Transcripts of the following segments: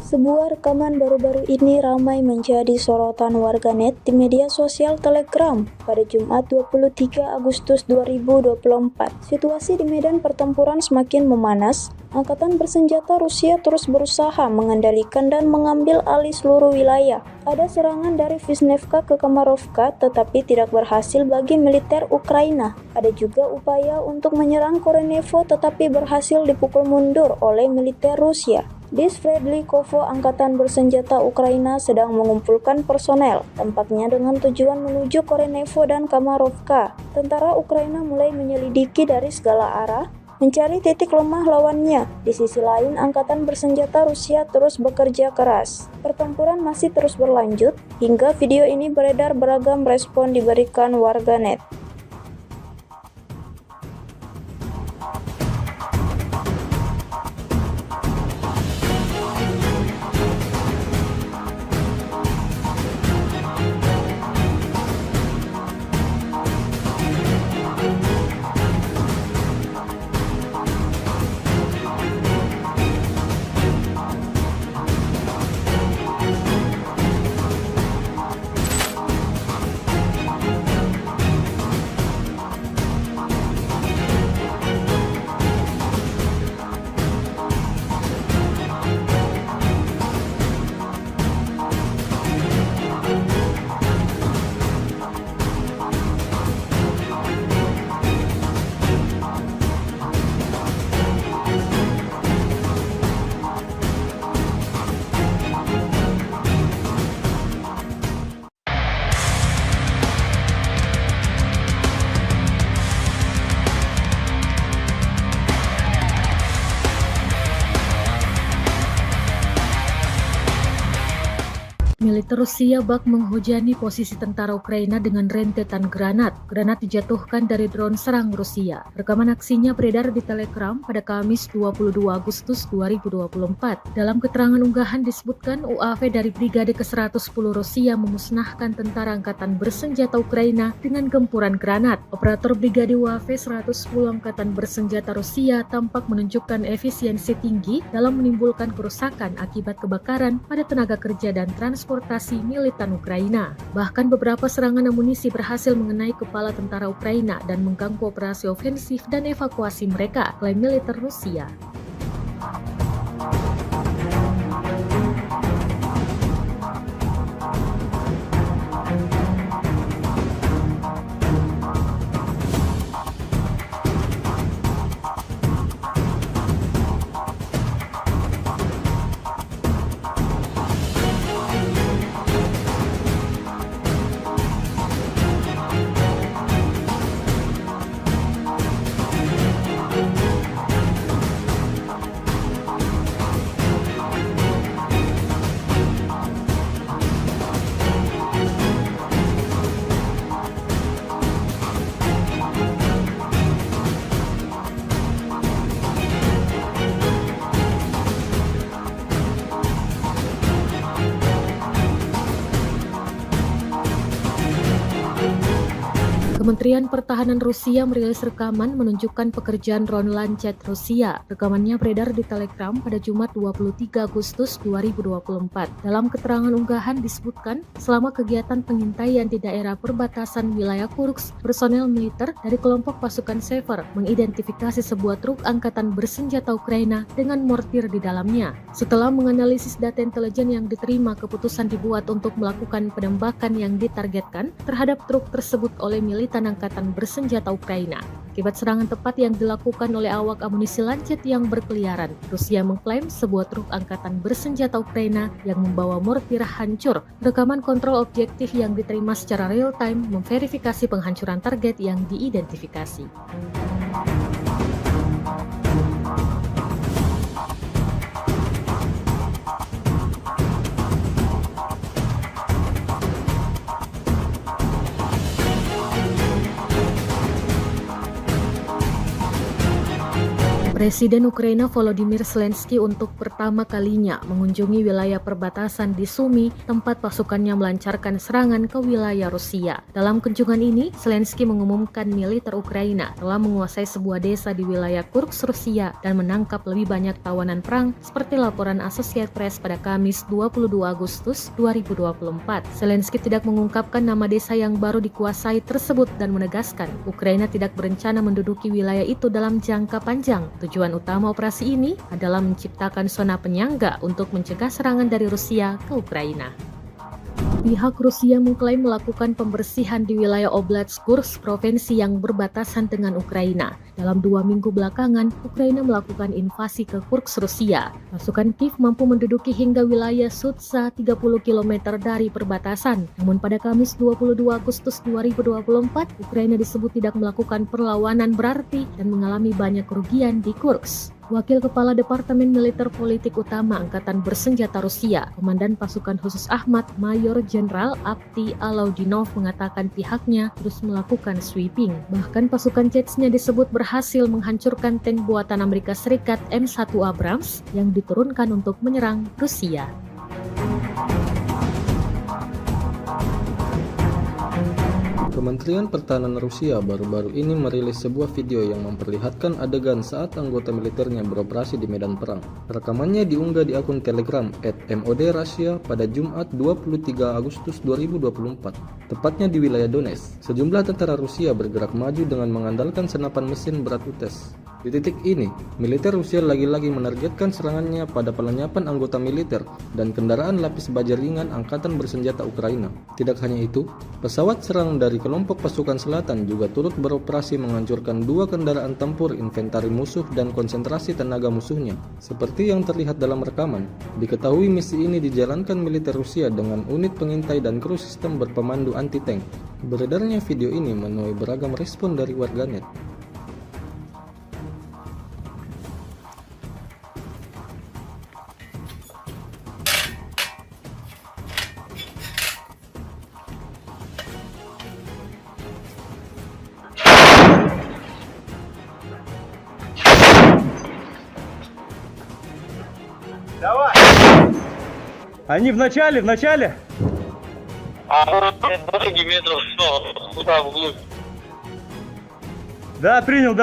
Sebuah rekaman baru-baru ini ramai menjadi sorotan warganet di media sosial Telegram pada Jumat 23 Agustus 2024. Situasi di medan pertempuran semakin memanas. Angkatan bersenjata Rusia terus berusaha mengendalikan dan mengambil alih seluruh wilayah. Ada serangan dari Vishnevka ke Kamarovka tetapi tidak berhasil bagi militer Ukraina. Ada juga upaya untuk menyerang Korenevo tetapi berhasil dipukul mundur oleh militer Rusia. Di Sverdlikovo, angkatan bersenjata Ukraina sedang mengumpulkan personel, tampaknya dengan tujuan menuju Korenevo dan Kamarovka. Tentara Ukraina mulai menyelidiki dari segala arah, mencari titik lemah lawannya. Di sisi lain, angkatan bersenjata Rusia terus bekerja keras. Pertempuran masih terus berlanjut, hingga video ini beredar beragam respon diberikan warganet. Militer Rusia bak menghujani posisi tentara Ukraina dengan rentetan granat. Granat dijatuhkan dari drone serang Rusia. Rekaman aksinya beredar di Telegram pada Kamis 22 Agustus 2024. Dalam keterangan unggahan disebutkan UAV dari Brigade ke-110 Rusia memusnahkan tentara angkatan bersenjata Ukraina dengan gempuran granat. Operator Brigade UAV 110 Angkatan Bersenjata Rusia tampak menunjukkan efisiensi tinggi dalam menimbulkan kerusakan akibat kebakaran pada tenaga kerja dan transportasi militan Ukraina. Bahkan beberapa serangan amunisi berhasil mengenai kepala tentara Ukraina dan mengganggu operasi ofensif dan evakuasi mereka, klaim militer Rusia. Kementerian Pertahanan Rusia merilis rekaman menunjukkan pekerjaan drone Lancet Rusia. Rekamannya beredar di Telegram pada Jumat 23 Agustus 2024. Dalam keterangan unggahan disebutkan, selama kegiatan pengintaian di daerah perbatasan wilayah Kursk, personel militer dari kelompok pasukan Sever mengidentifikasi sebuah truk angkatan bersenjata Ukraina dengan mortir di dalamnya. Setelah menganalisis data intelijen yang diterima, keputusan dibuat untuk melakukan penembakan yang ditargetkan terhadap truk tersebut oleh militan angkatan bersenjata Ukraina. Akibat serangan tepat yang dilakukan oleh awak amunisi Lancet yang berkeliaran, Rusia mengklaim sebuah truk angkatan bersenjata Ukraina yang membawa mortir hancur. Rekaman kontrol objektif yang diterima secara real-time memverifikasi penghancuran target yang diidentifikasi. Presiden Ukraina Volodymyr Zelensky untuk pertama kalinya mengunjungi wilayah perbatasan di Sumy, tempat pasukannya melancarkan serangan ke wilayah Rusia. Dalam kunjungan ini, Zelensky mengumumkan militer Ukraina telah menguasai sebuah desa di wilayah Kursk, Rusia dan menangkap lebih banyak tawanan perang seperti laporan Associated Press pada Kamis 22 Agustus 2024. Zelensky tidak mengungkapkan nama desa yang baru dikuasai tersebut dan menegaskan Ukraina tidak berencana menduduki wilayah itu dalam jangka panjang. Tujuan utama operasi ini adalah menciptakan zona penyangga untuk mencegah serangan dari Rusia ke Ukraina. Pihak Rusia mengklaim melakukan pembersihan di wilayah Oblast Kursk, provinsi yang berbatasan dengan Ukraina. Dalam 2 minggu belakangan, Ukraina melakukan invasi ke Kursk, Rusia. Pasukan Kiev mampu menduduki hingga wilayah Sudza 30 km dari perbatasan. Namun pada Kamis 22 Agustus 2024, Ukraina disebut tidak melakukan perlawanan berarti dan mengalami banyak kerugian di Kursk. Wakil Kepala Departemen Militer Politik Utama Angkatan Bersenjata Rusia, Komandan Pasukan Khusus Ahmad, Mayor Jenderal Avdiy Alaudinov mengatakan pihaknya terus melakukan sweeping. Bahkan pasukan Chechnya disebut berhasil menghancurkan tank buatan Amerika Serikat M1 Abrams yang diturunkan untuk menyerang Rusia. Kementerian Pertahanan Rusia baru-baru ini merilis sebuah video yang memperlihatkan adegan saat anggota militernya beroperasi di medan perang. Rekamannya diunggah di akun Telegram @MOD_Russia pada Jumat 23 Agustus 2024, tepatnya di wilayah Donetsk. Sejumlah tentara Rusia bergerak maju dengan mengandalkan senapan mesin berat UTES. Di titik ini, militer Rusia lagi-lagi menargetkan serangannya pada pelenyapan anggota militer dan kendaraan lapis baja ringan Angkatan Bersenjata Ukraina. Tidak hanya itu, pesawat serang dari kelompok pasukan selatan juga turut beroperasi menghancurkan 2 kendaraan tempur inventari musuh dan konsentrasi tenaga musuhnya. Seperti yang terlihat dalam rekaman, diketahui misi ini dijalankan militer Rusia dengan unit pengintai dan kru sistem berpemandu anti-tank. Beredarnya video ini menuai beragam respon dari warganet. Давай! Они в начале. А дороги метров 100, туда вглубь. Да, принял.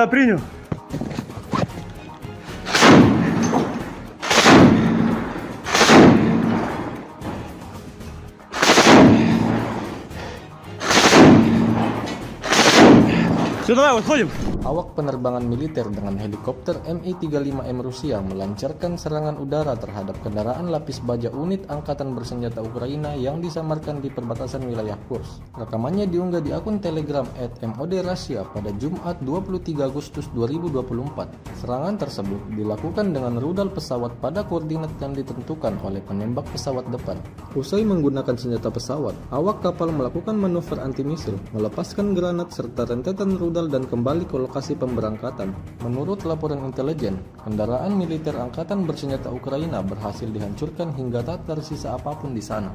Все, давай, выходим. Awak penerbangan militer dengan helikopter Mi-35M Rusia melancarkan serangan udara terhadap kendaraan lapis baja unit Angkatan Bersenjata Ukraina yang disamarkan di perbatasan wilayah Kursk. Rekamannya diunggah di akun Telegram @MOD_Russia pada Jumat 23 Agustus 2024. Serangan tersebut dilakukan dengan rudal pesawat pada koordinat yang ditentukan oleh penembak pesawat depan. Usai menggunakan senjata pesawat, awak kapal melakukan manuver anti-misil, melepaskan granat serta rentetan rudal dan kembali ke lokasi pemberangkatan. Menurut laporan intelijen, kendaraan militer Angkatan Bersenjata Ukraina berhasil dihancurkan hingga tak tersisa apapun di sana.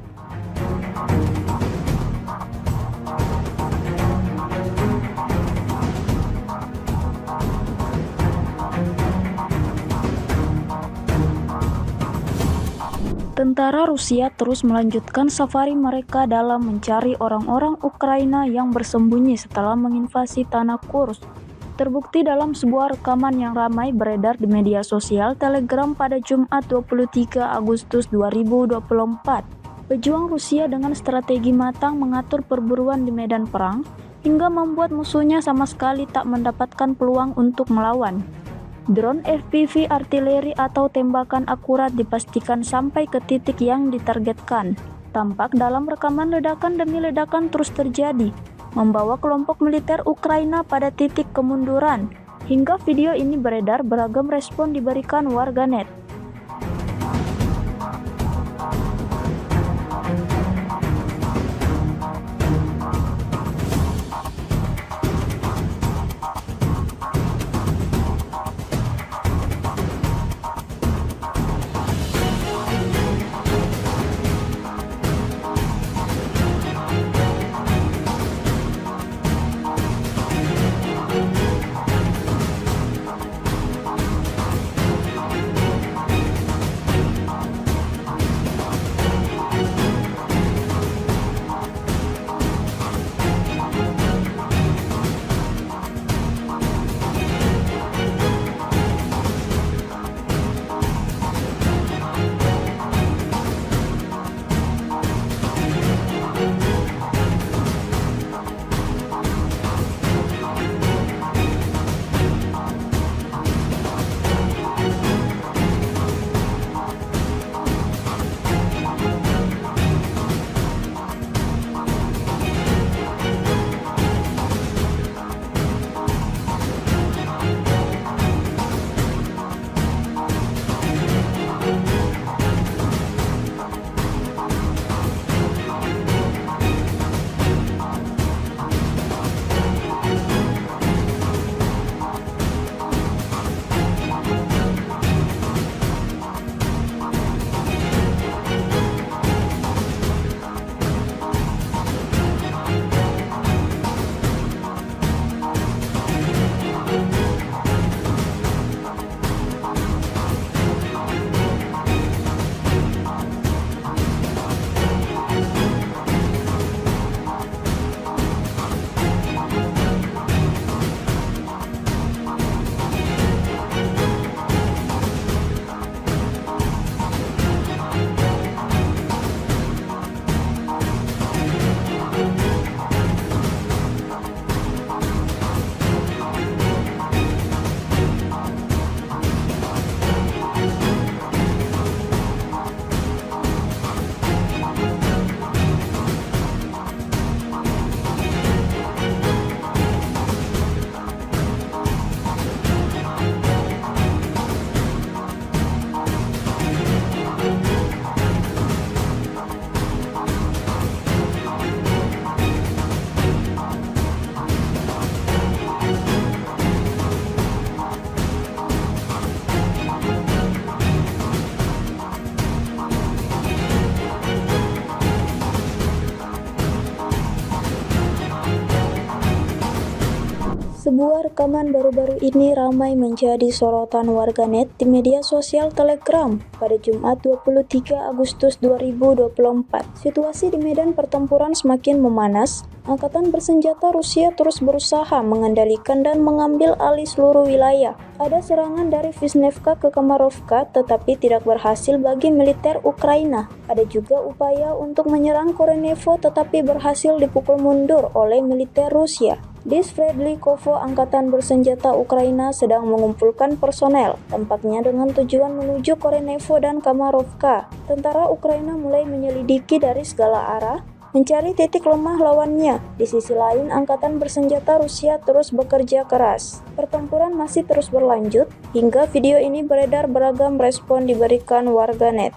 Tentara Rusia terus melanjutkan safari mereka dalam mencari orang-orang Ukraina yang bersembunyi setelah menginvasi tanah Kursk. Terbukti dalam sebuah rekaman yang ramai beredar di media sosial Telegram pada Jumat 23 Agustus 2024. Pejuang Rusia dengan strategi matang mengatur perburuan di medan perang hingga membuat musuhnya sama sekali tak mendapatkan peluang untuk melawan. Drone FPV artileri atau tembakan akurat dipastikan sampai ke titik yang ditargetkan. Tampak dalam rekaman ledakan demi ledakan terus terjadi, membawa kelompok militer Ukraina pada titik kemunduran. Hingga video ini beredar, beragam respon diberikan warganet. Sebuah rekaman baru-baru ini ramai menjadi sorotan warganet di media sosial Telegram pada Jumat 23 Agustus 2024. Situasi di medan pertempuran semakin memanas. Angkatan bersenjata Rusia terus berusaha mengendalikan dan mengambil alih seluruh wilayah. Ada serangan dari Vishnevka ke Kamarovka tetapi tidak berhasil bagi militer Ukraina. Ada juga upaya untuk menyerang Korenevo tetapi berhasil dipukul mundur oleh militer Rusia. Di Sverdlikovo, angkatan bersenjata Ukraina sedang mengumpulkan personel, tampaknya dengan tujuan menuju Korenevo dan Kamarovka. Tentara Ukraina mulai menyelidiki dari segala arah, mencari titik lemah lawannya. Di sisi lain, angkatan bersenjata Rusia terus bekerja keras. Pertempuran masih terus berlanjut, hingga video ini beredar beragam respon diberikan warganet.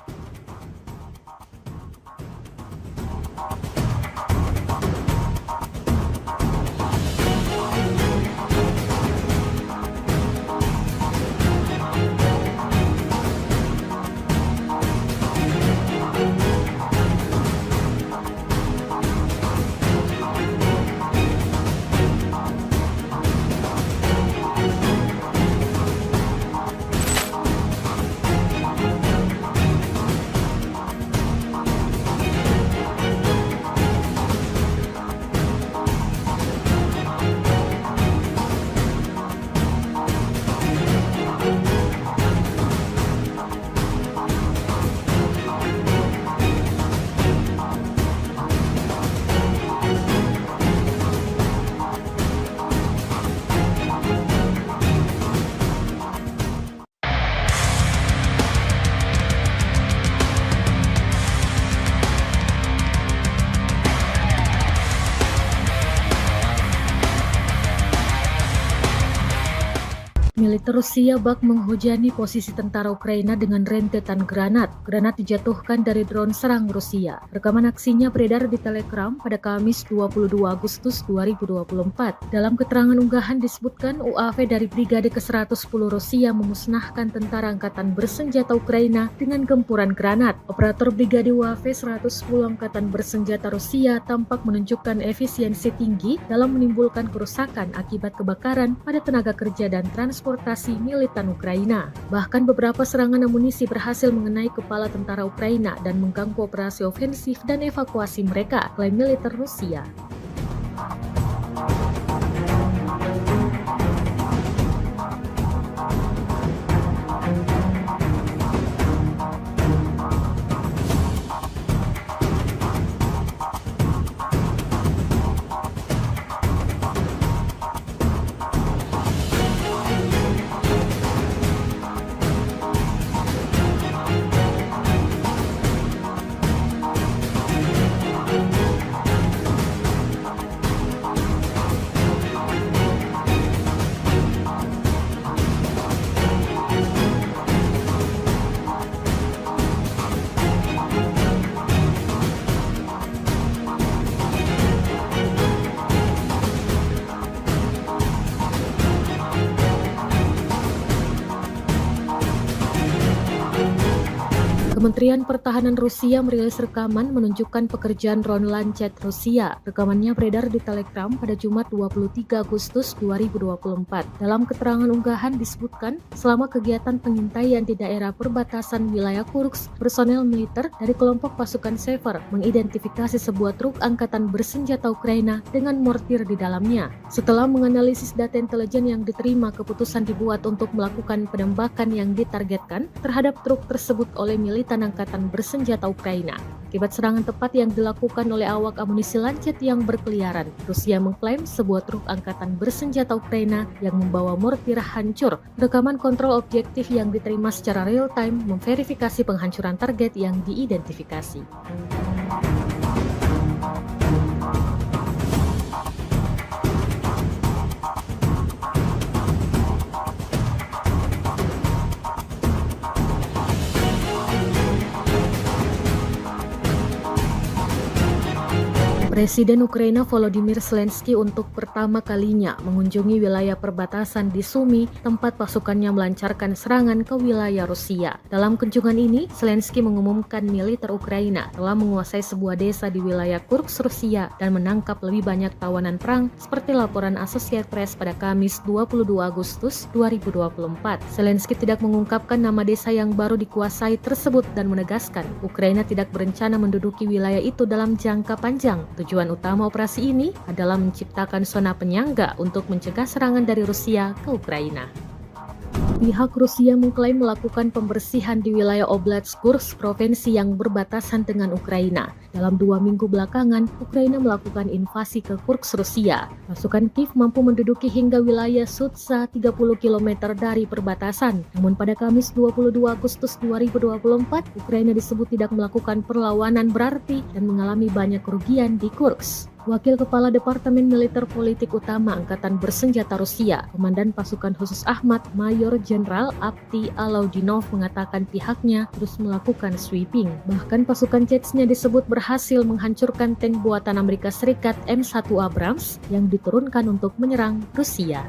Militer Rusia bak menghujani posisi tentara Ukraina dengan rentetan granat. Granat dijatuhkan dari drone serang Rusia. Rekaman aksinya beredar di Telegram pada Kamis 22 Agustus 2024. Dalam keterangan unggahan disebutkan UAV dari Brigade ke-110 Rusia memusnahkan tentara angkatan bersenjata Ukraina dengan gempuran granat. Operator Brigade UAV 110 Angkatan Bersenjata Rusia tampak menunjukkan efisiensi tinggi dalam menimbulkan kerusakan akibat kebakaran pada tenaga kerja dan transportasi militan Ukraina. Bahkan beberapa serangan amunisi berhasil mengenai kepala tentara Ukraina dan mengganggu operasi ofensif dan evakuasi mereka, klaim militer Rusia. Kementerian Pertahanan Rusia merilis rekaman menunjukkan pekerjaan drone Lancet Rusia. Rekamannya beredar di Telegram pada Jumat 23 Agustus 2024. Dalam keterangan unggahan disebutkan, selama kegiatan pengintaian di daerah perbatasan wilayah Kursk, personel militer dari kelompok pasukan Sever mengidentifikasi sebuah truk angkatan bersenjata Ukraina dengan mortir di dalamnya. Setelah menganalisis data intelijen yang diterima, keputusan dibuat untuk melakukan penembakan yang ditargetkan terhadap truk tersebut oleh militan angkatan bersenjata Ukraina. Akibat serangan tepat yang dilakukan oleh awak amunisi Lancet yang berkeliaran, Rusia mengklaim sebuah truk angkatan bersenjata Ukraina yang membawa mortir hancur. Rekaman kontrol objektif yang diterima secara real-time memverifikasi penghancuran target yang diidentifikasi. Presiden Ukraina Volodymyr Zelensky untuk pertama kalinya mengunjungi wilayah perbatasan di Sumy, tempat pasukannya melancarkan serangan ke wilayah Rusia. Dalam kunjungan ini, Zelensky mengumumkan militer Ukraina telah menguasai sebuah desa di wilayah Kursk, Rusia, dan menangkap lebih banyak tawanan perang seperti laporan Associated Press pada Kamis 22 Agustus 2024. Zelensky tidak mengungkapkan nama desa yang baru dikuasai tersebut dan menegaskan Ukraina tidak berencana menduduki wilayah itu dalam jangka panjang. Tujuan utama operasi ini adalah menciptakan zona penyangga untuk mencegah serangan dari Rusia ke Ukraina. Pihak Rusia mengklaim melakukan pembersihan di wilayah Oblast Kursk, provinsi yang berbatasan dengan Ukraina. Dalam 2 minggu belakangan, Ukraina melakukan invasi ke Kursk, Rusia. Pasukan Kiev mampu menduduki hingga wilayah Sudza 30 km dari perbatasan. Namun pada Kamis 22 Agustus 2024, Ukraina disebut tidak melakukan perlawanan berarti dan mengalami banyak kerugian di Kursk. Wakil Kepala Departemen Militer Politik Utama Angkatan Bersenjata Rusia, Komandan Pasukan Khusus Ahmad, Mayor Jenderal Avdiy Alaudinov mengatakan pihaknya terus melakukan sweeping. Bahkan pasukan Chechnya disebut berhasil menghancurkan tank buatan Amerika Serikat M1 Abrams yang diturunkan untuk menyerang Rusia.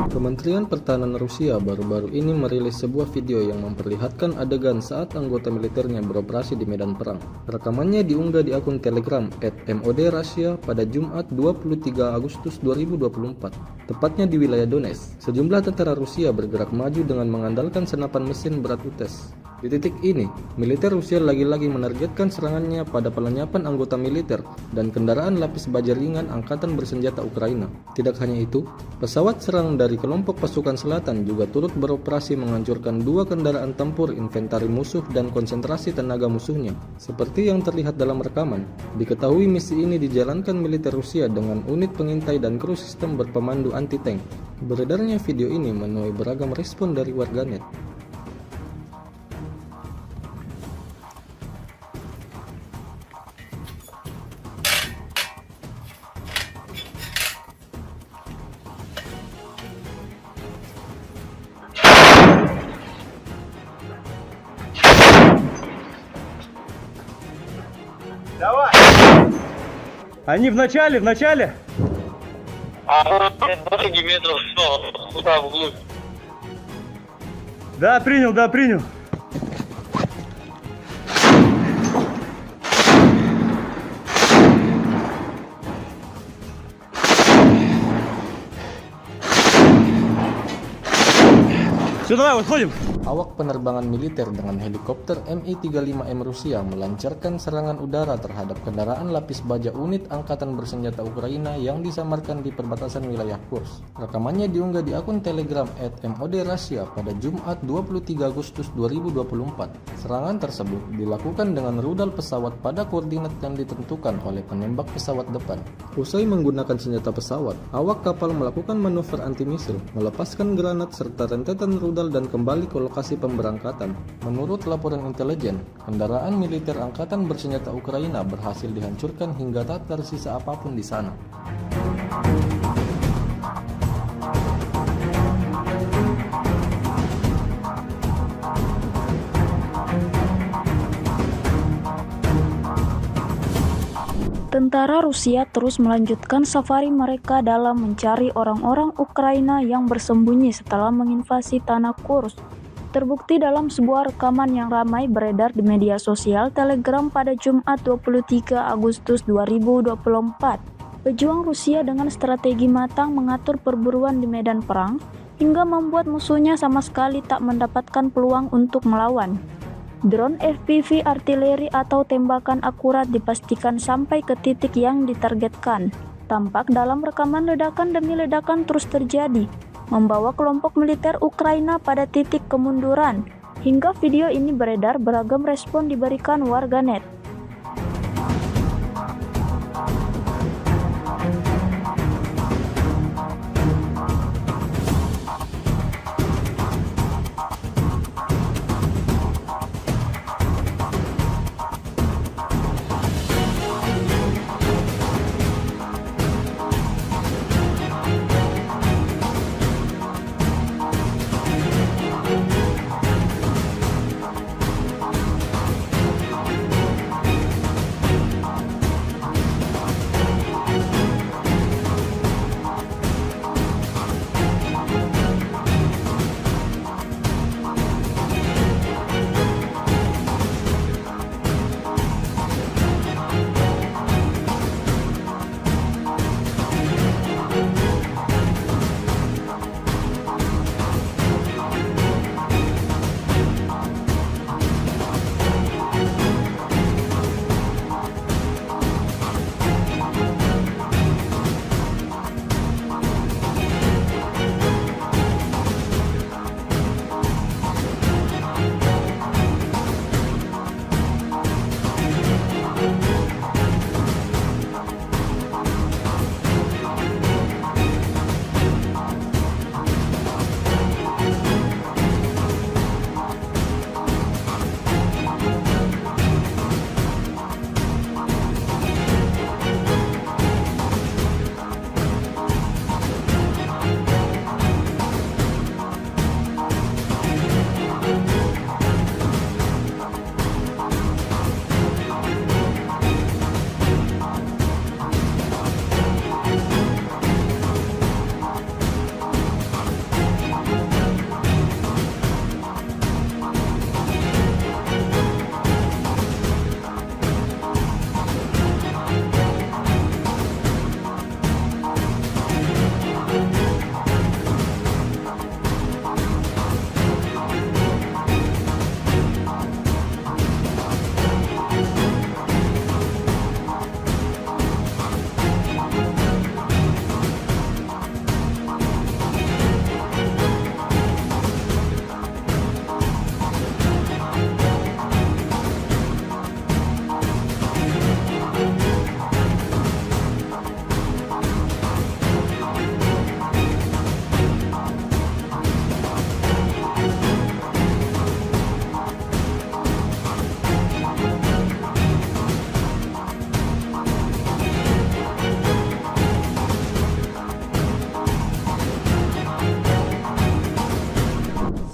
Kementerian Pertahanan Rusia baru-baru ini merilis sebuah video yang memperlihatkan adegan saat anggota militernya beroperasi di medan perang. Rekamannya diunggah di akun Telegram @MOD_Russia pada Jumat 23 Agustus 2024, tepatnya di wilayah Donetsk. Sejumlah tentara Rusia bergerak maju dengan mengandalkan senapan mesin berat UTES. Di titik ini, militer Rusia lagi-lagi menargetkan serangannya pada pelenyapan anggota militer dan kendaraan lapis baja ringan Angkatan Bersenjata Ukraina. Tidak hanya itu, pesawat serang dari kelompok pasukan selatan juga turut beroperasi menghancurkan 2 kendaraan tempur inventari musuh dan konsentrasi tenaga musuhnya. Seperti yang terlihat dalam rekaman, diketahui misi ini dijalankan militer Rusia dengan unit pengintai dan kru sistem berpemandu anti-tank. Beredarnya video ini menuai beragam respon dari warganet. Давай! Они в начале! А 20 метров снова, туда вглубь. Да, принял. Все, давай, выходим. Awak penerbangan militer dengan helikopter Mi-35M Rusia melancarkan serangan udara terhadap kendaraan lapis baja unit Angkatan Bersenjata Ukraina yang disamarkan di perbatasan wilayah Kursk. Rekamannya diunggah di akun Telegram @MOD_Russia pada Jumat 23 Agustus 2024. Serangan tersebut dilakukan dengan rudal pesawat pada koordinat yang ditentukan oleh penembak pesawat depan. Usai menggunakan senjata pesawat, awak kapal melakukan manuver anti-misil, melepaskan granat serta rentetan rudal dan kembali ke lokasi pemberangkatan. Menurut laporan intelijen, kendaraan militer Angkatan Bersenjata Ukraina berhasil dihancurkan hingga tak tersisa apapun di sana. Tentara Rusia terus melanjutkan safari mereka dalam mencari orang-orang Ukraina yang bersembunyi setelah menginvasi tanah Kursk. Terbukti dalam sebuah rekaman yang ramai beredar di media sosial Telegram pada Jumat 23 Agustus 2024. Pejuang Rusia dengan strategi matang mengatur perburuan di medan perang hingga membuat musuhnya sama sekali tak mendapatkan peluang untuk melawan. Drone FPV artileri atau tembakan akurat dipastikan sampai ke titik yang ditargetkan. Tampak dalam rekaman ledakan demi ledakan terus terjadi, membawa kelompok militer Ukraina pada titik kemunduran. Hingga video ini beredar, beragam respon diberikan warganet.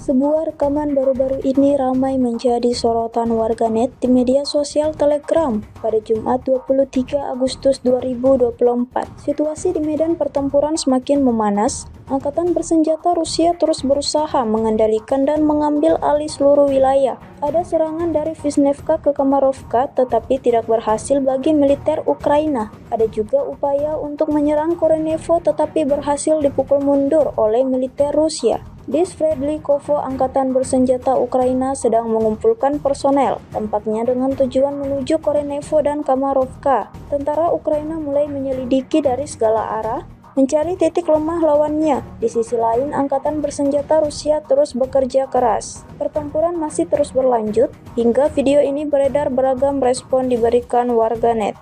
Sebuah rekaman baru-baru ini ramai menjadi sorotan warganet di media sosial Telegram pada Jumat 23 Agustus 2024. Situasi di medan pertempuran semakin memanas. Angkatan bersenjata Rusia terus berusaha mengendalikan dan mengambil alih seluruh wilayah. Ada serangan dari Vishnevka ke Kamarovka tetapi tidak berhasil bagi militer Ukraina. Ada juga upaya untuk menyerang Korenevo tetapi berhasil dipukul mundur oleh militer Rusia. Di Sverdlikovo, angkatan bersenjata Ukraina sedang mengumpulkan personel, tampaknya dengan tujuan menuju Korenevo dan Kamarovka. Tentara Ukraina mulai menyelidiki dari segala arah, mencari titik lemah lawannya. Di sisi lain, angkatan bersenjata Rusia terus bekerja keras. Pertempuran masih terus berlanjut, hingga video ini beredar beragam respon diberikan warganet.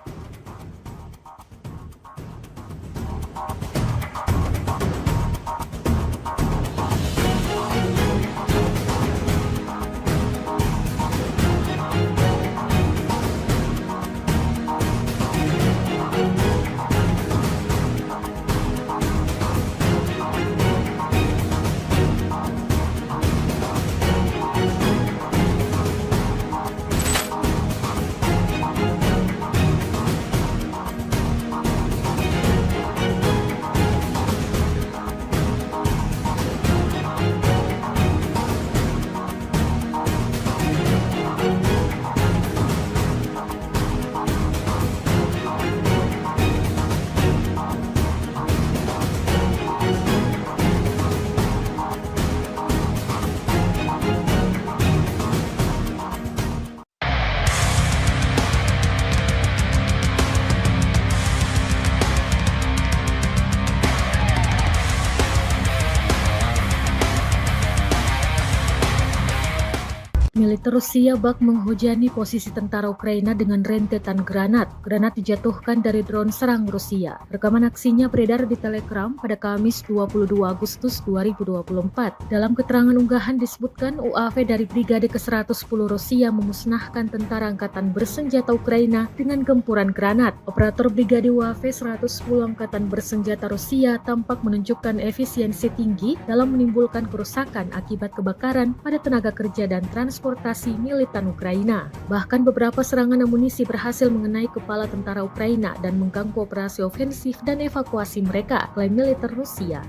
Militer Rusia bak menghujani posisi tentara Ukraina dengan rentetan granat. Granat dijatuhkan dari drone serang Rusia. Rekaman aksinya beredar di Telegram pada Kamis 22 Agustus 2024. Dalam keterangan unggahan disebutkan UAV dari Brigade ke-110 Rusia memusnahkan tentara angkatan bersenjata Ukraina dengan gempuran granat. Operator Brigade UAV 110 Angkatan Bersenjata Rusia tampak menunjukkan efisiensi tinggi dalam menimbulkan kerusakan akibat kebakaran pada tenaga kerja dan transportasi militan Ukraina. Bahkan beberapa serangan amunisi berhasil mengenai kepala tentara Ukraina dan mengganggu operasi ofensif dan evakuasi mereka, klaim militer Rusia.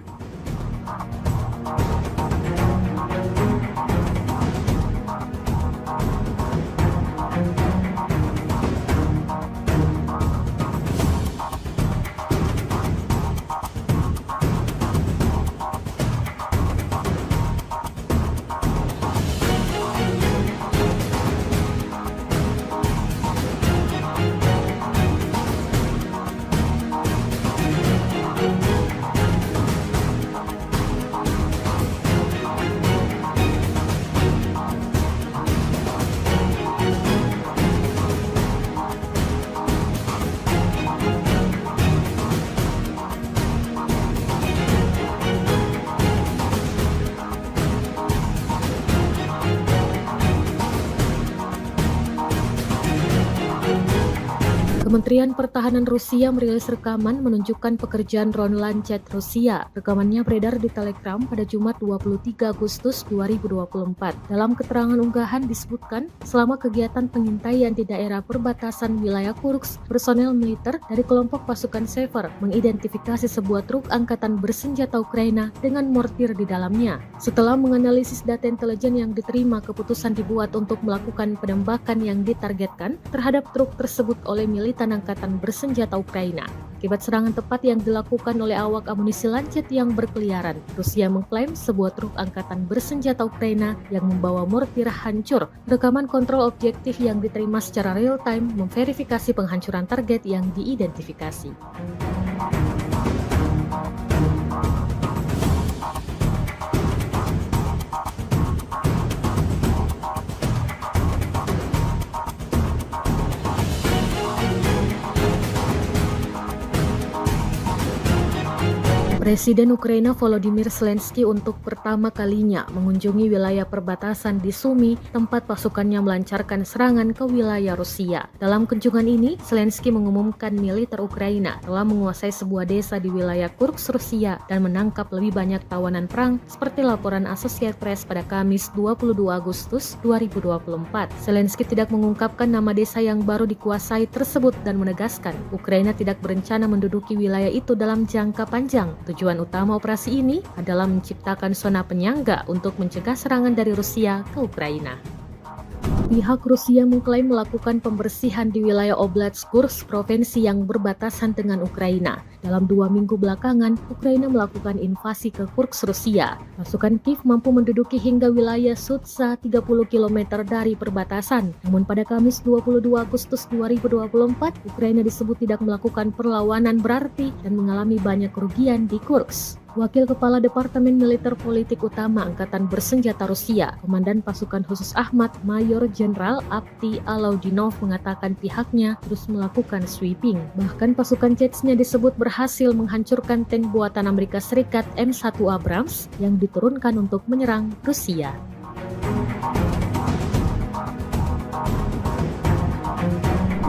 Kementerian Pertahanan Rusia merilis rekaman menunjukkan pekerjaan drone Lancet Rusia. Rekamannya beredar di Telegram pada Jumat 23 Agustus 2024. Dalam keterangan unggahan disebutkan, selama kegiatan pengintaian di daerah perbatasan wilayah Kursk, personel militer dari kelompok pasukan Sever mengidentifikasi sebuah truk angkatan bersenjata Ukraina dengan mortir di dalamnya. Setelah menganalisis data intelijen yang diterima, keputusan dibuat untuk melakukan penembakan yang ditargetkan terhadap truk tersebut oleh militan angkatan bersenjata Ukraina. Akibat serangan tepat yang dilakukan oleh awak amunisi Lancet yang berkeliaran, Rusia mengklaim sebuah truk angkatan bersenjata Ukraina yang membawa mortir hancur. Rekaman kontrol objektif yang diterima secara real-time memverifikasi penghancuran target yang diidentifikasi. Presiden Ukraina Volodymyr Zelensky untuk pertama kalinya mengunjungi wilayah perbatasan di Sumy, tempat pasukannya melancarkan serangan ke wilayah Rusia. Dalam kunjungan ini, Zelensky mengumumkan militer Ukraina telah menguasai sebuah desa di wilayah Kursk, Rusia, dan menangkap lebih banyak tawanan perang, seperti laporan Associated Press pada Kamis 22 Agustus 2024. Zelensky tidak mengungkapkan nama desa yang baru dikuasai tersebut dan menegaskan Ukraina tidak berencana menduduki wilayah itu dalam jangka panjang. Tujuan utama operasi ini adalah menciptakan zona penyangga untuk mencegah serangan dari Rusia ke Ukraina. Pihak Rusia mengklaim melakukan pembersihan di wilayah Oblast Kursk, provinsi yang berbatasan dengan Ukraina. Dalam 2 minggu belakangan, Ukraina melakukan invasi ke Kursk, Rusia. Pasukan Kiev mampu menduduki hingga wilayah Sudza 30 km dari perbatasan. Namun pada Kamis 22 Agustus 2024, Ukraina disebut tidak melakukan perlawanan berarti dan mengalami banyak kerugian di Kursk. Wakil Kepala Departemen Militer Politik Utama Angkatan Bersenjata Rusia, Komandan Pasukan Khusus Ahmad, Mayor Jenderal Avdiy Alaudinov mengatakan pihaknya terus melakukan sweeping. Bahkan pasukan Chechnya disebut berhasil menghancurkan tank buatan Amerika Serikat M1 Abrams yang diturunkan untuk menyerang Rusia.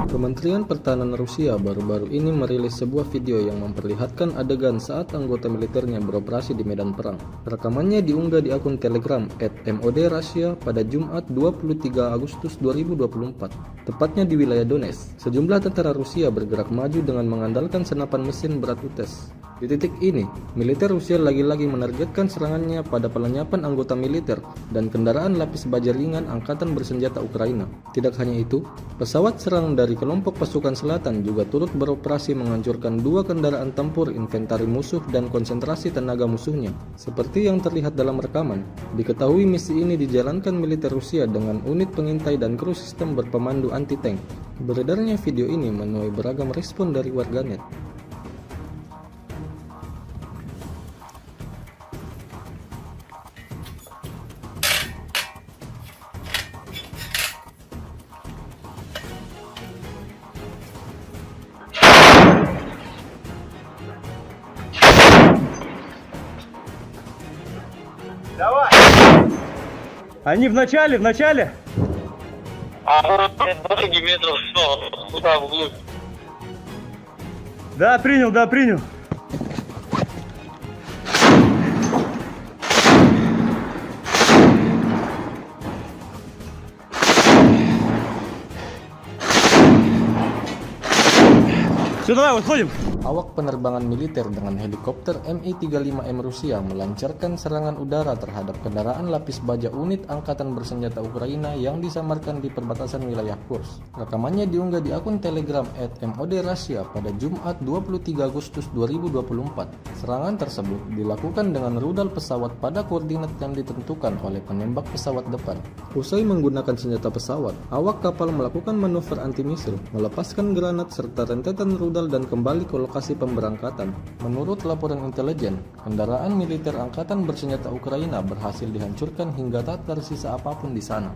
Kementerian Pertahanan Rusia baru-baru ini merilis sebuah video yang memperlihatkan adegan saat anggota militernya beroperasi di medan perang. Rekamannya diunggah di akun Telegram @MOD_Russia pada Jumat 23 Agustus 2024, tepatnya di wilayah Donetsk. Sejumlah tentara Rusia bergerak maju dengan mengandalkan senapan mesin berat UTES. Di titik ini, militer Rusia lagi-lagi menargetkan serangannya pada pelenyapan anggota militer dan kendaraan lapis baja ringan Angkatan Bersenjata Ukraina. Tidak hanya itu, pesawat serang dari kelompok pasukan selatan juga turut beroperasi menghancurkan 2 kendaraan tempur inventari musuh dan konsentrasi tenaga musuhnya. Seperti yang terlihat dalam rekaman, diketahui misi ini dijalankan militer Rusia dengan unit pengintai dan kru sistem berpemandu anti-tank. Beredarnya video ini menuai beragam respon dari warganet. Давай! Они в начале! А 20 метров снова, туда вглубь. Да, принял. Все, давай, выходим. Awak penerbangan militer dengan helikopter Mi-35M Rusia melancarkan serangan udara terhadap kendaraan lapis baja unit Angkatan Bersenjata Ukraina yang disamarkan di perbatasan wilayah Kursk. Rekamannya diunggah di akun Telegram @MOD_Russia pada Jumat 23 Agustus 2024. Serangan tersebut dilakukan dengan rudal pesawat pada koordinat yang ditentukan oleh penembak pesawat depan. Usai menggunakan senjata pesawat, awak kapal melakukan manuver anti-misil, melepaskan granat serta rentetan rudal dan kembali ke lokasi pemberangkatan. Menurut laporan intelijen, kendaraan militer Angkatan Bersenjata Ukraina berhasil dihancurkan hingga tak tersisa apapun di sana.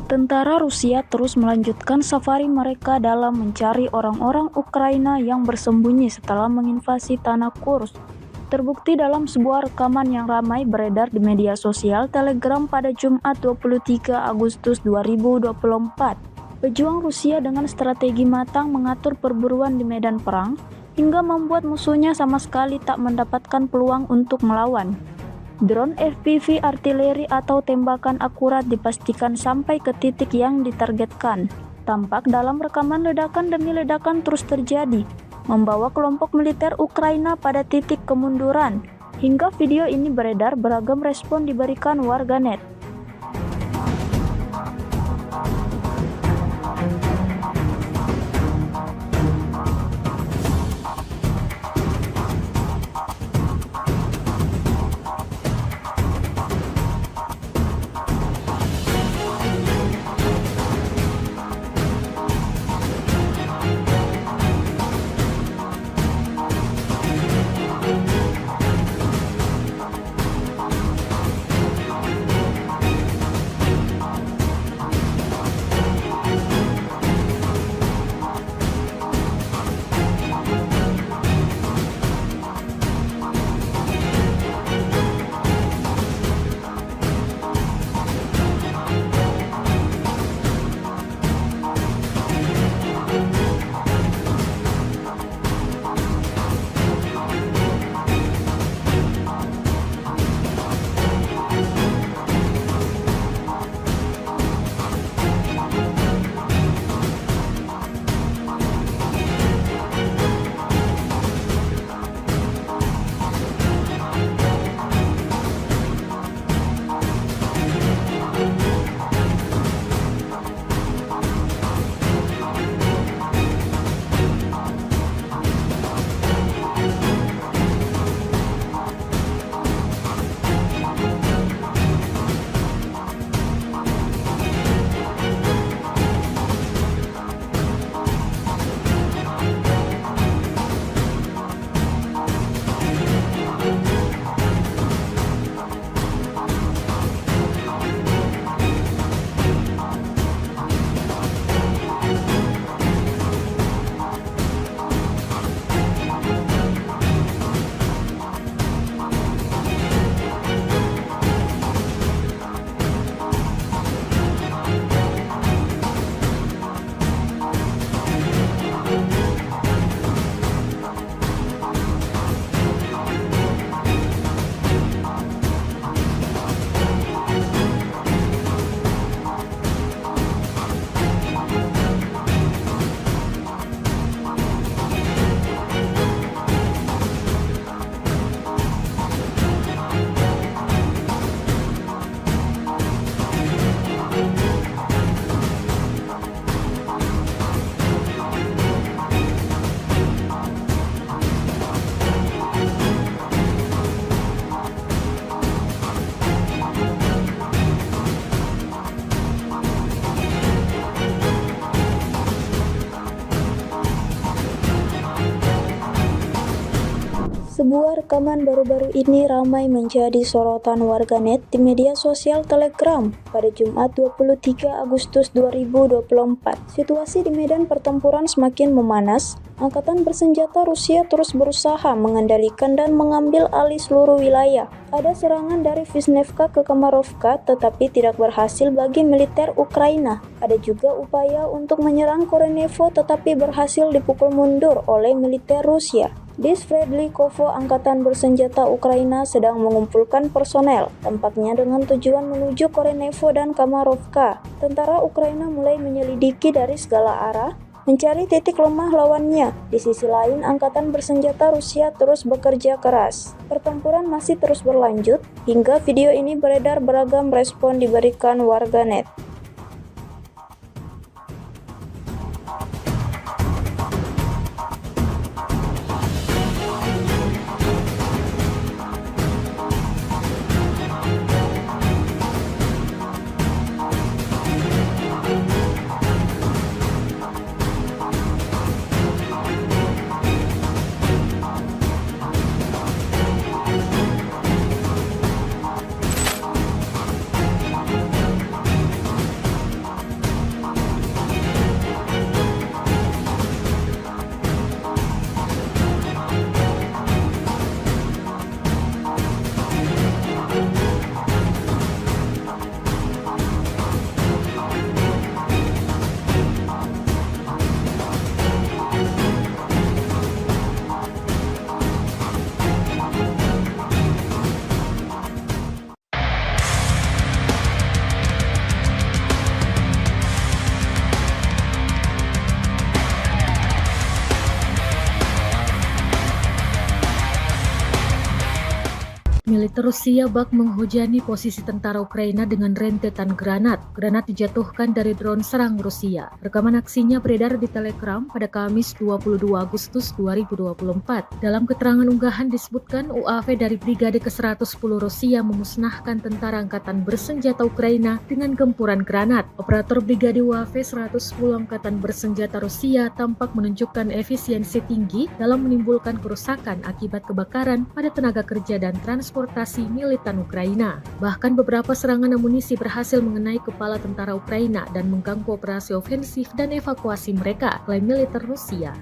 Tentara Rusia terus melanjutkan safari mereka dalam mencari orang-orang Ukraina yang bersembunyi setelah menginvasi tanah Kursk. Terbukti dalam sebuah rekaman yang ramai beredar di media sosial Telegram pada Jumat 23 Agustus 2024. Pejuang Rusia dengan strategi matang mengatur perburuan di medan perang hingga membuat musuhnya sama sekali tak mendapatkan peluang untuk melawan. Drone FPV artileri atau tembakan akurat dipastikan sampai ke titik yang ditargetkan. Tampak dalam rekaman ledakan demi ledakan terus terjadi, membawa kelompok militer Ukraina pada titik kemunduran. Hingga video ini beredar, beragam respon diberikan warganet. Sebuah rekaman baru-baru ini ramai menjadi sorotan warganet di media sosial Telegram pada Jumat 23 Agustus 2024. Situasi di medan pertempuran semakin memanas. Angkatan bersenjata Rusia terus berusaha mengendalikan dan mengambil alih seluruh wilayah. Ada serangan dari Vishnevka ke Kamarovka tetapi tidak berhasil bagi militer Ukraina. Ada juga upaya untuk menyerang Korenevo tetapi berhasil dipukul mundur oleh militer Rusia. Di Sverdlikovo, angkatan bersenjata Ukraina sedang mengumpulkan personel, tampaknya dengan tujuan menuju Korenevo dan Kamarovka. Tentara Ukraina mulai menyelidiki dari segala arah, mencari titik lemah lawannya. Di sisi lain, angkatan bersenjata Rusia terus bekerja keras. Pertempuran masih terus berlanjut, hingga video ini beredar beragam respon diberikan warganet. Militer Rusia bak menghujani posisi tentara Ukraina dengan rentetan granat. Granat dijatuhkan dari drone serang Rusia. Rekaman aksinya beredar di Telegram pada Kamis 22 Agustus 2024. Dalam keterangan unggahan disebutkan UAV dari Brigade ke-110 Rusia memusnahkan tentara angkatan bersenjata Ukraina dengan gempuran granat. Operator Brigade UAV 110 Angkatan Bersenjata Rusia tampak menunjukkan efisiensi tinggi dalam menimbulkan kerusakan akibat kebakaran pada tenaga kerja dan transportasi militan Ukraina. Bahkan beberapa serangan amunisi berhasil mengenai kepala tentara Ukraina dan mengganggu operasi ofensif dan evakuasi mereka, klaim militer Rusia.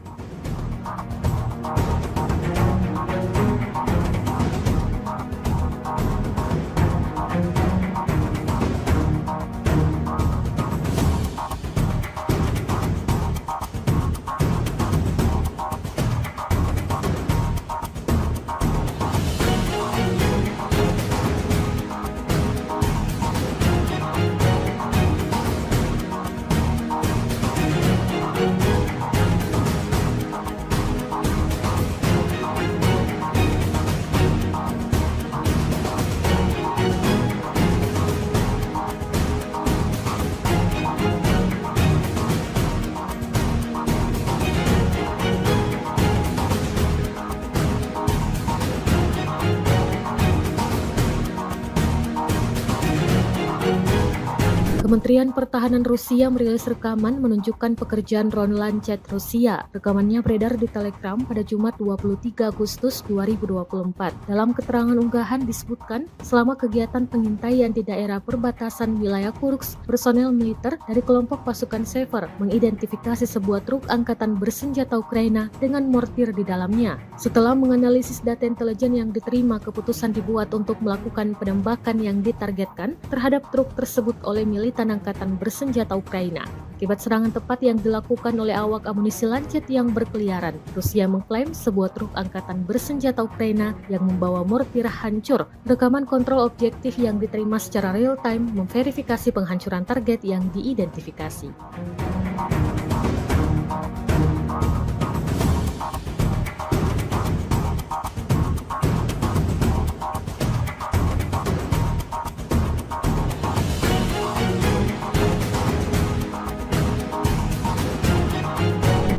Kementerian Pertahanan Rusia merilis rekaman menunjukkan pekerjaan drone Lancet Rusia. Rekamannya beredar di Telegram pada Jumat 23 Agustus 2024. Dalam keterangan unggahan disebutkan, selama kegiatan pengintaian di daerah perbatasan wilayah Kursk, personel militer dari kelompok pasukan Sever mengidentifikasi sebuah truk angkatan bersenjata Ukraina dengan mortir di dalamnya. Setelah menganalisis data intelijen yang diterima, keputusan dibuat untuk melakukan penembakan yang ditargetkan terhadap truk tersebut oleh militan angkatan bersenjata Ukraina. Akibat serangan tepat yang dilakukan oleh awak amunisi Lancet yang berkeliaran, Rusia mengklaim sebuah truk angkatan bersenjata Ukraina yang membawa mortir hancur. Rekaman kontrol objektif yang diterima secara real-time memverifikasi penghancuran target yang diidentifikasi.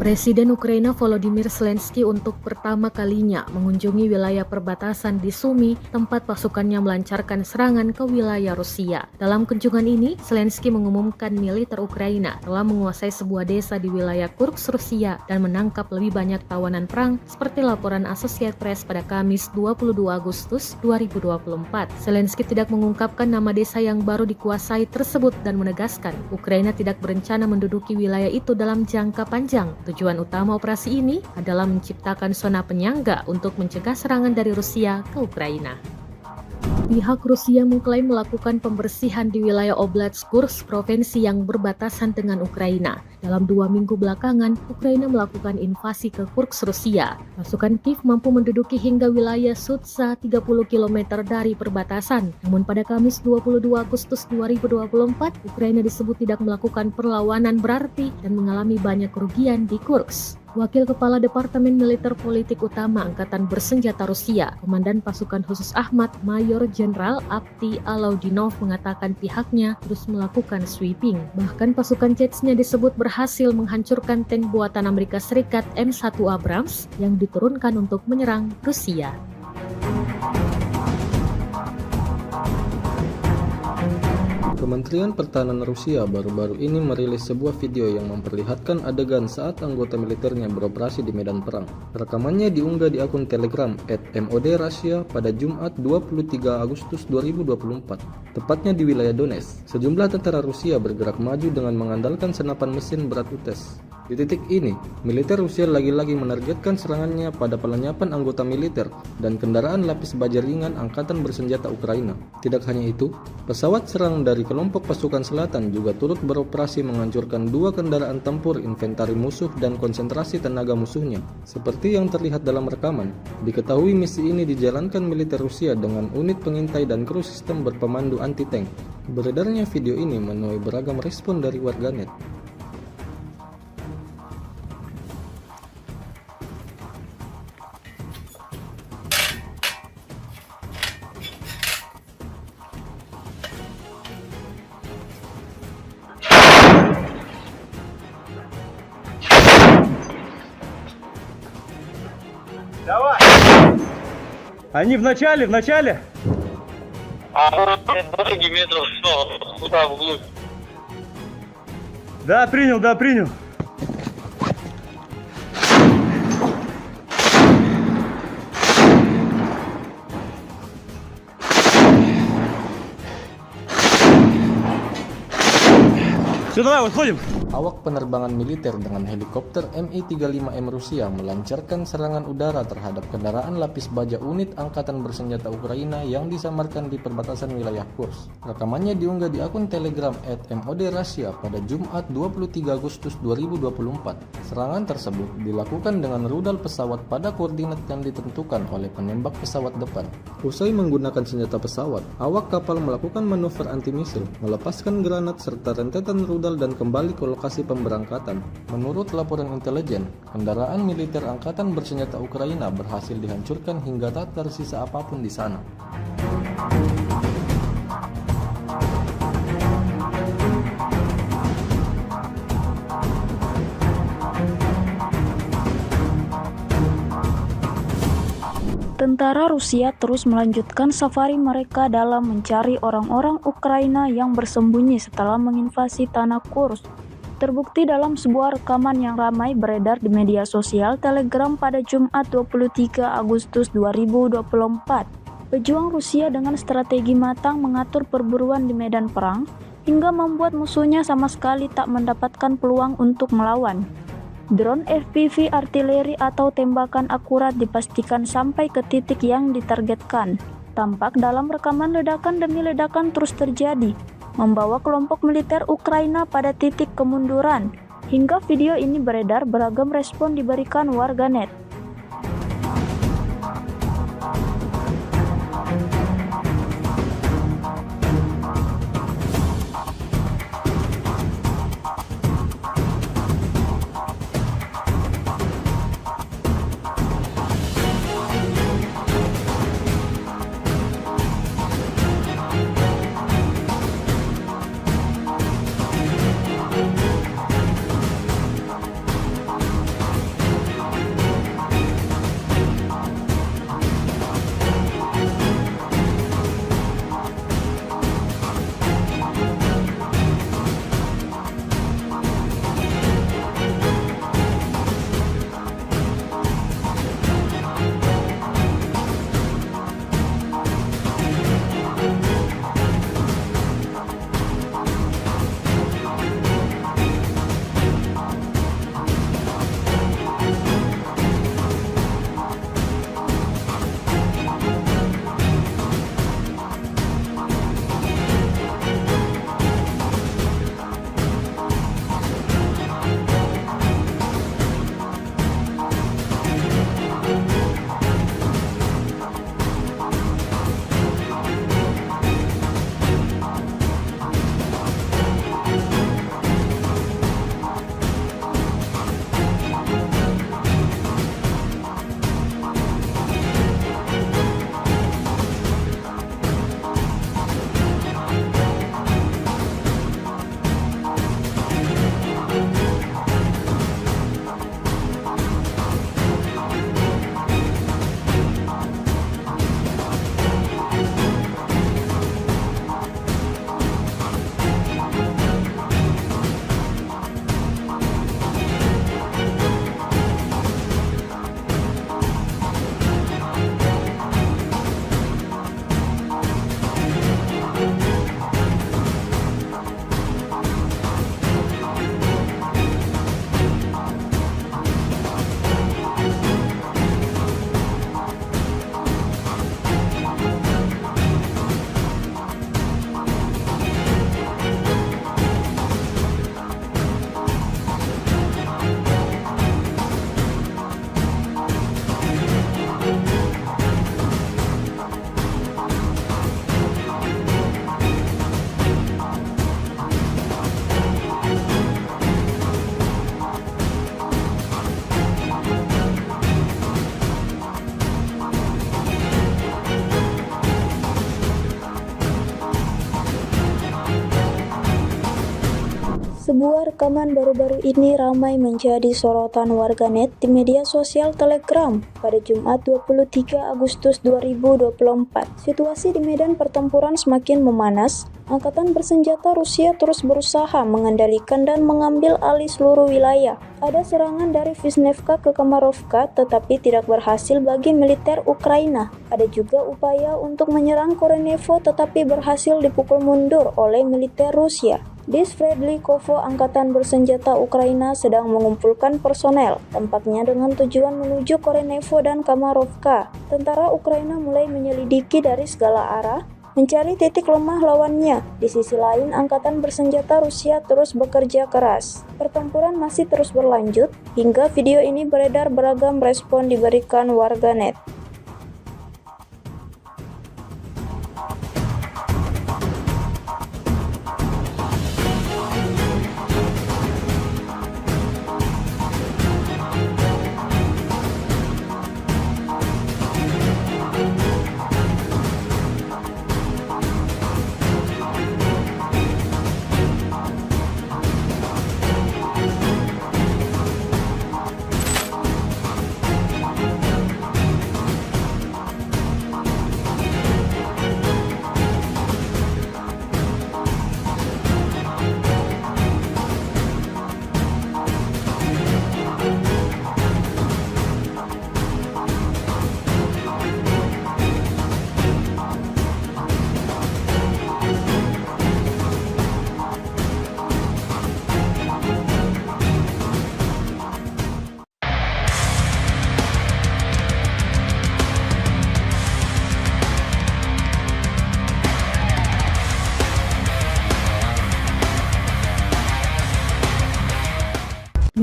Presiden Ukraina Volodymyr Zelensky untuk pertama kalinya mengunjungi wilayah perbatasan di Sumy, tempat pasukannya melancarkan serangan ke wilayah Rusia. Dalam kunjungan ini, Zelensky mengumumkan militer Ukraina telah menguasai sebuah desa di wilayah Kursk, Rusia, dan menangkap lebih banyak tawanan perang, seperti laporan Associated Press pada Kamis 22 Agustus 2024. Zelensky tidak mengungkapkan nama desa yang baru dikuasai tersebut dan menegaskan Ukraina tidak berencana menduduki wilayah itu dalam jangka panjang. Tujuan utama operasi ini adalah menciptakan zona penyangga untuk mencegah serangan dari Rusia ke Ukraina. Pihak Rusia mengklaim melakukan pembersihan di wilayah Oblast Kursk, provinsi yang berbatasan dengan Ukraina. Dalam 2 minggu belakangan, Ukraina melakukan invasi ke Kursk, Rusia. Pasukan Kiev mampu menduduki hingga wilayah Sudza 30 km dari perbatasan. Namun pada Kamis 22 Agustus 2024, Ukraina disebut tidak melakukan perlawanan berarti dan mengalami banyak kerugian di Kursk. Wakil Kepala Departemen Militer Politik Utama Angkatan Bersenjata Rusia, Komandan Pasukan Khusus Ahmad, Mayor Jenderal Avdiy Alaudinov mengatakan pihaknya terus melakukan sweeping. Bahkan pasukan Chechnya disebut berhasil menghancurkan tank buatan Amerika Serikat M1 Abrams yang diturunkan untuk menyerang Rusia. Kementerian Pertahanan Rusia baru-baru ini merilis sebuah video yang memperlihatkan adegan saat anggota militernya beroperasi di medan perang. Rekamannya diunggah di akun Telegram @MOD_Russia pada Jumat 23 Agustus 2024, tepatnya di wilayah Donetsk. Sejumlah tentara Rusia bergerak maju dengan mengandalkan senapan mesin berat UTES. Di titik ini, militer Rusia lagi-lagi menargetkan serangannya pada pelenyapan anggota militer dan kendaraan lapis baja ringan Angkatan Bersenjata Ukraina. Tidak hanya itu, pesawat serang dari kelompok pasukan selatan juga turut beroperasi menghancurkan 2 kendaraan tempur inventari musuh dan konsentrasi tenaga musuhnya. Seperti yang terlihat dalam rekaman, diketahui misi ini dijalankan militer Rusia dengan unit pengintai dan kru sistem berpemandu anti-tank. Beredarnya video ini menuai beragam respon dari warganet. Давай! Они в начале. А вот 20 метров, туда вглубь. Да, принял. Все, давай, выходим. Awak penerbangan militer dengan helikopter Mi-35M Rusia melancarkan serangan udara terhadap kendaraan lapis baja unit Angkatan Bersenjata Ukraina yang disamarkan di perbatasan wilayah Kursk. Rekamannya diunggah di akun Telegram @MOD_Russia pada Jumat 23 Agustus 2024. Serangan tersebut dilakukan dengan rudal pesawat pada koordinat yang ditentukan oleh penembak pesawat depan. Usai menggunakan senjata pesawat, awak kapal melakukan manuver anti-misil, melepaskan granat serta rentetan rudal dan kembali ke lokasi pemberangkatan. Menurut laporan intelijen, kendaraan militer Angkatan Bersenjata Ukraina berhasil dihancurkan hingga tak tersisa apapun di sana. Tentara Rusia terus melanjutkan safari mereka dalam mencari orang-orang Ukraina yang bersembunyi setelah menginvasi tanah Kursk. Terbukti dalam sebuah rekaman yang ramai beredar di media sosial Telegram pada Jumat 23 Agustus 2024. Pejuang Rusia dengan strategi matang mengatur perburuan di medan perang hingga membuat musuhnya sama sekali tak mendapatkan peluang untuk melawan. Drone FPV artileri atau tembakan akurat dipastikan sampai ke titik yang ditargetkan. Tampak dalam rekaman ledakan demi ledakan terus terjadi, membawa kelompok militer Ukraina pada titik kemunduran. Hingga video ini beredar, beragam respon diberikan warganet. Sebuah rekaman baru-baru ini ramai menjadi sorotan warganet di media sosial Telegram pada Jumat 23 Agustus 2024. Situasi di medan pertempuran semakin memanas. Angkatan bersenjata Rusia terus berusaha mengendalikan dan mengambil alih seluruh wilayah. Ada serangan dari Vishnevka ke Kamarovka tetapi tidak berhasil bagi militer Ukraina. Ada juga upaya untuk menyerang Korenevo tetapi berhasil dipukul mundur oleh militer Rusia. Di Sverdlikovo, angkatan bersenjata Ukraina sedang mengumpulkan personel, tampaknya dengan tujuan menuju Korenevo dan Kamarovka. Tentara Ukraina mulai menyelidiki dari segala arah, mencari titik lemah lawannya. Di sisi lain, angkatan bersenjata Rusia terus bekerja keras. Pertempuran masih terus berlanjut, hingga video ini beredar beragam respon diberikan warganet.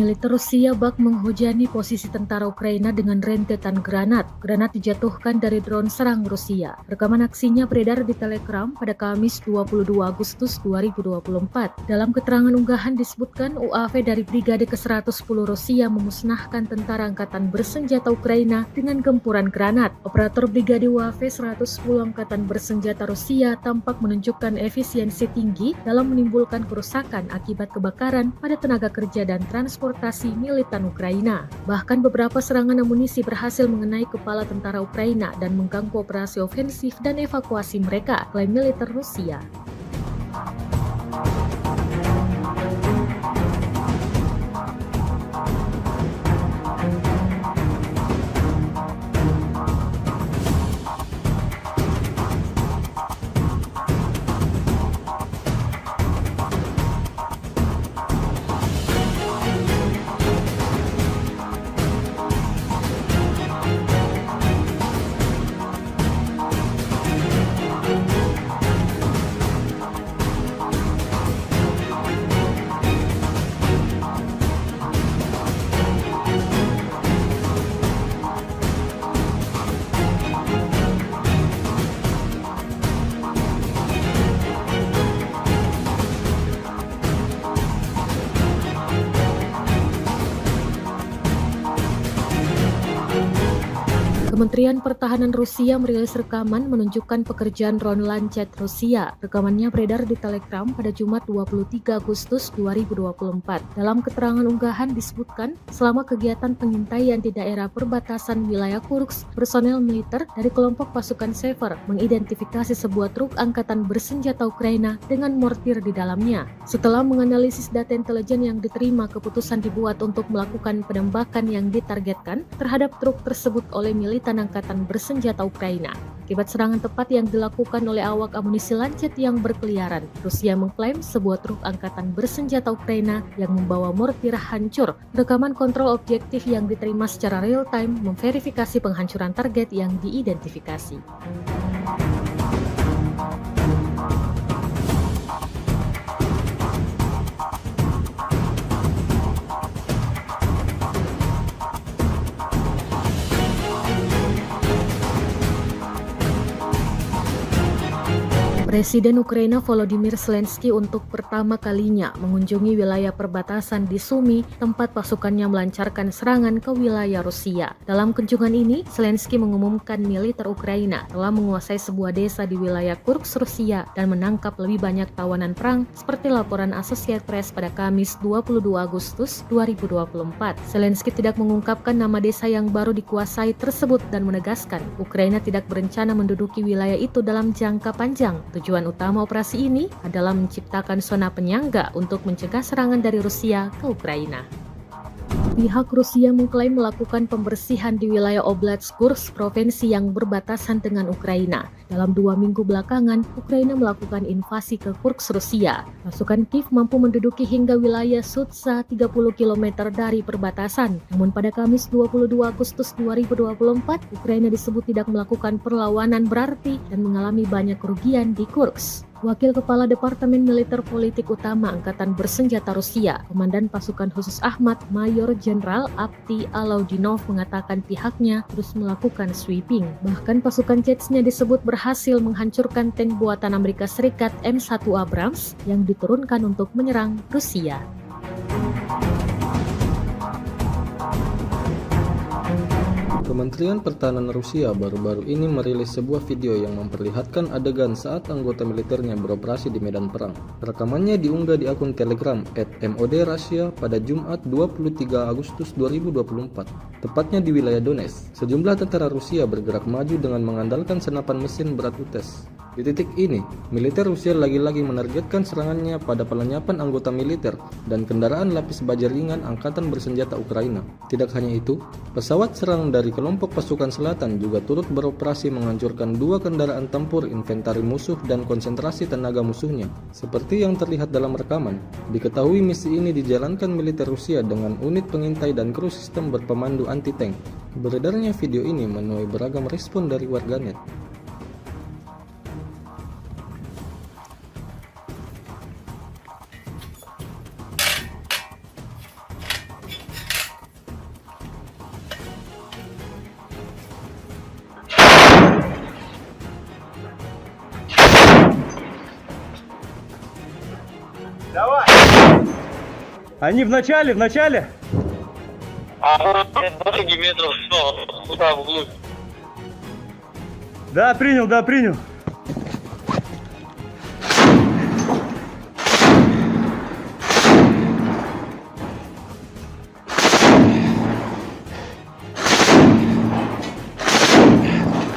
Militer Rusia bak menghujani posisi tentara Ukraina dengan rentetan granat. Granat dijatuhkan dari drone serang Rusia. Rekaman aksinya beredar di Telegram pada Kamis 22 Agustus 2024. Dalam keterangan unggahan disebutkan UAV dari Brigade ke-110 Rusia memusnahkan tentara angkatan bersenjata Ukraina dengan gempuran granat. Operator Brigade UAV 110 Angkatan Bersenjata Rusia tampak menunjukkan efisiensi tinggi dalam menimbulkan kerusakan akibat kebakaran pada tenaga kerja dan transportasi militan Ukraina. Bahkan beberapa serangan amunisi berhasil mengenai kepala tentara Ukraina dan mengganggu operasi ofensif dan evakuasi mereka, klaim militer Rusia. Kementerian Pertahanan Rusia merilis rekaman menunjukkan pekerjaan drone Lancet Rusia. Rekamannya beredar di Telegram pada Jumat 23 Agustus 2024. Dalam keterangan unggahan disebutkan, selama kegiatan pengintaian di daerah perbatasan wilayah Kursk, personel militer dari kelompok pasukan Sever mengidentifikasi sebuah truk angkatan bersenjata Ukraina dengan mortir di dalamnya. Setelah menganalisis data intelijen yang diterima, keputusan dibuat untuk melakukan penembakan yang ditargetkan terhadap truk tersebut oleh militan angkatan bersenjata Ukraina. Akibat serangan tepat yang dilakukan oleh awak amunisi Lancet yang berkeliaran, Rusia mengklaim sebuah truk angkatan bersenjata Ukraina yang membawa mortir hancur. Rekaman kontrol objektif yang diterima secara real-time memverifikasi penghancuran target yang diidentifikasi. Presiden Ukraina Volodymyr Zelensky untuk pertama kalinya mengunjungi wilayah perbatasan di Sumy, tempat pasukannya melancarkan serangan ke wilayah Rusia. Dalam kunjungan ini, Zelensky mengumumkan militer Ukraina telah menguasai sebuah desa di wilayah Kursk, Rusia, dan menangkap lebih banyak tawanan perang, seperti laporan Associated Press pada Kamis 22 Agustus 2024. Zelensky tidak mengungkapkan nama desa yang baru dikuasai tersebut dan menegaskan Ukraina tidak berencana menduduki wilayah itu dalam jangka panjang. Tujuan utama operasi ini adalah menciptakan zona penyangga untuk mencegah serangan dari Rusia ke Ukraina. Pihak Rusia mengklaim melakukan pembersihan di wilayah Oblast Kursk, provinsi yang berbatasan dengan Ukraina. Dalam 2 minggu belakangan, Ukraina melakukan invasi ke Kursk, Rusia. Pasukan Kiev mampu menduduki hingga wilayah Sudza 30 km dari perbatasan. Namun pada Kamis 22 Agustus 2024, Ukraina disebut tidak melakukan perlawanan berarti dan mengalami banyak kerugian di Kursk. Wakil Kepala Departemen Militer Politik Utama Angkatan Bersenjata Rusia, Komandan Pasukan Khusus Ahmad, Mayor Jenderal Avdiy Alaudinov mengatakan pihaknya terus melakukan sweeping. Bahkan pasukan Chechnya disebut berhasil menghancurkan tank buatan Amerika Serikat M1 Abrams yang diturunkan untuk menyerang Rusia. Kementerian Pertahanan Rusia baru-baru ini merilis sebuah video yang memperlihatkan adegan saat anggota militernya beroperasi di medan perang. Rekamannya diunggah di akun Telegram @MOD_Russia pada Jumat 23 Agustus 2024, tepatnya di wilayah Donetsk. Sejumlah tentara Rusia bergerak maju dengan mengandalkan senapan mesin berat UTES. Di titik ini, militer Rusia lagi-lagi menargetkan serangannya pada pelenyapan anggota militer dan kendaraan lapis baja ringan Angkatan Bersenjata Ukraina. Tidak hanya itu, pesawat serang dari kelompok pasukan selatan juga turut beroperasi menghancurkan 2 kendaraan tempur inventari musuh dan konsentrasi tenaga musuhnya. Seperti yang terlihat dalam rekaman, diketahui misi ini dijalankan militer Rusia dengan unit pengintai dan kru sistem berpemandu anti-tank. Beredarnya video ini menuai beragam respon dari warganet. Давай! Они в начале. А вот 20 метров туда вглубь. Да, принял.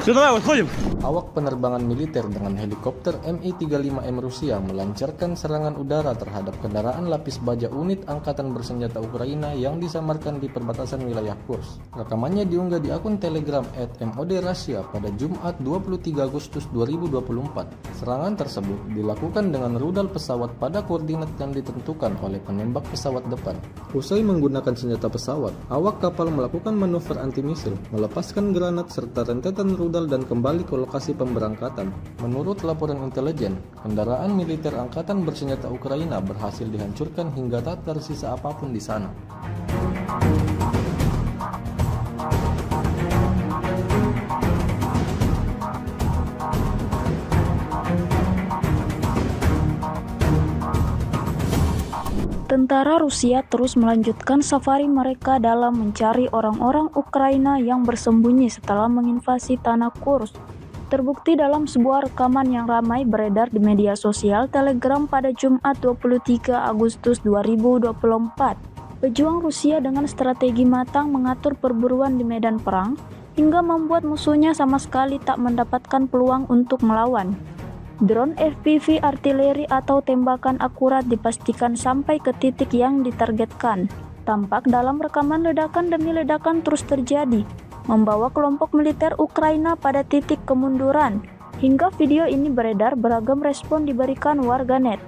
Все, давай, выходим. Awak penerbangan militer dengan helikopter Mi-35M Rusia melancarkan serangan udara terhadap kendaraan lapis baja unit Angkatan Bersenjata Ukraina yang disamarkan di perbatasan wilayah Kursk. Rekamannya diunggah di akun Telegram @MOD_Russia pada Jumat 23 Agustus 2024. Serangan tersebut dilakukan dengan rudal pesawat pada koordinat yang ditentukan oleh penembak pesawat depan. Usai menggunakan senjata pesawat, awak kapal melakukan manuver anti-misil, melepaskan granat serta rentetan rudal dan kembali ke lokasi pemberangkatan. Menurut laporan intelijen, kendaraan militer Angkatan Bersenjata Ukraina berhasil dihancurkan hingga tak tersisa apapun di sana. Tentara Rusia terus melanjutkan safari mereka dalam mencari orang-orang Ukraina yang bersembunyi setelah menginvasi tanah Kursk. Terbukti dalam sebuah rekaman yang ramai beredar di media sosial Telegram pada Jumat 23 Agustus 2024. Pejuang Rusia dengan strategi matang mengatur perburuan di medan perang hingga membuat musuhnya sama sekali tak mendapatkan peluang untuk melawan. Drone FPV artileri atau tembakan akurat dipastikan sampai ke titik yang ditargetkan. Tampak dalam rekaman ledakan demi ledakan terus terjadi, membawa kelompok militer Ukraina pada titik kemunduran. Hingga video ini beredar, beragam respon diberikan warganet.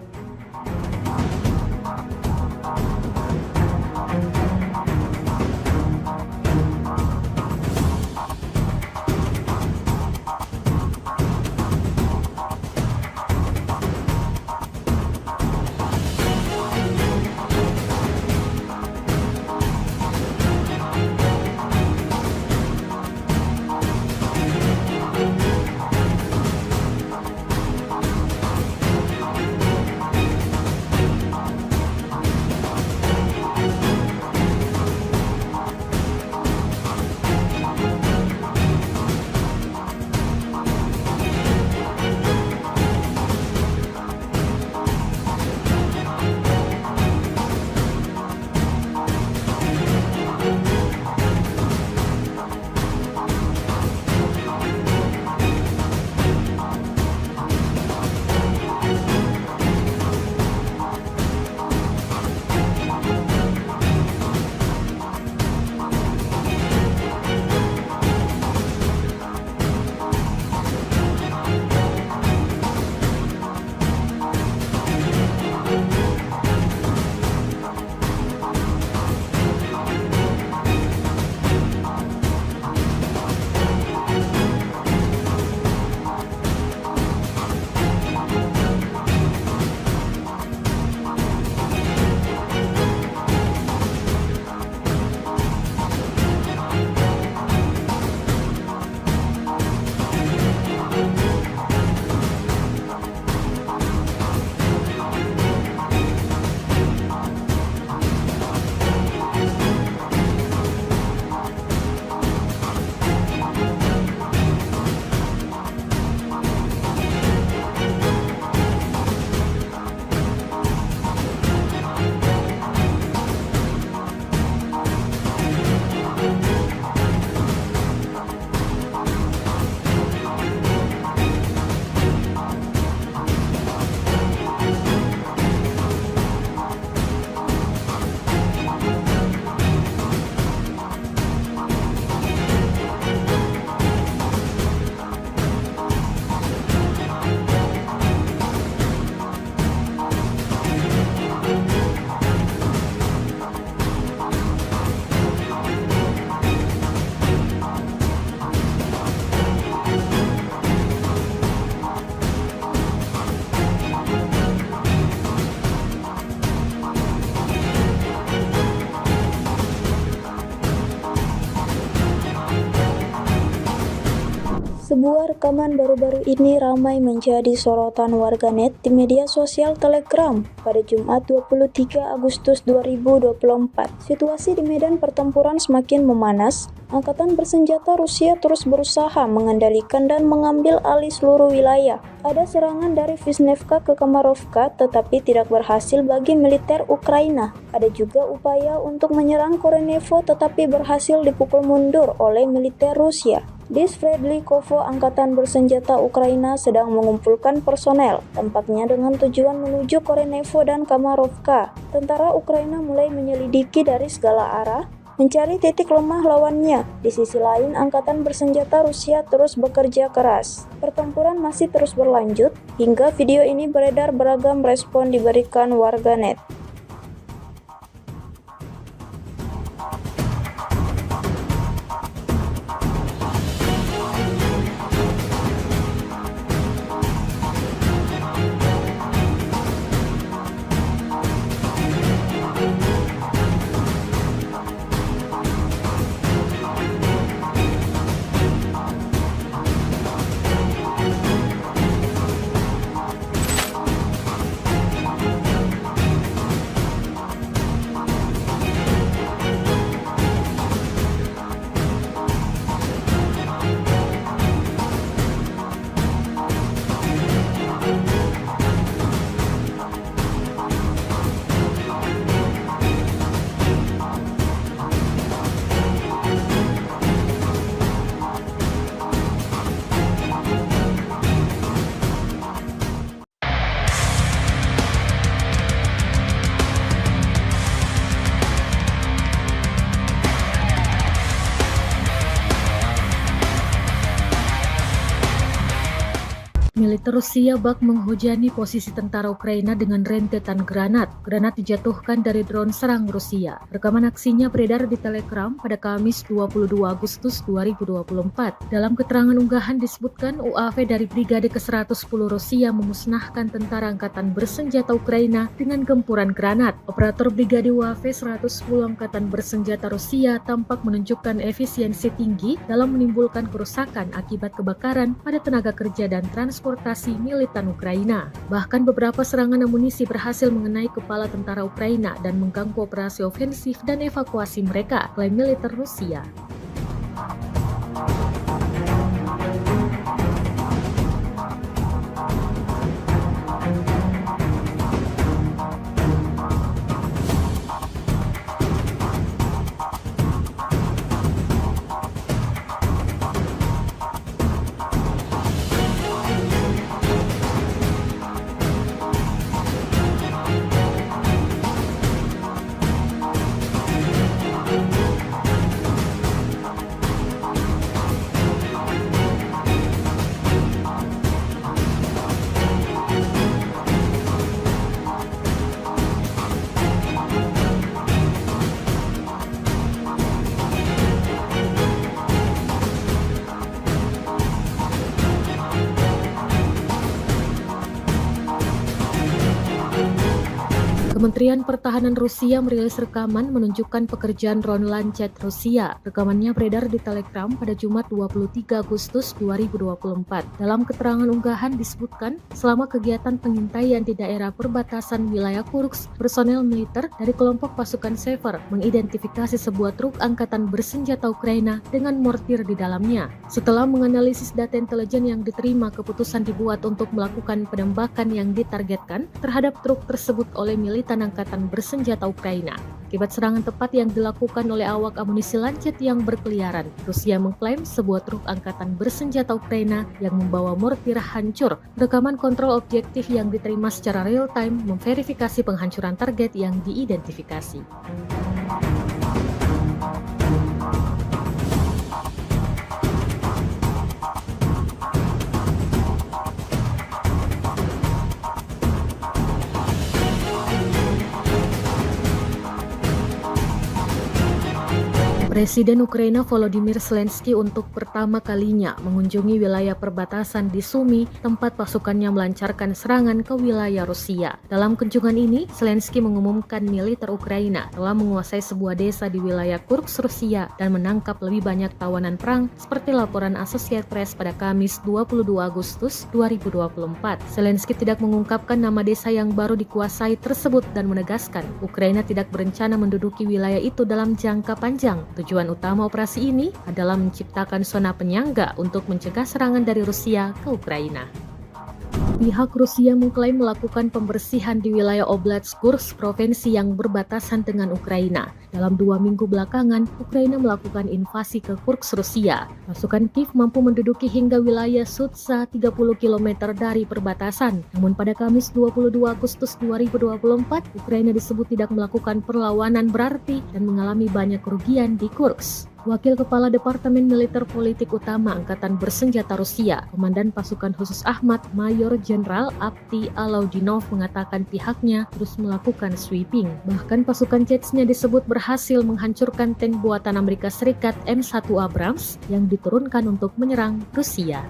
Sebuah rekaman baru-baru ini ramai menjadi sorotan warganet di media sosial Telegram pada Jumat 23 Agustus 2024. Situasi di medan pertempuran semakin memanas. Angkatan bersenjata Rusia terus berusaha mengendalikan dan mengambil alih seluruh wilayah. Ada serangan dari Vishnevka ke Kamarovka tetapi tidak berhasil bagi militer Ukraina. Ada juga upaya untuk menyerang Korenevo tetapi berhasil dipukul mundur oleh militer Rusia. Di Sverdlikovo, angkatan bersenjata Ukraina sedang mengumpulkan personel, tampaknya dengan tujuan menuju Korenevo dan Kamarovka. Tentara Ukraina mulai menyelidiki dari segala arah, mencari titik lemah lawannya. Di sisi lain, angkatan bersenjata Rusia terus bekerja keras. Pertempuran masih terus berlanjut, hingga video ini beredar beragam respon diberikan warganet. Militer Rusia bak menghujani posisi tentara Ukraina dengan rentetan granat. Granat dijatuhkan dari drone serang Rusia. Rekaman aksinya beredar di Telegram pada Kamis 22 Agustus 2024. Dalam keterangan unggahan disebutkan UAV dari Brigade ke-110 Rusia memusnahkan tentara angkatan bersenjata Ukraina dengan gempuran granat. Operator Brigade UAV 110 Angkatan Bersenjata Rusia tampak menunjukkan efisiensi tinggi dalam menimbulkan kerusakan akibat kebakaran pada tenaga kerja dan transportasi militan Ukraina. Bahkan beberapa serangan amunisi berhasil mengenai kepala tentara Ukraina dan mengganggu operasi ofensif dan evakuasi mereka, klaim militer Rusia. Kementerian Pertahanan Rusia merilis rekaman menunjukkan pekerjaan drone Lancet Rusia. Rekamannya beredar di Telegram pada Jumat 23 Agustus 2024. Dalam keterangan unggahan disebutkan, selama kegiatan pengintaian di daerah perbatasan wilayah Kursk, personel militer dari kelompok pasukan Sever mengidentifikasi sebuah truk angkatan bersenjata Ukraina dengan mortir di dalamnya. Setelah menganalisis data intelijen yang diterima, keputusan dibuat untuk melakukan penembakan yang ditargetkan terhadap truk tersebut oleh militan angkatan bersenjata Ukraina. Akibat serangan tepat yang dilakukan oleh awak amunisi Lancet yang berkeliaran, Rusia mengklaim sebuah truk angkatan bersenjata Ukraina yang membawa mortir hancur. Rekaman kontrol objektif yang diterima secara real-time memverifikasi penghancuran target yang diidentifikasi. Presiden Ukraina Volodymyr Zelensky untuk pertama kalinya mengunjungi wilayah perbatasan di Sumy, tempat pasukannya melancarkan serangan ke wilayah Rusia. Dalam kunjungan ini, Zelensky mengumumkan militer Ukraina telah menguasai sebuah desa di wilayah Kursk, Rusia dan menangkap lebih banyak tawanan perang seperti laporan Associated Press pada Kamis 22 Agustus 2024. Zelensky tidak mengungkapkan nama desa yang baru dikuasai tersebut dan menegaskan Ukraina tidak berencana menduduki wilayah itu dalam jangka panjang. Tujuan utama operasi ini adalah menciptakan zona penyangga untuk mencegah serangan dari Rusia ke Ukraina. Pihak Rusia mengklaim melakukan pembersihan di wilayah Oblast Kursk, provinsi yang berbatasan dengan Ukraina. Dalam 2 minggu belakangan, Ukraina melakukan invasi ke Kursk, Rusia. Pasukan Kiev mampu menduduki hingga wilayah Sudza 30 km dari perbatasan. Namun pada Kamis 22 Agustus 2024, Ukraina disebut tidak melakukan perlawanan berarti dan mengalami banyak kerugian di Kursk. Wakil Kepala Departemen Militer Politik Utama Angkatan Bersenjata Rusia, Komandan Pasukan Khusus Ahmad, Mayor Jenderal Avdiy Alaudinov mengatakan pihaknya terus melakukan sweeping. Bahkan pasukan Chechnya disebut berhasil menghancurkan tank buatan Amerika Serikat M1 Abrams yang diturunkan untuk menyerang Rusia.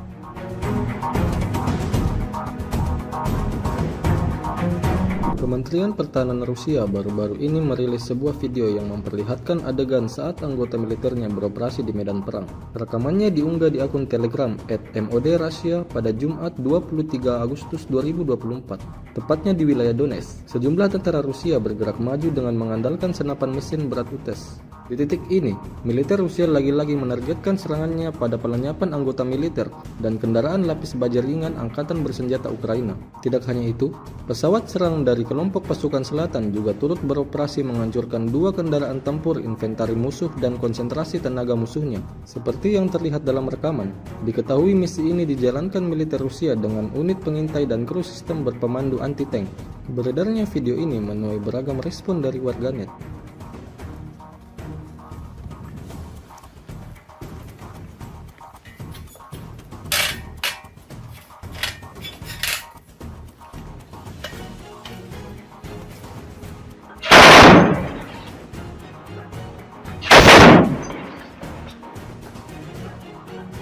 Kementerian Pertahanan Rusia baru-baru ini merilis sebuah video yang memperlihatkan adegan saat anggota militernya beroperasi di medan perang. Rekamannya diunggah di akun Telegram @MOD_Russia pada Jumat 23 Agustus 2024, tepatnya di wilayah Donetsk. Sejumlah tentara Rusia bergerak maju dengan mengandalkan senapan mesin berat UTES. Di titik ini, militer Rusia lagi-lagi menargetkan serangannya pada pelenyapan anggota militer dan kendaraan lapis baja ringan Angkatan Bersenjata Ukraina. Tidak hanya itu, pesawat serang dari kelompok pasukan selatan juga turut beroperasi menghancurkan 2 kendaraan tempur inventari musuh dan konsentrasi tenaga musuhnya. Seperti yang terlihat dalam rekaman, diketahui misi ini dijalankan militer Rusia dengan unit pengintai dan kru sistem berpemandu anti-tank. Beredarnya video ini menuai beragam respon dari warganet.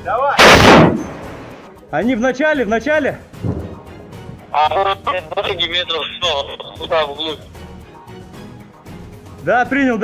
Давай! Они в начале. А вот 20 метров, туда вглубь. Да, принял.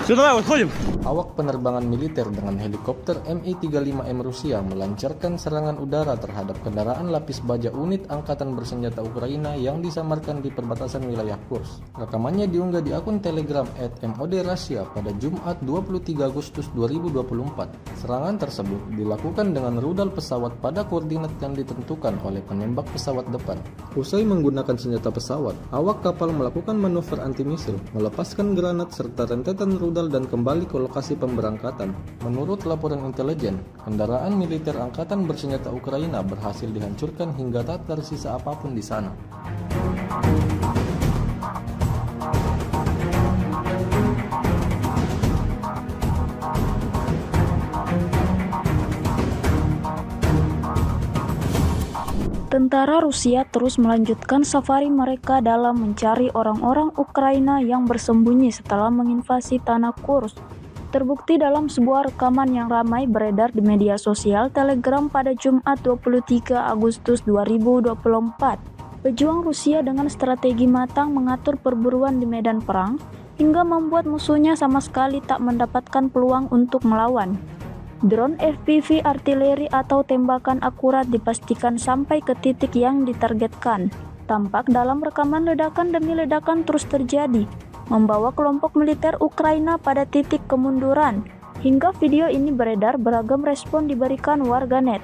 Все, давай, выходим. Awak penerbangan militer dengan helikopter Mi-35M Rusia melancarkan serangan udara terhadap kendaraan lapis baja unit Angkatan Bersenjata Ukraina yang disamarkan di perbatasan wilayah Kursk. Rekamannya diunggah di akun Telegram @MOD_Russia pada Jumat 23 Agustus 2024. Serangan tersebut dilakukan dengan rudal pesawat pada koordinat yang ditentukan oleh penembak pesawat depan. Usai menggunakan senjata pesawat, awak kapal melakukan manuver anti-misil, melepaskan granat serta rentetan rudal dan kembali ke lokasi pemberangkatan. Menurut laporan intelijen, kendaraan militer Angkatan Bersenjata Ukraina berhasil dihancurkan hingga tak tersisa apapun di sana. Tentara Rusia terus melanjutkan safari mereka dalam mencari orang-orang Ukraina yang bersembunyi setelah menginvasi tanah Kursk. Terbukti dalam sebuah rekaman yang ramai beredar di media sosial Telegram pada Jumat 23 Agustus 2024. Pejuang Rusia dengan strategi matang mengatur perburuan di medan perang hingga membuat musuhnya sama sekali tak mendapatkan peluang untuk melawan. Drone FPV artileri atau tembakan akurat dipastikan sampai ke titik yang ditargetkan. Tampak dalam rekaman ledakan demi ledakan terus terjadi, membawa kelompok militer Ukraina pada titik kemunduran. Hingga video ini beredar, beragam respon diberikan warganet.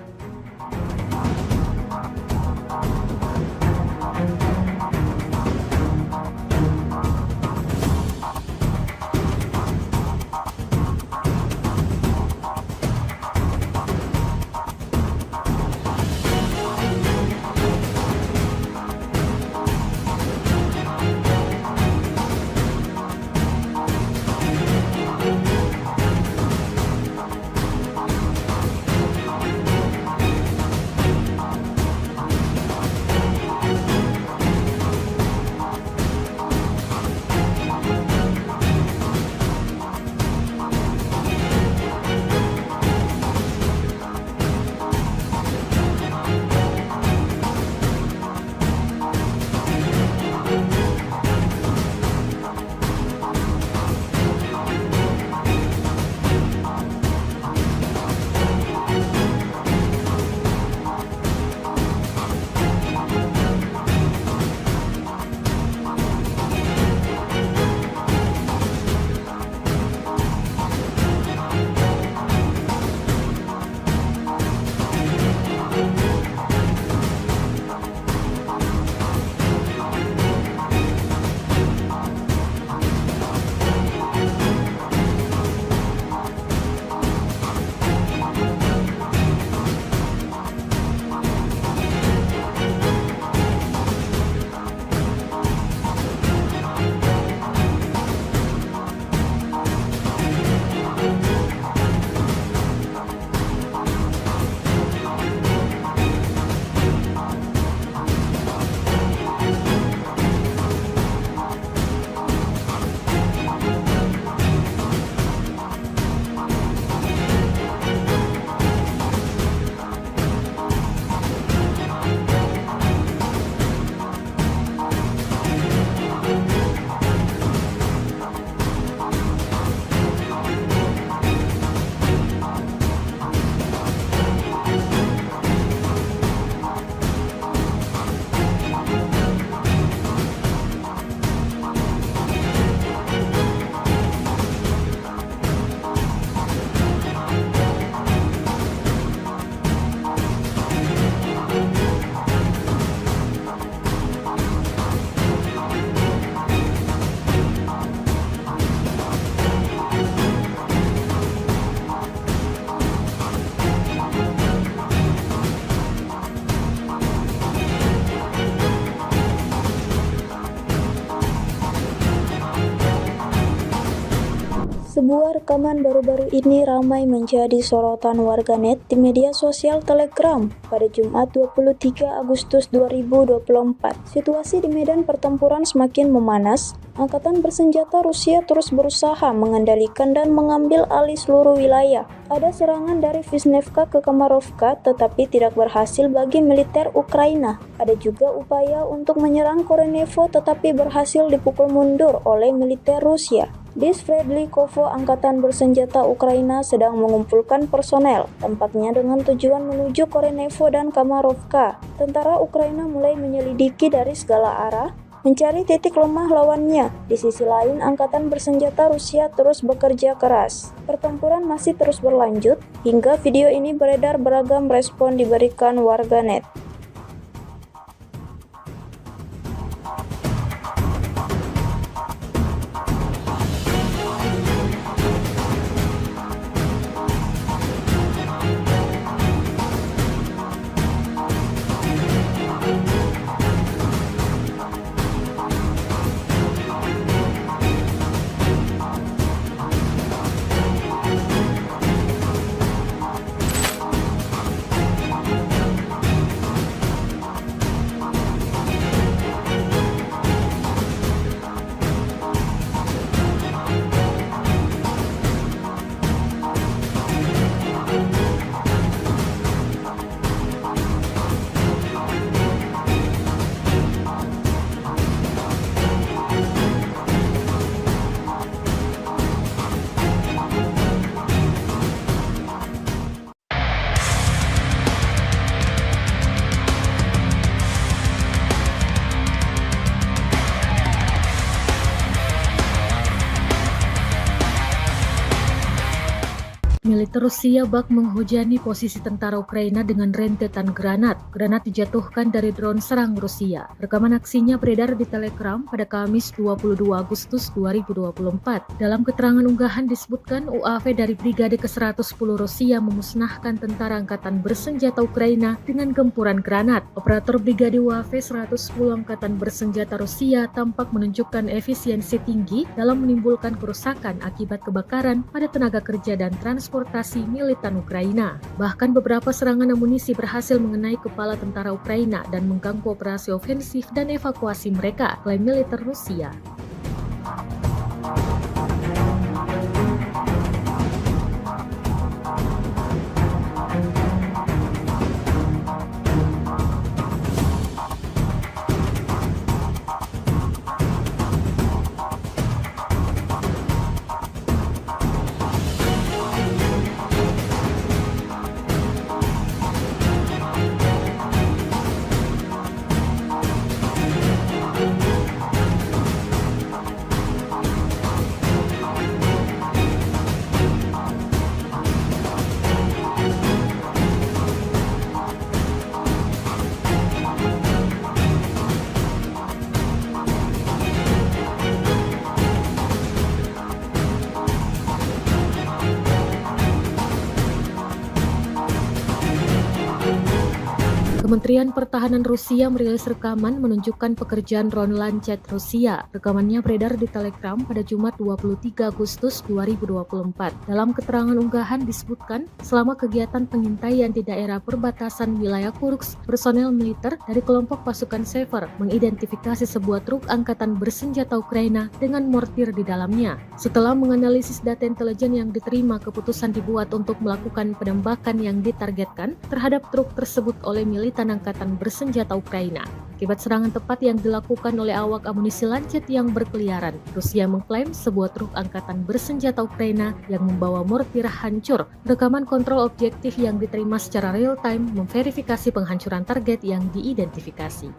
Sebuah rekaman baru-baru ini ramai menjadi sorotan warganet di media sosial Telegram pada Jumat 23 Agustus 2024. Situasi di medan pertempuran semakin memanas. Angkatan bersenjata Rusia terus berusaha mengendalikan dan mengambil alih seluruh wilayah. Ada serangan dari Vishnevka ke Kamarovka tetapi tidak berhasil bagi militer Ukraina. Ada juga upaya untuk menyerang Korenevo tetapi berhasil dipukul mundur oleh militer Rusia. Di Sverdlikovo, angkatan bersenjata Ukraina sedang mengumpulkan personel, tampaknya dengan tujuan menuju Korenevo dan Kamarovka. Tentara Ukraina mulai menyelidiki dari segala arah, mencari titik lemah lawannya. Di sisi lain, angkatan bersenjata Rusia terus bekerja keras. Pertempuran masih terus berlanjut, hingga video ini beredar beragam respon diberikan warganet. Militer Rusia bak menghujani posisi tentara Ukraina dengan rentetan granat. Granat dijatuhkan dari drone serang Rusia. Rekaman aksinya beredar di Telegram pada Kamis 22 Agustus 2024. Dalam keterangan unggahan disebutkan UAV dari Brigade ke-110 Rusia memusnahkan tentara angkatan bersenjata Ukraina dengan gempuran granat. Operator Brigade UAV 110 Angkatan Bersenjata Rusia tampak menunjukkan efisiensi tinggi dalam menimbulkan kerusakan akibat kebakaran pada tenaga kerja dan transportasi militan Ukraina. Bahkan beberapa serangan amunisi berhasil mengenai kepala tentara Ukraina dan mengganggu operasi ofensif dan evakuasi mereka, klaim militer Rusia. Kementerian Pertahanan Rusia merilis rekaman menunjukkan pekerjaan drone Lancet Rusia. Rekamannya beredar di Telegram pada Jumat 23 Agustus 2024. Dalam keterangan unggahan disebutkan, selama kegiatan pengintaian di daerah perbatasan wilayah Kursk, personel militer dari kelompok pasukan Sever mengidentifikasi sebuah truk angkatan bersenjata Ukraina dengan mortir di dalamnya. Setelah menganalisis data intelijen yang diterima, keputusan dibuat untuk melakukan penembakan yang ditargetkan terhadap truk tersebut oleh militan angkatan bersenjata Ukraina. Akibat serangan tepat yang dilakukan oleh awak amunisi Lancet yang berkeliaran, Rusia mengklaim sebuah truk angkatan bersenjata Ukraina yang membawa mortir hancur. Rekaman kontrol objektif yang diterima secara real-time memverifikasi penghancuran target yang diidentifikasi.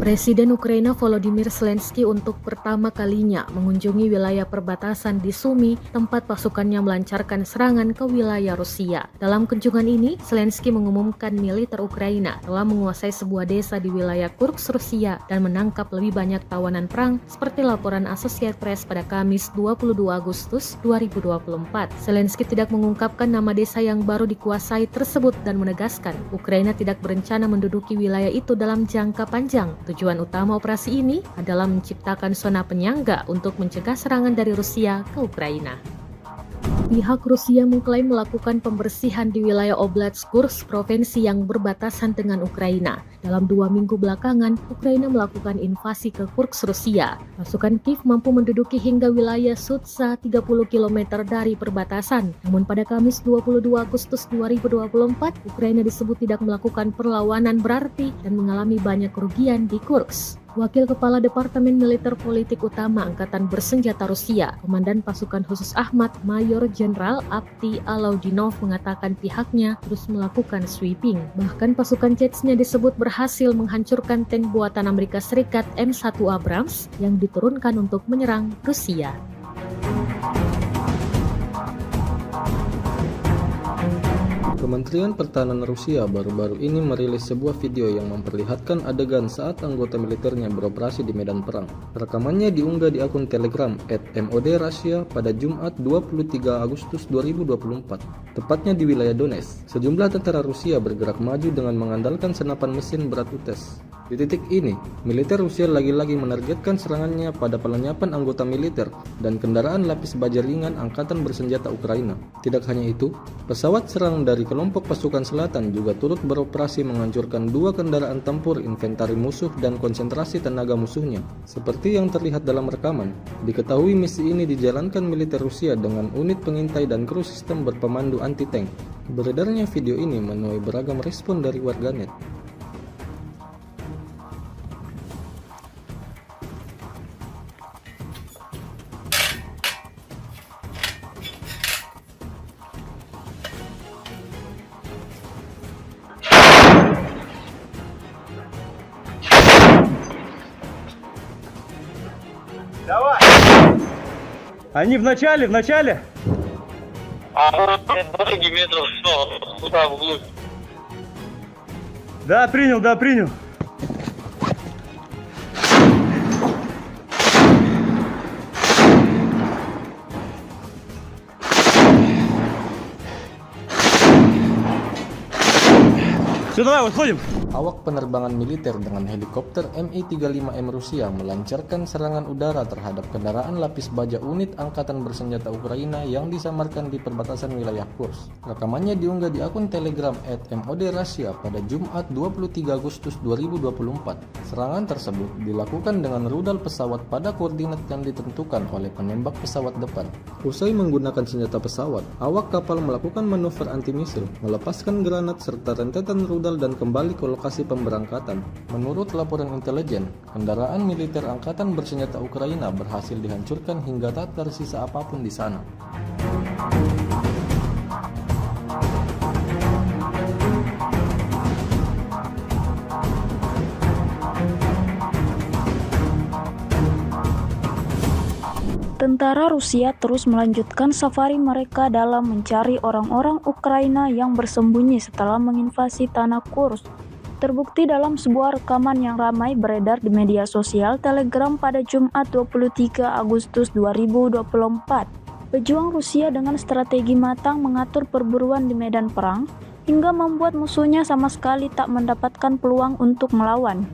Presiden Ukraina Volodymyr Zelensky untuk pertama kalinya mengunjungi wilayah perbatasan di Sumy, tempat pasukannya melancarkan serangan ke wilayah Rusia. Dalam kunjungan ini, Zelensky mengumumkan militer Ukraina telah menguasai sebuah desa di wilayah Kursk, Rusia dan menangkap lebih banyak tawanan perang seperti laporan Associated Press pada Kamis 22 Agustus 2024. Zelensky tidak mengungkapkan nama desa yang baru dikuasai tersebut dan menegaskan Ukraina tidak berencana menduduki wilayah itu dalam jangka panjang. Tujuan utama operasi ini adalah menciptakan zona penyangga untuk mencegah serangan dari Rusia ke Ukraina. Pihak Rusia mengklaim melakukan pembersihan di wilayah Oblast Kursk, provinsi yang berbatasan dengan Ukraina. Dalam 2 minggu belakangan, Ukraina melakukan invasi ke Kursk, Rusia. Pasukan Kiev mampu menduduki hingga wilayah Sudza 30 km dari perbatasan. Namun pada Kamis 22 Agustus 2024, Ukraina disebut tidak melakukan perlawanan berarti dan mengalami banyak kerugian di Kursk. Wakil Kepala Departemen Militer Politik Utama Angkatan Bersenjata Rusia, Komandan Pasukan Khusus Ahmad, Mayor Jenderal Avdiy Alaudinov mengatakan pihaknya terus melakukan sweeping. Bahkan pasukan Chechnya disebut berhasil menghancurkan tank buatan Amerika Serikat M1 Abrams yang diturunkan untuk menyerang Rusia. Kementerian Pertahanan Rusia baru-baru ini merilis sebuah video yang memperlihatkan adegan saat anggota militernya beroperasi di medan perang. Rekamannya diunggah di akun Telegram @MOD_Russia pada Jumat 23 Agustus 2024, tepatnya di wilayah Donetsk. Sejumlah tentara Rusia bergerak maju dengan mengandalkan senapan mesin berat UTES. Di titik ini, militer Rusia lagi-lagi menargetkan serangannya pada pelenyapan anggota militer dan kendaraan lapis baja ringan Angkatan Bersenjata Ukraina. Tidak hanya itu, pesawat serang dari kelompok pasukan selatan juga turut beroperasi menghancurkan 2 kendaraan tempur inventari musuh dan konsentrasi tenaga musuhnya. Seperti yang terlihat dalam rekaman, diketahui misi ini dijalankan militer Rusia dengan unit pengintai dan kru sistem berpemandu anti-tank. Beredarnya video ini menuai beragam respon dari warganet. Давай! Они в начале. А вот 20 метров снова, туда вглубь. Да, принял. Все, давай, выходим. Awak penerbangan militer dengan helikopter Mi-35M Rusia melancarkan serangan udara terhadap kendaraan lapis baja unit Angkatan Bersenjata Ukraina yang disamarkan di perbatasan wilayah Kursk. Rekamannya diunggah di akun Telegram @MOD_Russia pada Jumat 23 Agustus 2024. Serangan tersebut dilakukan dengan rudal pesawat pada koordinat yang ditentukan oleh penembak pesawat depan. Usai menggunakan senjata pesawat, awak kapal melakukan manuver anti-misil, melepaskan granat serta rentetan rudal dan kembali ke lokasi pemberangkatan. Menurut laporan intelijen, kendaraan militer Angkatan Bersenjata Ukraina berhasil dihancurkan hingga tak tersisa apapun di sana. Tentara Rusia terus melanjutkan safari mereka dalam mencari orang-orang Ukraina yang bersembunyi setelah menginvasi tanah Kursk. Terbukti dalam sebuah rekaman yang ramai beredar di media sosial Telegram pada Jumat 23 Agustus 2024. Pejuang Rusia dengan strategi matang mengatur perburuan di medan perang hingga membuat musuhnya sama sekali tak mendapatkan peluang untuk melawan.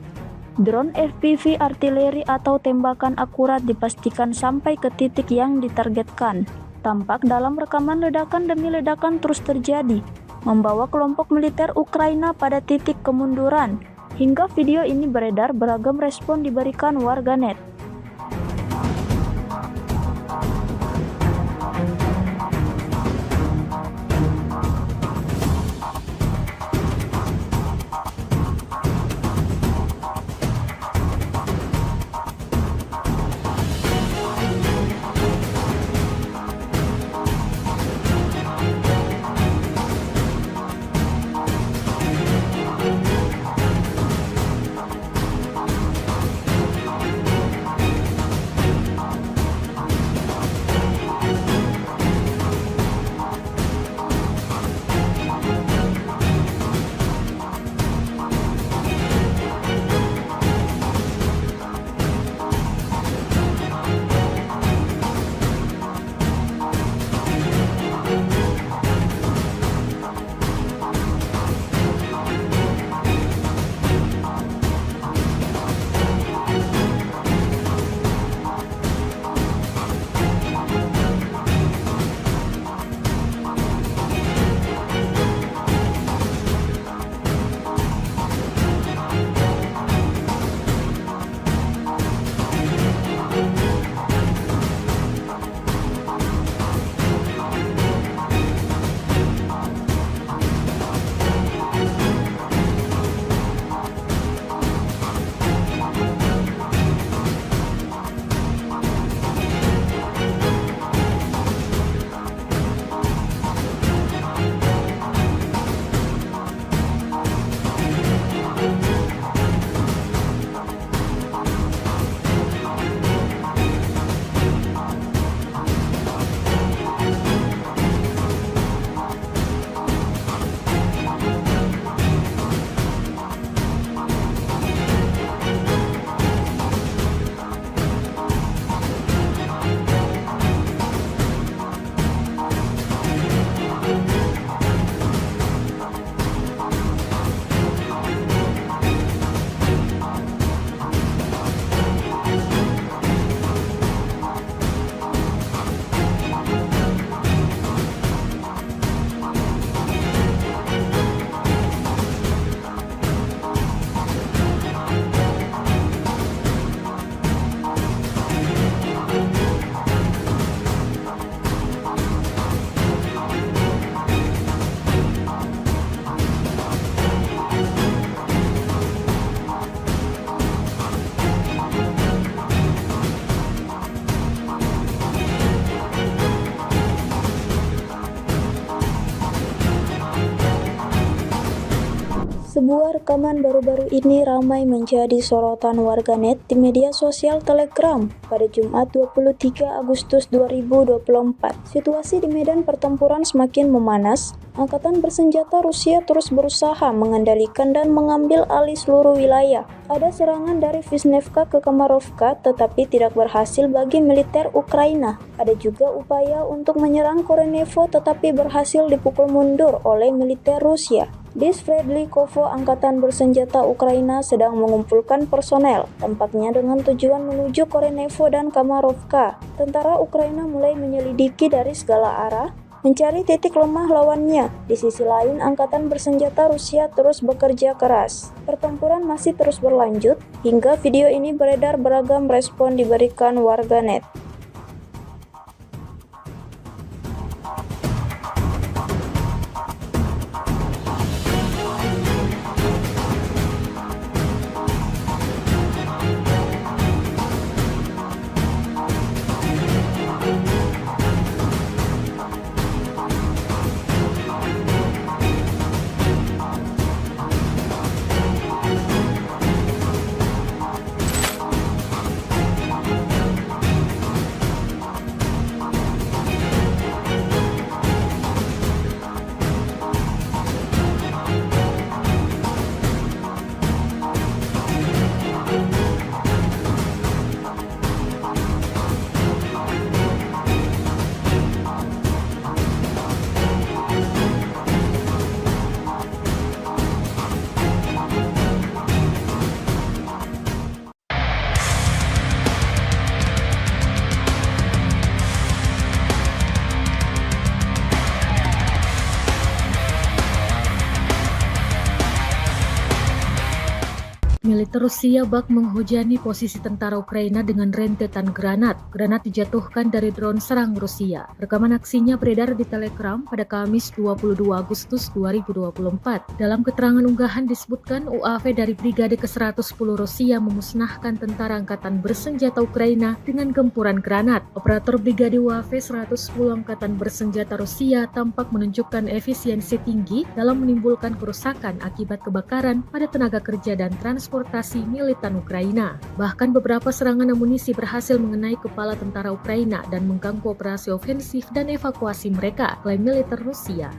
Drone FPV artileri atau tembakan akurat dipastikan sampai ke titik yang ditargetkan. Tampak dalam rekaman ledakan demi ledakan terus terjadi, membawa kelompok militer Ukraina pada titik kemunduran. Hingga video ini beredar, beragam respon diberikan warganet. Sebuah rekaman baru-baru ini ramai menjadi sorotan warganet di media sosial Telegram pada Jumat 23 Agustus 2024. Situasi di medan pertempuran semakin memanas. Angkatan bersenjata Rusia terus berusaha mengendalikan dan mengambil alih seluruh wilayah. Ada serangan dari Vishnevka ke Kamarovka tetapi tidak berhasil bagi militer Ukraina. Ada juga upaya untuk menyerang Korenevo tetapi berhasil dipukul mundur oleh militer Rusia. Di Sverdlikovo, angkatan bersenjata Ukraina sedang mengumpulkan personel, tampaknya dengan tujuan menuju Korenevo dan Kamarovka. Tentara Ukraina mulai menyelidiki dari segala arah, mencari titik lemah lawannya. Di sisi lain, angkatan bersenjata Rusia terus bekerja keras. Pertempuran masih terus berlanjut, hingga video ini beredar beragam respon diberikan warganet. Militer Rusia bak menghujani posisi tentara Ukraina dengan rentetan granat. Granat dijatuhkan dari drone serang Rusia. Rekaman aksinya beredar di Telegram pada Kamis 22 Agustus 2024. Dalam keterangan unggahan disebutkan UAV dari Brigade ke-110 Rusia memusnahkan tentara angkatan bersenjata Ukraina dengan gempuran granat. Operator Brigade UAV 110 Angkatan Bersenjata Rusia tampak menunjukkan efisiensi tinggi dalam menimbulkan kerusakan akibat kebakaran pada tenaga kerja dan transportasi militan Ukraina. Bahkan beberapa serangan amunisi berhasil mengenai kepala tentara Ukraina dan mengganggu operasi ofensif dan evakuasi mereka, klaim militer Rusia.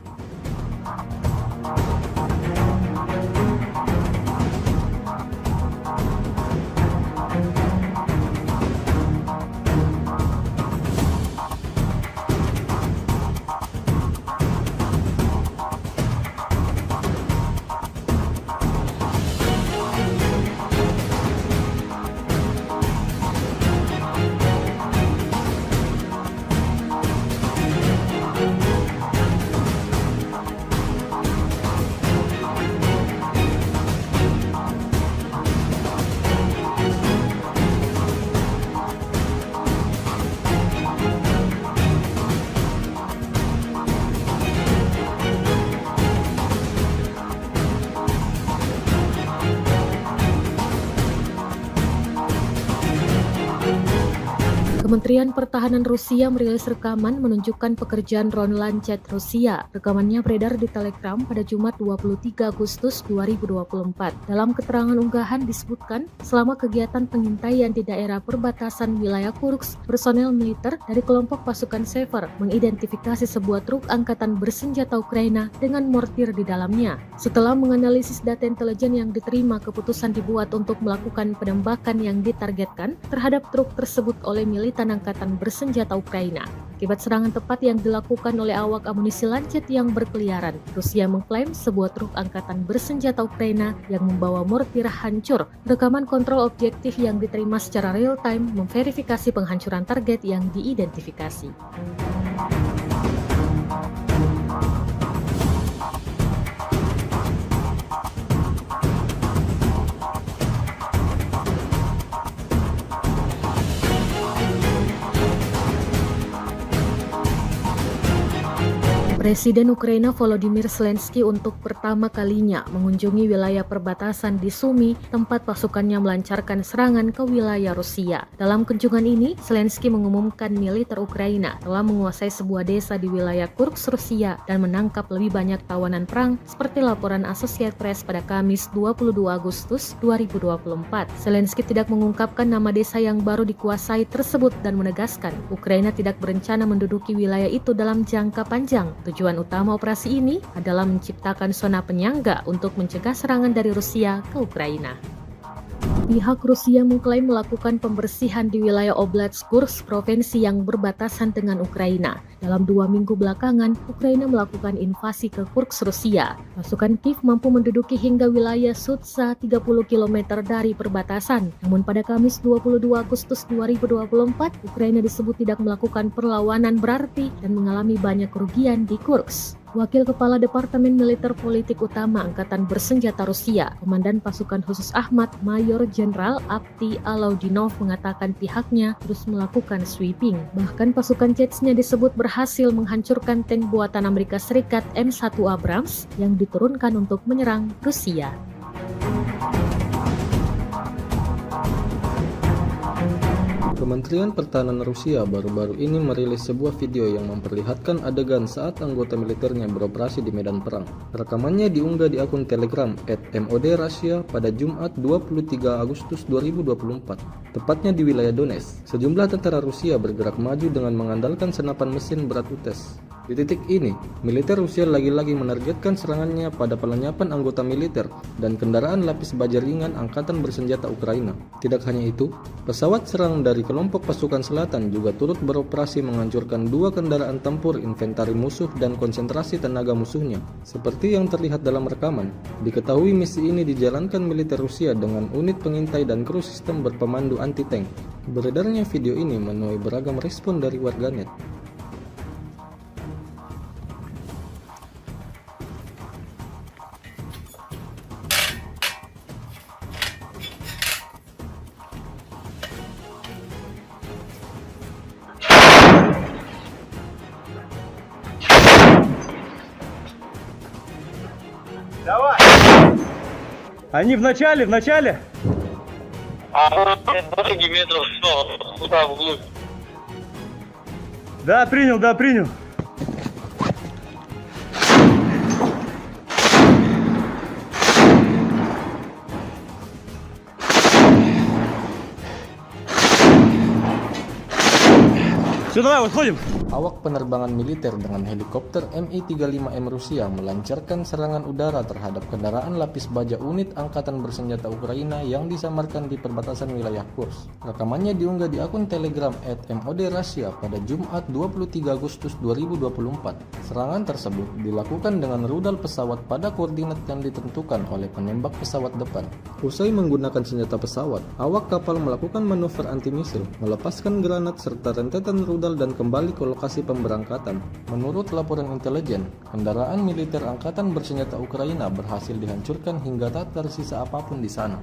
Kementerian Pertahanan Rusia merilis rekaman menunjukkan pekerjaan drone Lancet Rusia. Rekamannya beredar di Telegram pada Jumat 23 Agustus 2024. Dalam keterangan unggahan disebutkan, selama kegiatan pengintaian di daerah perbatasan wilayah Kursk, personel militer dari kelompok pasukan Sever mengidentifikasi sebuah truk angkatan bersenjata Ukraina dengan mortir di dalamnya. Setelah menganalisis data intelijen yang diterima, keputusan dibuat untuk melakukan penembakan yang ditargetkan terhadap truk tersebut oleh militan angkatan bersenjata Ukraina. Akibat serangan tepat yang dilakukan oleh awak amunisi Lancet yang berkeliaran, Rusia mengklaim sebuah truk angkatan bersenjata Ukraina yang membawa mortir hancur. Rekaman kontrol objektif yang diterima secara real-time memverifikasi penghancuran target yang diidentifikasi. Presiden Ukraina Volodymyr Zelensky untuk pertama kalinya mengunjungi wilayah perbatasan di Sumy, tempat pasukannya melancarkan serangan ke wilayah Rusia. Dalam kunjungan ini, Zelensky mengumumkan militer Ukraina telah menguasai sebuah desa di wilayah Kursk, Rusia, dan menangkap lebih banyak tawanan perang seperti laporan Associated Press pada Kamis 22 Agustus 2024. Zelensky tidak mengungkapkan nama desa yang baru dikuasai tersebut dan menegaskan Ukraina tidak berencana menduduki wilayah itu dalam jangka panjang. Tujuan utama operasi ini adalah menciptakan zona penyangga untuk mencegah serangan dari Rusia ke Ukraina. Pihak Rusia mengklaim melakukan pembersihan di wilayah Oblast Kursk, provinsi yang berbatasan dengan Ukraina. Dalam 2 minggu belakangan, Ukraina melakukan invasi ke Kursk, Rusia. Pasukan Kiev mampu menduduki hingga wilayah Sudza 30 km dari perbatasan. Namun pada Kamis 22 Agustus 2024, Ukraina disebut tidak melakukan perlawanan berarti dan mengalami banyak kerugian di Kursk. Wakil Kepala Departemen Militer Politik Utama Angkatan Bersenjata Rusia, Komandan Pasukan Khusus Ahmad, Mayor Jenderal Avdiy Alaudinov mengatakan pihaknya terus melakukan sweeping. Bahkan pasukan Chechnya disebut berhasil menghancurkan tank buatan Amerika Serikat M1 Abrams yang diturunkan untuk menyerang Rusia. Kementerian Pertahanan Rusia baru-baru ini merilis sebuah video yang memperlihatkan adegan saat anggota militernya beroperasi di medan perang. Rekamannya diunggah di akun Telegram @MOD_Russia pada Jumat 23 Agustus 2024, tepatnya di wilayah Donetsk. Sejumlah tentara Rusia bergerak maju dengan mengandalkan senapan mesin berat UTES. Di titik ini, militer Rusia lagi-lagi menargetkan serangannya pada pelenyapan anggota militer dan kendaraan lapis baja ringan Angkatan Bersenjata Ukraina. Tidak hanya itu, pesawat serang dari kelompok pasukan selatan juga turut beroperasi menghancurkan 2 kendaraan tempur inventari musuh dan konsentrasi tenaga musuhnya. Seperti yang terlihat dalam rekaman, diketahui misi ini dijalankan militer Rusia dengan unit pengintai dan kru sistem berpemandu anti-tank. Beredarnya video ini menuai beragam respon dari warganet. Давай! Они в начале! А вот 20 метров туда вглубь. Да, принял. Все, давай, выходим. Awak penerbangan militer dengan helikopter Mi-35M Rusia melancarkan serangan udara terhadap kendaraan lapis baja unit Angkatan Bersenjata Ukraina yang disamarkan di perbatasan wilayah Kursk. Rekamannya diunggah di akun Telegram @MOD_Russia pada Jumat 23 Agustus 2024. Serangan tersebut dilakukan dengan rudal pesawat pada koordinat yang ditentukan oleh penembak pesawat depan. Usai menggunakan senjata pesawat, awak kapal melakukan manuver anti-misil, melepaskan granat serta rentetan rudal dan kembali ke lokasi pemberangkatan. Menurut laporan intelijen, kendaraan militer Angkatan Bersenjata Ukraina berhasil dihancurkan hingga tak tersisa apapun di sana.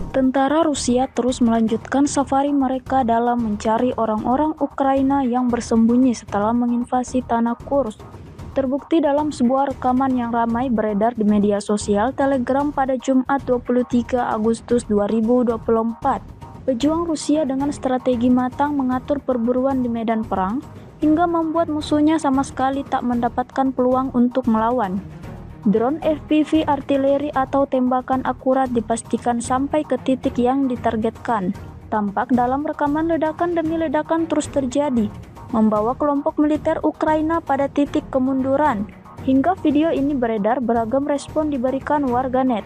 Tentara Rusia terus melanjutkan safari mereka dalam mencari orang-orang Ukraina yang bersembunyi setelah menginvasi tanah Kursk. Terbukti dalam sebuah rekaman yang ramai beredar di media sosial Telegram pada Jumat 23 Agustus 2024. Pejuang Rusia dengan strategi matang mengatur perburuan di medan perang hingga membuat musuhnya sama sekali tak mendapatkan peluang untuk melawan. Drone FPV artileri atau tembakan akurat dipastikan sampai ke titik yang ditargetkan. Tampak dalam rekaman ledakan demi ledakan terus terjadi, membawa kelompok militer Ukraina pada titik kemunduran. Hingga video ini beredar, beragam respon diberikan warganet.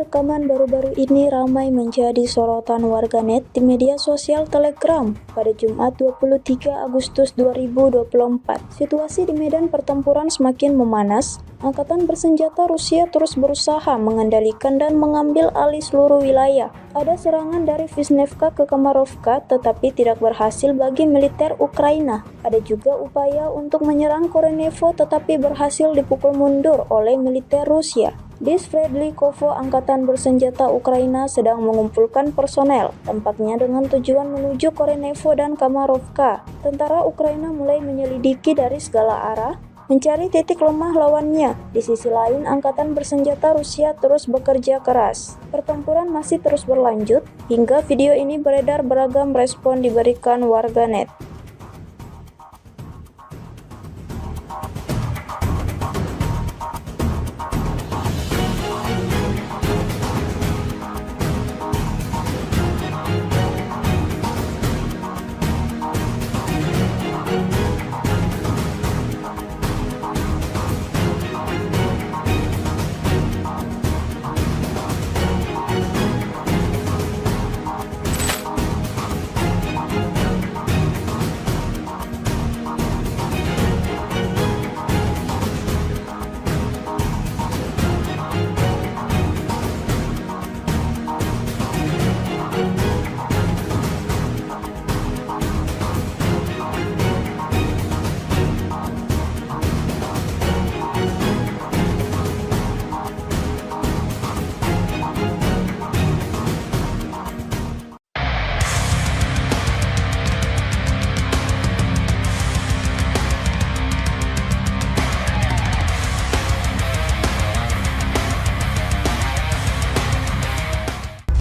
rekaman baru-baru ini ramai menjadi sorotan warganet di media sosial Telegram pada Jumat 23 Agustus 2024. Situasi di medan pertempuran semakin memanas. Angkatan bersenjata Rusia terus berusaha mengendalikan dan mengambil alih seluruh wilayah. Ada serangan dari Vishnevka ke Kamarovka tetapi tidak berhasil bagi militer Ukraina. Ada juga upaya untuk menyerang Korenevo tetapi berhasil dipukul mundur oleh militer Rusia. Di Sverdlikovo, angkatan bersenjata Ukraina sedang mengumpulkan personel, tampaknya dengan tujuan menuju Korenevo dan Kamarovka. Tentara Ukraina mulai menyelidiki dari segala arah, mencari titik lemah lawannya. Di sisi lain, angkatan bersenjata Rusia terus bekerja keras. Pertempuran masih terus berlanjut, hingga video ini beredar beragam respon diberikan warganet.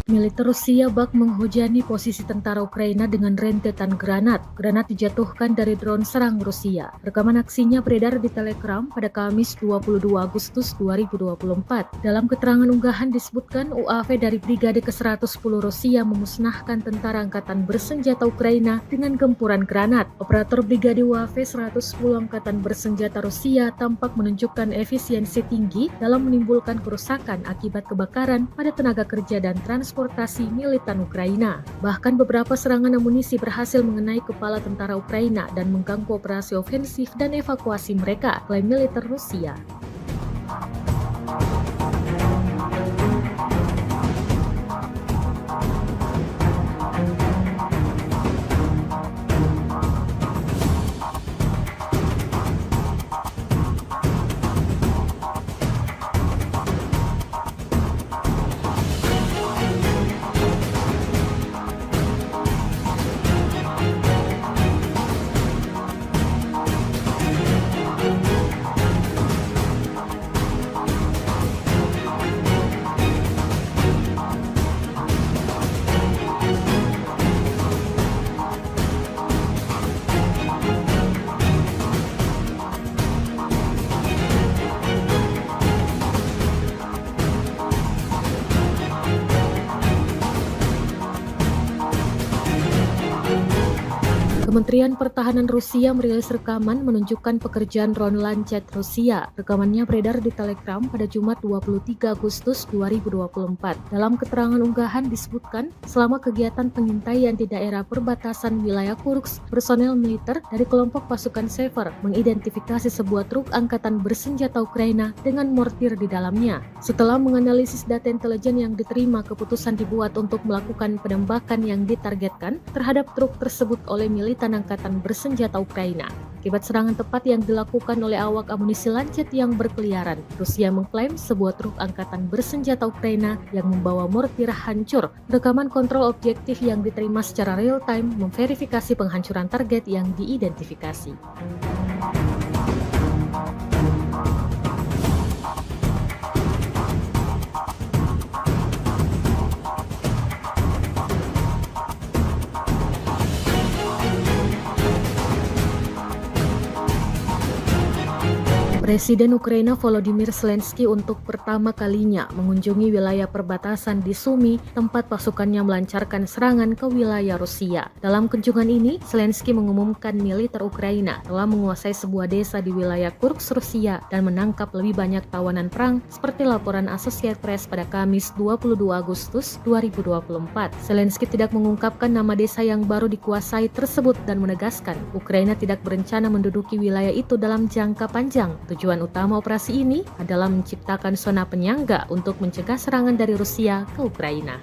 Militer Rusia bak menghujani posisi tentara Ukraina dengan rentetan granat. Granat dijatuhkan dari drone serang Rusia. Rekaman aksinya beredar di Telegram pada Kamis 22 Agustus 2024. Dalam keterangan unggahan disebutkan UAV dari Brigade ke-110 Rusia memusnahkan tentara angkatan bersenjata Ukraina dengan gempuran granat. Operator Brigade UAV 110 Angkatan Bersenjata Rusia tampak menunjukkan efisiensi tinggi dalam menimbulkan kerusakan akibat kebakaran pada tenaga kerja dan transportasi militan Ukraina. Bahkan beberapa serangan amunisi berhasil mengenai kepala tentara Ukraina dan mengganggu operasi ofensif dan evakuasi mereka, klaim militer Rusia. Kementerian Pertahanan Rusia merilis rekaman menunjukkan pekerjaan drone Lancet Rusia. Rekamannya beredar di Telegram pada Jumat 23 Agustus 2024. Dalam keterangan unggahan disebutkan, selama kegiatan pengintaian di daerah perbatasan wilayah Kursk, personel militer dari kelompok pasukan Sever mengidentifikasi sebuah truk angkatan bersenjata Ukraina dengan mortir di dalamnya. Setelah menganalisis data intelijen yang diterima, keputusan dibuat untuk melakukan penembakan yang ditargetkan terhadap truk tersebut oleh militan angkatan bersenjata Ukraina. Akibat serangan tepat yang dilakukan oleh awak amunisi Lancet yang berkeliaran, Rusia mengklaim sebuah truk angkatan bersenjata Ukraina yang membawa mortir hancur. Rekaman kontrol objektif yang diterima secara real-time memverifikasi penghancuran target yang diidentifikasi. Presiden Ukraina Volodymyr Zelensky untuk pertama kalinya mengunjungi wilayah perbatasan di Sumy, tempat pasukannya melancarkan serangan ke wilayah Rusia. Dalam kunjungan ini, Zelensky mengumumkan militer Ukraina telah menguasai sebuah desa di wilayah Kursk, Rusia, dan menangkap lebih banyak tawanan perang seperti laporan Associated Press pada Kamis 22 Agustus 2024. Zelensky tidak mengungkapkan nama desa yang baru dikuasai tersebut dan menegaskan Ukraina tidak berencana menduduki wilayah itu dalam jangka panjang. Tujuan utama operasi ini adalah menciptakan zona penyangga untuk mencegah serangan dari Rusia ke Ukraina.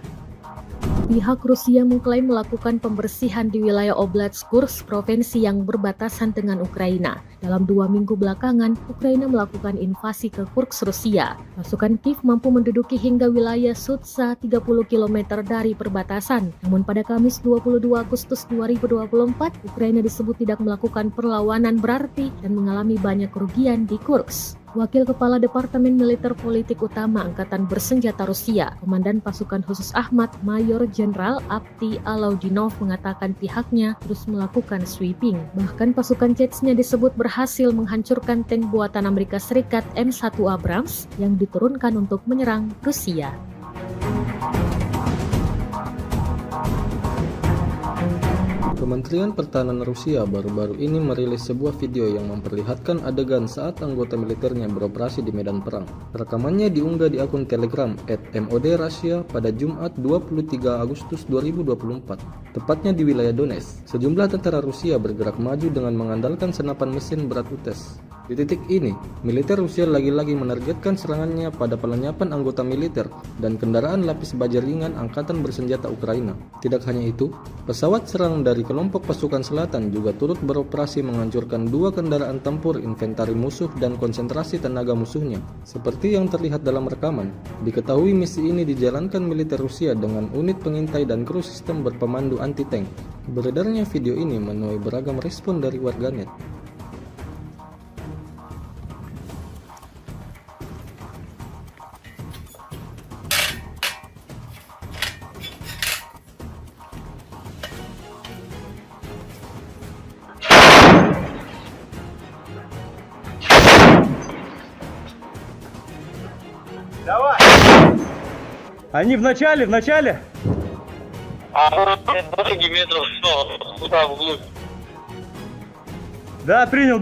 Pihak Rusia mengklaim melakukan pembersihan di wilayah Oblast Kursk, provinsi yang berbatasan dengan Ukraina. Dalam 2 minggu belakangan, Ukraina melakukan invasi ke Kursk, Rusia. Pasukan Kiev mampu menduduki hingga wilayah Sudza 30 km dari perbatasan. Namun pada Kamis 22 Agustus 2024, Ukraina disebut tidak melakukan perlawanan berarti dan mengalami banyak kerugian di Kursk. Wakil Kepala Departemen Militer Politik Utama Angkatan Bersenjata Rusia, Komandan Pasukan Khusus Ahmad, Mayor Jenderal Avdiy Alaudinov mengatakan pihaknya terus melakukan sweeping. Bahkan pasukan Chechnya disebut berhasil menghancurkan tank buatan Amerika Serikat M1 Abrams yang diturunkan untuk menyerang Rusia. Kementerian Pertahanan Rusia baru-baru ini merilis sebuah video yang memperlihatkan adegan saat anggota militernya beroperasi di medan perang. Rekamannya diunggah di akun Telegram @MOD_Russia pada Jumat 23 Agustus 2024, tepatnya di wilayah Donetsk. Sejumlah tentara Rusia bergerak maju dengan mengandalkan senapan mesin berat UTES. Di titik ini, militer Rusia lagi-lagi menargetkan serangannya pada pelenyapan anggota militer dan kendaraan lapis baja ringan Angkatan Bersenjata Ukraina. Tidak hanya itu, pesawat serang dari kelompok pasukan selatan juga turut beroperasi menghancurkan 2 kendaraan tempur inventari musuh dan konsentrasi tenaga musuhnya. Seperti yang terlihat dalam rekaman, diketahui misi ini dijalankan militer Rusia dengan unit pengintai dan kru sistem berpemandu anti-tank. Beredarnya video ini menuai beragam respon dari warganet. Давай! Они в начале! А вот 20 метров туда вглубь. Да, принял.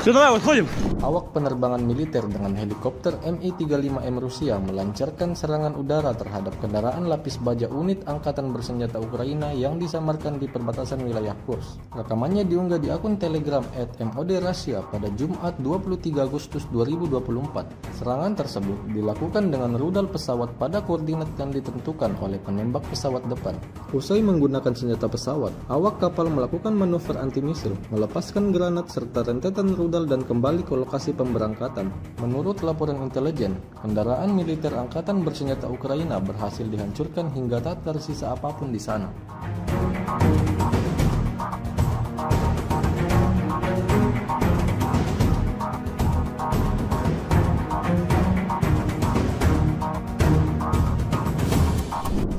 Все, давай, выходим. Awak penerbangan militer dengan helikopter Mi-35M Rusia melancarkan serangan udara terhadap kendaraan lapis baja unit Angkatan Bersenjata Ukraina yang disamarkan di perbatasan wilayah Kursk. Rekamannya diunggah di akun Telegram @MOD_Russia pada Jumat 23 Agustus 2024. Serangan tersebut dilakukan dengan rudal pesawat pada koordinat yang ditentukan oleh penembak pesawat depan. Usai menggunakan senjata pesawat, awak kapal melakukan manuver anti-misil, melepaskan granat serta rentetan rudal dan kembali ke lokasi pemberangkatan. Menurut laporan intelijen, kendaraan militer Angkatan Bersenjata Ukraina berhasil dihancurkan hingga tak tersisa apapun di sana.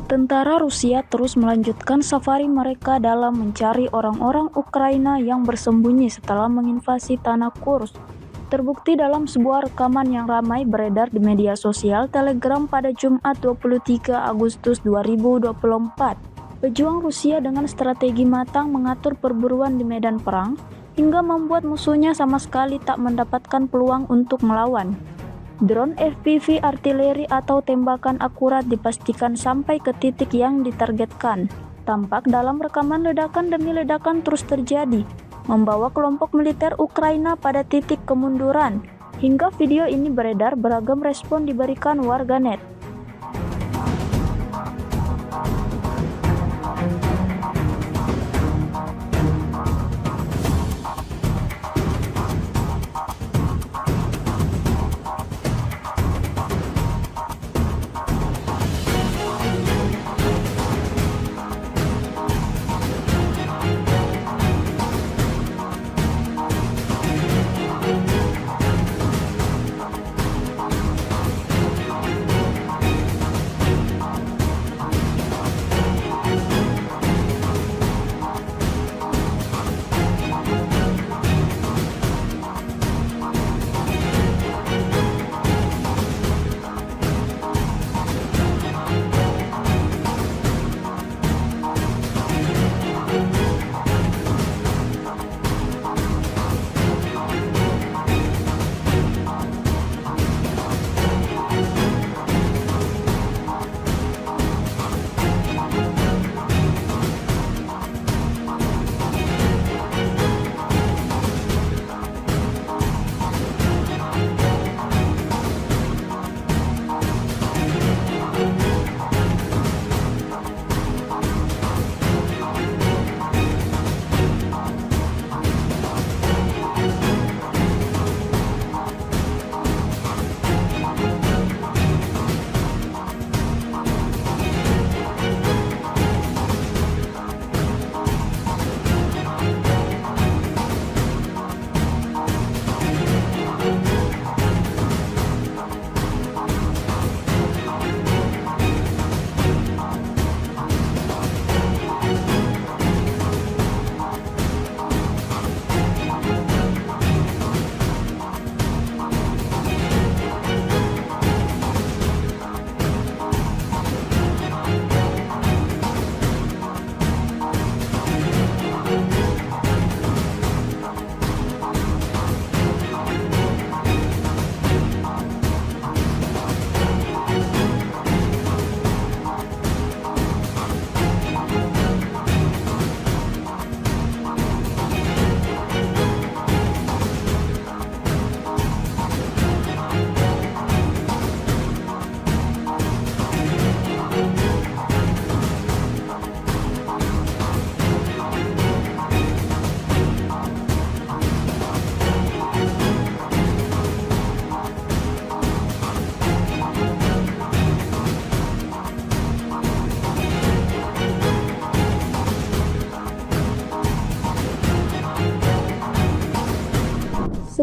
Tentara Rusia terus melanjutkan safari mereka dalam mencari orang-orang Ukraina yang bersembunyi setelah menginvasi tanah Kursk. Terbukti dalam sebuah rekaman yang ramai beredar di media sosial Telegram pada Jumat 23 Agustus 2024. Pejuang Rusia dengan strategi matang mengatur perburuan di medan perang hingga membuat musuhnya sama sekali tak mendapatkan peluang untuk melawan. Drone FPV artileri atau tembakan akurat dipastikan sampai ke titik yang ditargetkan. Tampak dalam rekaman ledakan demi ledakan terus terjadi, membawa kelompok militer Ukraina pada titik kemunduran. Hingga video ini beredar, beragam respon diberikan warganet.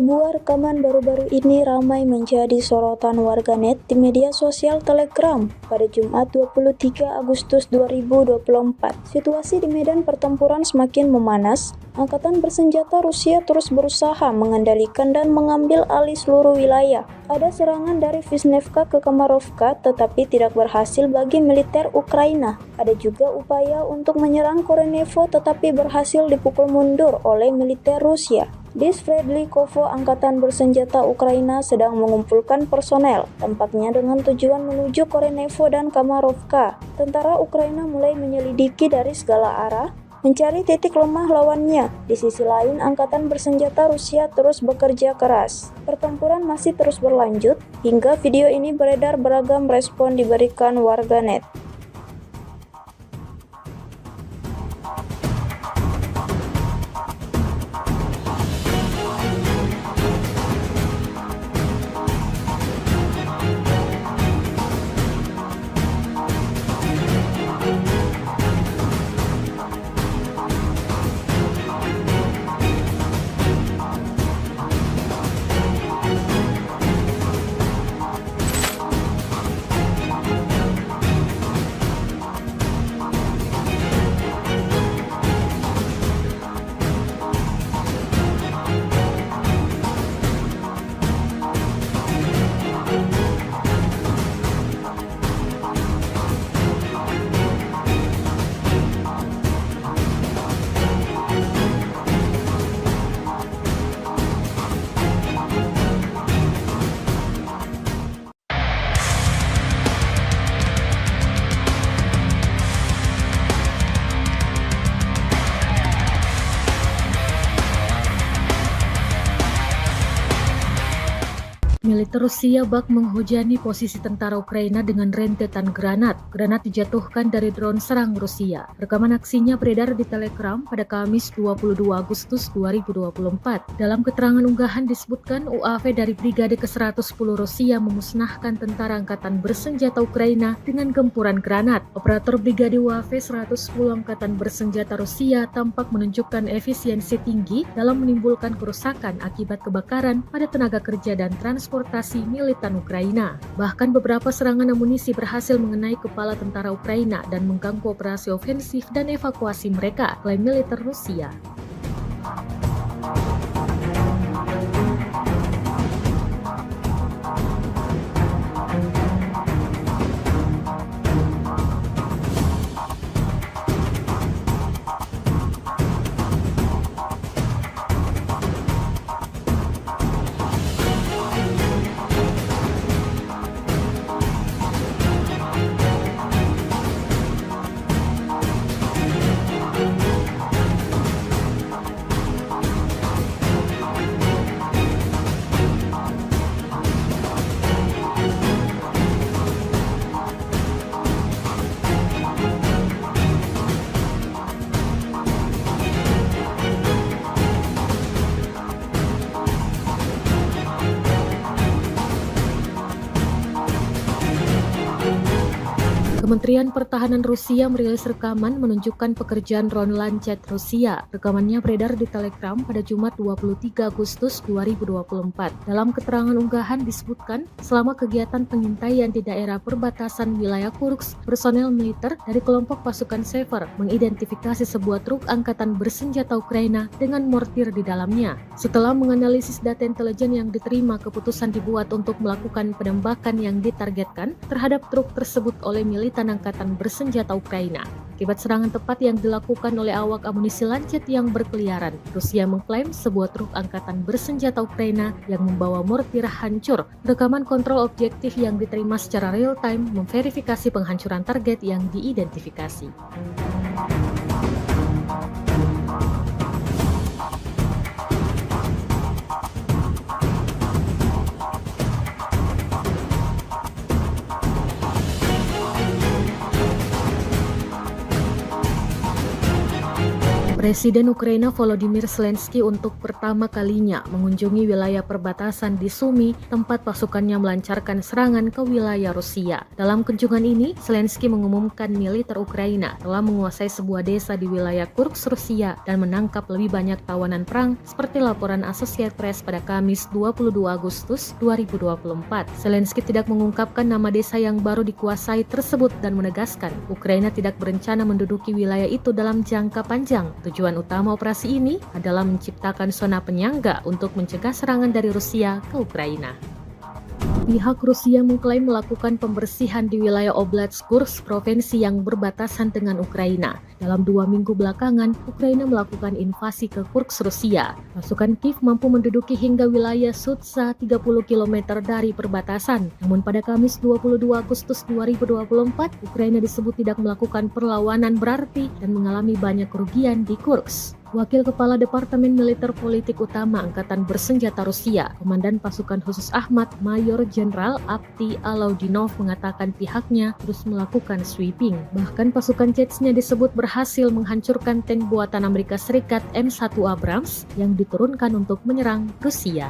Sebuah rekaman baru-baru ini ramai menjadi sorotan warganet di media sosial Telegram pada Jumat 23 Agustus 2024. Situasi di medan pertempuran semakin memanas. Angkatan bersenjata Rusia terus berusaha mengendalikan dan mengambil alih seluruh wilayah. Ada serangan dari Vishnevka ke Kamarovka tetapi tidak berhasil bagi militer Ukraina. Ada juga upaya untuk menyerang Korenevo tetapi berhasil dipukul mundur oleh militer Rusia. Di Sverdlikovo, angkatan bersenjata Ukraina sedang mengumpulkan personel, tampaknya dengan tujuan menuju Korenevo dan Kamarovka. Tentara Ukraina mulai menyelidiki dari segala arah, mencari titik lemah lawannya. Di sisi lain, angkatan bersenjata Rusia terus bekerja keras. Pertempuran masih terus berlanjut, hingga video ini beredar beragam respon diberikan warganet. Militer Rusia bak menghujani posisi tentara Ukraina dengan rentetan granat. Granat dijatuhkan dari drone serang Rusia. Rekaman aksinya beredar di Telegram pada Kamis 22 Agustus 2024. Dalam keterangan unggahan disebutkan UAV dari Brigade ke-110 Rusia memusnahkan tentara angkatan bersenjata Ukraina dengan gempuran granat. Operator Brigade UAV 110 Angkatan Bersenjata Rusia tampak menunjukkan efisiensi tinggi dalam menimbulkan kerusakan akibat kebakaran pada tenaga kerja dan transportasi militan Ukraina. Bahkan beberapa serangan amunisi berhasil mengenai kepala tentara Ukraina dan mengganggu operasi ofensif dan evakuasi mereka, klaim militer Rusia. Kementerian Pertahanan Rusia merilis rekaman menunjukkan pekerjaan drone Lancet Rusia. Rekamannya beredar di Telegram pada Jumat 23 Agustus 2024. Dalam keterangan unggahan disebutkan, selama kegiatan pengintaian di daerah perbatasan wilayah Kursk, personel militer dari kelompok pasukan Sever mengidentifikasi sebuah truk angkatan bersenjata Ukraina dengan mortir di dalamnya. Setelah menganalisis data intelijen yang diterima, keputusan dibuat untuk melakukan penembakan yang ditargetkan terhadap truk tersebut oleh militan angkatan bersenjata Ukraina. Akibat serangan tepat yang dilakukan oleh awak amunisi Lancet yang berkeliaran, Rusia mengklaim sebuah truk angkatan bersenjata Ukraina yang membawa mortir hancur. Rekaman kontrol objektif yang diterima secara real-time memverifikasi penghancuran target yang diidentifikasi. Presiden Ukraina Volodymyr Zelensky untuk pertama kalinya mengunjungi wilayah perbatasan di Sumy, tempat pasukannya melancarkan serangan ke wilayah Rusia. Dalam kunjungan ini, Zelensky mengumumkan militer Ukraina telah menguasai sebuah desa di wilayah Kursk, Rusia, dan menangkap lebih banyak tawanan perang, seperti laporan Associated Press pada Kamis 22 Agustus 2024. Zelensky tidak mengungkapkan nama desa yang baru dikuasai tersebut dan menegaskan Ukraina tidak berencana menduduki wilayah itu dalam jangka panjang. Tujuan utama operasi ini adalah menciptakan zona penyangga untuk mencegah serangan dari Rusia ke Ukraina. Pihak Rusia mengklaim melakukan pembersihan di wilayah Oblast Kursk, provinsi yang berbatasan dengan Ukraina. Dalam 2 minggu belakangan, Ukraina melakukan invasi ke Kursk, Rusia. Pasukan Kiev mampu menduduki hingga wilayah Sudza 30 km dari perbatasan. Namun pada Kamis 22 Agustus 2024, Ukraina disebut tidak melakukan perlawanan berarti dan mengalami banyak kerugian di Kursk. Wakil Kepala Departemen Militer Politik Utama Angkatan Bersenjata Rusia, Komandan Pasukan Khusus Ahmad, Mayor Jenderal Avdiy Alaudinov mengatakan pihaknya terus melakukan sweeping. Bahkan pasukan Chechnya disebut berhasil menghancurkan tank buatan Amerika Serikat M1 Abrams yang diturunkan untuk menyerang Rusia.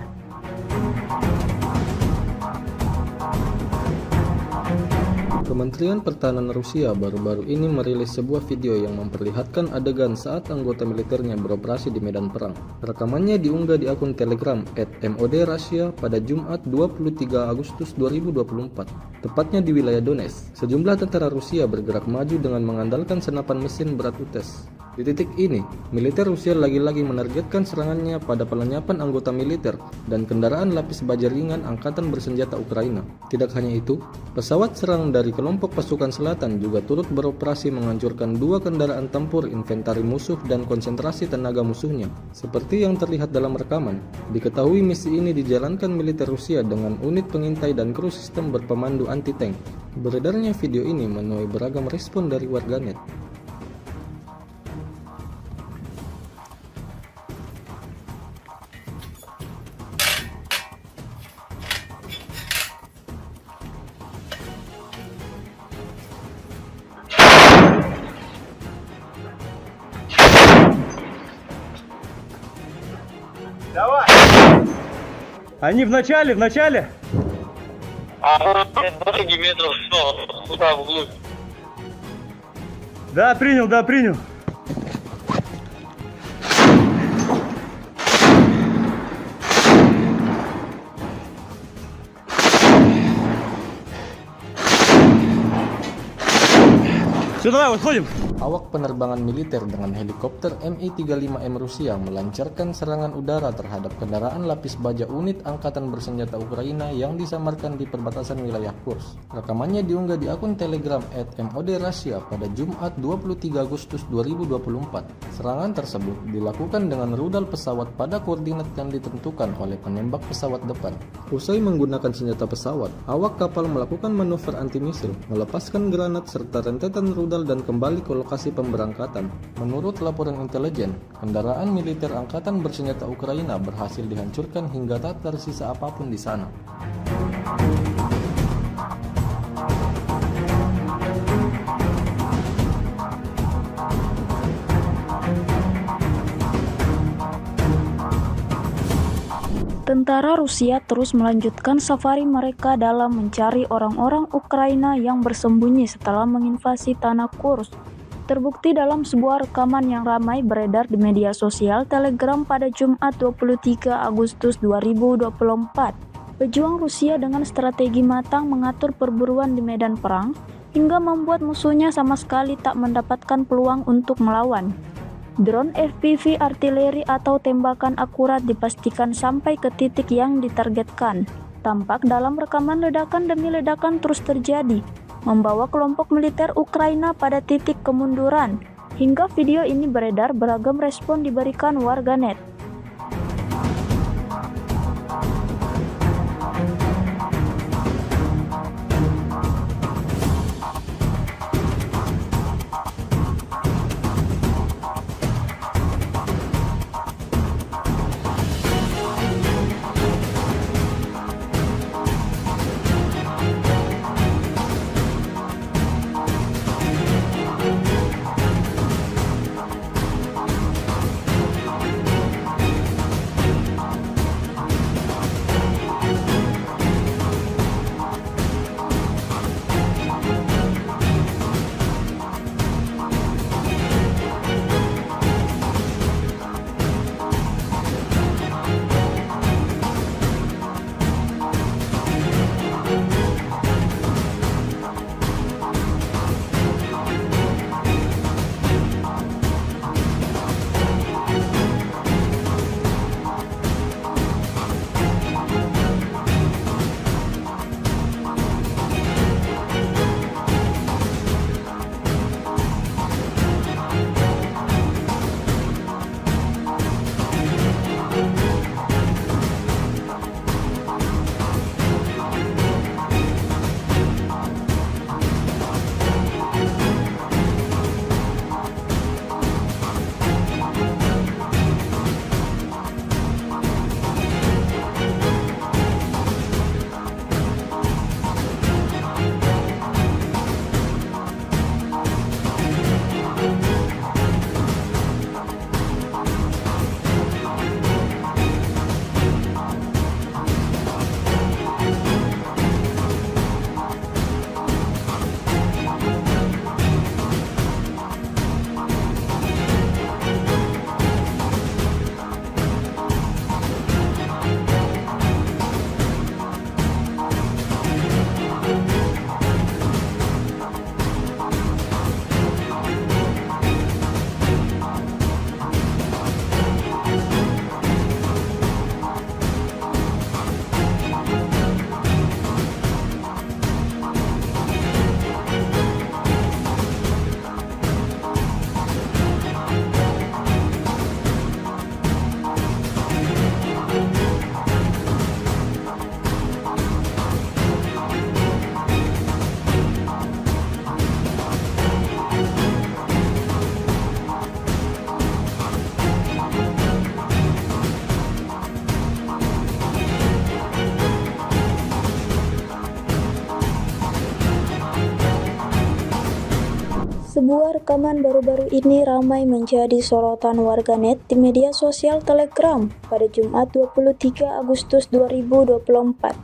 Kementerian Pertahanan Rusia baru-baru ini merilis sebuah video yang memperlihatkan adegan saat anggota militernya beroperasi di medan perang. Rekamannya diunggah di akun Telegram @MOD_Russia pada Jumat 23 Agustus 2024, tepatnya di wilayah Donetsk. Sejumlah tentara Rusia bergerak maju dengan mengandalkan senapan mesin berat UTES. Di titik ini, militer Rusia lagi-lagi menargetkan serangannya pada pelenyapan anggota militer dan kendaraan lapis baja ringan Angkatan Bersenjata Ukraina. Tidak hanya itu, pesawat serang dari kelompok pasukan selatan juga turut beroperasi menghancurkan 2 kendaraan tempur inventari musuh dan konsentrasi tenaga musuhnya. Seperti yang terlihat dalam rekaman, diketahui misi ini dijalankan militer Rusia dengan unit pengintai dan kru sistem berpemandu anti-tank. Beredarnya video ini menuai beragam respon dari warganet. Давай! Они в начале! А дороги метров 100, туда вглубь. Да, принял. Все, давай, выходим. Awak penerbangan militer dengan helikopter Mi-35M Rusia melancarkan serangan udara terhadap kendaraan lapis baja unit Angkatan Bersenjata Ukraina yang disamarkan di perbatasan wilayah Kursk. Rekamannya diunggah di akun Telegram @MOD_Russia pada Jumat 23 Agustus 2024. Serangan tersebut dilakukan dengan rudal pesawat pada koordinat yang ditentukan oleh penembak pesawat depan. Usai menggunakan senjata pesawat, awak kapal melakukan manuver anti-misil, melepaskan granat serta rentetan rudal dan kembali ke lokasi pemberangkatan. Menurut laporan intelijen, kendaraan militer Angkatan Bersenjata Ukraina berhasil dihancurkan hingga tak tersisa apapun di sana. Tentara Rusia terus melanjutkan safari mereka dalam mencari orang-orang Ukraina yang bersembunyi setelah menginvasi tanah Kursk. Terbukti dalam sebuah rekaman yang ramai beredar di media sosial Telegram pada Jumat 23 Agustus 2024. Pejuang Rusia dengan strategi matang mengatur perburuan di medan perang hingga membuat musuhnya sama sekali tak mendapatkan peluang untuk melawan. Drone FPV artileri atau tembakan akurat dipastikan sampai ke titik yang ditargetkan. Tampak dalam rekaman ledakan demi ledakan terus terjadi, membawa kelompok militer Ukraina pada titik kemunduran. Hingga video ini beredar, beragam respon diberikan warganet. rekaman baru-baru ini ramai menjadi sorotan warganet di media sosial Telegram pada Jumat 23 Agustus 2024.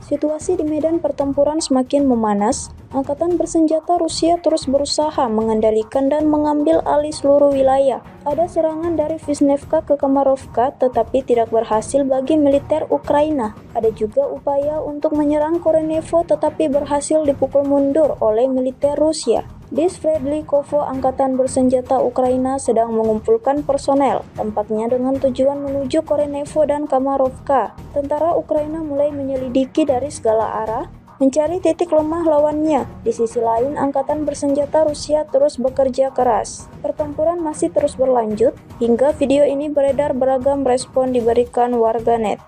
Situasi di medan pertempuran semakin memanas. Angkatan bersenjata Rusia terus berusaha mengendalikan dan mengambil alih seluruh wilayah. Ada serangan dari Vishnevka ke Kamarovka tetapi tidak berhasil bagi militer Ukraina. Ada juga upaya untuk menyerang Korenevo tetapi berhasil dipukul mundur oleh militer Rusia. Di Sverdlikovo, angkatan bersenjata Ukraina sedang mengumpulkan personel, tampaknya dengan tujuan menuju Korenevo dan Kamarovka. Tentara Ukraina mulai menyelidiki dari segala arah, mencari titik lemah lawannya. Di sisi lain, angkatan bersenjata Rusia terus bekerja keras. Pertempuran masih terus berlanjut, hingga video ini beredar beragam respon diberikan warganet.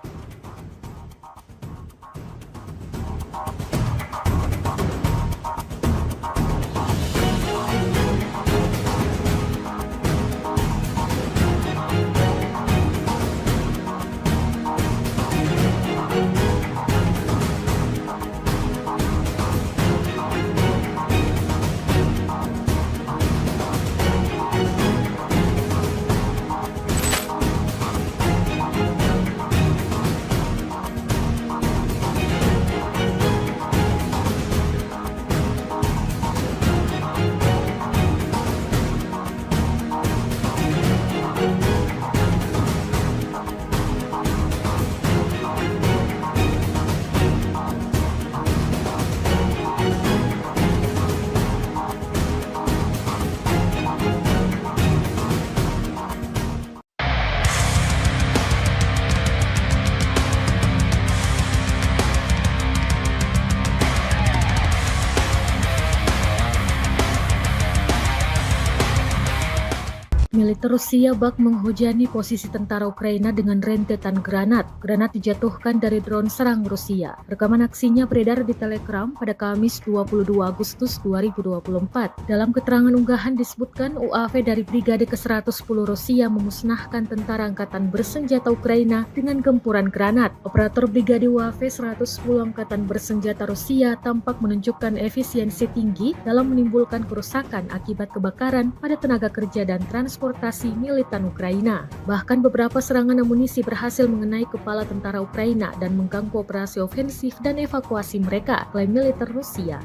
Militer Rusia bak menghujani posisi tentara Ukraina dengan rentetan granat. Granat dijatuhkan dari drone serang Rusia. Rekaman aksinya beredar di Telegram pada Kamis 22 Agustus 2024. Dalam keterangan unggahan disebutkan UAV dari Brigade ke-110 Rusia memusnahkan tentara angkatan bersenjata Ukraina dengan gempuran granat. Operator Brigade UAV 110 Angkatan Bersenjata Rusia tampak menunjukkan efisiensi tinggi dalam menimbulkan kerusakan akibat kebakaran pada tenaga kerja dan transportasi militan Ukraina. Bahkan beberapa serangan amunisi berhasil mengenai kepala tentara Ukraina dan mengganggu operasi ofensif dan evakuasi mereka, klaim militer Rusia.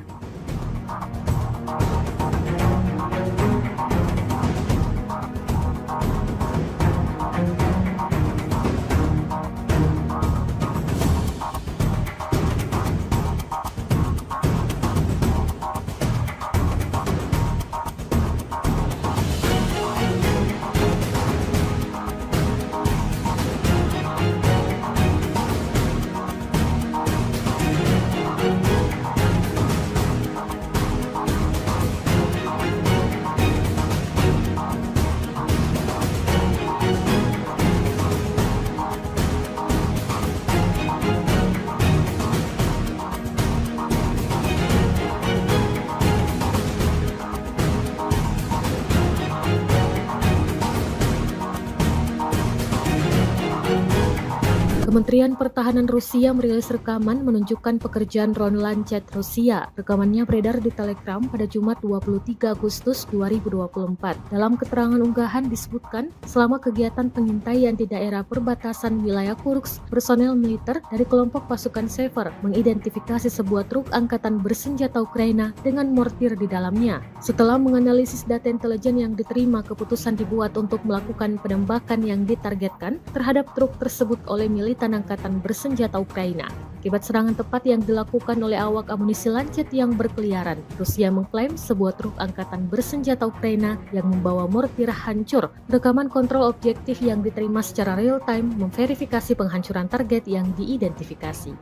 Kementerian Pertahanan Rusia merilis rekaman menunjukkan pekerjaan drone Lancet Rusia. Rekamannya beredar di Telegram pada Jumat 23 Agustus 2024. Dalam keterangan unggahan disebutkan, selama kegiatan pengintaian di daerah perbatasan wilayah Kursk, personel militer dari kelompok pasukan Sever mengidentifikasi sebuah truk angkatan bersenjata Ukraina dengan mortir di dalamnya. Setelah menganalisis data intelijen yang diterima, keputusan dibuat untuk melakukan penembakan yang ditargetkan terhadap truk tersebut oleh militan angkatan bersenjata Ukraina. Akibat serangan tepat yang dilakukan oleh awak amunisi Lancet yang berkeliaran, Rusia mengklaim sebuah truk angkatan bersenjata Ukraina yang membawa mortir hancur. Rekaman kontrol objektif yang diterima secara real-time memverifikasi penghancuran target yang diidentifikasi.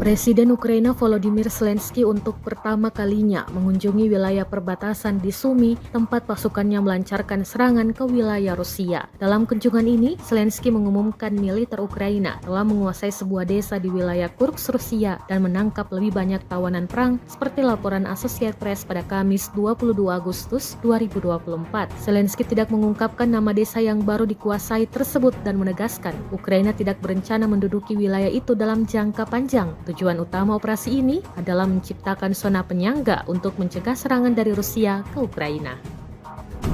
Presiden Ukraina Volodymyr Zelensky untuk pertama kalinya mengunjungi wilayah perbatasan di Sumy, tempat pasukannya melancarkan serangan ke wilayah Rusia. Dalam kunjungan ini, Zelensky mengumumkan militer Ukraina telah menguasai sebuah desa di wilayah Kursk, Rusia, dan menangkap lebih banyak tawanan perang, seperti laporan Associated Press pada Kamis 22 Agustus 2024. Zelensky tidak mengungkapkan nama desa yang baru dikuasai tersebut dan menegaskan Ukraina tidak berencana menduduki wilayah itu dalam jangka panjang. Tujuan utama operasi ini adalah menciptakan zona penyangga untuk mencegah serangan dari Rusia ke Ukraina.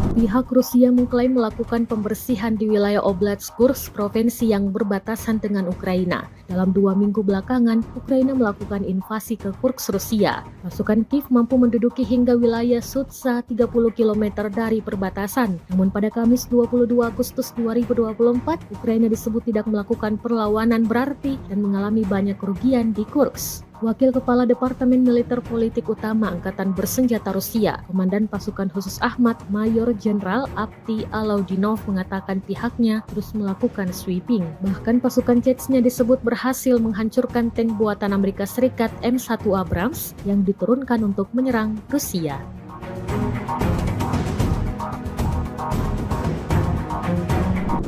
Pihak Rusia mengklaim melakukan pembersihan di wilayah Oblast Kursk, provinsi yang berbatasan dengan Ukraina. Dalam 2 minggu belakangan, Ukraina melakukan invasi ke Kursk, Rusia. Pasukan Kiev mampu menduduki hingga wilayah Sudza 30 km dari perbatasan. Namun pada Kamis 22 Agustus 2024, Ukraina disebut tidak melakukan perlawanan berarti dan mengalami banyak kerugian di Kursk. Wakil Kepala Departemen Militer Politik Utama Angkatan Bersenjata Rusia, Komandan Pasukan Khusus Ahmad, Mayor Jenderal Avdiy Alaudinov mengatakan pihaknya terus melakukan sweeping. Bahkan pasukan Chechnya disebut berhasil menghancurkan tank buatan Amerika Serikat M1 Abrams yang diturunkan untuk menyerang Rusia.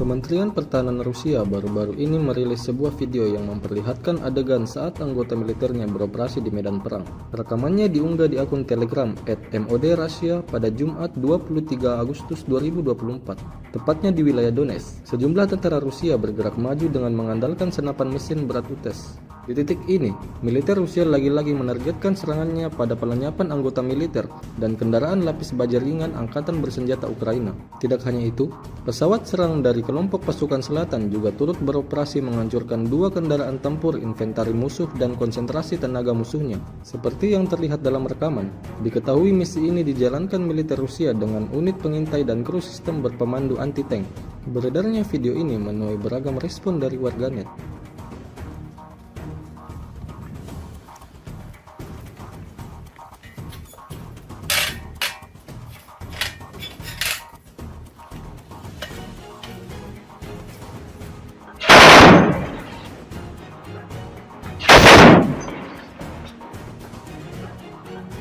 Kementerian Pertahanan Rusia baru-baru ini merilis sebuah video yang memperlihatkan adegan saat anggota militernya beroperasi di medan perang. Rekamannya diunggah di akun Telegram @MOD_Russia pada Jumat 23 Agustus 2024, tepatnya di wilayah Donetsk. Sejumlah tentara Rusia bergerak maju dengan mengandalkan senapan mesin berat UTES. Di titik ini, militer Rusia lagi-lagi menargetkan serangannya pada pelenyapan anggota militer dan kendaraan lapis baja ringan Angkatan Bersenjata Ukraina. Tidak hanya itu, pesawat serang dari kelompok pasukan selatan juga turut beroperasi menghancurkan 2 kendaraan tempur inventari musuh dan konsentrasi tenaga musuhnya. Seperti yang terlihat dalam rekaman, diketahui misi ini dijalankan militer Rusia dengan unit pengintai dan kru sistem berpemandu anti-tank. Beredarnya video ini menuai beragam respon dari warganet.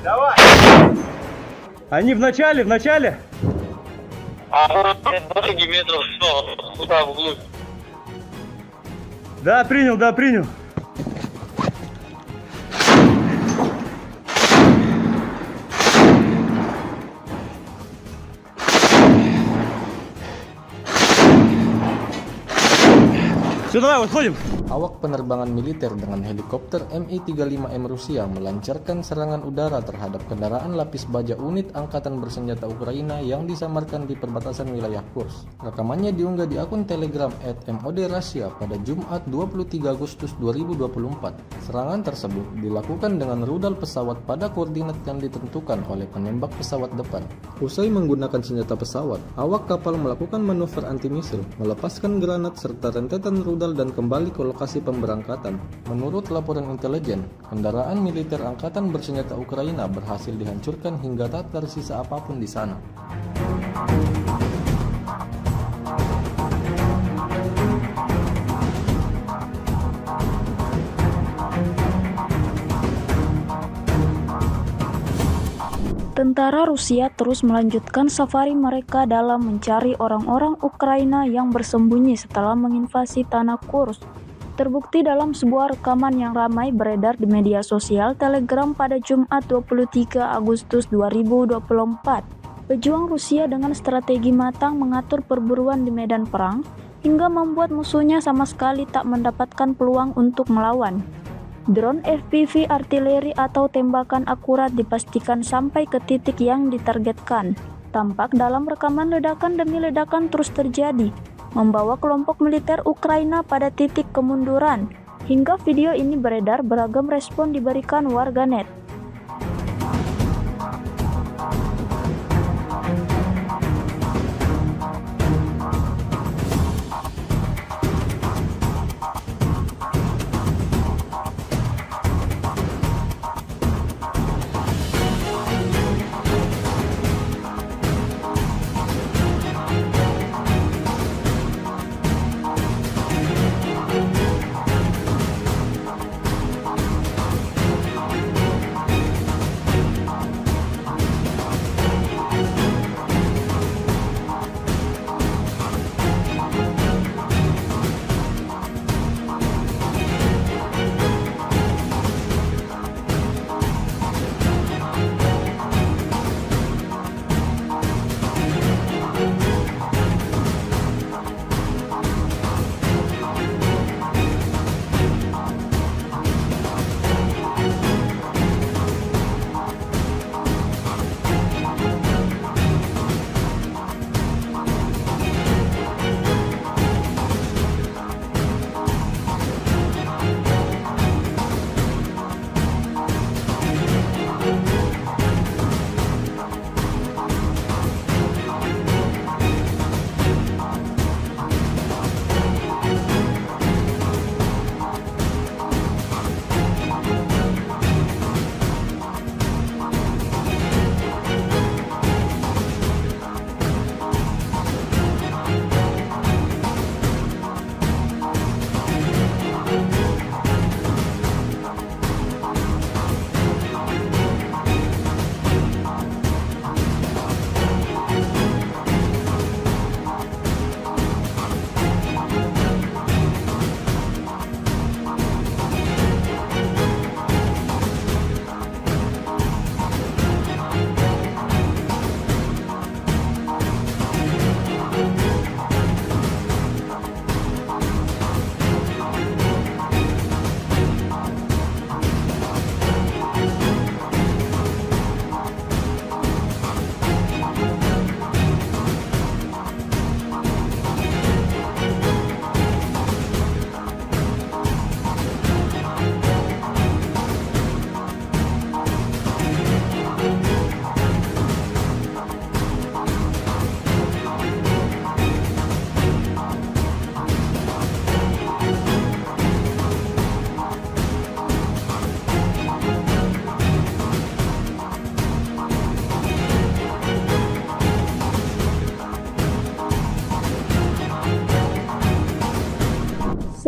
Давай! Они в начале? А 20 метров туда вглубь. Да, принял. Все, давай, выходим. Awak penerbangan militer dengan helikopter Mi-35M Rusia melancarkan serangan udara terhadap kendaraan lapis baja unit Angkatan Bersenjata Ukraina yang disamarkan di perbatasan wilayah Kursk. Rekamannya diunggah di akun Telegram @MOD_Russia pada Jumat 23 Agustus 2024. Serangan tersebut dilakukan dengan rudal pesawat pada koordinat yang ditentukan oleh penembak pesawat depan. Usai menggunakan senjata pesawat, awak kapal melakukan manuver anti-misil, melepaskan granat serta rentetan rudal dan kembali ke lokasi pemberangkatan. Menurut laporan intelijen, kendaraan militer Angkatan Bersenjata Ukraina berhasil dihancurkan hingga tak tersisa apapun di sana. Tentara Rusia terus melanjutkan safari mereka dalam mencari orang-orang Ukraina yang bersembunyi setelah menginvasi tanah Kursk. Terbukti dalam sebuah rekaman yang ramai beredar di media sosial Telegram pada Jumat 23 Agustus 2024. Pejuang Rusia dengan strategi matang mengatur perburuan di medan perang hingga membuat musuhnya sama sekali tak mendapatkan peluang untuk melawan. Drone FPV artileri atau tembakan akurat dipastikan sampai ke titik yang ditargetkan. Tampak dalam rekaman ledakan demi ledakan terus terjadi, membawa kelompok militer Ukraina pada titik kemunduran. Hingga video ini beredar, beragam respon diberikan warganet.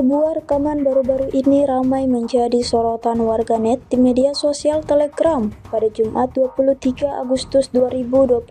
Sebuah rekaman baru-baru ini ramai menjadi sorotan warganet di media sosial Telegram pada Jumat 23 Agustus 2024.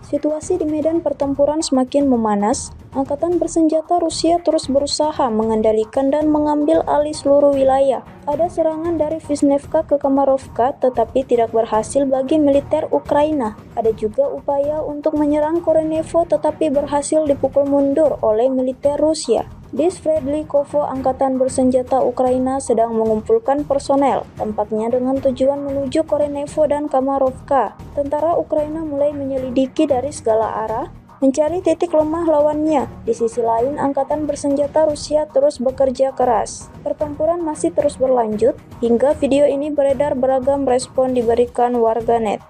Situasi di medan pertempuran semakin memanas. Angkatan bersenjata Rusia terus berusaha mengendalikan dan mengambil alih seluruh wilayah. Ada serangan dari Vishnevka ke Kamarovka tetapi tidak berhasil bagi militer Ukraina. Ada juga upaya untuk menyerang Korenevo tetapi berhasil dipukul mundur oleh militer Rusia. Di Sverdlikovo, angkatan bersenjata Ukraina sedang mengumpulkan personel, tampaknya dengan tujuan menuju Korenevo dan Kamarovka. Tentara Ukraina mulai menyelidiki dari segala arah, mencari titik lemah lawannya. Di sisi lain, angkatan bersenjata Rusia terus bekerja keras. Pertempuran masih terus berlanjut, hingga video ini beredar beragam respon diberikan warganet.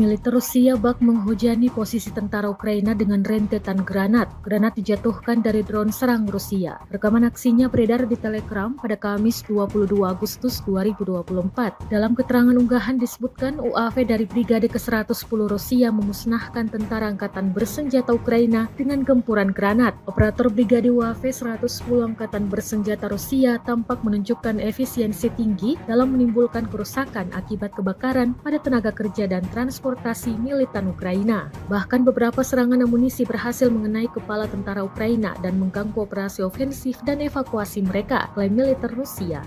Militer Rusia bak menghujani posisi tentara Ukraina dengan rentetan granat. Granat dijatuhkan dari drone serang Rusia. Rekaman aksinya beredar di Telegram pada Kamis 22 Agustus 2024. Dalam keterangan unggahan disebutkan UAV dari Brigade ke-110 Rusia memusnahkan tentara angkatan bersenjata Ukraina dengan gempuran granat. Operator Brigade UAV 110 Angkatan Bersenjata Rusia tampak menunjukkan efisiensi tinggi dalam menimbulkan kerusakan akibat kebakaran pada tenaga kerja dan transportasi militan Ukraina. Bahkan beberapa serangan amunisi berhasil mengenai kepala tentara Ukraina dan mengganggu operasi ofensif dan evakuasi mereka, klaim militer Rusia.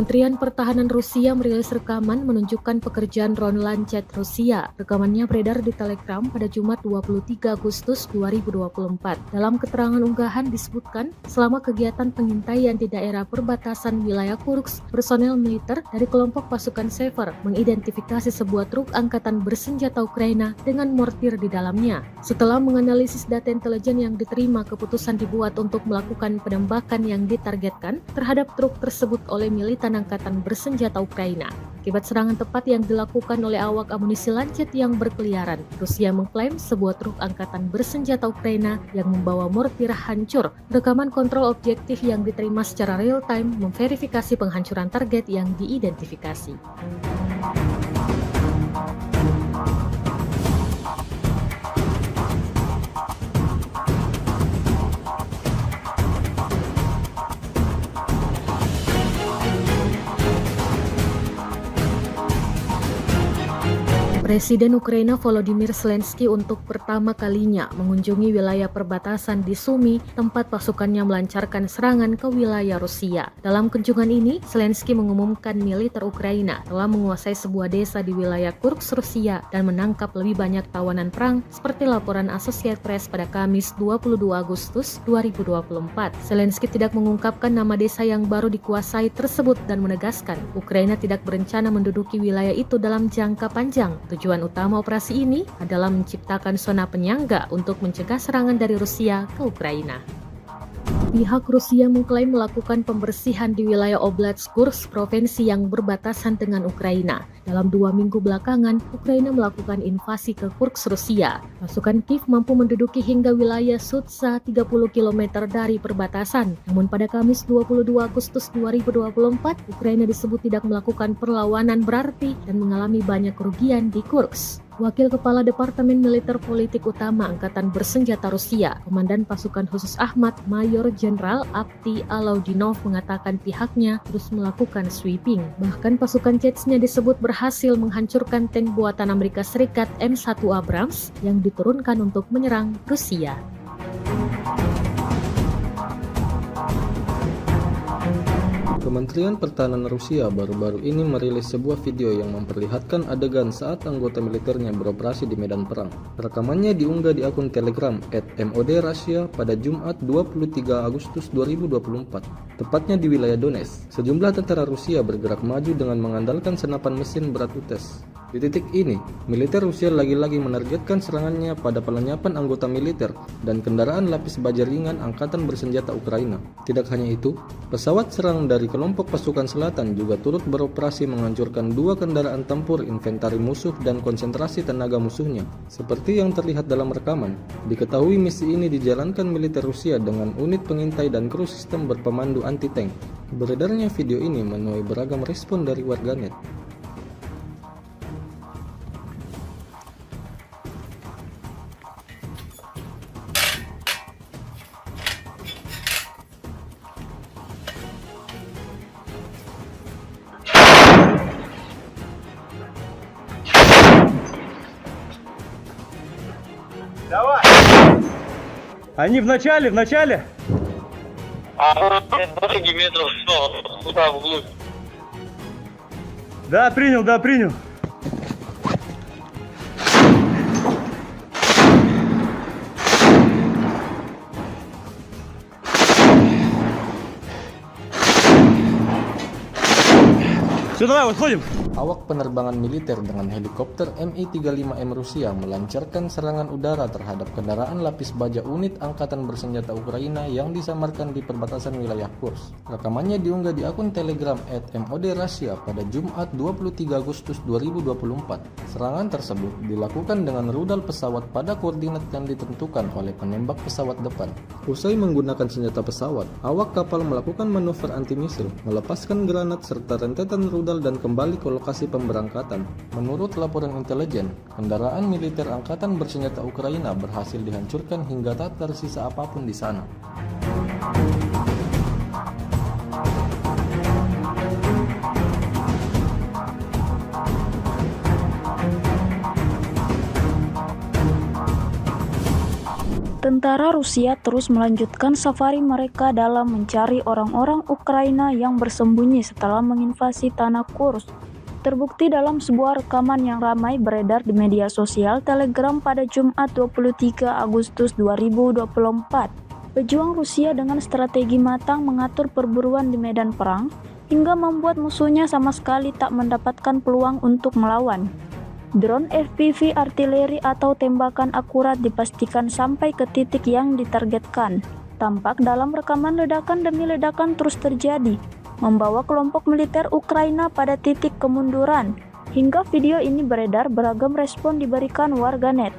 Kementerian Pertahanan Rusia merilis rekaman menunjukkan pekerjaan drone Lancet Rusia. Rekamannya beredar di Telegram pada Jumat 23 Agustus 2024. Dalam keterangan unggahan disebutkan, selama kegiatan pengintaian di daerah perbatasan wilayah Kursk, personel militer dari kelompok pasukan Sever mengidentifikasi sebuah truk angkatan bersenjata Ukraina dengan mortir di dalamnya. Setelah menganalisis data intelijen yang diterima, keputusan dibuat untuk melakukan penembakan yang ditargetkan terhadap truk tersebut oleh militan angkatan bersenjata Ukraina. Akibat serangan tepat yang dilakukan oleh awak amunisi Lancet yang berkeliaran, Rusia mengklaim sebuah truk angkatan bersenjata Ukraina yang membawa mortir hancur. Rekaman kontrol objektif yang diterima secara real-time memverifikasi penghancuran target yang diidentifikasi. Presiden Ukraina Volodymyr Zelensky untuk pertama kalinya mengunjungi wilayah perbatasan di Sumy, tempat pasukannya melancarkan serangan ke wilayah Rusia. Dalam kunjungan ini, Zelensky mengumumkan militer Ukraina telah menguasai sebuah desa di wilayah Kursk, Rusia, dan menangkap lebih banyak tawanan perang, seperti laporan Associated Press pada Kamis 22 Agustus 2024. Zelensky tidak mengungkapkan nama desa yang baru dikuasai tersebut dan menegaskan Ukraina tidak berencana menduduki wilayah itu dalam jangka panjang. Tujuan utama operasi ini adalah menciptakan zona penyangga untuk mencegah serangan dari Rusia ke Ukraina. Pihak Rusia mengklaim melakukan pembersihan di wilayah Oblast Kursk, provinsi yang berbatasan dengan Ukraina. Dalam 2 minggu belakangan, Ukraina melakukan invasi ke Kursk, Rusia. Pasukan Kiev mampu menduduki hingga wilayah Sudza 30 km dari perbatasan. Namun pada Kamis 22 Agustus 2024, Ukraina disebut tidak melakukan perlawanan berarti dan mengalami banyak kerugian di Kursk. Wakil Kepala Departemen Militer Politik Utama Angkatan Bersenjata Rusia, Komandan Pasukan Khusus Ahmad, Mayor Jenderal Avdiy Alaudinov mengatakan pihaknya terus melakukan sweeping. Bahkan pasukan Chechnya disebut berhasil menghancurkan tank buatan Amerika Serikat M1 Abrams yang diturunkan untuk menyerang Rusia. Kementerian Pertahanan Rusia baru-baru ini merilis sebuah video yang memperlihatkan adegan saat anggota militernya beroperasi di medan perang. Rekamannya diunggah di akun Telegram @MOD_Russia pada Jumat 23 Agustus 2024, tepatnya di wilayah Donetsk. Sejumlah tentara Rusia bergerak maju dengan mengandalkan senapan mesin berat UTES. Di titik ini, militer Rusia lagi-lagi menargetkan serangannya pada pelenyapan anggota militer dan kendaraan lapis baja ringan Angkatan Bersenjata Ukraina. Tidak hanya itu, pesawat serang dari kelompok pasukan selatan juga turut beroperasi menghancurkan 2 kendaraan tempur inventari musuh dan konsentrasi tenaga musuhnya. Seperti yang terlihat dalam rekaman, diketahui misi ini dijalankan militer Rusia dengan unit pengintai dan kru sistem berpemandu anti-tank. Beredarnya video ini menuai beragam respon dari warganet. Давай! Они в начале? А 20 метров, туда вглубь. Да, принял. Все, давай, выходим. Awak penerbangan militer dengan helikopter Mi-35M Rusia melancarkan serangan udara terhadap kendaraan lapis baja unit Angkatan Bersenjata Ukraina yang disamarkan di perbatasan wilayah Kursk. Rekamannya diunggah di akun Telegram @MOD_Russia pada Jumat 23 Agustus 2024. Serangan tersebut dilakukan dengan rudal pesawat pada koordinat yang ditentukan oleh penembak pesawat depan. Usai menggunakan senjata pesawat, awak kapal melakukan manuver anti-misil, melepaskan granat serta rentetan rudal dan kembali ke lokasi pemberangkatan. Menurut laporan intelijen, kendaraan militer Angkatan Bersenjata Ukraina berhasil dihancurkan hingga tak tersisa apapun di sana. Tentara Rusia terus melanjutkan safari mereka dalam mencari orang-orang Ukraina yang bersembunyi setelah menginvasi tanah Kursk. Terbukti dalam sebuah rekaman yang ramai beredar di media sosial Telegram pada Jumat 23 Agustus 2024. Pejuang Rusia dengan strategi matang mengatur perburuan di medan perang hingga membuat musuhnya sama sekali tak mendapatkan peluang untuk melawan. Drone FPV artileri atau tembakan akurat dipastikan sampai ke titik yang ditargetkan. Tampak dalam rekaman ledakan demi ledakan terus terjadi, membawa kelompok militer Ukraina pada titik kemunduran. Hingga video ini beredar, beragam respon diberikan warganet.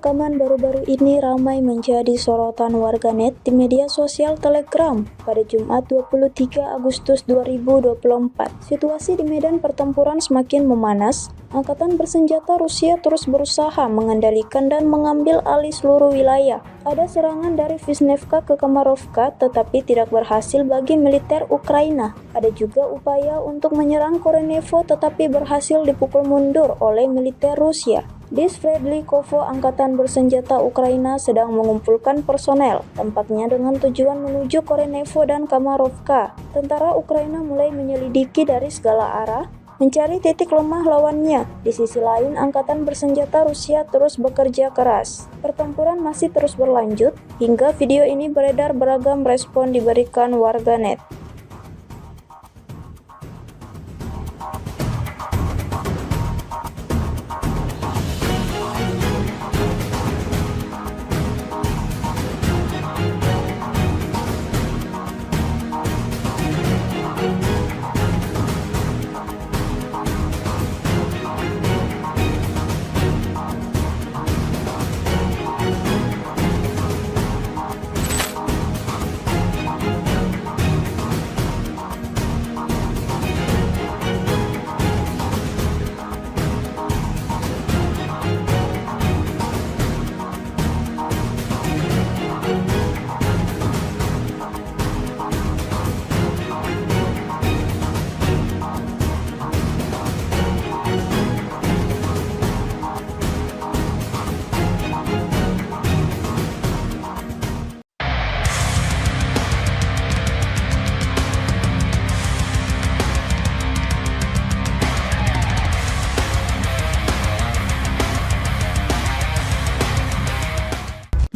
Rekaman baru-baru ini ramai menjadi sorotan warganet di media sosial Telegram pada Jumat 23 Agustus 2024. Situasi di medan pertempuran semakin memanas. Angkatan bersenjata Rusia terus berusaha mengendalikan dan mengambil alih seluruh wilayah. Ada serangan dari Vishnevka ke Kamarovka tetapi tidak berhasil bagi militer Ukraina. Ada juga upaya untuk menyerang Korenevo tetapi berhasil dipukul mundur oleh militer Rusia. Di Sverdlikovo, Angkatan bersenjata Ukraina sedang mengumpulkan personel, tampaknya dengan tujuan menuju Korenevo dan Kamarovka. Tentara Ukraina mulai menyelidiki dari segala arah, mencari titik lemah lawannya. Di sisi lain, Angkatan bersenjata Rusia terus bekerja keras. Pertempuran masih terus berlanjut, hingga video ini beredar beragam respon diberikan warganet.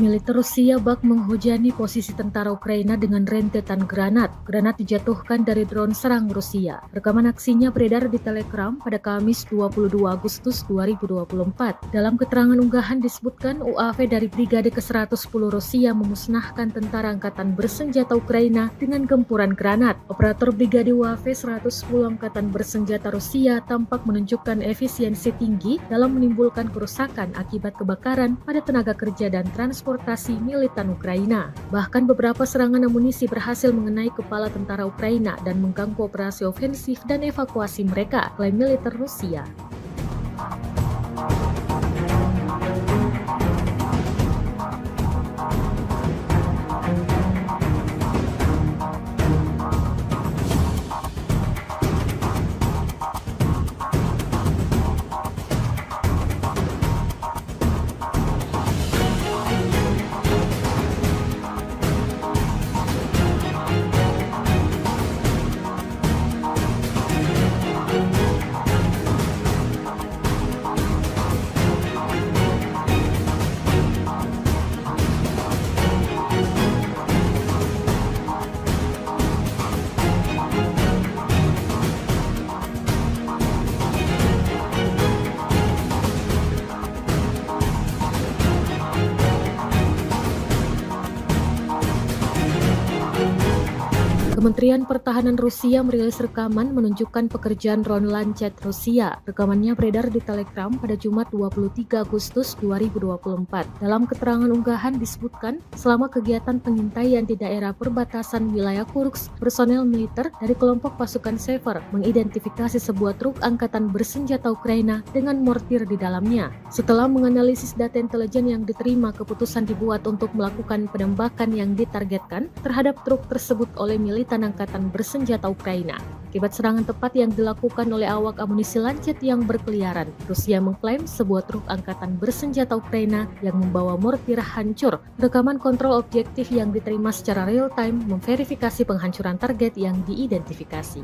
Militer Rusia bak menghujani posisi tentara Ukraina dengan rentetan granat. Granat dijatuhkan dari drone serang Rusia. Rekaman aksinya beredar di Telegram pada Kamis 22 Agustus 2024. Dalam keterangan unggahan disebutkan UAV dari Brigade ke-110 Rusia memusnahkan tentara angkatan bersenjata Ukraina dengan gempuran granat. Operator Brigade UAV 110 Angkatan Bersenjata Rusia tampak menunjukkan efisiensi tinggi dalam menimbulkan kerusakan akibat kebakaran pada tenaga kerja dan transportasi militan Ukraina. Bahkan beberapa serangan amunisi berhasil mengenai kepala tentara Ukraina dan mengganggu operasi ofensif dan evakuasi mereka, klaim militer Rusia. Kementerian Pertahanan Rusia merilis rekaman menunjukkan pekerjaan drone Lancet Rusia. Rekamannya beredar di Telegram pada Jumat 23 Agustus 2024. Dalam keterangan unggahan disebutkan, selama kegiatan pengintaian di daerah perbatasan wilayah Kursk, personel militer dari kelompok pasukan Sever mengidentifikasi sebuah truk angkatan bersenjata Ukraina dengan mortir di dalamnya. Setelah menganalisis data intelijen yang diterima, keputusan dibuat untuk melakukan penembakan yang ditargetkan terhadap truk tersebut oleh militan angkatan bersenjata Ukraina. Akibat serangan tepat yang dilakukan oleh awak amunisi Lancet yang berkeliaran, Rusia mengklaim sebuah truk angkatan bersenjata Ukraina yang membawa mortir hancur. Rekaman kontrol objektif yang diterima secara real-time memverifikasi penghancuran target yang diidentifikasi.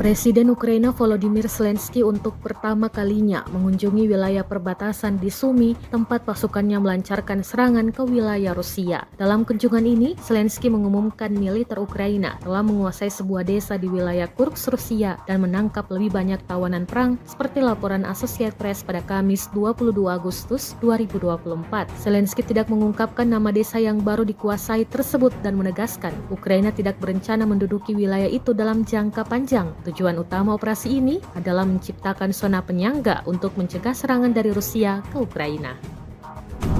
Presiden Ukraina Volodymyr Zelensky untuk pertama kalinya mengunjungi wilayah perbatasan di Sumy, tempat pasukannya melancarkan serangan ke wilayah Rusia. Dalam kunjungan ini, Zelensky mengumumkan militer Ukraina telah menguasai sebuah desa di wilayah Kursk, Rusia dan menangkap lebih banyak tawanan perang seperti laporan Associated Press pada Kamis 22 Agustus 2024. Zelensky tidak mengungkapkan nama desa yang baru dikuasai tersebut dan menegaskan Ukraina tidak berencana menduduki wilayah itu dalam jangka panjang. Tujuan utama operasi ini adalah menciptakan zona penyangga untuk mencegah serangan dari Rusia ke Ukraina.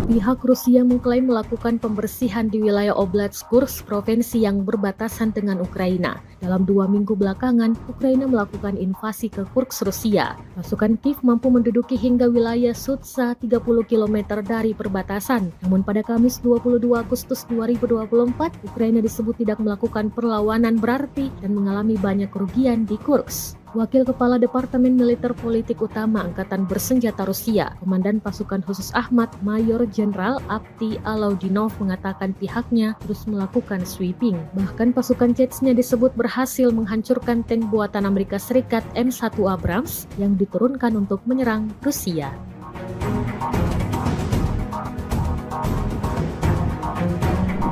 Pihak Rusia mengklaim melakukan pembersihan di wilayah Oblast Kursk, provinsi yang berbatasan dengan Ukraina. Dalam 2 minggu belakangan, Ukraina melakukan invasi ke Kursk, Rusia. Pasukan Kiev mampu menduduki hingga wilayah Sudza 30 km dari perbatasan. Namun pada Kamis 22 Agustus 2024, Ukraina disebut tidak melakukan perlawanan berarti dan mengalami banyak kerugian di Kursk. Wakil Kepala Departemen Militer Politik Utama Angkatan Bersenjata Rusia, Komandan Pasukan Khusus Ahmad, Mayor Jenderal Avdiy Alaudinov mengatakan pihaknya terus melakukan sweeping. Bahkan pasukan Chechnya disebut berhasil menghancurkan tank buatan Amerika Serikat M1 Abrams yang diturunkan untuk menyerang Rusia.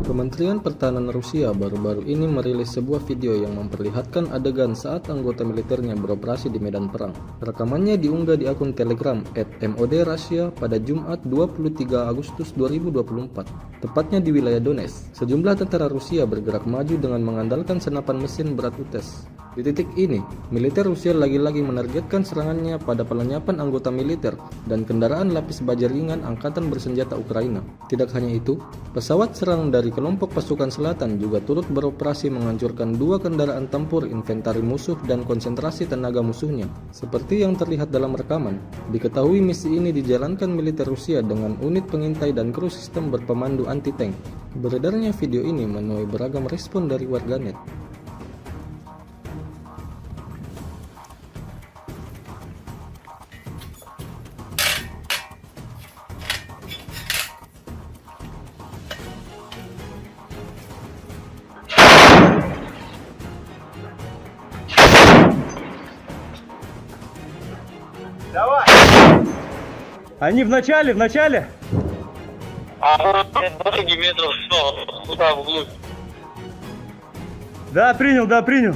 Kementerian Pertahanan Rusia baru-baru ini merilis sebuah video yang memperlihatkan adegan saat anggota militernya beroperasi di medan perang. Rekamannya diunggah di akun Telegram @MOD_Russia pada Jumat 23 Agustus 2024, tepatnya di wilayah Donetsk. Sejumlah tentara Rusia bergerak maju dengan mengandalkan senapan mesin berat UTES. Di titik ini, militer Rusia lagi-lagi menargetkan serangannya pada pelenyapan anggota militer dan kendaraan lapis baja ringan Angkatan Bersenjata Ukraina. Tidak hanya itu, pesawat serang dari kelompok pasukan selatan juga turut beroperasi menghancurkan 2 kendaraan tempur inventari musuh dan konsentrasi tenaga musuhnya. Seperti yang terlihat dalam rekaman, diketahui misi ini dijalankan militer Rusia dengan unit pengintai dan kru sistem berpemandu anti-tank. Beredarnya video ini menuai beragam respon dari warganet. Давай! Они в начале. А вот дороги метров 100, туда вглубь. Да, принял.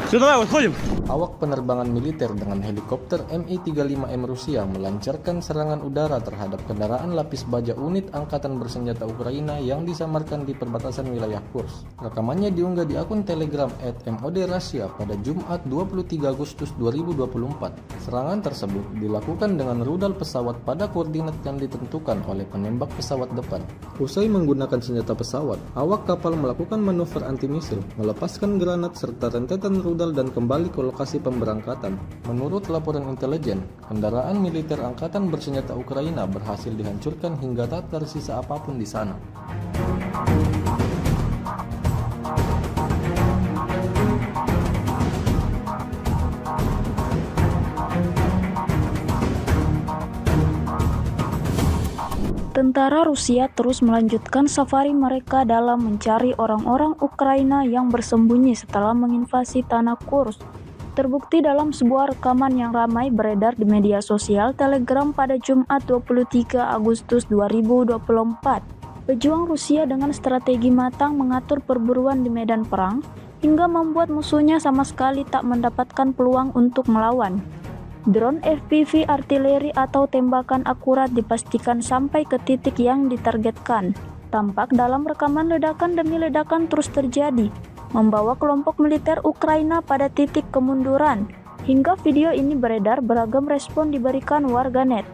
Все, давай, выходим. Awak penerbangan militer dengan helikopter Mi-35M Rusia melancarkan serangan udara terhadap kendaraan lapis baja unit Angkatan Bersenjata Ukraina yang disamarkan di perbatasan wilayah Kursk. Rekamannya diunggah di akun Telegram @MOD_Russia pada Jumat 23 Agustus 2024. Serangan tersebut dilakukan dengan rudal pesawat pada koordinat yang ditentukan oleh penembak pesawat depan. Usai menggunakan senjata pesawat, awak kapal melakukan manuver anti-misil, melepaskan granat serta rentetan rudal dan kembali ke lokasi pemberangkatan. Menurut laporan intelijen, kendaraan militer Angkatan Bersenjata Ukraina berhasil dihancurkan hingga tak tersisa apapun di sana. Tentara Rusia terus melanjutkan safari mereka dalam mencari orang-orang Ukraina yang bersembunyi setelah menginvasi tanah Kursk. Terbukti dalam sebuah rekaman yang ramai beredar di media sosial Telegram pada Jumat 23 Agustus 2024. Pejuang Rusia dengan strategi matang mengatur perburuan di medan perang hingga membuat musuhnya sama sekali tak mendapatkan peluang untuk melawan. Drone FPV artileri atau tembakan akurat dipastikan sampai ke titik yang ditargetkan. Tampak dalam rekaman ledakan demi ledakan terus terjadi, membawa kelompok militer Ukraina pada titik kemunduran. Hingga video ini beredar, beragam respon diberikan warganet.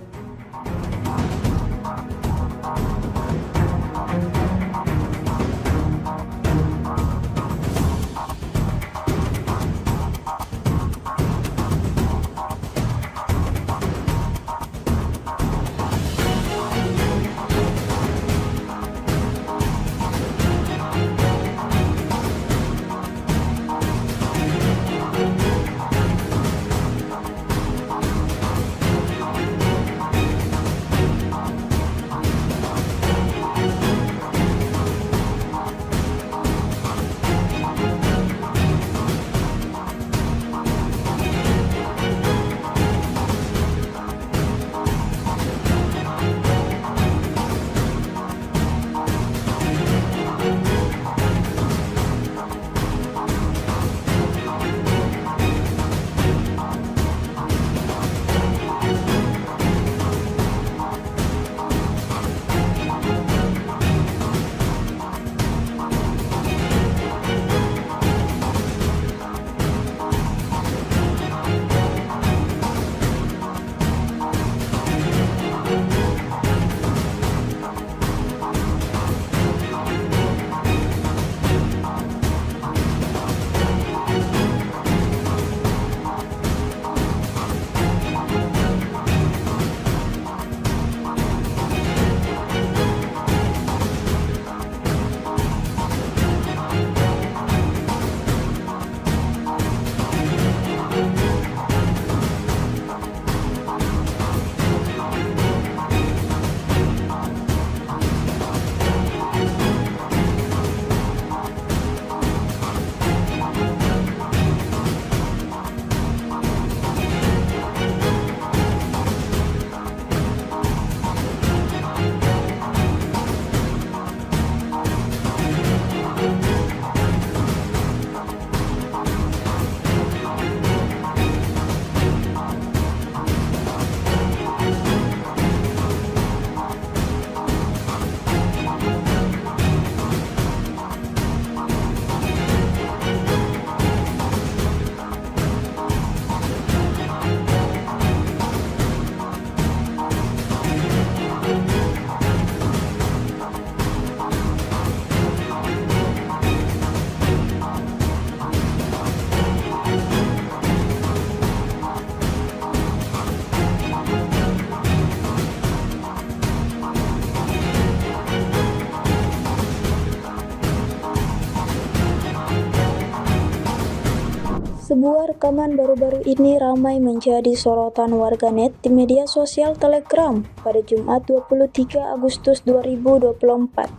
Sebuah rekaman baru-baru ini ramai menjadi sorotan warganet di media sosial Telegram pada Jumat 23 Agustus 2024.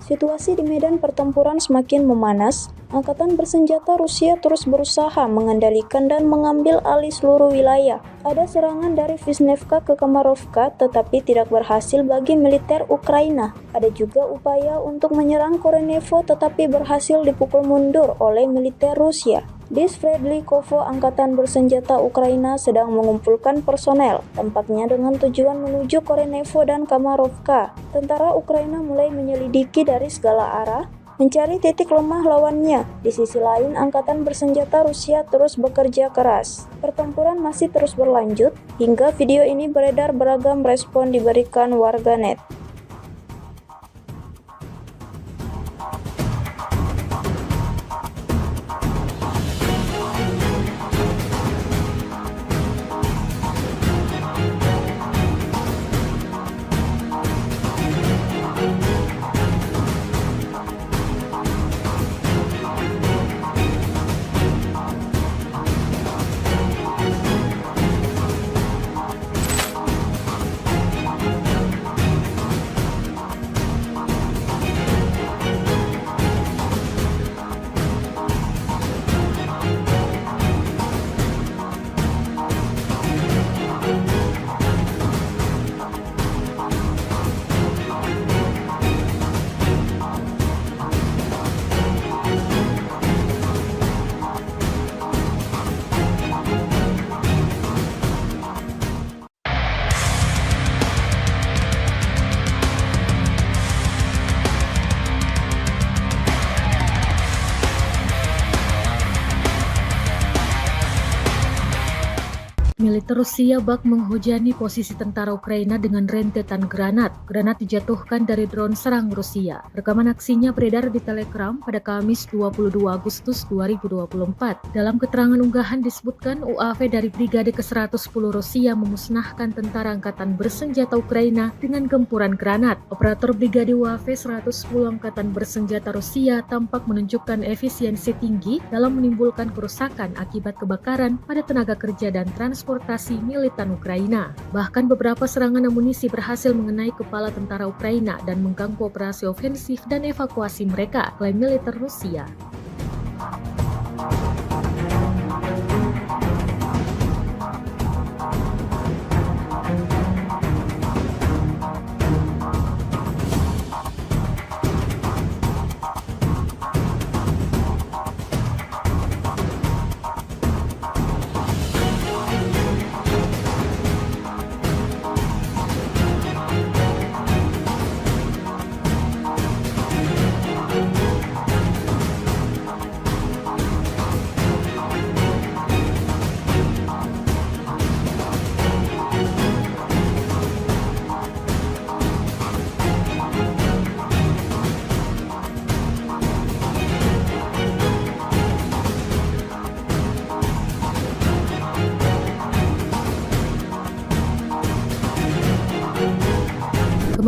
Situasi di medan pertempuran semakin memanas. Angkatan bersenjata Rusia terus berusaha mengendalikan dan mengambil alih seluruh wilayah. Ada serangan dari Vishnevka ke Kamarovka tetapi tidak berhasil bagi militer Ukraina. Ada juga upaya untuk menyerang Korenevo tetapi berhasil dipukul mundur oleh militer Rusia. Di Sverdlikovo, angkatan bersenjata Ukraina sedang mengumpulkan personel, tampaknya dengan tujuan menuju Korenevo dan Kamarovka. Tentara Ukraina mulai menyelidiki dari segala arah, mencari titik lemah lawannya. Di sisi lain, angkatan bersenjata Rusia terus bekerja keras. Pertempuran masih terus berlanjut, hingga video ini beredar beragam respon diberikan warganet. Militer Rusia bak menghujani posisi tentara Ukraina dengan rentetan granat. Granat dijatuhkan dari drone serang Rusia. Rekaman aksinya beredar di Telegram pada Kamis 22 Agustus 2024. Dalam keterangan unggahan disebutkan UAV dari Brigade ke-110 Rusia memusnahkan tentara angkatan bersenjata Ukraina dengan gempuran granat. Operator Brigade UAV 110 Angkatan Bersenjata Rusia tampak menunjukkan efisiensi tinggi dalam menimbulkan kerusakan akibat kebakaran pada tenaga kerja dan transportasi militan Ukraina. Bahkan beberapa serangan amunisi berhasil mengenai kepala tentara Ukraina dan mengganggu operasi ofensif dan evakuasi mereka, klaim militer Rusia.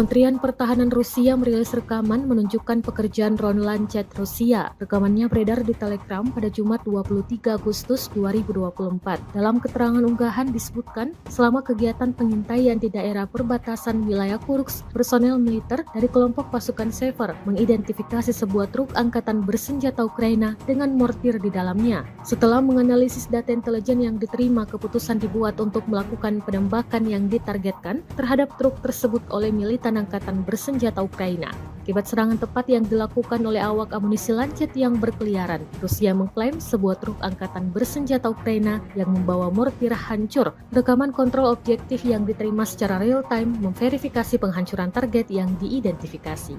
Kementerian Pertahanan Rusia merilis rekaman menunjukkan pekerjaan drone Lancet Rusia. Rekamannya beredar di Telegram pada Jumat 23 Agustus 2024. Dalam keterangan unggahan disebutkan, selama kegiatan pengintaian di daerah perbatasan wilayah Kursk, personel militer dari kelompok pasukan Sever mengidentifikasi sebuah truk angkatan bersenjata Ukraina dengan mortir di dalamnya. Setelah menganalisis data intelijen yang diterima, keputusan dibuat untuk melakukan penembakan yang ditargetkan terhadap truk tersebut oleh militan angkatan bersenjata Ukraina. Akibat serangan tepat yang dilakukan oleh awak amunisi Lancet yang berkeliaran, Rusia mengklaim sebuah truk angkatan bersenjata Ukraina yang membawa mortir hancur. Rekaman kontrol objektif yang diterima secara real-time memverifikasi penghancuran target yang diidentifikasi.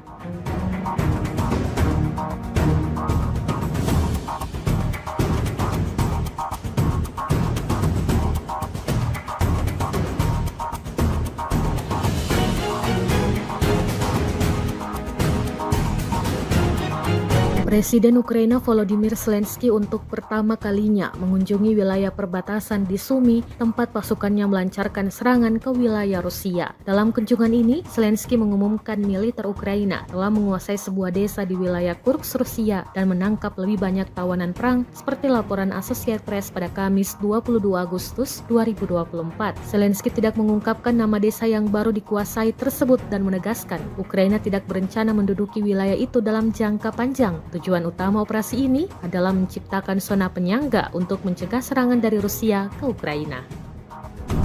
Presiden Ukraina Volodymyr Zelensky untuk pertama kalinya mengunjungi wilayah perbatasan di Sumy, tempat pasukannya melancarkan serangan ke wilayah Rusia. Dalam kunjungan ini, Zelensky mengumumkan militer Ukraina telah menguasai sebuah desa di wilayah Kursk, Rusia dan menangkap lebih banyak tawanan perang seperti laporan Associated Press pada Kamis 22 Agustus 2024. Zelensky tidak mengungkapkan nama desa yang baru dikuasai tersebut dan menegaskan Ukraina tidak berencana menduduki wilayah itu dalam jangka panjang. Tujuan utama operasi ini adalah menciptakan zona penyangga untuk mencegah serangan dari Rusia ke Ukraina.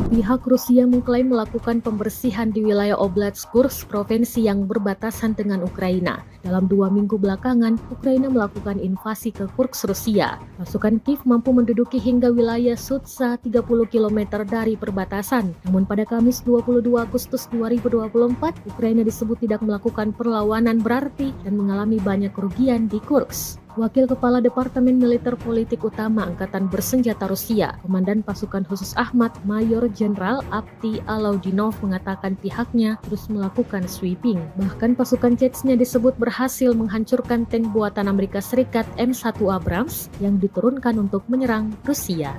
Pihak Rusia mengklaim melakukan pembersihan di wilayah Oblast Kursk, provinsi yang berbatasan dengan Ukraina. Dalam 2 minggu belakangan, Ukraina melakukan invasi ke Kursk, Rusia. Pasukan Kiev mampu menduduki hingga wilayah Sudza 30 km dari perbatasan. Namun pada Kamis 22 Agustus 2024, Ukraina disebut tidak melakukan perlawanan berarti dan mengalami banyak kerugian di Kursk. Wakil Kepala Departemen Militer Politik Utama Angkatan Bersenjata Rusia, Komandan Pasukan Khusus Ahmad, Mayor Jenderal Avdiy Alaudinov mengatakan pihaknya terus melakukan sweeping. Bahkan pasukan Chechnya disebut berhasil menghancurkan tank buatan Amerika Serikat M1 Abrams yang diturunkan untuk menyerang Rusia.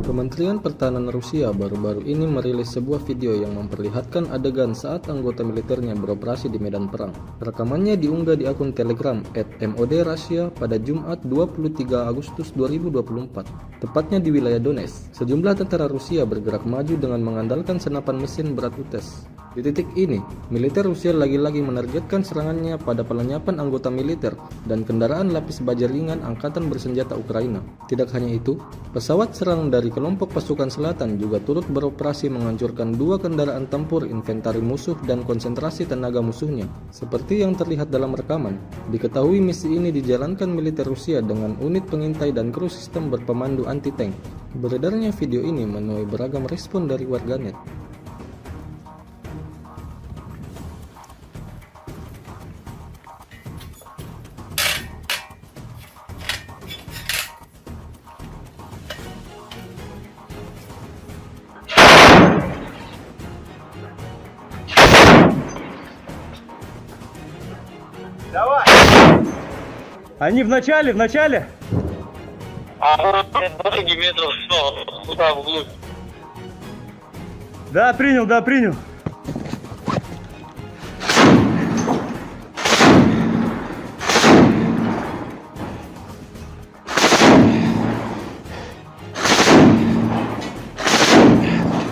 Kementerian Pertahanan Rusia baru-baru ini merilis sebuah video yang memperlihatkan adegan saat anggota militernya beroperasi di medan perang. Rekamannya diunggah di akun Telegram @MOD_Russia pada Jumat 23 Agustus 2024, tepatnya di wilayah Donetsk. Sejumlah tentara Rusia bergerak maju dengan mengandalkan senapan mesin berat UTES. Di titik ini, militer Rusia lagi-lagi menargetkan serangannya pada pelenyapan anggota militer dan kendaraan lapis baja ringan Angkatan Bersenjata Ukraina. Tidak hanya itu, pesawat serang dari kelompok pasukan selatan juga turut beroperasi menghancurkan 2 kendaraan tempur inventari musuh dan konsentrasi tenaga musuhnya. Seperti yang terlihat dalam rekaman, diketahui misi ini dijalankan militer Rusia dengan unit pengintai dan kru sistem berpemandu anti-tank. Beredarnya video ini menuai beragam respon dari warganet. Давай! Они в начале? А дороги метров 100, туда вглубь. Да, принял.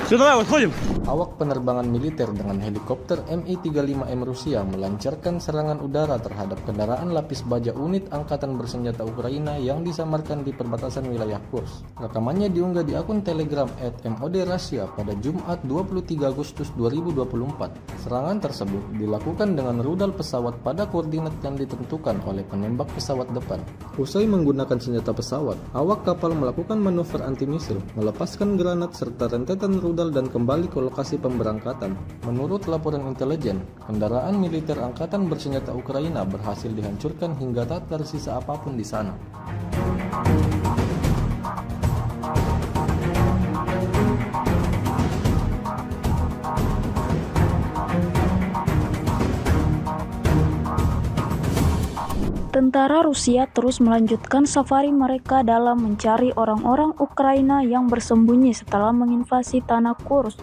Все, давай, выходим. Awak penerbangan militer dengan helikopter Mi-35M Rusia melancarkan serangan udara terhadap kendaraan lapis baja unit Angkatan Bersenjata Ukraina yang disamarkan di perbatasan wilayah Kursk. Rekamannya diunggah di akun Telegram @MOD_Russia pada Jumat 23 Agustus 2024. Serangan tersebut dilakukan dengan rudal pesawat pada koordinat yang ditentukan oleh penembak pesawat depan. Usai menggunakan senjata pesawat, awak kapal melakukan manuver anti-misil, melepaskan granat serta rentetan rudal dan kembali ke lokasi pemberangkatan. Menurut laporan intelijen, kendaraan militer Angkatan Bersenjata Ukraina berhasil dihancurkan hingga tak tersisa apapun di sana. Tentara Rusia terus melanjutkan safari mereka dalam mencari orang-orang Ukraina yang bersembunyi setelah menginvasi tanah Kursk.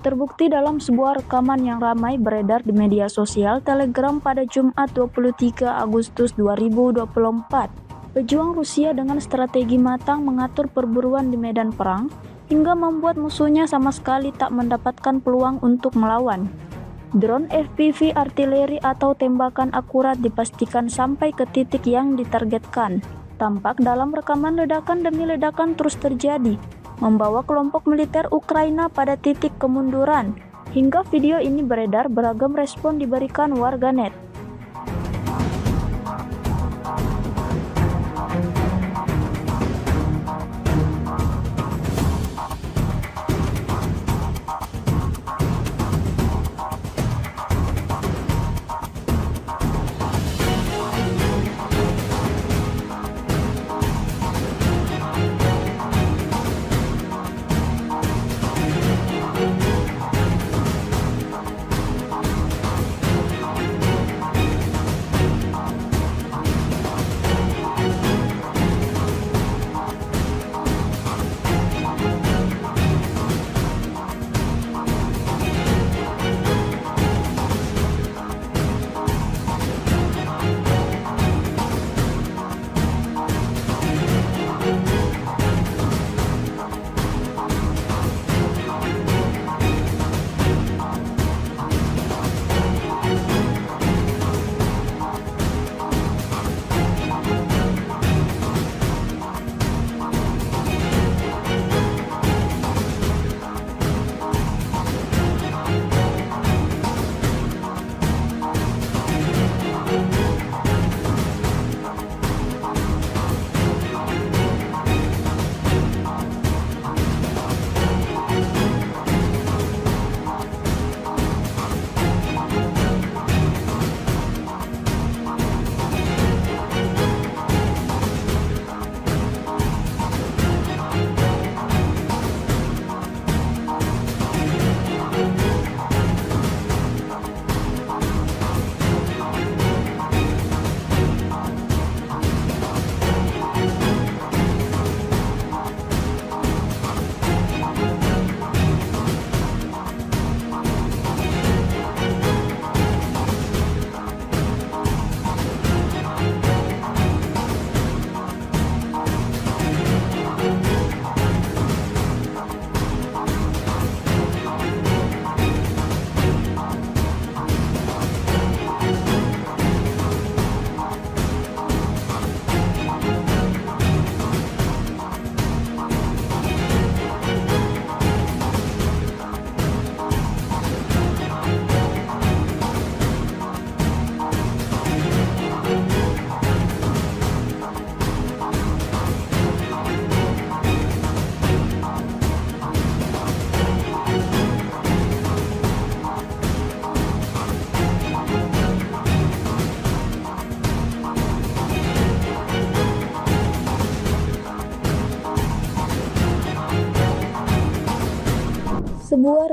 Terbukti dalam sebuah rekaman yang ramai beredar di media sosial Telegram pada Jumat 23 Agustus 2024. Pejuang Rusia dengan strategi matang mengatur perburuan di medan perang hingga membuat musuhnya sama sekali tak mendapatkan peluang untuk melawan. Drone FPV artileri atau tembakan akurat dipastikan sampai ke titik yang ditargetkan. Tampak dalam rekaman ledakan demi ledakan terus terjadi, membawa kelompok militer Ukraina pada titik kemunduran. Hingga video ini beredar, beragam respon diberikan warganet.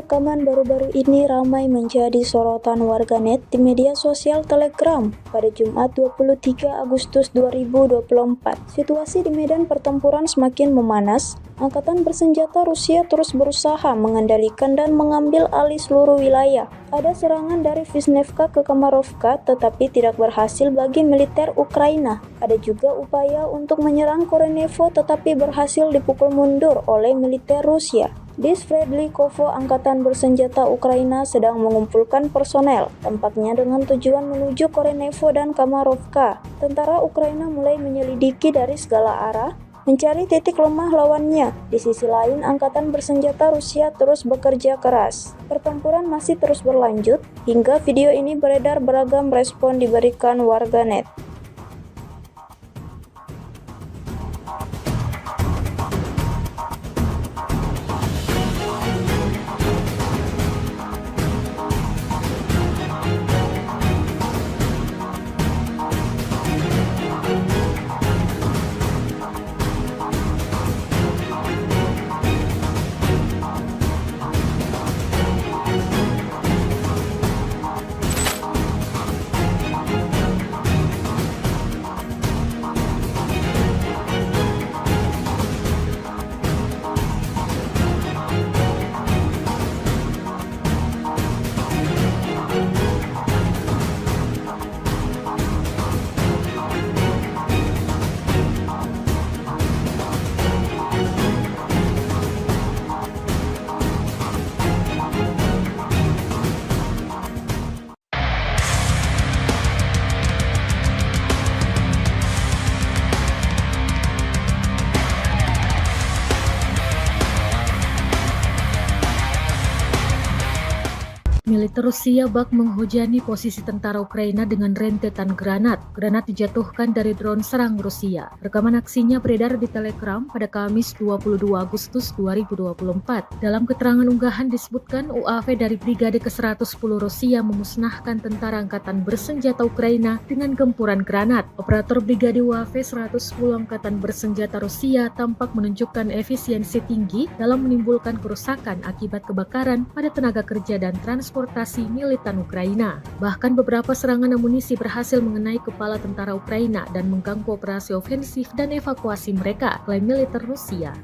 Rekaman baru-baru ini ramai menjadi sorotan warganet di media sosial Telegram pada Jumat 23 Agustus 2024. Situasi di medan pertempuran semakin memanas. Angkatan bersenjata Rusia terus berusaha mengendalikan dan mengambil alih seluruh wilayah. Ada serangan dari Vishnevka ke Kamarovka tetapi tidak berhasil bagi militer Ukraina. Ada juga upaya untuk menyerang Korenevo tetapi berhasil dipukul mundur oleh militer Rusia. Di Sverdlikovo, angkatan bersenjata Ukraina sedang mengumpulkan personel, tampaknya dengan tujuan menuju Korenevo dan Kamarovka. Tentara Ukraina mulai menyelidiki dari segala arah, mencari titik lemah lawannya. Di sisi lain, angkatan bersenjata Rusia terus bekerja keras. Pertempuran masih terus berlanjut, hingga video ini beredar beragam respon diberikan warganet. Militer Rusia bak menghujani posisi tentara Ukraina dengan rentetan granat. Granat dijatuhkan dari drone serang Rusia. Rekaman aksinya beredar di Telegram pada Kamis 22 Agustus 2024. Dalam keterangan unggahan disebutkan UAV dari Brigade ke-110 Rusia memusnahkan tentara angkatan bersenjata Ukraina dengan gempuran granat. Operator Brigade UAV 110 Angkatan Bersenjata Rusia tampak menunjukkan efisiensi tinggi dalam menimbulkan kerusakan akibat kebakaran pada tenaga kerja dan transportasi militan Ukraina. Bahkan beberapa serangan amunisi berhasil mengenai kepala tentara Ukraina dan mengganggu operasi ofensif dan evakuasi mereka, klaim militer Rusia.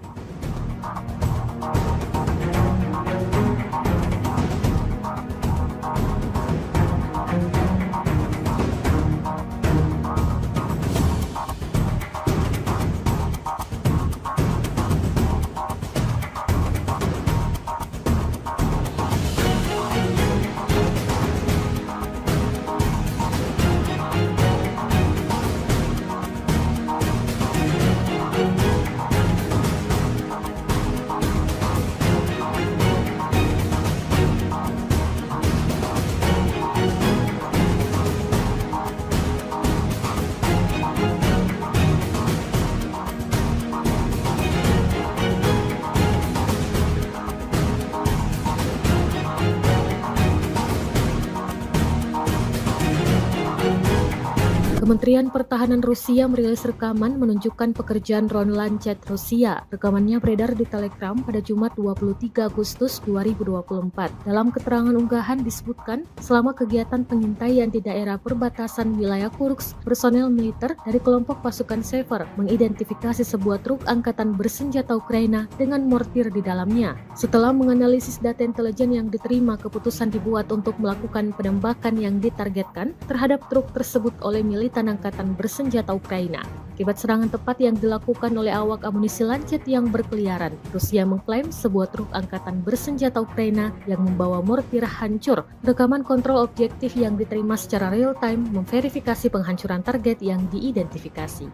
Kementerian Pertahanan Rusia merilis rekaman menunjukkan pekerjaan drone Lancet Rusia. Rekamannya beredar di Telegram pada Jumat 23 Agustus 2024. Dalam keterangan unggahan disebutkan, selama kegiatan pengintaian di daerah perbatasan wilayah Kursk, personel militer dari kelompok pasukan Sever mengidentifikasi sebuah truk angkatan bersenjata Ukraina dengan mortir di dalamnya. Setelah menganalisis data intelijen yang diterima, keputusan dibuat untuk melakukan penembakan yang ditargetkan terhadap truk tersebut oleh militan angkatan bersenjata Ukraina. Akibat serangan tepat yang dilakukan oleh awak amunisi Lancet yang berkeliaran, Rusia mengklaim sebuah truk angkatan bersenjata Ukraina yang membawa mortir hancur. Rekaman kontrol objektif yang diterima secara real-time memverifikasi penghancuran target yang diidentifikasi.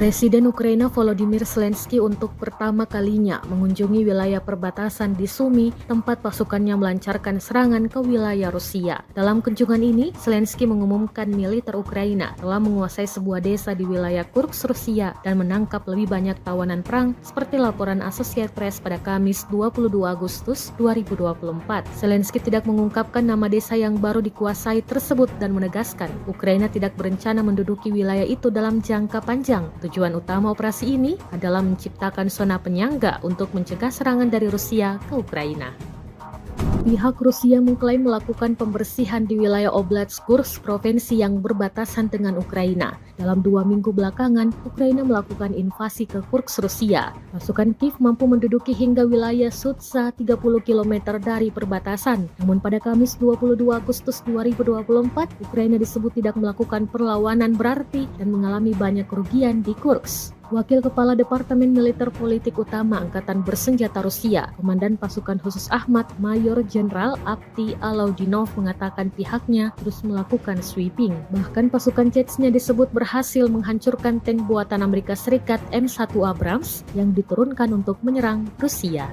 Presiden Ukraina Volodymyr Zelensky untuk pertama kalinya mengunjungi wilayah perbatasan di Sumy, tempat pasukannya melancarkan serangan ke wilayah Rusia. Dalam kunjungan ini, Zelensky mengumumkan militer Ukraina telah menguasai sebuah desa di wilayah Kursk, Rusia dan menangkap lebih banyak tawanan perang seperti laporan Associated Press pada Kamis 22 Agustus 2024. Zelensky tidak mengungkapkan nama desa yang baru dikuasai tersebut dan menegaskan Ukraina tidak berencana menduduki wilayah itu dalam jangka panjang. Tujuan utama operasi ini adalah menciptakan zona penyangga untuk mencegah serangan dari Rusia ke Ukraina. Pihak Rusia mengklaim melakukan pembersihan di wilayah Oblast Kursk, provinsi yang berbatasan dengan Ukraina. Dalam 2 minggu belakangan, Ukraina melakukan invasi ke Kursk, Rusia. Pasukan Kiev mampu menduduki hingga wilayah Sudza 30 km dari perbatasan. Namun pada Kamis 22 Agustus 2024, Ukraina disebut tidak melakukan perlawanan berarti dan mengalami banyak kerugian di Kursk. Wakil Kepala Departemen Militer Politik Utama Angkatan Bersenjata Rusia, Komandan Pasukan Khusus Ahmad, Mayor Jenderal Avdiy Alaudinov mengatakan pihaknya terus melakukan sweeping. Bahkan pasukan Chechnya disebut berhasil menghancurkan tank buatan Amerika Serikat M1 Abrams yang diturunkan untuk menyerang Rusia.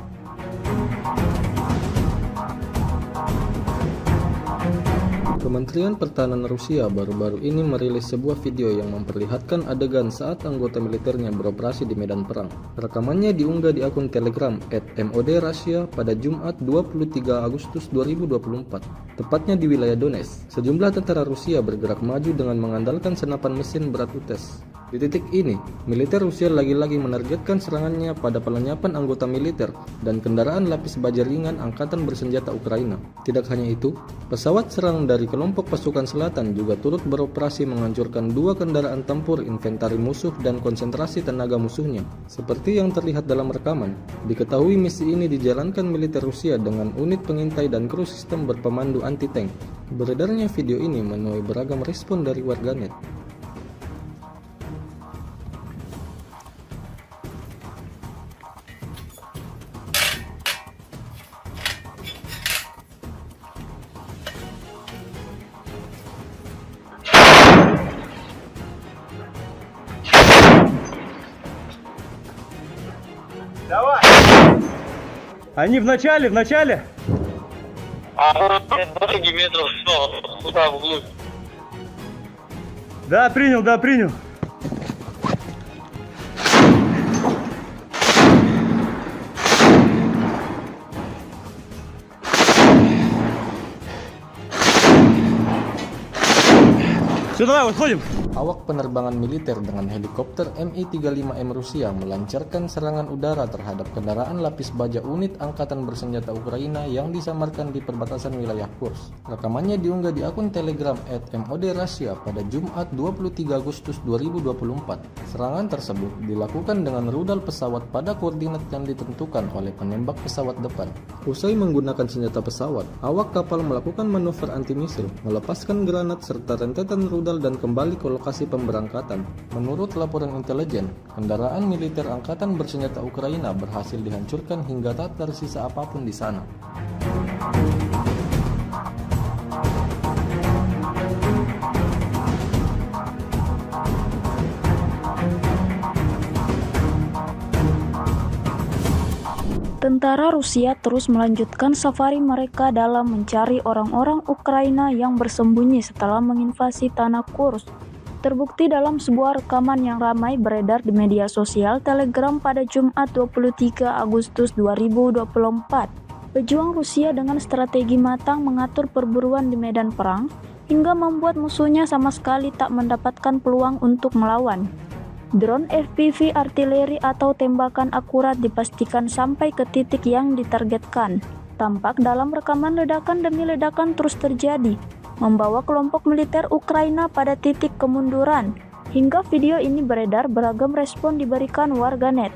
Kementerian Pertahanan Rusia baru-baru ini merilis sebuah video yang memperlihatkan adegan saat anggota militernya beroperasi di medan perang. Rekamannya diunggah di akun Telegram @MOD_Russia pada Jumat 23 Agustus 2024, tepatnya di wilayah Donetsk. Sejumlah tentara Rusia bergerak maju dengan mengandalkan senapan mesin berat UTES. Di titik ini, militer Rusia lagi-lagi menargetkan serangannya pada pelenyapan anggota militer dan kendaraan lapis baja ringan Angkatan Bersenjata Ukraina. Tidak hanya itu, pesawat serang dari kelompok pasukan selatan juga turut beroperasi menghancurkan 2 kendaraan tempur inventari musuh dan konsentrasi tenaga musuhnya. Seperti yang terlihat dalam rekaman, diketahui misi ini dijalankan militer Rusia dengan unit pengintai dan kru sistem berpemandu anti-tank. Beredarnya video ini menuai beragam respon dari warganet. Давай! Они в начале. Дороги метров 100, туда вглубь. Да, принял. Все, давай, выходим. Awak penerbangan militer dengan helikopter Mi-35M Rusia melancarkan serangan udara terhadap kendaraan lapis baja unit Angkatan Bersenjata Ukraina yang disamarkan di perbatasan wilayah Kursk. Rekamannya diunggah di akun Telegram @MOD_Russia pada Jumat 23 Agustus 2024. Serangan tersebut dilakukan dengan rudal pesawat pada koordinat yang ditentukan oleh penembak pesawat depan. Usai menggunakan senjata pesawat, awak kapal melakukan manuver anti-misil, melepaskan granat serta rentetan rudal dan kembali ke lokasi pemberangkatan. Menurut laporan intelijen, kendaraan militer Angkatan Bersenjata Ukraina berhasil dihancurkan hingga tak tersisa apapun di sana. Tentara Rusia terus melanjutkan safari mereka dalam mencari orang-orang Ukraina yang bersembunyi setelah menginvasi tanah Kursk. Terbukti dalam sebuah rekaman yang ramai beredar di media sosial Telegram pada Jumat 23 Agustus 2024. Pejuang Rusia dengan strategi matang mengatur perburuan di medan perang hingga membuat musuhnya sama sekali tak mendapatkan peluang untuk melawan. Drone FPV artileri atau tembakan akurat dipastikan sampai ke titik yang ditargetkan. Tampak dalam rekaman ledakan demi ledakan terus terjadi, membawa kelompok militer Ukraina pada titik kemunduran. Hingga video ini beredar, beragam respon diberikan warganet.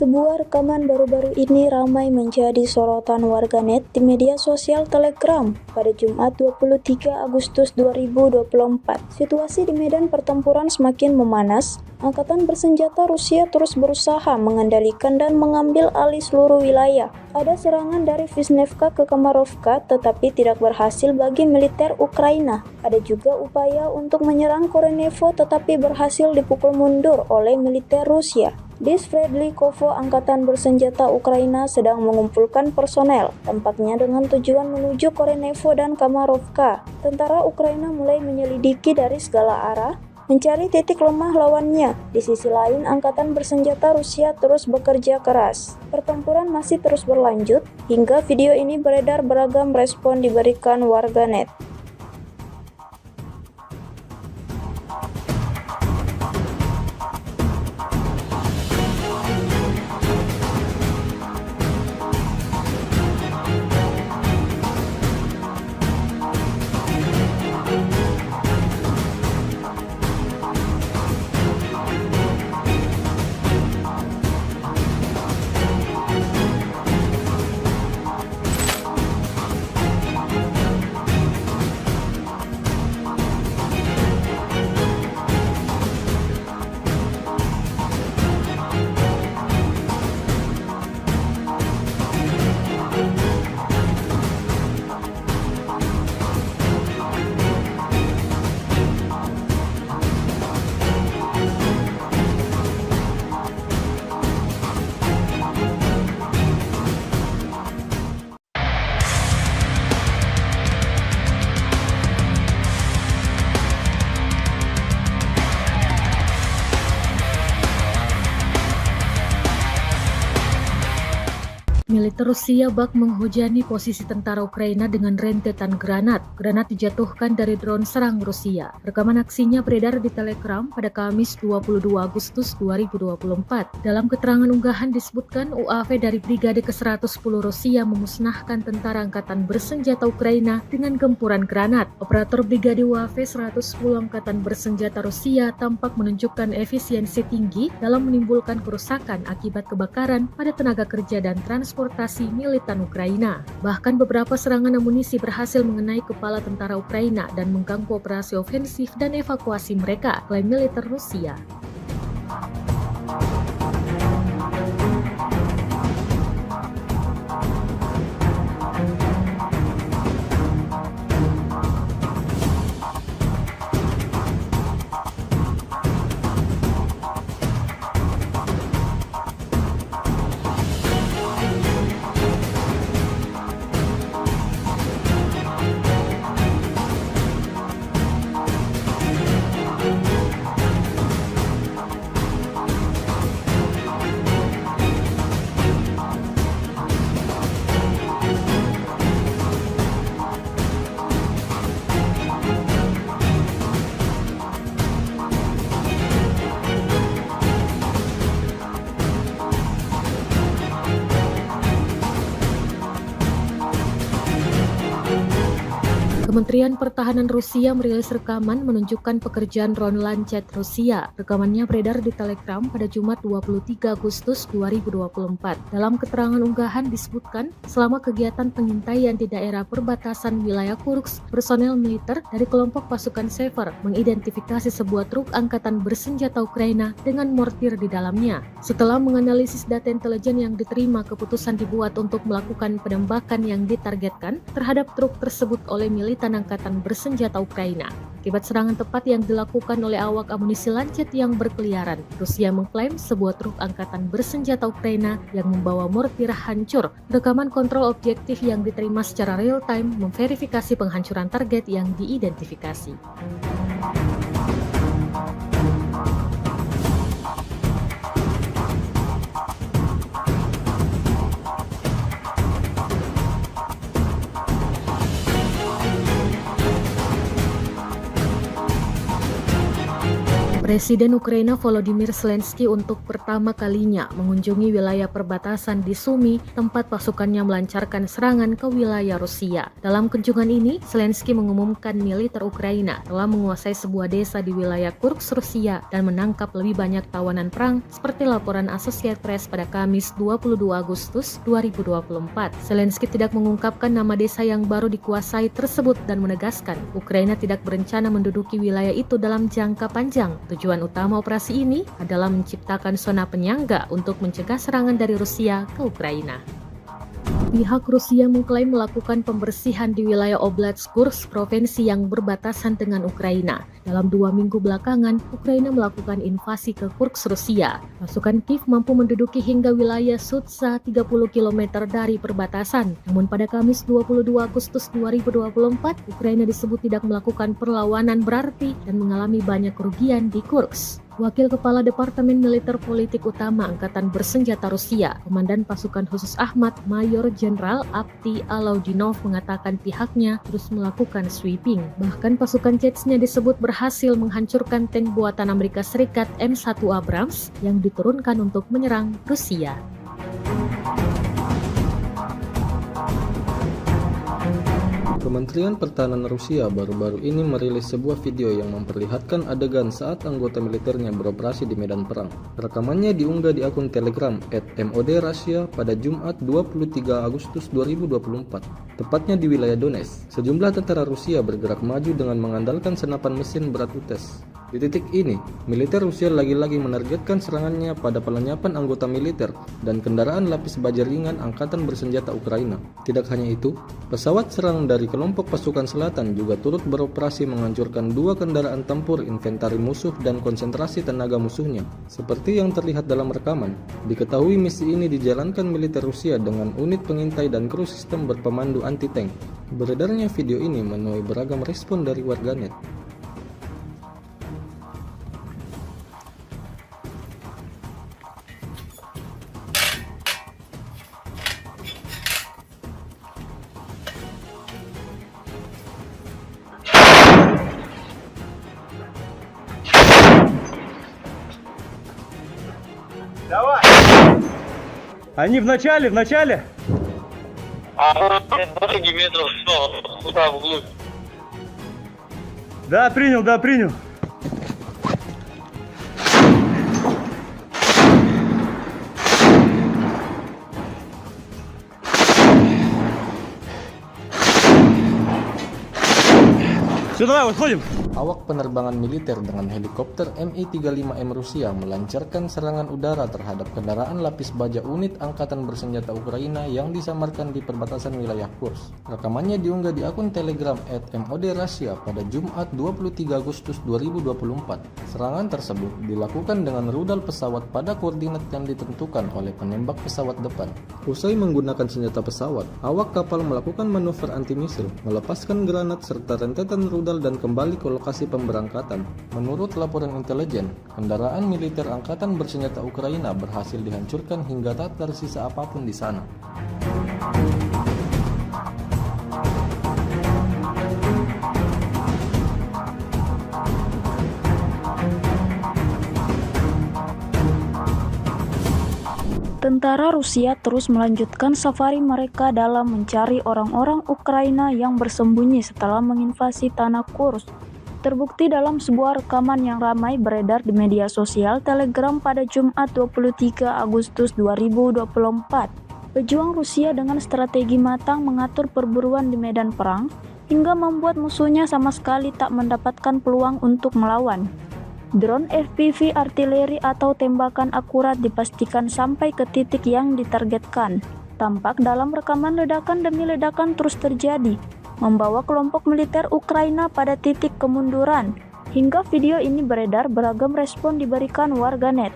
Sebuah rekaman baru-baru ini ramai menjadi sorotan warganet di media sosial Telegram pada Jumat 23 Agustus 2024. Situasi di medan pertempuran semakin memanas. Angkatan bersenjata Rusia terus berusaha mengendalikan dan mengambil alih seluruh wilayah. Ada serangan dari Vishnevka ke Kamarovka tetapi tidak berhasil bagi militer Ukraina. Ada juga upaya untuk menyerang Korenevo tetapi berhasil dipukul mundur oleh militer Rusia. Di Sverdlikovo, angkatan bersenjata Ukraina sedang mengumpulkan personel, tampaknya dengan tujuan menuju Korenevo dan Kamarovka. Tentara Ukraina mulai menyelidiki dari segala arah, mencari titik lemah lawannya. Di sisi lain, angkatan bersenjata Rusia terus bekerja keras. Pertempuran masih terus berlanjut, hingga video ini beredar beragam respon diberikan warganet. Militer Rusia bak menghujani posisi tentara Ukraina dengan rentetan granat. Granat dijatuhkan dari drone serang Rusia. Rekaman aksinya beredar di Telegram pada Kamis 22 Agustus 2024. Dalam keterangan unggahan disebutkan UAV dari Brigade ke-110 Rusia memusnahkan tentara angkatan bersenjata Ukraina dengan gempuran granat. Operator Brigade UAV 110 Angkatan Bersenjata Rusia tampak menunjukkan efisiensi tinggi dalam menimbulkan kerusakan akibat kebakaran pada tenaga kerja dan transportasi militan Ukraina. Bahkan beberapa serangan amunisi berhasil mengenai kepala tentara Ukraina dan mengganggu operasi ofensif dan evakuasi mereka, klaim militer Rusia. Kementerian Pertahanan Rusia merilis rekaman menunjukkan pekerjaan drone Lancet Rusia. Rekamannya beredar di Telegram pada Jumat 23 Agustus 2024. Dalam keterangan unggahan disebutkan, selama kegiatan pengintaian di daerah perbatasan wilayah Kursk, personel militer dari kelompok pasukan Sever mengidentifikasi sebuah truk angkatan bersenjata Ukraina dengan mortir di dalamnya. Setelah menganalisis data intelijen yang diterima, keputusan dibuat untuk melakukan penembakan yang ditargetkan terhadap truk tersebut oleh militan angkatan bersenjata Ukraina. Akibat serangan tepat yang dilakukan oleh awak amunisi Lancet yang berkeliaran, Rusia mengklaim sebuah truk angkatan bersenjata Ukraina yang membawa mortir hancur. Rekaman kontrol objektif yang diterima secara real-time memverifikasi penghancuran target yang diidentifikasi. Presiden Ukraina Volodymyr Zelensky untuk pertama kalinya mengunjungi wilayah perbatasan di Sumy, tempat pasukannya melancarkan serangan ke wilayah Rusia. Dalam kunjungan ini, Zelensky mengumumkan militer Ukraina telah menguasai sebuah desa di wilayah Kursk, Rusia dan menangkap lebih banyak tawanan perang seperti laporan Associated Press pada Kamis 22 Agustus 2024. Zelensky tidak mengungkapkan nama desa yang baru dikuasai tersebut dan menegaskan Ukraina tidak berencana menduduki wilayah itu dalam jangka panjang. Tujuan utama operasi ini adalah menciptakan zona penyangga untuk mencegah serangan dari Rusia ke Ukraina. Pihak Rusia mengklaim melakukan pembersihan di wilayah Oblast Kursk, provinsi yang berbatasan dengan Ukraina. Dalam 2 minggu belakangan, Ukraina melakukan invasi ke Kursk, Rusia. Pasukan Kiev mampu menduduki hingga wilayah Sudza 30 km dari perbatasan. Namun pada Kamis 22 Agustus 2024, Ukraina disebut tidak melakukan perlawanan berarti dan mengalami banyak kerugian di Kursk. Wakil Kepala Departemen Militer Politik Utama Angkatan Bersenjata Rusia, Komandan Pasukan Khusus Ahmad, Mayor Jenderal Avdiy Alaudinov mengatakan pihaknya terus melakukan sweeping. Bahkan pasukan Chechnya disebut berhasil menghancurkan tank buatan Amerika Serikat M1 Abrams yang diturunkan untuk menyerang Rusia. Kementerian Pertahanan Rusia baru-baru ini merilis sebuah video yang memperlihatkan adegan saat anggota militernya beroperasi di medan perang. Rekamannya diunggah di akun Telegram @MOD-Russia pada Jumat 23 Agustus 2024, tepatnya di wilayah Donetsk. Sejumlah tentara Rusia bergerak maju dengan mengandalkan senapan mesin berat UTES. Di titik ini, militer Rusia lagi-lagi menargetkan serangannya pada pelenyapan anggota militer dan kendaraan lapis baja ringan Angkatan Bersenjata Ukraina. Tidak hanya itu, pesawat serang dari kelompok pasukan selatan juga turut beroperasi menghancurkan 2 kendaraan tempur inventari musuh dan konsentrasi tenaga musuhnya. Seperti yang terlihat dalam rekaman, diketahui misi ini dijalankan militer Rusia dengan unit pengintai dan kru sistem berpemandu anti-tank. Beredarnya video ini menuai beragam respon dari warganet. Давай! Они в начале. А дороги метров 100, туда вглубь. Да, принял. Все, давай, выходим. Awak penerbangan militer dengan helikopter Mi-35M Rusia melancarkan serangan udara terhadap kendaraan lapis baja unit Angkatan Bersenjata Ukraina yang disamarkan di perbatasan wilayah Kursk. Rekamannya diunggah di akun Telegram @MOD-Russia pada Jumat 23 Agustus 2024. Serangan tersebut dilakukan dengan rudal pesawat pada koordinat yang ditentukan oleh penembak pesawat depan. Usai menggunakan senjata pesawat, awak kapal melakukan manuver anti-misil, melepaskan granat serta rentetan rudal dan kembali ke lokasi pemberangkatan. Menurut laporan intelijen, kendaraan militer Angkatan Bersenjata Ukraina berhasil dihancurkan hingga tak tersisa apapun di sana. Tentara Rusia terus melanjutkan safari mereka dalam mencari orang-orang Ukraina yang bersembunyi setelah menginvasi tanah Kursk. Terbukti dalam sebuah rekaman yang ramai beredar di media sosial Telegram pada Jumat 23 Agustus 2024. Pejuang Rusia dengan strategi matang mengatur perburuan di medan perang hingga membuat musuhnya sama sekali tak mendapatkan peluang untuk melawan. Drone FPV artileri atau tembakan akurat dipastikan sampai ke titik yang ditargetkan. Tampak dalam rekaman ledakan demi ledakan terus terjadi, membawa kelompok militer Ukraina pada titik kemunduran. Hingga video ini beredar, beragam respon diberikan warganet.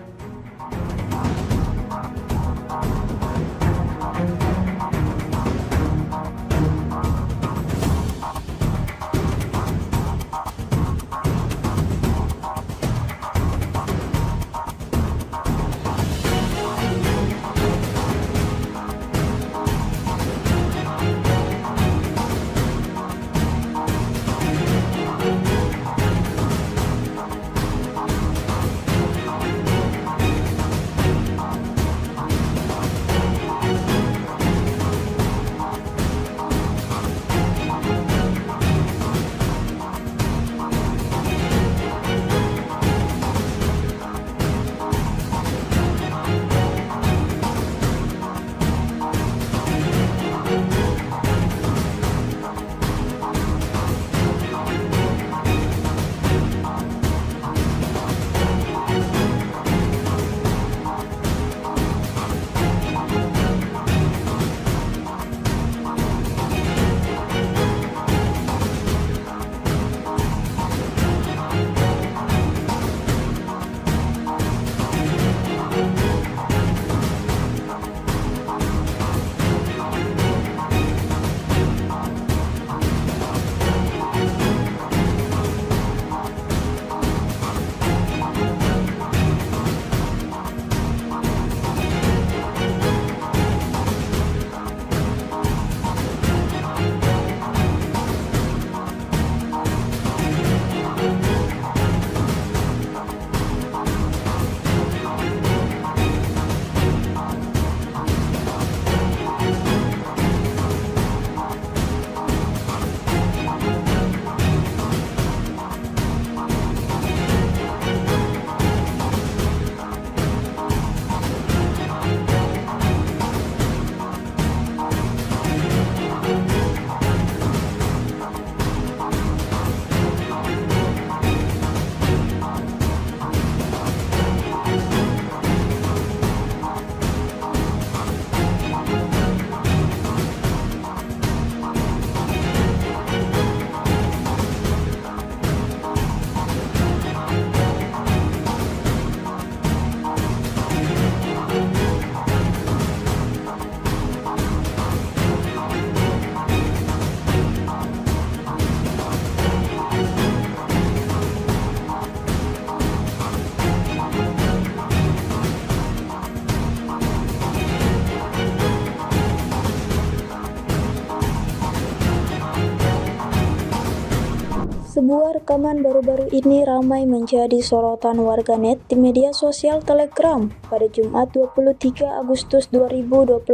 Sebuah rekaman baru-baru ini ramai menjadi sorotan warganet di media sosial Telegram pada Jumat 23 Agustus 2024.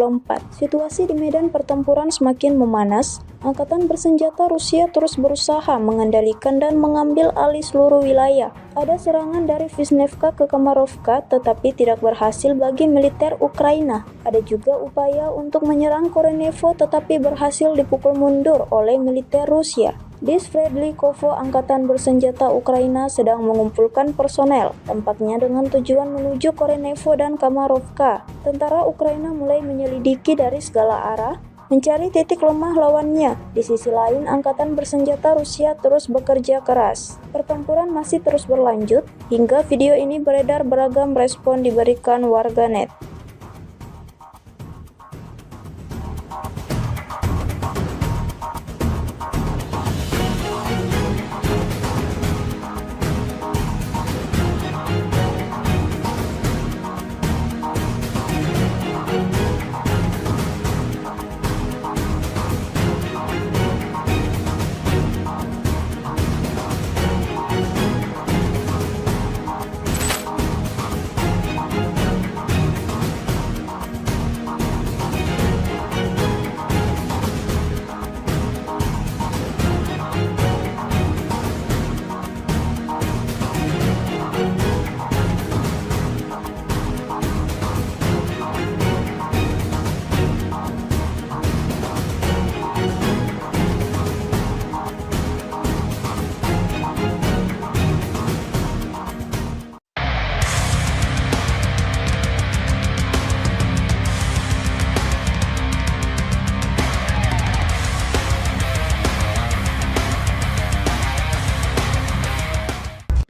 Situasi di medan pertempuran semakin memanas. Angkatan bersenjata Rusia terus berusaha mengendalikan dan mengambil alih seluruh wilayah. Ada serangan dari Vishnevka ke Kamarovka tetapi tidak berhasil bagi militer Ukraina. Ada juga upaya untuk menyerang Korenevo tetapi berhasil dipukul mundur oleh militer Rusia. Di Sverdlikovo, angkatan bersenjata Ukraina sedang mengumpulkan personel, tampaknya dengan tujuan menuju Korenevo dan Kamarovka. Tentara Ukraina mulai menyelidiki dari segala arah, mencari titik lemah lawannya. Di sisi lain, angkatan bersenjata Rusia terus bekerja keras. Pertempuran masih terus berlanjut, hingga video ini beredar beragam respon diberikan warganet.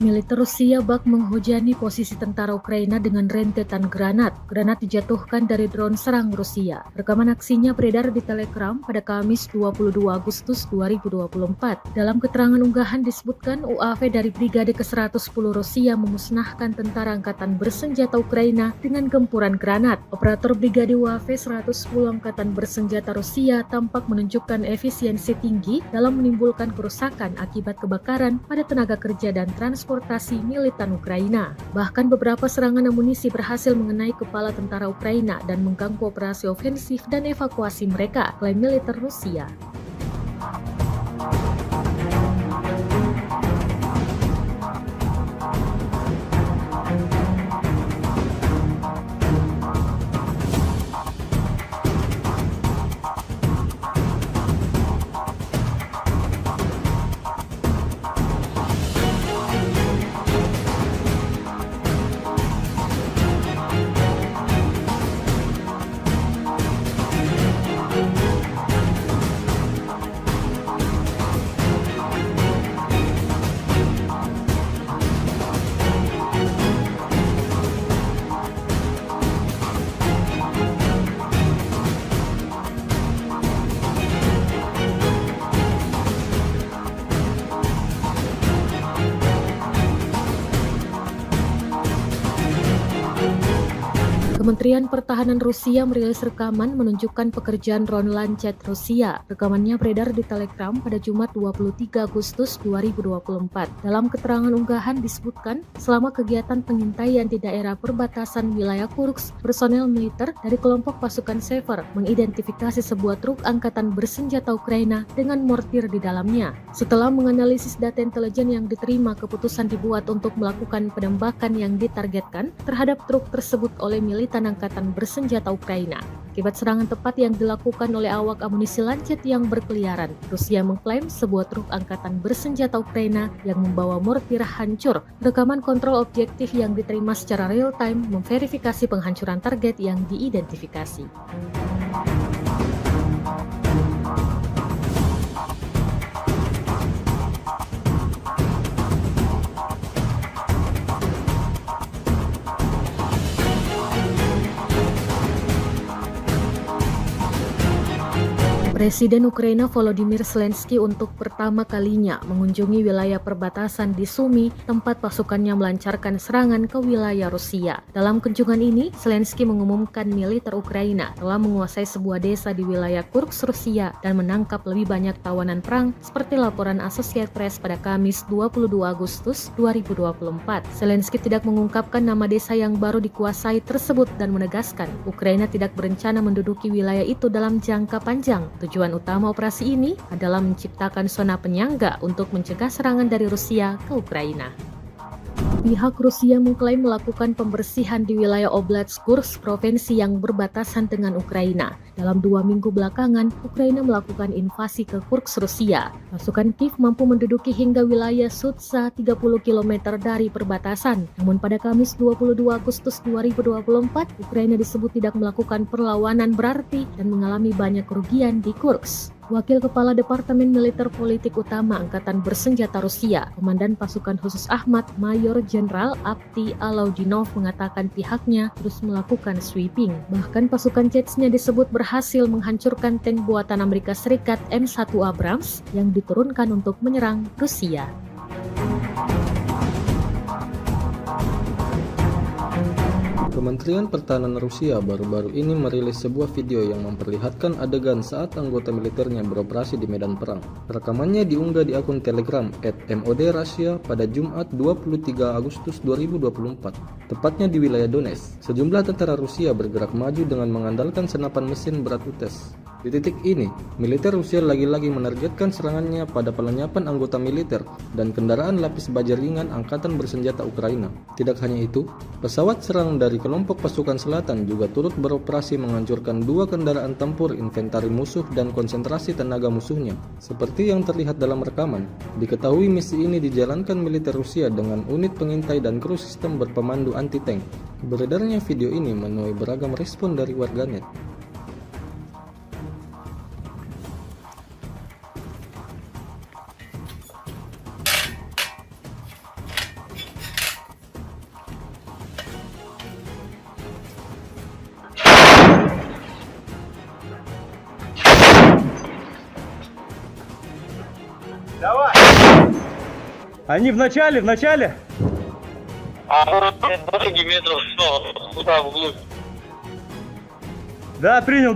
Militer Rusia bak menghujani posisi tentara Ukraina dengan rentetan granat. Granat dijatuhkan dari drone serang Rusia. Rekaman aksinya beredar di Telegram pada Kamis 22 Agustus 2024. Dalam keterangan unggahan disebutkan UAV dari Brigade ke-110 Rusia memusnahkan tentara angkatan bersenjata Ukraina dengan gempuran granat. Operator Brigade UAV 110 Angkatan Bersenjata Rusia tampak menunjukkan efisiensi tinggi dalam menimbulkan kerusakan akibat kebakaran pada tenaga kerja dan transportasi militan Ukraina. Bahkan beberapa serangan amunisi berhasil mengenai kepala tentara Ukraina dan mengganggu operasi ofensif dan evakuasi mereka, klaim militer Rusia. Kementerian Pertahanan Rusia merilis rekaman menunjukkan pekerjaan drone Lancet Rusia. Rekamannya beredar di Telegram pada Jumat 23 Agustus 2024. Dalam keterangan unggahan disebutkan, selama kegiatan pengintaian di daerah perbatasan wilayah Kursk, personel militer dari kelompok pasukan Sever mengidentifikasi sebuah truk angkatan bersenjata Ukraina dengan mortir di dalamnya. Setelah menganalisis data intelijen yang diterima, keputusan dibuat untuk melakukan penembakan yang ditargetkan terhadap truk tersebut oleh militan angkatan bersenjata Ukraina. Akibat serangan tepat yang dilakukan oleh awak amunisi Lancet yang berkeliaran, Rusia mengklaim sebuah truk angkatan bersenjata Ukraina yang membawa mortir hancur. Rekaman kontrol objektif yang diterima secara real-time memverifikasi penghancuran target yang diidentifikasi. Presiden Ukraina Volodymyr Zelensky untuk pertama kalinya mengunjungi wilayah perbatasan di Sumy, tempat pasukannya melancarkan serangan ke wilayah Rusia. Dalam kunjungan ini, Zelensky mengumumkan militer Ukraina telah menguasai sebuah desa di wilayah Kursk, Rusia dan menangkap lebih banyak tawanan perang seperti laporan Associated Press pada Kamis 22 Agustus 2024. Zelensky tidak mengungkapkan nama desa yang baru dikuasai tersebut dan menegaskan Ukraina tidak berencana menduduki wilayah itu dalam jangka panjang. Tujuan utama operasi ini adalah menciptakan zona penyangga untuk mencegah serangan dari Rusia ke Ukraina. Pihak Rusia mengklaim melakukan pembersihan di wilayah Oblast Kursk, provinsi yang berbatasan dengan Ukraina. Dalam 2 minggu belakangan, Ukraina melakukan invasi ke Kursk, Rusia. Pasukan Kiev mampu menduduki hingga wilayah Sudza 30 km dari perbatasan. Namun pada Kamis 22 Agustus 2024, Ukraina disebut tidak melakukan perlawanan berarti dan mengalami banyak kerugian di Kursk. Wakil Kepala Departemen Militer Politik Utama Angkatan Bersenjata Rusia, Komandan Pasukan Khusus Ahmad, Mayor Jenderal Avdiy Alaudinov mengatakan pihaknya terus melakukan sweeping. Bahkan pasukan Chechnya disebut berhasil menghancurkan tank buatan Amerika Serikat M1 Abrams yang diturunkan untuk menyerang Rusia. Kementerian Pertahanan Rusia baru-baru ini merilis sebuah video yang memperlihatkan adegan saat anggota militernya beroperasi di medan perang. Rekamannya diunggah di akun Telegram @MOD_Russia pada Jumat 23 Agustus 2024, tepatnya di wilayah Donetsk. Sejumlah tentara Rusia bergerak maju dengan mengandalkan senapan mesin berat UTES. Di titik ini, militer Rusia lagi-lagi menargetkan serangannya pada pelenyapan anggota militer dan kendaraan lapis baja ringan Angkatan Bersenjata Ukraina. Tidak hanya itu, pesawat serang dari kelompok pasukan selatan juga turut beroperasi menghancurkan 2 kendaraan tempur inventari musuh dan konsentrasi tenaga musuhnya. Seperti yang terlihat dalam rekaman, diketahui misi ini dijalankan militer Rusia dengan unit pengintai dan kru sistem berpemandu anti-tank. Beredarnya video ini menuai beragam respon dari warganet. Давай! Они в начале. А вот дороги метров 100, туда вглубь. Да, принял.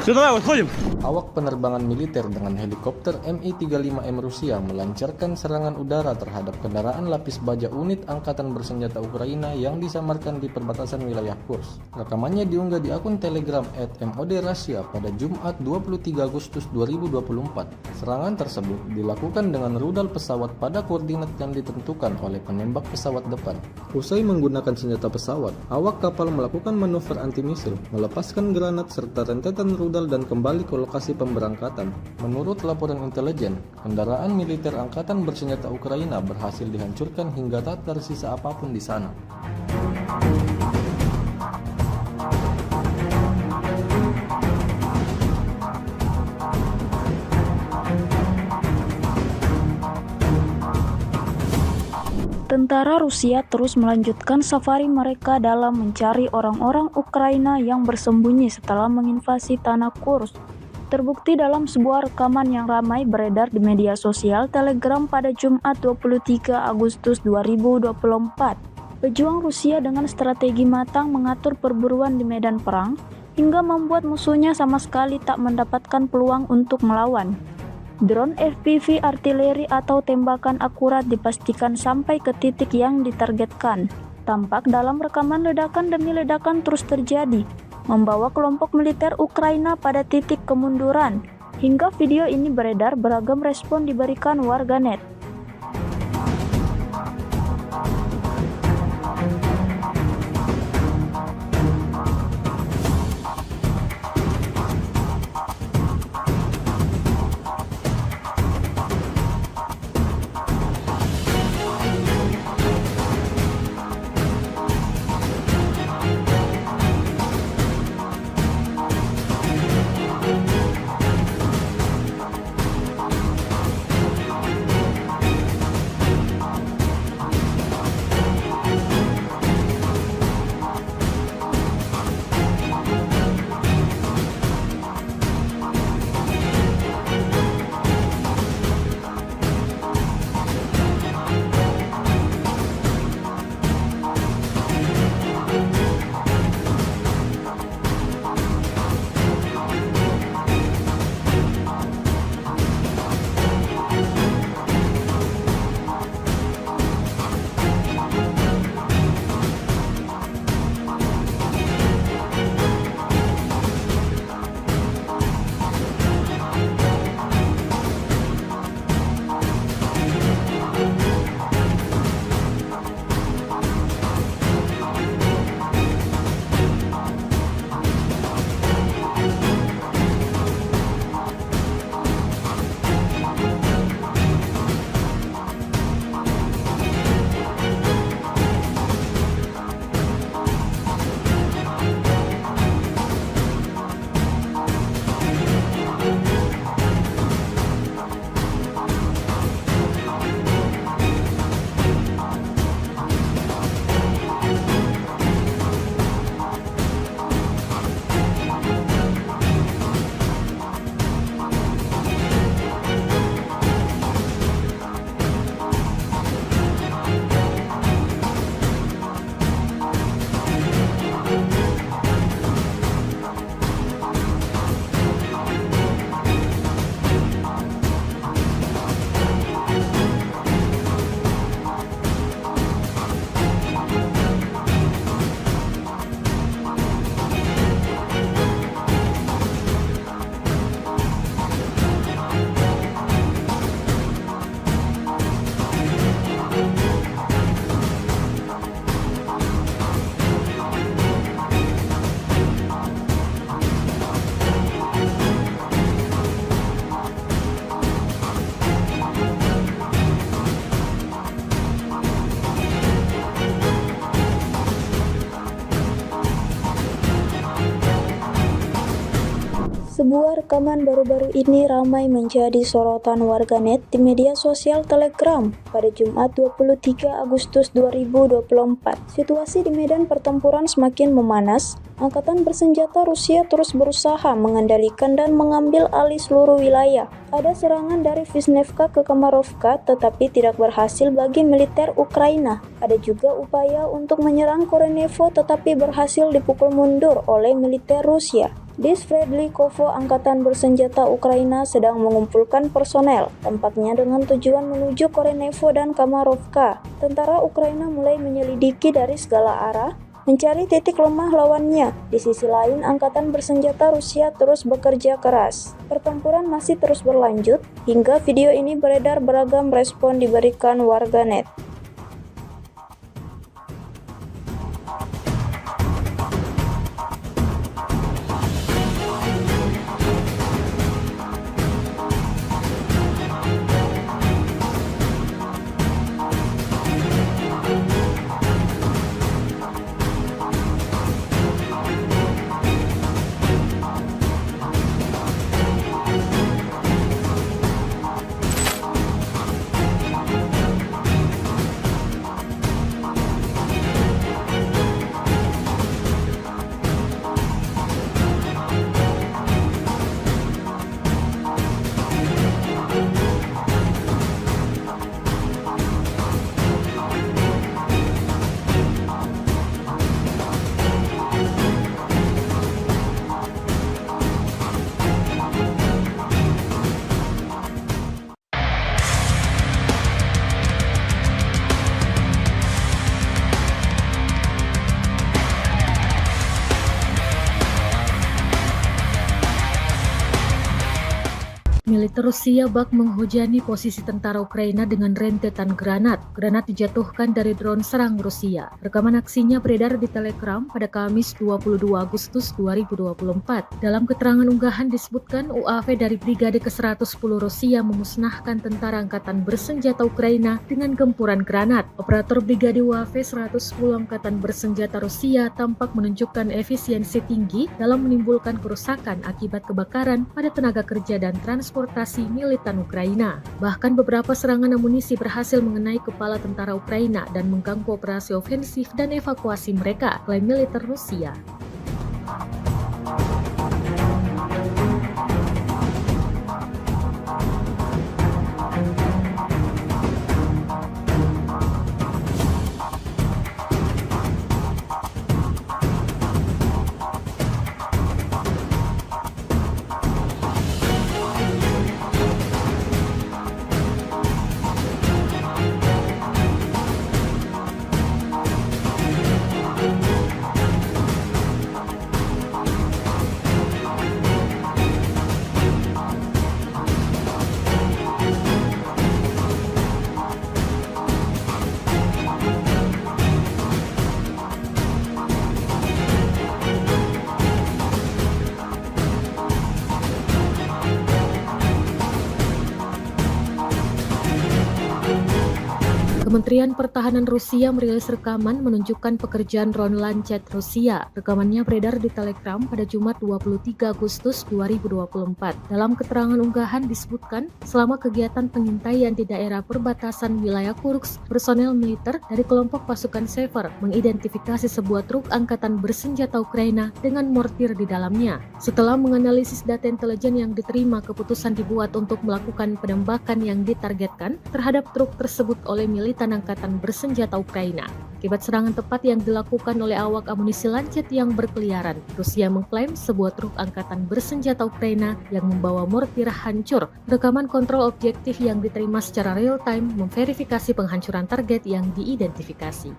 Все, давай, выходим. Awak penerbangan militer dengan helikopter Mi-35M Rusia melancarkan serangan udara terhadap kendaraan lapis baja unit Angkatan Bersenjata Ukraina yang disamarkan di perbatasan wilayah Kursk. Rekamannya diunggah di akun Telegram @MOD_Russia pada Jumat 23 Agustus 2024. Serangan tersebut dilakukan dengan rudal pesawat pada koordinat yang ditentukan oleh penembak pesawat depan. Usai menggunakan senjata pesawat, awak kapal melakukan manuver anti-misil, melepaskan granat serta rentetan rudal dan kembali ke lokasi pemberangkatan. Menurut laporan intelijen, kendaraan militer Angkatan Bersenjata Ukraina berhasil dihancurkan hingga tak tersisa apapun di sana. Tentara Rusia terus melanjutkan safari mereka dalam mencari orang-orang Ukraina yang bersembunyi setelah menginvasi tanah Kursk. Terbukti dalam sebuah rekaman yang ramai beredar di media sosial Telegram pada Jumat 23 Agustus 2024. Pejuang Rusia dengan strategi matang mengatur perburuan di medan perang hingga membuat musuhnya sama sekali tak mendapatkan peluang untuk melawan. Drone FPV artileri atau tembakan akurat dipastikan sampai ke titik yang ditargetkan. Tampak dalam rekaman ledakan demi ledakan terus terjadi, membawa kelompok militer Ukraina pada titik kemunduran. Hingga video ini beredar, beragam respon diberikan warganet. Sebuah rekaman baru-baru ini ramai menjadi sorotan warganet di media sosial Telegram pada Jumat 23 Agustus 2024. Situasi di medan pertempuran semakin memanas. Angkatan bersenjata Rusia terus berusaha mengendalikan dan mengambil alih seluruh wilayah. Ada serangan dari Vishnevka ke Kamarovka tetapi tidak berhasil bagi militer Ukraina. Ada juga upaya untuk menyerang Korenevo tetapi berhasil dipukul mundur oleh militer Rusia. Di Sverdlikovo, angkatan bersenjata Ukraina sedang mengumpulkan personel, tampaknya dengan tujuan menuju Korenevo dan Kamarovka. Tentara Ukraina mulai menyelidiki dari segala arah, mencari titik lemah lawannya. Di sisi lain, angkatan bersenjata Rusia terus bekerja keras. Pertempuran masih terus berlanjut, hingga video ini beredar beragam respon diberikan warganet. Militer Rusia bak menghujani posisi tentara Ukraina dengan rentetan granat. Granat dijatuhkan dari drone serang Rusia. Rekaman aksinya beredar di Telegram pada Kamis 22 Agustus 2024. Dalam keterangan unggahan disebutkan UAV dari Brigade ke-110 Rusia memusnahkan tentara angkatan bersenjata Ukraina dengan gempuran granat. Operator Brigade UAV 110 angkatan bersenjata Rusia tampak menunjukkan efisiensi tinggi dalam menimbulkan kerusakan akibat kebakaran pada tenaga kerja dan transportasi militan Ukraina. Bahkan beberapa serangan amunisi berhasil mengenai kepala tentara Ukraina dan mengganggu operasi ofensif dan evakuasi mereka, klaim militer Rusia. Kementerian Pertahanan Rusia merilis rekaman menunjukkan pekerjaan drone Lancet Rusia. Rekamannya beredar di Telegram pada Jumat 23 Agustus 2024. Dalam keterangan unggahan disebutkan, selama kegiatan pengintaian di daerah perbatasan wilayah Kursk, personel militer dari kelompok pasukan Sever mengidentifikasi sebuah truk angkatan bersenjata Ukraina dengan mortir di dalamnya. Setelah menganalisis data intelijen yang diterima, keputusan dibuat untuk melakukan penembakan yang ditargetkan terhadap truk tersebut oleh militan angkatan bersenjata Ukraina. Akibat serangan tepat yang dilakukan oleh awak amunisi Lancet yang berkeliaran, Rusia mengklaim sebuah truk angkatan bersenjata Ukraina yang membawa mortir hancur. Rekaman kontrol objektif yang diterima secara real-time memverifikasi penghancuran target yang diidentifikasi.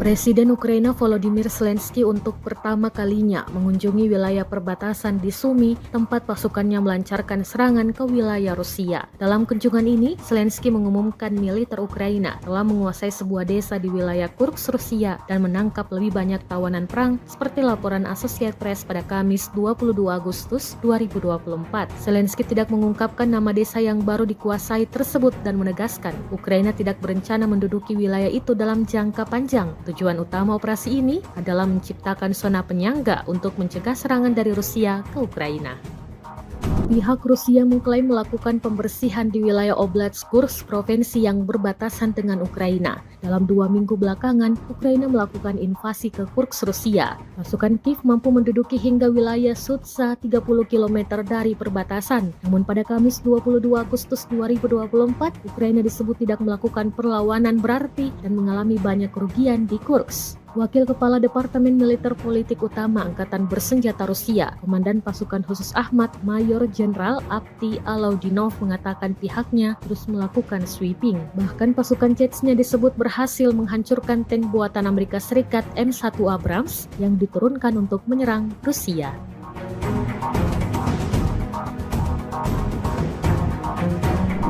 Presiden Ukraina Volodymyr Zelensky untuk pertama kalinya mengunjungi wilayah perbatasan di Sumy, tempat pasukannya melancarkan serangan ke wilayah Rusia. Dalam kunjungan ini, Zelensky mengumumkan militer Ukraina telah menguasai sebuah desa di wilayah Kursk, Rusia dan menangkap lebih banyak tawanan perang seperti laporan Associated Press pada Kamis 22 Agustus 2024. Zelensky tidak mengungkapkan nama desa yang baru dikuasai tersebut dan menegaskan Ukraina tidak berencana menduduki wilayah itu dalam jangka panjang. Tujuan utama operasi ini adalah menciptakan zona penyangga untuk mencegah serangan dari Rusia ke Ukraina. Pihak Rusia mengklaim melakukan pembersihan di wilayah Oblast Kursk, provinsi yang berbatasan dengan Ukraina. Dalam 2 minggu belakangan, Ukraina melakukan invasi ke Kursk, Rusia. Pasukan Kiev mampu menduduki hingga wilayah Sudza 30 km dari perbatasan. Namun pada Kamis 22 Agustus 2024, Ukraina disebut tidak melakukan perlawanan berarti dan mengalami banyak kerugian di Kursk. Wakil Kepala Departemen Militer Politik Utama Angkatan Bersenjata Rusia, Komandan Pasukan Khusus Ahmad, Mayor Jenderal Avdiy Alaudinov mengatakan pihaknya terus melakukan sweeping. Bahkan pasukan Chechnya disebut berhasil menghancurkan tank buatan Amerika Serikat M1 Abrams yang diturunkan untuk menyerang Rusia.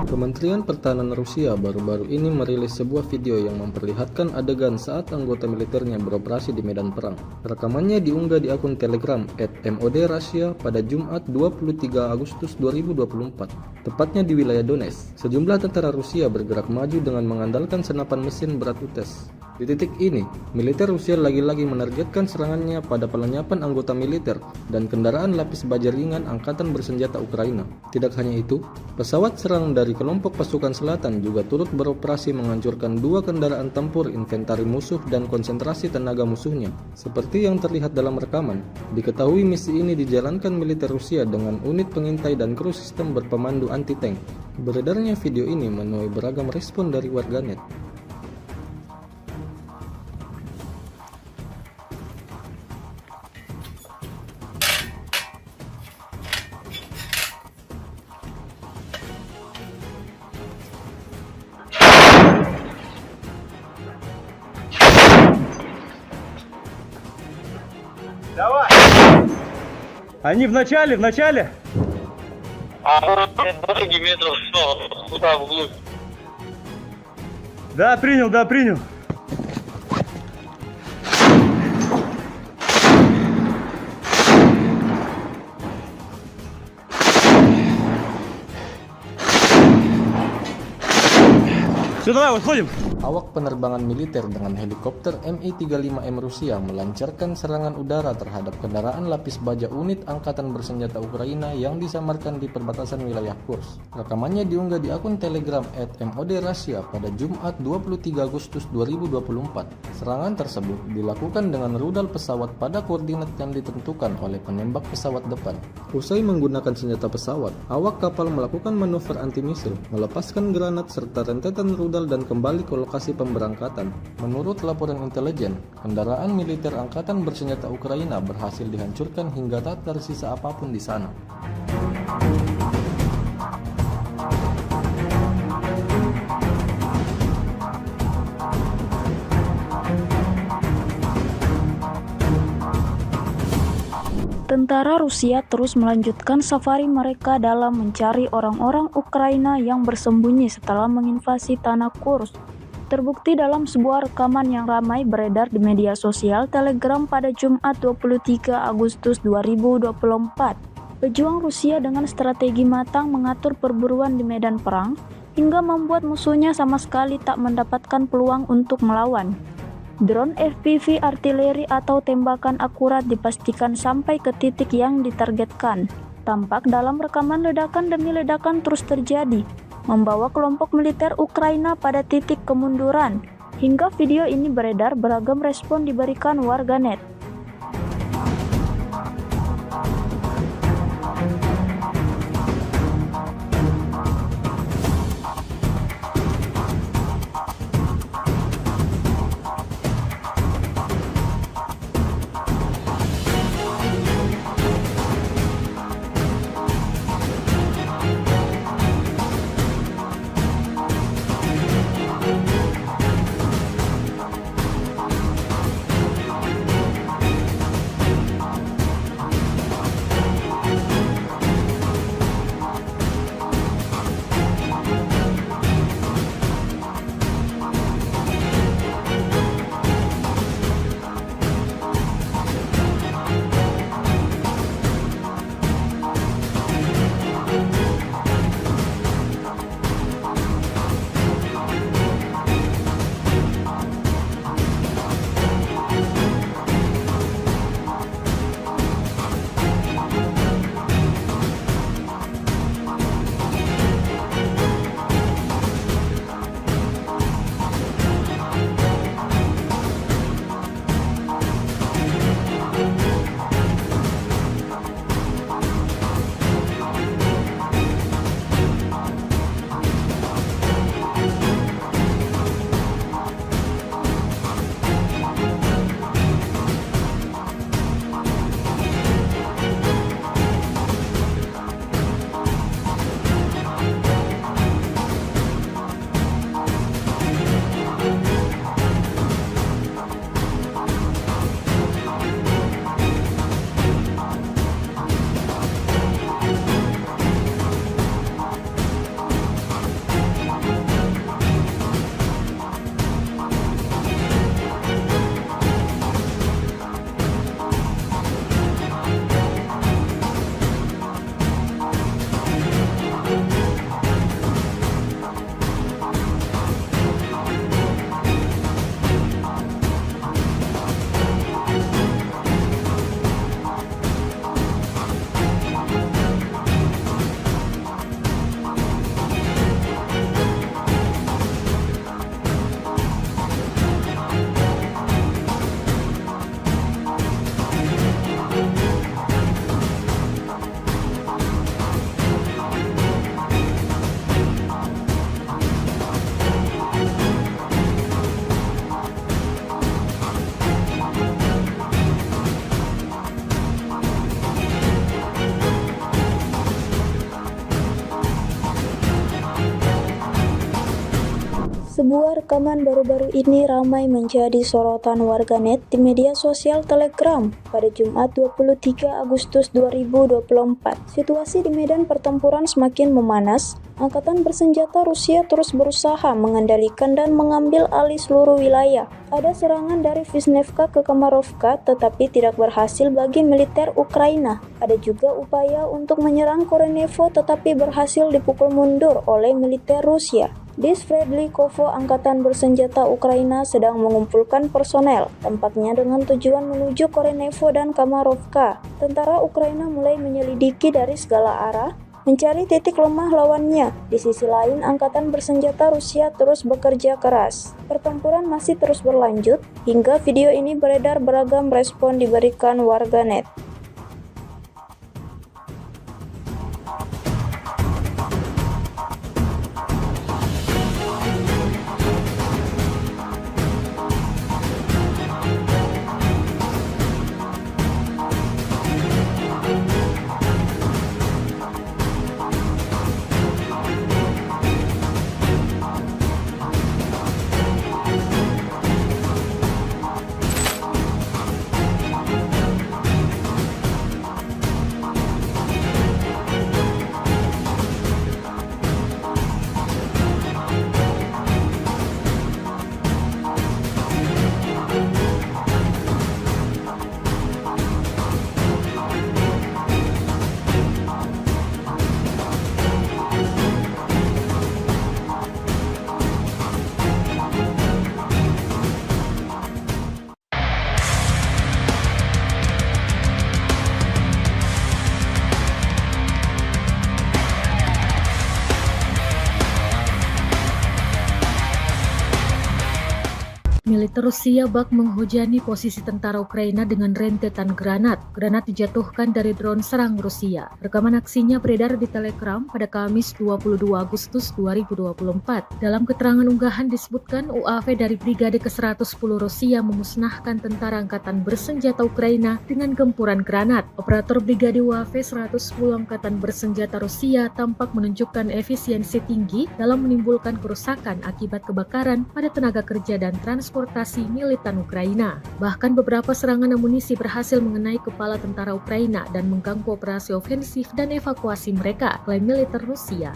Kementerian Pertahanan Rusia baru-baru ini merilis sebuah video yang memperlihatkan adegan saat anggota militernya beroperasi di medan perang. Rekamannya diunggah di akun Telegram @MOD_Russia pada Jumat 23 Agustus 2024, tepatnya di wilayah Donetsk. Sejumlah tentara Rusia bergerak maju dengan mengandalkan senapan mesin berat UTES. Di titik ini, militer Rusia lagi-lagi menargetkan serangannya pada pelenyapan anggota militer dan kendaraan lapis baja ringan Angkatan Bersenjata Ukraina. Tidak hanya itu, pesawat serang dari kelompok pasukan selatan juga turut beroperasi menghancurkan 2 kendaraan tempur inventari musuh dan konsentrasi tenaga musuhnya. Seperti yang terlihat dalam rekaman, diketahui misi ini dijalankan militer Rusia dengan unit pengintai dan kru sistem berpemandu anti-tank. Beredarnya video ini menuai beragam respon dari warganet. Давай! Они в начале. А вот 2 метров, туда вглубь. Да, принял. Все, давай, выходим. Awak penerbangan militer dengan helikopter Mi-35M Rusia melancarkan serangan udara terhadap kendaraan lapis baja unit Angkatan Bersenjata Ukraina yang disamarkan di perbatasan wilayah Kursk. Rekamannya diunggah di akun Telegram @MOD_Russia pada Jumat 23 Agustus 2024. Serangan tersebut dilakukan dengan rudal pesawat pada koordinat yang ditentukan oleh penembak pesawat depan. Usai menggunakan senjata pesawat, awak kapal melakukan manuver anti-misil, melepaskan granat serta rentetan rudal dan kembali ke lokasi pemberangkatan. Menurut laporan intelijen, kendaraan militer Angkatan Bersenjata Ukraina berhasil dihancurkan hingga tak tersisa apapun di sana. Tentara Rusia terus melanjutkan safari mereka dalam mencari orang-orang Ukraina yang bersembunyi setelah menginvasi tanah Kursk. Terbukti dalam sebuah rekaman yang ramai beredar di media sosial Telegram pada Jumat 23 Agustus 2024. Pejuang Rusia dengan strategi matang mengatur perburuan di medan perang hingga membuat musuhnya sama sekali tak mendapatkan peluang untuk melawan. Drone FPV artileri atau tembakan akurat dipastikan sampai ke titik yang ditargetkan. Tampak dalam rekaman ledakan demi ledakan terus terjadi, membawa kelompok militer Ukraina pada titik kemunduran. Hingga video ini beredar, beragam respon diberikan warganet. Sebuah rekaman baru-baru ini ramai menjadi sorotan warganet di media sosial Telegram pada Jumat 23 Agustus 2024. Situasi di medan pertempuran semakin memanas. Angkatan bersenjata Rusia terus berusaha mengendalikan dan mengambil alih seluruh wilayah. Ada serangan dari Vishnevka ke Kamarovka tetapi tidak berhasil bagi militer Ukraina. Ada juga upaya untuk menyerang Korenevo tetapi berhasil dipukul mundur oleh militer Rusia. Di Sverdlikovo, angkatan bersenjata Ukraina sedang mengumpulkan personel, tampaknya dengan tujuan menuju Korenevo dan Kamarovka. Tentara Ukraina mulai menyelidiki dari segala arah, mencari titik lemah lawannya. Di sisi lain, angkatan bersenjata Rusia terus bekerja keras. Pertempuran masih terus berlanjut, hingga video ini beredar beragam respon diberikan warganet. Militer Rusia bak menghujani posisi tentara Ukraina dengan rentetan granat. Granat dijatuhkan dari drone serang Rusia. Rekaman aksinya beredar di Telegram pada Kamis 22 Agustus 2024. Dalam keterangan unggahan disebutkan UAV dari Brigade ke-110 Rusia memusnahkan tentara angkatan bersenjata Ukraina dengan gempuran granat. Operator Brigade UAV 110 angkatan bersenjata Rusia tampak menunjukkan efisiensi tinggi dalam menimbulkan kerusakan akibat kebakaran pada tenaga kerja dan transportasi militan Ukraina. Bahkan beberapa serangan amunisi berhasil mengenai kepala tentara Ukraina dan mengganggu operasi ofensif dan evakuasi mereka, klaim militer Rusia.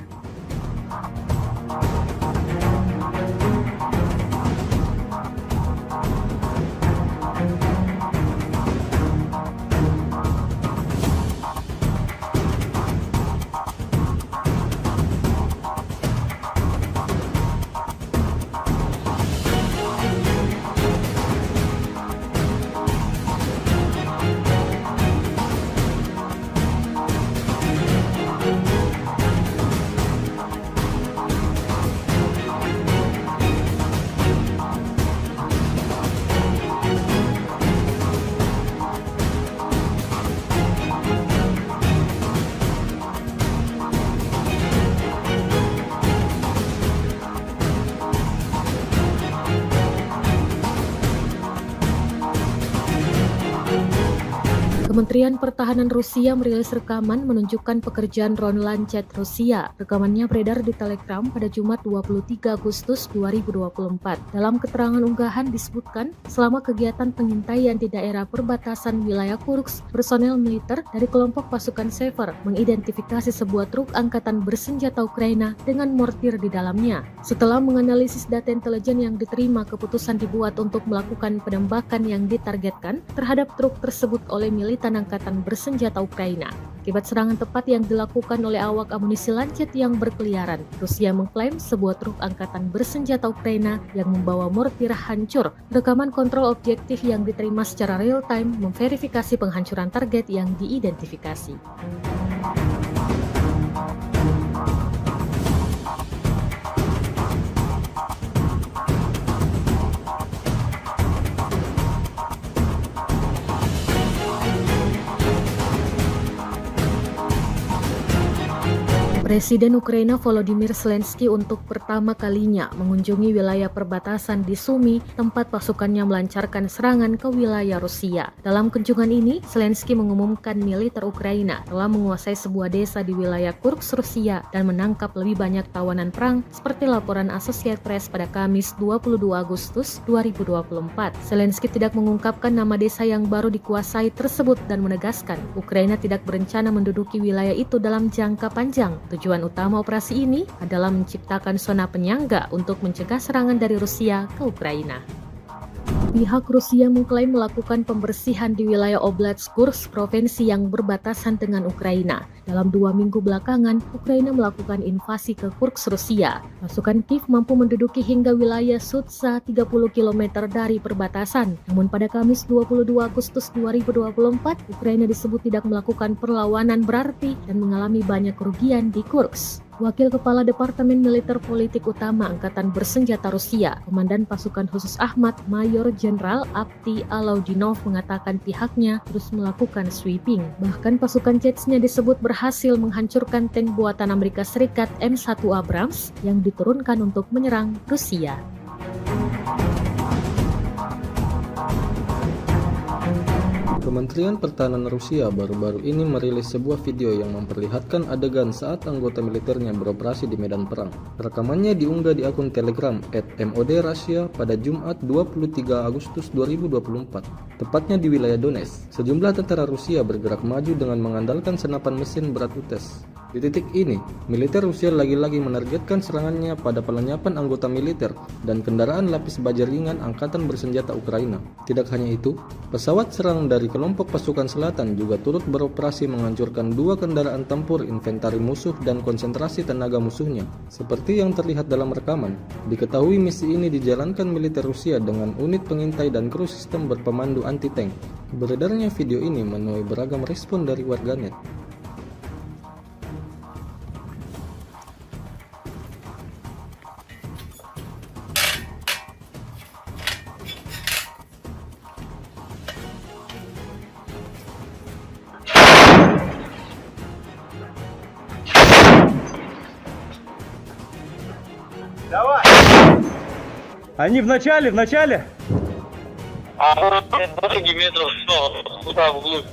Kementerian Pertahanan Rusia merilis rekaman menunjukkan pekerjaan drone Lancet Rusia. Rekamannya beredar di Telegram pada Jumat 23 Agustus 2024. Dalam keterangan unggahan disebutkan, selama kegiatan pengintaian di daerah perbatasan wilayah Kursk, personel militer dari kelompok pasukan Sever mengidentifikasi sebuah truk angkatan bersenjata Ukraina dengan mortir di dalamnya. Setelah menganalisis data intelijen yang diterima, keputusan dibuat untuk melakukan penembakan yang ditargetkan terhadap truk tersebut oleh militan angkatan bersenjata Ukraina. Akibat serangan tepat yang dilakukan oleh awak amunisi Lancet yang berkeliaran, Rusia mengklaim sebuah truk angkatan bersenjata Ukraina yang membawa mortir hancur. Rekaman kontrol objektif yang diterima secara real-time memverifikasi penghancuran target yang diidentifikasi. Presiden Ukraina Volodymyr Zelensky untuk pertama kalinya mengunjungi wilayah perbatasan di Sumy, tempat pasukannya melancarkan serangan ke wilayah Rusia. Dalam kunjungan ini, Zelensky mengumumkan militer Ukraina telah menguasai sebuah desa di wilayah Kursk, Rusia dan menangkap lebih banyak tawanan perang seperti laporan Associated Press pada Kamis 22 Agustus 2024. Zelensky tidak mengungkapkan nama desa yang baru dikuasai tersebut dan menegaskan Ukraina tidak berencana menduduki wilayah itu dalam jangka panjang. Tujuan utama operasi ini adalah menciptakan zona penyangga untuk mencegah serangan dari Rusia ke Ukraina. Pihak Rusia mengklaim melakukan pembersihan di wilayah Oblast Kursk, provinsi yang berbatasan dengan Ukraina. Dalam 2 minggu belakangan, Ukraina melakukan invasi ke Kursk, Rusia. Pasukan Kiev mampu menduduki hingga wilayah Sudza 30 km dari perbatasan. Namun pada Kamis 22 Agustus 2024, Ukraina disebut tidak melakukan perlawanan berarti dan mengalami banyak kerugian di Kursk. Wakil Kepala Departemen Militer Politik Utama Angkatan Bersenjata Rusia, Komandan Pasukan Khusus Ahmad, Mayor Jenderal Avdiy Alaudinov mengatakan pihaknya terus melakukan sweeping. Bahkan pasukan Chechnya disebut berhasil menghancurkan tank buatan Amerika Serikat M1 Abrams yang diturunkan untuk menyerang Rusia. Kementerian Pertahanan Rusia baru-baru ini merilis sebuah video yang memperlihatkan adegan saat anggota militernya beroperasi di medan perang. Rekamannya diunggah di akun Telegram @MOD_Russia pada Jumat 23 Agustus 2024, tepatnya di wilayah Donetsk. Sejumlah tentara Rusia bergerak maju dengan mengandalkan senapan mesin berat UTES. Di titik ini, militer Rusia lagi-lagi menargetkan serangannya pada pelenyapan anggota militer dan kendaraan lapis baja ringan Angkatan Bersenjata Ukraina. Tidak hanya itu, pesawat serang dari kelompok pasukan selatan juga turut beroperasi menghancurkan 2 kendaraan tempur inventari musuh dan konsentrasi tenaga musuhnya. Seperti yang terlihat dalam rekaman, diketahui misi ini dijalankan militer Rusia dengan unit pengintai dan kru sistem berpemandu anti-tank. Beredarnya video ini menuai beragam respon dari warganet. Давай! Они в начале. А вот 20 метров туда вглубь.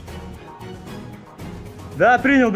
Да, принял.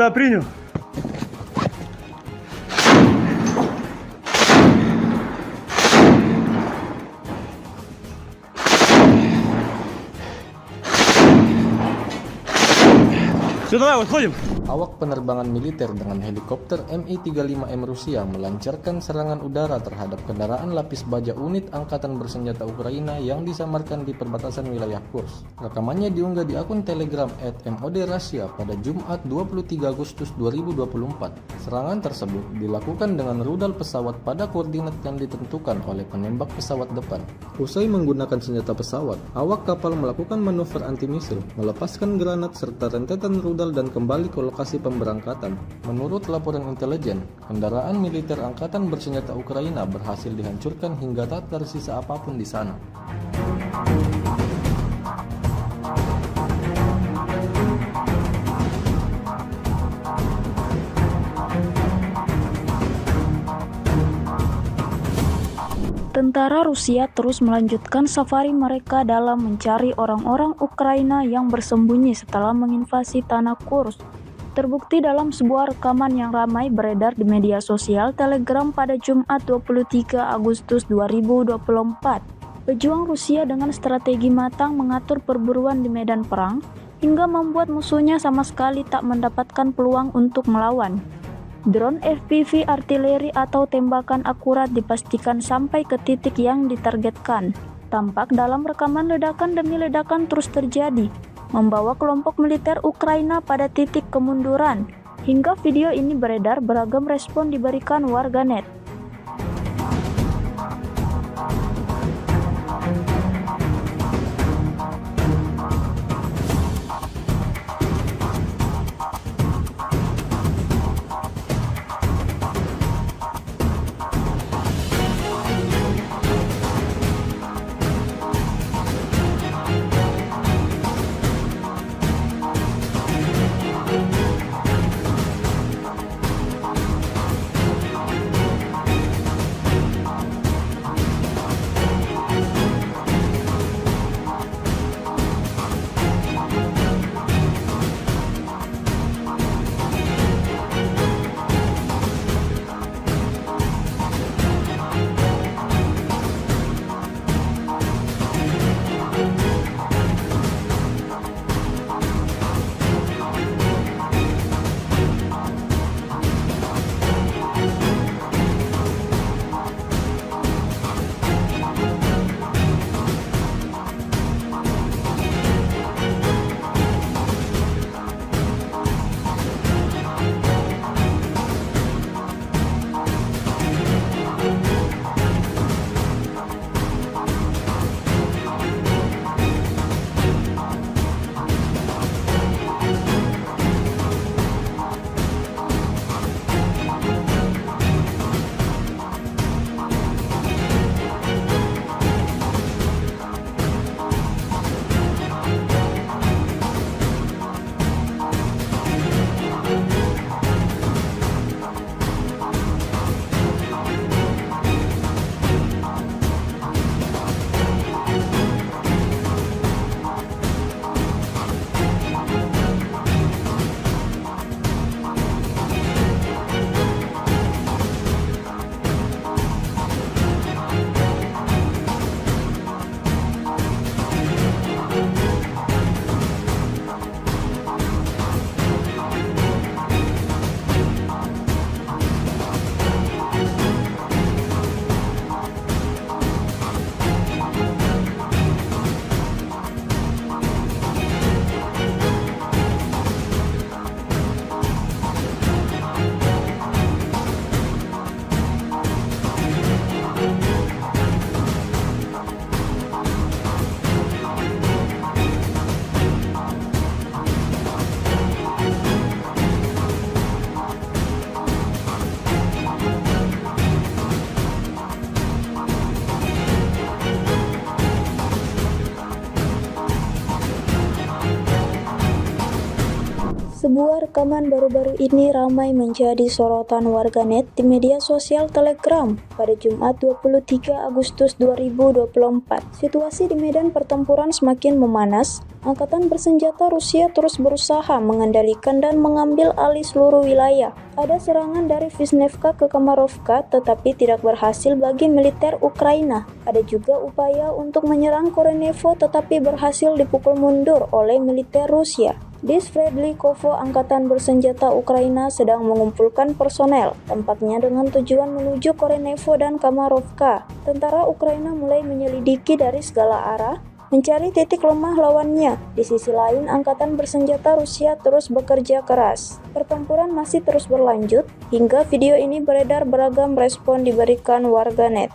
Все, давай, выходим. Awak penerbangan militer dengan helikopter Mi-35M Rusia melancarkan serangan udara terhadap kendaraan lapis baja unit Angkatan Bersenjata Ukraina yang disamarkan di perbatasan wilayah Kursk. Rekamannya diunggah di akun Telegram @MOD_Russia pada Jumat 23 Agustus 2024. Serangan tersebut dilakukan dengan rudal pesawat pada koordinat yang ditentukan oleh penembak pesawat depan. Usai menggunakan senjata pesawat, awak kapal melakukan manuver anti-misil, melepaskan granat serta rentetan rudal dan kembali ke lokasi pemberangkatan. Menurut laporan intelijen, kendaraan militer Angkatan Bersenjata Ukraina berhasil dihancurkan hingga tak tersisa apapun di sana. Tentara Rusia terus melanjutkan safari mereka dalam mencari orang-orang Ukraina yang bersembunyi setelah menginvasi tanah Kursk. Terbukti dalam sebuah rekaman yang ramai beredar di media sosial Telegram pada Jumat 23 Agustus 2024. Pejuang Rusia dengan strategi matang mengatur perburuan di medan perang hingga membuat musuhnya sama sekali tak mendapatkan peluang untuk melawan. Drone FPV artileri atau tembakan akurat dipastikan sampai ke titik yang ditargetkan. Tampak dalam rekaman ledakan demi ledakan terus terjadi, membawa kelompok militer Ukraina pada titik kemunduran. Hingga video ini beredar, beragam respon diberikan warganet. Sebuah rekaman baru-baru ini ramai menjadi sorotan warganet di media sosial Telegram pada Jumat 23 Agustus 2024. Situasi di medan pertempuran semakin memanas. Angkatan bersenjata Rusia terus berusaha mengendalikan dan mengambil alih seluruh wilayah. Ada serangan dari Vishnevka ke Kamarovka tetapi tidak berhasil bagi militer Ukraina. Ada juga upaya untuk menyerang Korenevo tetapi berhasil dipukul mundur oleh militer Rusia. Di Sverdlikovo, angkatan bersenjata Ukraina sedang mengumpulkan personel, tampaknya dengan tujuan menuju Korenevo dan Kamarovka. Tentara Ukraina mulai menyelidiki dari segala arah, mencari titik lemah lawannya. Di sisi lain, angkatan bersenjata Rusia terus bekerja keras. Pertempuran masih terus berlanjut, hingga video ini beredar beragam respon diberikan warganet.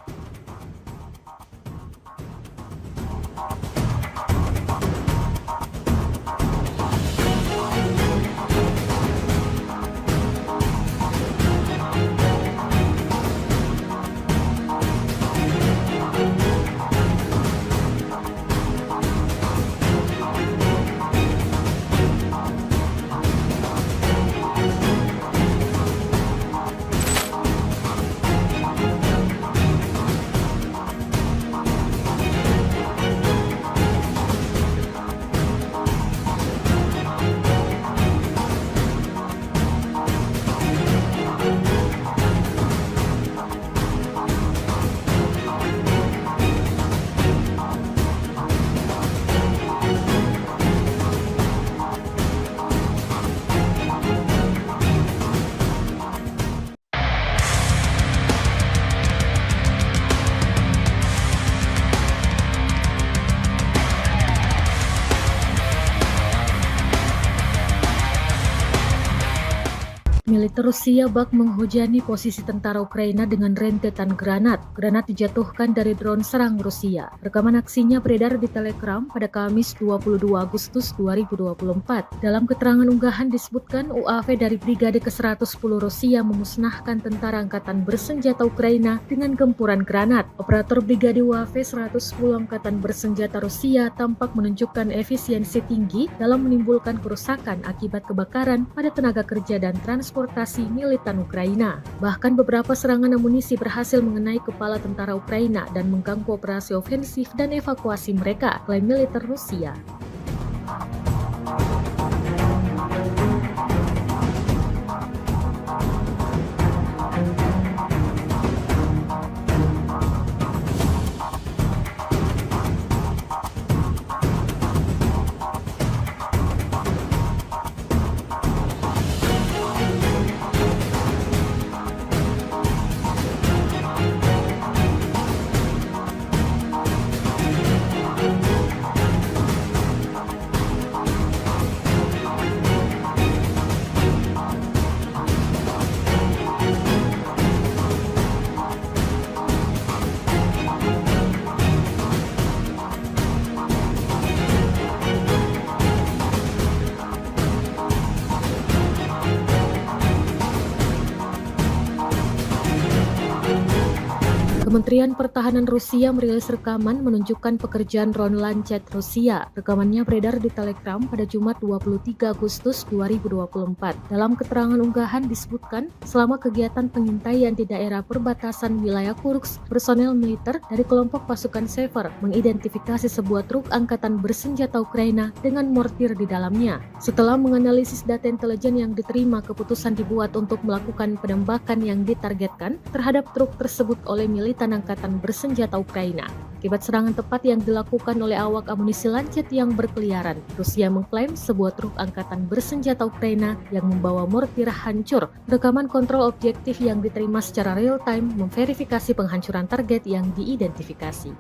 Militer Rusia bak menghujani posisi tentara Ukraina dengan rentetan granat. Granat dijatuhkan dari drone serang Rusia. Rekaman aksinya beredar di Telegram pada Kamis 22 Agustus 2024. Dalam keterangan unggahan disebutkan UAV dari Brigade ke-110 Rusia memusnahkan tentara angkatan bersenjata Ukraina dengan gempuran granat. Operator Brigade UAV 110 Angkatan Bersenjata Rusia tampak menunjukkan efisiensi tinggi dalam menimbulkan kerusakan akibat kebakaran pada tenaga kerja dan transportasi militan Ukraina. Bahkan beberapa serangan amunisi berhasil mengenai kepala tentara Ukraina dan mengganggu operasi ofensif dan evakuasi mereka, klaim militer Rusia. Kementerian Pertahanan Rusia merilis rekaman menunjukkan pekerjaan drone Lancet Rusia. Rekamannya beredar di Telegram pada Jumat 23 Agustus 2024. Dalam keterangan unggahan disebutkan, selama kegiatan pengintaian di daerah perbatasan wilayah Kursk, personel militer dari kelompok pasukan Sever mengidentifikasi sebuah truk angkatan bersenjata Ukraina dengan mortir di dalamnya. Setelah menganalisis data intelijen yang diterima, keputusan dibuat untuk melakukan penembakan yang ditargetkan terhadap truk tersebut oleh militan angkatan bersenjata Ukraina. Akibat serangan tepat yang dilakukan oleh awak amunisi Lancet yang berkeliaran, Rusia mengklaim sebuah truk angkatan bersenjata Ukraina yang membawa mortir hancur. Rekaman kontrol objektif yang diterima secara real-time memverifikasi penghancuran target yang diidentifikasi.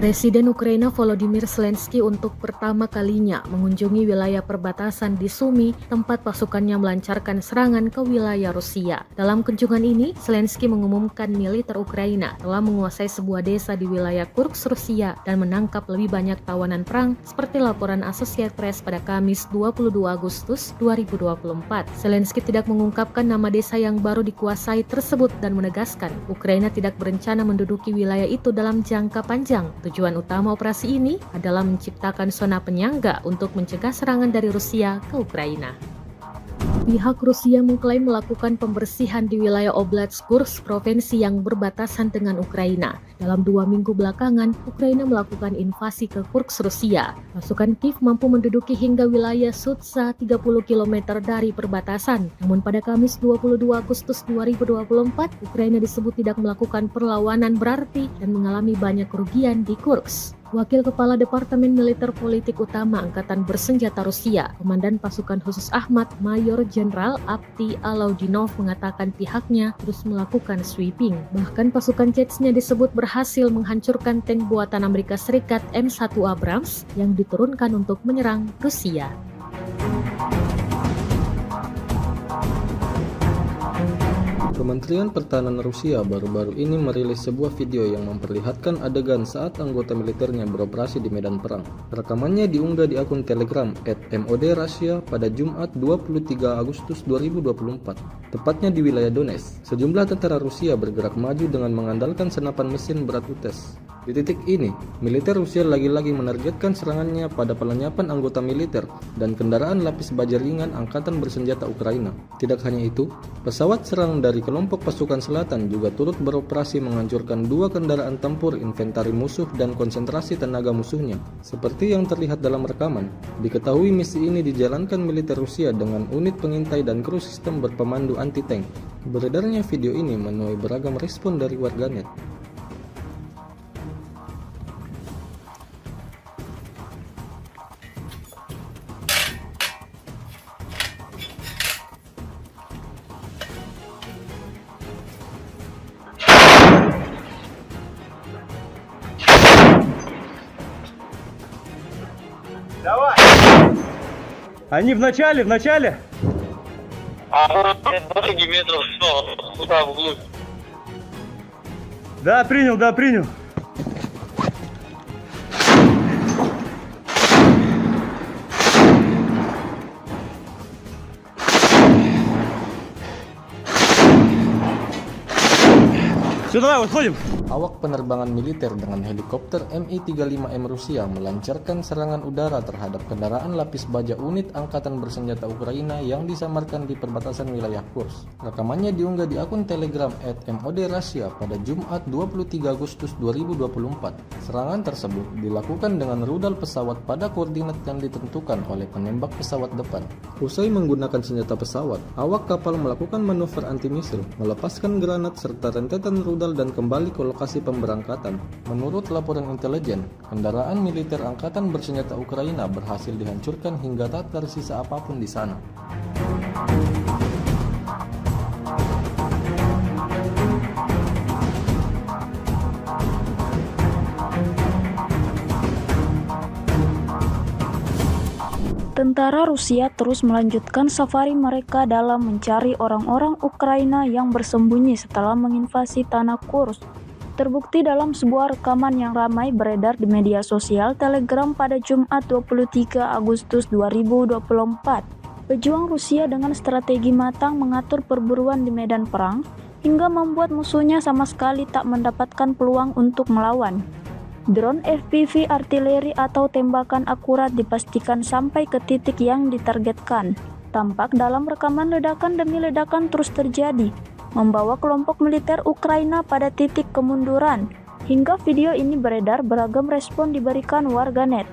Presiden Ukraina Volodymyr Zelensky untuk pertama kalinya mengunjungi wilayah perbatasan di Sumy, tempat pasukannya melancarkan serangan ke wilayah Rusia. Dalam kunjungan ini, Zelensky mengumumkan militer Ukraina telah menguasai sebuah desa di wilayah Kursk, Rusia dan menangkap lebih banyak tawanan perang seperti laporan Associated Press pada Kamis 22 Agustus 2024. Zelensky tidak mengungkapkan nama desa yang baru dikuasai tersebut dan menegaskan Ukraina tidak berencana menduduki wilayah itu dalam jangka panjang. Tujuan utama operasi ini adalah menciptakan zona penyangga untuk mencegah serangan dari Rusia ke Ukraina. Pihak Rusia mengklaim melakukan pembersihan di wilayah Oblast Kursk, provinsi yang berbatasan dengan Ukraina. Dalam 2 minggu belakangan, Ukraina melakukan invasi ke Kursk, Rusia. Pasukan Kiev mampu menduduki hingga wilayah Sudza 30 km dari perbatasan. Namun pada Kamis 22 Agustus 2024, Ukraina disebut tidak melakukan perlawanan berarti dan mengalami banyak kerugian di Kursk. Wakil Kepala Departemen Militer Politik Utama Angkatan Bersenjata Rusia, Komandan Pasukan Khusus Ahmad, Mayor Jenderal Avdiy Alaudinov mengatakan pihaknya terus melakukan sweeping. Bahkan pasukan Chechnya disebut berhasil menghancurkan tank buatan Amerika Serikat M1 Abrams yang diturunkan untuk menyerang Rusia. Kementerian Pertahanan Rusia baru-baru ini merilis sebuah video yang memperlihatkan adegan saat anggota militernya beroperasi di medan perang. Rekamannya diunggah di akun Telegram @MOD_Russia pada Jumat 23 Agustus 2024, tepatnya di wilayah Donetsk. Sejumlah tentara Rusia bergerak maju dengan mengandalkan senapan mesin berat UTES. Di titik ini, militer Rusia lagi-lagi menargetkan serangannya pada pelenyapan anggota militer dan kendaraan lapis baja ringan Angkatan Bersenjata Ukraina. Tidak hanya itu, pesawat serang dari kelompok pasukan selatan juga turut beroperasi menghancurkan 2 kendaraan tempur inventari musuh dan konsentrasi tenaga musuhnya. Seperti yang terlihat dalam rekaman, diketahui misi ini dijalankan militer Rusia dengan unit pengintai dan kru sistem berpemandu anti-tank. Beredarnya video ini menuai beragam respon dari warganet. Давай! Они в начале. А вот 20 метров туда вглубь. Да, принял. Все, давай, выходим. Awak penerbangan militer dengan helikopter Mi-35M Rusia melancarkan serangan udara terhadap kendaraan lapis baja unit Angkatan Bersenjata Ukraina yang disamarkan di perbatasan wilayah Kursk. Rekamannya diunggah di akun Telegram @MOD_Russia pada Jumat 23 Agustus 2024. Serangan tersebut dilakukan dengan rudal pesawat pada koordinat yang ditentukan oleh penembak pesawat depan. Usai menggunakan senjata pesawat, awak kapal melakukan manuver anti-misil, melepaskan granat serta rentetan rudal dan kembali ke lokasi pemberangkatan. Menurut laporan intelijen, kendaraan militer Angkatan Bersenjata Ukraina berhasil dihancurkan hingga tak tersisa apapun di sana. Tentara Rusia terus melanjutkan safari mereka dalam mencari orang-orang Ukraina yang bersembunyi setelah menginvasi tanah Kursk. Terbukti dalam sebuah rekaman yang ramai beredar di media sosial Telegram pada Jumat 23 Agustus 2024. Pejuang Rusia dengan strategi matang mengatur perburuan di medan perang hingga membuat musuhnya sama sekali tak mendapatkan peluang untuk melawan. Drone FPV artileri atau tembakan akurat dipastikan sampai ke titik yang ditargetkan. Tampak dalam rekaman ledakan demi ledakan terus terjadi, membawa kelompok militer Ukraina pada titik kemunduran. Hingga video ini beredar, beragam respon diberikan warganet.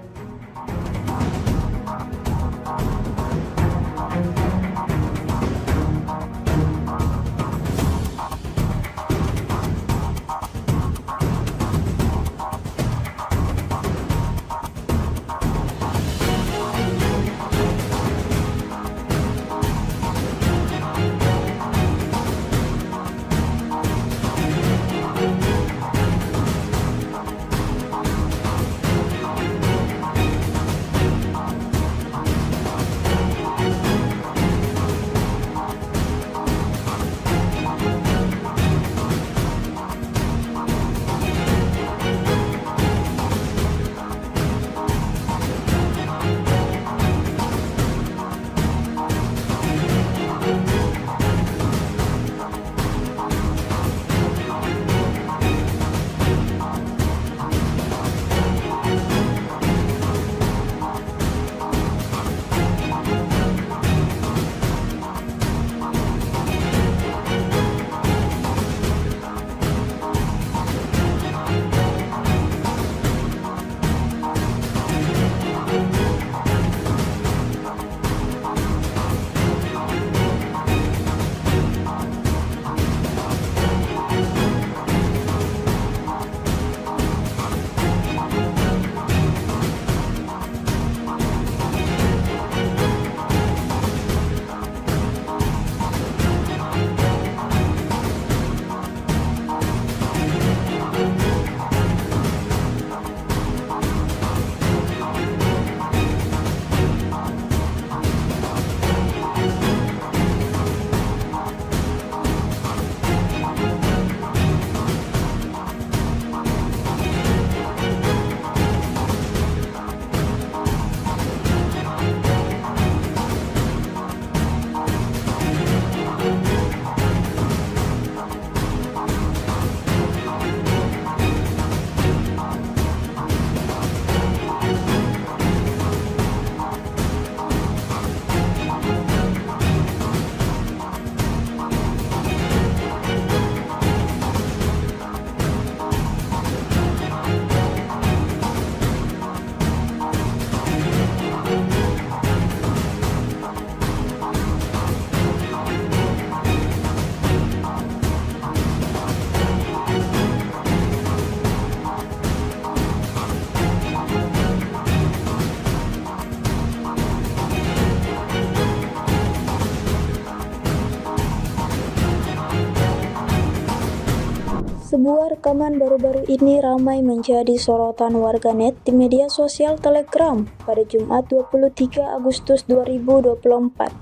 Sebuah rekaman baru-baru ini ramai menjadi sorotan warganet di media sosial Telegram pada Jumat 23 Agustus 2024.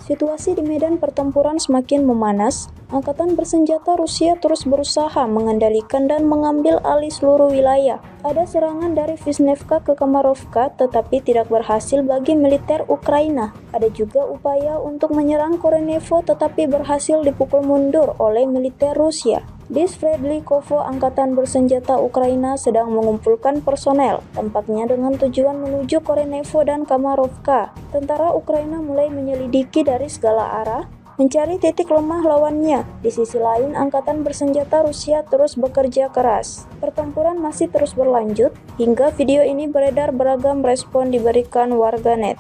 Situasi di medan pertempuran semakin memanas. Angkatan bersenjata Rusia terus berusaha mengendalikan dan mengambil alih seluruh wilayah. Ada serangan dari Vishnevka ke Kamarovka tetapi tidak berhasil bagi militer Ukraina. Ada juga upaya untuk menyerang Korenevo tetapi berhasil dipukul mundur oleh militer Rusia. Di Sverdlikovo, angkatan bersenjata Ukraina sedang mengumpulkan personel, tampaknya dengan tujuan menuju Korenevo dan Kamarovka. Tentara Ukraina mulai menyelidiki dari segala arah, mencari titik lemah lawannya. Di sisi lain, angkatan bersenjata Rusia terus bekerja keras. Pertempuran masih terus berlanjut, hingga video ini beredar beragam respon diberikan warganet.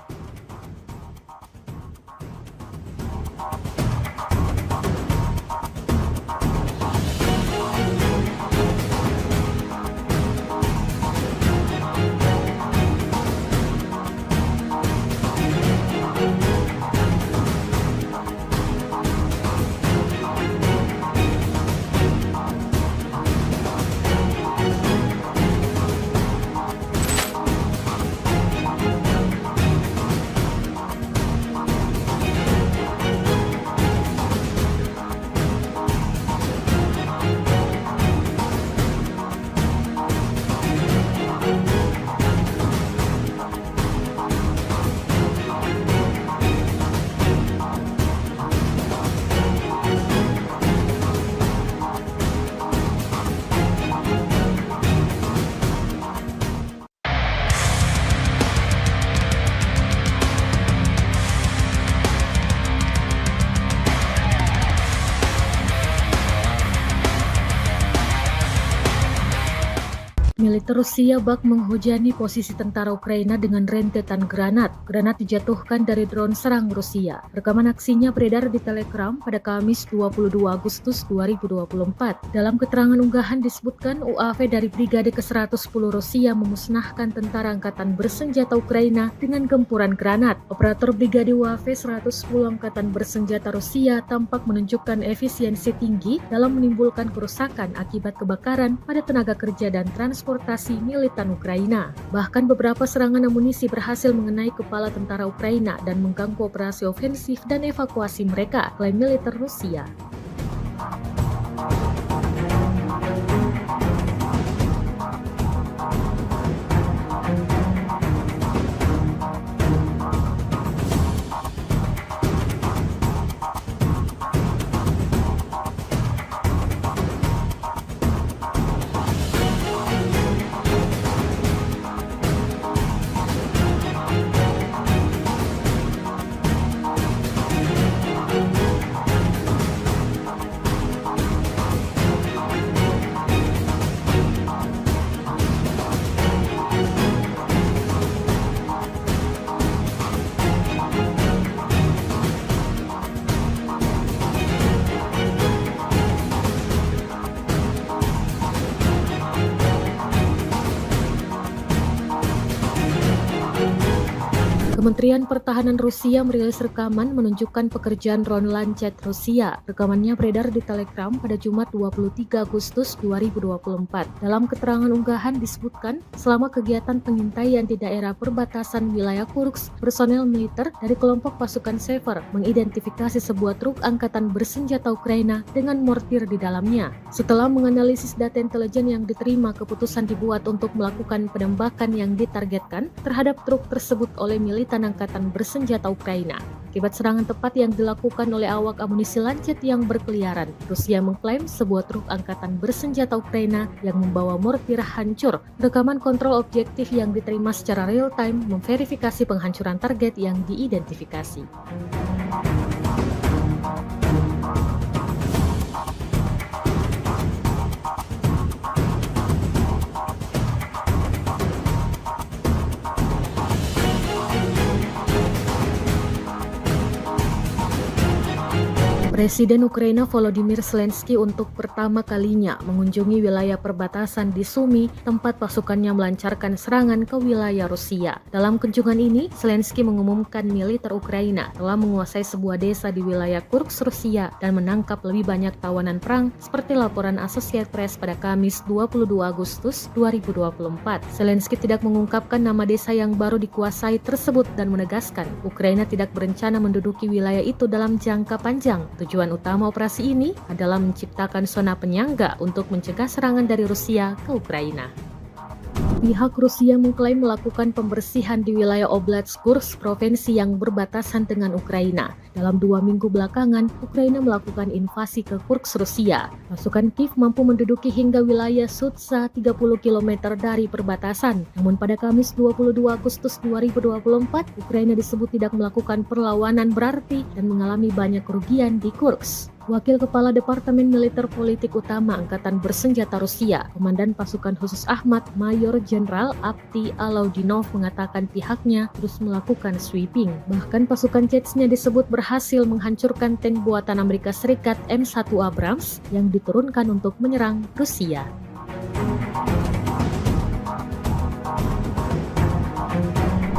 Militer Rusia bak menghujani posisi tentara Ukraina dengan rentetan granat. Granat dijatuhkan dari drone serang Rusia. Rekaman aksinya beredar di Telegram pada Kamis 22 Agustus 2024. Dalam keterangan unggahan disebutkan UAV dari Brigade ke-110 Rusia memusnahkan tentara angkatan bersenjata Ukraina dengan gempuran granat. Operator Brigade UAV 110 Angkatan Bersenjata Rusia tampak menunjukkan efisiensi tinggi dalam menimbulkan kerusakan akibat kebakaran pada tenaga kerja dan transportasi militan Ukraina. Bahkan beberapa serangan amunisi berhasil mengenai kepala tentara Ukraina dan mengganggu operasi ofensif dan evakuasi mereka, klaim militer Rusia. Kementerian Pertahanan Rusia merilis rekaman menunjukkan pekerjaan drone Lancet Rusia. Rekamannya beredar di Telegram pada Jumat 23 Agustus 2024. Dalam keterangan unggahan disebutkan, selama kegiatan pengintaian di daerah perbatasan wilayah Kursk, personel militer dari kelompok pasukan Sever mengidentifikasi sebuah truk angkatan bersenjata Ukraina dengan mortir di dalamnya. Setelah menganalisis data intelijen yang diterima, keputusan dibuat untuk melakukan penembakan yang ditargetkan terhadap truk tersebut oleh militan angkatan bersenjata Ukraina. Akibat serangan tepat yang dilakukan oleh awak amunisi Lancet yang berkeliaran, Rusia mengklaim sebuah truk angkatan bersenjata Ukraina yang membawa mortir hancur. Rekaman kontrol objektif yang diterima secara real-time memverifikasi penghancuran target yang diidentifikasi. Presiden Ukraina Volodymyr Zelensky untuk pertama kalinya mengunjungi wilayah perbatasan di Sumy, tempat pasukannya melancarkan serangan ke wilayah Rusia. Dalam kunjungan ini, Zelensky mengumumkan militer Ukraina telah menguasai sebuah desa di wilayah Kursk, Rusia dan menangkap lebih banyak tawanan perang seperti laporan Associated Press pada Kamis 22 Agustus 2024. Zelensky tidak mengungkapkan nama desa yang baru dikuasai tersebut dan menegaskan Ukraina tidak berencana menduduki wilayah itu dalam jangka panjang. Tujuan utama operasi ini adalah menciptakan zona penyangga untuk mencegah serangan dari Rusia ke Ukraina. Pihak Rusia mengklaim melakukan pembersihan di wilayah Oblast Kursk, provinsi yang berbatasan dengan Ukraina. Dalam 2 minggu belakangan, Ukraina melakukan invasi ke Kursk, Rusia. Pasukan Kiev mampu menduduki hingga wilayah Sudza 30 km dari perbatasan. Namun pada Kamis 22 Agustus 2024, Ukraina disebut tidak melakukan perlawanan berarti dan mengalami banyak kerugian di Kursk. Wakil Kepala Departemen Militer Politik Utama Angkatan Bersenjata Rusia, Komandan Pasukan Khusus Ahmad, Mayor Jenderal Avdiy Alaudinov mengatakan pihaknya terus melakukan sweeping. Bahkan pasukan Chechnya disebut berhasil menghancurkan tank buatan Amerika Serikat M1 Abrams yang diturunkan untuk menyerang Rusia.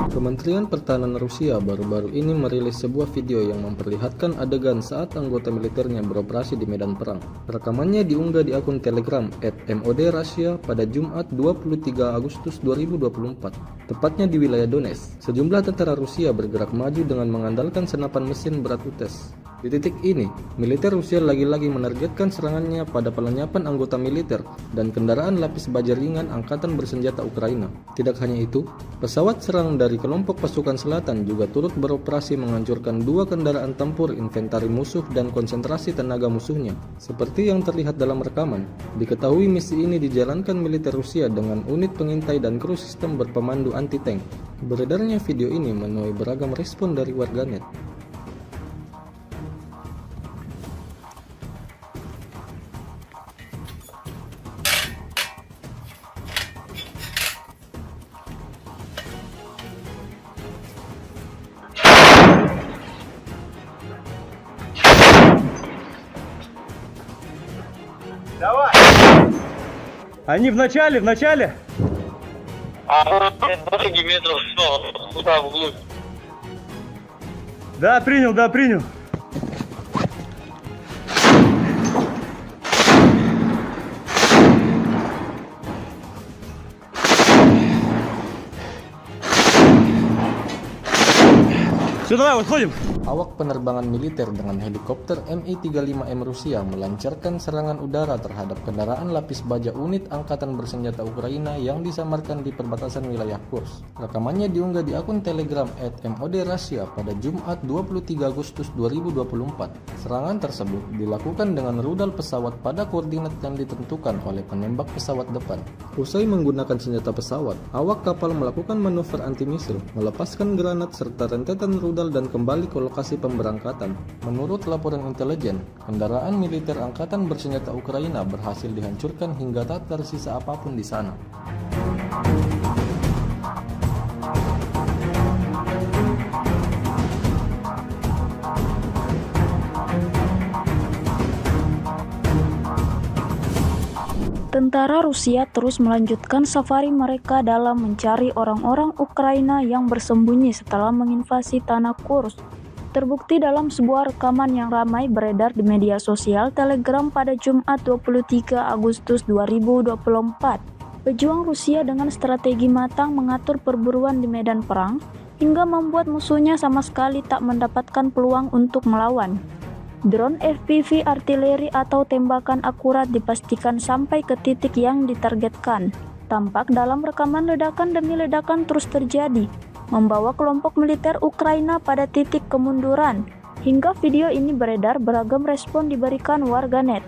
Kementerian Pertahanan Rusia baru-baru ini merilis sebuah video yang memperlihatkan adegan saat anggota militernya beroperasi di medan perang. Rekamannya diunggah di akun Telegram @MOD_Russia pada Jumat 23 Agustus 2024, tepatnya di wilayah Donetsk. Sejumlah tentara Rusia bergerak maju dengan mengandalkan senapan mesin berat UTES. Di titik ini, militer Rusia lagi-lagi menargetkan serangannya pada pelenyapan anggota militer dan kendaraan lapis baja ringan Angkatan Bersenjata Ukraina. Tidak hanya itu, pesawat serang dari kelompok pasukan selatan juga turut beroperasi menghancurkan 2 kendaraan tempur inventari musuh dan konsentrasi tenaga musuhnya. Seperti yang terlihat dalam rekaman, diketahui misi ini dijalankan militer Rusia dengan unit pengintai dan kru sistem berpemandu anti-tank. Beredarnya video ini menuai beragam respon dari warganet. Давай! Они в начале. А вот 20 метров снова, туда вглубь. Да, принял. Все, давай, выходим. Awak penerbangan militer dengan helikopter Mi-35M Rusia melancarkan serangan udara terhadap kendaraan lapis baja unit Angkatan Bersenjata Ukraina yang disamarkan di perbatasan wilayah Kursk. Rekamannya diunggah di akun Telegram @MOD_Russia pada Jumat 23 Agustus 2024. Serangan tersebut dilakukan dengan rudal pesawat pada koordinat yang ditentukan oleh penembak pesawat depan. Usai menggunakan senjata pesawat, awak kapal melakukan manuver anti-misil, melepaskan granat serta rentetan rudal dan kembali ke lokasi pemberangkatan. Menurut laporan intelijen, kendaraan militer Angkatan Bersenjata Ukraina berhasil dihancurkan hingga tak tersisa apapun di sana. Tentara Rusia terus melanjutkan safari mereka dalam mencari orang-orang Ukraina yang bersembunyi setelah menginvasi tanah Kursk. Terbukti dalam sebuah rekaman yang ramai beredar di media sosial Telegram pada Jumat 23 Agustus 2024. Pejuang Rusia dengan strategi matang mengatur perburuan di medan perang hingga membuat musuhnya sama sekali tak mendapatkan peluang untuk melawan. Drone FPV artileri atau tembakan akurat dipastikan sampai ke titik yang ditargetkan. Tampak dalam rekaman ledakan demi ledakan terus terjadi, membawa kelompok militer Ukraina pada titik kemunduran. Hingga video ini beredar, beragam respon diberikan warganet.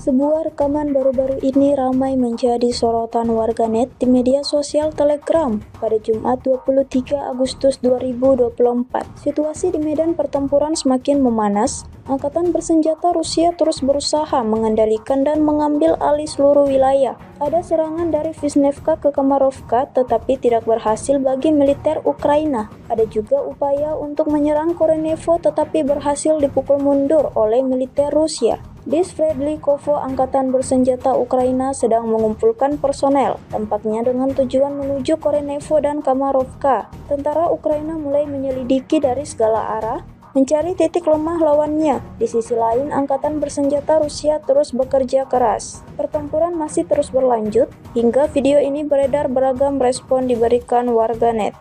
Sebuah rekaman baru-baru ini ramai menjadi sorotan warganet di media sosial Telegram pada Jumat 23 Agustus 2024. Situasi di medan pertempuran semakin memanas. Angkatan bersenjata Rusia terus berusaha mengendalikan dan mengambil alih seluruh wilayah. Ada serangan dari Vishnevka ke Kamarovka tetapi tidak berhasil bagi militer Ukraina. Ada juga upaya untuk menyerang Korenevo tetapi berhasil dipukul mundur oleh militer Rusia. Di Sverdlikovo, angkatan bersenjata Ukraina sedang mengumpulkan personel, tampaknya dengan tujuan menuju Korenevo dan Kamarovka. Tentara Ukraina mulai menyelidiki dari segala arah, mencari titik lemah lawannya. Di sisi lain, angkatan bersenjata Rusia terus bekerja keras. Pertempuran masih terus berlanjut, hingga video ini beredar beragam respon diberikan warganet.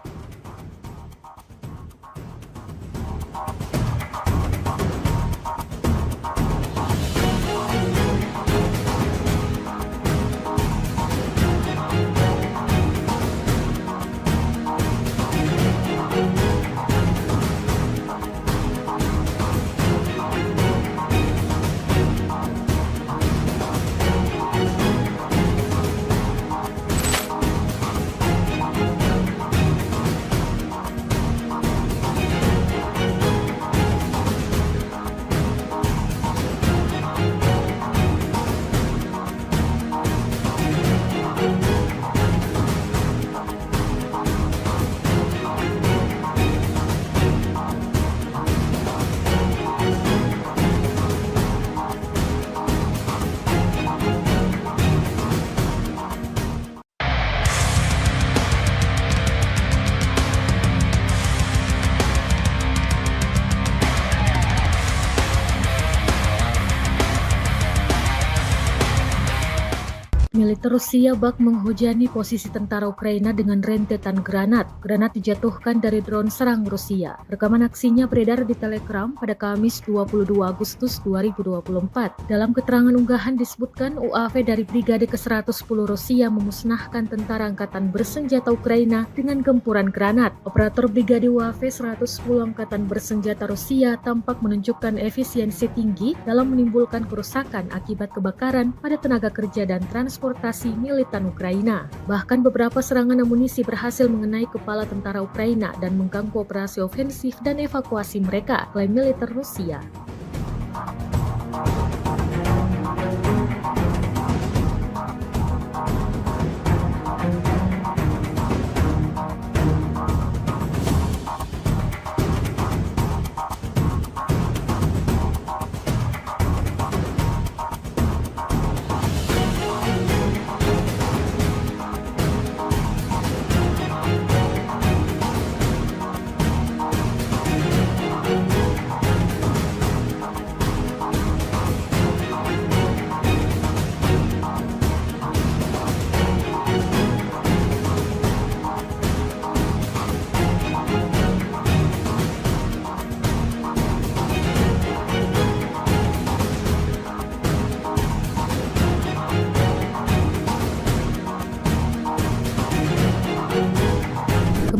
Militer Rusia bak menghujani posisi tentara Ukraina dengan rentetan granat. Granat dijatuhkan dari drone serang Rusia. Rekaman aksinya beredar di Telegram pada Kamis 22 Agustus 2024. Dalam keterangan unggahan disebutkan UAV dari Brigade ke-110 Rusia memusnahkan tentara angkatan bersenjata Ukraina dengan gempuran granat. Operator Brigade UAV 110 Angkatan Bersenjata Rusia tampak menunjukkan efisiensi tinggi dalam menimbulkan kerusakan akibat kebakaran pada tenaga kerja dan transportasi militan Ukraina. Bahkan beberapa serangan amunisi berhasil mengenai kepala tentara Ukraina dan mengganggu operasi ofensif dan evakuasi mereka, klaim militer Rusia.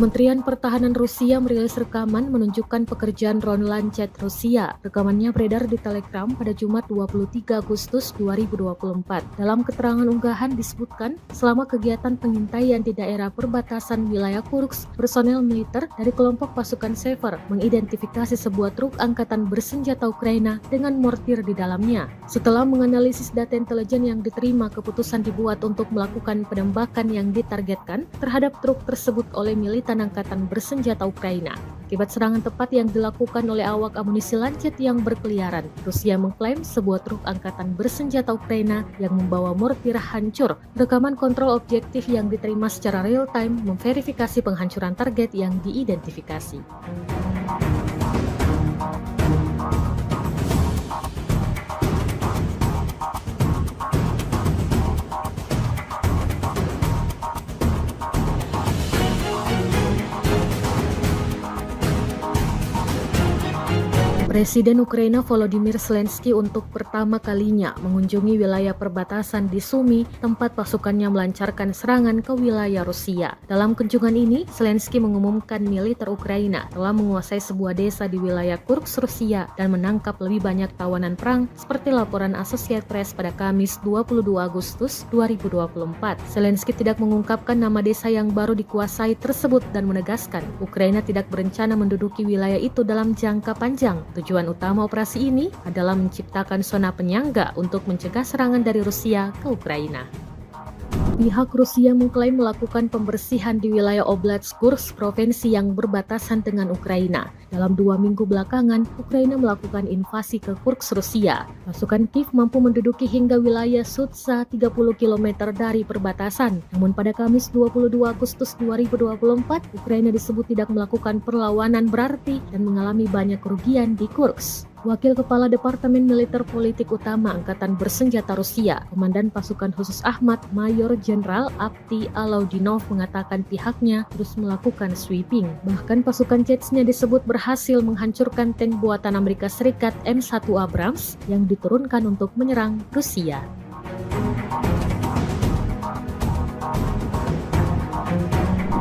Kementerian Pertahanan Rusia merilis rekaman menunjukkan pekerjaan drone Lancet Rusia. Rekamannya beredar di Telegram pada Jumat 23 Agustus 2024. Dalam keterangan unggahan disebutkan, selama kegiatan pengintaian di daerah perbatasan wilayah Kursk, personel militer dari kelompok pasukan Sever mengidentifikasi sebuah truk angkatan bersenjata Ukraina dengan mortir di dalamnya. Setelah menganalisis data intelijen yang diterima, keputusan dibuat untuk melakukan penembakan yang ditargetkan terhadap truk tersebut oleh militan angkatan bersenjata Ukraina. Akibat serangan tepat yang dilakukan oleh awak amunisi Lancet yang berkeliaran, Rusia mengklaim sebuah truk angkatan bersenjata Ukraina yang membawa mortir hancur. Rekaman kontrol objektif yang diterima secara real-time memverifikasi penghancuran target yang diidentifikasi. Presiden Ukraina Volodymyr Zelensky untuk pertama kalinya mengunjungi wilayah perbatasan di Sumy, tempat pasukannya melancarkan serangan ke wilayah Rusia. Dalam kunjungan ini, Zelensky mengumumkan militer Ukraina telah menguasai sebuah desa di wilayah Kursk, Rusia, dan menangkap lebih banyak tawanan perang seperti laporan Associated Press pada Kamis 22 Agustus 2024. Zelensky tidak mengungkapkan nama desa yang baru dikuasai tersebut dan menegaskan Ukraina tidak berencana menduduki wilayah itu dalam jangka panjang. Tujuan utama operasi ini adalah menciptakan zona penyangga untuk mencegah serangan dari Rusia ke Ukraina. Pihak Rusia mengklaim melakukan pembersihan di wilayah Oblast Kursk, provinsi yang berbatasan dengan Ukraina. Dalam 2 minggu belakangan, Ukraina melakukan invasi ke Kursk, Rusia. Pasukan Kiev mampu menduduki hingga wilayah Sudza 30 km dari perbatasan. Namun pada Kamis 22 Agustus 2024, Ukraina disebut tidak melakukan perlawanan berarti dan mengalami banyak kerugian di Kursk. Wakil Kepala Departemen Militer Politik Utama Angkatan Bersenjata Rusia, Komandan Pasukan Khusus Ahmad, Mayor Jenderal Avdiy Alaudinov mengatakan pihaknya terus melakukan sweeping. Bahkan pasukan Chechnya disebut berhasil menghancurkan tank buatan Amerika Serikat M1 Abrams yang diturunkan untuk menyerang Rusia.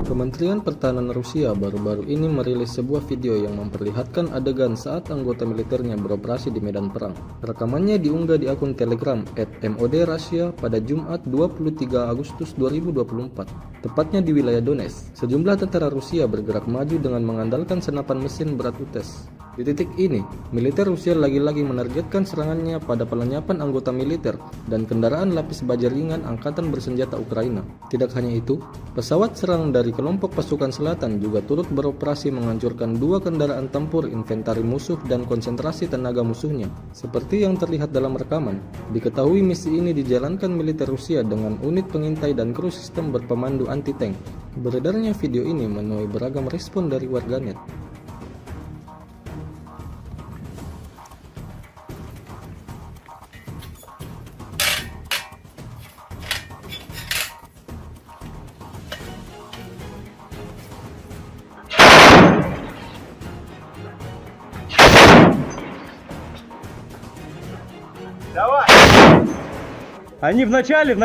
Kementerian Pertahanan Rusia baru-baru ini merilis sebuah video yang memperlihatkan adegan saat anggota militernya beroperasi di medan perang. Rekamannya diunggah di akun Telegram @MOD_Russia pada Jumat 23 Agustus 2024, tepatnya di wilayah Donetsk. Sejumlah tentara Rusia bergerak maju dengan mengandalkan senapan mesin berat UTES. Di titik ini, militer Rusia lagi-lagi menargetkan serangannya pada pelenyapan anggota militer dan kendaraan lapis baja ringan Angkatan Bersenjata Ukraina. Tidak hanya itu, pesawat serang dari kelompok pasukan selatan juga turut beroperasi menghancurkan 2 kendaraan tempur inventari musuh dan konsentrasi tenaga musuhnya. Seperti yang terlihat dalam rekaman, diketahui misi ini dijalankan militer Rusia dengan unit pengintai dan kru sistem berpemandu anti-tank. Beredarnya video ini menuai beragam respon dari warganet. Давай! Они в начале.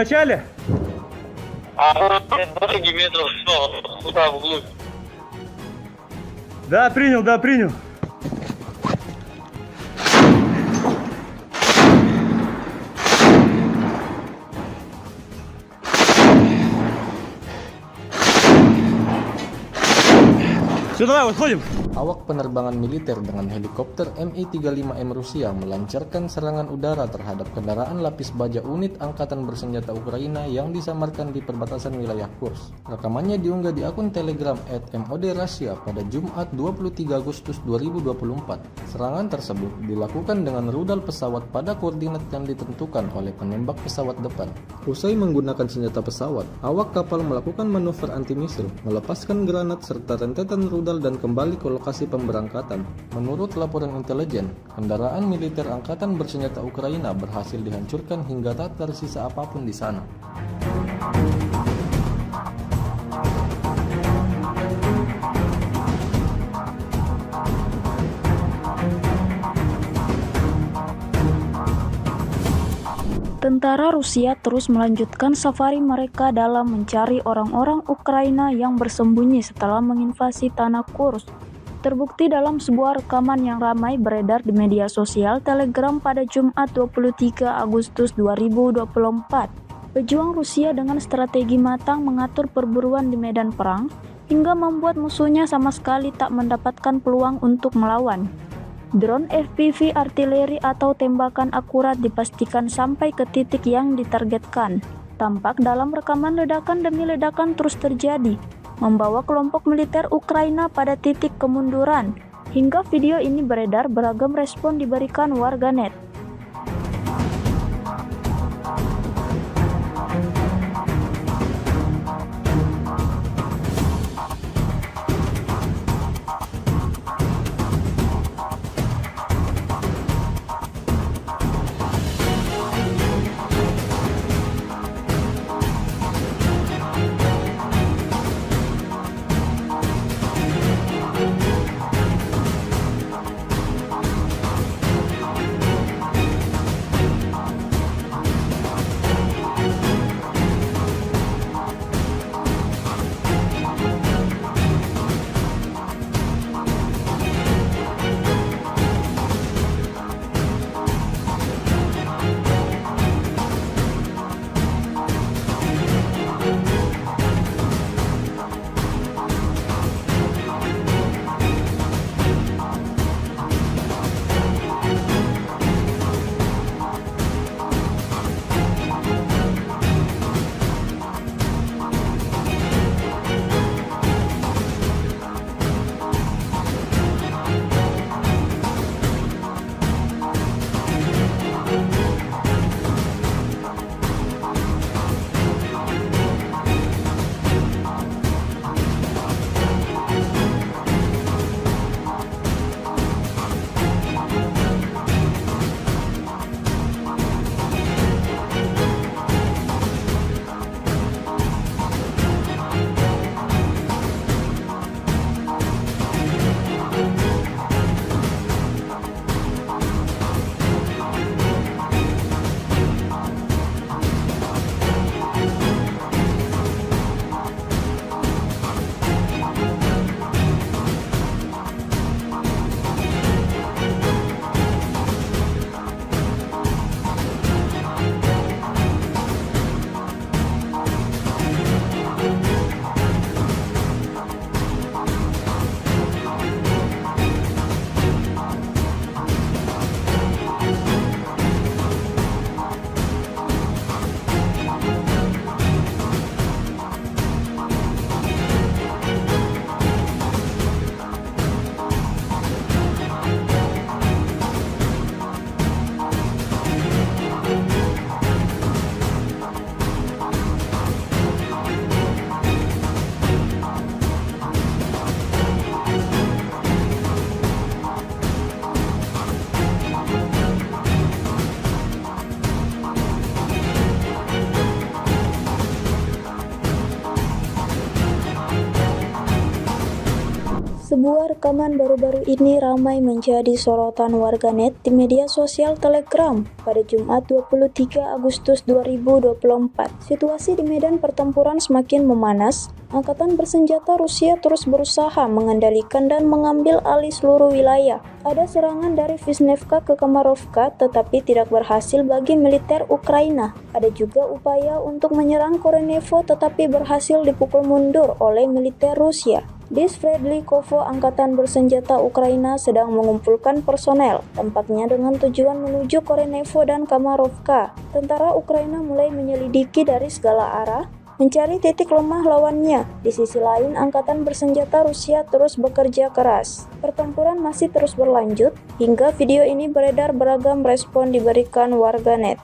А вот 20 метров снова, туда вглубь. Да, принял. Все, давай, выходим. Awak penerbangan militer dengan helikopter Mi-35M Rusia melancarkan serangan udara terhadap kendaraan lapis baja unit Angkatan Bersenjata Ukraina yang disamarkan di perbatasan wilayah Kursk. Rekamannya diunggah di akun Telegram @MOD_Russia pada Jumat 23 Agustus 2024. Serangan tersebut dilakukan dengan rudal pesawat pada koordinat yang ditentukan oleh penembak pesawat depan. Usai menggunakan senjata pesawat, awak kapal melakukan manuver anti-misil, melepaskan granat serta rentetan rudal dan kembali ke lokasi pemberangkatan. Menurut laporan intelijen, kendaraan militer Angkatan Bersenjata Ukraina berhasil dihancurkan hingga tak tersisa apapun di sana. Tentara Rusia terus melanjutkan safari mereka dalam mencari orang-orang Ukraina yang bersembunyi setelah menginvasi tanah Kursk. Terbukti dalam sebuah rekaman yang ramai beredar di media sosial Telegram pada Jumat 23 Agustus 2024. Pejuang Rusia dengan strategi matang mengatur perburuan di medan perang hingga membuat musuhnya sama sekali tak mendapatkan peluang untuk melawan. Drone FPV artileri atau tembakan akurat dipastikan sampai ke titik yang ditargetkan. Tampak dalam rekaman ledakan demi ledakan terus terjadi, membawa kelompok militer Ukraina pada titik kemunduran. Hingga video ini beredar, beragam respon diberikan warganet. Sebuah rekaman baru-baru ini ramai menjadi sorotan warganet di media sosial Telegram pada Jumat 23 Agustus 2024. Situasi di medan pertempuran semakin memanas. Angkatan bersenjata Rusia terus berusaha mengendalikan dan mengambil alih seluruh wilayah. Ada serangan dari Vishnevka ke Kamarovka tetapi tidak berhasil bagi militer Ukraina. Ada juga upaya untuk menyerang Korenevo tetapi berhasil dipukul mundur oleh militer Rusia. Di Sverdlikovo, angkatan bersenjata Ukraina sedang mengumpulkan personel, tampaknya dengan tujuan menuju Korenevo dan Kamarovka. Tentara Ukraina mulai menyelidiki dari segala arah, mencari titik lemah lawannya. Di sisi lain, angkatan bersenjata Rusia terus bekerja keras. Pertempuran masih terus berlanjut, hingga video ini beredar beragam respon diberikan warganet.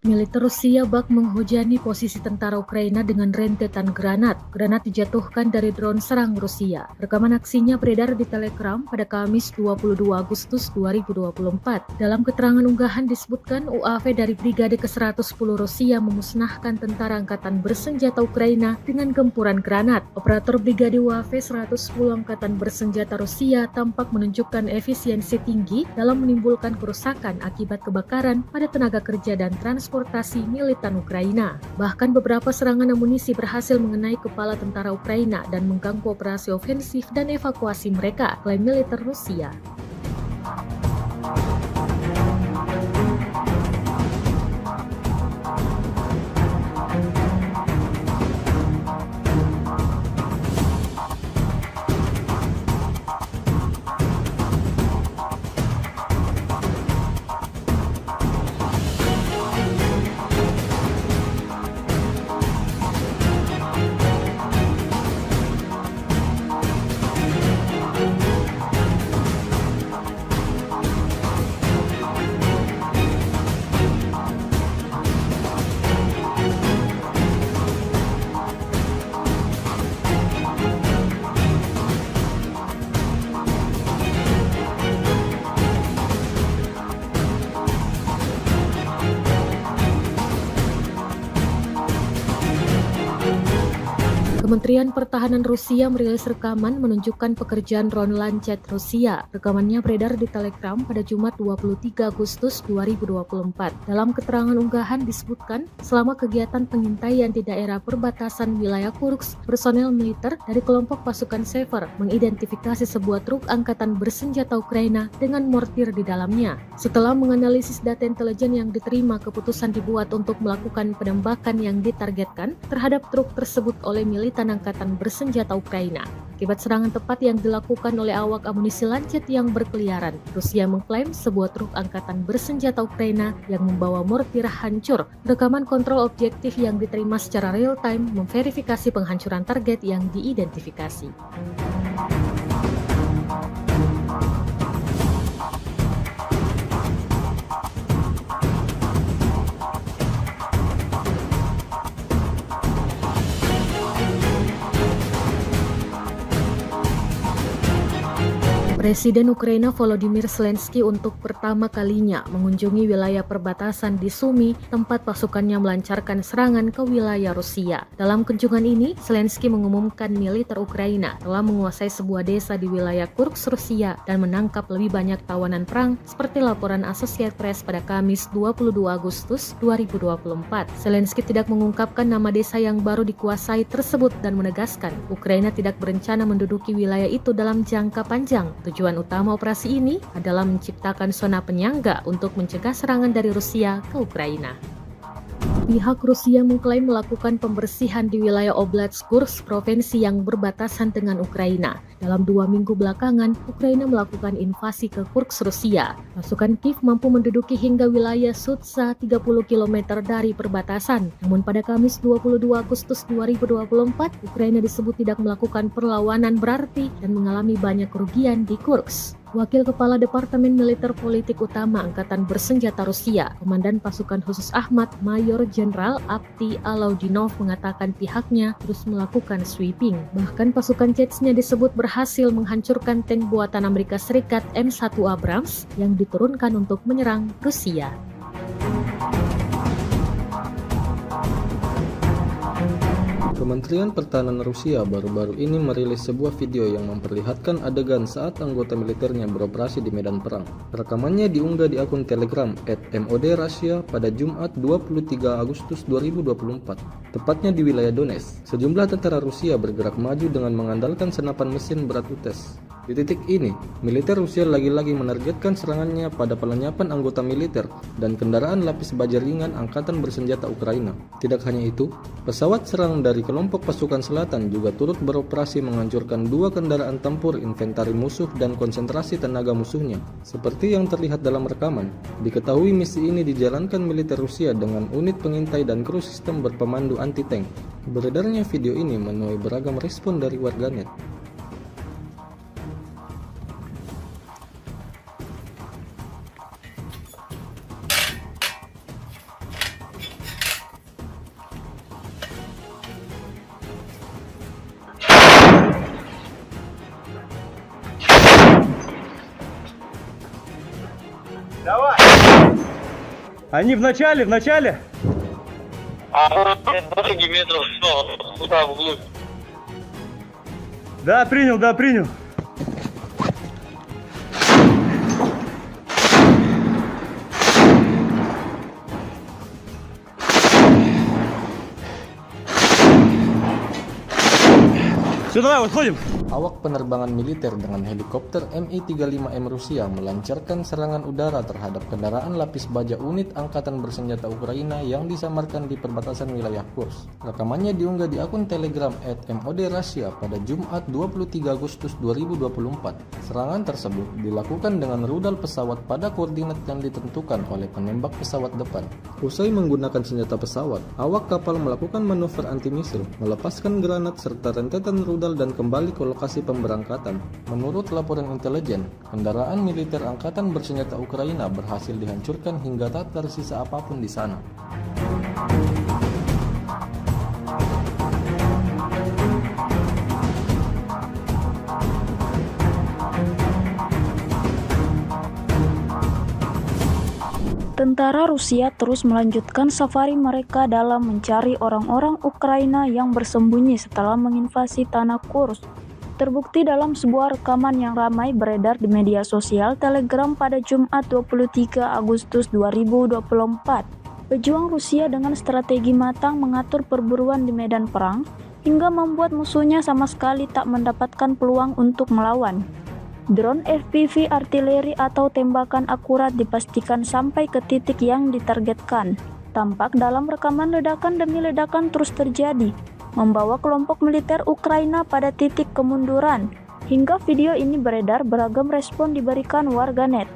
Militer Rusia bak menghujani posisi tentara Ukraina dengan rentetan granat. Granat dijatuhkan dari drone serang Rusia. Rekaman aksinya beredar di Telegram pada Kamis 22 Agustus 2024. Dalam keterangan unggahan disebutkan UAV dari Brigade ke-110 Rusia memusnahkan tentara angkatan bersenjata Ukraina dengan gempuran granat. Operator Brigade UAV 110 Angkatan Bersenjata Rusia tampak menunjukkan efisiensi tinggi dalam menimbulkan kerusakan akibat kebakaran pada tenaga kerja dan transportasi militan Ukraina. Bahkan beberapa serangan amunisi berhasil mengenai kepala tentara Ukraina dan mengganggu operasi ofensif dan evakuasi mereka, klaim militer Rusia. Kementerian Pertahanan Rusia merilis rekaman menunjukkan pekerjaan drone Lancet Rusia. Rekamannya beredar di Telegram pada Jumat 23 Agustus 2024. Dalam keterangan unggahan disebutkan, selama kegiatan pengintaian di daerah perbatasan wilayah Kursk, personel militer dari kelompok pasukan Sever mengidentifikasi sebuah truk angkatan bersenjata Ukraina dengan mortir di dalamnya. Setelah menganalisis data intelijen yang diterima, keputusan dibuat untuk melakukan penembakan yang ditargetkan terhadap truk tersebut oleh militan angkatan bersenjata Ukraina. Akibat serangan tepat yang dilakukan oleh awak amunisi Lancet yang berkeliaran, Rusia mengklaim sebuah truk angkatan bersenjata Ukraina yang membawa mortir hancur. Rekaman kontrol objektif yang diterima secara real-time memverifikasi penghancuran target yang diidentifikasi. Presiden Ukraina Volodymyr Zelensky untuk pertama kalinya mengunjungi wilayah perbatasan di Sumy, tempat pasukannya melancarkan serangan ke wilayah Rusia. Dalam kunjungan ini, Zelensky mengumumkan militer Ukraina telah menguasai sebuah desa di wilayah Kursk, Rusia, dan menangkap lebih banyak tawanan perang seperti laporan Associated Press pada Kamis 22 Agustus 2024. Zelensky tidak mengungkapkan nama desa yang baru dikuasai tersebut dan menegaskan Ukraina tidak berencana menduduki wilayah itu dalam jangka panjang. Tujuan utama operasi ini adalah menciptakan zona penyangga untuk mencegah serangan dari Rusia ke Ukraina. Pihak Rusia mengklaim melakukan pembersihan di wilayah Oblast Kursk, provinsi yang berbatasan dengan Ukraina. Dalam 2 minggu belakangan, Ukraina melakukan invasi ke Kursk, Rusia. Pasukan Kiev mampu menduduki hingga wilayah Sudza 30 km dari perbatasan. Namun pada Kamis 22 Agustus 2024, Ukraina disebut tidak melakukan perlawanan berarti dan mengalami banyak kerugian di Kursk. Wakil Kepala Departemen Militer Politik Utama Angkatan Bersenjata Rusia, Komandan Pasukan Khusus Ahmad, Mayor Jenderal Avdiy Alaudinov mengatakan pihaknya terus melakukan sweeping. Bahkan pasukan Chechnya disebut berhasil menghancurkan tank buatan Amerika Serikat M1 Abrams yang diturunkan untuk menyerang Rusia. Kementerian Pertahanan Rusia baru-baru ini merilis sebuah video yang memperlihatkan adegan saat anggota militernya beroperasi di medan perang. Rekamannya diunggah di akun Telegram @MOD_Russia pada Jumat 23 Agustus 2024, tepatnya di wilayah Donetsk. Sejumlah tentara Rusia bergerak maju dengan mengandalkan senapan mesin berat UTES. Di titik ini, militer Rusia lagi-lagi menargetkan serangannya pada pelenyapan anggota militer dan kendaraan lapis baja ringan Angkatan Bersenjata Ukraina. Tidak hanya itu, pesawat serang dari kelompok pasukan selatan juga turut beroperasi menghancurkan 2 kendaraan tempur inventari musuh dan konsentrasi tenaga musuhnya. Seperti yang terlihat dalam rekaman, diketahui misi ini dijalankan militer Rusia dengan unit pengintai dan kru sistem berpemandu anti-tank. Beredarnya video ini menuai beragam respon dari warganet. Давай! Они в начале! А дороги метров 100, туда вглубь. Да, принял. Все, давай, выходим. Awak penerbangan militer dengan helikopter Mi-35M Rusia melancarkan serangan udara terhadap kendaraan lapis baja unit Angkatan Bersenjata Ukraina yang disamarkan di perbatasan wilayah Kursk. Rekamannya diunggah di akun Telegram @MOD_Russia pada Jumat 23 Agustus 2024. Serangan tersebut dilakukan dengan rudal pesawat pada koordinat yang ditentukan oleh penembak pesawat depan. Usai menggunakan senjata pesawat, awak kapal melakukan manuver anti-misil, melepaskan granat serta rentetan rudal dan kembali ke lokasi pemberangkatan. Menurut laporan intelijen, kendaraan militer Angkatan Bersenjata Ukraina berhasil dihancurkan hingga tak tersisa apapun di sana. Tentara Rusia terus melanjutkan safari mereka dalam mencari orang-orang Ukraina yang bersembunyi setelah menginvasi tanah Kursk. Terbukti dalam sebuah rekaman yang ramai beredar di media sosial Telegram pada Jumat 23 Agustus 2024. Pejuang Rusia dengan strategi matang mengatur perburuan di medan perang hingga membuat musuhnya sama sekali tak mendapatkan peluang untuk melawan. Drone FPV artileri atau tembakan akurat dipastikan sampai ke titik yang ditargetkan. Tampak dalam rekaman ledakan demi ledakan terus terjadi, membawa kelompok militer Ukraina pada titik kemunduran. Hingga video ini beredar, beragam respon diberikan warganet.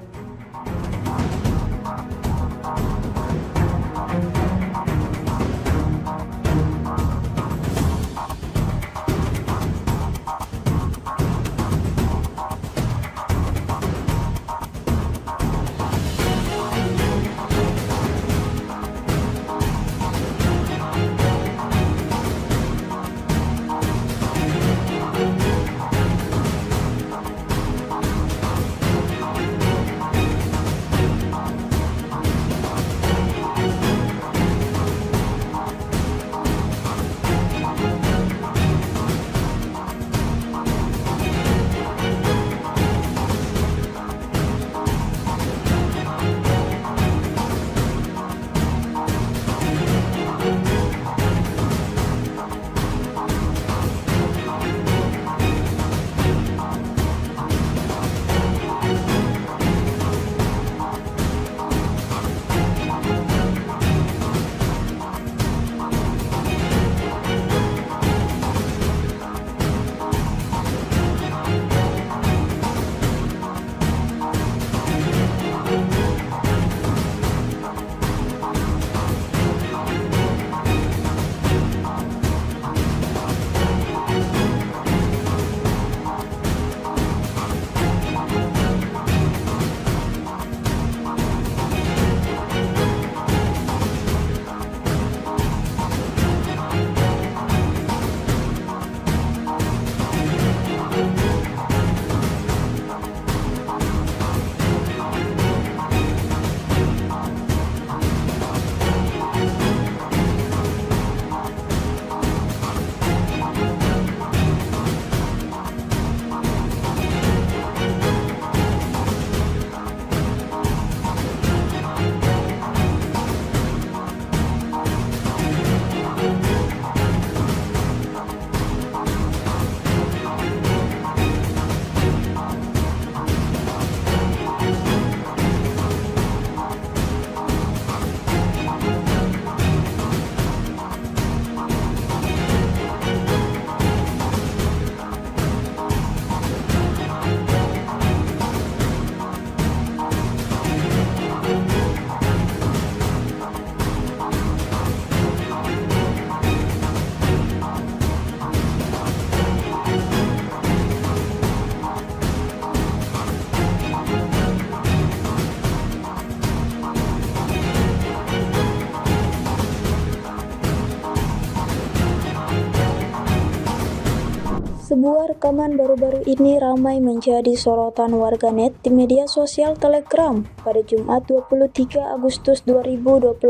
Sebuah rekaman baru-baru ini ramai menjadi sorotan warganet di media sosial Telegram pada Jumat 23 Agustus 2024.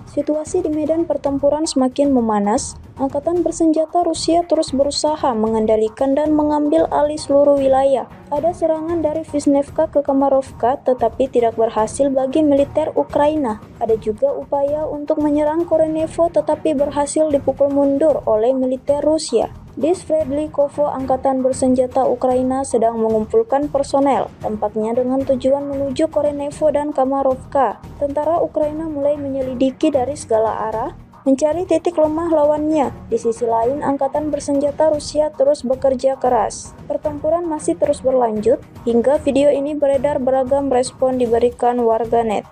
Situasi di medan pertempuran semakin memanas. Angkatan bersenjata Rusia terus berusaha mengendalikan dan mengambil alih seluruh wilayah. Ada serangan dari Vishnevka ke Kamarovka tetapi tidak berhasil bagi militer Ukraina. Ada juga upaya untuk menyerang Korenevo tetapi berhasil dipukul mundur oleh militer Rusia. Di Sverdlikovo, angkatan bersenjata Ukraina sedang mengumpulkan personel, tampaknya dengan tujuan menuju Korenevo dan Kamarovka. Tentara Ukraina mulai menyelidiki dari segala arah, mencari titik lemah lawannya. Di sisi lain, angkatan bersenjata Rusia terus bekerja keras. Pertempuran masih terus berlanjut, hingga video ini beredar beragam respon diberikan warganet.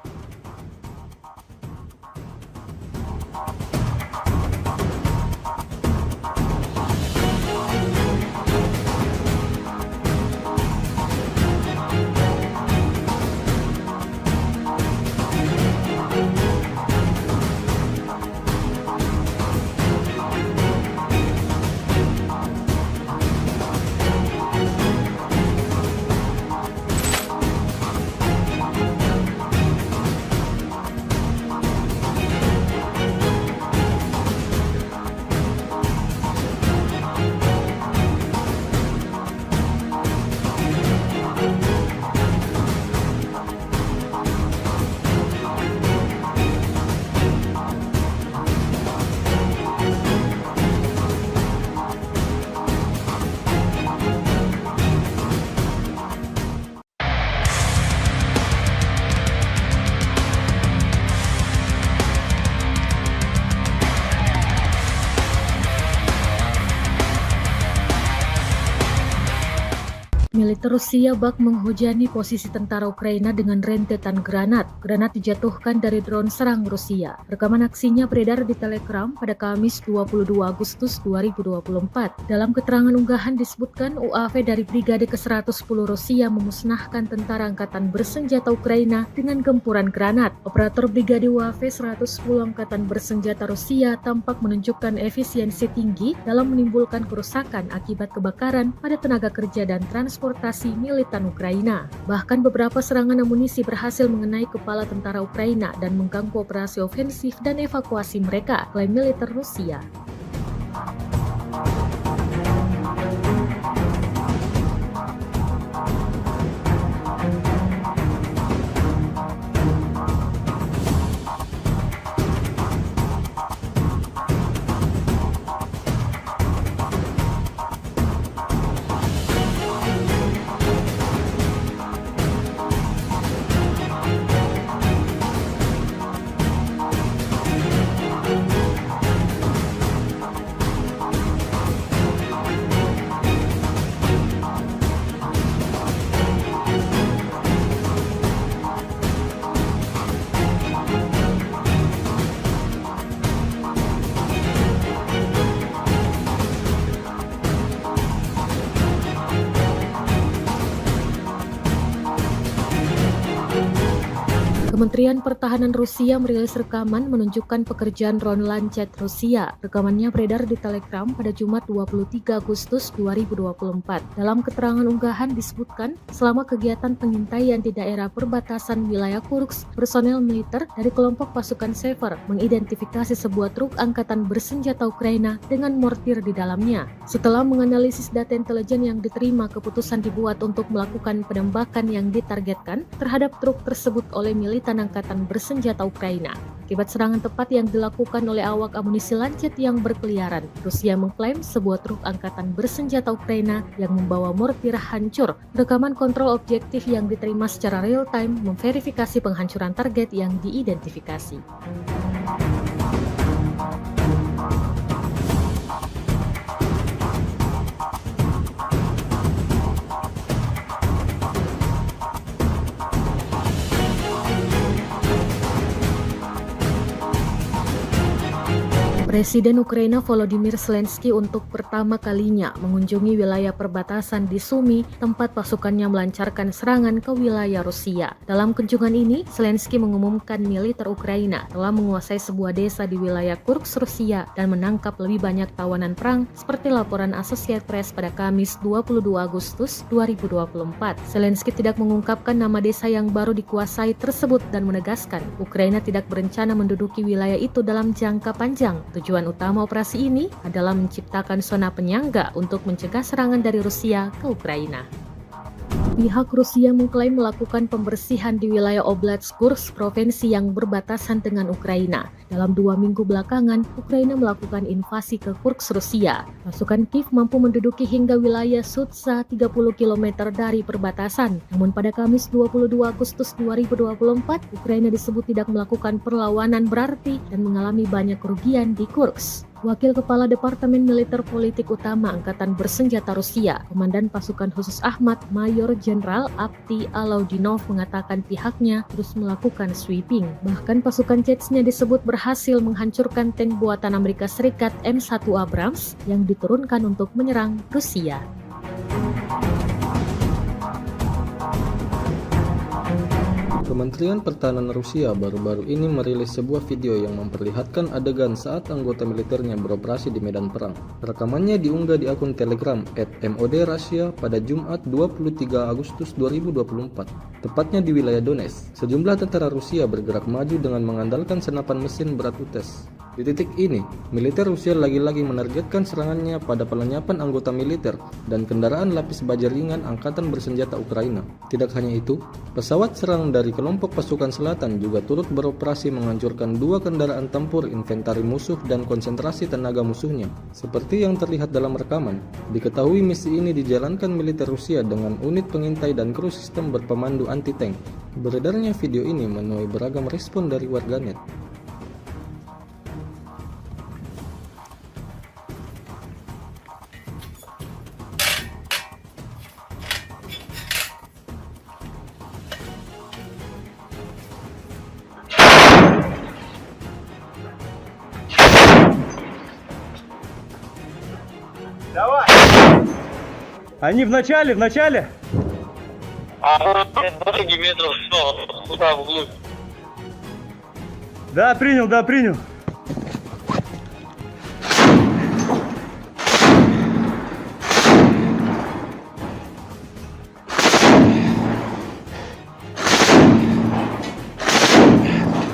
Militer Rusia bak menghujani posisi tentara Ukraina dengan rentetan granat. Granat dijatuhkan dari drone serang Rusia. Rekaman aksinya beredar di Telegram pada Kamis 22 Agustus 2024. Dalam keterangan unggahan disebutkan UAV dari Brigade ke-110 Rusia memusnahkan tentara angkatan bersenjata Ukraina dengan gempuran granat. Operator Brigade UAV 110 Angkatan Bersenjata Rusia tampak menunjukkan efisiensi tinggi dalam menimbulkan kerusakan akibat kebakaran pada tenaga kerja dan transportasi militan Ukraina. Bahkan beberapa serangan amunisi berhasil mengenai kepala tentara Ukraina dan mengganggu operasi ofensif dan evakuasi mereka, klaim militer Rusia. Kementerian Pertahanan Rusia merilis rekaman menunjukkan pekerjaan drone Lancet Rusia. Rekamannya beredar di Telegram pada Jumat 23 Agustus 2024. Dalam keterangan unggahan disebutkan, selama kegiatan pengintaian di daerah perbatasan wilayah Kursk, personel militer dari kelompok pasukan Sever mengidentifikasi sebuah truk angkatan bersenjata Ukraina dengan mortir di dalamnya. Setelah menganalisis data intelijen yang diterima, keputusan dibuat untuk melakukan penembakan yang ditargetkan terhadap truk tersebut oleh militan angkatan bersenjata Ukraina. Akibat serangan tepat yang dilakukan oleh awak amunisi Lancet yang berkeliaran, Rusia mengklaim sebuah truk angkatan bersenjata Ukraina yang membawa mortir hancur. Rekaman kontrol objektif yang diterima secara real-time memverifikasi penghancuran target yang diidentifikasi. Presiden Ukraina Volodymyr Zelensky untuk pertama kalinya mengunjungi wilayah perbatasan di Sumy, tempat pasukannya melancarkan serangan ke wilayah Rusia. Dalam kunjungan ini, Zelensky mengumumkan militer Ukraina telah menguasai sebuah desa di wilayah Kursk, Rusia, dan menangkap lebih banyak tawanan perang seperti laporan Associated Press pada Kamis 22 Agustus 2024. Zelensky tidak mengungkapkan nama desa yang baru dikuasai tersebut dan menegaskan Ukraina tidak berencana menduduki wilayah itu dalam jangka panjang. Tujuan utama operasi ini adalah menciptakan zona penyangga untuk mencegah serangan dari Rusia ke Ukraina. Pihak Rusia mengklaim melakukan pembersihan di wilayah Oblast Kursk, provinsi yang berbatasan dengan Ukraina. Dalam 2 minggu belakangan, Ukraina melakukan invasi ke Kursk, Rusia. Pasukan Kiev mampu menduduki hingga wilayah Sudza 30 km dari perbatasan. Namun pada Kamis 22 Agustus 2024, Ukraina disebut tidak melakukan perlawanan berarti dan mengalami banyak kerugian di Kursk. Wakil Kepala Departemen Militer Politik Utama Angkatan Bersenjata Rusia, Komandan Pasukan Khusus Ahmad, Mayor Jenderal Avdiy Alaudinov mengatakan pihaknya terus melakukan sweeping. Bahkan pasukan Chechnya disebut berhasil menghancurkan tank buatan Amerika Serikat M1 Abrams yang diturunkan untuk menyerang Rusia. Kementerian Pertahanan Rusia baru-baru ini merilis sebuah video yang memperlihatkan adegan saat anggota militernya beroperasi di medan perang. Rekamannya diunggah di akun Telegram @MOD_Russia pada Jumat 23 Agustus 2024, tepatnya di wilayah Donetsk. Sejumlah tentara Rusia bergerak maju dengan mengandalkan senapan mesin berat UTES. Di titik ini, militer Rusia lagi-lagi menargetkan serangannya pada pelenyapan anggota militer dan kendaraan lapis baja ringan Angkatan Bersenjata Ukraina. Tidak hanya itu, pesawat serang dari kelompok pasukan selatan juga turut beroperasi menghancurkan 2 kendaraan tempur inventari musuh dan konsentrasi tenaga musuhnya. Seperti yang terlihat dalam rekaman, diketahui misi ini dijalankan militer Rusia dengan unit pengintai dan kru sistem berpemandu anti-tank. Beredarnya video ini menuai beragam respon dari warganet. Давай! Они в начале! А 20 метров, туда вглубь. Да, принял.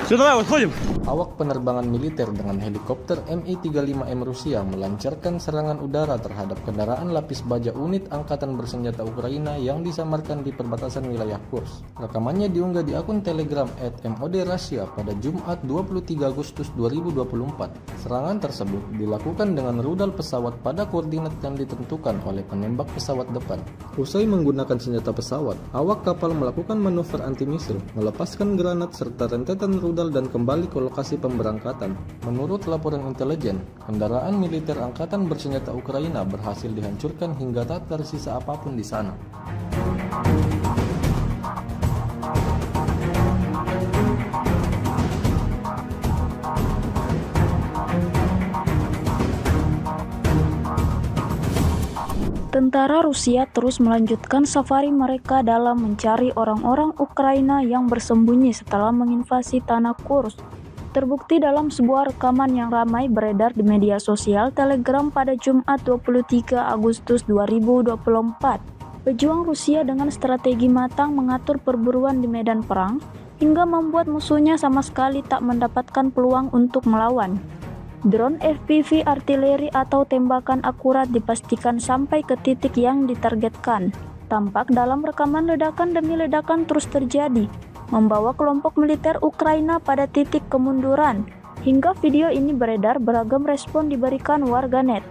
Все, давай, выходим. Awak penerbangan militer dengan helikopter Mi-35M Rusia melancarkan serangan udara terhadap kendaraan lapis baja unit Angkatan Bersenjata Ukraina yang disamarkan di perbatasan wilayah Kursk. Rekamannya diunggah di akun Telegram @MOD_Russia pada Jumat 23 Agustus 2024. Serangan tersebut dilakukan dengan rudal pesawat pada koordinat yang ditentukan oleh penembak pesawat depan. Usai menggunakan senjata pesawat, awak kapal melakukan manuver anti-misil, melepaskan granat serta rentetan rudal dan kembali ke lokasi pemberangkatan. Menurut laporan intelijen, kendaraan militer Angkatan Bersenjata Ukraina berhasil dihancurkan hingga tak tersisa apapun di sana. Tentara Rusia terus melanjutkan safari mereka dalam mencari orang-orang Ukraina yang bersembunyi setelah menginvasi tanah Kursk. Terbukti dalam sebuah rekaman yang ramai beredar di media sosial Telegram pada Jumat 23 Agustus 2024. Pejuang Rusia dengan strategi matang mengatur perburuan di medan perang hingga membuat musuhnya sama sekali tak mendapatkan peluang untuk melawan. Drone FPV artileri atau tembakan akurat dipastikan sampai ke titik yang ditargetkan. Tampak dalam rekaman ledakan demi ledakan terus terjadi, membawa kelompok militer Ukraina pada titik kemunduran. Hingga video ini beredar, beragam respon diberikan warganet.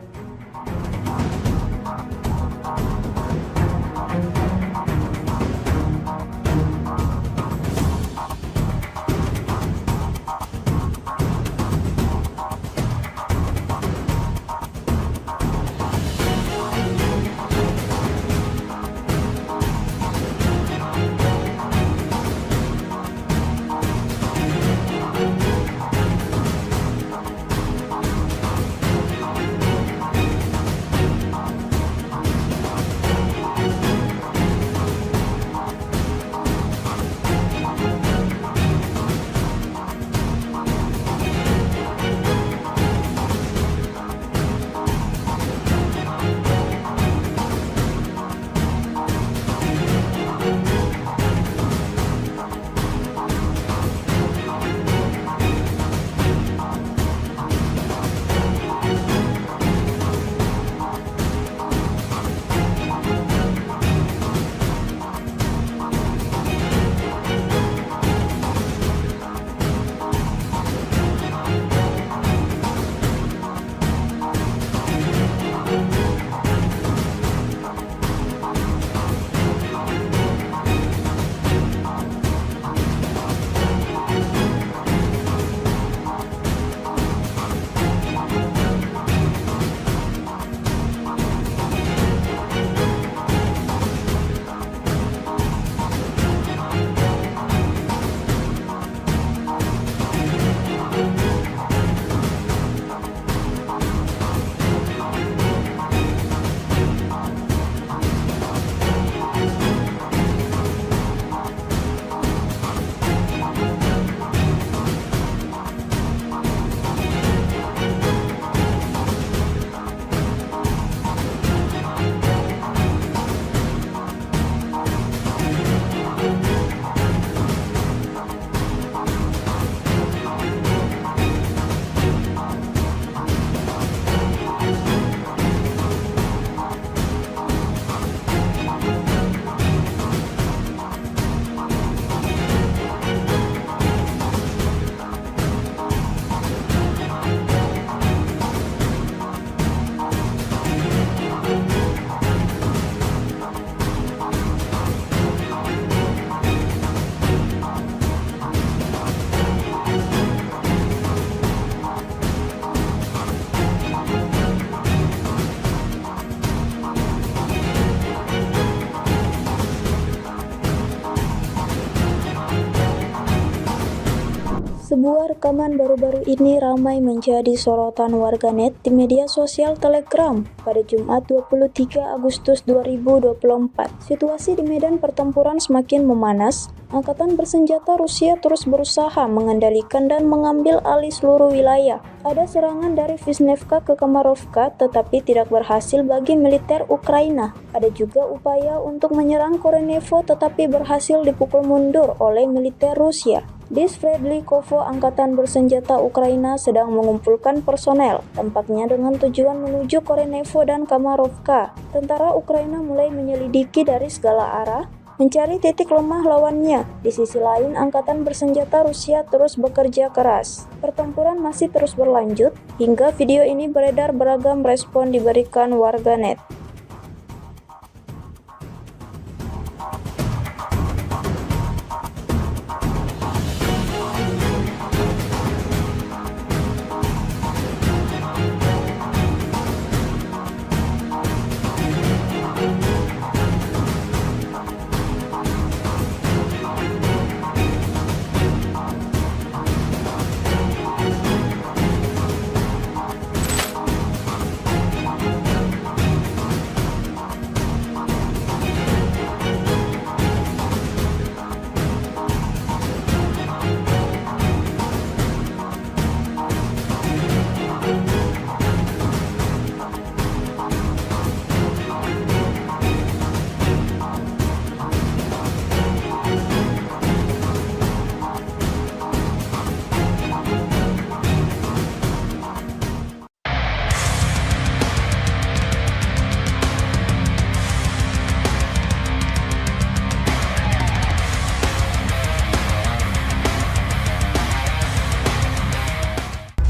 Sebuah rekaman baru-baru ini ramai menjadi sorotan warganet di media sosial Telegram pada Jumat 23 Agustus 2024. Situasi di medan pertempuran semakin memanas. Angkatan bersenjata Rusia terus berusaha mengendalikan dan mengambil alih seluruh wilayah. Ada serangan dari Vishnevka ke Kamarovka tetapi tidak berhasil bagi militer Ukraina. Ada juga upaya untuk menyerang Korenevo tetapi berhasil dipukul mundur oleh militer Rusia. Di Sverdlikovo, angkatan bersenjata Ukraina sedang mengumpulkan personel, tampaknya dengan tujuan menuju Korenevo dan Kamarovka. Tentara Ukraina mulai menyelidiki dari segala arah, mencari titik lemah lawannya. Di sisi lain, angkatan bersenjata Rusia terus bekerja keras. Pertempuran masih terus berlanjut, hingga video ini beredar beragam respon diberikan warganet.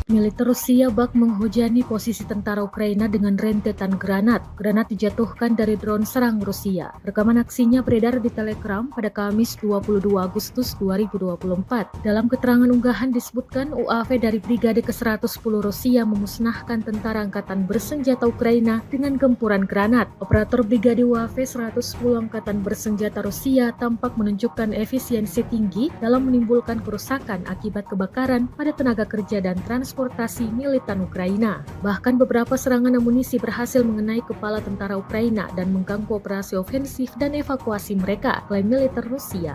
Militer Rusia bak menghujani posisi tentara Ukraina dengan rentetan granat. Granat dijatuhkan dari drone serang Rusia. Rekaman aksinya beredar di Telegram pada Kamis 22 Agustus 2024. Dalam keterangan unggahan disebutkan UAV dari Brigade ke-110 Rusia memusnahkan tentara angkatan bersenjata Ukraina dengan gempuran granat. Operator Brigade UAV 110 Angkatan Bersenjata Rusia tampak menunjukkan efisiensi tinggi dalam menimbulkan kerusakan akibat kebakaran pada tenaga kerja dan transportasi militan Ukraina. Bahkan beberapa serangan amunisi berhasil mengenai kepala tentara Ukraina dan mengganggu operasi ofensif dan evakuasi mereka, klaim militer Rusia.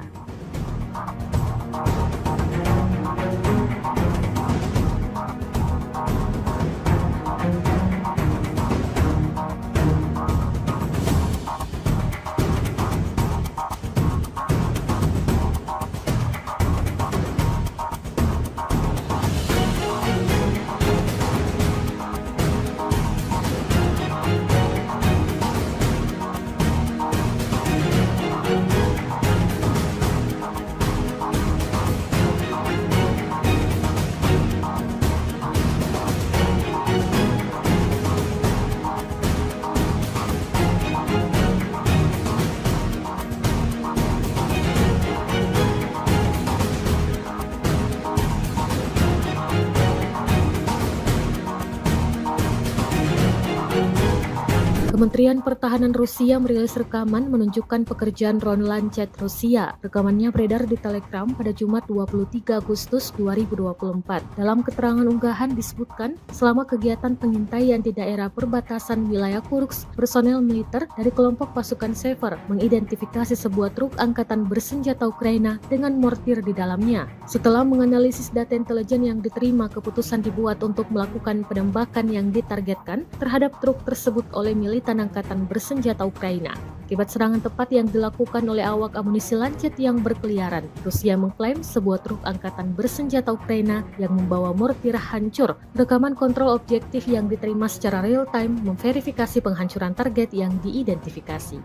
Kementerian Pertahanan Rusia merilis rekaman menunjukkan pekerjaan drone Lancet Rusia. Rekamannya beredar di Telegram pada Jumat 23 Agustus 2024. Dalam keterangan unggahan disebutkan, selama kegiatan pengintaian di daerah perbatasan wilayah Kursk, personel militer dari kelompok pasukan Sever mengidentifikasi sebuah truk angkatan bersenjata Ukraina dengan mortir di dalamnya. Setelah menganalisis data intelijen yang diterima, keputusan dibuat untuk melakukan penembakan yang ditargetkan terhadap truk tersebut oleh militan angkatan bersenjata Ukraina. Akibat serangan tepat yang dilakukan oleh awak amunisi Lancet yang berkeliaran, Rusia mengklaim sebuah truk angkatan bersenjata Ukraina yang membawa mortir hancur. Rekaman kontrol objektif yang diterima secara real-time memverifikasi penghancuran target yang diidentifikasi.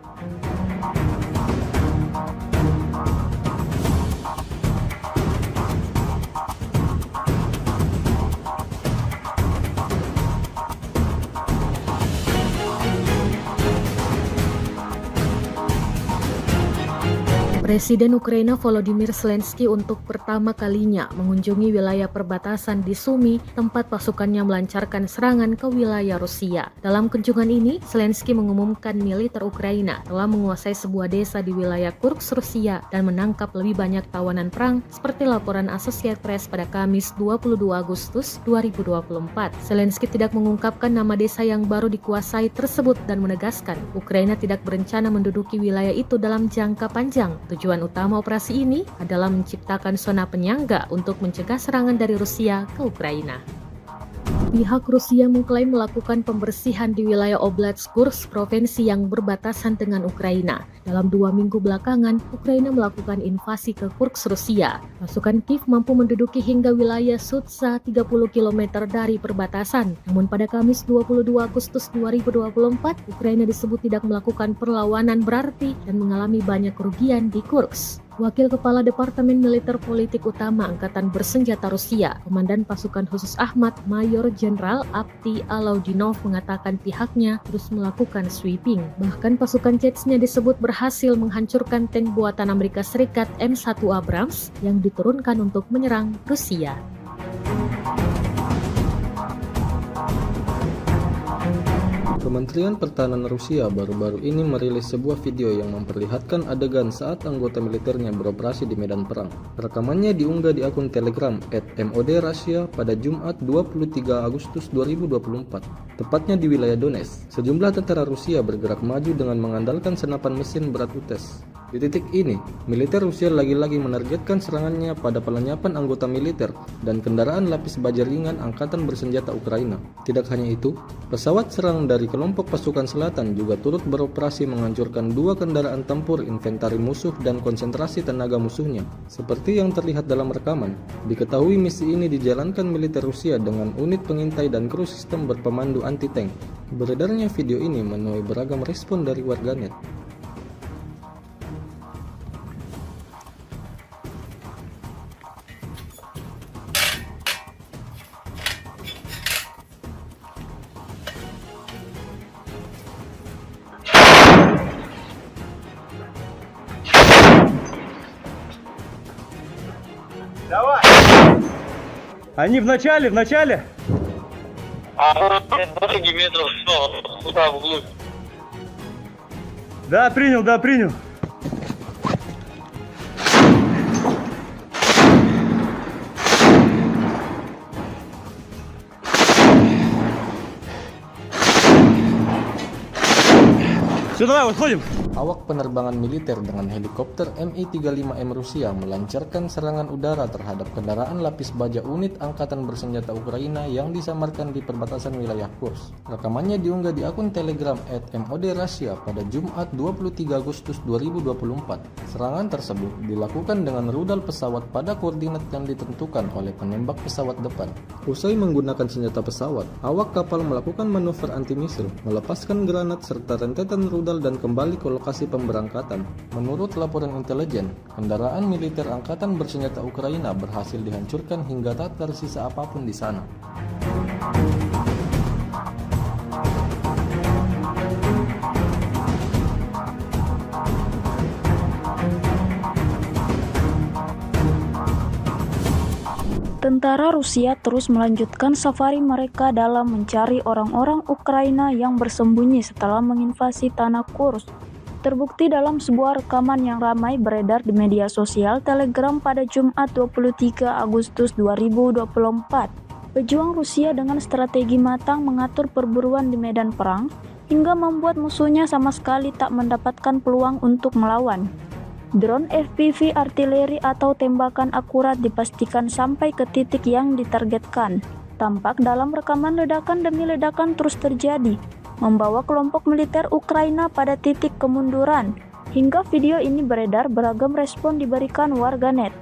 Presiden Ukraina Volodymyr Zelensky untuk pertama kalinya mengunjungi wilayah perbatasan di Sumy, tempat pasukannya melancarkan serangan ke wilayah Rusia. Dalam kunjungan ini, Zelensky mengumumkan militer Ukraina telah menguasai sebuah desa di wilayah Kursk, Rusia, dan menangkap lebih banyak tawanan perang, seperti laporan Associated Press pada Kamis 22 Agustus 2024. Zelensky tidak mengungkapkan nama desa yang baru dikuasai tersebut dan menegaskan Ukraina tidak berencana menduduki wilayah itu dalam jangka panjang. Tujuan utama operasi ini adalah menciptakan zona penyangga untuk mencegah serangan dari Rusia ke Ukraina. Pihak Rusia mengklaim melakukan pembersihan di wilayah Oblast Kursk, provinsi yang berbatasan dengan Ukraina. Dalam 2 minggu belakangan, Ukraina melakukan invasi ke Kursk, Rusia. Pasukan Kiev mampu menduduki hingga wilayah Sudza 30 km dari perbatasan. Namun pada Kamis 22 Agustus 2024, Ukraina disebut tidak melakukan perlawanan berarti dan mengalami banyak kerugian di Kursk. Wakil Kepala Departemen Militer Politik Utama Angkatan Bersenjata Rusia, Komandan Pasukan Khusus Ahmad, Mayor Jenderal Avdiy Alaudinov mengatakan pihaknya terus melakukan sweeping. Bahkan pasukan Chechnya disebut berhasil menghancurkan tank buatan Amerika Serikat M1 Abrams yang diturunkan untuk menyerang Rusia. Kementerian Pertahanan Rusia baru-baru ini merilis sebuah video yang memperlihatkan adegan saat anggota militernya beroperasi di medan perang. Rekamannya diunggah di akun Telegram @MOD_Russia pada Jumat 23 Agustus 2024, tepatnya di wilayah Donetsk. Sejumlah tentara Rusia bergerak maju dengan mengandalkan senapan mesin berat UTES. Di titik ini, militer Rusia lagi-lagi menargetkan serangannya pada pelenyapan anggota militer dan kendaraan lapis baja ringan Angkatan Bersenjata Ukraina. Tidak hanya itu, pesawat serang dari kelompok pasukan selatan juga turut beroperasi menghancurkan 2 kendaraan tempur inventari musuh dan konsentrasi tenaga musuhnya. Seperti yang terlihat dalam rekaman, diketahui misi ini dijalankan militer Rusia dengan unit pengintai dan kru sistem berpemandu anti-tank. Beredarnya video ini menuai beragam respon dari warganet. Давай! Они в начале. А вот 20 метров туда вглубь. Да, принял. Все, давай, выходим. Awak penerbangan militer dengan helikopter Mi-35M Rusia melancarkan serangan udara terhadap kendaraan lapis baja unit Angkatan Bersenjata Ukraina yang disamarkan di perbatasan wilayah Kursk. Rekamannya diunggah di akun Telegram @MOD_Russia pada Jumat 23 Agustus 2024. Serangan tersebut dilakukan dengan rudal pesawat pada koordinat yang ditentukan oleh penembak pesawat depan. Usai menggunakan senjata pesawat, awak kapal melakukan manuver anti-misil, melepaskan granat serta rentetan rudal dan kembali ke lokasi pemberangkatan. Menurut laporan intelijen, kendaraan militer Angkatan Bersenjata Ukraina berhasil dihancurkan hingga tak tersisa apapun di sana. Tentara Rusia terus melanjutkan safari mereka dalam mencari orang-orang Ukraina yang bersembunyi setelah menginvasi tanah Kursk. Terbukti dalam sebuah rekaman yang ramai beredar di media sosial Telegram pada Jumat 23 Agustus 2024. Pejuang Rusia dengan strategi matang mengatur perburuan di medan perang hingga membuat musuhnya sama sekali tak mendapatkan peluang untuk melawan. Drone FPV artileri atau tembakan akurat dipastikan sampai ke titik yang ditargetkan. Tampak dalam rekaman ledakan demi ledakan terus terjadi, membawa kelompok militer Ukraina pada titik kemunduran. Hingga video ini beredar, beragam respon diberikan warganet.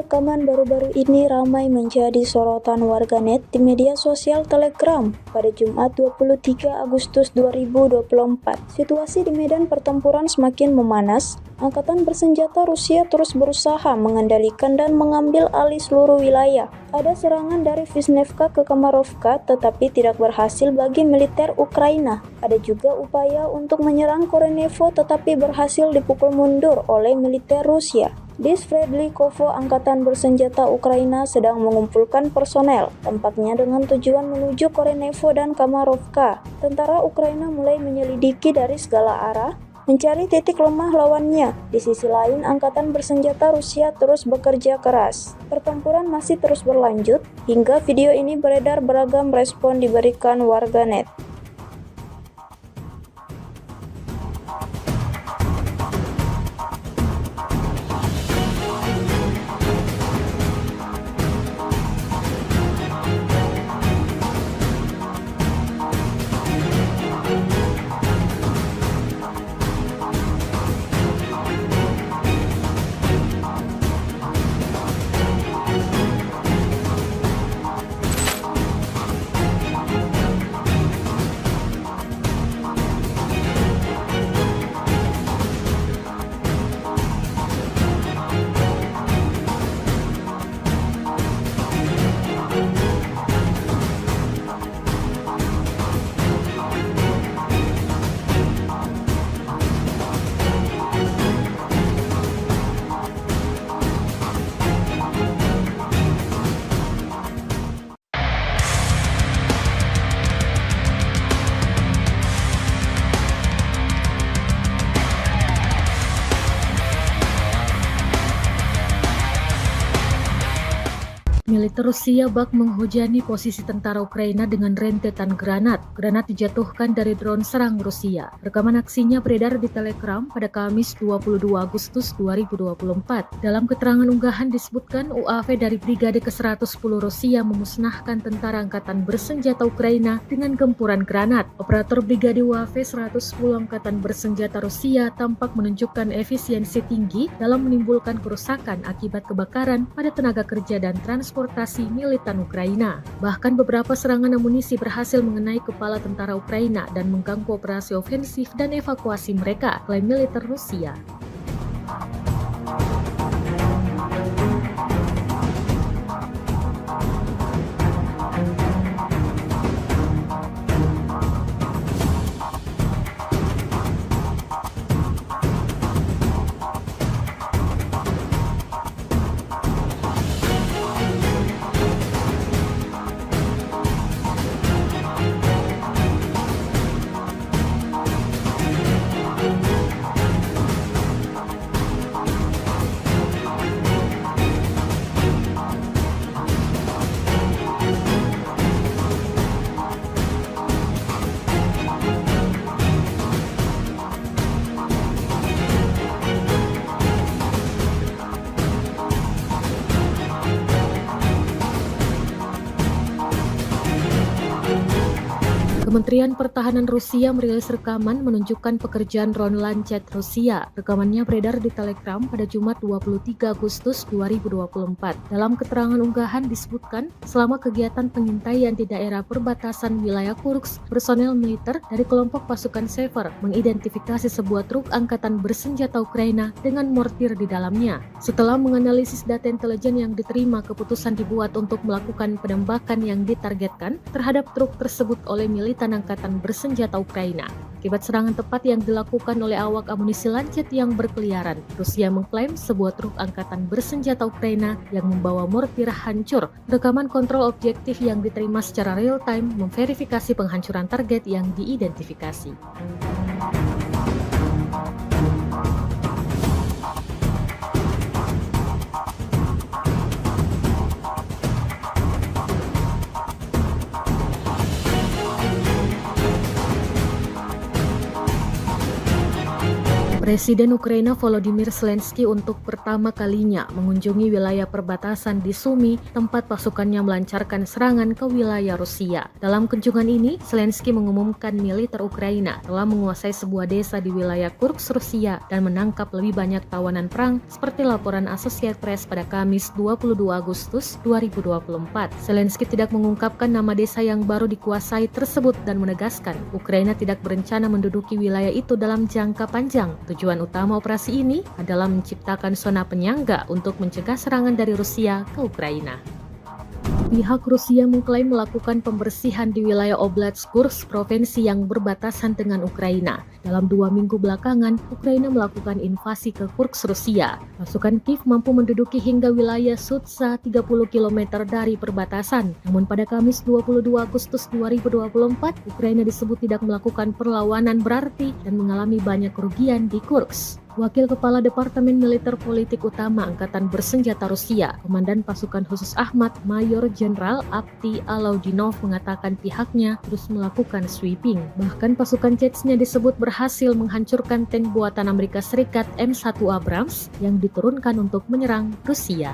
rekaman baru-baru ini ramai menjadi sorotan warganet di media sosial Telegram pada Jumat 23 Agustus 2024. Situasi di medan pertempuran semakin memanas. Angkatan bersenjata Rusia terus berusaha mengendalikan dan mengambil alih seluruh wilayah. Ada serangan dari Vishnevka ke Kamarovka tetapi tidak berhasil bagi militer Ukraina. Ada juga upaya untuk menyerang Korenevo tetapi berhasil dipukul mundur oleh militer Rusia. Di Sverdlikovo, angkatan bersenjata Ukraina sedang mengumpulkan personel, tampaknya dengan tujuan menuju Korenevo dan Kamarovka. Tentara Ukraina mulai menyelidiki dari segala arah, mencari titik lemah lawannya. Di sisi lain, angkatan bersenjata Rusia terus bekerja keras. Pertempuran masih terus berlanjut, hingga video ini beredar beragam respon diberikan warganet. Militer Rusia bak menghujani posisi tentara Ukraina dengan rentetan granat. Granat dijatuhkan dari drone serang Rusia. Rekaman aksinya beredar di Telegram pada Kamis 22 Agustus 2024. Dalam keterangan unggahan disebutkan UAV dari Brigade ke-110 Rusia memusnahkan tentara angkatan bersenjata Ukraina dengan gempuran granat. Operator Brigade UAV 110 Angkatan Bersenjata Rusia tampak menunjukkan efisiensi tinggi dalam menimbulkan kerusakan akibat kebakaran pada tenaga kerja dan transportasi militan Ukraina. Bahkan beberapa serangan amunisi berhasil mengenai kepala tentara Ukraina dan mengganggu operasi ofensif dan evakuasi mereka, klaim militer Rusia. Kementerian Pertahanan Rusia merilis rekaman menunjukkan pekerjaan drone Lancet Rusia. Rekamannya beredar di Telegram pada Jumat 23 Agustus 2024. Dalam keterangan unggahan disebutkan, selama kegiatan pengintaian di daerah perbatasan wilayah Kursk, personel militer dari kelompok pasukan Sever mengidentifikasi sebuah truk angkatan bersenjata Ukraina dengan mortir di dalamnya. Setelah menganalisis data intelijen yang diterima, keputusan dibuat untuk melakukan penembakan yang ditargetkan terhadap truk tersebut oleh militan angkatan bersenjata Ukraina. Akibat serangan tepat yang dilakukan oleh awak amunisi Lancet yang berkeliaran, Rusia mengklaim sebuah truk angkatan bersenjata Ukraina yang membawa mortir hancur. Rekaman kontrol objektif yang diterima secara real-time memverifikasi penghancuran target yang diidentifikasi. Presiden Ukraina Volodymyr Zelensky untuk pertama kalinya mengunjungi wilayah perbatasan di Sumy, tempat pasukannya melancarkan serangan ke wilayah Rusia. Dalam kunjungan ini, Zelensky mengumumkan militer Ukraina telah menguasai sebuah desa di wilayah Kursk, Rusia, dan menangkap lebih banyak tawanan perang, seperti laporan Associated Press pada Kamis 22 Agustus 2024. Zelensky tidak mengungkapkan nama desa yang baru dikuasai tersebut dan menegaskan Ukraina tidak berencana menduduki wilayah itu dalam jangka panjang. Tujuan utama operasi ini adalah menciptakan zona penyangga untuk mencegah serangan dari Rusia ke Ukraina. Pihak Rusia mengklaim melakukan pembersihan di wilayah Oblast Kursk, provinsi yang berbatasan dengan Ukraina. Dalam 2 minggu belakangan, Ukraina melakukan invasi ke Kursk, Rusia. Pasukan Kiev mampu menduduki hingga wilayah Sudza 30 km dari perbatasan. Namun pada Kamis 22 Agustus 2024, Ukraina disebut tidak melakukan perlawanan berarti dan mengalami banyak kerugian di Kursk. Wakil Kepala Departemen Militer Politik Utama Angkatan Bersenjata Rusia, Komandan Pasukan Khusus Ahmad, Mayor Jenderal Avdiy Alaudinov mengatakan pihaknya terus melakukan sweeping. Bahkan pasukan Chechnya disebut berhasil menghancurkan tank buatan Amerika Serikat M1 Abrams yang diturunkan untuk menyerang Rusia.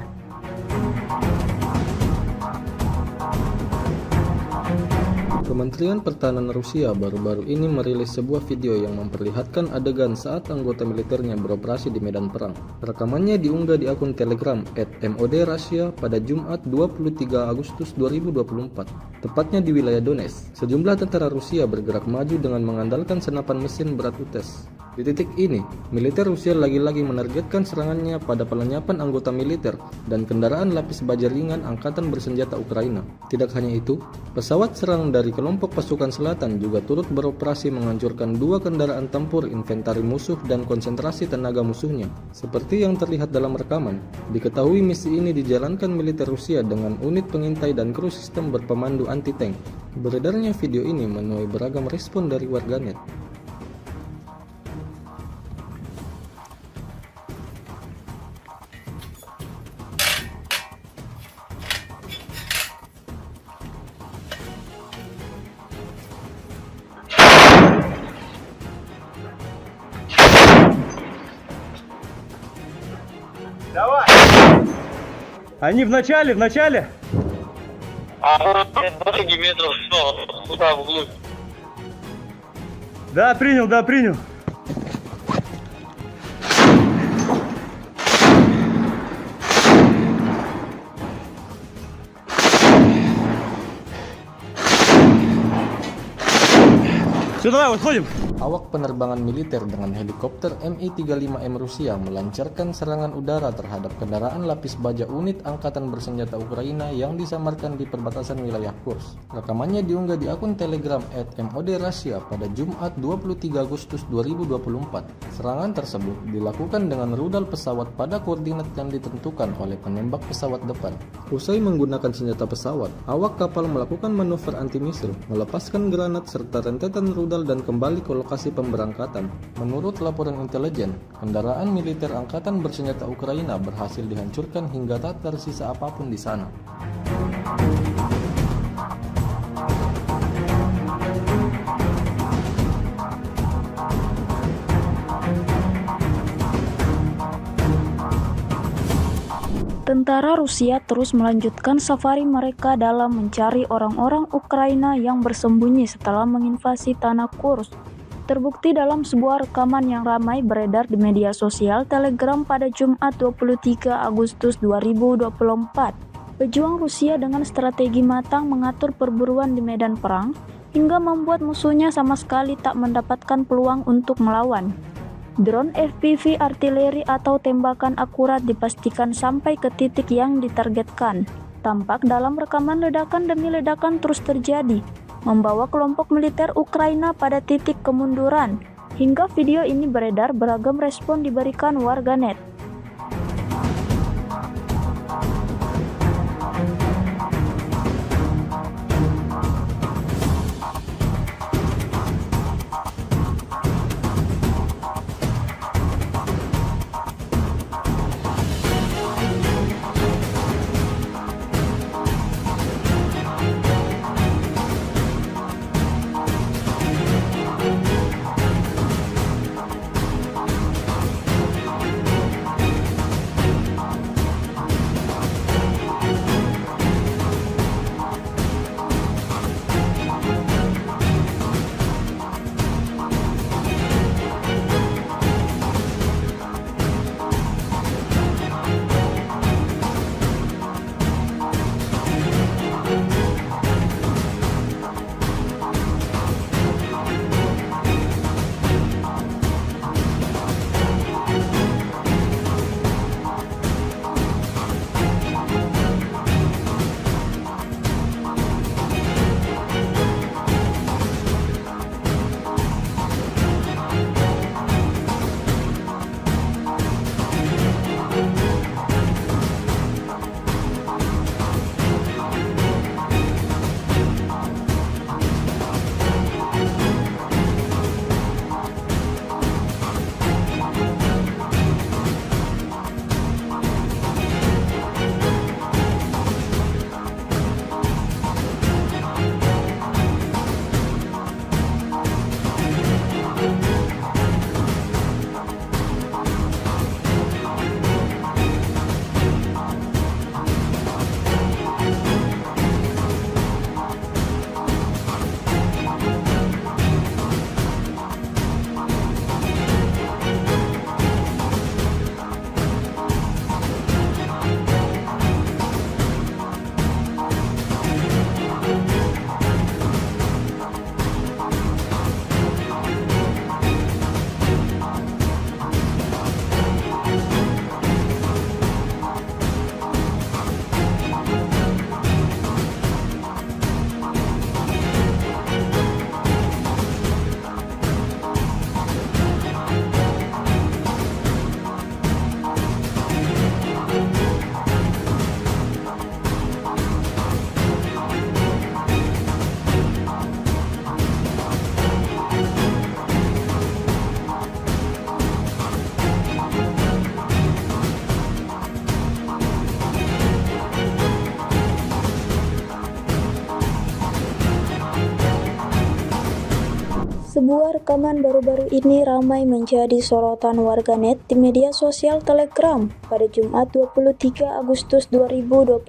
Kementerian Pertahanan Rusia baru-baru ini merilis sebuah video yang memperlihatkan adegan saat anggota militernya beroperasi di medan perang. Rekamannya diunggah di akun Telegram @MOD_Russia pada Jumat 23 Agustus 2024, tepatnya di wilayah Donetsk. Sejumlah tentara Rusia bergerak maju dengan mengandalkan senapan mesin berat UTES. Di titik ini, militer Rusia lagi-lagi menargetkan serangannya pada pelenyapan anggota militer dan kendaraan lapis baja ringan Angkatan Bersenjata Ukraina. Tidak hanya itu, pesawat serang dari kelompok pasukan selatan juga turut beroperasi menghancurkan 2 kendaraan tempur inventari musuh dan konsentrasi tenaga musuhnya. Seperti yang terlihat dalam rekaman, diketahui misi ini dijalankan militer Rusia dengan unit pengintai dan kru sistem berpemandu anti-tank. Beredarnya video ini menuai beragam respon dari warganet. Давай! Они в начале. А вот 20 метров, туда вглубь. Да, принял. Все, давай, выходим. Awak penerbangan militer dengan helikopter Mi-35M Rusia melancarkan serangan udara terhadap kendaraan lapis baja unit Angkatan Bersenjata Ukraina yang disamarkan di perbatasan wilayah Kursk. Rekamannya diunggah di akun Telegram @MOD_Russia pada Jumat 23 Agustus 2024. Serangan tersebut dilakukan dengan rudal pesawat pada koordinat yang ditentukan oleh penembak pesawat depan. Usai menggunakan senjata pesawat, awak kapal melakukan manuver anti-misil, melepaskan granat serta rentetan rudal dan kembali ke lokasi pemberangkatan. Menurut laporan intelijen, kendaraan militer Angkatan Bersenjata Ukraina berhasil dihancurkan hingga tak tersisa apapun di sana. Tentara Rusia terus melanjutkan safari mereka dalam mencari orang-orang Ukraina yang bersembunyi setelah menginvasi tanah Kursk. Terbukti dalam sebuah rekaman yang ramai beredar di media sosial Telegram pada Jumat 23 Agustus 2024. Pejuang Rusia dengan strategi matang mengatur perburuan di medan perang hingga membuat musuhnya sama sekali tak mendapatkan peluang untuk melawan. Drone FPV artileri atau tembakan akurat dipastikan sampai ke titik yang ditargetkan. Tampak dalam rekaman ledakan demi ledakan terus terjadi, membawa kelompok militer Ukraina pada titik kemunduran. Hingga video ini beredar, beragam respon diberikan warganet. Sebuah rekaman baru-baru ini ramai menjadi sorotan warganet di media sosial Telegram pada Jumat 23 Agustus 2024.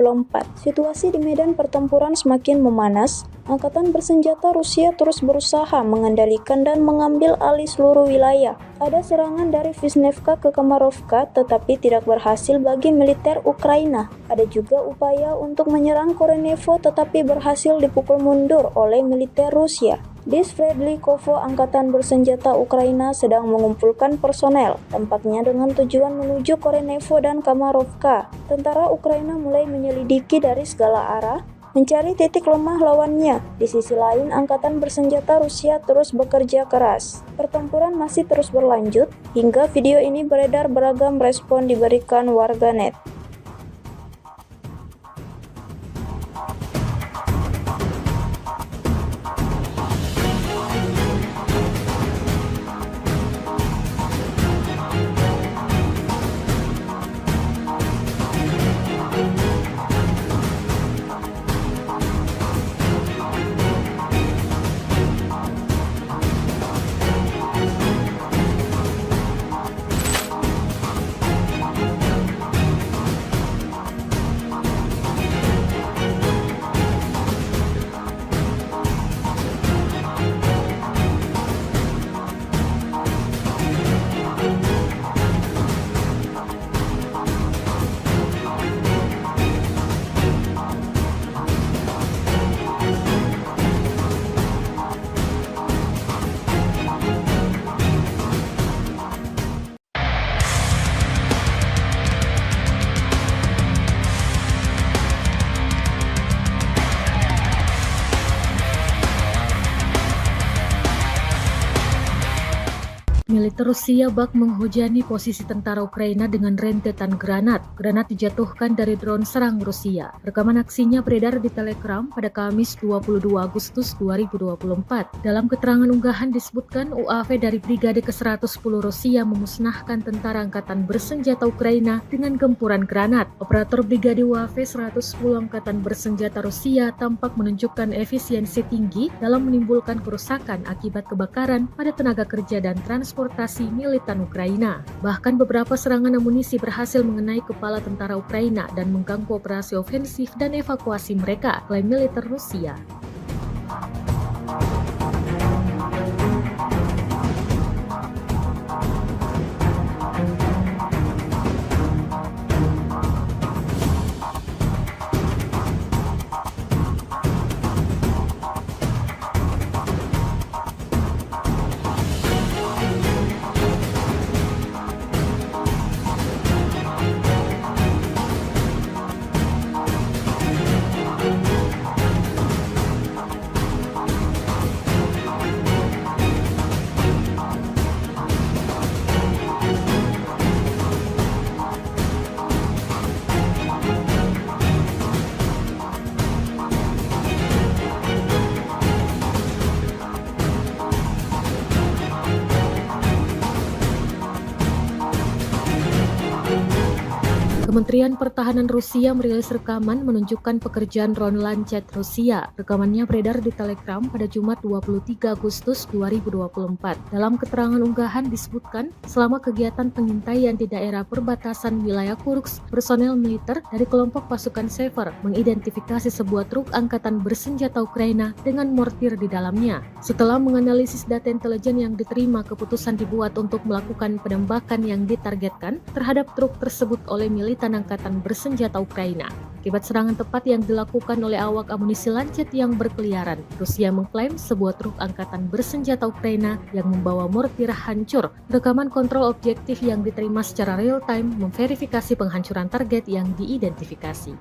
Situasi di medan pertempuran semakin memanas. Angkatan bersenjata Rusia terus berusaha mengendalikan dan mengambil alih seluruh wilayah. Ada serangan dari Vishnevka ke Kamarovka tetapi tidak berhasil bagi militer Ukraina. Ada juga upaya untuk menyerang Korenevo tetapi berhasil dipukul mundur oleh militer Rusia. Di Sverdlikovo, angkatan bersenjata Ukraina sedang mengumpulkan personel, tampaknya dengan tujuan menuju Korenevo dan Kamarovka. Tentara Ukraina mulai menyelidiki dari segala arah, mencari titik lemah lawannya. Di sisi lain, angkatan bersenjata Rusia terus bekerja keras. Pertempuran masih terus berlanjut, hingga video ini beredar beragam respon diberikan warganet. Militer Rusia bak menghujani posisi tentara Ukraina dengan rentetan granat. Granat dijatuhkan dari drone serang Rusia. Rekaman aksinya beredar di Telegram pada Kamis 22 Agustus 2024. Dalam keterangan unggahan disebutkan UAV dari Brigade ke-110 Rusia memusnahkan tentara angkatan bersenjata Ukraina dengan gempuran granat. Operator Brigade UAV 110 Angkatan Bersenjata Rusia tampak menunjukkan efisiensi tinggi dalam menimbulkan kerusakan akibat kebakaran pada tenaga kerja dan transportasi militan Ukraina. Bahkan beberapa serangan amunisi berhasil mengenai kepala tentara Ukraina dan mengganggu operasi ofensif dan evakuasi mereka, klaim militer Rusia. Kementerian Pertahanan Rusia merilis rekaman menunjukkan pekerjaan drone Lancet Rusia. Rekamannya beredar di Telegram pada Jumat 23 Agustus 2024. Dalam keterangan unggahan disebutkan, selama kegiatan pengintaian di daerah perbatasan wilayah Kursk, personel militer dari kelompok pasukan Sever mengidentifikasi sebuah truk angkatan bersenjata Ukraina dengan mortir di dalamnya. Setelah menganalisis data intelijen yang diterima, keputusan dibuat untuk melakukan penembakan yang ditargetkan terhadap truk tersebut oleh militan angkatan bersenjata Ukraina. Akibat serangan tepat yang dilakukan oleh awak amunisi Lancet yang berkeliaran, Rusia mengklaim sebuah truk angkatan bersenjata Ukraina yang membawa mortir hancur. Rekaman kontrol objektif yang diterima secara real-time memverifikasi penghancuran target yang diidentifikasi.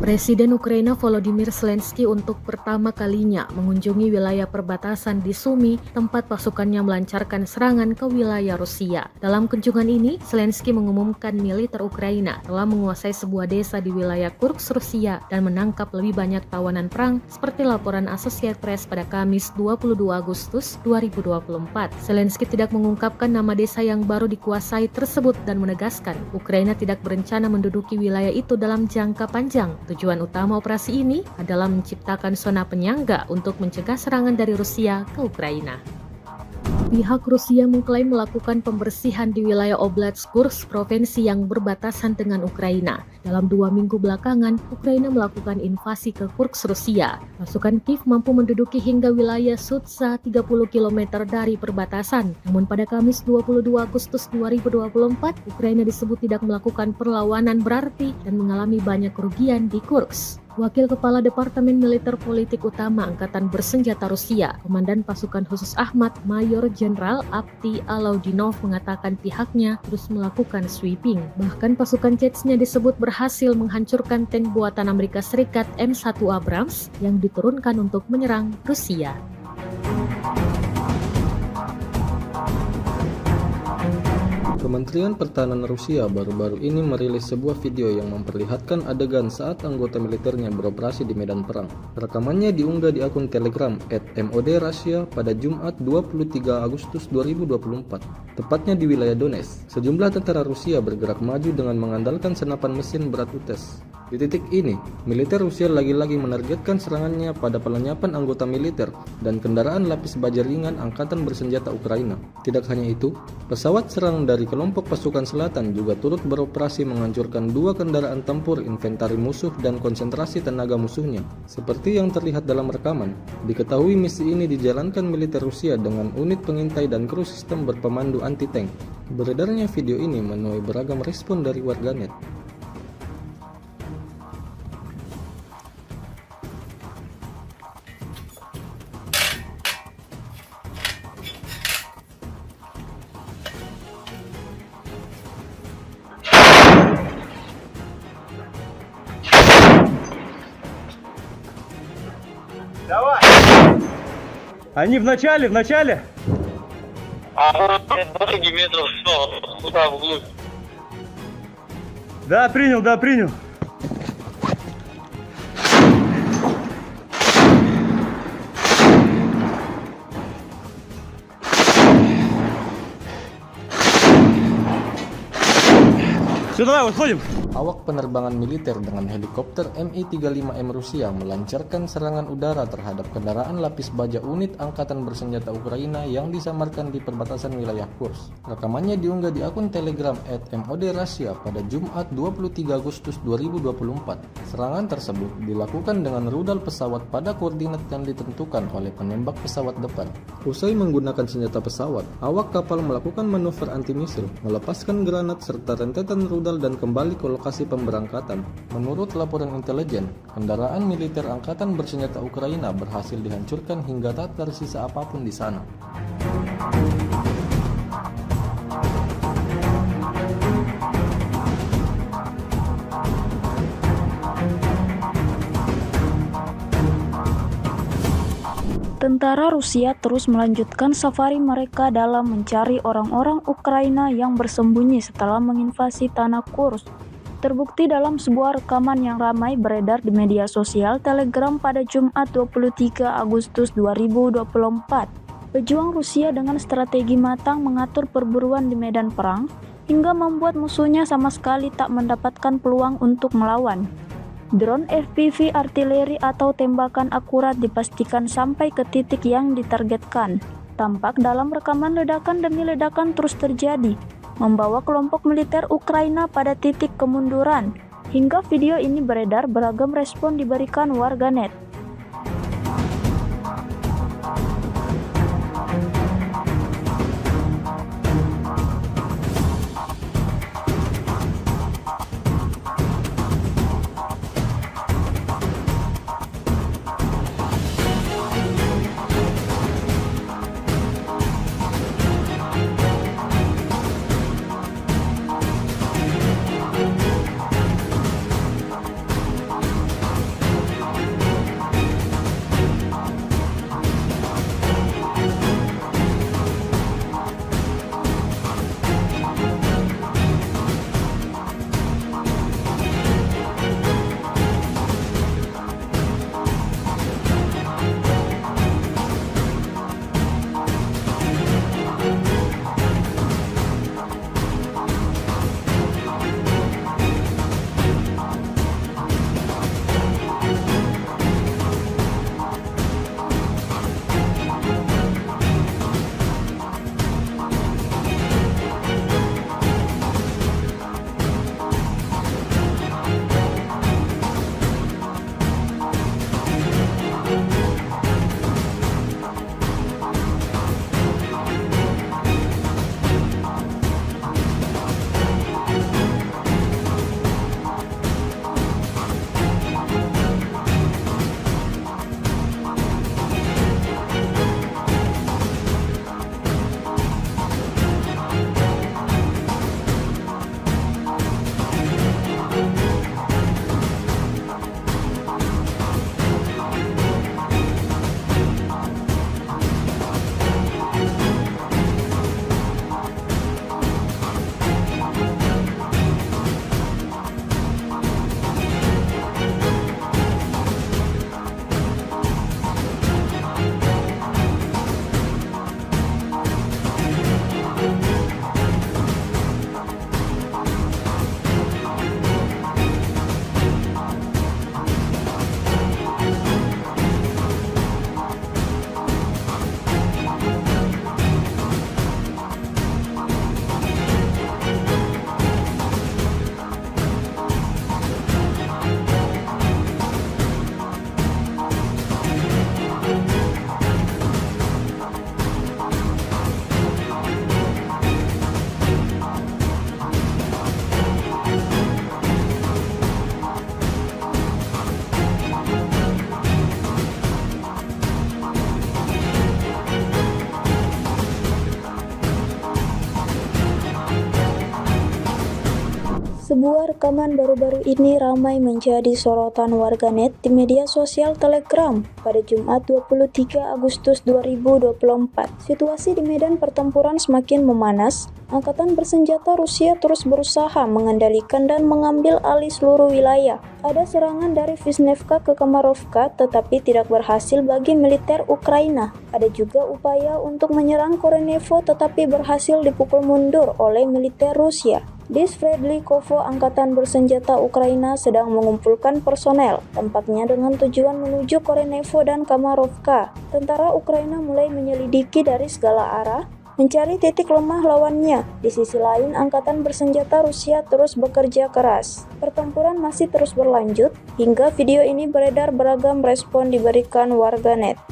Presiden Ukraina Volodymyr Zelensky untuk pertama kalinya mengunjungi wilayah perbatasan di Sumy, tempat pasukannya melancarkan serangan ke wilayah Rusia. Dalam kunjungan ini, Zelensky mengumumkan militer Ukraina telah menguasai sebuah desa di wilayah Kursk, Rusia dan menangkap lebih banyak tawanan perang seperti laporan Associated Press pada Kamis 22 Agustus 2024. Zelensky tidak mengungkapkan nama desa yang baru dikuasai tersebut dan menegaskan Ukraina tidak berencana menduduki wilayah itu dalam jangka panjang. Tujuan utama operasi ini adalah menciptakan zona penyangga untuk mencegah serangan dari Rusia ke Ukraina. Pihak Rusia mengklaim melakukan pembersihan di wilayah Oblast Kursk, provinsi yang berbatasan dengan Ukraina. Dalam 2 minggu belakangan, Ukraina melakukan invasi ke Kursk, Rusia. Pasukan Kiev mampu menduduki hingga wilayah Sudza 30 km dari perbatasan. Namun pada Kamis 22 Agustus 2024, Ukraina disebut tidak melakukan perlawanan berarti dan mengalami banyak kerugian di Kursk. Wakil Kepala Departemen Militer Politik Utama Angkatan Bersenjata Rusia, Komandan Pasukan Khusus Ahmad, Mayor Jenderal Avdiy Alaudinov mengatakan pihaknya terus melakukan sweeping. Bahkan pasukan Chechnya disebut berhasil menghancurkan tank buatan Amerika Serikat M1 Abrams yang diturunkan untuk menyerang Rusia. Kementerian Pertahanan Rusia baru-baru ini merilis sebuah video yang memperlihatkan adegan saat anggota militernya beroperasi di medan perang. Rekamannya diunggah di akun Telegram @MOD_Russia pada Jumat 23 Agustus 2024, tepatnya di wilayah Donetsk. Sejumlah tentara Rusia bergerak maju dengan mengandalkan senapan mesin berat UTES. Di titik ini, militer Rusia lagi-lagi menargetkan serangannya pada pelenyapan anggota militer dan kendaraan lapis baja ringan Angkatan Bersenjata Ukraina. Tidak hanya itu, pesawat serang dari kelompok pasukan selatan juga turut beroperasi menghancurkan 2 kendaraan tempur inventari musuh dan konsentrasi tenaga musuhnya. Seperti yang terlihat dalam rekaman, diketahui misi ini dijalankan militer Rusia dengan unit pengintai dan kru sistem berpemandu anti-tank. Beredarnya video ini menuai beragam respon dari warganet. Давай! Они в начале. А вот 2 метров туда вглубь. Да, принял. Все, давай, выходим. Awak penerbangan militer dengan helikopter Mi-35M Rusia melancarkan serangan udara terhadap kendaraan lapis baja unit Angkatan Bersenjata Ukraina yang disamarkan di perbatasan wilayah Kursk. Rekamannya diunggah di akun Telegram @MOD_Russia pada Jumat 23 Agustus 2024. Serangan tersebut dilakukan dengan rudal pesawat pada koordinat yang ditentukan oleh penembak pesawat depan. Usai menggunakan senjata pesawat, awak kapal melakukan manuver anti-misil, melepaskan granat serta rentetan rudal dan kembali ke lokasi pemberangkatan. Menurut laporan intelijen, kendaraan militer Angkatan Bersenjata Ukraina berhasil dihancurkan hingga tak tersisa apapun di sana. Tentara Rusia terus melanjutkan safari mereka dalam mencari orang-orang Ukraina yang bersembunyi setelah menginvasi tanah Kursk. Terbukti dalam sebuah rekaman yang ramai beredar di media sosial Telegram pada Jumat 23 Agustus 2024. Pejuang Rusia dengan strategi matang mengatur perburuan di medan perang hingga membuat musuhnya sama sekali tak mendapatkan peluang untuk melawan. Drone FPV artileri atau tembakan akurat dipastikan sampai ke titik yang ditargetkan. Tampak dalam rekaman ledakan demi ledakan terus terjadi, membawa kelompok militer Ukraina pada titik kemunduran. Hingga video ini beredar, beragam respon diberikan warganet. Rekaman baru-baru ini ramai menjadi sorotan warganet di media sosial Telegram pada Jumat 23 Agustus 2024. Situasi di medan pertempuran semakin memanas. Angkatan bersenjata Rusia terus berusaha mengendalikan dan mengambil alih seluruh wilayah. Ada serangan dari Vishnevka ke Kamarovka tetapi tidak berhasil bagi militer Ukraina. Ada juga upaya untuk menyerang Korenevo tetapi berhasil dipukul mundur oleh militer Rusia. Di Sverdlikovo, angkatan bersenjata Ukraina sedang mengumpulkan personel, tampaknya dengan tujuan menuju Korenevo dan Kamarovka. Tentara Ukraina mulai menyelidiki dari segala arah, mencari titik lemah lawannya. Di sisi lain, angkatan bersenjata Rusia terus bekerja keras. Pertempuran masih terus berlanjut, hingga video ini beredar beragam respon diberikan warganet.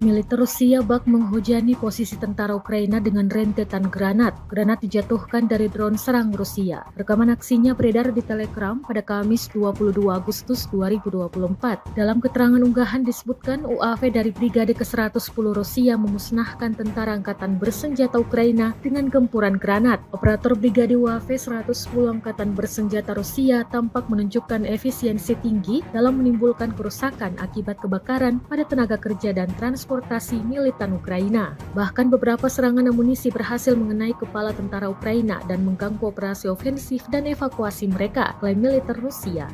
Militer Rusia bak menghujani posisi tentara Ukraina dengan rentetan granat. Granat dijatuhkan dari drone serang Rusia. Rekaman aksinya beredar di Telegram pada Kamis 22 Agustus 2024. Dalam keterangan unggahan disebutkan UAV dari Brigade ke-110 Rusia memusnahkan tentara angkatan bersenjata Ukraina dengan gempuran granat. Operator Brigade UAV 110 Angkatan Bersenjata Rusia tampak menunjukkan efisiensi tinggi dalam menimbulkan kerusakan akibat kebakaran pada tenaga kerja dan transportasi militan Ukraina. Bahkan beberapa serangan amunisi berhasil mengenai kepala tentara Ukraina dan mengganggu operasi ofensif dan evakuasi mereka, klaim militer Rusia.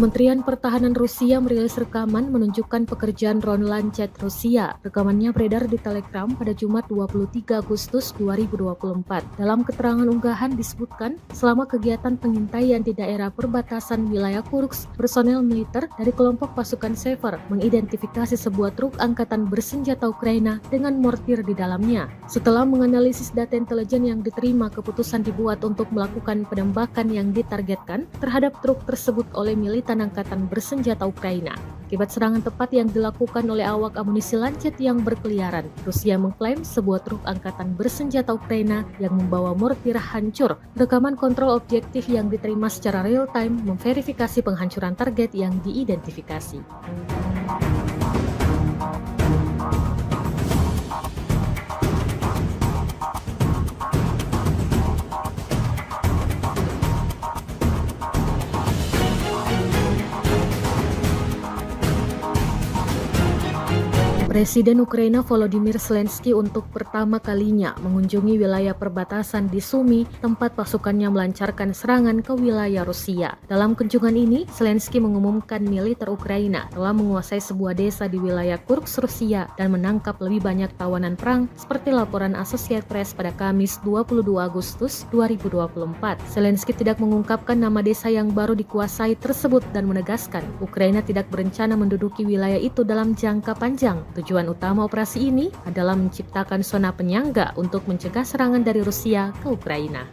Kementerian Pertahanan Rusia merilis rekaman menunjukkan pekerjaan drone Lancet Rusia. Rekamannya beredar di Telegram pada Jumat 23 Agustus 2024. Dalam keterangan unggahan disebutkan, selama kegiatan pengintaian di daerah perbatasan wilayah Kursk, personel militer dari kelompok pasukan Sever mengidentifikasi sebuah truk angkatan bersenjata Ukraina dengan mortir di dalamnya. Setelah menganalisis data intelijen yang diterima, keputusan dibuat untuk melakukan penembakan yang ditargetkan terhadap truk tersebut oleh militan angkatan bersenjata Ukraina. Akibat serangan tepat yang dilakukan oleh awak amunisi Lancet yang berkeliaran, Rusia mengklaim sebuah truk angkatan bersenjata Ukraina yang membawa mortir hancur. Rekaman kontrol objektif yang diterima secara real-time memverifikasi penghancuran target yang diidentifikasi. Presiden Ukraina Volodymyr Zelensky untuk pertama kalinya mengunjungi wilayah perbatasan di Sumy, tempat pasukannya melancarkan serangan ke wilayah Rusia. Dalam kunjungan ini, Zelensky mengumumkan militer Ukraina telah menguasai sebuah desa di wilayah Kursk, Rusia dan menangkap lebih banyak tawanan perang seperti laporan Associated Press pada Kamis 22 Agustus 2024. Zelensky tidak mengungkapkan nama desa yang baru dikuasai tersebut dan menegaskan Ukraina tidak berencana menduduki wilayah itu dalam jangka panjang. Tujuan utama operasi ini adalah menciptakan zona penyangga untuk mencegah serangan dari Rusia ke Ukraina.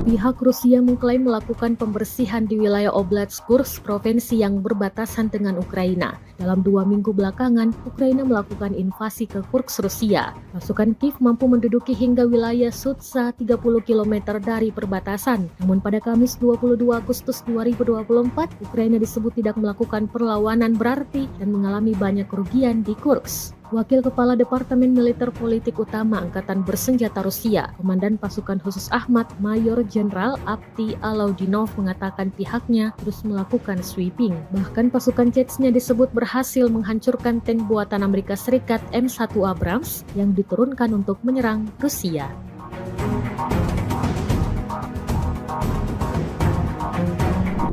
Pihak Rusia mengklaim melakukan pembersihan di wilayah Oblast Kursk, provinsi yang berbatasan dengan Ukraina. Dalam 2 minggu belakangan, Ukraina melakukan invasi ke Kursk, Rusia. Pasukan Kiev mampu menduduki hingga wilayah Sudza 30 km dari perbatasan. Namun pada Kamis 22 Agustus 2024, Ukraina disebut tidak melakukan perlawanan berarti dan mengalami banyak kerugian di Kursk. Wakil Kepala Departemen Militer Politik Utama Angkatan Bersenjata Rusia, Komandan Pasukan Khusus Ahmad, Mayor Jenderal Avdiy Alaudinov mengatakan pihaknya terus melakukan sweeping. Bahkan pasukan Chechnya disebut berhasil menghancurkan tank buatan Amerika Serikat M1 Abrams yang diturunkan untuk menyerang Rusia.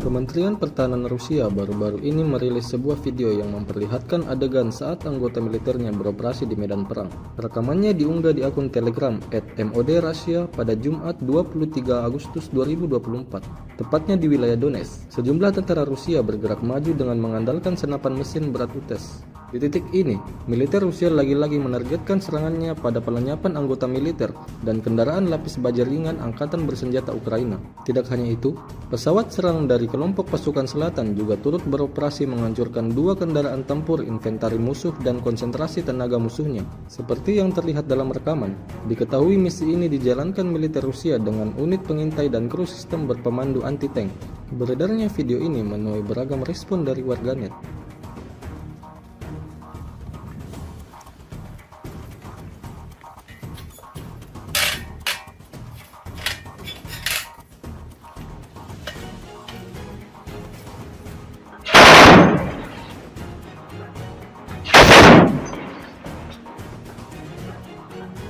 Kementerian Pertahanan Rusia baru-baru ini merilis sebuah video yang memperlihatkan adegan saat anggota militernya beroperasi di medan perang. Rekamannya diunggah di akun Telegram @MOD_Russia pada Jumat 23 Agustus 2024, tepatnya di wilayah Donetsk. Sejumlah tentara Rusia bergerak maju dengan mengandalkan senapan mesin berat UTES. Di titik ini, militer Rusia lagi-lagi menargetkan serangannya pada pelenyapan anggota militer dan kendaraan lapis baja ringan Angkatan Bersenjata Ukraina. Tidak hanya itu, pesawat serang dari kelompok pasukan selatan juga turut beroperasi menghancurkan 2 kendaraan tempur inventari musuh dan konsentrasi tenaga musuhnya. Seperti yang terlihat dalam rekaman, diketahui misi ini dijalankan militer Rusia dengan unit pengintai dan kru sistem berpemandu anti-tank. Beredarnya video ini menuai beragam respon dari warganet.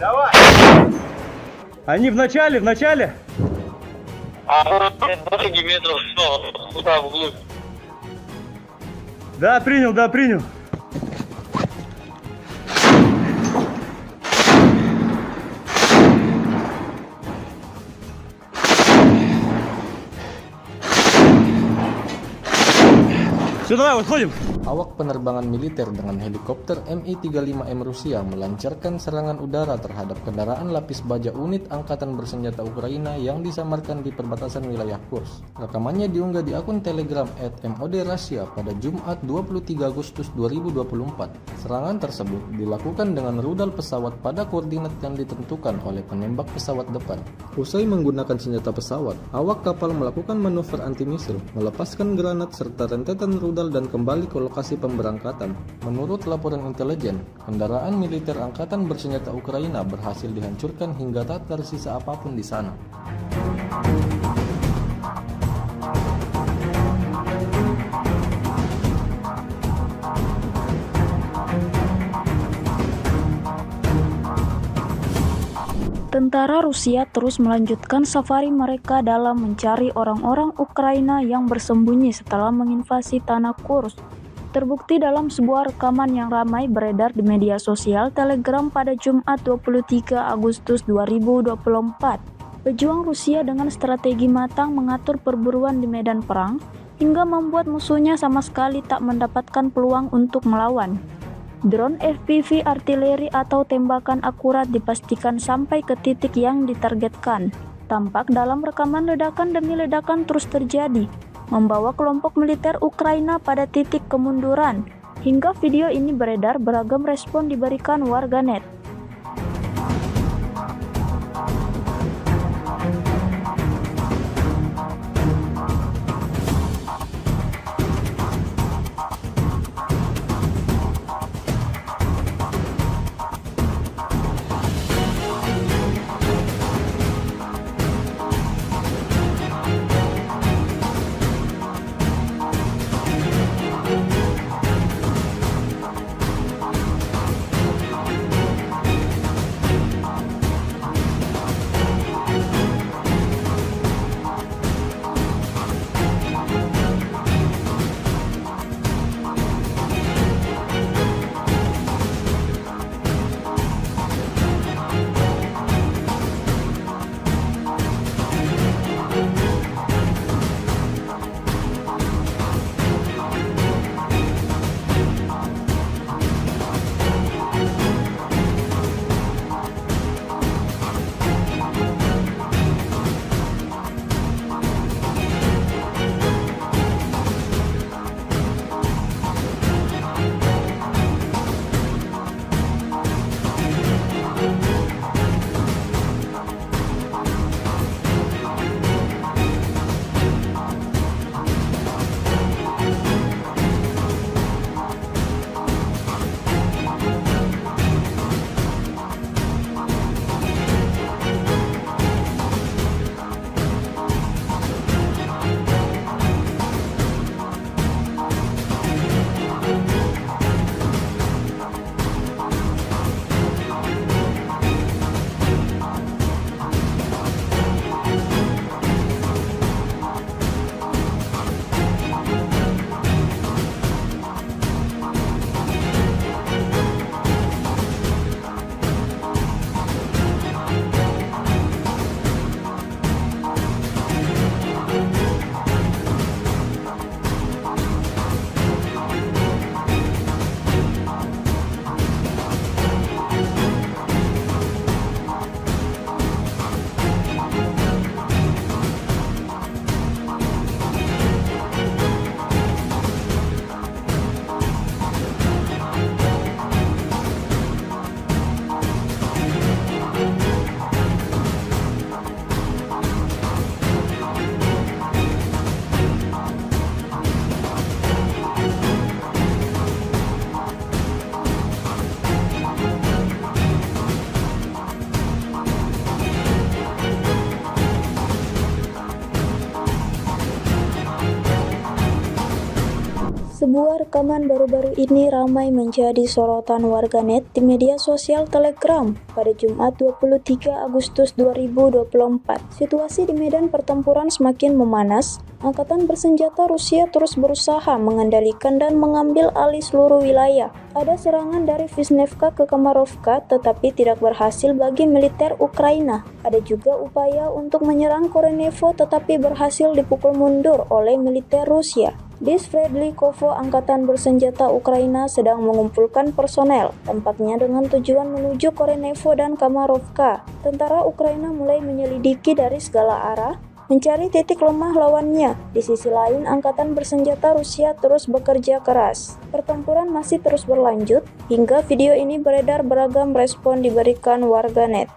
Давай! Они в начале. А дороги метров 100, туда вглубь. Да, принял. Все, давай, выходим. Awak penerbangan militer dengan helikopter Mi-35M Rusia melancarkan serangan udara terhadap kendaraan lapis baja unit Angkatan Bersenjata Ukraina yang disamarkan di perbatasan wilayah Kursk. Rekamannya diunggah di akun Telegram @MOD_Russia pada Jumat 23 Agustus 2024. Serangan tersebut dilakukan dengan rudal pesawat pada koordinat yang ditentukan oleh penembak pesawat depan. Usai menggunakan senjata pesawat, awak kapal melakukan manuver anti-misil, melepaskan granat serta rentetan rudal dan kembali ke lokasi pemberangkatan. Menurut laporan intelijen, kendaraan militer Angkatan Bersenjata Ukraina berhasil dihancurkan hingga tak tersisa apapun di sana. Tentara Rusia terus melanjutkan safari mereka dalam mencari orang-orang Ukraina yang bersembunyi setelah menginvasi tanah Kursk. Terbukti dalam sebuah rekaman yang ramai beredar di media sosial Telegram pada Jumat 23 Agustus 2024. Pejuang Rusia dengan strategi matang mengatur perburuan di medan perang hingga membuat musuhnya sama sekali tak mendapatkan peluang untuk melawan. Drone FPV artileri atau tembakan akurat dipastikan sampai ke titik yang ditargetkan. Tampak dalam rekaman ledakan demi ledakan terus terjadi, membawa kelompok militer Ukraina pada titik kemunduran. Hingga video ini beredar, beragam respon diberikan warganet. Sebuah rekaman baru-baru ini ramai menjadi sorotan warganet di media sosial Telegram pada Jumat 23 Agustus 2024. Situasi di medan pertempuran semakin memanas. Angkatan bersenjata Rusia terus berusaha mengendalikan dan mengambil alih seluruh wilayah. Ada serangan dari Vishnevka ke Kamarovka tetapi tidak berhasil bagi militer Ukraina. Ada juga upaya untuk menyerang Korenevo tetapi berhasil dipukul mundur oleh militer Rusia. Di Sverdlikovo, angkatan bersenjata Ukraina sedang mengumpulkan personel, tampaknya dengan tujuan menuju Korenevo dan Kamarovka. Tentara Ukraina mulai menyelidiki dari segala arah, mencari titik lemah lawannya. Di sisi lain, angkatan bersenjata Rusia terus bekerja keras. Pertempuran masih terus berlanjut, hingga video ini beredar beragam respon diberikan warganet.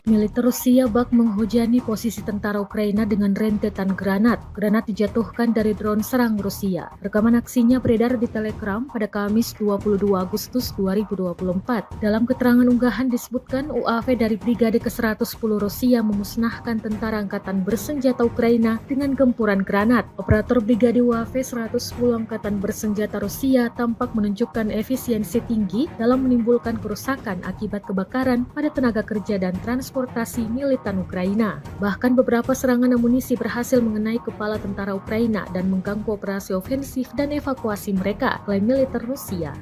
Militer Rusia bak menghujani posisi tentara Ukraina dengan rentetan granat. Granat dijatuhkan dari drone serang Rusia. Rekaman aksinya beredar di Telegram pada Kamis 22 Agustus 2024. Dalam keterangan unggahan disebutkan UAV dari Brigade ke-110 Rusia memusnahkan tentara angkatan bersenjata Ukraina dengan gempuran granat. Operator Brigade UAV 110 Angkatan Bersenjata Rusia tampak menunjukkan efisiensi tinggi dalam menimbulkan kerusakan akibat kebakaran pada tenaga kerja dan transportasi militan Ukraina. Bahkan beberapa serangan amunisi berhasil mengenai kepala tentara Ukraina dan mengganggu operasi ofensif dan evakuasi mereka, klaim militer Rusia.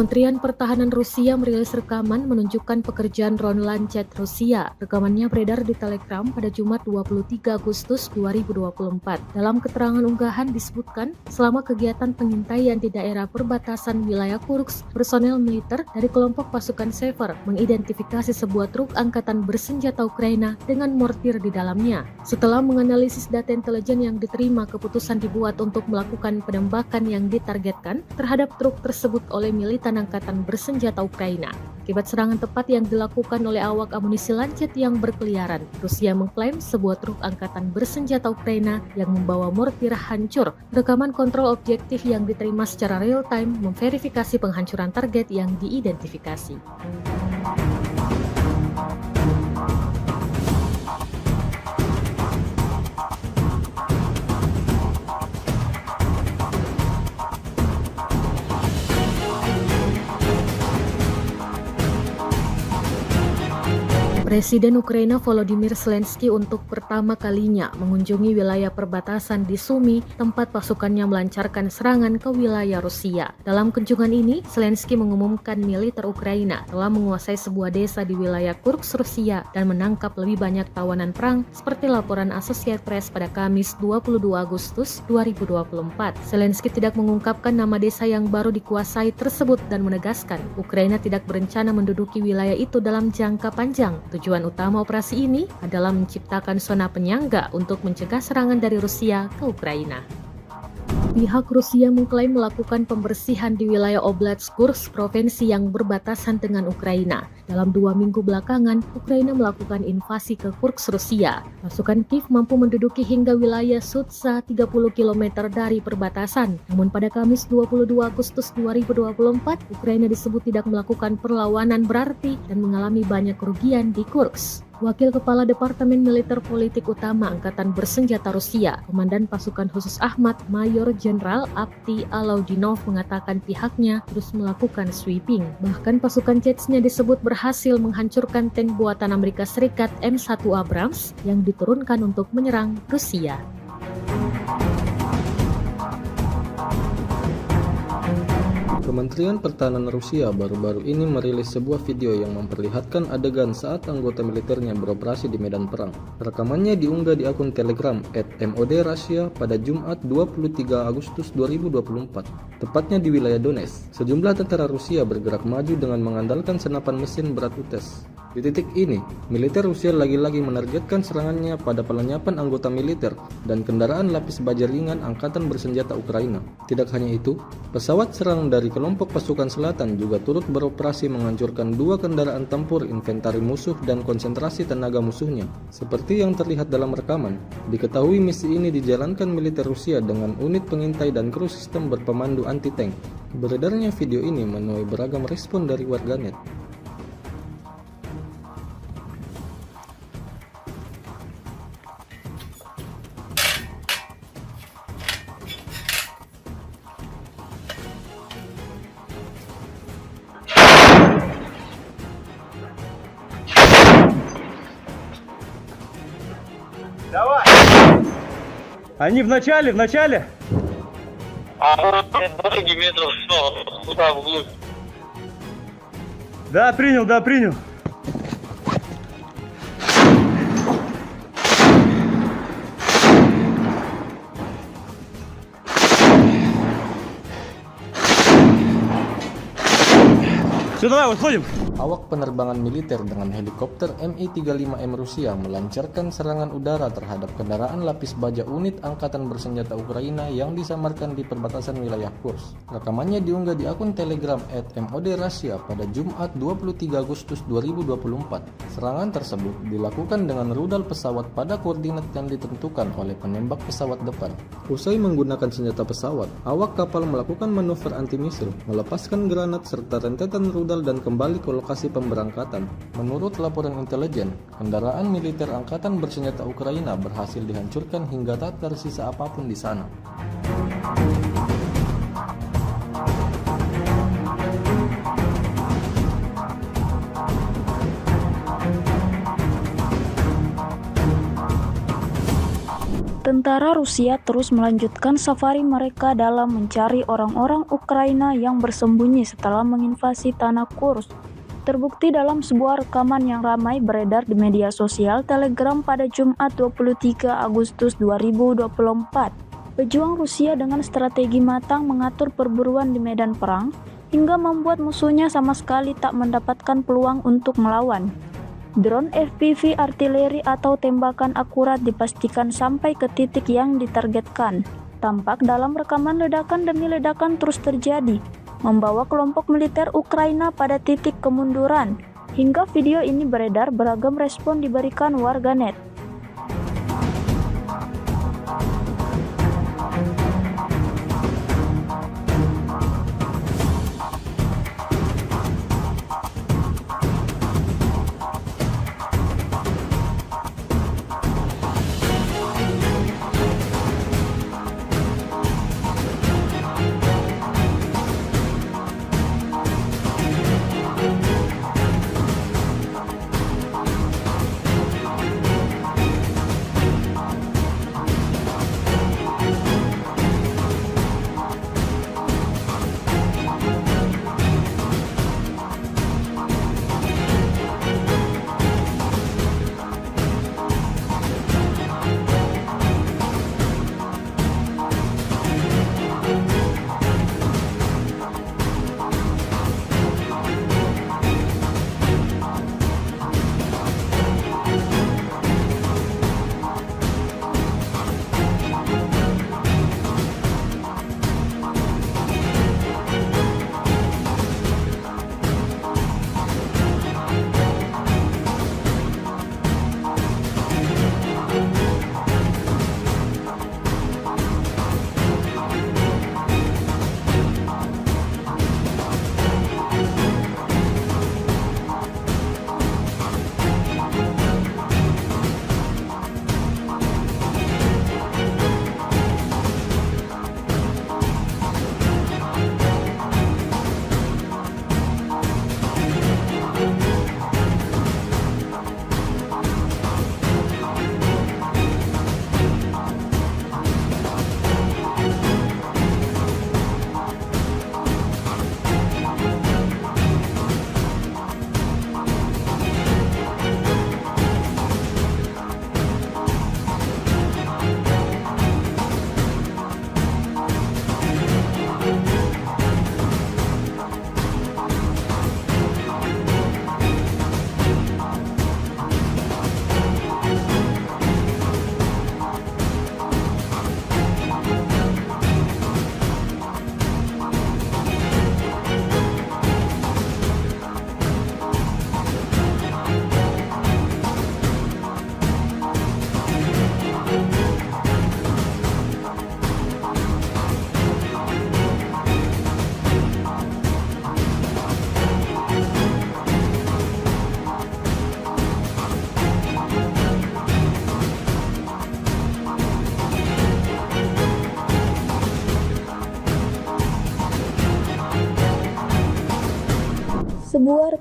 Kementerian Pertahanan Rusia merilis rekaman menunjukkan pekerjaan drone Lancet Rusia. Rekamannya beredar di Telegram pada Jumat 23 Agustus 2024. Dalam keterangan unggahan disebutkan, selama kegiatan pengintaian di daerah perbatasan wilayah Kursk, personel militer dari kelompok pasukan Sever mengidentifikasi sebuah truk angkatan bersenjata Ukraina dengan mortir di dalamnya. Setelah menganalisis data intelijen yang diterima, keputusan dibuat untuk melakukan penembakan yang ditargetkan terhadap truk tersebut oleh militan angkatan bersenjata Ukraina. Akibat serangan tepat yang dilakukan oleh awak amunisi Lancet yang berkeliaran, Rusia mengklaim sebuah truk angkatan bersenjata Ukraina yang membawa mortir hancur. Rekaman kontrol objektif yang diterima secara real-time memverifikasi penghancuran target yang diidentifikasi. Presiden Ukraina Volodymyr Zelensky untuk pertama kalinya mengunjungi wilayah perbatasan di Sumy, tempat pasukannya melancarkan serangan ke wilayah Rusia. Dalam kunjungan ini, Zelensky mengumumkan militer Ukraina telah menguasai sebuah desa di wilayah Kursk, Rusia dan menangkap lebih banyak tawanan perang seperti laporan Associated Press pada Kamis 22 Agustus 2024. Zelensky tidak mengungkapkan nama desa yang baru dikuasai tersebut dan menegaskan Ukraina tidak berencana menduduki wilayah itu dalam jangka panjang. Tujuan utama operasi ini adalah menciptakan zona penyangga untuk mencegah serangan dari Rusia ke Ukraina. Pihak Rusia mengklaim melakukan pembersihan di wilayah Oblast Kursk, provinsi yang berbatasan dengan Ukraina. Dalam 2 minggu belakangan, Ukraina melakukan invasi ke Kursk, Rusia. Pasukan Kiev mampu menduduki hingga wilayah Sudza 30 km dari perbatasan. Namun pada Kamis 22 Agustus 2024, Ukraina disebut tidak melakukan perlawanan berarti dan mengalami banyak kerugian di Kursk. Wakil Kepala Departemen Militer Politik Utama Angkatan Bersenjata Rusia, Komandan Pasukan Khusus Ahmad, Mayor Jenderal Avdiy Alaudinov mengatakan pihaknya terus melakukan sweeping. Bahkan pasukan Chechnya disebut berhasil menghancurkan tank buatan Amerika Serikat M1 Abrams yang diturunkan untuk menyerang Rusia. Kementerian Pertahanan Rusia baru-baru ini merilis sebuah video yang memperlihatkan adegan saat anggota militernya beroperasi di medan perang. Rekamannya diunggah di akun Telegram @MOD_Russia pada Jumat 23 Agustus 2024, tepatnya di wilayah Donetsk. Sejumlah tentara Rusia bergerak maju dengan mengandalkan senapan mesin berat UTES. Di titik ini, militer Rusia lagi-lagi menargetkan serangannya pada pelenyapan anggota militer dan kendaraan lapis baja ringan Angkatan Bersenjata Ukraina. Tidak hanya itu, pesawat serang dari kelompok pasukan selatan juga turut beroperasi menghancurkan 2 kendaraan tempur inventari musuh dan konsentrasi tenaga musuhnya. Seperti yang terlihat dalam rekaman, diketahui misi ini dijalankan militer Rusia dengan unit pengintai dan kru sistem berpemandu anti-tank. Beredarnya video ini menuai beragam respon dari warganet. Давай! Они в начале. А дороги метров 100, туда вглубь. Да, принял. Все, давай, выходим. Awak penerbangan militer dengan helikopter Mi-35M Rusia melancarkan serangan udara terhadap kendaraan lapis baja unit Angkatan Bersenjata Ukraina yang disamarkan di perbatasan wilayah Kursk. Rekamannya diunggah di akun Telegram @MOD_Russia pada Jumat 23 Agustus 2024. Serangan tersebut dilakukan dengan rudal pesawat pada koordinat yang ditentukan oleh penembak pesawat depan. Usai menggunakan senjata pesawat, awak kapal melakukan manuver anti-misil, melepaskan granat serta rentetan rudal dan kembali ke lokasi pemberangkatan. Menurut laporan intelijen, kendaraan militer Angkatan Bersenjata Ukraina berhasil dihancurkan hingga tak tersisa apapun di sana. Tentara Rusia terus melanjutkan safari mereka dalam mencari orang-orang Ukraina yang bersembunyi setelah menginvasi tanah Kursk. Terbukti dalam sebuah rekaman yang ramai beredar di media sosial Telegram pada Jumat 23 Agustus 2024. Pejuang Rusia dengan strategi matang mengatur perburuan di medan perang hingga membuat musuhnya sama sekali tak mendapatkan peluang untuk melawan. Drone FPV artileri atau tembakan akurat dipastikan sampai ke titik yang ditargetkan. Tampak dalam rekaman ledakan demi ledakan terus terjadi, membawa kelompok militer Ukraina pada titik kemunduran. Hingga video ini beredar, beragam respon diberikan warganet.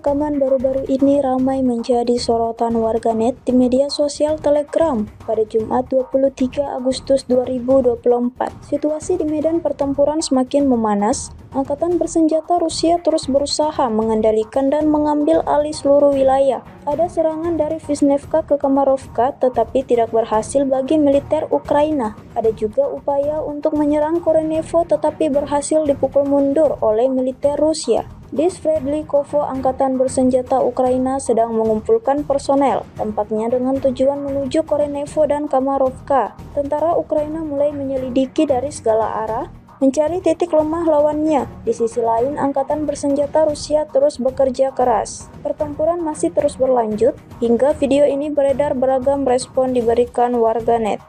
Rekaman baru-baru ini ramai menjadi sorotan warganet di media sosial Telegram pada Jumat 23 Agustus 2024. Situasi di medan pertempuran semakin memanas. Angkatan bersenjata Rusia terus berusaha mengendalikan dan mengambil alih seluruh wilayah. Ada serangan dari Vishnevka ke Kamarovka tetapi tidak berhasil bagi militer Ukraina. Ada juga upaya untuk menyerang Korenevo tetapi berhasil dipukul mundur oleh militer Rusia. Di Sverdlikovo, angkatan bersenjata Ukraina sedang mengumpulkan personel, tampaknya dengan tujuan menuju Korenevo dan Kamarovka. Tentara Ukraina mulai menyelidiki dari segala arah, mencari titik lemah lawannya. Di sisi lain, angkatan bersenjata Rusia terus bekerja keras. Pertempuran masih terus berlanjut, hingga video ini beredar beragam respon diberikan warganet.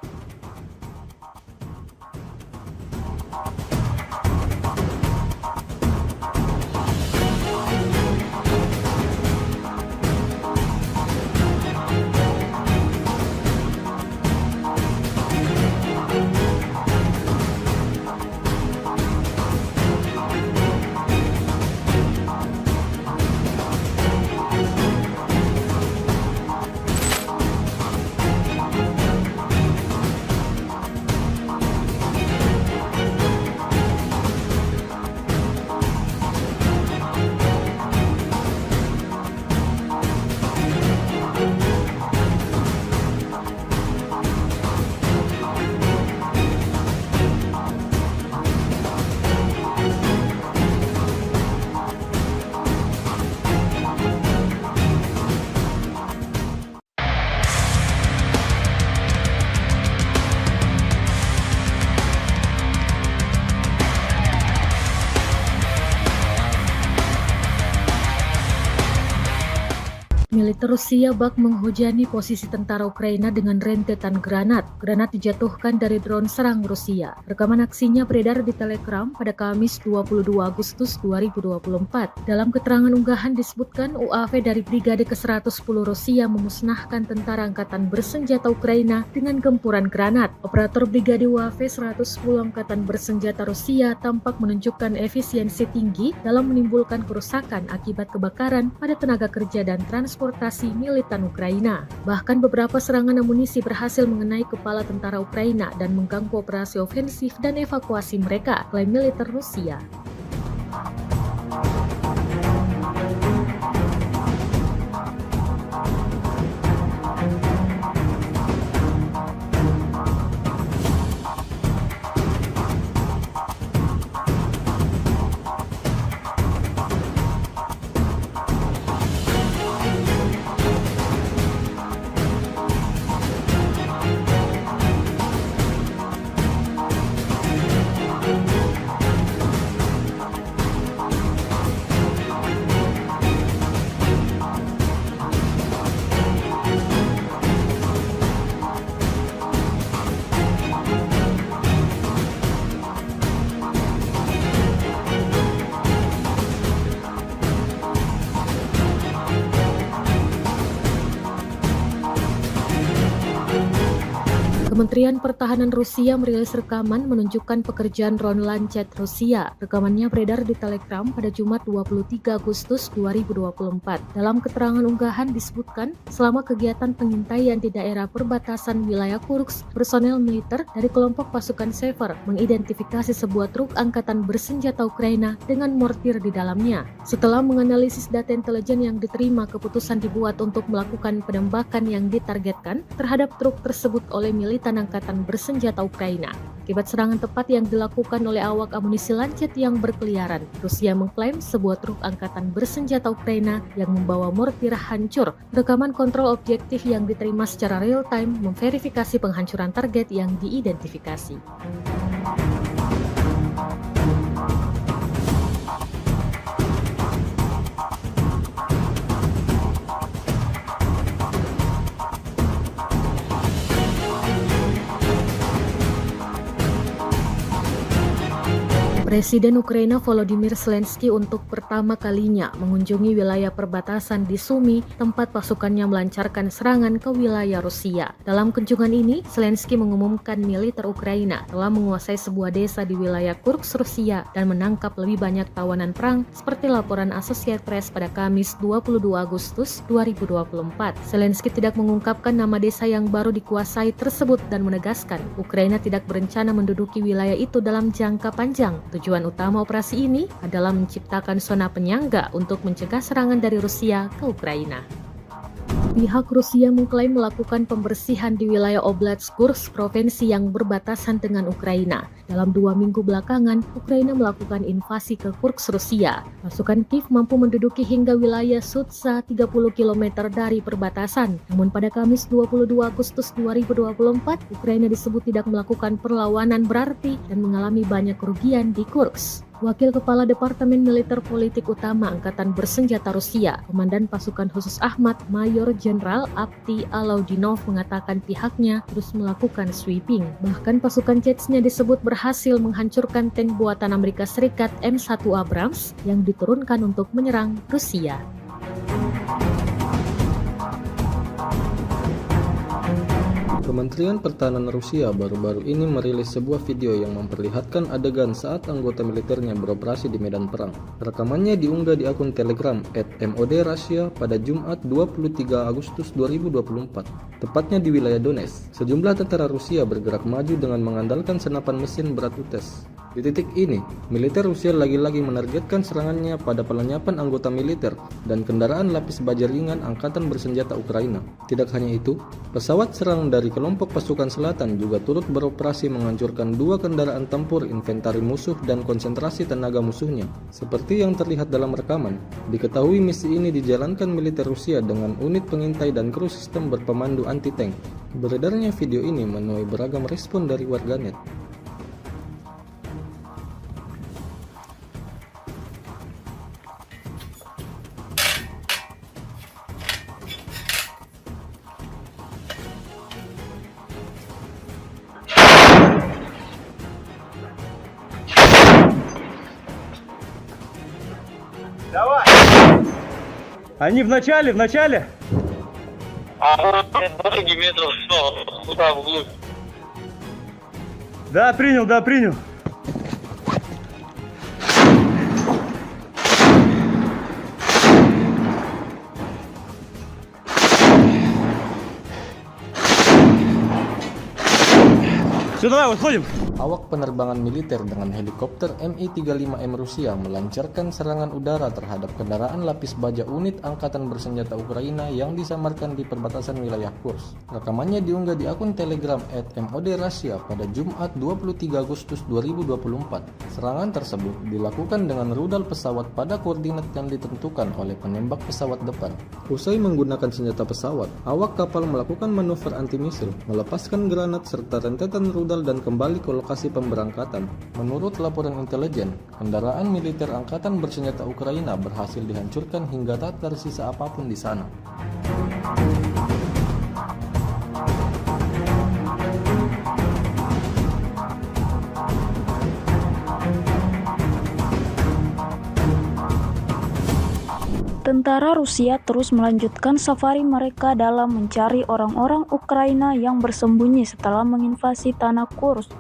Militer Rusia bak menghujani posisi tentara Ukraina dengan rentetan granat. Granat dijatuhkan dari drone serang Rusia. Rekaman aksinya beredar di Telegram pada Kamis 22 Agustus 2024. Dalam keterangan unggahan disebutkan UAV dari Brigade ke-110 Rusia memusnahkan tentara angkatan bersenjata Ukraina dengan gempuran granat. Operator Brigade UAV 110 Angkatan Bersenjata Rusia tampak menunjukkan efisiensi tinggi dalam menimbulkan kerusakan akibat kebakaran pada tenaga kerja dan transportasi militan Ukraina. Bahkan beberapa serangan amunisi berhasil mengenai kepala tentara Ukraina dan mengganggu operasi ofensif dan evakuasi mereka, klaim militer Rusia. Kementerian Pertahanan Rusia merilis rekaman menunjukkan pekerjaan drone Lancet Rusia. Rekamannya beredar di Telegram pada Jumat 23 Agustus 2024. Dalam keterangan unggahan disebutkan, selama kegiatan pengintaian di daerah perbatasan wilayah Kursk, personel militer dari kelompok pasukan Sever mengidentifikasi sebuah truk angkatan bersenjata Ukraina dengan mortir di dalamnya. Setelah menganalisis data intelijen yang diterima, keputusan dibuat untuk melakukan penembakan yang ditargetkan terhadap truk tersebut oleh militan angkatan bersenjata Ukraina. Akibat serangan tepat yang dilakukan oleh awak amunisi Lancet yang berkeliaran, Rusia mengklaim sebuah truk angkatan bersenjata Ukraina yang membawa mortir hancur. Rekaman kontrol objektif yang diterima secara real-time memverifikasi penghancuran target yang diidentifikasi. Presiden Ukraina Volodymyr Zelensky untuk pertama kalinya mengunjungi wilayah perbatasan di Sumy, tempat pasukannya melancarkan serangan ke wilayah Rusia. Dalam kunjungan ini, Zelensky mengumumkan militer Ukraina telah menguasai sebuah desa di wilayah Kursk, Rusia dan menangkap lebih banyak tawanan perang seperti laporan Associated Press pada Kamis 22 Agustus 2024. Zelensky tidak mengungkapkan nama desa yang baru dikuasai tersebut dan menegaskan Ukraina tidak berencana menduduki wilayah itu dalam jangka panjang. Tujuan utama operasi ini adalah menciptakan zona penyangga untuk mencegah serangan dari Rusia ke Ukraina. Pihak Rusia mengklaim melakukan pembersihan di wilayah Oblast Kursk, provinsi yang berbatasan dengan Ukraina. Dalam 2 minggu belakangan, Ukraina melakukan invasi ke Kursk, Rusia. Pasukan Kiev mampu menduduki hingga wilayah Sudza 30 km dari perbatasan. Namun pada Kamis 22 Agustus 2024, Ukraina disebut tidak melakukan perlawanan berarti dan mengalami banyak kerugian di Kursk. Wakil Kepala Departemen Militer Politik Utama Angkatan Bersenjata Rusia, Komandan Pasukan Khusus Ahmad, Mayor Jenderal Avdiy Alaudinov mengatakan pihaknya terus melakukan sweeping. Bahkan pasukan Chechnya disebut berhasil menghancurkan tank buatan Amerika Serikat M1 Abrams yang diturunkan untuk menyerang Rusia. Kementerian Pertahanan Rusia baru-baru ini merilis sebuah video yang memperlihatkan adegan saat anggota militernya beroperasi di medan perang. Rekamannya diunggah di akun Telegram @MOD_Russia pada Jumat 23 Agustus 2024, tepatnya di wilayah Donetsk. Sejumlah tentara Rusia bergerak maju dengan mengandalkan senapan mesin berat UTES. Di titik ini, militer Rusia lagi-lagi menargetkan serangannya pada pelenyapan anggota militer dan kendaraan lapis baja ringan Angkatan Bersenjata Ukraina. Tidak hanya itu, pesawat serang dari kelompok pasukan selatan juga turut beroperasi menghancurkan 2 kendaraan tempur inventari musuh dan konsentrasi tenaga musuhnya. Seperti yang terlihat dalam rekaman, diketahui misi ini dijalankan militer Rusia dengan unit pengintai dan kru sistem berpemandu anti-tank. Beredarnya video ini menuai beragam respon dari warganet. Давай! Они в начале. А вот дороги метров 100, туда вглубь. Да, принял. Все, давай, выходим. Awak penerbangan militer dengan helikopter Mi-35M Rusia melancarkan serangan udara terhadap kendaraan lapis baja unit Angkatan Bersenjata Ukraina yang disamarkan di perbatasan wilayah Kursk. Rekamannya diunggah di akun Telegram @MOD_Russia pada Jumat 23 Agustus 2024. Serangan tersebut dilakukan dengan rudal pesawat pada koordinat yang ditentukan oleh penembak pesawat depan. Usai menggunakan senjata pesawat, awak kapal melakukan manuver anti-misil, melepaskan granat serta rentetan rudal dan kembali ke lokasi pemberangkatan. Menurut laporan intelijen, kendaraan militer Angkatan Bersenjata Ukraina berhasil dihancurkan hingga tak tersisa apapun di sana. Tentara Rusia terus melanjutkan safari mereka dalam mencari orang-orang Ukraina yang bersembunyi setelah menginvasi tanah Kursk.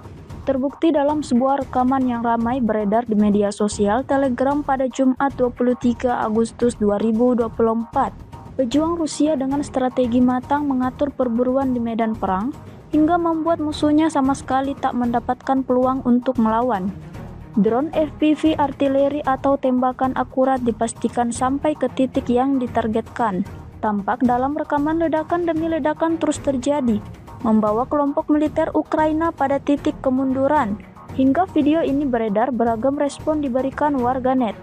Terbukti dalam sebuah rekaman yang ramai beredar di media sosial Telegram pada Jumat 23 Agustus 2024. Pejuang Rusia dengan strategi matang mengatur perburuan di medan perang hingga membuat musuhnya sama sekali tak mendapatkan peluang untuk melawan. Drone FPV artileri atau tembakan akurat dipastikan sampai ke titik yang ditargetkan. Tampak dalam rekaman ledakan demi ledakan terus terjadi, membawa kelompok militer Ukraina pada titik kemunduran. Hingga video ini beredar, beragam respon diberikan warganet.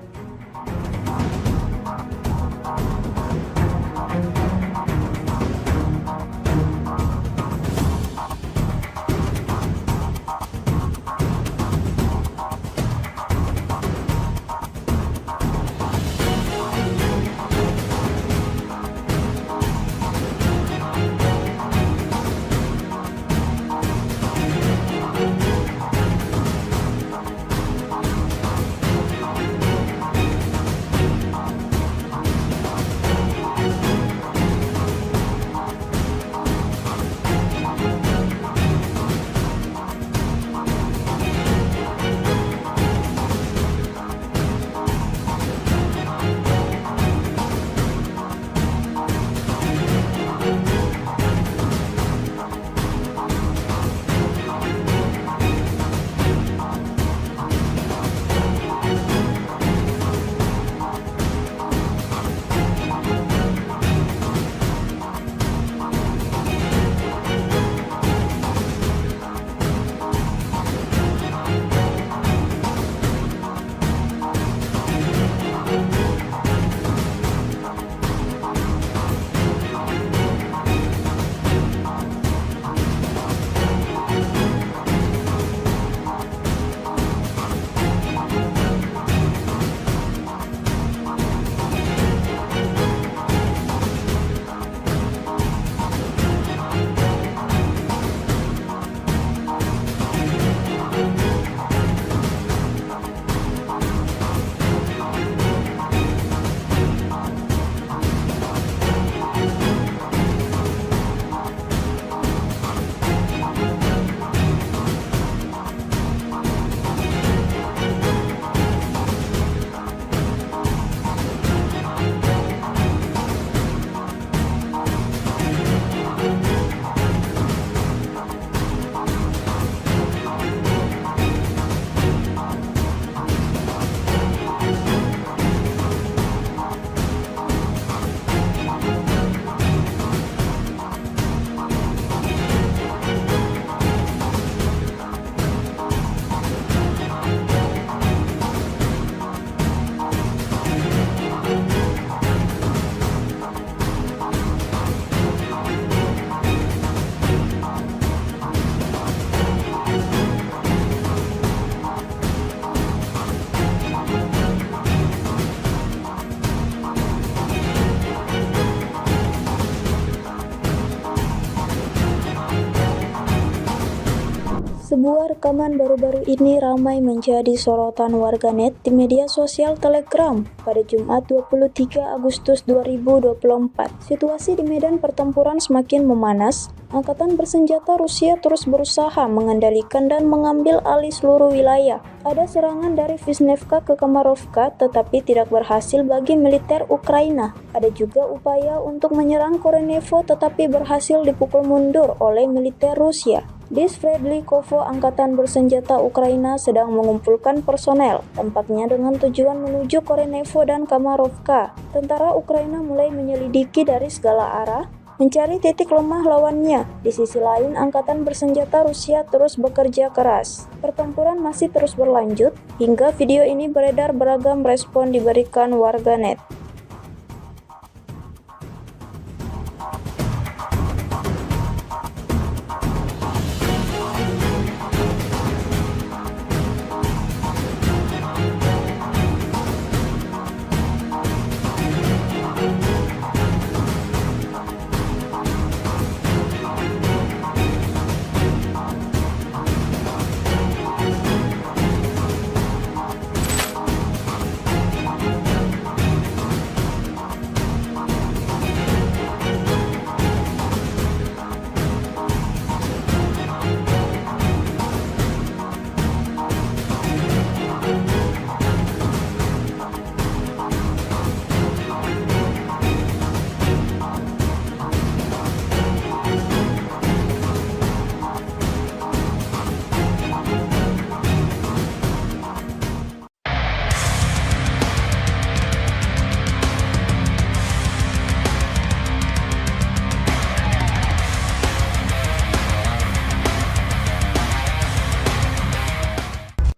Sebuah rekaman baru-baru ini ramai menjadi sorotan warganet di media sosial Telegram pada Jumat 23 Agustus 2024. Situasi di medan pertempuran semakin memanas. Angkatan bersenjata Rusia terus berusaha mengendalikan dan mengambil alih seluruh wilayah. Ada serangan dari Vishnevka ke Kamarovka tetapi tidak berhasil bagi militer Ukraina. Ada juga upaya untuk menyerang Korenevo tetapi berhasil dipukul mundur oleh militer Rusia. Di Sverdlikovo, angkatan bersenjata Ukraina sedang mengumpulkan personel, tampaknya dengan tujuan menuju Korenevo dan Kamarovka. Tentara Ukraina mulai menyelidiki dari segala arah, mencari titik lemah lawannya. Di sisi lain, angkatan bersenjata Rusia terus bekerja keras. Pertempuran masih terus berlanjut, hingga video ini beredar beragam respon diberikan warganet.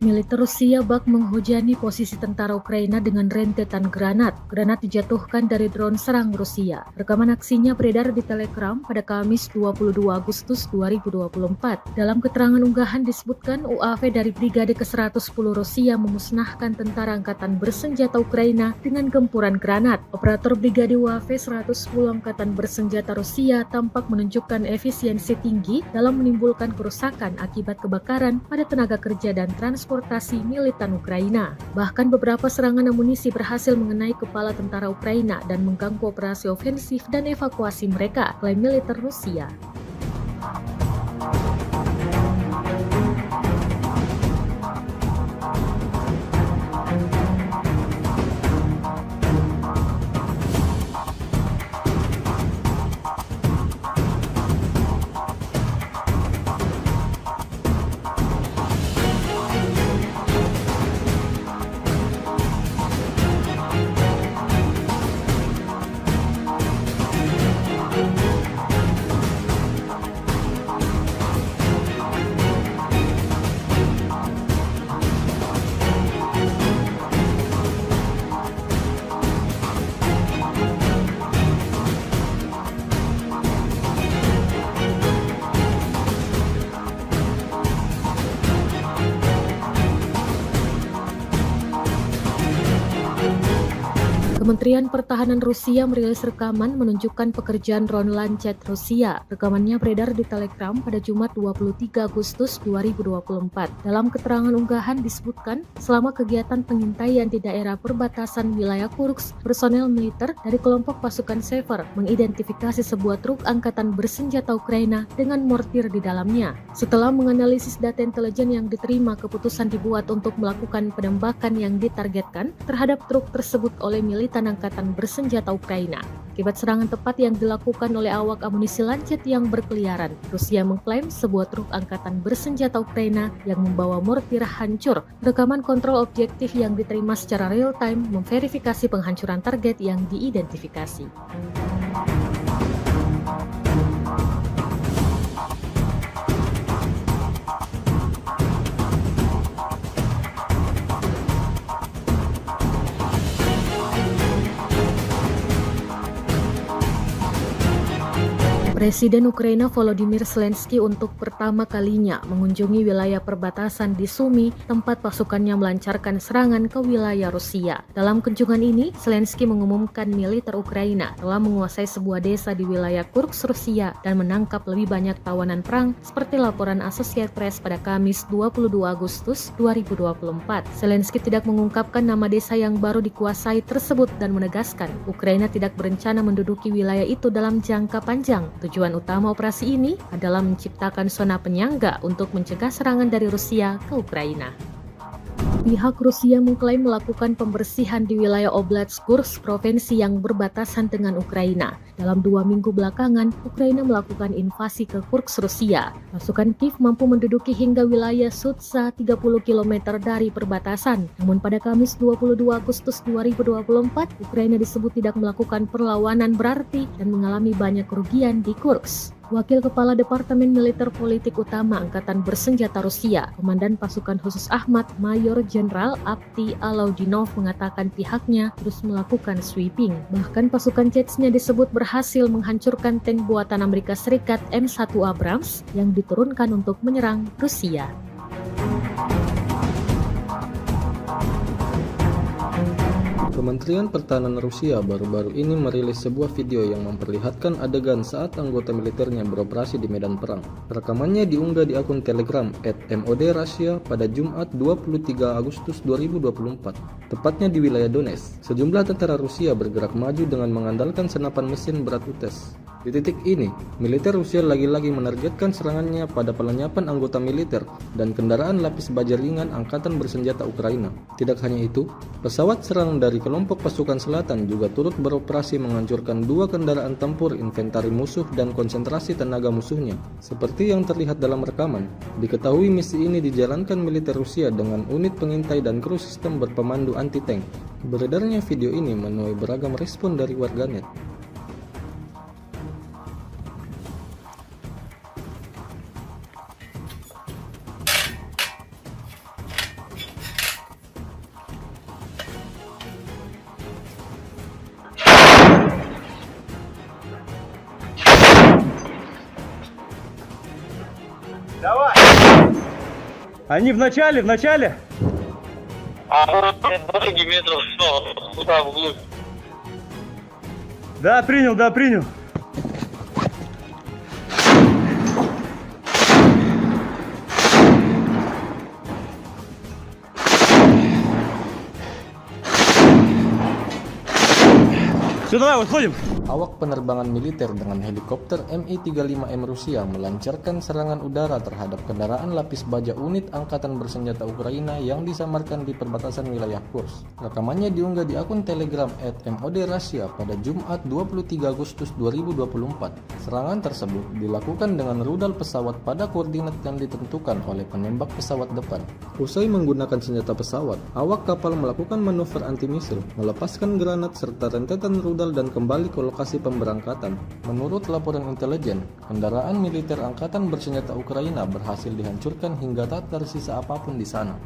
Militer Rusia bak menghujani posisi tentara Ukraina dengan rentetan granat. Granat dijatuhkan dari drone serang Rusia. Rekaman aksinya beredar di Telegram pada Kamis 22 Agustus 2024. Dalam keterangan unggahan disebutkan UAV dari Brigade ke-110 Rusia memusnahkan tentara angkatan bersenjata Ukraina dengan gempuran granat. Operator Brigade UAV 110 Angkatan Bersenjata Rusia tampak menunjukkan efisiensi tinggi dalam menimbulkan kerusakan akibat kebakaran pada tenaga kerja dan transportasi militan Ukraina. Bahkan beberapa serangan amunisi berhasil mengenai kepala tentara Ukraina dan mengganggu operasi ofensif dan evakuasi mereka, klaim militer Rusia. Kementerian Pertahanan Rusia merilis rekaman menunjukkan pekerjaan drone Lancet Rusia. Rekamannya beredar di Telegram pada Jumat 23 Agustus 2024. Dalam keterangan unggahan disebutkan, selama kegiatan pengintaian di daerah perbatasan wilayah Kursk, personel militer dari kelompok pasukan Sever mengidentifikasi sebuah truk angkatan bersenjata Ukraina dengan mortir di dalamnya. Setelah menganalisis data intelijen yang diterima, keputusan dibuat untuk melakukan penembakan yang ditargetkan terhadap truk tersebut oleh militan angkatan bersenjata Ukraina. Akibat serangan tepat yang dilakukan oleh awak amunisi Lancet yang berkeliaran, Rusia mengklaim sebuah truk angkatan bersenjata Ukraina yang membawa mortir hancur. Rekaman kontrol objektif yang diterima secara real-time memverifikasi penghancuran target yang diidentifikasi. Presiden Ukraina Volodymyr Zelensky untuk pertama kalinya mengunjungi wilayah perbatasan di Sumy, tempat pasukannya melancarkan serangan ke wilayah Rusia. Dalam kunjungan ini, Zelensky mengumumkan militer Ukraina telah menguasai sebuah desa di wilayah Kursk, Rusia dan menangkap lebih banyak tawanan perang seperti laporan Associated Press pada Kamis 22 Agustus 2024. Zelensky tidak mengungkapkan nama desa yang baru dikuasai tersebut dan menegaskan Ukraina tidak berencana menduduki wilayah itu dalam jangka panjang. Tujuan utama operasi ini adalah menciptakan zona penyangga untuk mencegah serangan dari Rusia ke Ukraina. Pihak Rusia mengklaim melakukan pembersihan di wilayah Oblast Kursk, provinsi yang berbatasan dengan Ukraina. Dalam 2 minggu belakangan, Ukraina melakukan invasi ke Kursk, Rusia. Pasukan Kiev mampu menduduki hingga wilayah Sudza 30 km dari perbatasan. Namun pada Kamis 22 Agustus 2024, Ukraina disebut tidak melakukan perlawanan berarti dan mengalami banyak kerugian di Kursk. Wakil Kepala Departemen Militer Politik Utama Angkatan Bersenjata Rusia, Komandan Pasukan Khusus Ahmad, Mayor Jenderal Avdiy Alaudinov mengatakan pihaknya terus melakukan sweeping. Bahkan pasukan Chechnya disebut berhasil menghancurkan tank buatan Amerika Serikat M1 Abrams yang diturunkan untuk menyerang Rusia. Kementerian Pertahanan Rusia baru-baru ini merilis sebuah video yang memperlihatkan adegan saat anggota militernya beroperasi di medan perang. Rekamannya diunggah di akun Telegram @MOD_Russia pada Jumat 23 Agustus 2024, tepatnya di wilayah Donetsk. Sejumlah tentara Rusia bergerak maju dengan mengandalkan senapan mesin berat UTES. Di titik ini, militer Rusia lagi-lagi menargetkan serangannya pada pelenyapan anggota militer dan kendaraan lapis baja ringan Angkatan Bersenjata Ukraina. Tidak hanya itu, pesawat serang dari kelompok pasukan selatan juga turut beroperasi menghancurkan 2 kendaraan tempur inventari musuh dan konsentrasi tenaga musuhnya. Seperti yang terlihat dalam rekaman, diketahui misi ini dijalankan militer Rusia dengan unit pengintai dan kru sistem berpemandu anti-tank. Beredarnya video ini menuai beragam respon dari warganet. Давай! Они в начале. А вот дороги метров 100, туда вглубь. Да, принял. Все, давай, выходим. Awak penerbangan militer dengan helikopter Mi-35M Rusia melancarkan serangan udara terhadap kendaraan lapis baja unit Angkatan Bersenjata Ukraina yang disamarkan di perbatasan wilayah Kursk. Rekamannya diunggah di akun Telegram @MOD_Russia pada Jumat 23 Agustus 2024. Serangan tersebut dilakukan dengan rudal pesawat pada koordinat yang ditentukan oleh penembak pesawat depan. Usai menggunakan senjata pesawat, awak kapal melakukan manuver anti-misil, melepaskan granat serta rentetan rudal dan kembali ke lokasi pemberangkatan. Menurut laporan intelijen, kendaraan militer Angkatan Bersenjata Ukraina berhasil dihancurkan hingga tak tersisa apapun di sana.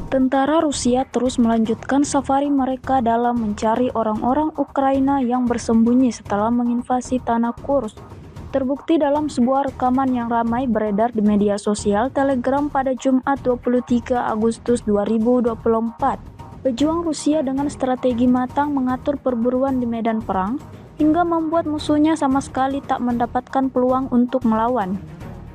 Tentara Rusia terus melanjutkan safari mereka dalam mencari orang-orang Ukraina yang bersembunyi setelah menginvasi tanah Kursk. Terbukti dalam sebuah rekaman yang ramai beredar di media sosial Telegram pada Jumat 23 Agustus 2024. Pejuang Rusia dengan strategi matang mengatur perburuan di medan perang hingga membuat musuhnya sama sekali tak mendapatkan peluang untuk melawan.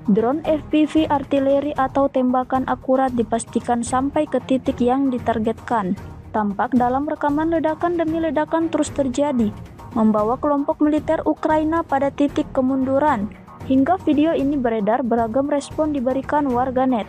Drone FPV artileri atau tembakan akurat dipastikan sampai ke titik yang ditargetkan. Tampak dalam rekaman ledakan demi ledakan terus terjadi, membawa kelompok militer Ukraina pada titik kemunduran. Hingga video ini beredar, beragam respon diberikan warganet.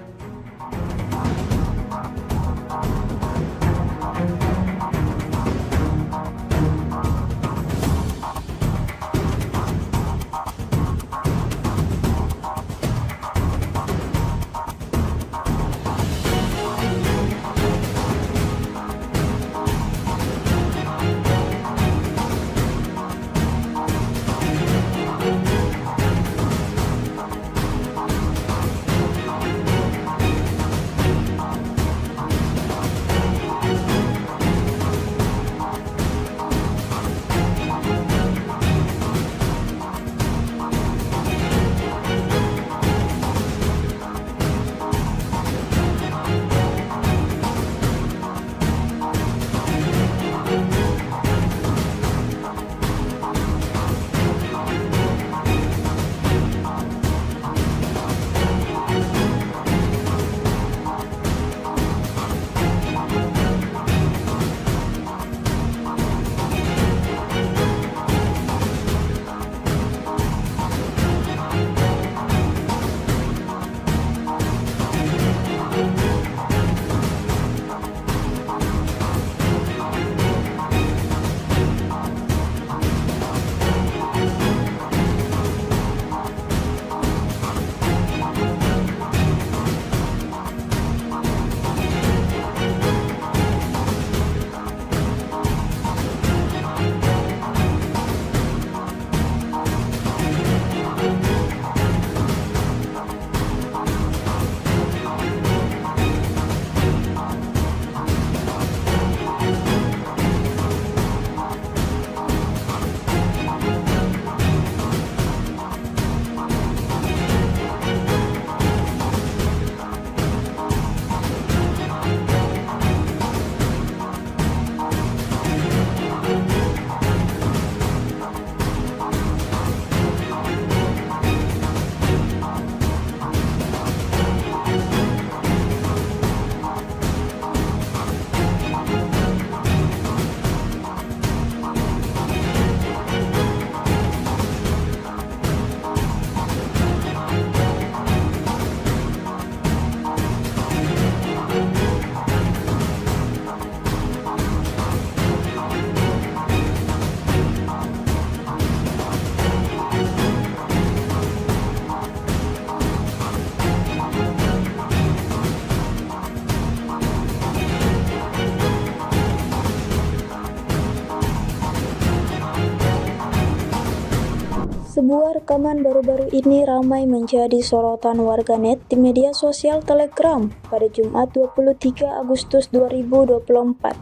Rekaman baru-baru ini ramai menjadi sorotan warganet di media sosial Telegram pada Jumat 23 Agustus 2024.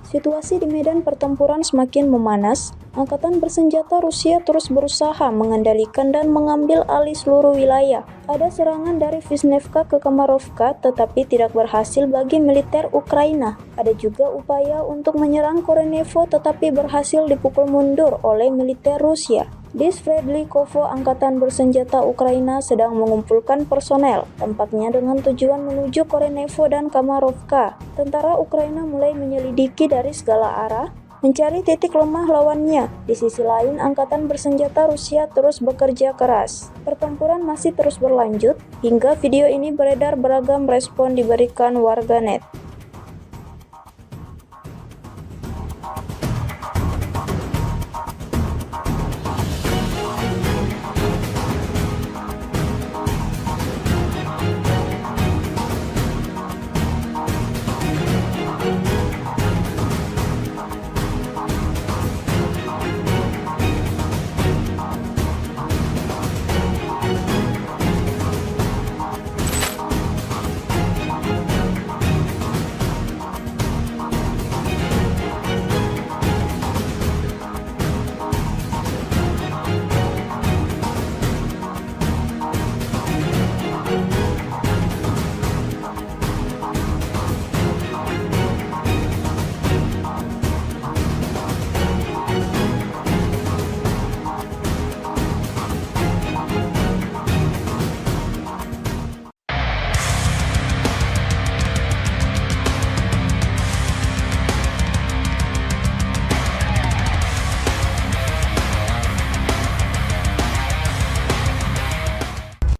Situasi di medan pertempuran semakin memanas. Angkatan bersenjata Rusia terus berusaha mengendalikan dan mengambil alih seluruh wilayah. Ada serangan dari Vishnevka ke Kamarovka tetapi tidak berhasil bagi militer Ukraina. Ada juga upaya untuk menyerang Korenevo tetapi berhasil dipukul mundur oleh militer Rusia. Di Sverdlikovo, angkatan bersenjata Ukraina sedang mengumpulkan personel, tampaknya dengan tujuan menuju Korenevo dan Kamarovka. Tentara Ukraina mulai menyelidiki dari segala arah, mencari titik lemah lawannya. Di sisi lain, angkatan bersenjata Rusia terus bekerja keras. Pertempuran masih terus berlanjut, hingga video ini beredar beragam respon diberikan warganet.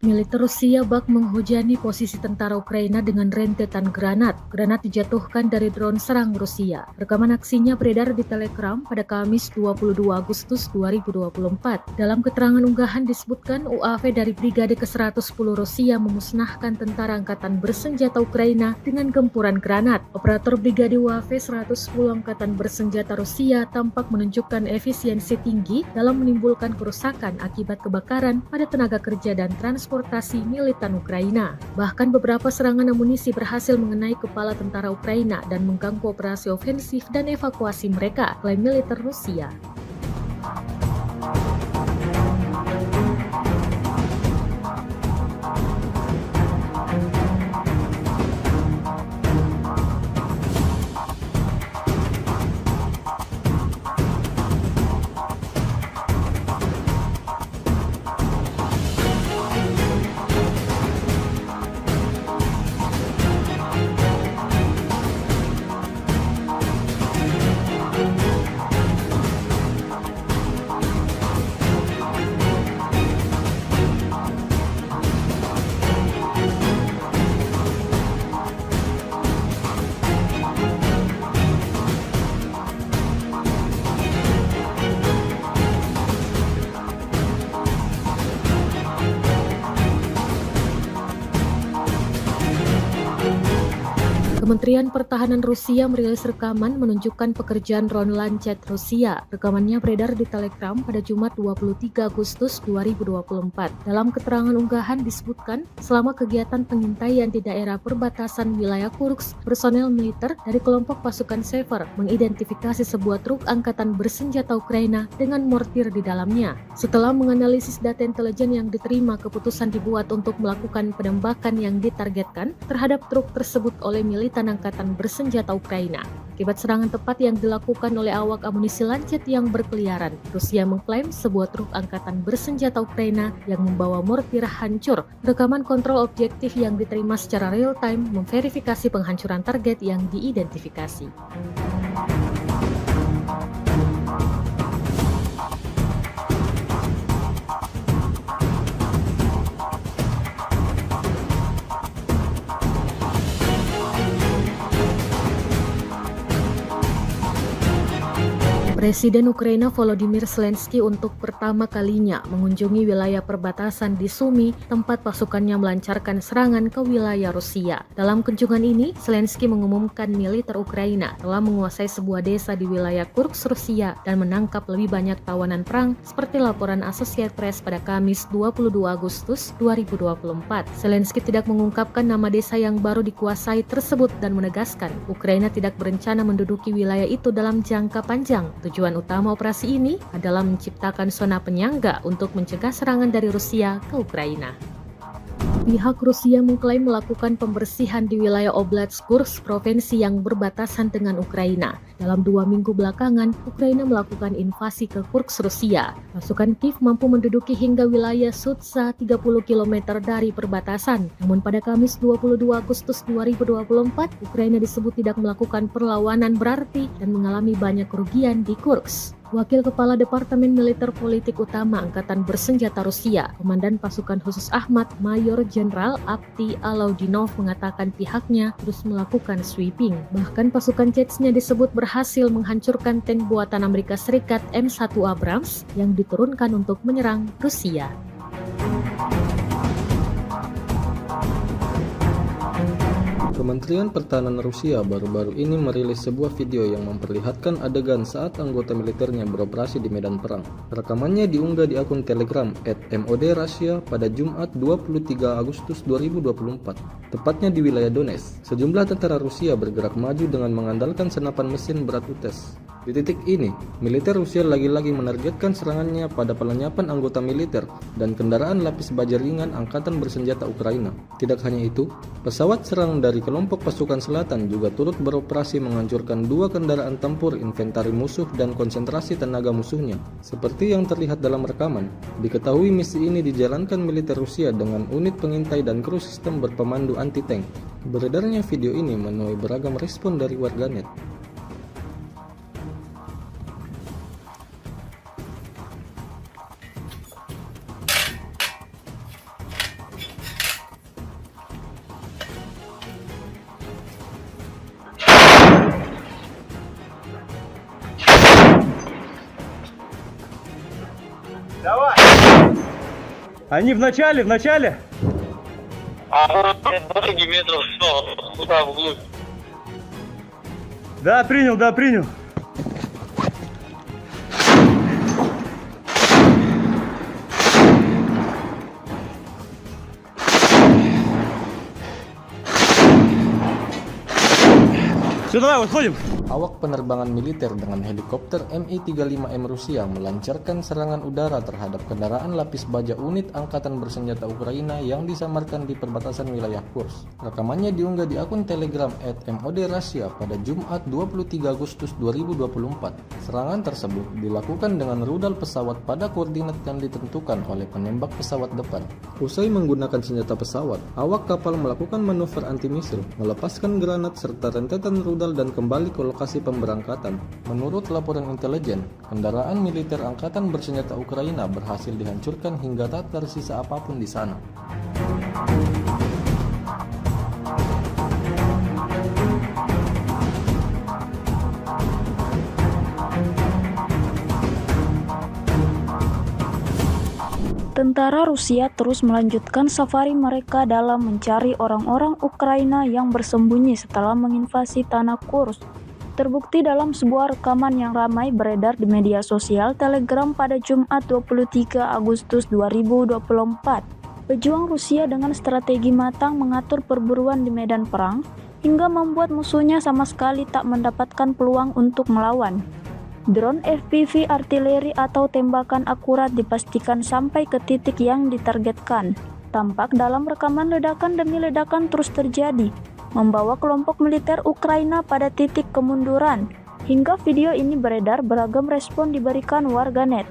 Militer Rusia bak menghujani posisi tentara Ukraina dengan rentetan granat. Granat dijatuhkan dari drone serang Rusia. Rekaman aksinya beredar di Telegram pada Kamis 22 Agustus 2024. Dalam keterangan unggahan disebutkan UAV dari Brigade ke-110 Rusia memusnahkan tentara angkatan bersenjata Ukraina dengan gempuran granat. Operator Brigade UAV 110 angkatan bersenjata Rusia tampak menunjukkan efisiensi tinggi dalam menimbulkan kerusakan akibat kebakaran pada tenaga kerja dan transportasi militan Ukraina. Bahkan beberapa serangan amunisi berhasil mengenai kepala tentara Ukraina dan mengganggu operasi ofensif dan evakuasi mereka, klaim militer Rusia. Kementerian Pertahanan Rusia merilis rekaman menunjukkan pekerjaan drone Lancet Rusia. Rekamannya beredar di Telegram pada Jumat 23 Agustus 2024. Dalam keterangan unggahan disebutkan, selama kegiatan pengintaian di daerah perbatasan wilayah Kursk, personel militer dari kelompok pasukan Sever mengidentifikasi sebuah truk angkatan bersenjata Ukraina dengan mortir di dalamnya. Setelah menganalisis data intelijen yang diterima, keputusan dibuat untuk melakukan penembakan yang ditargetkan terhadap truk tersebut oleh militan angkatan bersenjata Ukraina. Akibat serangan tepat yang dilakukan oleh awak amunisi Lancet yang berkeliaran, Rusia mengklaim sebuah truk angkatan bersenjata Ukraina yang membawa mortir hancur. Rekaman kontrol objektif yang diterima secara real-time memverifikasi penghancuran target yang diidentifikasi. Presiden Ukraina Volodymyr Zelensky untuk pertama kalinya mengunjungi wilayah perbatasan di Sumy, tempat pasukannya melancarkan serangan ke wilayah Rusia. Dalam kunjungan ini, Zelensky mengumumkan militer Ukraina telah menguasai sebuah desa di wilayah Kursk, Rusia dan menangkap lebih banyak tawanan perang seperti laporan Associated Press pada Kamis 22 Agustus 2024. Zelensky tidak mengungkapkan nama desa yang baru dikuasai tersebut dan menegaskan Ukraina tidak berencana menduduki wilayah itu dalam jangka panjang. Tujuan utama operasi ini adalah menciptakan zona penyangga untuk mencegah serangan dari Rusia ke Ukraina. Pihak Rusia mengklaim melakukan pembersihan di wilayah Oblast Kursk, provinsi yang berbatasan dengan Ukraina. Dalam 2 minggu belakangan, Ukraina melakukan invasi ke Kursk, Rusia. Pasukan Kiev mampu menduduki hingga wilayah Sudza 30 km dari perbatasan. Namun pada Kamis 22 Agustus 2024, Ukraina disebut tidak melakukan perlawanan berarti dan mengalami banyak kerugian di Kursk. Wakil Kepala Departemen Militer Politik Utama Angkatan Bersenjata Rusia, Komandan Pasukan Khusus Ahmad, Mayor Jenderal Avdiy Alaudinov mengatakan pihaknya terus melakukan sweeping. Bahkan pasukan Chechnya disebut berhasil menghancurkan tank buatan Amerika Serikat M1 Abrams yang diturunkan untuk menyerang Rusia. Kementerian Pertahanan Rusia baru-baru ini merilis sebuah video yang memperlihatkan adegan saat anggota militernya beroperasi di medan perang. Rekamannya diunggah di akun Telegram @MOD_Russia pada Jumat 23 Agustus 2024, tepatnya di wilayah Donetsk. Sejumlah tentara Rusia bergerak maju dengan mengandalkan senapan mesin berat UTES. Di titik ini, militer Rusia lagi-lagi menargetkan serangannya pada pelenyapan anggota militer dan kendaraan lapis baja ringan Angkatan Bersenjata Ukraina. Tidak hanya itu, pesawat serang dari kelompok pasukan selatan juga turut beroperasi menghancurkan 2 kendaraan tempur inventari musuh dan konsentrasi tenaga musuhnya. Seperti yang terlihat dalam rekaman, diketahui misi ini dijalankan militer Rusia dengan unit pengintai dan kru sistem berpemandu anti-tank. Beredarnya video ini menuai beragam respon dari warganet. Давай! Они в начале! А вот дороги метров 100, туда вглубь. Да, принял. Все, давай, выходим. Awak penerbangan militer dengan helikopter Mi-35M Rusia melancarkan serangan udara terhadap kendaraan lapis baja unit Angkatan Bersenjata Ukraina yang disamarkan di perbatasan wilayah Kursk. Rekamannya diunggah di akun Telegram @MOD_Russia pada Jumat 23 Agustus 2024. Serangan tersebut dilakukan dengan rudal pesawat pada koordinat yang ditentukan oleh penembak pesawat depan. Usai menggunakan senjata pesawat, awak kapal melakukan manuver anti-misil, melepaskan granat serta rentetan rudal dan kembali ke lokasi pemberangkatan. Menurut laporan intelijen, kendaraan militer Angkatan Bersenjata Ukraina berhasil dihancurkan hingga tak tersisa apapun di sana. Tentara Rusia terus melanjutkan safari mereka dalam mencari orang-orang Ukraina yang bersembunyi setelah menginvasi tanah Kursk. Terbukti dalam sebuah rekaman yang ramai beredar di media sosial Telegram pada Jumat 23 Agustus 2024. Pejuang Rusia dengan strategi matang mengatur perburuan di medan perang hingga membuat musuhnya sama sekali tak mendapatkan peluang untuk melawan. Drone FPV artileri atau tembakan akurat dipastikan sampai ke titik yang ditargetkan. Tampak dalam rekaman ledakan demi ledakan terus terjadi, membawa kelompok militer Ukraina pada titik kemunduran. Hingga video ini beredar, beragam respon diberikan warganet.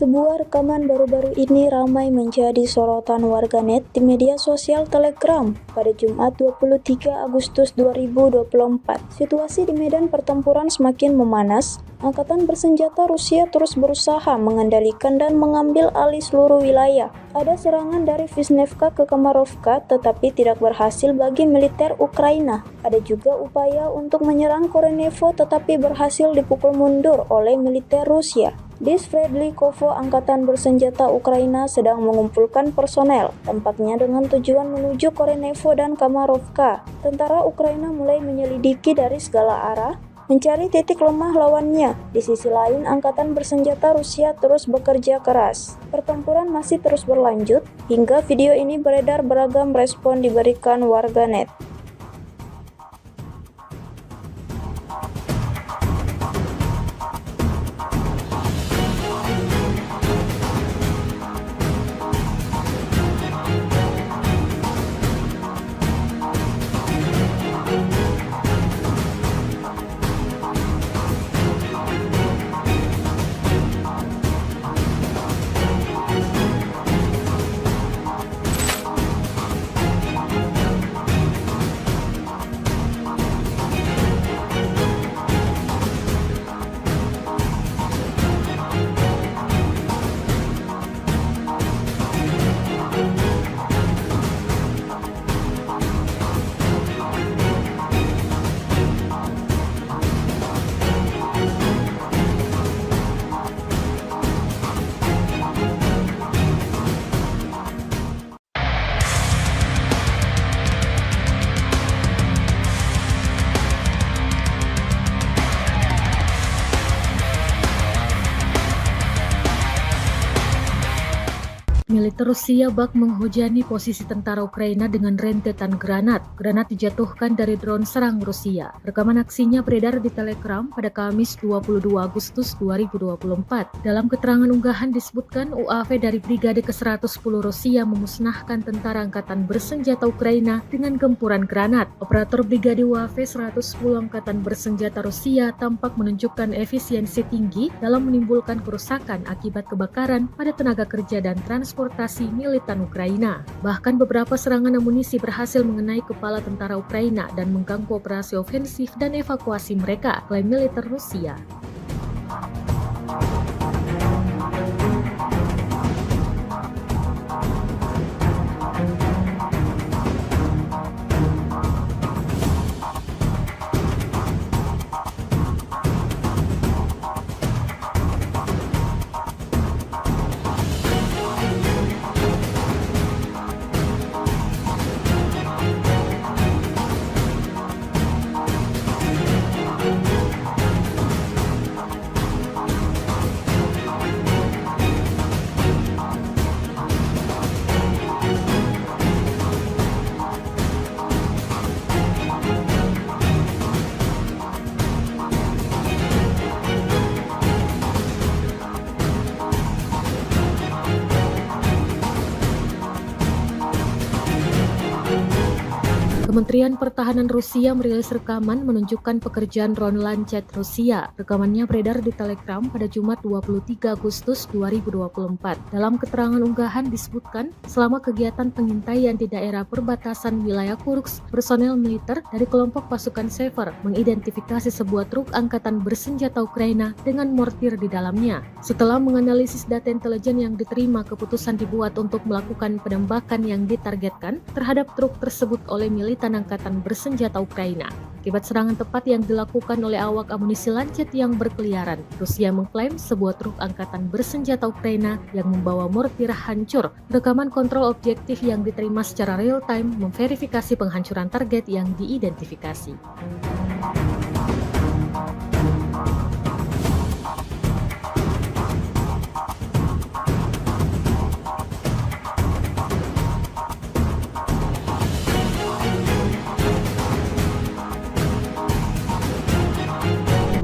Sebuah rekaman baru-baru ini ramai menjadi sorotan warganet di media sosial Telegram pada Jumat 23 Agustus 2024. Situasi di medan pertempuran semakin memanas. Angkatan bersenjata Rusia terus berusaha mengendalikan dan mengambil alih seluruh wilayah. Ada serangan dari Vishnevka ke Kamarovka tetapi tidak berhasil bagi militer Ukraina. Ada juga upaya untuk menyerang Korenevo tetapi berhasil dipukul mundur oleh militer Rusia. Di Sverdlikovo, angkatan bersenjata Ukraina sedang mengumpulkan personel, tampaknya dengan tujuan menuju Korenevo dan Kamarovka. Tentara Ukraina mulai menyelidiki dari segala arah, mencari titik lemah lawannya. Di sisi lain, angkatan bersenjata Rusia terus bekerja keras. Pertempuran masih terus berlanjut, hingga video ini beredar beragam respon diberikan warganet. Militer Rusia bak menghujani posisi tentara Ukraina dengan rentetan granat. Granat dijatuhkan dari drone serang Rusia. Rekaman aksinya beredar di Telegram pada Kamis 22 Agustus 2024. Dalam keterangan unggahan disebutkan UAV dari Brigade ke-110 Rusia memusnahkan tentara angkatan bersenjata Ukraina dengan gempuran granat. Operator Brigade UAV 110 angkatan bersenjata Rusia tampak menunjukkan efisiensi tinggi dalam menimbulkan kerusakan akibat kebakaran pada tenaga kerja dan transportasi militan Ukraina. Bahkan beberapa serangan amunisi berhasil mengenai kepala tentara Ukraina dan mengganggu operasi ofensif dan evakuasi mereka, klaim militer Rusia. Kementerian Pertahanan Rusia merilis rekaman menunjukkan pekerjaan drone Lancet Rusia. Rekamannya beredar di Telegram pada Jumat 23 Agustus 2024. Dalam keterangan unggahan disebutkan, selama kegiatan pengintaian di daerah perbatasan wilayah Kursk, personel militer dari kelompok pasukan Sever mengidentifikasi sebuah truk angkatan bersenjata Ukraina dengan mortir di dalamnya. Setelah menganalisis data intelijen yang diterima, keputusan dibuat untuk melakukan penembakan yang ditargetkan terhadap truk tersebut oleh militan angkatan bersenjata Ukraina. Akibat serangan tepat yang dilakukan oleh awak amunisi Lancet yang berkeliaran, Rusia mengklaim sebuah truk angkatan bersenjata Ukraina yang membawa mortir hancur. Rekaman kontrol objektif yang diterima secara real-time memverifikasi penghancuran target yang diidentifikasi.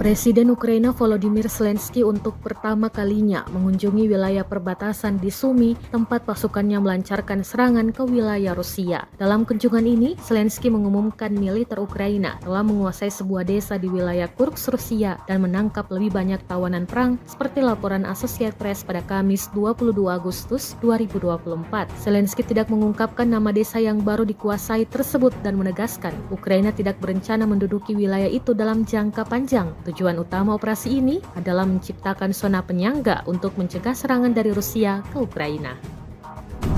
Presiden Ukraina Volodymyr Zelensky untuk pertama kalinya mengunjungi wilayah perbatasan di Sumy, tempat pasukannya melancarkan serangan ke wilayah Rusia. Dalam kunjungan ini, Zelensky mengumumkan militer Ukraina telah menguasai sebuah desa di wilayah Kursk, Rusia dan menangkap lebih banyak tawanan perang seperti laporan Associated Press pada Kamis 22 Agustus 2024. Zelensky tidak mengungkapkan nama desa yang baru dikuasai tersebut dan menegaskan Ukraina tidak berencana menduduki wilayah itu dalam jangka panjang. Tujuan utama operasi ini adalah menciptakan zona penyangga untuk mencegah serangan dari Rusia ke Ukraina.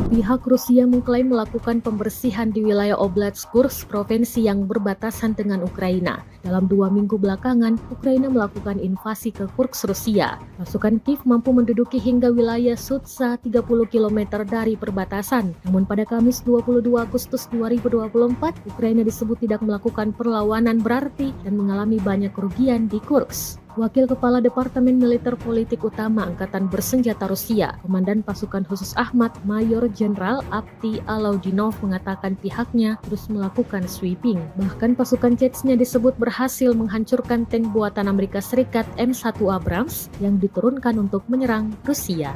Pihak Rusia mengklaim melakukan pembersihan di wilayah Oblast Kursk, provinsi yang berbatasan dengan Ukraina. Dalam 2 minggu belakangan, Ukraina melakukan invasi ke Kursk, Rusia. Pasukan Kiev mampu menduduki hingga wilayah Sudza 30 km dari perbatasan. Namun pada Kamis 22 Agustus 2024, Ukraina disebut tidak melakukan perlawanan berarti dan mengalami banyak kerugian di Kursk. Wakil Kepala Departemen Militer Politik Utama Angkatan Bersenjata Rusia, Komandan Pasukan Khusus Ahmad, Mayor Jenderal Avdiy Alaudinov mengatakan pihaknya terus melakukan sweeping. Bahkan pasukan Chechnya disebut berhasil menghancurkan tank buatan Amerika Serikat M1 Abrams yang diturunkan untuk menyerang Rusia.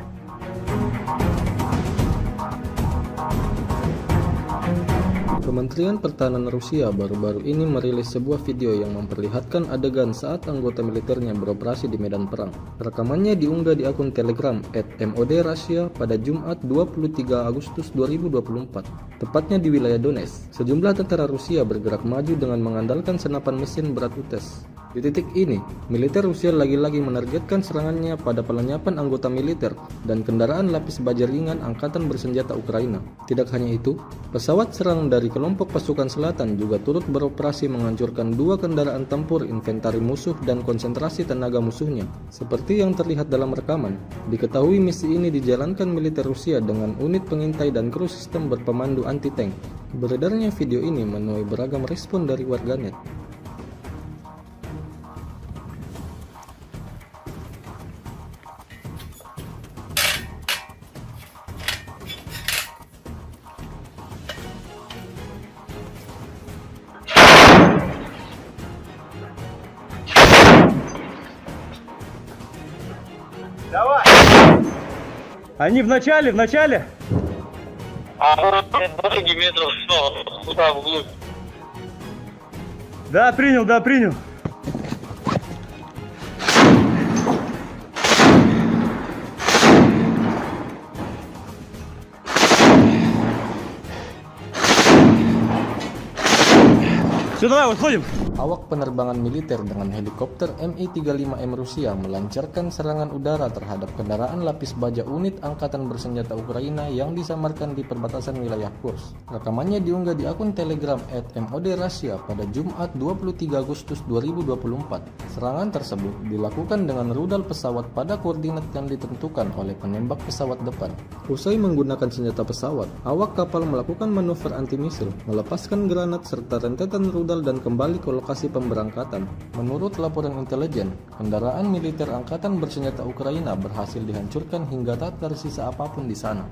Kementerian Pertahanan Rusia baru-baru ini merilis sebuah video yang memperlihatkan adegan saat anggota militernya beroperasi di medan perang. Rekamannya diunggah di akun Telegram @MOD_Russia pada Jumat 23 Agustus 2024, tepatnya di wilayah Donetsk. Sejumlah tentara Rusia bergerak maju dengan mengandalkan senapan mesin berat UTES. Di titik ini, militer Rusia lagi-lagi menargetkan serangannya pada pelenyapan anggota militer dan kendaraan lapis baja ringan Angkatan Bersenjata Ukraina. Tidak hanya itu, pesawat serang dari kelompok pasukan selatan juga turut beroperasi menghancurkan 2 kendaraan tempur inventari musuh dan konsentrasi tenaga musuhnya. Seperti yang terlihat dalam rekaman, diketahui misi ini dijalankan militer Rusia dengan unit pengintai dan kru sistem berpemandu anti-tank. Beredarnya video ini menuai beragam respon dari warganet. Давай! Они в начале! А вот 20 метров, что, туда вглубь. Да, принял. Все, давай, выходим. Awak penerbangan militer dengan helikopter Mi-35M Rusia melancarkan serangan udara terhadap kendaraan lapis baja unit Angkatan Bersenjata Ukraina yang disamarkan di perbatasan wilayah Kursk. Rekamannya diunggah di akun Telegram @MOD_Russia pada Jumat 23 Agustus 2024. Serangan tersebut dilakukan dengan rudal pesawat pada koordinat yang ditentukan oleh penembak pesawat depan. Usai menggunakan senjata pesawat, awak kapal melakukan manuver anti-misil, melepaskan granat serta rentetan rudal dan kembali ke lokasi pemberangkatan. Menurut laporan intelijen, kendaraan militer Angkatan Bersenjata Ukraina berhasil dihancurkan hingga tak tersisa apapun di sana.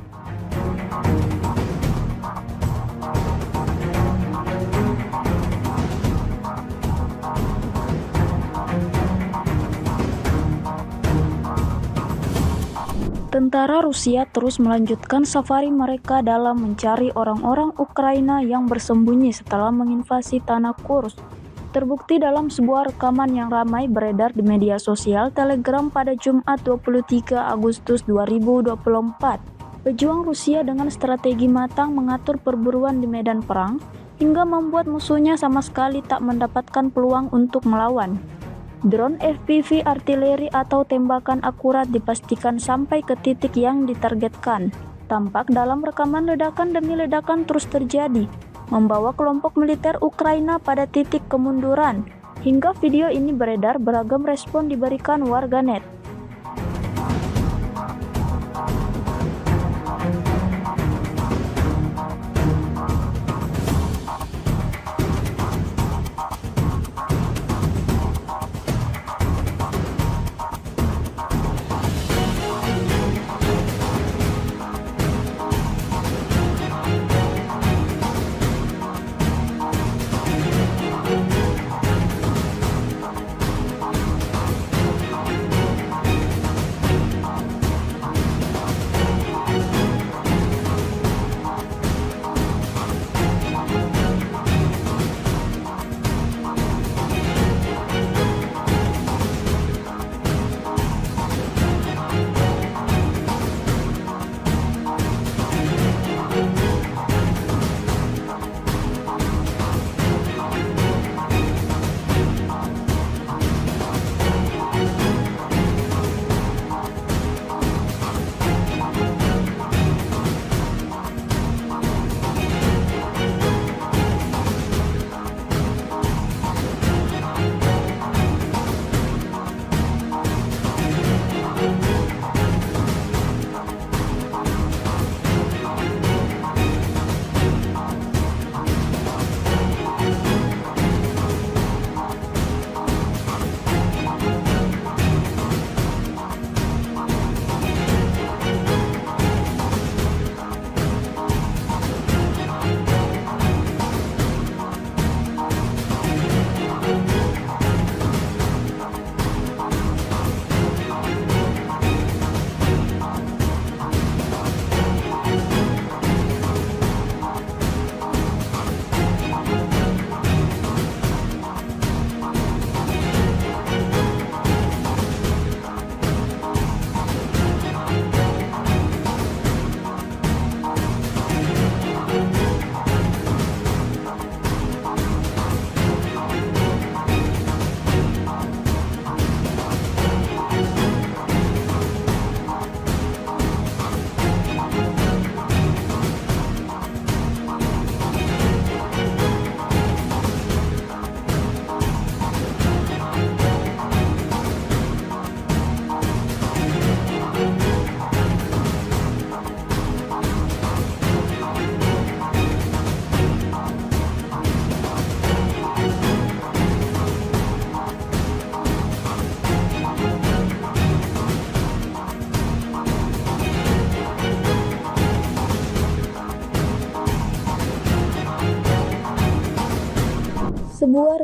Tentara Rusia terus melanjutkan safari mereka dalam mencari orang-orang Ukraina yang bersembunyi setelah menginvasi tanah Kursk. Terbukti dalam sebuah rekaman yang ramai beredar di media sosial Telegram pada Jumat 23 Agustus 2024. Pejuang Rusia dengan strategi matang mengatur perburuan di medan perang hingga membuat musuhnya sama sekali tak mendapatkan peluang untuk melawan. Drone FPV artileri atau tembakan akurat dipastikan sampai ke titik yang ditargetkan. Tampak dalam rekaman ledakan demi ledakan terus terjadi, membawa kelompok militer Ukraina pada titik kemunduran. Hingga video ini beredar, beragam respon diberikan warganet.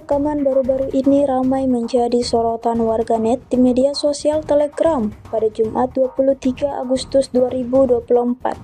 rekaman baru-baru ini ramai menjadi sorotan warganet di media sosial Telegram pada Jumat 23 Agustus 2024.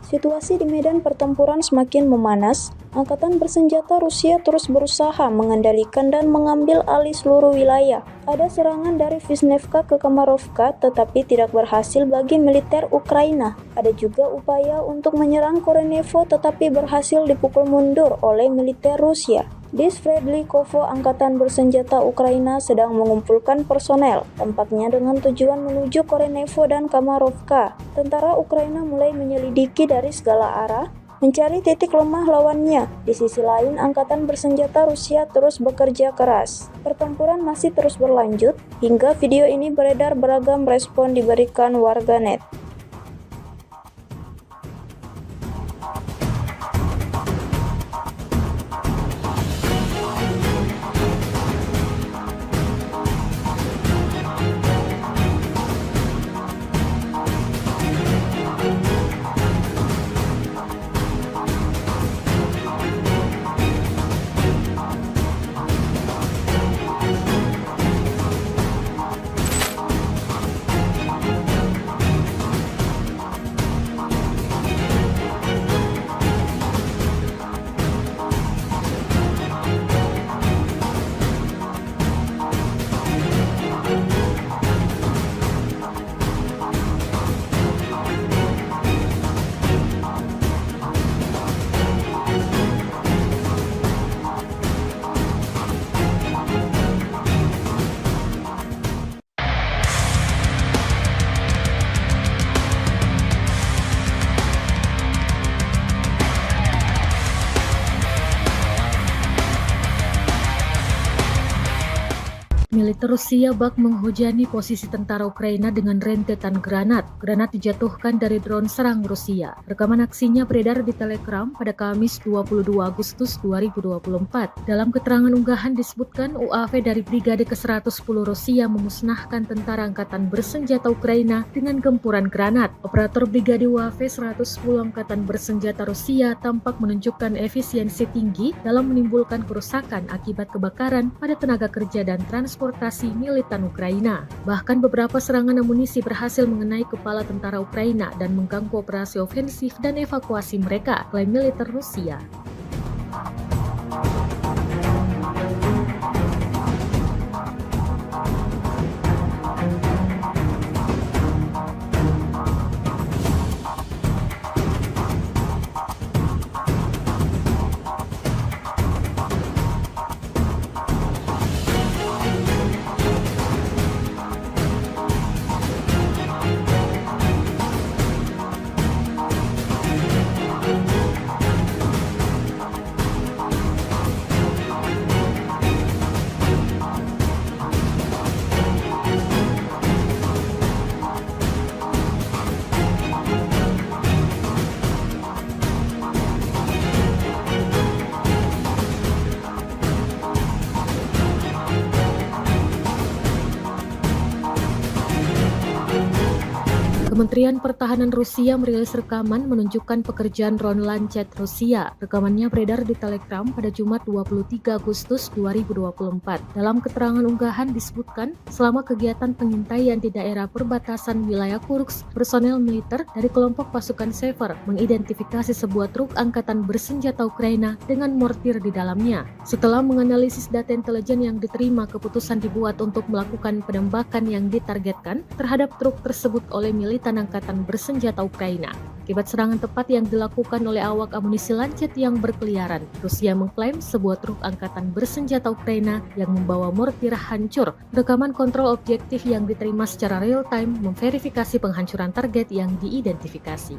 Situasi di medan pertempuran semakin memanas. Angkatan bersenjata Rusia terus berusaha mengendalikan dan mengambil alih seluruh wilayah. Ada serangan dari Vishnevka ke Kamarovka tetapi tidak berhasil bagi militer Ukraina. Ada juga upaya untuk menyerang Korenevo tetapi berhasil dipukul mundur oleh militer Rusia. Di Sverdlikovo, angkatan bersenjata Ukraina sedang mengumpulkan personel, tampaknya dengan tujuan menuju Korenevo dan Kamarovka. Tentara Ukraina mulai menyelidiki dari segala arah, mencari titik lemah lawannya. Di sisi lain, angkatan bersenjata Rusia terus bekerja keras. Pertempuran masih terus berlanjut, hingga video ini beredar beragam respon diberikan warganet. Militer Rusia bak menghujani posisi tentara Ukraina dengan rentetan granat. Granat dijatuhkan dari drone serang Rusia. Rekaman aksinya beredar di Telegram pada Kamis 22 Agustus 2024. Dalam keterangan unggahan disebutkan UAV dari Brigade ke-110 Rusia memusnahkan tentara angkatan bersenjata Ukraina dengan gempuran granat. Operator Brigade UAV 110 Angkatan Bersenjata Rusia tampak menunjukkan efisiensi tinggi dalam menimbulkan kerusakan akibat kebakaran pada tenaga kerja dan transportasi militan Ukraina. Bahkan beberapa serangan amunisi berhasil mengenai kepala tentara Ukraina dan mengganggu operasi ofensif dan evakuasi mereka, klaim militer Rusia. Kementerian Pertahanan Rusia merilis rekaman menunjukkan pekerjaan drone Lancet Rusia. Rekamannya beredar di Telegram pada Jumat 23 Agustus 2024. Dalam keterangan unggahan disebutkan, selama kegiatan pengintaian di daerah perbatasan wilayah Kursk, personel militer dari kelompok pasukan Sever mengidentifikasi sebuah truk angkatan bersenjata Ukraina dengan mortir di dalamnya. Setelah menganalisis data intelijen yang diterima, keputusan dibuat untuk melakukan penembakan yang ditargetkan terhadap truk tersebut oleh militan angkatan bersenjata Ukraina. Akibat serangan tepat yang dilakukan oleh awak amunisi Lancet yang berkeliaran, Rusia mengklaim sebuah truk angkatan bersenjata Ukraina yang membawa mortir hancur. Rekaman kontrol objektif yang diterima secara real-time memverifikasi penghancuran target yang diidentifikasi.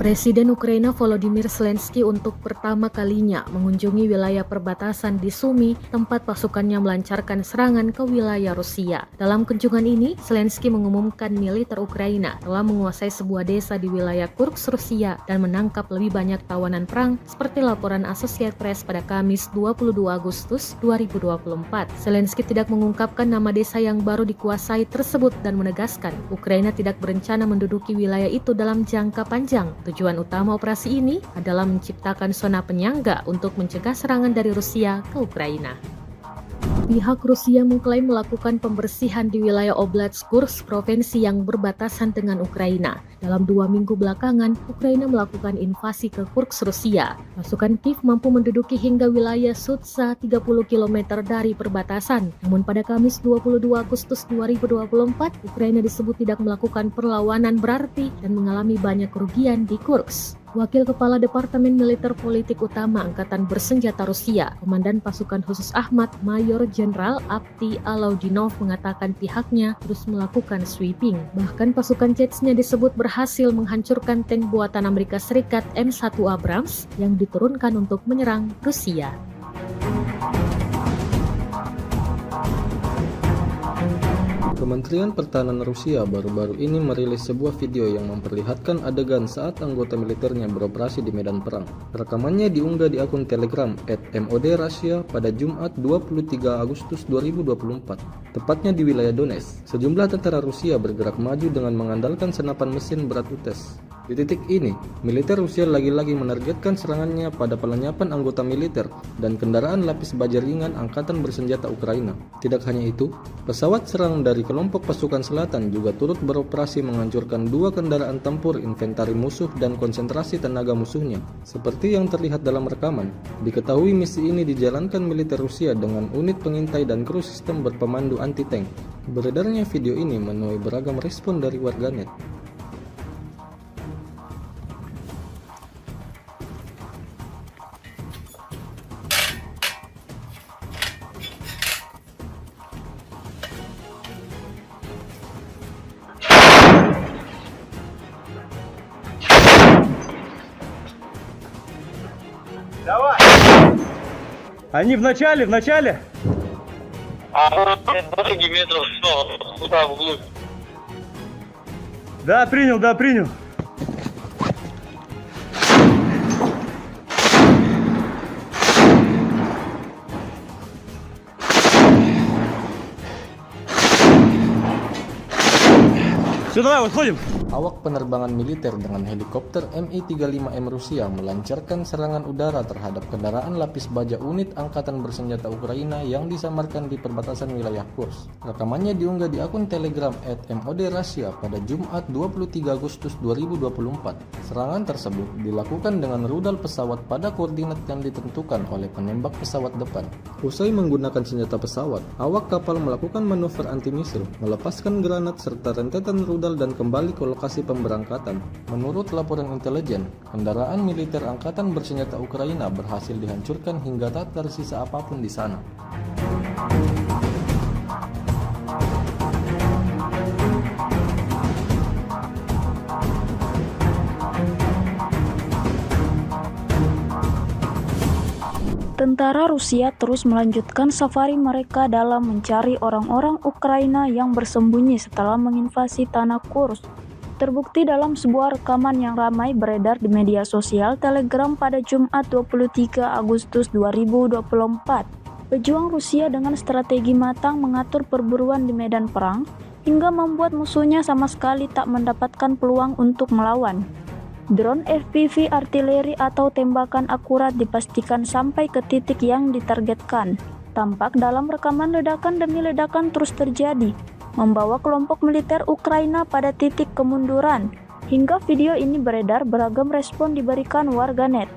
Presiden Ukraina Volodymyr Zelensky untuk pertama kalinya mengunjungi wilayah perbatasan di Sumy, tempat pasukannya melancarkan serangan ke wilayah Rusia. Dalam kunjungan ini, Zelensky mengumumkan militer Ukraina telah menguasai sebuah desa di wilayah Kursk, Rusia dan menangkap lebih banyak tawanan perang seperti laporan Associated Press pada Kamis 22 Agustus 2024. Zelensky tidak mengungkapkan nama desa yang baru dikuasai tersebut dan menegaskan Ukraina tidak berencana menduduki wilayah itu dalam jangka panjang. Tujuan utama operasi ini adalah menciptakan zona penyangga untuk mencegah serangan dari Rusia ke Ukraina. Pihak Rusia mengklaim melakukan pembersihan di wilayah Oblast Kursk, provinsi yang berbatasan dengan Ukraina. Dalam 2 minggu belakangan, Ukraina melakukan invasi ke Kursk, Rusia. Pasukan Kiev mampu menduduki hingga wilayah Sudza 30 km dari perbatasan. Namun pada Kamis 22 Agustus 2024, Ukraina disebut tidak melakukan perlawanan berarti dan mengalami banyak kerugian di Kursk. Wakil Kepala Departemen Militer Politik Utama Angkatan Bersenjata Rusia, Komandan Pasukan Khusus Ahmad, Mayor Jenderal Avdiy Alaudinov mengatakan pihaknya terus melakukan sweeping. Bahkan pasukan Chechnya disebut berhasil menghancurkan tank buatan Amerika Serikat M1 Abrams yang diturunkan untuk menyerang Rusia. Kementerian Pertahanan Rusia baru-baru ini merilis sebuah video yang memperlihatkan adegan saat anggota militernya beroperasi di medan perang. Rekamannya diunggah di akun Telegram @MOD_Russia pada Jumat 23 Agustus 2024, tepatnya di wilayah Donetsk. Sejumlah tentara Rusia bergerak maju dengan mengandalkan senapan mesin berat UTES. Di titik ini, militer Rusia lagi-lagi menargetkan serangannya pada pelenyapan anggota militer dan kendaraan lapis baja ringan Angkatan Bersenjata Ukraina. Tidak hanya itu, pesawat serang dari kelompok pasukan selatan juga turut beroperasi menghancurkan 2 kendaraan tempur inventari musuh dan konsentrasi tenaga musuhnya. Seperti yang terlihat dalam rekaman, diketahui misi ini dijalankan militer Rusia dengan unit pengintai dan kru sistem berpemandu anti-tank. Beredarnya video ini menuai beragam respon dari warganet. Давай! Они в начале! А вот 20 метров, все, туда, вглубь. Да, принял. Все, давай, выходим. Awak penerbangan militer dengan helikopter Mi-35M Rusia melancarkan serangan udara terhadap kendaraan lapis baja unit Angkatan Bersenjata Ukraina yang disamarkan di perbatasan wilayah Kursk. Rekamannya diunggah di akun Telegram @MOD_Russia pada Jumat 23 Agustus 2024. Serangan tersebut dilakukan dengan rudal pesawat pada koordinat yang ditentukan oleh penembak pesawat depan. Usai menggunakan senjata pesawat, awak kapal melakukan manuver anti-misil, melepaskan granat serta rentetan rudal dan kembali ke lokasi pemberangkatan. Menurut laporan intelijen, kendaraan militer Angkatan Bersenjata Ukraina berhasil dihancurkan hingga tak tersisa apapun di sana. Tentara Rusia terus melanjutkan safari mereka dalam mencari orang-orang Ukraina yang bersembunyi setelah menginvasi tanah Kursk. Terbukti dalam sebuah rekaman yang ramai beredar di media sosial Telegram pada Jumat 23 Agustus 2024. Pejuang Rusia dengan strategi matang mengatur perburuan di medan perang hingga membuat musuhnya sama sekali tak mendapatkan peluang untuk melawan. Drone FPV artileri atau tembakan akurat dipastikan sampai ke titik yang ditargetkan. Tampak dalam rekaman ledakan demi ledakan terus terjadi, membawa kelompok militer Ukraina pada titik kemunduran. Hingga video ini beredar, beragam respon diberikan warganet.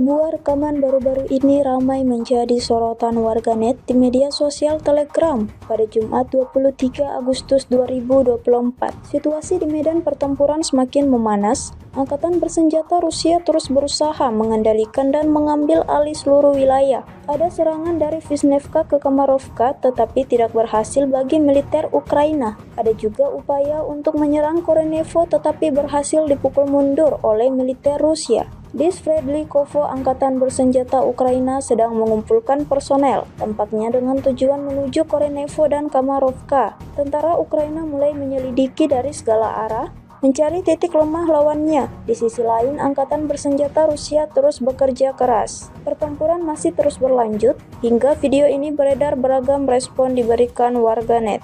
Sebuah rekaman baru-baru ini ramai menjadi sorotan warganet di media sosial Telegram pada Jumat 23 Agustus 2024. Situasi di medan pertempuran semakin memanas. Angkatan bersenjata Rusia terus berusaha mengendalikan dan mengambil alih seluruh wilayah. Ada serangan dari Vishnevka ke Kamarovka tetapi tidak berhasil bagi militer Ukraina. Ada juga upaya untuk menyerang Korenevo tetapi berhasil dipukul mundur oleh militer Rusia. Di Sverdlikovo, angkatan bersenjata Ukraina sedang mengumpulkan personel, tampaknya dengan tujuan menuju Korenevo dan Kamarovka. Tentara Ukraina mulai menyelidiki dari segala arah, mencari titik lemah lawannya. Di sisi lain, angkatan bersenjata Rusia terus bekerja keras. Pertempuran masih terus berlanjut, hingga video ini beredar beragam respon diberikan warganet.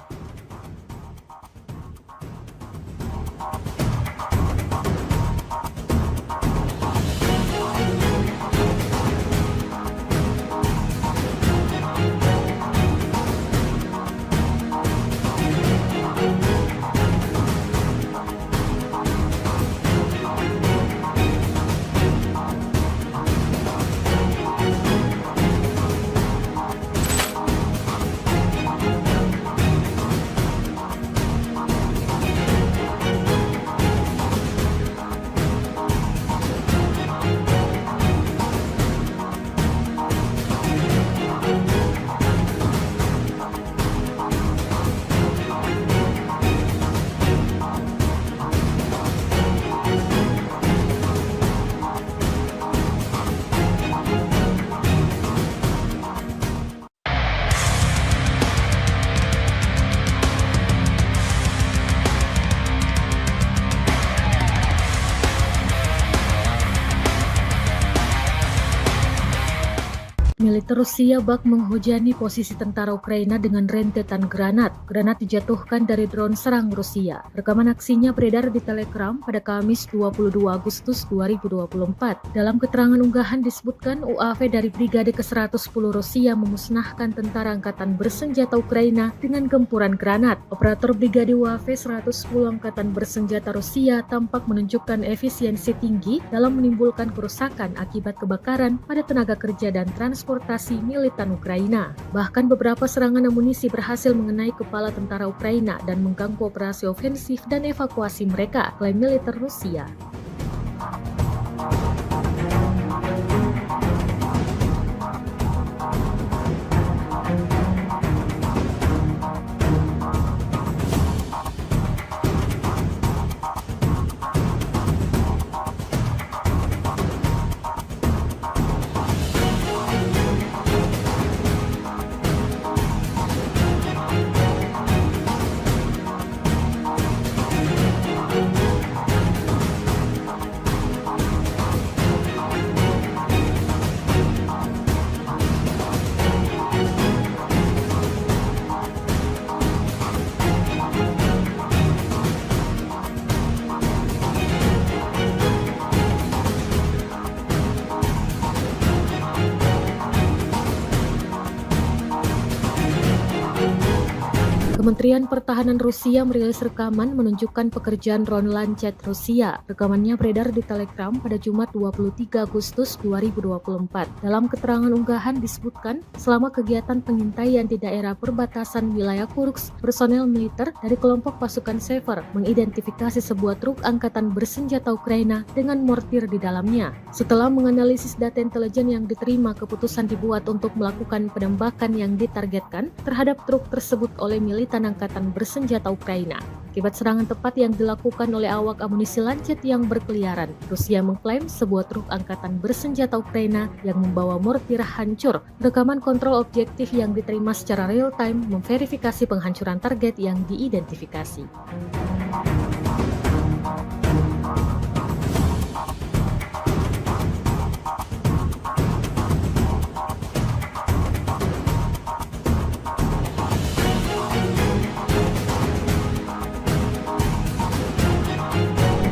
Militer Rusia bak menghujani posisi tentara Ukraina dengan rentetan granat. Granat dijatuhkan dari drone serang Rusia. Rekaman aksinya beredar di Telegram pada Kamis 22 Agustus 2024. Dalam keterangan unggahan disebutkan UAV dari Brigade ke-110 Rusia memusnahkan tentara angkatan bersenjata Ukraina dengan gempuran granat. Operator Brigade UAV 110 Angkatan Bersenjata Rusia tampak menunjukkan efisiensi tinggi dalam menimbulkan kerusakan akibat kebakaran pada tenaga kerja dan transportasi militan Ukraina. Bahkan beberapa serangan amunisi berhasil mengenai kepala tentara Ukraina dan mengganggu operasi ofensif dan evakuasi mereka, klaim militer Rusia. Kementerian Pertahanan Rusia merilis rekaman menunjukkan pekerjaan drone Lancet Rusia. Rekamannya beredar di Telegram pada Jumat 23 Agustus 2024. Dalam keterangan unggahan disebutkan, selama kegiatan pengintaian di daerah perbatasan wilayah Kursk, personel militer dari kelompok pasukan Sever mengidentifikasi sebuah truk angkatan bersenjata Ukraina dengan mortir di dalamnya. Setelah menganalisis data intelijen yang diterima, keputusan dibuat untuk melakukan penembakan yang ditargetkan terhadap truk tersebut oleh militan angkatan bersenjata Ukraina. Akibat serangan tepat yang dilakukan oleh awak amunisi Lancet yang berkeliaran, Rusia mengklaim sebuah truk angkatan bersenjata Ukraina yang membawa mortir hancur. Rekaman kontrol objektif yang diterima secara real-time memverifikasi penghancuran target yang diidentifikasi.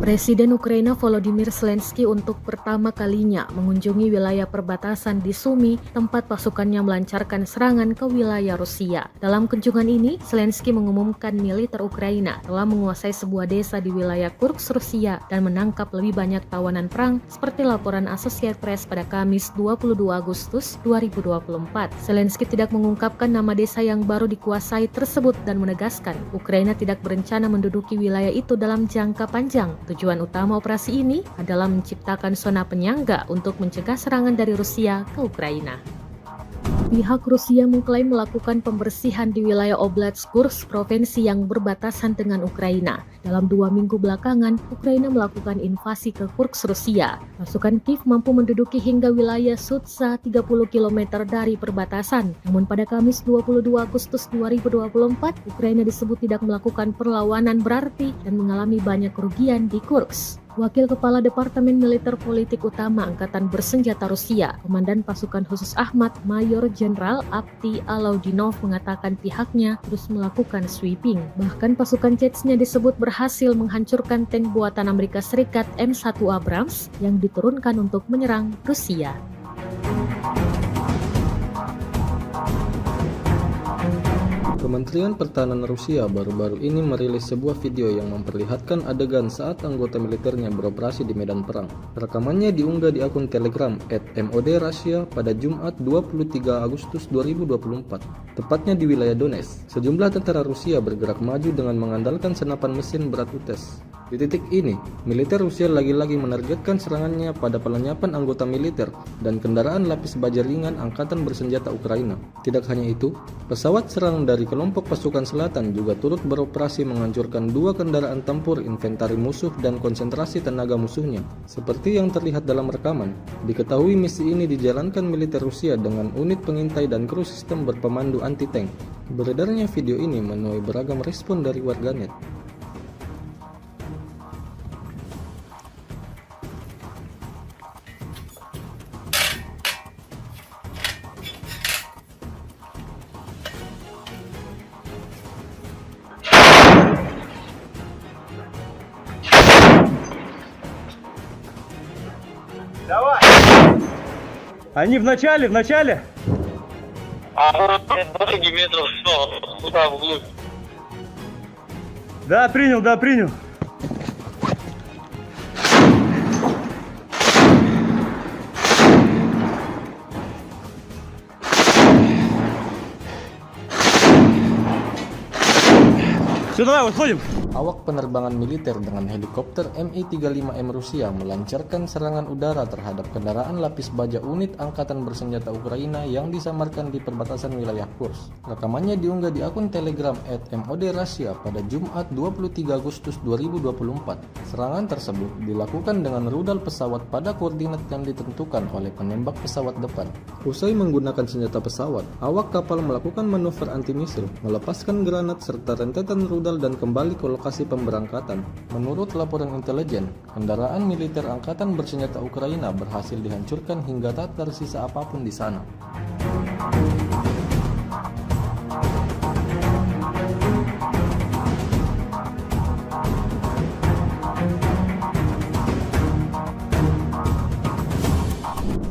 Presiden Ukraina Volodymyr Zelensky untuk pertama kalinya mengunjungi wilayah perbatasan di Sumy, tempat pasukannya melancarkan serangan ke wilayah Rusia. Dalam kunjungan ini, Zelensky mengumumkan militer Ukraina telah menguasai sebuah desa di wilayah Kursk, Rusia dan menangkap lebih banyak tawanan perang seperti laporan Associated Press pada Kamis 22 Agustus 2024. Zelensky tidak mengungkapkan nama desa yang baru dikuasai tersebut dan menegaskan Ukraina tidak berencana menduduki wilayah itu dalam jangka panjang. Tujuan utama operasi ini adalah menciptakan zona penyangga untuk mencegah serangan dari Rusia ke Ukraina. Pihak Rusia mengklaim melakukan pembersihan di wilayah Oblast Kursk, provinsi yang berbatasan dengan Ukraina. Dalam 2 minggu belakangan, Ukraina melakukan invasi ke Kursk, Rusia. Pasukan Kiev mampu menduduki hingga wilayah Sudza 30 km dari perbatasan. Namun pada Kamis 22 Agustus 2024, Ukraina disebut tidak melakukan perlawanan berarti dan mengalami banyak kerugian di Kursk. Wakil Kepala Departemen Militer Politik Utama Angkatan Bersenjata Rusia, Komandan Pasukan Khusus Ahmad, Mayor Jenderal Avdiy Alaudinov mengatakan pihaknya terus melakukan sweeping. Bahkan pasukan Chechnya disebut berhasil menghancurkan tank buatan Amerika Serikat M1 Abrams yang diturunkan untuk menyerang Rusia. Kementerian Pertahanan Rusia baru-baru ini merilis sebuah video yang memperlihatkan adegan saat anggota militernya beroperasi di medan perang. Rekamannya diunggah di akun Telegram @MOD_Russia pada Jumat 23 Agustus 2024, tepatnya di wilayah Donetsk. Sejumlah tentara Rusia bergerak maju dengan mengandalkan senapan mesin berat UTES. Di titik ini, militer Rusia lagi-lagi menargetkan serangannya pada pelenyapan anggota militer dan kendaraan lapis baja ringan Angkatan Bersenjata Ukraina. Tidak hanya itu, pesawat serang dari kelompok pasukan selatan juga turut beroperasi menghancurkan 2 kendaraan tempur inventari musuh dan konsentrasi tenaga musuhnya. Seperti yang terlihat dalam rekaman, diketahui misi ini dijalankan militer Rusia dengan unit pengintai dan kru sistem berpemandu anti-tank. Beredarnya video ini menuai beragam respon dari warganet. Давай! Они в начале! А вот 20 метров, туда, вглубь. Да, принял. Все, давай, выходим. Awak penerbangan militer dengan helikopter Mi-35M Rusia melancarkan serangan udara terhadap kendaraan lapis baja unit Angkatan Bersenjata Ukraina yang disamarkan di perbatasan wilayah Kursk. Rekamannya diunggah di akun Telegram @MOD_Russia pada Jumat 23 Agustus 2024. Serangan tersebut dilakukan dengan rudal pesawat pada koordinat yang ditentukan oleh penembak pesawat depan. Usai menggunakan senjata pesawat, awak kapal melakukan manuver anti-misil, melepaskan granat serta rentetan rudal dan kembali ke lokasi pemberangkatan. Menurut laporan intelijen, kendaraan militer Angkatan Bersenjata Ukraina berhasil dihancurkan hingga tak tersisa apapun di sana.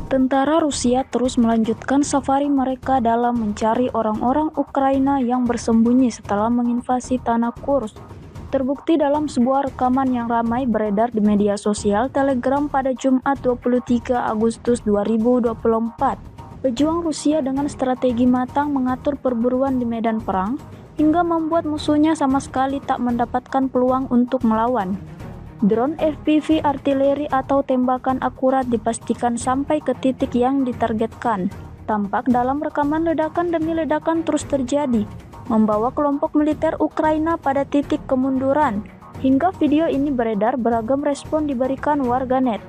Tentara Rusia terus melanjutkan safari mereka dalam mencari orang-orang Ukraina yang bersembunyi setelah menginvasi tanah Kursk. Terbukti dalam sebuah rekaman yang ramai beredar di media sosial Telegram pada Jumat 23 Agustus 2024. Pejuang Rusia dengan strategi matang mengatur perburuan di medan perang hingga membuat musuhnya sama sekali tak mendapatkan peluang untuk melawan. Drone FPV artileri atau tembakan akurat dipastikan sampai ke titik yang ditargetkan. Tampak dalam rekaman ledakan demi ledakan terus terjadi, membawa kelompok militer Ukraina pada titik kemunduran. Hingga video ini beredar, beragam respon diberikan warganet.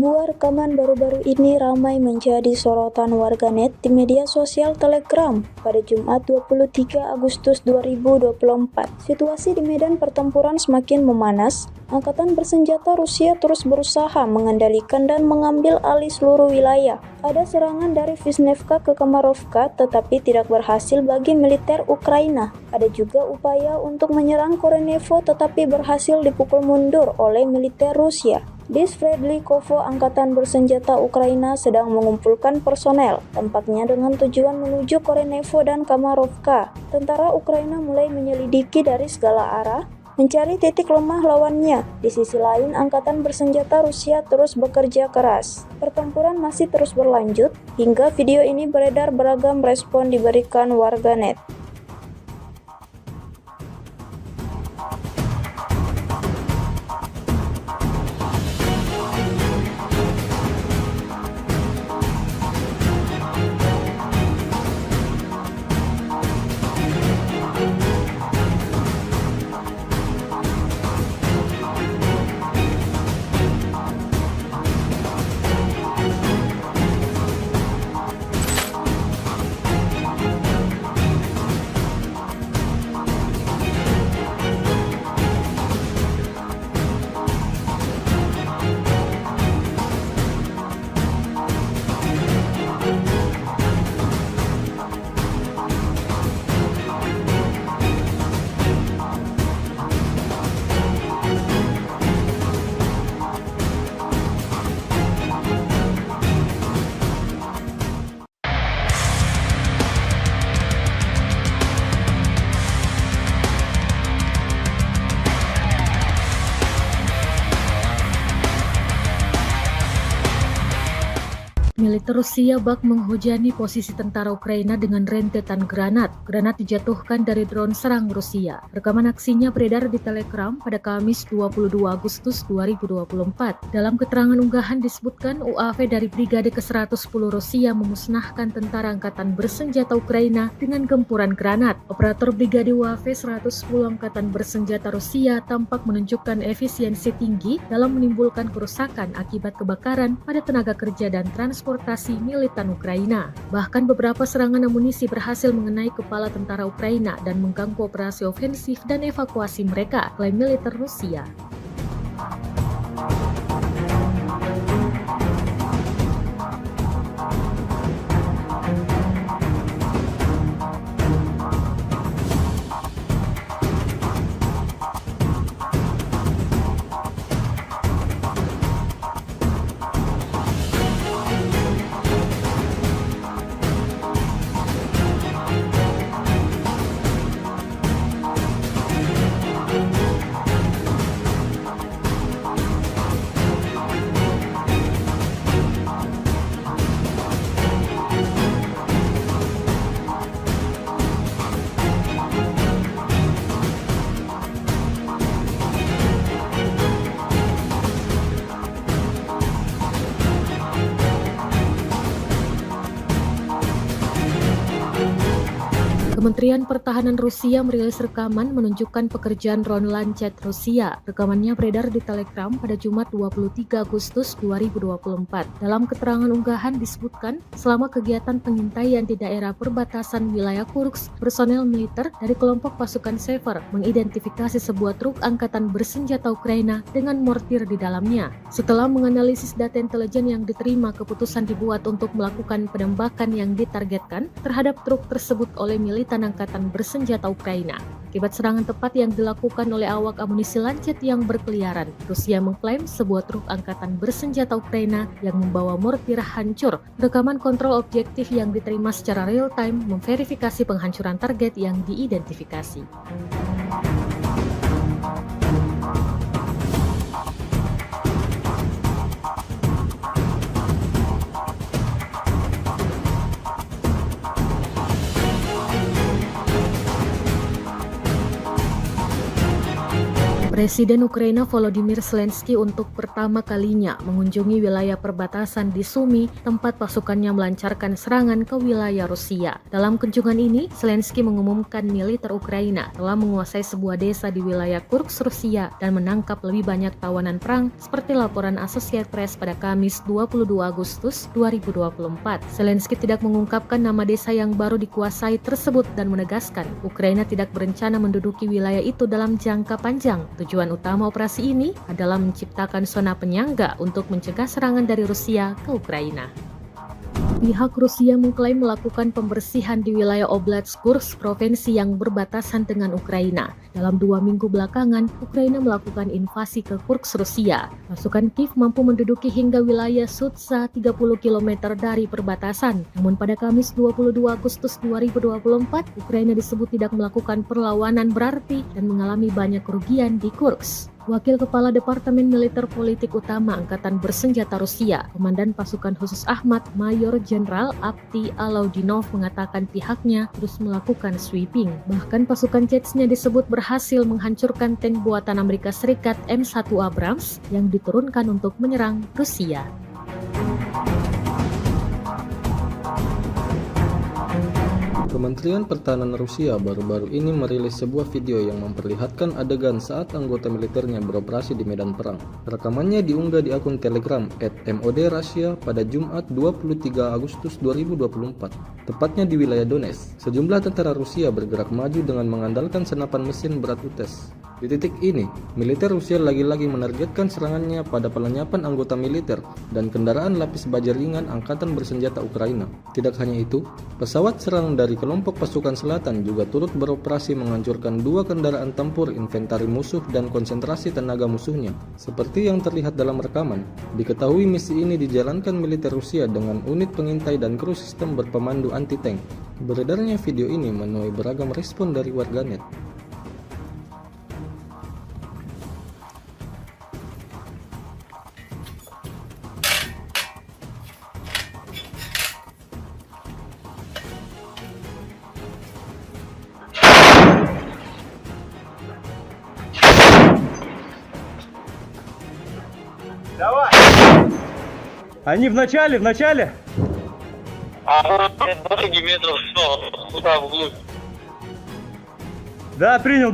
Sebuah rekaman baru-baru ini ramai menjadi sorotan warganet di media sosial Telegram pada Jumat 23 Agustus 2024. Situasi di medan pertempuran semakin memanas. Angkatan bersenjata Rusia terus berusaha mengendalikan dan mengambil alih seluruh wilayah. Ada serangan dari Vishnevka ke Kamarovka tetapi tidak berhasil bagi militer Ukraina. Ada juga upaya untuk menyerang Korenevo tetapi berhasil dipukul mundur oleh militer Rusia. Di Sverdlikovo, angkatan bersenjata Ukraina sedang mengumpulkan personel, tampaknya dengan tujuan menuju Korenevo dan Kamarovka. Tentara Ukraina mulai menyelidiki dari segala arah, mencari titik lemah lawannya. Di sisi lain, angkatan bersenjata Rusia terus bekerja keras. Pertempuran masih terus berlanjut, hingga video ini beredar beragam respon diberikan warganet. Militer Rusia bak menghujani posisi tentara Ukraina dengan rentetan granat. Granat dijatuhkan dari drone serang Rusia. Rekaman aksinya beredar di Telegram pada Kamis 22 Agustus 2024. Dalam keterangan unggahan disebutkan UAV dari Brigade ke-110 Rusia memusnahkan tentara angkatan bersenjata Ukraina dengan gempuran granat. Operator Brigade UAV 110 Angkatan Bersenjata Rusia tampak menunjukkan efisiensi tinggi dalam menimbulkan kerusakan akibat kebakaran pada tenaga kerja dan transportasi militan Ukraina. Bahkan beberapa serangan amunisi berhasil mengenai kepala tentara Ukraina dan mengganggu operasi ofensif dan evakuasi mereka, klaim militer Rusia. Kementerian Pertahanan Rusia merilis rekaman menunjukkan pekerjaan drone Lancet Rusia. Rekamannya beredar di Telegram pada Jumat 23 Agustus 2024. Dalam keterangan unggahan disebutkan, selama kegiatan pengintaian di daerah perbatasan wilayah Kursk, personel militer dari kelompok pasukan Sever mengidentifikasi sebuah truk angkatan bersenjata Ukraina dengan mortir di dalamnya. Setelah menganalisis data intelijen yang diterima, keputusan dibuat untuk melakukan penembakan yang ditargetkan terhadap truk tersebut oleh militan angkatan bersenjata Ukraina. Akibat serangan tepat yang dilakukan oleh awak amunisi Lancet yang berkeliaran, Rusia mengklaim sebuah truk angkatan bersenjata Ukraina yang membawa mortir hancur. Rekaman kontrol objektif yang diterima secara real-time memverifikasi penghancuran target yang diidentifikasi. Presiden Ukraina Volodymyr Zelensky untuk pertama kalinya mengunjungi wilayah perbatasan di Sumy, tempat pasukannya melancarkan serangan ke wilayah Rusia. Dalam kunjungan ini, Zelensky mengumumkan militer Ukraina telah menguasai sebuah desa di wilayah Kursk, Rusia, dan menangkap lebih banyak tawanan perang seperti laporan Associated Press pada Kamis 22 Agustus 2024. Zelensky tidak mengungkapkan nama desa yang baru dikuasai tersebut dan menegaskan Ukraina tidak berencana menduduki wilayah itu dalam jangka panjang. Tujuan utama operasi ini adalah menciptakan zona penyangga untuk mencegah serangan dari Rusia ke Ukraina. Pihak Rusia mengklaim melakukan pembersihan di wilayah Oblast Kursk, provinsi yang berbatasan dengan Ukraina. Dalam 2 minggu belakangan, Ukraina melakukan invasi ke Kursk, Rusia. Pasukan Kiev mampu menduduki hingga wilayah Sudza 30 km dari perbatasan. Namun pada Kamis 22 Agustus 2024, Ukraina disebut tidak melakukan perlawanan berarti dan mengalami banyak kerugian di Kursk. Wakil Kepala Departemen Militer Politik Utama Angkatan Bersenjata Rusia, Komandan Pasukan Khusus Ahmad, Mayor Jenderal Avdiy Alaudinov mengatakan pihaknya terus melakukan sweeping. Bahkan pasukan Chechnya disebut berhasil menghancurkan tank buatan Amerika Serikat M1 Abrams yang diturunkan untuk menyerang Rusia. Kementerian Pertahanan Rusia baru-baru ini merilis sebuah video yang memperlihatkan adegan saat anggota militernya beroperasi di medan perang. Rekamannya diunggah di akun Telegram @MOD_Russia pada Jumat 23 Agustus 2024, tepatnya di wilayah Donetsk. Sejumlah tentara Rusia bergerak maju dengan mengandalkan senapan mesin berat UTES. Di titik ini, militer Rusia lagi-lagi menargetkan serangannya pada pelenyapan anggota militer dan kendaraan lapis baja ringan Angkatan Bersenjata Ukraina. Tidak hanya itu, pesawat serang dari kelompok pasukan selatan juga turut beroperasi menghancurkan 2 kendaraan tempur inventari musuh dan konsentrasi tenaga musuhnya. Seperti yang terlihat dalam rekaman, diketahui misi ini dijalankan militer Rusia dengan unit pengintai dan kru sistem berpemandu anti-tank. Beredarnya video ini menuai beragam respon dari warganet. Давай! Они в начале! Дороги метров 100, туда вглубь. Да, принял.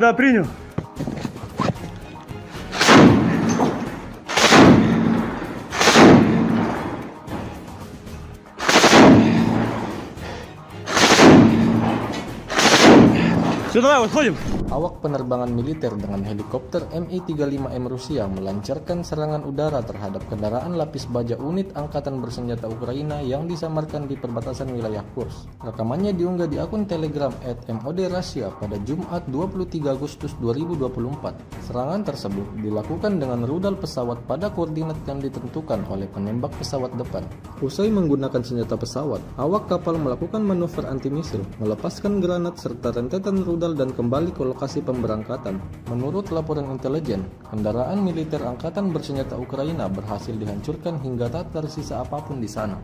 Все, давай, выходим. Awak penerbangan militer dengan helikopter Mi-35M Rusia melancarkan serangan udara terhadap kendaraan lapis baja unit Angkatan Bersenjata Ukraina yang disamarkan di perbatasan wilayah Kursk. Rekamannya diunggah di akun Telegram @MOD_Russia pada Jumat 23 Agustus 2024. Serangan tersebut dilakukan dengan rudal pesawat pada koordinat yang ditentukan oleh penembak pesawat depan. Usai menggunakan senjata pesawat, awak kapal melakukan manuver anti-misil, melepaskan granat serta rentetan rudal dan kembali ke lokasi pemberangkatan. Menurut laporan intelijen, kendaraan militer Angkatan Bersenjata Ukraina berhasil dihancurkan hingga tak tersisa apapun di sana.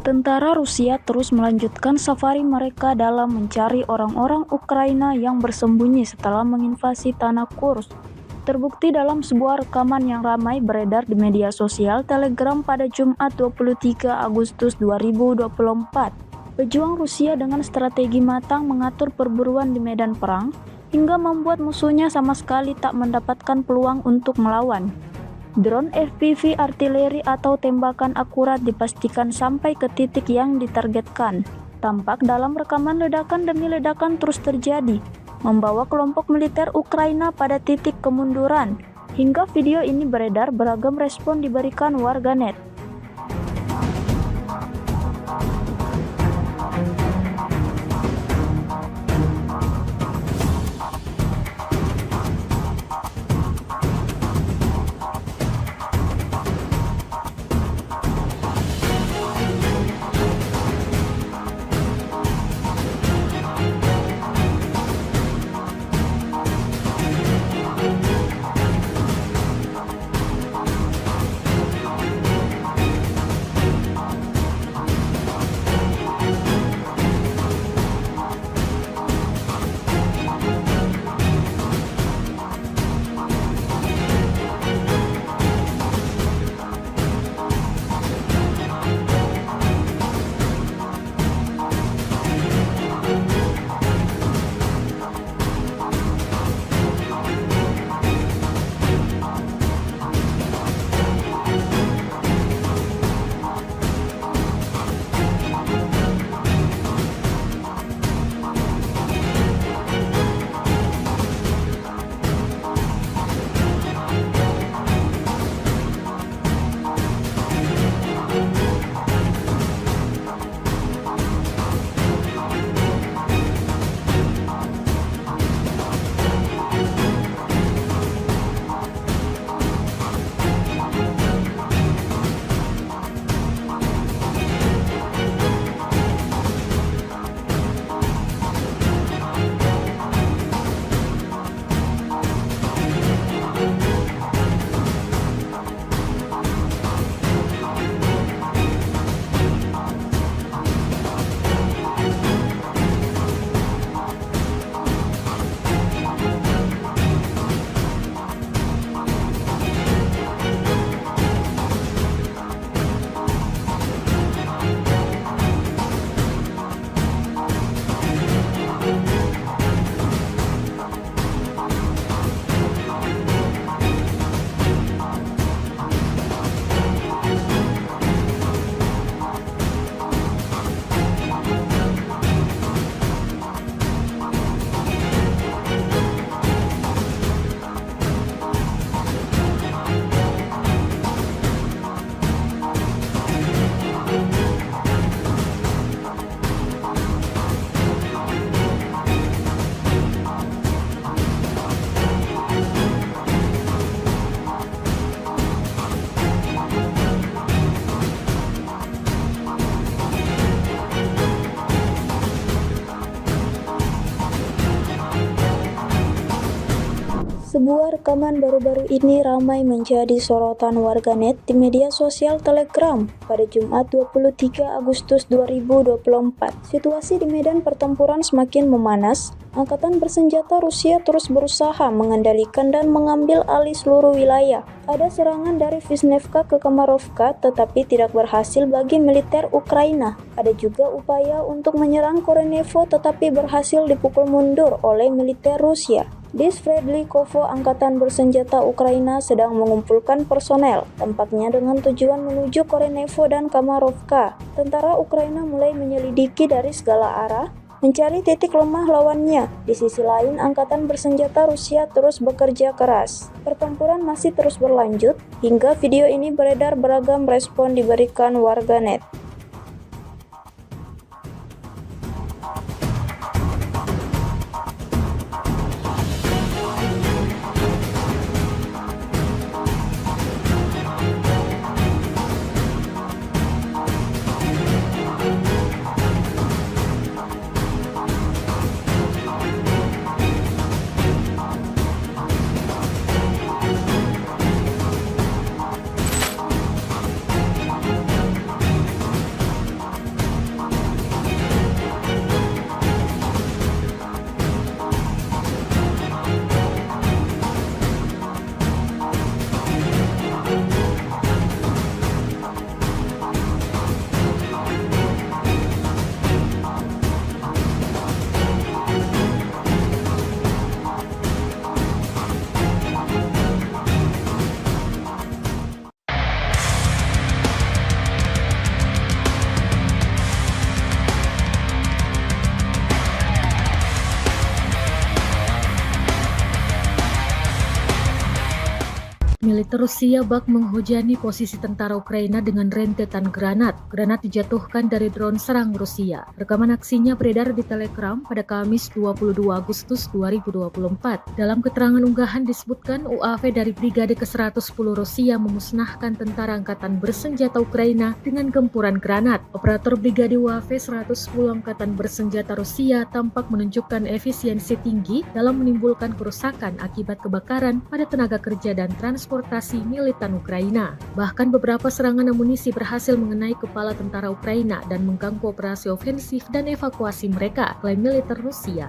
Tentara Rusia terus melanjutkan safari mereka dalam mencari orang-orang Ukraina yang bersembunyi setelah menginvasi tanah Kursk. Terbukti dalam sebuah rekaman yang ramai beredar di media sosial Telegram pada Jumat 23 Agustus 2024. Pejuang Rusia dengan strategi matang mengatur perburuan di medan perang hingga membuat musuhnya sama sekali tak mendapatkan peluang untuk melawan. Drone FPV artileri atau tembakan akurat dipastikan sampai ke titik yang ditargetkan. Tampak dalam rekaman ledakan demi ledakan terus terjadi, membawa kelompok militer Ukraina pada titik kemunduran. Hingga video ini beredar, beragam respon diberikan warganet. Sebuah rekaman baru-baru ini ramai menjadi sorotan warganet di media sosial Telegram pada Jumat 23 Agustus 2024. Situasi di medan pertempuran semakin memanas. Angkatan bersenjata Rusia terus berusaha mengendalikan dan mengambil alih seluruh wilayah. Ada serangan dari Vishnevka ke Kamarovka tetapi tidak berhasil bagi militer Ukraina. Ada juga upaya untuk menyerang Korenevo tetapi berhasil dipukul mundur oleh militer Rusia. Di Sverdlikovo, angkatan bersenjata Ukraina sedang mengumpulkan personel, tampaknya dengan tujuan menuju Korenevo dan Kamarovka. Tentara Ukraina mulai menyelidiki dari segala arah, mencari titik lemah lawannya. Di sisi lain, angkatan bersenjata Rusia terus bekerja keras. Pertempuran masih terus berlanjut, hingga video ini beredar beragam respon diberikan warganet. Militer Rusia bak menghujani posisi tentara Ukraina dengan rentetan granat. Granat dijatuhkan dari drone serang Rusia. Rekaman aksinya beredar di Telegram pada Kamis 22 Agustus 2024. Dalam keterangan unggahan disebutkan UAV dari Brigade ke-110 Rusia memusnahkan tentara angkatan bersenjata Ukraina dengan gempuran granat. Operator Brigade UAV 110 Angkatan Bersenjata Rusia tampak menunjukkan efisiensi tinggi dalam menimbulkan kerusakan akibat kebakaran pada tenaga kerja dan transportasi militan Ukraina. Bahkan beberapa serangan amunisi berhasil mengenai kepala tentara Ukraina dan mengganggu operasi ofensif dan evakuasi mereka, klaim militer Rusia.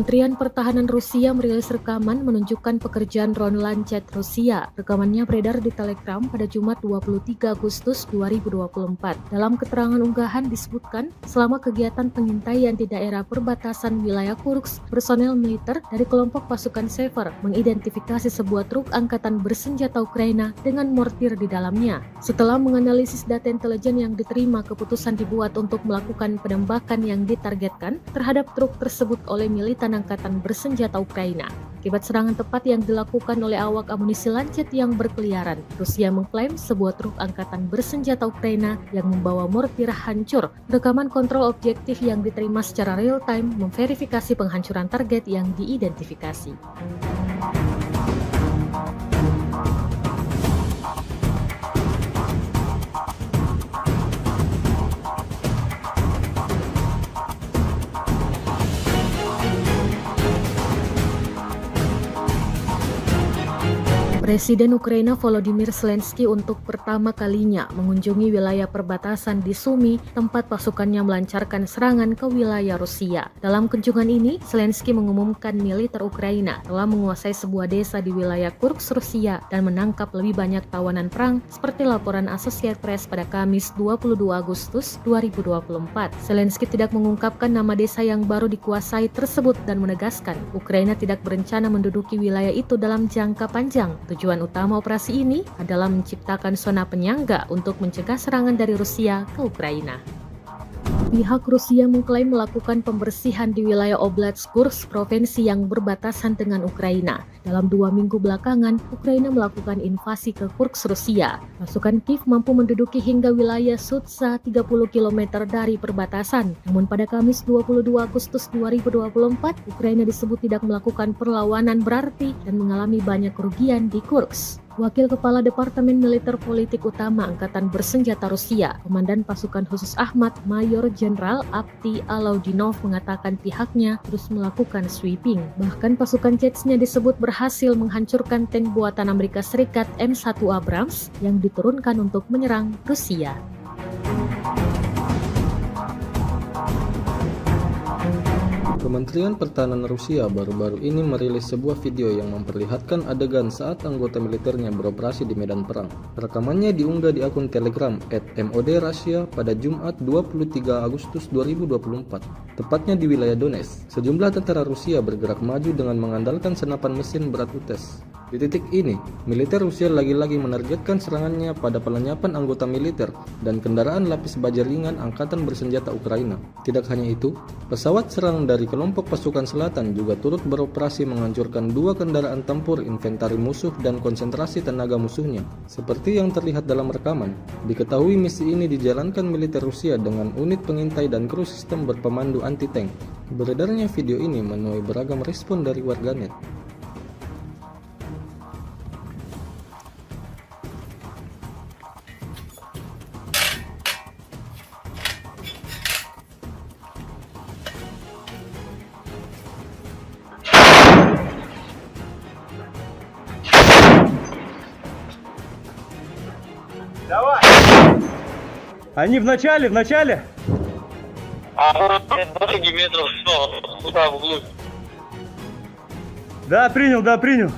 Kementerian Pertahanan Rusia merilis rekaman menunjukkan pekerjaan drone Lancet Rusia. Rekamannya beredar di Telegram pada Jumat 23 Agustus 2024. Dalam keterangan unggahan disebutkan, selama kegiatan pengintaian di daerah perbatasan wilayah Kursk, personel militer dari kelompok pasukan Sever mengidentifikasi sebuah truk angkatan bersenjata Ukraina dengan mortir di dalamnya. Setelah menganalisis data intelijen yang diterima, keputusan dibuat untuk melakukan penembakan yang ditargetkan terhadap truk tersebut oleh militan angkatan bersenjata Ukraina. Akibat serangan tepat yang dilakukan oleh awak amunisi Lancet yang berkeliaran, Rusia mengklaim sebuah truk angkatan bersenjata Ukraina yang membawa mortir hancur. Rekaman kontrol objektif yang diterima secara real-time memverifikasi penghancuran target yang diidentifikasi. Presiden Ukraina Volodymyr Zelensky untuk pertama kalinya mengunjungi wilayah perbatasan di Sumy, tempat pasukannya melancarkan serangan ke wilayah Rusia. Dalam kunjungan ini, Zelensky mengumumkan militer Ukraina telah menguasai sebuah desa di wilayah Kursk, Rusia, dan menangkap lebih banyak tawanan perang, seperti laporan Associated Press pada Kamis 22 Agustus 2024. Zelensky tidak mengungkapkan nama desa yang baru dikuasai tersebut dan menegaskan Ukraina tidak berencana menduduki wilayah itu dalam jangka panjang. Tujuan utama operasi ini adalah menciptakan zona penyangga untuk mencegah serangan dari Rusia ke Ukraina. Pihak Rusia mengklaim melakukan pembersihan di wilayah Oblast Kursk, provinsi yang berbatasan dengan Ukraina. Dalam 2 minggu belakangan, Ukraina melakukan invasi ke Kursk, Rusia. Pasukan Kiev mampu menduduki hingga wilayah Sudza 30 km dari perbatasan. Namun pada Kamis 22 Agustus 2024, Ukraina disebut tidak melakukan perlawanan berarti dan mengalami banyak kerugian di Kursk. Wakil Kepala Departemen Militer Politik Utama Angkatan Bersenjata Rusia, Komandan Pasukan Khusus Ahmad, Mayor Jenderal Avdiy Alaudinov mengatakan pihaknya terus melakukan sweeping. Bahkan pasukan Chechnya disebut berhasil menghancurkan tank buatan Amerika Serikat M1 Abrams yang diturunkan untuk menyerang Rusia. Kementerian Pertahanan Rusia baru-baru ini merilis sebuah video yang memperlihatkan adegan saat anggota militernya beroperasi di medan perang. Rekamannya diunggah di akun Telegram @MOD_Russia pada Jumat 23 Agustus 2024, tepatnya di wilayah Donetsk. Sejumlah tentara Rusia bergerak maju dengan mengandalkan senapan mesin berat UTES. Di titik ini, militer Rusia lagi-lagi menargetkan serangannya pada pelenyapan anggota militer dan kendaraan lapis baja ringan Angkatan Bersenjata Ukraina. Tidak hanya itu, pesawat serang dari kelompok pasukan selatan juga turut beroperasi menghancurkan 2 kendaraan tempur inventari musuh dan konsentrasi tenaga musuhnya. Seperti yang terlihat dalam rekaman, diketahui misi ini dijalankan militer Rusia dengan unit pengintai dan kru sistem berpemandu anti-tank. Beredarnya video ini menuai beragam respon dari warganet. Давай! Они в начале! Дофиги метров 100, туда вглубь. Да, принял.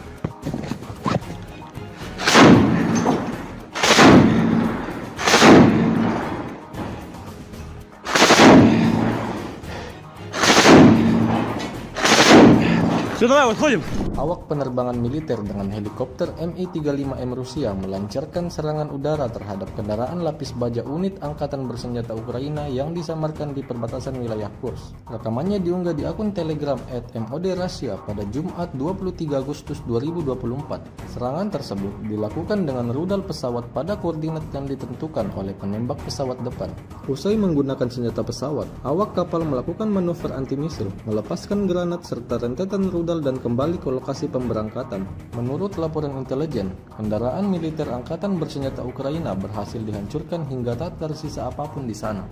Все, давай, выходим. Awak penerbangan militer dengan helikopter Mi-35M Rusia melancarkan serangan udara terhadap kendaraan lapis baja unit Angkatan Bersenjata Ukraina yang disamarkan di perbatasan wilayah Kursk. Rekamannya diunggah di akun Telegram @MOD_Russia pada Jumat 23 Agustus 2024. Serangan tersebut dilakukan dengan rudal pesawat pada koordinat yang ditentukan oleh penembak pesawat depan. Usai menggunakan senjata pesawat, awak kapal melakukan manuver anti-misil, melepaskan granat serta rentetan rudal dan kembali ke lokasi pemberangkatan. Menurut laporan intelijen, kendaraan militer Angkatan Bersenjata Ukraina berhasil dihancurkan hingga tak tersisa apapun di sana.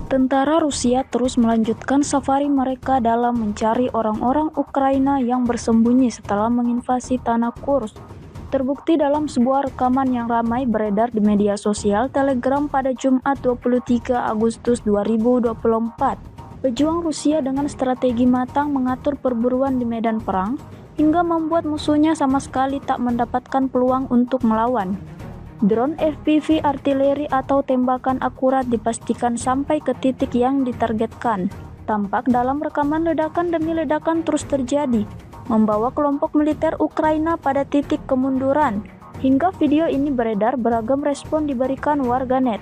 Tentara Rusia terus melanjutkan safari mereka dalam mencari orang-orang Ukraina yang bersembunyi setelah menginvasi tanah Kursk. Terbukti dalam sebuah rekaman yang ramai beredar di media sosial Telegram pada Jumat 23 Agustus 2024. Pejuang Rusia dengan strategi matang mengatur perburuan di medan perang hingga membuat musuhnya sama sekali tak mendapatkan peluang untuk melawan. Drone FPV artileri atau tembakan akurat dipastikan sampai ke titik yang ditargetkan. Tampak dalam rekaman ledakan demi ledakan terus terjadi, membawa kelompok militer Ukraina pada titik kemunduran. Hingga video ini beredar, beragam respon diberikan warganet.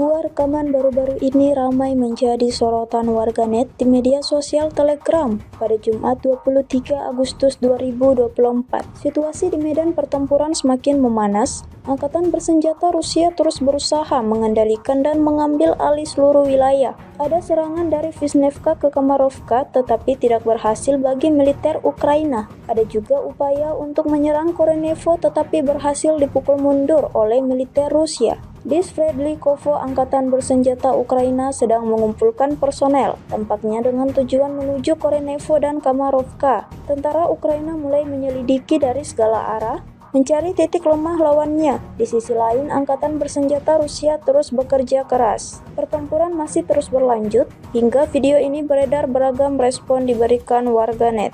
Sebuah rekaman baru-baru ini ramai menjadi sorotan warganet di media sosial Telegram pada Jumat 23 Agustus 2024. Situasi di medan pertempuran semakin memanas. Angkatan bersenjata Rusia terus berusaha mengendalikan dan mengambil alih seluruh wilayah. Ada serangan dari Vishnevka ke Kamarovka tetapi tidak berhasil bagi militer Ukraina. Ada juga upaya untuk menyerang Korenevo tetapi berhasil dipukul mundur oleh militer Rusia. Di Sverdlikovo, angkatan bersenjata Ukraina sedang mengumpulkan personel, tampaknya dengan tujuan menuju Korenevo dan Kamarovka. Tentara Ukraina mulai menyelidiki dari segala arah, mencari titik lemah lawannya. Di sisi lain, angkatan bersenjata Rusia terus bekerja keras. Pertempuran masih terus berlanjut, hingga video ini beredar beragam respon diberikan warganet.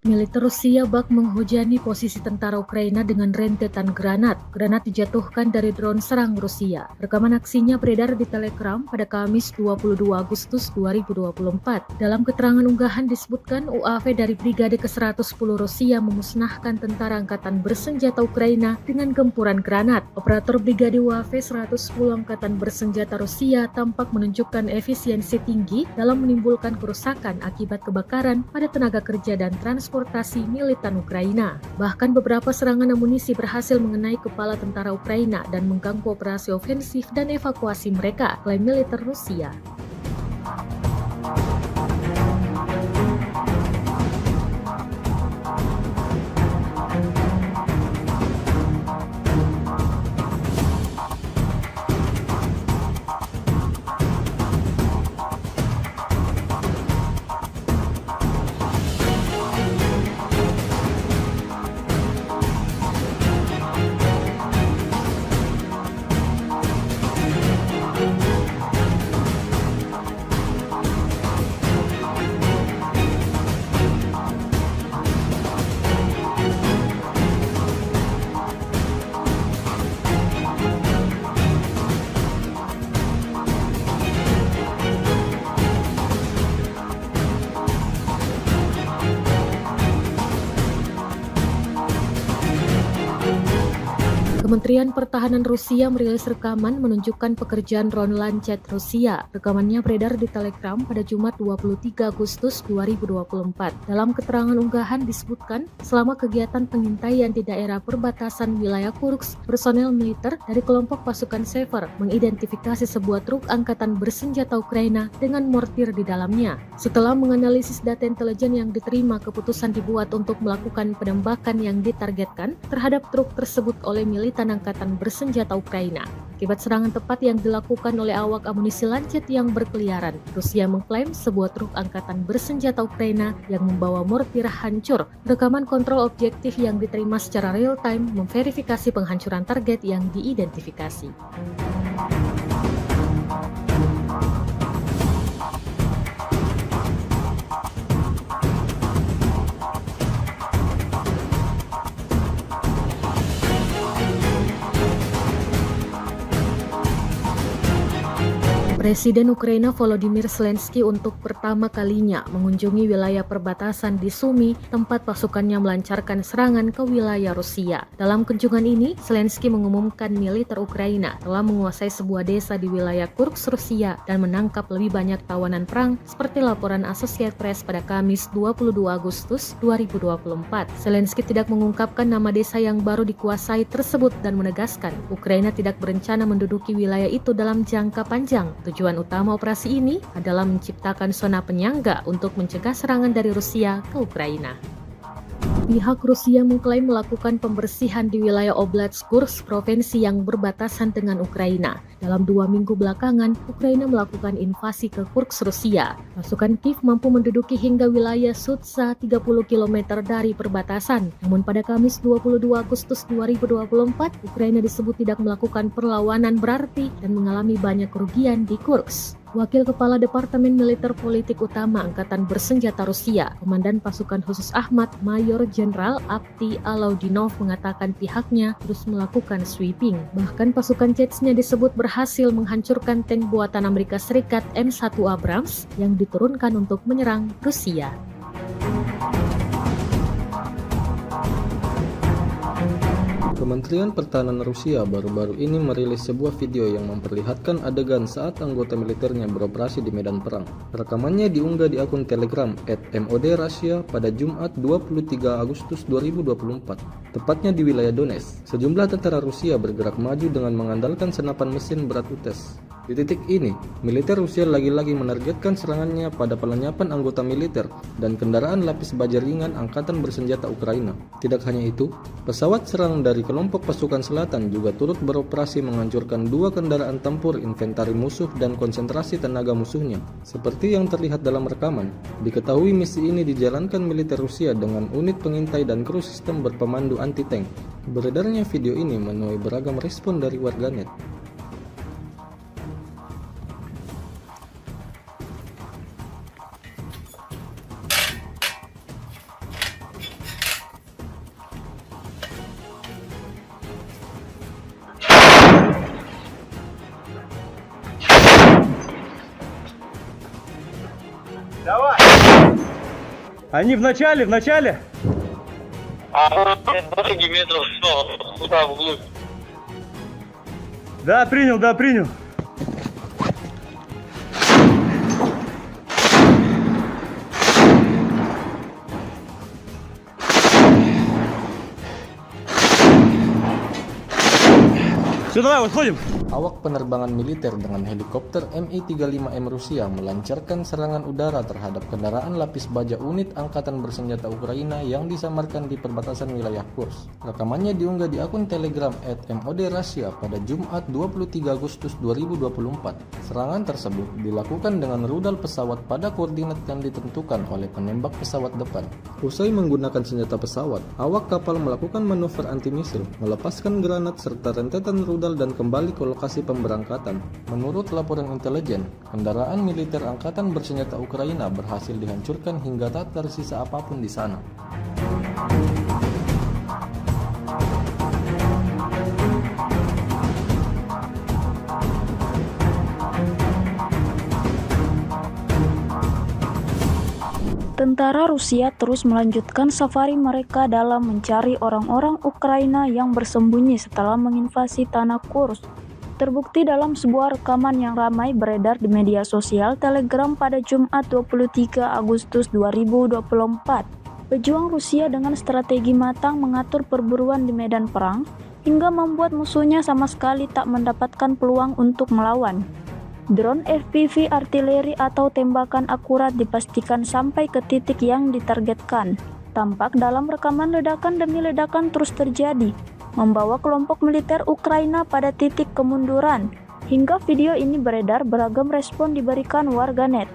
Militer Rusia bak menghujani posisi tentara Ukraina dengan rentetan granat. Granat dijatuhkan dari drone serang Rusia. Rekaman aksinya beredar di Telegram pada Kamis 22 Agustus 2024. Dalam keterangan unggahan disebutkan UAV dari Brigade ke-110 Rusia memusnahkan tentara angkatan bersenjata Ukraina dengan gempuran granat. Operator Brigade UAV 110 Angkatan Bersenjata Rusia tampak menunjukkan efisiensi tinggi dalam menimbulkan kerusakan akibat kebakaran pada tenaga kerja dan transportasi militan Ukraina. Bahkan beberapa serangan amunisi berhasil mengenai kepala tentara Ukraina dan mengganggu operasi ofensif dan evakuasi mereka, klaim militer Rusia. Kementerian Pertahanan Rusia merilis rekaman menunjukkan pekerjaan drone Lancet Rusia. Rekamannya beredar di Telegram pada Jumat 23 Agustus 2024. Dalam keterangan unggahan disebutkan, selama kegiatan pengintaian di daerah perbatasan wilayah Kursk, personel militer dari kelompok pasukan Sever mengidentifikasi sebuah truk angkatan bersenjata Ukraina dengan mortir di dalamnya. Setelah menganalisis data intelijen yang diterima, keputusan dibuat untuk melakukan penembakan yang ditargetkan terhadap truk tersebut oleh militan angkatan bersenjata Ukraina. Akibat serangan tepat yang dilakukan oleh awak amunisi Lancet yang berkeliaran, Rusia mengklaim sebuah truk angkatan bersenjata Ukraina yang membawa mortir hancur. Rekaman kontrol objektif yang diterima secara real-time memverifikasi penghancuran target yang diidentifikasi. Presiden Ukraina Volodymyr Zelensky untuk pertama kalinya mengunjungi wilayah perbatasan di Sumy, tempat pasukannya melancarkan serangan ke wilayah Rusia. Dalam kunjungan ini, Zelensky mengumumkan militer Ukraina telah menguasai sebuah desa di wilayah Kursk, Rusia, dan menangkap lebih banyak tawanan perang seperti laporan Associated Press pada Kamis 22 Agustus 2024. Zelensky tidak mengungkapkan nama desa yang baru dikuasai tersebut dan menegaskan Ukraina tidak berencana menduduki wilayah itu dalam jangka panjang. Tujuan utama operasi ini adalah menciptakan zona penyangga untuk mencegah serangan dari Rusia ke Ukraina. Pihak Rusia mengklaim melakukan pembersihan di wilayah Oblast Kursk, provinsi yang berbatasan dengan Ukraina. Dalam 2 minggu belakangan, Ukraina melakukan invasi ke Kursk, Rusia. Pasukan Kiev mampu menduduki hingga wilayah Sudza 30 km dari perbatasan. Namun pada Kamis 22 Agustus 2024, Ukraina disebut tidak melakukan perlawanan berarti dan mengalami banyak kerugian di Kursk. Wakil Kepala Departemen Militer Politik Utama Angkatan Bersenjata Rusia, Komandan Pasukan Khusus Ahmad, Mayor Jenderal Avdiy Alaudinov mengatakan pihaknya terus melakukan sweeping. Bahkan pasukan Chechnya disebut berhasil menghancurkan tank buatan Amerika Serikat M1 Abrams yang diturunkan untuk menyerang Rusia. Kementerian Pertahanan Rusia baru-baru ini merilis sebuah video yang memperlihatkan adegan saat anggota militernya beroperasi di medan perang. Rekamannya diunggah di akun Telegram @MOD_Russia pada Jumat 23 Agustus 2024, tepatnya di wilayah Donetsk. Sejumlah tentara Rusia bergerak maju dengan mengandalkan senapan mesin berat UTES. Di titik ini, militer Rusia lagi-lagi menargetkan serangannya pada pelenyapan anggota militer dan kendaraan lapis baja ringan Angkatan Bersenjata Ukraina. Tidak hanya itu, pesawat serang dari kelompok pasukan selatan juga turut beroperasi menghancurkan 2 kendaraan tempur inventari musuh dan konsentrasi tenaga musuhnya. Seperti yang terlihat dalam rekaman, diketahui misi ini dijalankan militer Rusia dengan unit pengintai dan kru sistem berpemandu anti-tank. Beredarnya video ini menuai beragam respon dari warganet. Давай! Они в начале! Дороги метров 100, туда вглубь. Да, принял. Все, давай, выходим. Awak penerbangan militer dengan helikopter Mi-35M Rusia melancarkan serangan udara terhadap kendaraan lapis baja unit Angkatan Bersenjata Ukraina yang disamarkan di perbatasan wilayah Kursk. Rekamannya diunggah di akun Telegram @MOD_Russia pada Jumat 23 Agustus 2024. Serangan tersebut dilakukan dengan rudal pesawat pada koordinat yang ditentukan oleh penembak pesawat depan. Usai menggunakan senjata pesawat, awak kapal melakukan manuver anti-misil, melepaskan granat serta rentetan rudal dan kembali ke lokasi pemberangkatan. Menurut laporan intelijen, kendaraan militer Angkatan Bersenjata Ukraina berhasil dihancurkan hingga tak tersisa apapun di sana. Tentara Rusia terus melanjutkan safari mereka dalam mencari orang-orang Ukraina yang bersembunyi setelah menginvasi tanah Kursk. Terbukti dalam sebuah rekaman yang ramai beredar di media sosial Telegram pada Jumat 23 Agustus 2024. Pejuang Rusia dengan strategi matang mengatur perburuan di medan perang hingga membuat musuhnya sama sekali tak mendapatkan peluang untuk melawan. Drone FPV artileri atau tembakan akurat dipastikan sampai ke titik yang ditargetkan. Tampak dalam rekaman ledakan demi ledakan terus terjadi, membawa kelompok militer Ukraina pada titik kemunduran. Hingga video ini beredar, beragam respon diberikan warganet.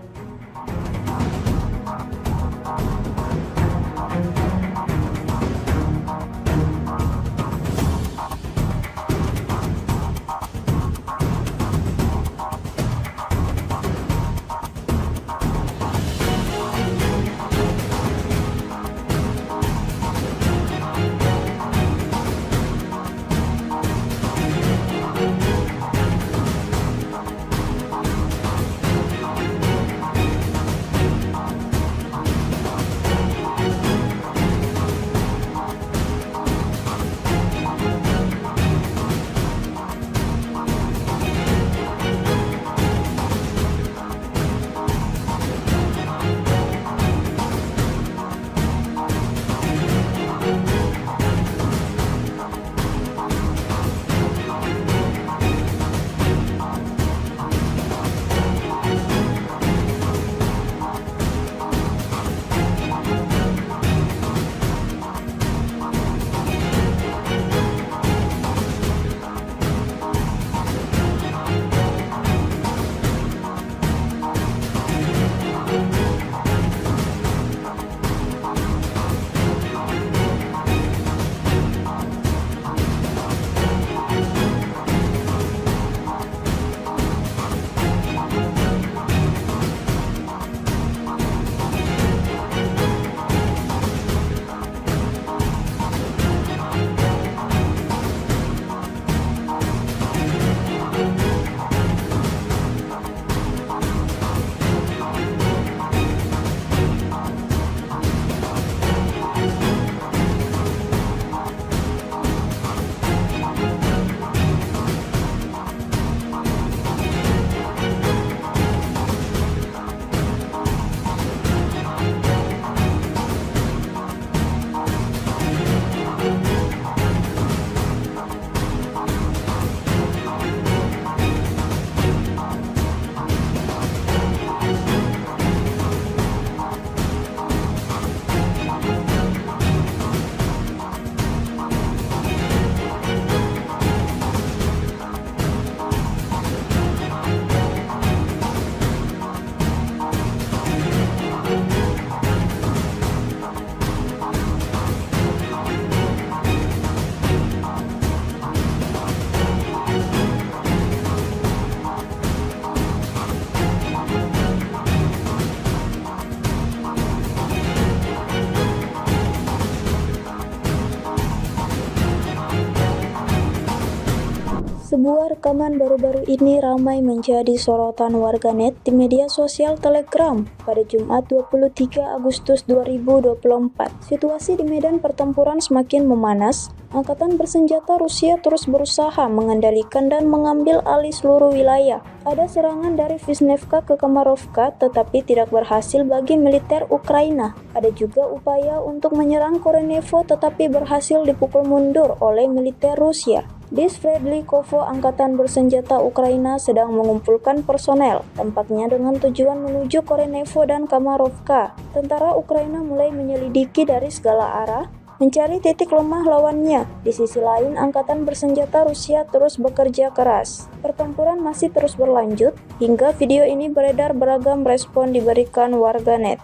Sebuah rekaman baru-baru ini ramai menjadi sorotan warganet di media sosial Telegram pada Jumat 23 Agustus 2024. Situasi di medan pertempuran semakin memanas. Angkatan bersenjata Rusia terus berusaha mengendalikan dan mengambil alih seluruh wilayah. Ada serangan dari Vishnevka ke Kamarovka tetapi tidak berhasil bagi militer Ukraina. Ada juga upaya untuk menyerang Korenevo tetapi berhasil dipukul mundur oleh militer Rusia. Di Sverdlikovo, angkatan bersenjata Ukraina sedang mengumpulkan personel, tampaknya dengan tujuan menuju Korenevo dan Kamarovka. Tentara Ukraina mulai menyelidiki dari segala arah, mencari titik lemah lawannya. Di sisi lain, angkatan bersenjata Rusia terus bekerja keras. Pertempuran masih terus berlanjut, hingga video ini beredar beragam respon diberikan warganet.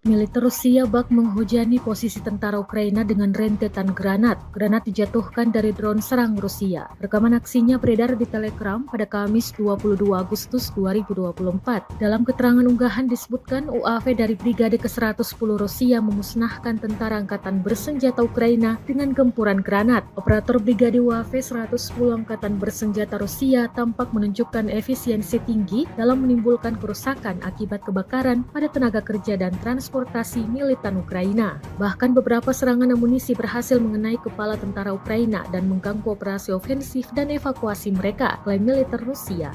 Militer Rusia bak menghujani posisi tentara Ukraina dengan rentetan granat. Granat dijatuhkan dari drone serang Rusia. Rekaman aksinya beredar di Telegram pada Kamis 22 Agustus 2024. Dalam keterangan unggahan disebutkan UAV dari Brigade ke-110 Rusia memusnahkan tentara angkatan bersenjata Ukraina dengan gempuran granat. Operator Brigade UAV 110 Angkatan Bersenjata Rusia tampak menunjukkan efisiensi tinggi dalam menimbulkan kerusakan akibat kebakaran pada tenaga kerja dan transportasi militan Ukraina. Bahkan beberapa serangan amunisi berhasil mengenai kepala tentara Ukraina dan mengganggu operasi ofensif dan evakuasi mereka, klaim militer Rusia.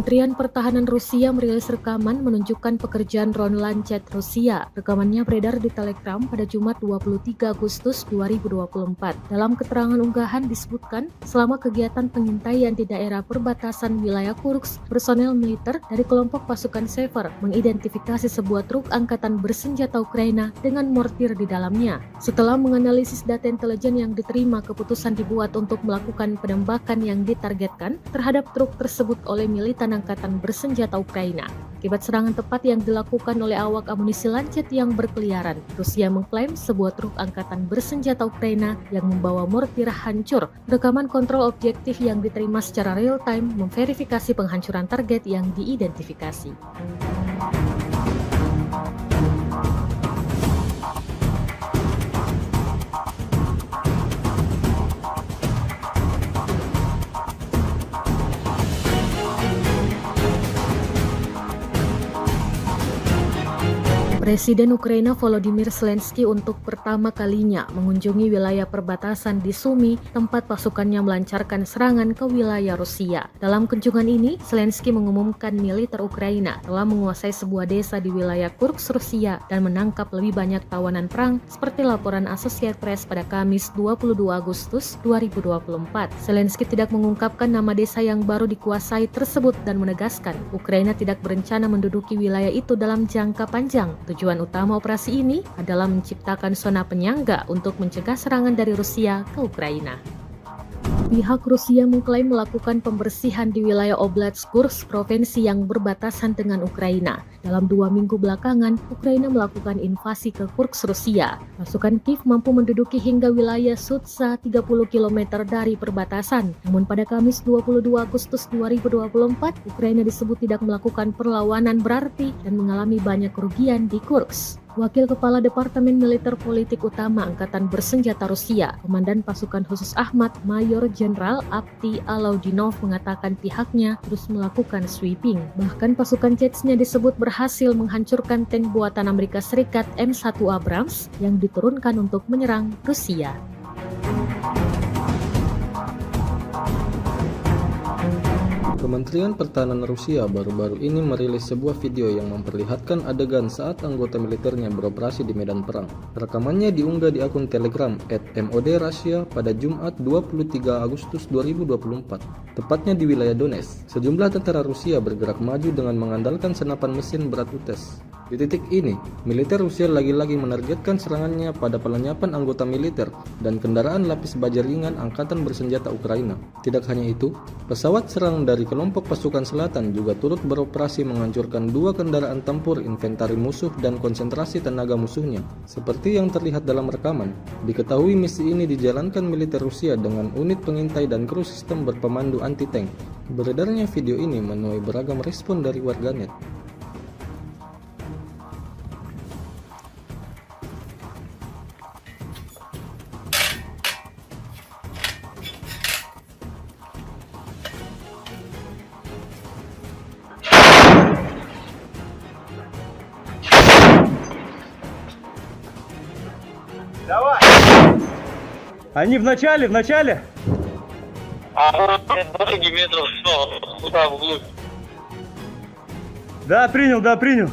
Kementerian Pertahanan Rusia merilis rekaman menunjukkan pekerjaan drone Lancet Rusia. Rekamannya beredar di Telegram pada Jumat 23 Agustus 2024. Dalam keterangan unggahan disebutkan, selama kegiatan pengintaian di daerah perbatasan wilayah Kursk, personel militer dari kelompok pasukan Sever mengidentifikasi sebuah truk angkatan bersenjata Ukraina dengan mortir di dalamnya. Setelah menganalisis data intelijen yang diterima, keputusan dibuat untuk melakukan penembakan yang ditargetkan terhadap truk tersebut oleh militan angkatan bersenjata Ukraina. Akibat serangan tepat yang dilakukan oleh awak amunisi Lancet yang berkeliaran, Rusia mengklaim sebuah truk angkatan bersenjata Ukraina yang membawa mortir hancur. Rekaman kontrol objektif yang diterima secara real-time memverifikasi penghancuran target yang diidentifikasi. Presiden Ukraina Volodymyr Zelensky untuk pertama kalinya mengunjungi wilayah perbatasan di Sumy, tempat pasukannya melancarkan serangan ke wilayah Rusia. Dalam kunjungan ini, Zelensky mengumumkan militer Ukraina telah menguasai sebuah desa di wilayah Kursk, Rusia, dan menangkap lebih banyak tawanan perang, seperti laporan Associated Press pada Kamis 22 Agustus 2024. Zelensky tidak mengungkapkan nama desa yang baru dikuasai tersebut dan menegaskan Ukraina tidak berencana menduduki wilayah itu dalam jangka panjang. Tujuan utama operasi ini adalah menciptakan zona penyangga untuk mencegah serangan dari Rusia ke Ukraina. Pihak Rusia mengklaim melakukan pembersihan di wilayah Oblast Kursk, provinsi yang berbatasan dengan Ukraina. Dalam 2 minggu belakangan, Ukraina melakukan invasi ke Kursk, Rusia. Pasukan Kiev mampu menduduki hingga wilayah Sudza 30 km dari perbatasan. Namun pada Kamis 22 Agustus 2024, Ukraina disebut tidak melakukan perlawanan berarti dan mengalami banyak kerugian di Kursk. Wakil Kepala Departemen Militer Politik Utama Angkatan Bersenjata Rusia, Komandan Pasukan Khusus Ahmad, Mayor Jenderal Avdiy Alaudinov mengatakan pihaknya terus melakukan sweeping. Bahkan pasukan Chechnya disebut berhasil menghancurkan tank buatan Amerika Serikat M1 Abrams yang diturunkan untuk menyerang Rusia. Kementerian Pertahanan Rusia baru-baru ini merilis sebuah video yang memperlihatkan adegan saat anggota militernya beroperasi di medan perang. Rekamannya diunggah di akun Telegram @MOD_Russia pada Jumat 23 Agustus 2024, tepatnya di wilayah Donetsk. Sejumlah tentara Rusia bergerak maju dengan mengandalkan senapan mesin berat UTES. Di titik ini, militer Rusia lagi-lagi menargetkan serangannya pada pelenyapan anggota militer dan kendaraan lapis baja ringan Angkatan Bersenjata Ukraina. Tidak hanya itu, pesawat serang dari kelompok pasukan selatan juga turut beroperasi menghancurkan 2 kendaraan tempur inventari musuh dan konsentrasi tenaga musuhnya. Seperti yang terlihat dalam rekaman, diketahui misi ini dijalankan militer Rusia dengan unit pengintai dan kru sistem berpemandu anti-tank. Beredarnya video ini menuai beragam respon dari warganet. Давай! Они в начале! Дофиги метров 100, туда вглубь. Да, принял.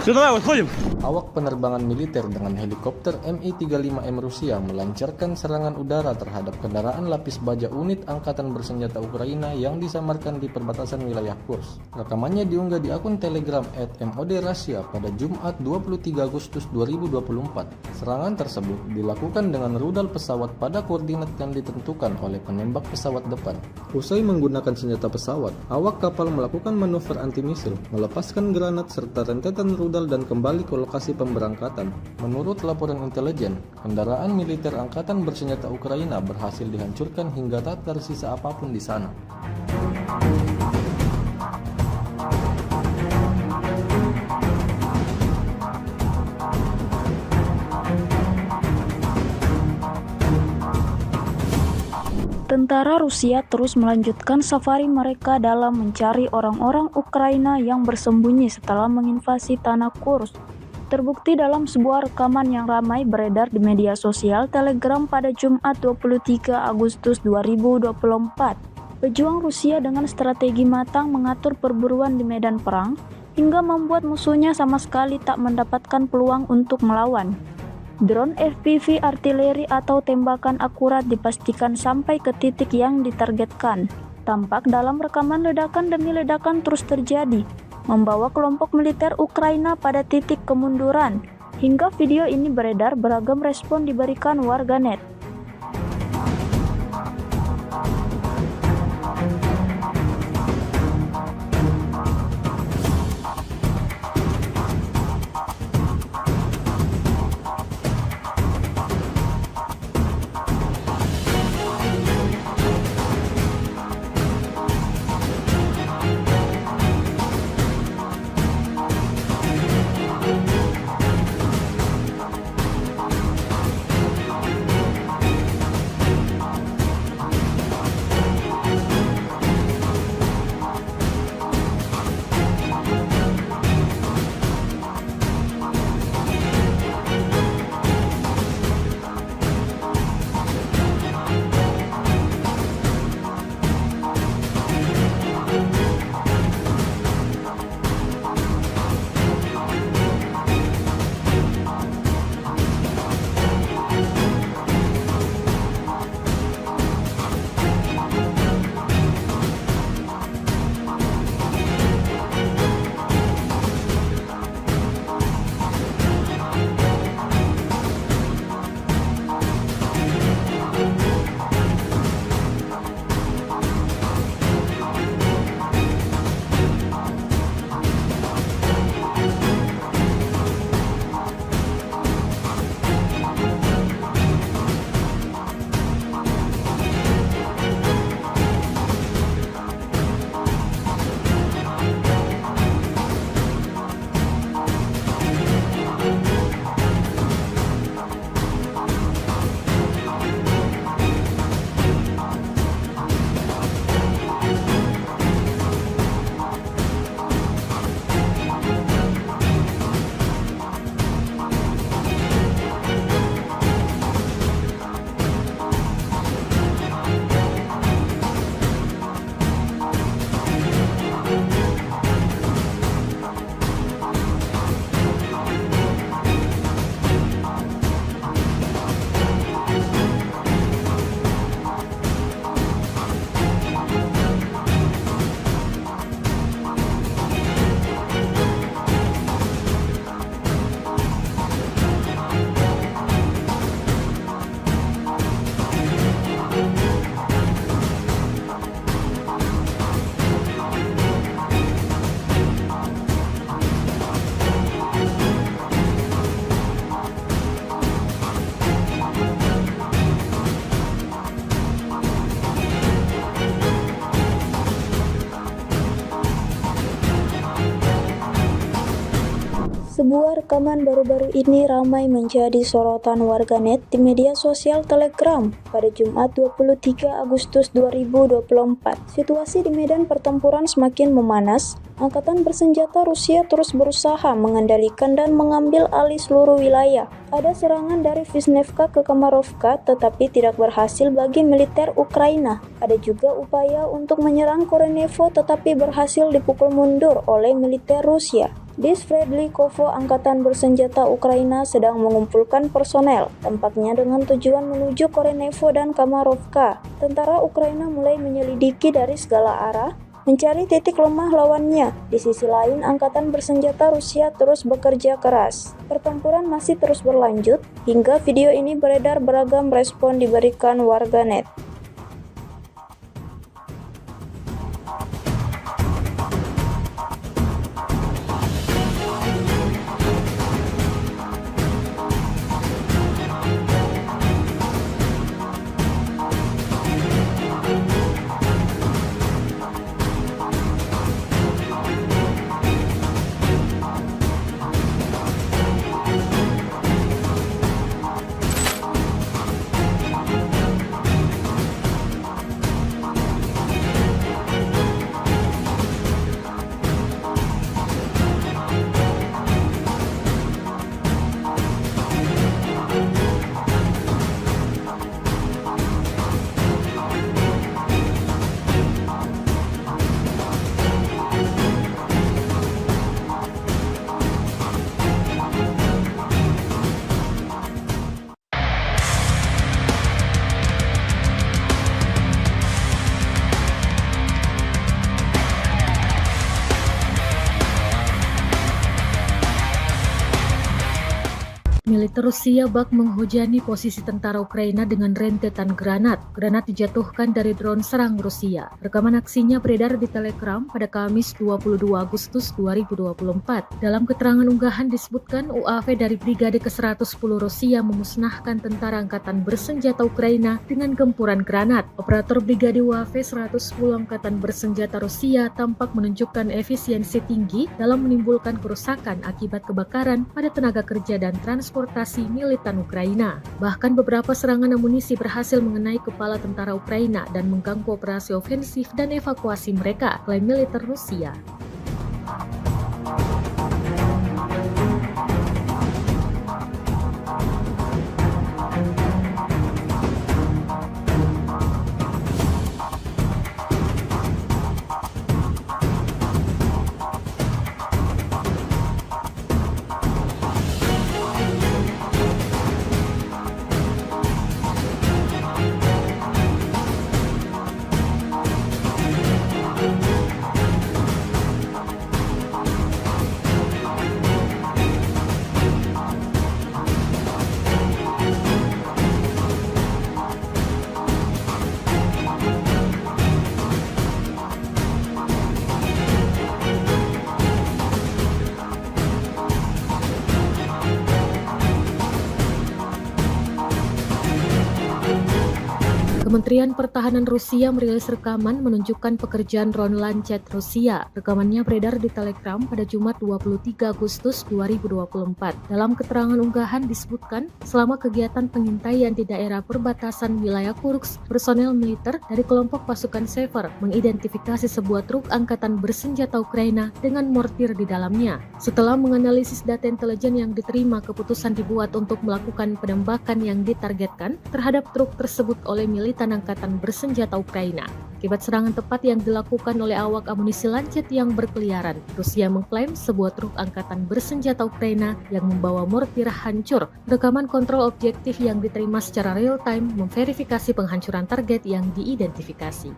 Все, давай, выходим. Awak penerbangan militer dengan helikopter Mi-35M Rusia melancarkan serangan udara terhadap kendaraan lapis baja unit Angkatan Bersenjata Ukraina yang disamarkan di perbatasan wilayah Kursk. Rekamannya diunggah di akun Telegram @MOD_Russia pada Jumat 23 Agustus 2024. Serangan tersebut dilakukan dengan rudal pesawat pada koordinat yang ditentukan oleh penembak pesawat depan. Usai menggunakan senjata pesawat, awak kapal melakukan manuver anti-misil, melepaskan granat serta rentetan rudal dan kembali ke lokasi pemberangkatan. Menurut laporan intelijen, kendaraan militer Angkatan Bersenjata Ukraina berhasil dihancurkan hingga tak tersisa apapun di sana. Tentara Rusia terus melanjutkan safari mereka dalam mencari orang-orang Ukraina yang bersembunyi setelah menginvasi tanah Kursk. Terbukti dalam sebuah rekaman yang ramai beredar di media sosial Telegram pada Jumat 23 Agustus 2024. Pejuang Rusia dengan strategi matang mengatur perburuan di medan perang hingga membuat musuhnya sama sekali tak mendapatkan peluang untuk melawan. Drone FPV artileri atau tembakan akurat dipastikan sampai ke titik yang ditargetkan. Tampak dalam rekaman ledakan demi ledakan terus terjadi, membawa kelompok militer Ukraina pada titik kemunduran. Hingga video ini beredar, beragam respon diberikan warganet. Sebuah rekaman baru-baru ini ramai menjadi sorotan warganet di media sosial Telegram pada Jumat 23 Agustus 2024. Situasi di medan pertempuran semakin memanas. Angkatan bersenjata Rusia terus berusaha mengendalikan dan mengambil alih seluruh wilayah. Ada serangan dari Vishnevka ke Kamarovka tetapi tidak berhasil bagi militer Ukraina. Ada juga upaya untuk menyerang Korenevo tetapi berhasil dipukul mundur oleh militer Rusia. Di Sverdlikovo, angkatan bersenjata Ukraina sedang mengumpulkan personel, tampaknya dengan tujuan menuju Korenevo dan Kamarovka. Tentara Ukraina mulai menyelidiki dari segala arah, mencari titik lemah lawannya. Di sisi lain, angkatan bersenjata Rusia terus bekerja keras. Pertempuran masih terus berlanjut, hingga video ini beredar beragam respon diberikan warganet. Militer Rusia bak menghujani posisi tentara Ukraina dengan rentetan granat. Granat dijatuhkan dari drone serang Rusia. Rekaman aksinya beredar di Telegram pada Kamis 22 Agustus 2024. Dalam keterangan unggahan disebutkan UAV dari Brigade ke-110 Rusia memusnahkan tentara angkatan bersenjata Ukraina dengan gempuran granat. Operator Brigade UAV 110 Angkatan Bersenjata Rusia tampak menunjukkan efisiensi tinggi dalam menimbulkan kerusakan akibat kebakaran pada tenaga kerja dan transportasi militan Ukraina. Bahkan beberapa serangan amunisi berhasil mengenai kepala tentara Ukraina dan mengganggu operasi ofensif dan evakuasi mereka, klaim militer Rusia. Kementerian Pertahanan Rusia merilis rekaman menunjukkan pekerjaan drone Lancet Rusia. Rekamannya beredar di Telegram pada Jumat 23 Agustus 2024. Dalam keterangan unggahan disebutkan, selama kegiatan pengintaian di daerah perbatasan wilayah Kursk, personel militer dari kelompok pasukan Sever mengidentifikasi sebuah truk angkatan bersenjata Ukraina dengan mortir di dalamnya. Setelah menganalisis data intelijen yang diterima, keputusan dibuat untuk melakukan penembakan yang ditargetkan terhadap truk tersebut oleh militan angkatan bersenjata Ukraina. Akibat serangan tepat yang dilakukan oleh awak amunisi Lancet yang berkeliaran, Rusia mengklaim sebuah truk angkatan bersenjata Ukraina yang membawa mortir hancur. Rekaman kontrol objektif yang diterima secara real-time memverifikasi penghancuran target yang diidentifikasi.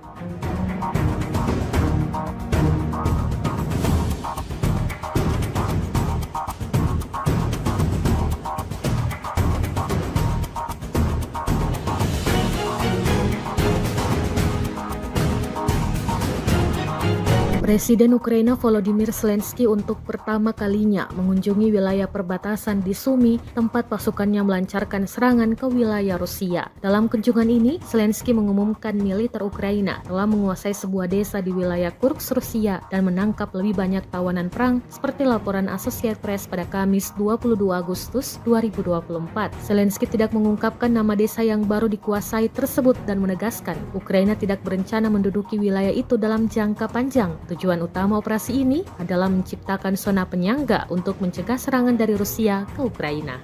Presiden Ukraina Volodymyr Zelensky untuk pertama kalinya mengunjungi wilayah perbatasan di Sumy, tempat pasukannya melancarkan serangan ke wilayah Rusia. Dalam kunjungan ini, Zelensky mengumumkan militer Ukraina telah menguasai sebuah desa di wilayah Kursk, Rusia, dan menangkap lebih banyak tawanan perang, seperti laporan Associated Press pada Kamis 22 Agustus 2024. Zelensky tidak mengungkapkan nama desa yang baru dikuasai tersebut dan menegaskan Ukraina tidak berencana menduduki wilayah itu dalam jangka panjang. Tujuan utama operasi ini adalah menciptakan zona penyangga untuk mencegah serangan dari Rusia ke Ukraina.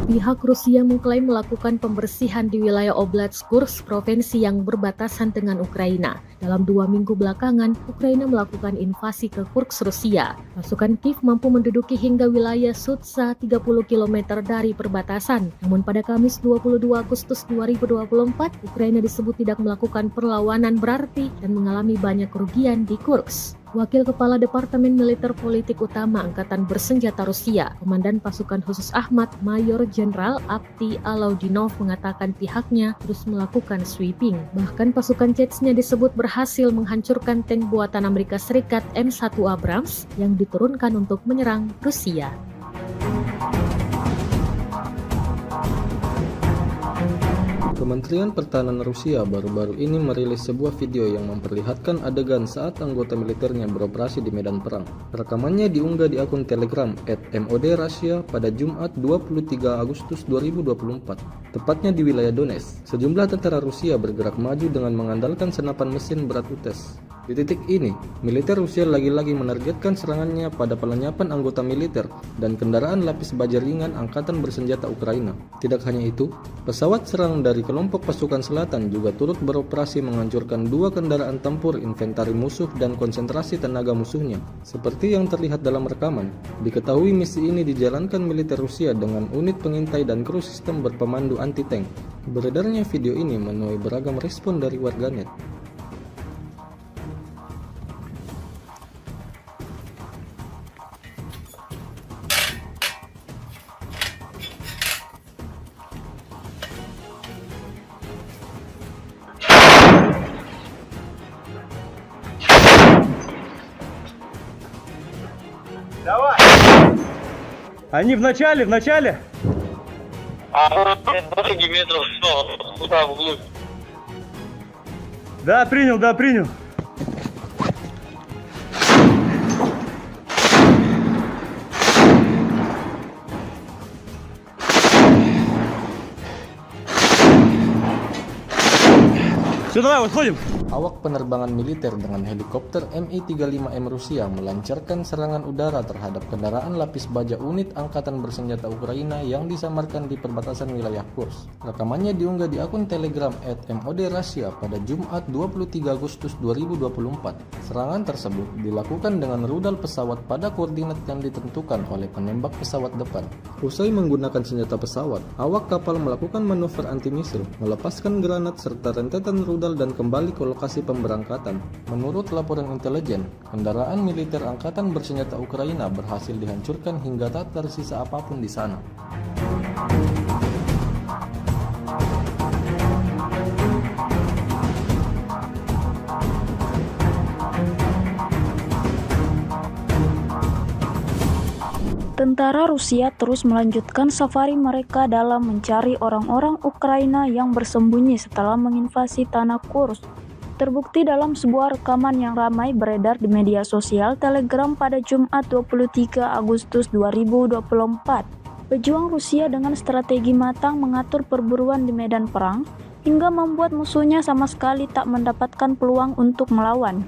Pihak Rusia mengklaim melakukan pembersihan di wilayah Oblast Kursk, provinsi yang berbatasan dengan Ukraina. Dalam 2 minggu belakangan, Ukraina melakukan invasi ke Kursk, Rusia. Pasukan Kiev mampu menduduki hingga wilayah Sudza 30 km dari perbatasan. Namun pada Kamis 22 Agustus 2024, Ukraina disebut tidak melakukan perlawanan berarti dan mengalami banyak kerugian di Kursk. Wakil Kepala Departemen Militer Politik Utama Angkatan Bersenjata Rusia, Komandan Pasukan Khusus Ahmad, Mayor Jenderal Avdiy Alaudinov mengatakan pihaknya terus melakukan sweeping. Bahkan pasukan Chechnya disebut berhasil menghancurkan tank buatan Amerika Serikat M1 Abrams yang diturunkan untuk menyerang Rusia. Kementerian Pertahanan Rusia baru-baru ini merilis sebuah video yang memperlihatkan adegan saat anggota militernya beroperasi di medan perang. Rekamannya diunggah di akun Telegram @MOD_Russia pada Jumat 23 Agustus 2024, tepatnya di wilayah Donetsk. Sejumlah tentara Rusia bergerak maju dengan mengandalkan senapan mesin berat UTES. Di titik ini, militer Rusia lagi-lagi menargetkan serangannya pada pelenyapan anggota militer dan kendaraan lapis baja ringan Angkatan Bersenjata Ukraina. Tidak hanya itu, pesawat serang dari kelompok pasukan selatan juga turut beroperasi menghancurkan 2 kendaraan tempur inventari musuh dan konsentrasi tenaga musuhnya. Seperti yang terlihat dalam rekaman, diketahui misi ini dijalankan militer Rusia dengan unit pengintai dan kru sistem berpemandu anti-tank. Beredarnya video ini menuai beragam respon dari warganet. Давай! Они в начале! А 20 метров, туда вглубь. Да, принял. Все, давай, выходим. Awak penerbangan militer dengan helikopter Mi-35M Rusia melancarkan serangan udara terhadap kendaraan lapis baja unit Angkatan Bersenjata Ukraina yang disamarkan di perbatasan wilayah Kursk. Rekamannya diunggah di akun Telegram @MOD_Russia pada Jumat 23 Agustus 2024. Serangan tersebut dilakukan dengan rudal pesawat pada koordinat yang ditentukan oleh penembak pesawat depan. Usai menggunakan senjata pesawat, awak kapal melakukan manuver anti-misil, melepaskan granat serta rentetan rudal dan kembali ke lokasi pemberangkatan. Menurut laporan intelijen, kendaraan militer Angkatan Bersenjata Ukraina berhasil dihancurkan hingga tak tersisa apapun di sana. Tentara Rusia terus melanjutkan safari mereka dalam mencari orang-orang Ukraina yang bersembunyi setelah menginvasi tanah Kursk. Terbukti dalam sebuah rekaman yang ramai beredar di media sosial Telegram pada Jumat 23 Agustus 2024. Pejuang Rusia dengan strategi matang mengatur perburuan di medan perang hingga membuat musuhnya sama sekali tak mendapatkan peluang untuk melawan.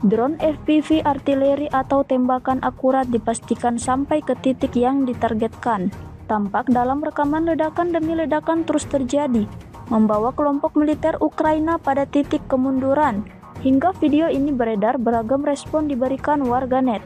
Drone FPV artileri atau tembakan akurat dipastikan sampai ke titik yang ditargetkan. Tampak dalam rekaman ledakan demi ledakan terus terjadi, membawa kelompok militer Ukraina pada titik kemunduran. Hingga video ini beredar, beragam respon diberikan warganet.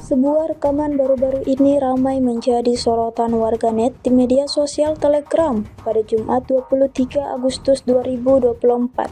Sebuah rekaman baru-baru ini ramai menjadi sorotan warganet di media sosial Telegram pada Jumat 23 Agustus 2024.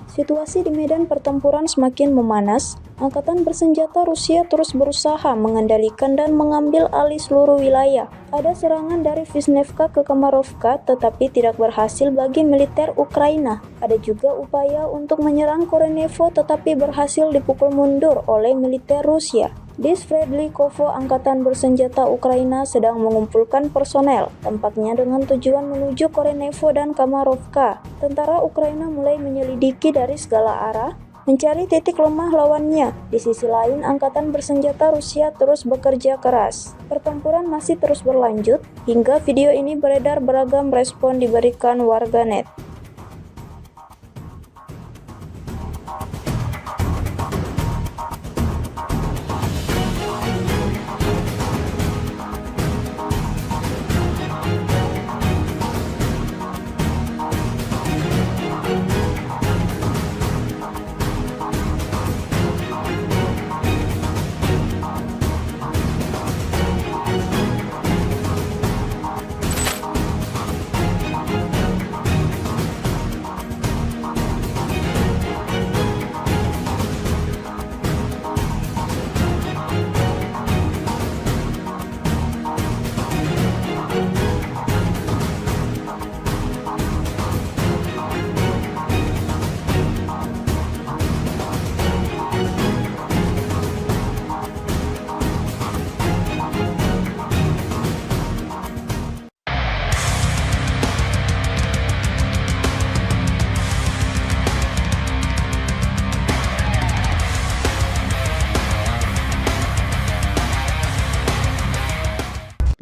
Situasi di medan pertempuran semakin memanas. Angkatan bersenjata Rusia terus berusaha mengendalikan dan mengambil alih seluruh wilayah. Ada serangan dari Vishnevka ke Kamarovka tetapi tidak berhasil bagi militer Ukraina. Ada juga upaya untuk menyerang Korenevo tetapi berhasil dipukul mundur oleh militer Rusia. Di Sverdlikovo, angkatan bersenjata Ukraina sedang mengumpulkan personel, tampaknya dengan tujuan menuju Korenevo dan Kamarovka. Tentara Ukraina mulai menyelidiki dari segala arah, mencari titik lemah lawannya. Di sisi lain, angkatan bersenjata Rusia terus bekerja keras. Pertempuran masih terus berlanjut, hingga video ini beredar beragam respon diberikan warganet.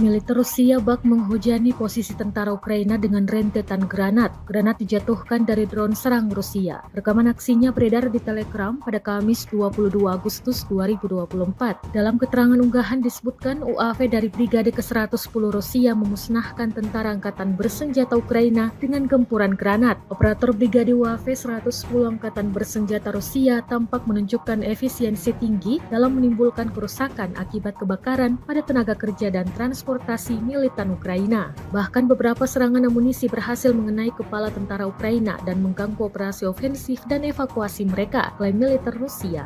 Militer Rusia bak menghujani posisi tentara Ukraina dengan rentetan granat. Granat dijatuhkan dari drone serang Rusia. Rekaman aksinya beredar di Telegram pada Kamis 22 Agustus 2024. Dalam keterangan unggahan disebutkan UAV dari Brigade ke-110 Rusia memusnahkan tentara angkatan bersenjata Ukraina dengan gempuran granat. Operator Brigade UAV 110 Angkatan Bersenjata Rusia tampak menunjukkan efisiensi tinggi dalam menimbulkan kerusakan akibat kebakaran pada tenaga kerja dan transportasi militan Ukraina. Bahkan beberapa serangan amunisi berhasil mengenai kepala tentara Ukraina dan mengganggu operasi ofensif dan evakuasi mereka, klaim militer Rusia.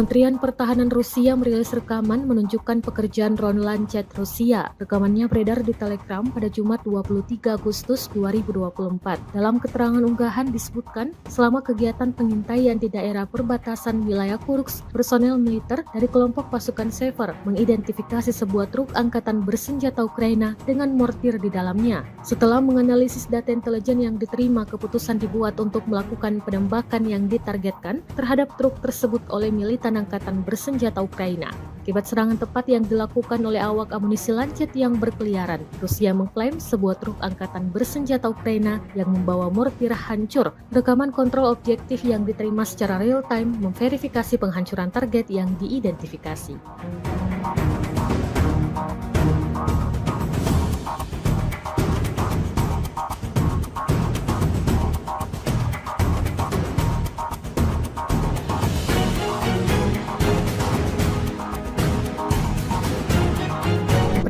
Kementerian Pertahanan Rusia merilis rekaman menunjukkan pekerjaan drone Lancet Rusia. Rekamannya beredar di Telegram pada Jumat 23 Agustus 2024. Dalam keterangan unggahan disebutkan, selama kegiatan pengintaian di daerah perbatasan wilayah Kursk, personel militer dari kelompok pasukan Sever mengidentifikasi sebuah truk angkatan bersenjata Ukraina dengan mortir di dalamnya. Setelah menganalisis data intelijen yang diterima, keputusan dibuat untuk melakukan penembakan yang ditargetkan terhadap truk tersebut oleh militan angkatan bersenjata Ukraina. Akibat serangan tepat yang dilakukan oleh awak amunisi Lancet yang berkeliaran, Rusia mengklaim sebuah truk angkatan bersenjata Ukraina yang membawa mortir hancur. Rekaman kontrol objektif yang diterima secara real-time memverifikasi penghancuran target yang diidentifikasi.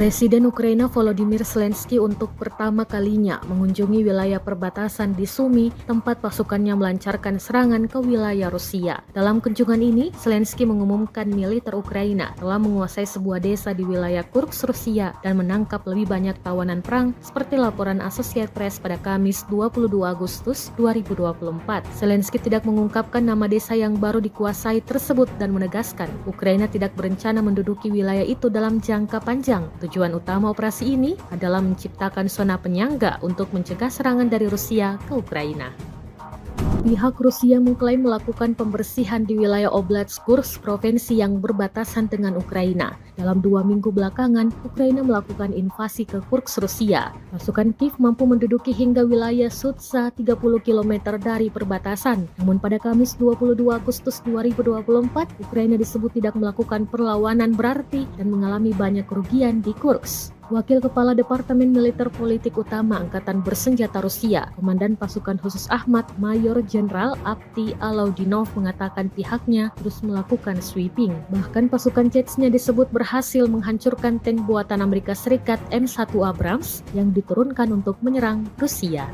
Presiden Ukraina Volodymyr Zelensky untuk pertama kalinya mengunjungi wilayah perbatasan di Sumy, tempat pasukannya melancarkan serangan ke wilayah Rusia. Dalam kunjungan ini, Zelensky mengumumkan militer Ukraina telah menguasai sebuah desa di wilayah Kursk, Rusia dan menangkap lebih banyak tawanan perang seperti laporan Associated Press pada Kamis 22 Agustus 2024. Zelensky tidak mengungkapkan nama desa yang baru dikuasai tersebut dan menegaskan Ukraina tidak berencana menduduki wilayah itu dalam jangka panjang. Tujuan utama operasi ini adalah menciptakan zona penyangga untuk mencegah serangan dari Rusia ke Ukraina. Pihak Rusia mengklaim melakukan pembersihan di wilayah Oblast Kursk, provinsi yang berbatasan dengan Ukraina. Dalam 2 minggu belakangan, Ukraina melakukan invasi ke Kursk, Rusia. Pasukan Kiev mampu menduduki hingga wilayah Sudza 30 km dari perbatasan. Namun pada Kamis 22 Agustus 2024, Ukraina disebut tidak melakukan perlawanan berarti dan mengalami banyak kerugian di Kursk. Wakil Kepala Departemen Militer Politik Utama Angkatan Bersenjata Rusia, Komandan Pasukan Khusus Ahmad, Mayor Jenderal Avdiy Alaudinov mengatakan pihaknya terus melakukan sweeping. Bahkan pasukan Chechnya disebut berhasil menghancurkan tank buatan Amerika Serikat M1 Abrams yang diturunkan untuk menyerang Rusia.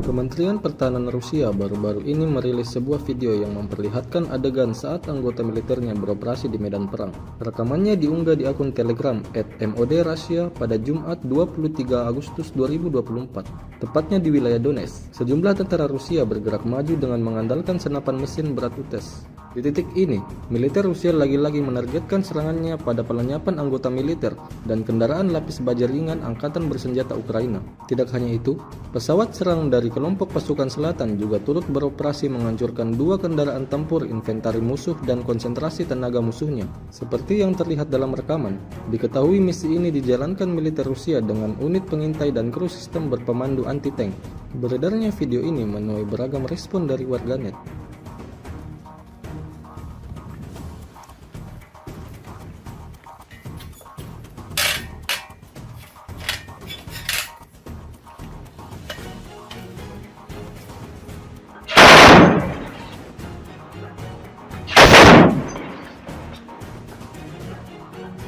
Kementerian Pertahanan Rusia baru-baru ini merilis sebuah video yang memperlihatkan adegan saat anggota militernya beroperasi di medan perang. Rekamannya diunggah di akun Telegram @MOD_Russia pada Jumat 23 Agustus 2024, tepatnya di wilayah Donetsk. Sejumlah tentara Rusia bergerak maju dengan mengandalkan senapan mesin berat UTES. Di titik ini, militer Rusia lagi-lagi menargetkan serangannya pada pelenyapan anggota militer dan kendaraan lapis baja ringan Angkatan Bersenjata Ukraina. Tidak hanya itu, pesawat serang dari kelompok pasukan selatan juga turut beroperasi menghancurkan 2 kendaraan tempur inventari musuh dan konsentrasi tenaga musuhnya. Seperti yang terlihat dalam rekaman, diketahui misi ini dijalankan militer Rusia dengan unit pengintai dan kru sistem berpemandu anti-tank. Beredarnya video ini menuai beragam respon dari warganet.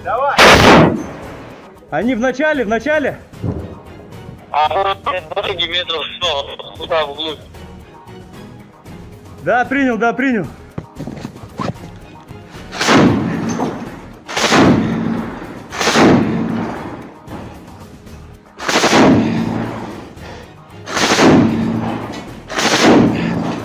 Давай! Они в начале! А дороги метров 100, туда вглубь. Да, принял.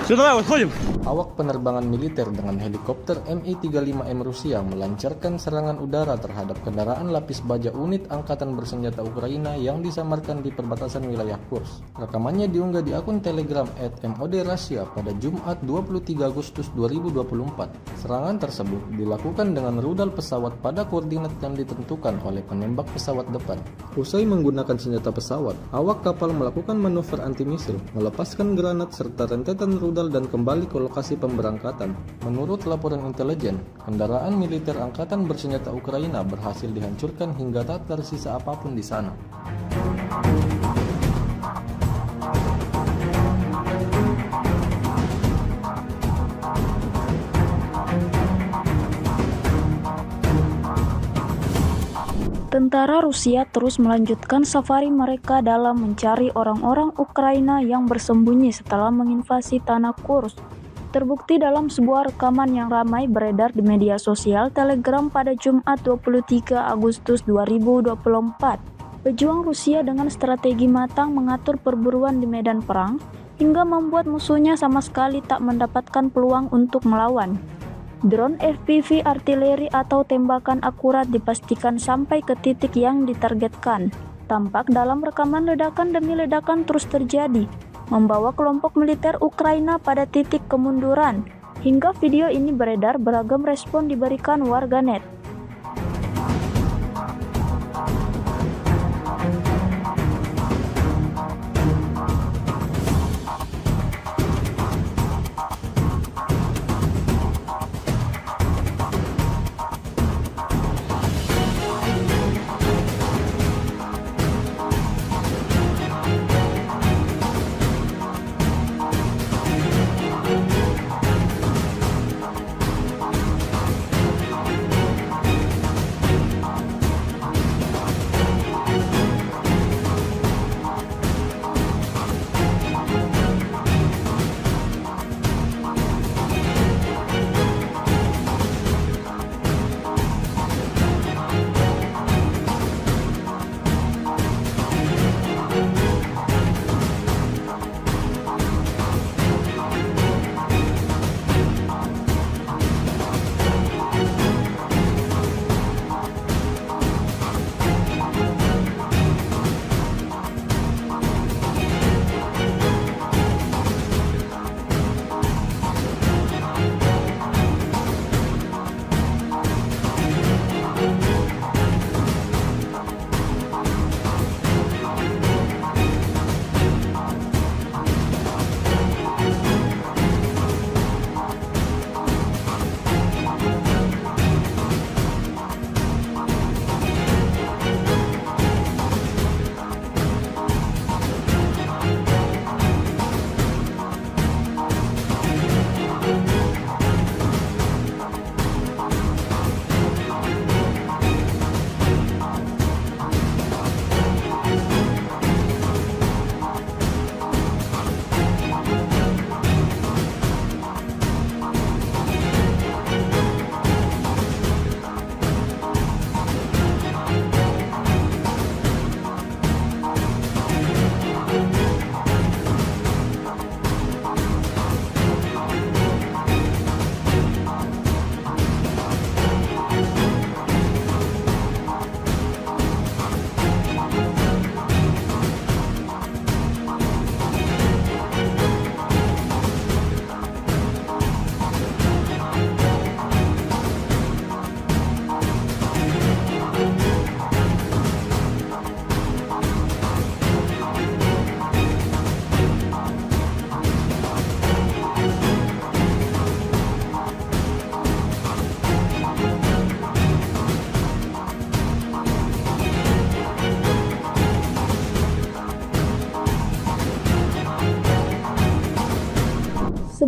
Все, давай, выходим. Awak penerbangan militer dengan helikopter Mi-35M Rusia melancarkan serangan udara terhadap kendaraan lapis baja unit Angkatan Bersenjata Ukraina yang disamarkan di perbatasan wilayah Kursk. Rekamannya diunggah di akun Telegram @MOD_Russia pada Jumat 23 Agustus 2024. Serangan tersebut dilakukan dengan rudal pesawat pada koordinat yang ditentukan oleh penembak pesawat depan. Usai menggunakan senjata pesawat, awak kapal melakukan manuver anti-misil, melepaskan granat serta rentetan rudal dan kembali ke lokasi pemberangkatan. Menurut laporan intelijen, kendaraan militer Angkatan Bersenjata Ukraina berhasil dihancurkan hingga tak tersisa apapun di sana. Tentara Rusia terus melanjutkan safari mereka dalam mencari orang-orang Ukraina yang bersembunyi setelah menginvasi tanah Kursk. Terbukti dalam sebuah rekaman yang ramai beredar di media sosial Telegram pada Jumat 23 Agustus 2024. Pejuang Rusia dengan strategi matang mengatur perburuan di medan perang hingga membuat musuhnya sama sekali tak mendapatkan peluang untuk melawan. Drone FPV artileri atau tembakan akurat dipastikan sampai ke titik yang ditargetkan. Tampak dalam rekaman ledakan demi ledakan terus terjadi, membawa kelompok militer Ukraina pada titik kemunduran. Hingga video ini beredar, beragam respon diberikan warganet.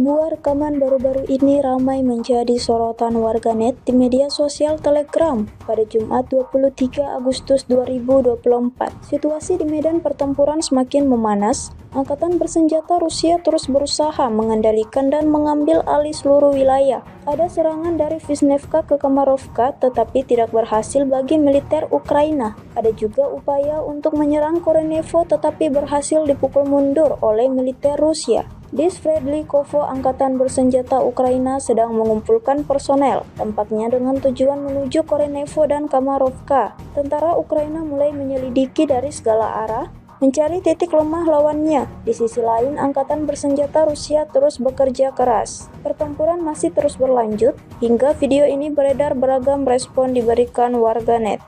Sebuah rekaman baru-baru ini ramai menjadi sorotan warganet di media sosial Telegram pada Jumat 23 Agustus 2024. Situasi di medan pertempuran semakin memanas. Angkatan bersenjata Rusia terus berusaha mengendalikan dan mengambil alih seluruh wilayah. Ada serangan dari Vishnevka ke Kamarovka tetapi tidak berhasil bagi militer Ukraina. Ada juga upaya untuk menyerang Korenevo tetapi berhasil dipukul mundur oleh militer Rusia. Di Sverdlikovo, angkatan bersenjata Ukraina sedang mengumpulkan personel, tampaknya dengan tujuan menuju Korenevo dan Kamarovka. Tentara Ukraina mulai menyelidiki dari segala arah, mencari titik lemah lawannya. Di sisi lain, angkatan bersenjata Rusia terus bekerja keras. Pertempuran masih terus berlanjut, hingga video ini beredar beragam respon diberikan warganet.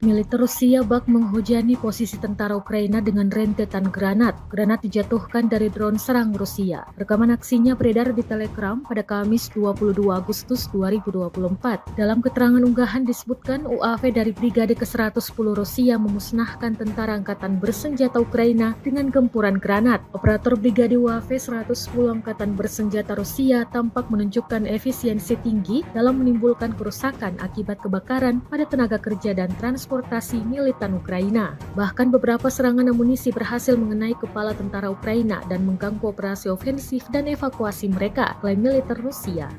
Militer Rusia bak menghujani posisi tentara Ukraina dengan rentetan granat. Granat dijatuhkan dari drone serang Rusia. Rekaman aksinya beredar di Telegram pada Kamis 22 Agustus 2024. Dalam keterangan unggahan disebutkan UAV dari Brigade ke-110 Rusia memusnahkan tentara angkatan bersenjata Ukraina dengan gempuran granat. Operator Brigade UAV 110 Angkatan Bersenjata Rusia tampak menunjukkan efisiensi tinggi dalam menimbulkan kerusakan akibat kebakaran pada tenaga kerja dan transportasi militan Ukraina. Bahkan beberapa serangan amunisi berhasil mengenai kepala tentara Ukraina dan mengganggu operasi ofensif dan evakuasi mereka, klaim militer Rusia.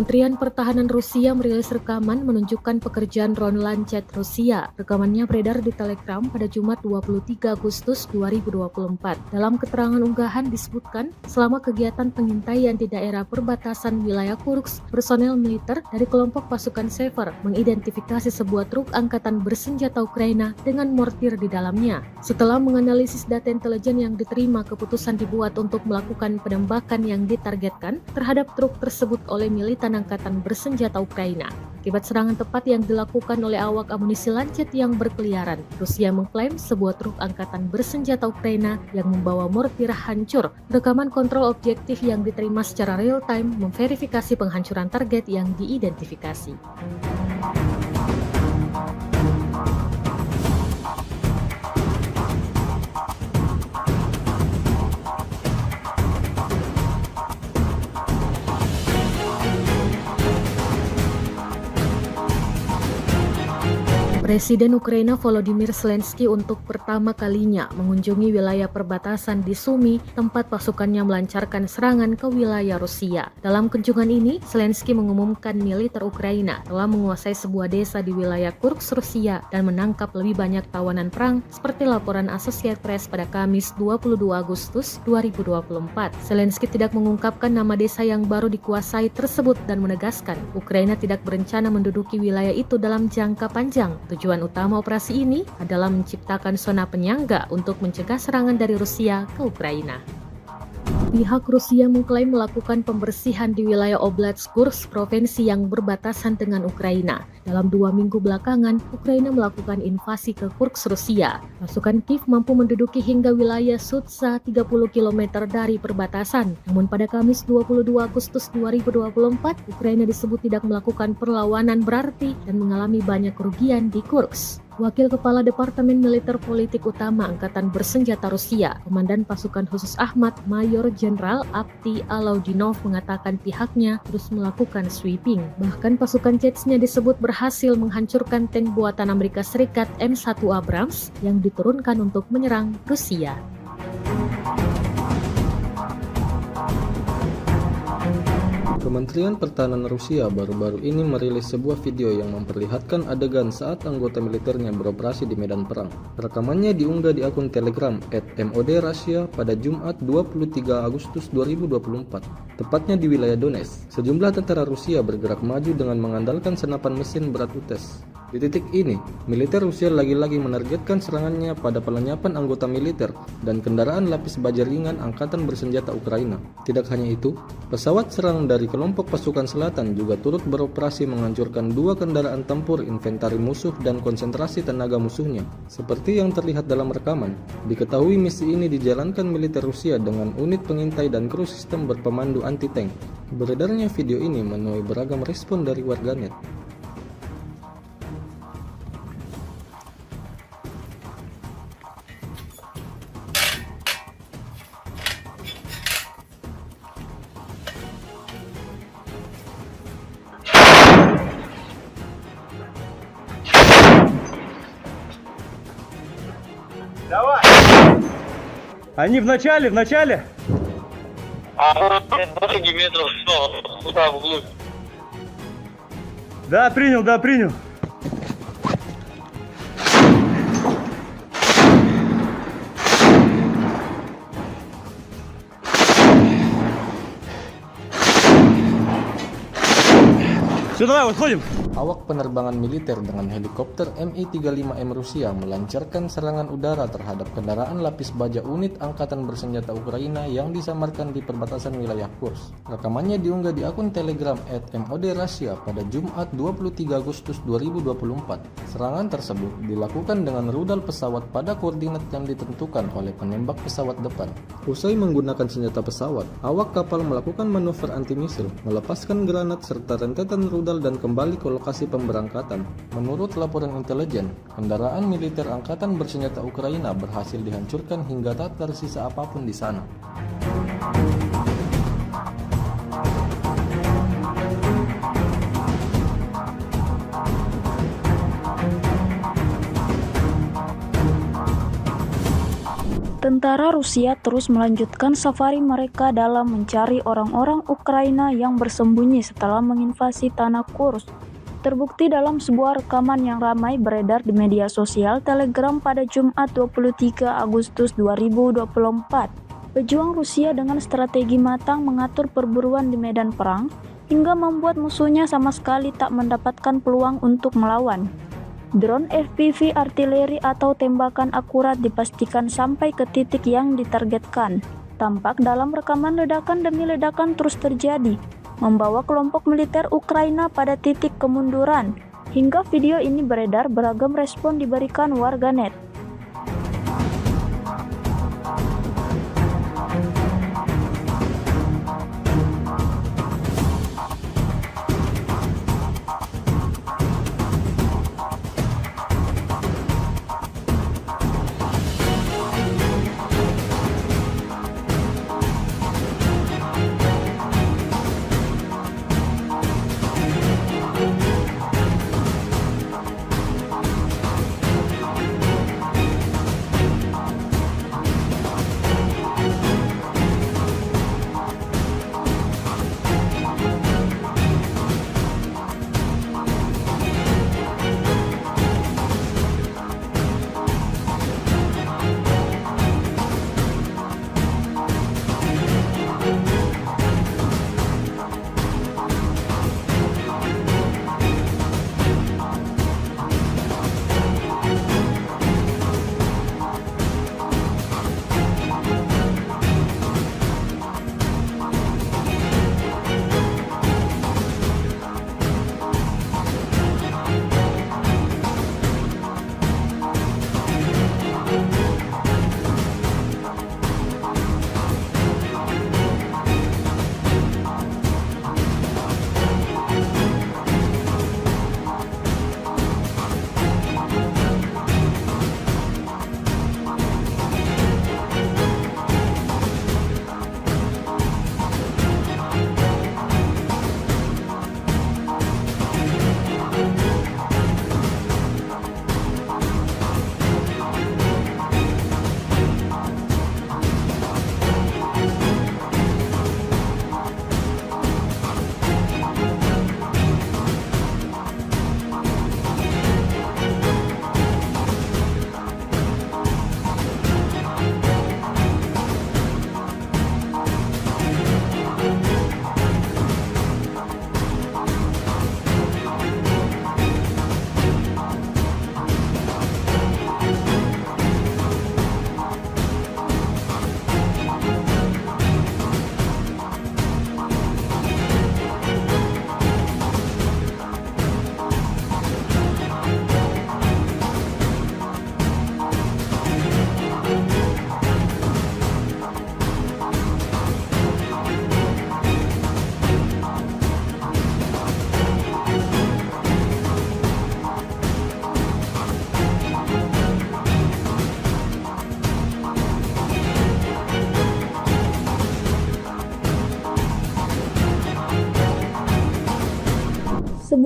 Kementerian Pertahanan Rusia merilis rekaman menunjukkan pekerjaan drone Lancet Rusia. Rekamannya beredar di Telegram pada Jumat 23 Agustus 2024. Dalam keterangan unggahan disebutkan, selama kegiatan pengintaian di daerah perbatasan wilayah Kursk, personel militer dari kelompok pasukan Sever mengidentifikasi sebuah truk angkatan bersenjata Ukraina dengan mortir di dalamnya. Setelah menganalisis data intelijen yang diterima, keputusan dibuat untuk melakukan penembakan yang ditargetkan terhadap truk tersebut oleh militan angkatan bersenjata Ukraina. Akibat serangan tepat yang dilakukan oleh awak amunisi Lancet yang berkeliaran, Rusia mengklaim sebuah truk angkatan bersenjata Ukraina yang membawa mortir hancur. Rekaman kontrol objektif yang diterima secara real-time memverifikasi penghancuran target yang diidentifikasi. Presiden Ukraina Volodymyr Zelensky untuk pertama kalinya mengunjungi wilayah perbatasan di Sumy, tempat pasukannya melancarkan serangan ke wilayah Rusia. Dalam kunjungan ini, Zelensky mengumumkan militer Ukraina telah menguasai sebuah desa di wilayah Kursk, Rusia dan menangkap lebih banyak tawanan perang seperti laporan Associated Press pada Kamis 22 Agustus 2024. Zelensky tidak mengungkapkan nama desa yang baru dikuasai tersebut dan menegaskan Ukraina tidak berencana menduduki wilayah itu dalam jangka panjang. Tujuan utama operasi ini adalah menciptakan zona penyangga untuk mencegah serangan dari Rusia ke Ukraina. Pihak Rusia mengklaim melakukan pembersihan di wilayah Oblast Kursk, provinsi yang berbatasan dengan Ukraina. Dalam 2 minggu belakangan, Ukraina melakukan invasi ke Kursk, Rusia. Pasukan Kiev mampu menduduki hingga wilayah Sudza 30 km dari perbatasan. Namun pada Kamis 22 Agustus 2024, Ukraina disebut tidak melakukan perlawanan berarti dan mengalami banyak kerugian di Kursk. Wakil Kepala Departemen Militer Politik Utama Angkatan Bersenjata Rusia, Komandan Pasukan Khusus Ahmad, Mayor Jenderal Avdiy Alaudinov mengatakan pihaknya terus melakukan sweeping. Bahkan pasukan Chechnya disebut berhasil menghancurkan tank buatan Amerika Serikat M1 Abrams yang diturunkan untuk menyerang Rusia. Kementerian Pertahanan Rusia baru-baru ini merilis sebuah video yang memperlihatkan adegan saat anggota militernya beroperasi di medan perang. Rekamannya diunggah di akun Telegram @MOD_Russia pada Jumat 23 Agustus 2024, tepatnya di wilayah Donetsk. Sejumlah tentara Rusia bergerak maju dengan mengandalkan senapan mesin berat UTES. Di titik ini, militer Rusia lagi-lagi menargetkan serangannya pada pelenyapan anggota militer dan kendaraan lapis baja ringan Angkatan Bersenjata Ukraina. Tidak hanya itu, pesawat serang dari kelompok pasukan selatan juga turut beroperasi menghancurkan 2 kendaraan tempur inventari musuh dan konsentrasi tenaga musuhnya. Seperti yang terlihat dalam rekaman, diketahui misi ini dijalankan militer Rusia dengan unit pengintai dan kru sistem berpemandu anti-tank. Beredarnya video ini menuai beragam respon dari warganet. Давай! Они в начале! Дороги метров 100, туда вглубь. Да, принял. Все, давай, выходим. Awak penerbangan militer dengan helikopter Mi-35M Rusia melancarkan serangan udara terhadap kendaraan lapis baja unit Angkatan Bersenjata Ukraina yang disamarkan di perbatasan wilayah Kursk. Rekamannya diunggah di akun Telegram @MOD_Russia pada Jumat 23 Agustus 2024. Serangan tersebut dilakukan dengan rudal pesawat pada koordinat yang ditentukan oleh penembak pesawat depan. Usai menggunakan senjata pesawat, awak kapal melakukan manuver anti-misil, melepaskan granat serta rentetan rudal dan kembali ke lokasi pemberangkatan. Menurut laporan intelijen, kendaraan militer Angkatan Bersenjata Ukraina berhasil dihancurkan hingga tak tersisa apapun di sana. Tentara Rusia terus melanjutkan safari mereka dalam mencari orang-orang Ukraina yang bersembunyi setelah menginvasi tanah Kursk. Terbukti dalam sebuah rekaman yang ramai beredar di media sosial Telegram pada Jumat 23 Agustus 2024. Pejuang Rusia dengan strategi matang mengatur perburuan di medan perang hingga membuat musuhnya sama sekali tak mendapatkan peluang untuk melawan. Drone FPV artileri atau tembakan akurat dipastikan sampai ke titik yang ditargetkan. Tampak dalam rekaman ledakan demi ledakan terus terjadi, membawa kelompok militer Ukraina pada titik kemunduran. Hingga video ini beredar, beragam respon diberikan warganet.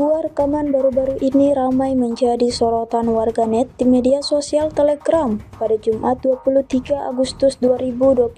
Sebuah rekaman baru-baru ini ramai menjadi sorotan warganet di media sosial Telegram pada Jumat 23 Agustus 2024.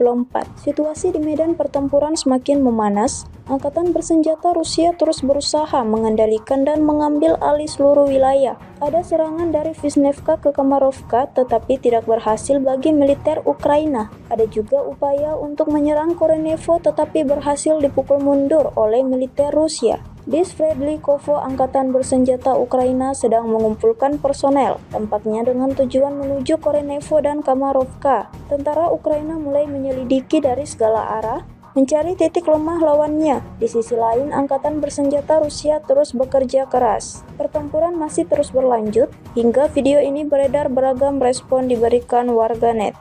Situasi di medan pertempuran semakin memanas. Angkatan bersenjata Rusia terus berusaha mengendalikan dan mengambil alih seluruh wilayah. Ada serangan dari Vishnevka ke Kamarovka tetapi tidak berhasil bagi militer Ukraina. Ada juga upaya untuk menyerang Korenevo tetapi berhasil dipukul mundur oleh militer Rusia. Di Sverdlikovo, angkatan bersenjata Ukraina sedang mengumpulkan personel, tampaknya dengan tujuan menuju Korenevo dan Kamarovka. Tentara Ukraina mulai menyelidiki dari segala arah, mencari titik lemah lawannya. Di sisi lain, angkatan bersenjata Rusia terus bekerja keras. Pertempuran masih terus berlanjut, hingga video ini beredar beragam respon diberikan warganet.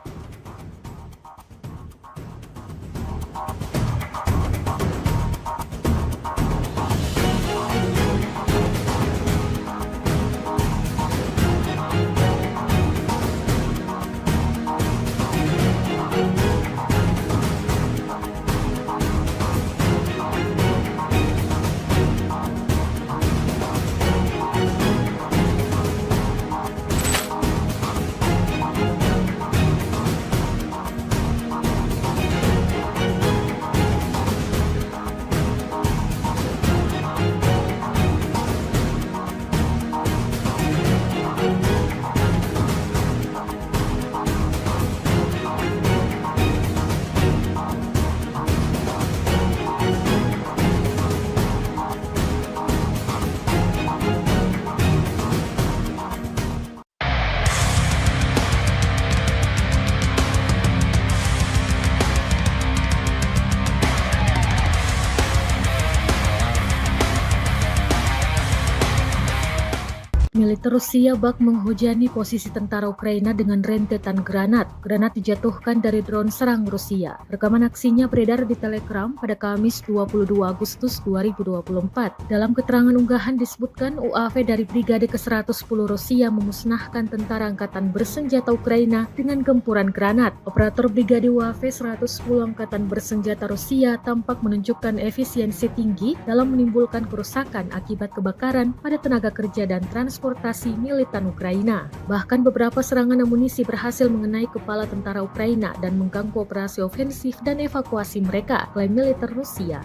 Militer Rusia bak menghujani posisi tentara Ukraina dengan rentetan granat. Granat dijatuhkan dari drone serang Rusia. Rekaman aksinya beredar di Telegram pada Kamis 22 Agustus 2024. Dalam keterangan unggahan disebutkan UAV dari Brigade ke-110 Rusia memusnahkan tentara angkatan bersenjata Ukraina dengan gempuran granat. Operator Brigade UAV 110 Angkatan Bersenjata Rusia tampak menunjukkan efisiensi tinggi dalam menimbulkan kerusakan akibat kebakaran pada tenaga kerja dan transportasi militan Ukraina. Bahkan beberapa serangan amunisi berhasil mengenai kepala tentara Ukraina dan mengganggu operasi ofensif dan evakuasi mereka, klaim militer Rusia.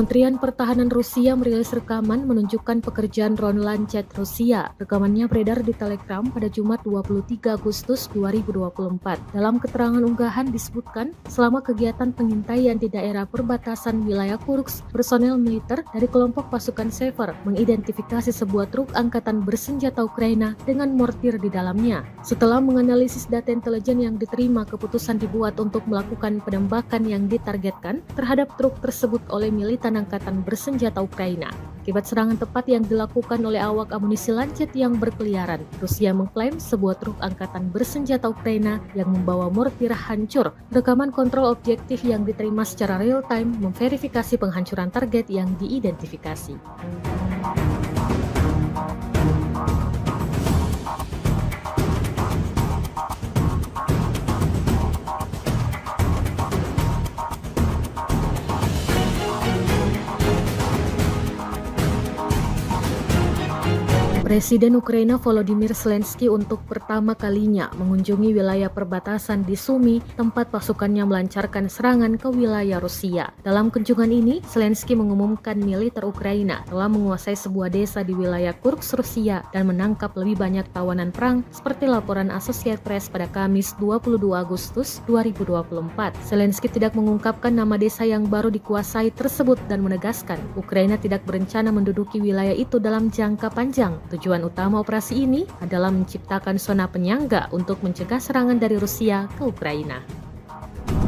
Kementerian Pertahanan Rusia merilis rekaman menunjukkan pekerjaan drone Lancet Rusia. Rekamannya beredar di Telegram pada Jumat 23 Agustus 2024. Dalam keterangan unggahan disebutkan, selama kegiatan pengintaian di daerah perbatasan wilayah Kursk, personel militer dari kelompok pasukan Sever mengidentifikasi sebuah truk angkatan bersenjata Ukraina dengan mortir di dalamnya. Setelah menganalisis data intelijen yang diterima, keputusan dibuat untuk melakukan penembakan yang ditargetkan terhadap truk tersebut oleh militan angkatan bersenjata Ukraina. Akibat serangan tepat yang dilakukan oleh awak amunisi Lancet yang berkeliaran, Rusia mengklaim sebuah truk angkatan bersenjata Ukraina yang membawa mortir hancur. Rekaman kontrol objektif yang diterima secara real-time memverifikasi penghancuran target yang diidentifikasi. Presiden Ukraina Volodymyr Zelensky untuk pertama kalinya mengunjungi wilayah perbatasan di Sumy, tempat pasukannya melancarkan serangan ke wilayah Rusia. Dalam kunjungan ini, Zelensky mengumumkan militer Ukraina telah menguasai sebuah desa di wilayah Kursk, Rusia dan menangkap lebih banyak tawanan perang seperti laporan Associated Press pada Kamis 22 Agustus 2024. Zelensky tidak mengungkapkan nama desa yang baru dikuasai tersebut dan menegaskan Ukraina tidak berencana menduduki wilayah itu dalam jangka panjang. Tujuan utama operasi ini adalah menciptakan zona penyangga untuk mencegah serangan dari Rusia ke Ukraina.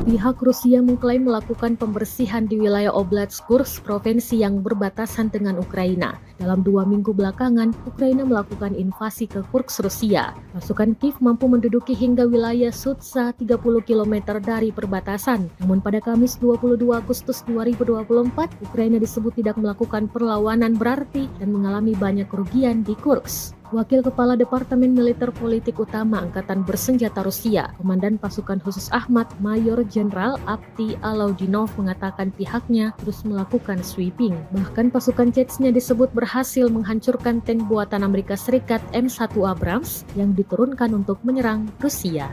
Pihak Rusia mengklaim melakukan pembersihan di wilayah Oblast Kursk, provinsi yang berbatasan dengan Ukraina. Dalam 2 minggu belakangan, Ukraina melakukan invasi ke Kursk, Rusia. Pasukan Kiev mampu menduduki hingga wilayah Sudza 30 km dari perbatasan. Namun pada Kamis 22 Agustus 2024, Ukraina disebut tidak melakukan perlawanan berarti dan mengalami banyak kerugian di Kursk. Wakil Kepala Departemen Militer Politik Utama Angkatan Bersenjata Rusia, Komandan Pasukan Khusus Ahmad, Mayor Jenderal Avdiy Alaudinov mengatakan pihaknya terus melakukan sweeping. Bahkan pasukan Chechnya disebut berhasil menghancurkan tank buatan Amerika Serikat M1 Abrams yang diturunkan untuk menyerang Rusia.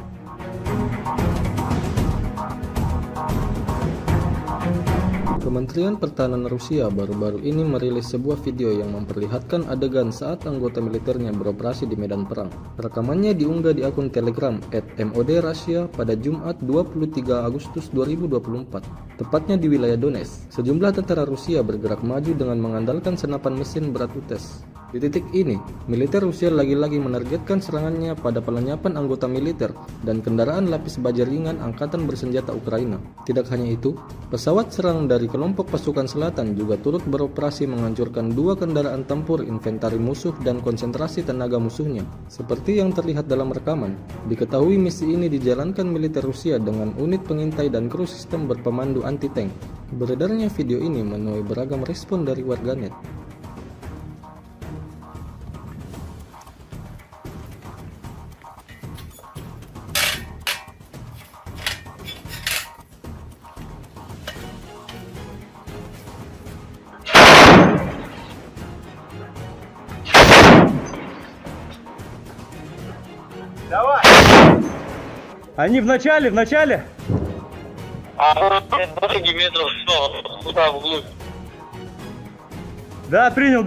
Kementerian Pertahanan Rusia baru-baru ini merilis sebuah video yang memperlihatkan adegan saat anggota militernya beroperasi di medan perang. Rekamannya diunggah di akun Telegram @MOD_Russia pada Jumat 23 Agustus 2024, tepatnya di wilayah Donetsk. Sejumlah tentara Rusia bergerak maju dengan mengandalkan senapan mesin berat UTES. Di titik ini, militer Rusia lagi-lagi menargetkan serangannya pada pelenyapan anggota militer dan kendaraan lapis baja ringan Angkatan Bersenjata Ukraina. Tidak hanya itu, pesawat serang dari kelompok pasukan selatan juga turut beroperasi menghancurkan 2 kendaraan tempur inventari musuh dan konsentrasi tenaga musuhnya. Seperti yang terlihat dalam rekaman, diketahui misi ini dijalankan militer Rusia dengan unit pengintai dan kru sistem berpemandu anti-tank. Beredarnya video ini menuai beragam respon dari warganet. Давай! Они в начале! Дороги метров 100, туда вглубь. Да, принял.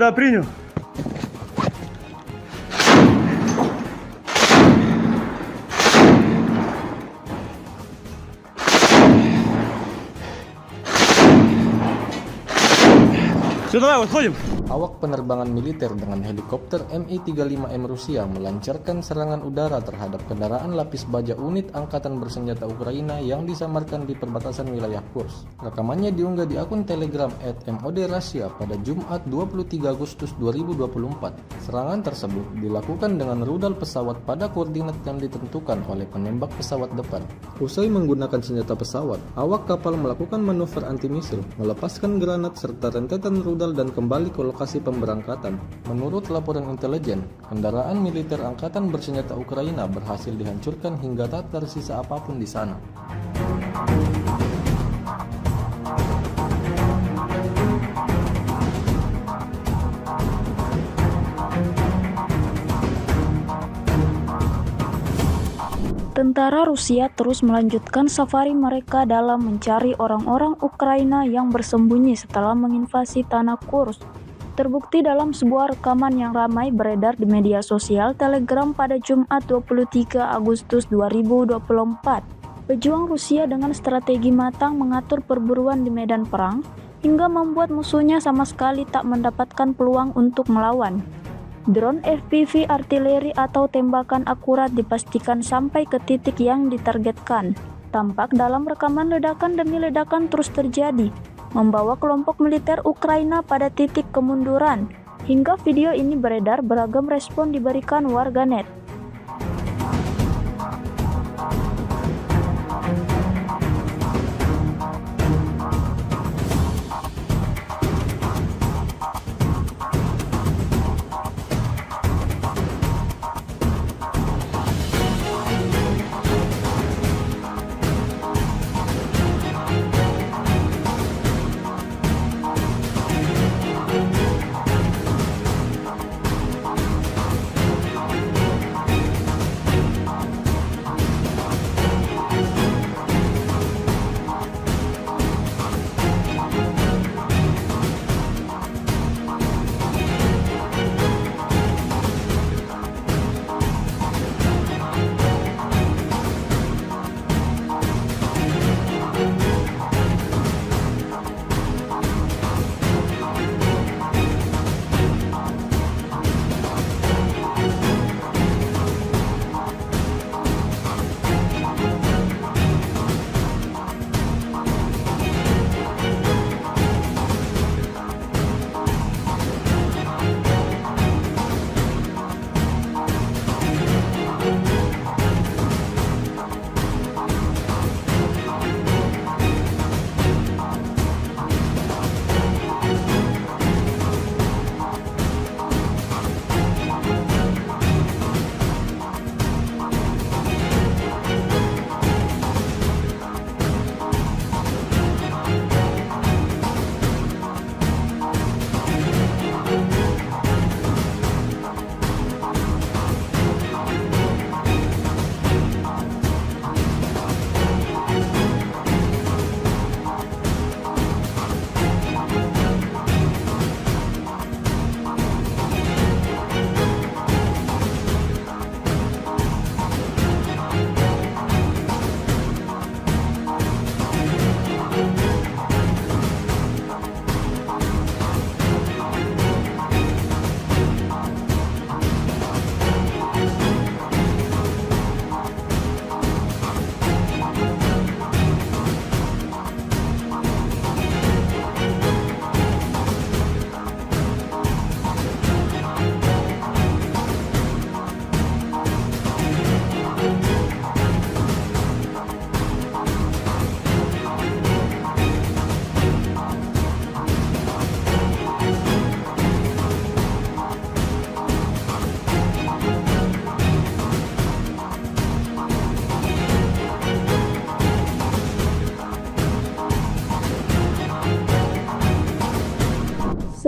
Все, давай, выходим. Awak penerbangan militer dengan helikopter Mi-35M Rusia melancarkan serangan udara terhadap kendaraan lapis baja unit Angkatan Bersenjata Ukraina yang disamarkan di perbatasan wilayah Kursk. Rekamannya diunggah di akun Telegram @MOD_Russia pada Jumat 23 Agustus 2024. Serangan tersebut dilakukan dengan rudal pesawat pada koordinat yang ditentukan oleh penembak pesawat depan. Usai menggunakan senjata pesawat, awak kapal melakukan manuver anti-misil, melepaskan granat serta rentetan rudal dan kembali ke lokasi pemberangkatan. Menurut laporan intelijen, kendaraan militer Angkatan Bersenjata Ukraina berhasil dihancurkan hingga tak tersisa apapun di sana. Tentara Rusia terus melanjutkan safari mereka dalam mencari orang-orang Ukraina yang bersembunyi setelah menginvasi tanah Kursk. Terbukti dalam sebuah rekaman yang ramai beredar di media sosial Telegram pada Jumat 23 Agustus 2024. Pejuang Rusia dengan strategi matang mengatur perburuan di medan perang hingga membuat musuhnya sama sekali tak mendapatkan peluang untuk melawan. Drone FPV artileri atau tembakan akurat dipastikan sampai ke titik yang ditargetkan. Tampak dalam rekaman ledakan demi ledakan terus terjadi, membawa kelompok militer Ukraina pada titik kemunduran. Hingga video ini beredar, beragam respon diberikan warganet.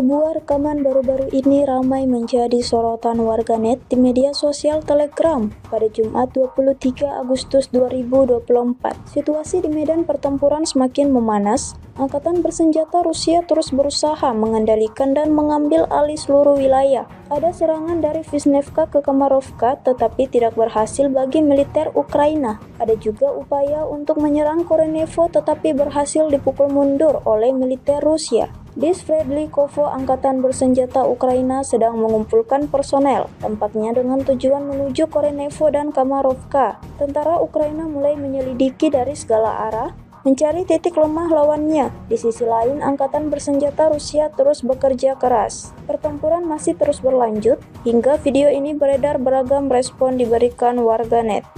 Sebuah rekaman baru-baru ini ramai menjadi sorotan warganet di media sosial Telegram pada Jumat 23 Agustus 2024. Situasi di medan pertempuran semakin memanas. Angkatan bersenjata Rusia terus berusaha mengendalikan dan mengambil alih seluruh wilayah. Ada serangan dari Vishnevka ke Kamarovka tetapi tidak berhasil bagi militer Ukraina. Ada juga upaya untuk menyerang Korenevo tetapi berhasil dipukul mundur oleh militer Rusia. Di Sverdlikovo, angkatan bersenjata Ukraina sedang mengumpulkan personel, tampaknya dengan tujuan menuju Korenevo dan Kamarovka. Tentara Ukraina mulai menyelidiki dari segala arah, mencari titik lemah lawannya. Di sisi lain, angkatan bersenjata Rusia terus bekerja keras. Pertempuran masih terus berlanjut, hingga video ini beredar beragam respon diberikan warganet.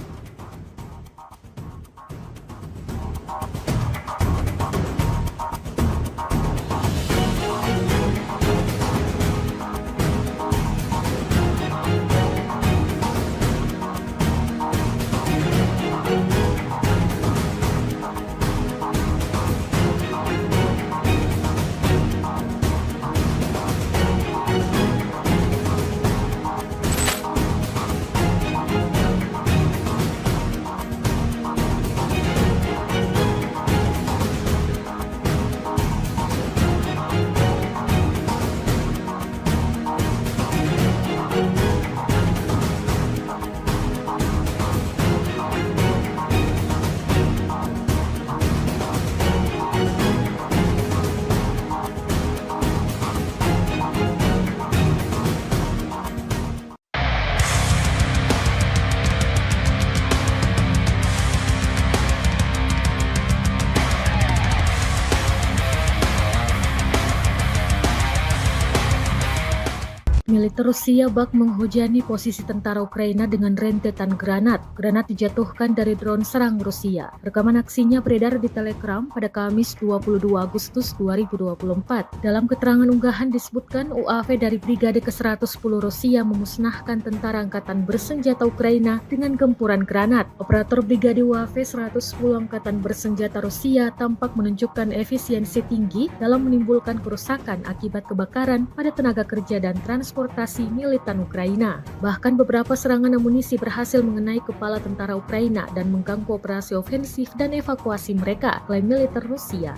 Militer Rusia bak menghujani posisi tentara Ukraina dengan rentetan granat. Granat dijatuhkan dari drone serang Rusia. Rekaman aksinya beredar di Telegram pada Kamis 22 Agustus 2024. Dalam keterangan unggahan disebutkan UAV dari Brigade ke-110 Rusia memusnahkan tentara angkatan bersenjata Ukraina dengan gempuran granat. Operator Brigade UAV 110 Angkatan Bersenjata Rusia tampak menunjukkan efisiensi tinggi dalam menimbulkan kerusakan akibat kebakaran pada tenaga kerja dan transportasi militan Ukraina. Bahkan beberapa serangan amunisi berhasil mengenai kepala tentara Ukraina dan mengganggu operasi ofensif dan evakuasi mereka, klaim militer Rusia.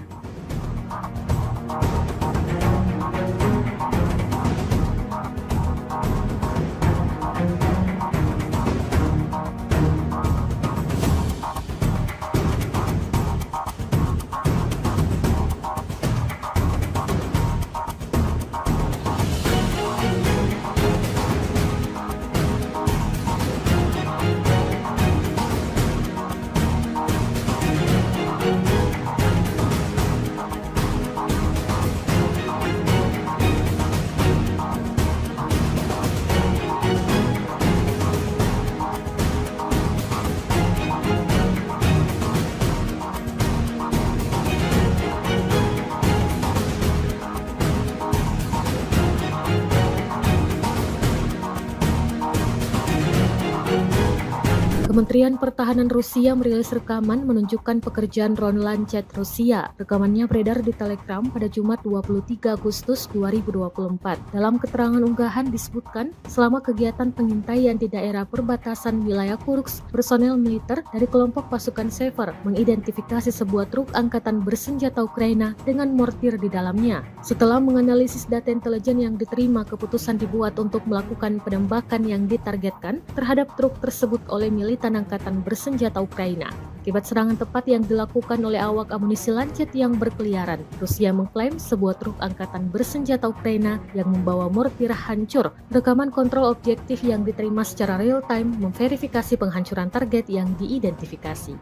Kementerian Pertahanan Rusia merilis rekaman menunjukkan pekerjaan drone Lancet Rusia. Rekamannya beredar di Telegram pada Jumat 23 Agustus 2024. Dalam keterangan unggahan disebutkan, selama kegiatan pengintaian di daerah perbatasan wilayah Kursk, personel militer dari kelompok pasukan Sever mengidentifikasi sebuah truk angkatan bersenjata Ukraina dengan mortir di dalamnya. Setelah menganalisis data intelijen yang diterima, keputusan dibuat untuk melakukan penembakan yang ditargetkan terhadap truk tersebut oleh militan angkatan bersenjata Ukraina. Akibat serangan tepat yang dilakukan oleh awak amunisi Lancet yang berkeliaran, Rusia mengklaim sebuah truk angkatan bersenjata Ukraina yang membawa mortir hancur. Rekaman kontrol objektif yang diterima secara real-time memverifikasi penghancuran target yang diidentifikasi.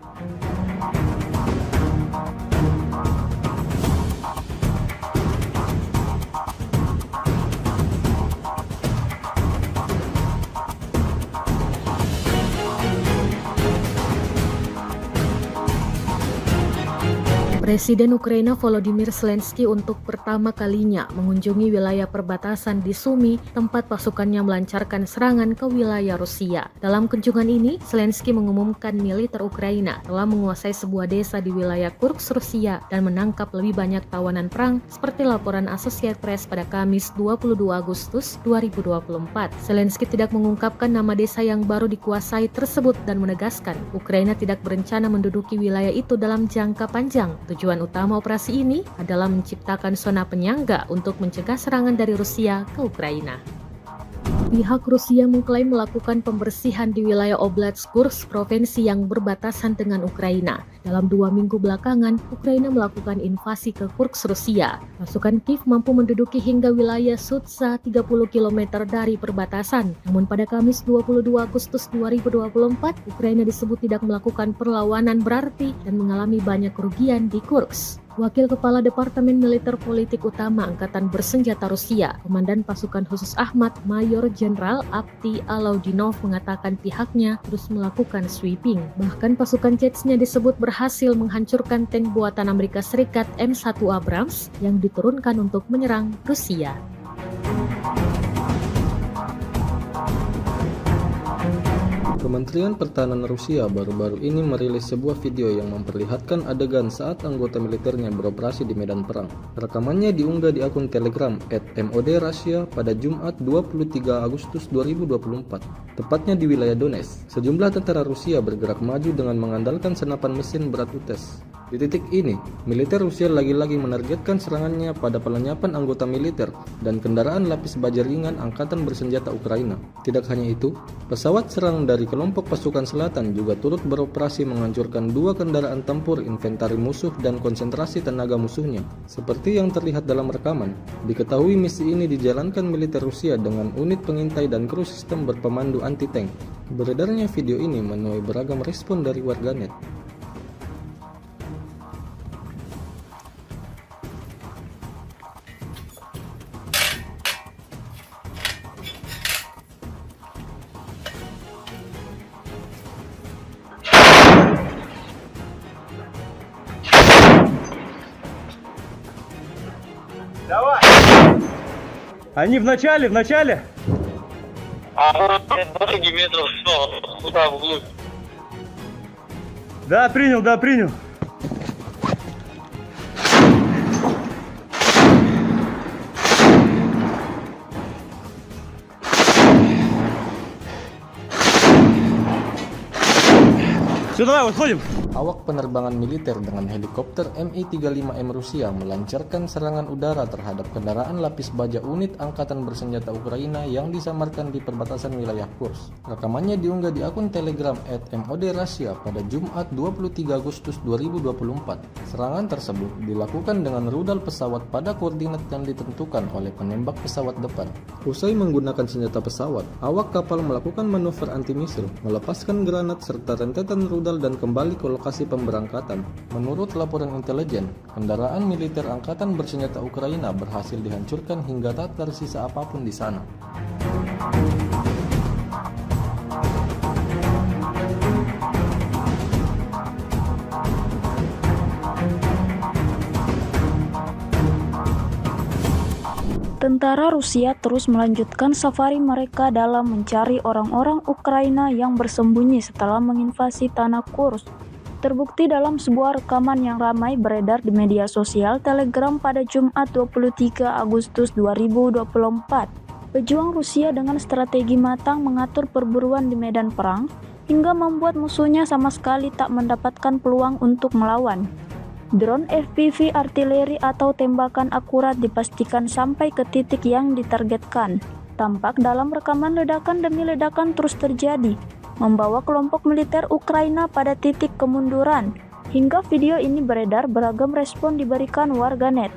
Presiden Ukraina Volodymyr Zelensky untuk pertama kalinya mengunjungi wilayah perbatasan di Sumy, tempat pasukannya melancarkan serangan ke wilayah Rusia. Dalam kunjungan ini, Zelensky mengumumkan militer Ukraina telah menguasai sebuah desa di wilayah Kursk, Rusia dan menangkap lebih banyak tawanan perang seperti laporan Associated Press pada Kamis 22 Agustus 2024. Zelensky tidak mengungkapkan nama desa yang baru dikuasai tersebut dan menegaskan Ukraina tidak berencana menduduki wilayah itu dalam jangka panjang. Tujuan utama operasi ini adalah menciptakan zona penyangga untuk mencegah serangan dari Rusia ke Ukraina. Pihak Rusia mengklaim melakukan pembersihan di wilayah Oblast Kursk, provinsi yang berbatasan dengan Ukraina. Dalam 2 minggu belakangan, Ukraina melakukan invasi ke Kursk, Rusia. Pasukan Kiev mampu menduduki hingga wilayah Sudza 30 km dari perbatasan. Namun pada Kamis 22 Agustus 2024, Ukraina disebut tidak melakukan perlawanan berarti dan mengalami banyak kerugian di Kursk. Wakil Kepala Departemen Militer Politik Utama Angkatan Bersenjata Rusia, Komandan Pasukan Khusus Ahmad, Mayor Jenderal Avdiy Alaudinov mengatakan pihaknya terus melakukan sweeping. Bahkan pasukan Chechnya disebut berhasil menghancurkan tank buatan Amerika Serikat M1 Abrams yang diturunkan untuk menyerang Rusia. Kementerian Pertahanan Rusia baru-baru ini merilis sebuah video yang memperlihatkan adegan saat anggota militernya beroperasi di medan perang. Rekamannya diunggah di akun Telegram @MOD_Russia pada Jumat 23 Agustus 2024, tepatnya di wilayah Donetsk. Sejumlah tentara Rusia bergerak maju dengan mengandalkan senapan mesin berat UTES. Di titik ini, militer Rusia lagi-lagi menargetkan serangannya pada pelenyapan anggota militer dan kendaraan lapis baja ringan Angkatan Bersenjata Ukraina. Tidak hanya itu, pesawat serang dari kelompok pasukan selatan juga turut beroperasi menghancurkan 2 kendaraan tempur inventari musuh dan konsentrasi tenaga musuhnya. Seperti yang terlihat dalam rekaman, diketahui misi ini dijalankan militer Rusia dengan unit pengintai dan kru sistem berpemandu anti-tank. Beredarnya video ini menuai beragam respon dari warganet. Давай! Они в начале! А вот дороги метров 100, туда вглубь. Да, принял. Все, давай, выходим. Awak penerbangan militer dengan helikopter Mi-35M Rusia melancarkan serangan udara terhadap kendaraan lapis baja unit Angkatan Bersenjata Ukraina yang disamarkan di perbatasan wilayah Kursk. Rekamannya diunggah di akun Telegram @MOD_Russia pada Jumat 23 Agustus 2024. Serangan tersebut dilakukan dengan rudal pesawat pada koordinat yang ditentukan oleh penembak pesawat depan. Usai menggunakan senjata pesawat, awak kapal melakukan manuver anti-misil, melepaskan granat serta rentetan rudal dan kembali ke lokasi pemberangkatan. Menurut laporan intelijen, kendaraan militer Angkatan Bersenjata Ukraina berhasil dihancurkan hingga tak tersisa apapun di sana. Tentara Rusia terus melanjutkan safari mereka dalam mencari orang-orang Ukraina yang bersembunyi setelah menginvasi tanah Kursk. Terbukti dalam sebuah rekaman yang ramai beredar di media sosial Telegram pada Jumat 23 Agustus 2024. Pejuang Rusia dengan strategi matang mengatur perburuan di medan perang hingga membuat musuhnya sama sekali tak mendapatkan peluang untuk melawan. Drone FPV artileri atau tembakan akurat dipastikan sampai ke titik yang ditargetkan. Tampak dalam rekaman ledakan demi ledakan terus terjadi, membawa kelompok militer Ukraina pada titik kemunduran. Hingga video ini beredar, beragam respon diberikan warganet.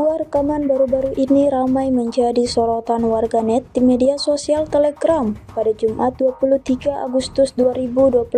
Sebuah rekaman baru-baru ini ramai menjadi sorotan warganet di media sosial Telegram pada Jumat 23 Agustus 2024.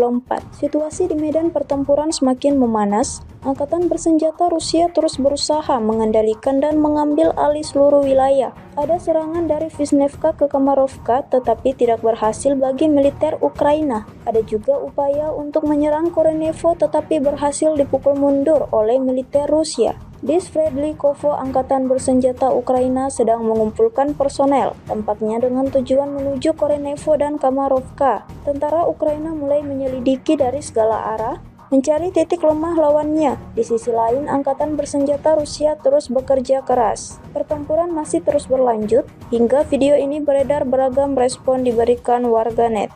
Situasi di medan pertempuran semakin memanas. Angkatan bersenjata Rusia terus berusaha mengendalikan dan mengambil alih seluruh wilayah. Ada serangan dari Vishnevka ke Kamarovka tetapi tidak berhasil bagi militer Ukraina. Ada juga upaya untuk menyerang Korenevo tetapi berhasil dipukul mundur oleh militer Rusia. Di Sverdlikovo, angkatan bersenjata Ukraina sedang mengumpulkan personel, tampaknya dengan tujuan menuju Korenevo dan Kamarovka. Tentara Ukraina mulai menyelidiki dari segala arah, mencari titik lemah lawannya. Di sisi lain, angkatan bersenjata Rusia terus bekerja keras. Pertempuran masih terus berlanjut, hingga video ini beredar beragam respon diberikan warganet.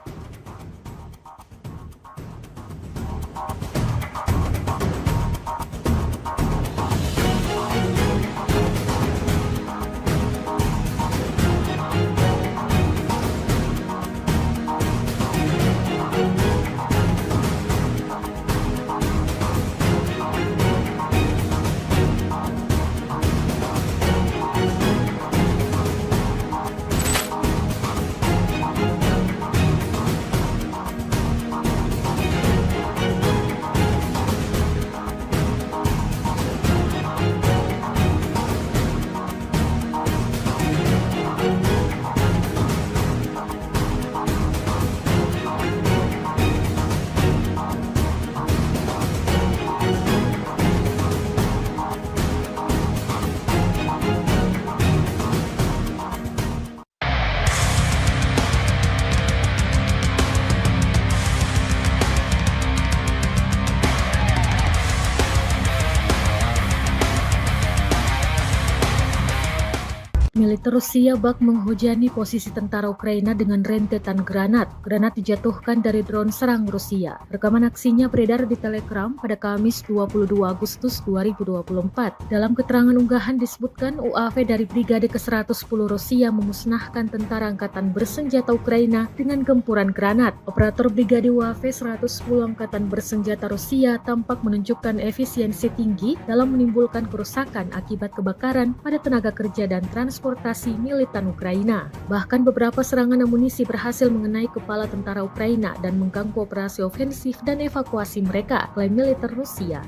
Militer Rusia bak menghujani posisi tentara Ukraina dengan rentetan granat. Granat dijatuhkan dari drone serang Rusia. Rekaman aksinya beredar di Telegram pada Kamis 22 Agustus 2024. Dalam keterangan unggahan disebutkan UAV dari Brigade ke-110 Rusia memusnahkan tentara angkatan bersenjata Ukraina dengan gempuran granat. Operator Brigade UAV 110 Angkatan Bersenjata Rusia tampak menunjukkan efisiensi tinggi dalam menimbulkan kerusakan akibat kebakaran pada tenaga kerja dan transportasi militan Ukraina. Bahkan beberapa serangan amunisi berhasil mengenai kepala tentara Ukraina dan mengganggu operasi ofensif dan evakuasi mereka, klaim militer Rusia.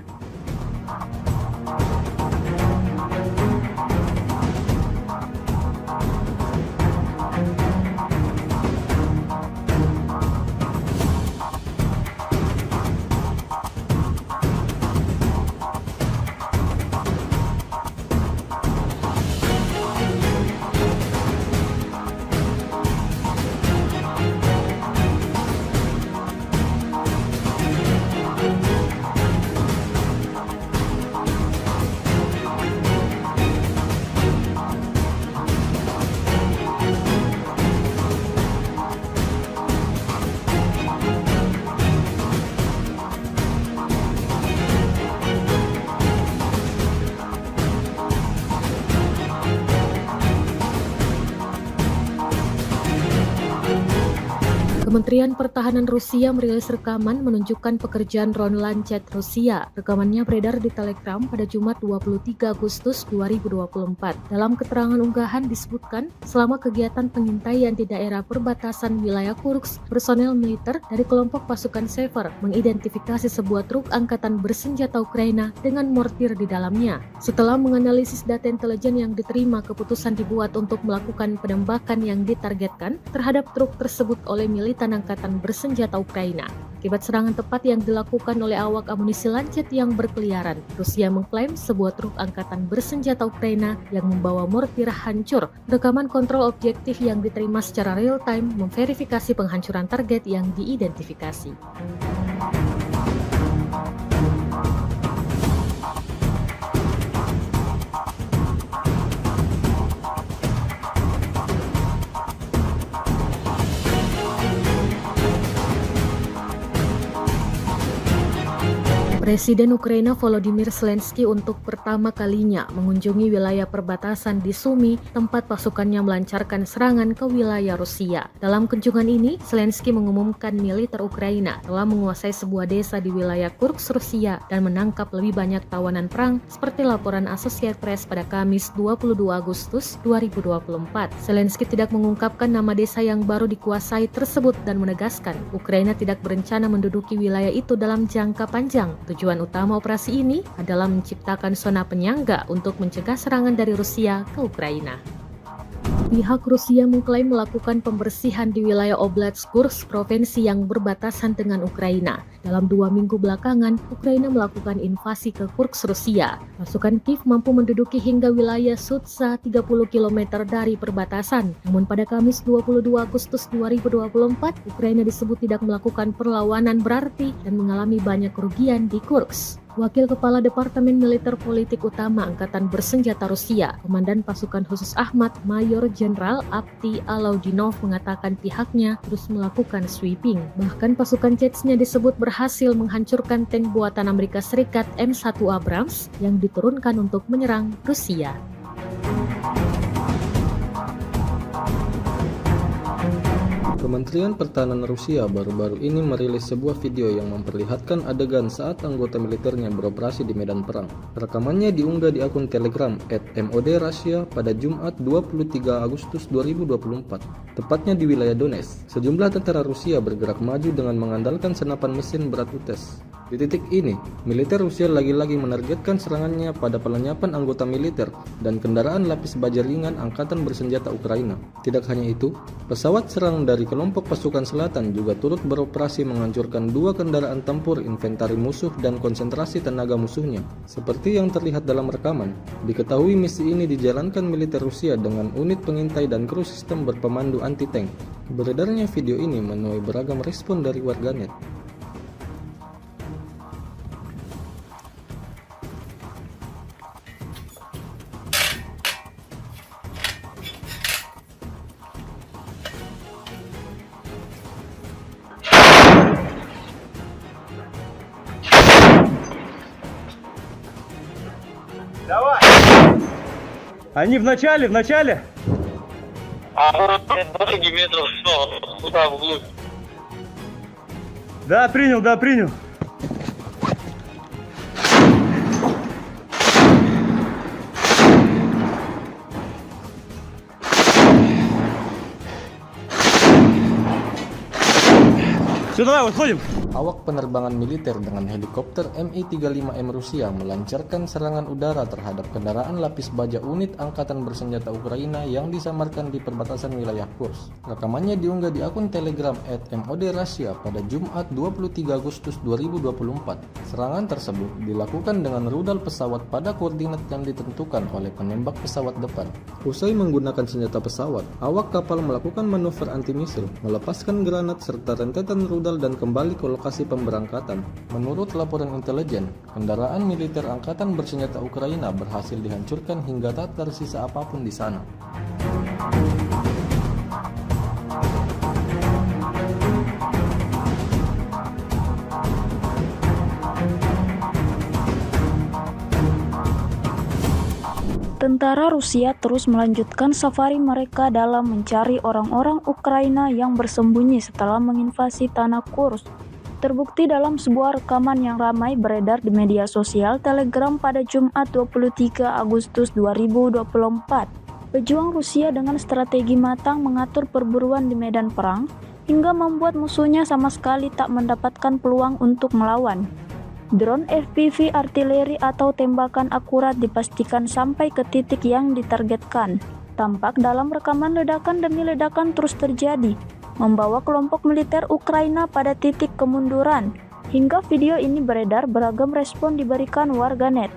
Kementerian Pertahanan Rusia merilis rekaman menunjukkan pekerjaan drone Lancet Rusia. Rekamannya beredar di Telegram pada Jumat 23 Agustus 2024. Dalam keterangan unggahan disebutkan, selama kegiatan pengintaian di daerah perbatasan wilayah Kursk, personel militer dari kelompok pasukan Sever mengidentifikasi sebuah truk angkatan bersenjata Ukraina dengan mortir di dalamnya. Setelah menganalisis data intelijen yang diterima, keputusan dibuat untuk melakukan penembakan yang ditargetkan terhadap truk tersebut oleh militan angkatan bersenjata Ukraina. Akibat serangan tepat yang dilakukan oleh awak amunisi Lancet yang berkeliaran, Rusia mengklaim sebuah truk angkatan bersenjata Ukraina yang membawa mortir hancur. Rekaman kontrol objektif yang diterima secara real-time memverifikasi penghancuran target yang diidentifikasi. Presiden Ukraina Volodymyr Zelensky untuk pertama kalinya mengunjungi wilayah perbatasan di Sumy, tempat pasukannya melancarkan serangan ke wilayah Rusia. Dalam kunjungan ini, Zelensky mengumumkan militer Ukraina telah menguasai sebuah desa di wilayah Kursk, Rusia dan menangkap lebih banyak tawanan perang seperti laporan Associated Press pada Kamis 22 Agustus 2024. Zelensky tidak mengungkapkan nama desa yang baru dikuasai tersebut dan menegaskan Ukraina tidak berencana menduduki wilayah itu dalam jangka panjang. Tujuan utama operasi ini adalah menciptakan zona penyangga untuk mencegah serangan dari Rusia ke Ukraina. Pihak Rusia mengklaim melakukan pembersihan di wilayah Oblast Kursk, provinsi yang berbatasan dengan Ukraina. Dalam 2 minggu belakangan, Ukraina melakukan invasi ke Kursk, Rusia. Pasukan Kiev mampu menduduki hingga wilayah Sudza 30 km dari perbatasan. Namun pada Kamis 22 Agustus 2024, Ukraina disebut tidak melakukan perlawanan berarti dan mengalami banyak kerugian di Kursk. Wakil Kepala Departemen Militer Politik Utama Angkatan Bersenjata Rusia, Komandan Pasukan Khusus Ahmad, Mayor Jenderal Avdiy Alaudinov mengatakan pihaknya terus melakukan sweeping. Bahkan pasukan Chechnya disebut berhasil menghancurkan tank buatan Amerika Serikat M1 Abrams yang diturunkan untuk menyerang Rusia. Kementerian Pertahanan Rusia baru-baru ini merilis sebuah video yang memperlihatkan adegan saat anggota militernya beroperasi di medan perang. Rekamannya diunggah di akun Telegram @MOD_Russia pada Jumat 23 Agustus 2024, tepatnya di wilayah Donetsk. Sejumlah tentara Rusia bergerak maju dengan mengandalkan senapan mesin berat UTES. Di titik ini, militer Rusia lagi-lagi menargetkan serangannya pada pelenyapan anggota militer dan kendaraan lapis baja ringan Angkatan Bersenjata Ukraina. Tidak hanya itu, pesawat serang dari kelompok pasukan selatan juga turut beroperasi menghancurkan 2 kendaraan tempur inventari musuh dan konsentrasi tenaga musuhnya. Seperti yang terlihat dalam rekaman, diketahui misi ini dijalankan militer Rusia dengan unit pengintai dan kru sistem berpemandu anti-tank. Beredarnya video ini menuai beragam respon dari warganet. Давай! Они в начале! А вот 2 метров, туда вглубь. Да, принял. Все, давай, выходим. Awak penerbangan militer dengan helikopter Mi-35M Rusia melancarkan serangan udara terhadap kendaraan lapis baja unit Angkatan Bersenjata Ukraina yang disamarkan di perbatasan wilayah Kursk. Rekamannya diunggah di akun Telegram @MOD_Russia pada Jumat 23 Agustus 2024. Serangan tersebut dilakukan dengan rudal pesawat pada koordinat yang ditentukan oleh penembak pesawat depan. Usai menggunakan senjata pesawat, awak kapal melakukan manuver anti-misil, melepaskan granat serta rentetan rudal dan kembali ke lokasi pemberangkatan. Menurut laporan intelijen, kendaraan militer Angkatan Bersenjata Ukraina berhasil dihancurkan hingga tak tersisa apapun di sana. Tentara Rusia terus melanjutkan safari mereka dalam mencari orang-orang Ukraina yang bersembunyi setelah menginvasi tanah Kursk. Terbukti dalam sebuah rekaman yang ramai beredar di media sosial Telegram pada Jumat 23 Agustus 2024. Pejuang Rusia dengan strategi matang mengatur perburuan di medan perang hingga membuat musuhnya sama sekali tak mendapatkan peluang untuk melawan. Drone FPV artileri atau tembakan akurat dipastikan sampai ke titik yang ditargetkan. Tampak dalam rekaman ledakan demi ledakan terus terjadi, membawa kelompok militer Ukraina pada titik kemunduran. Hingga video ini beredar, beragam respon diberikan warganet.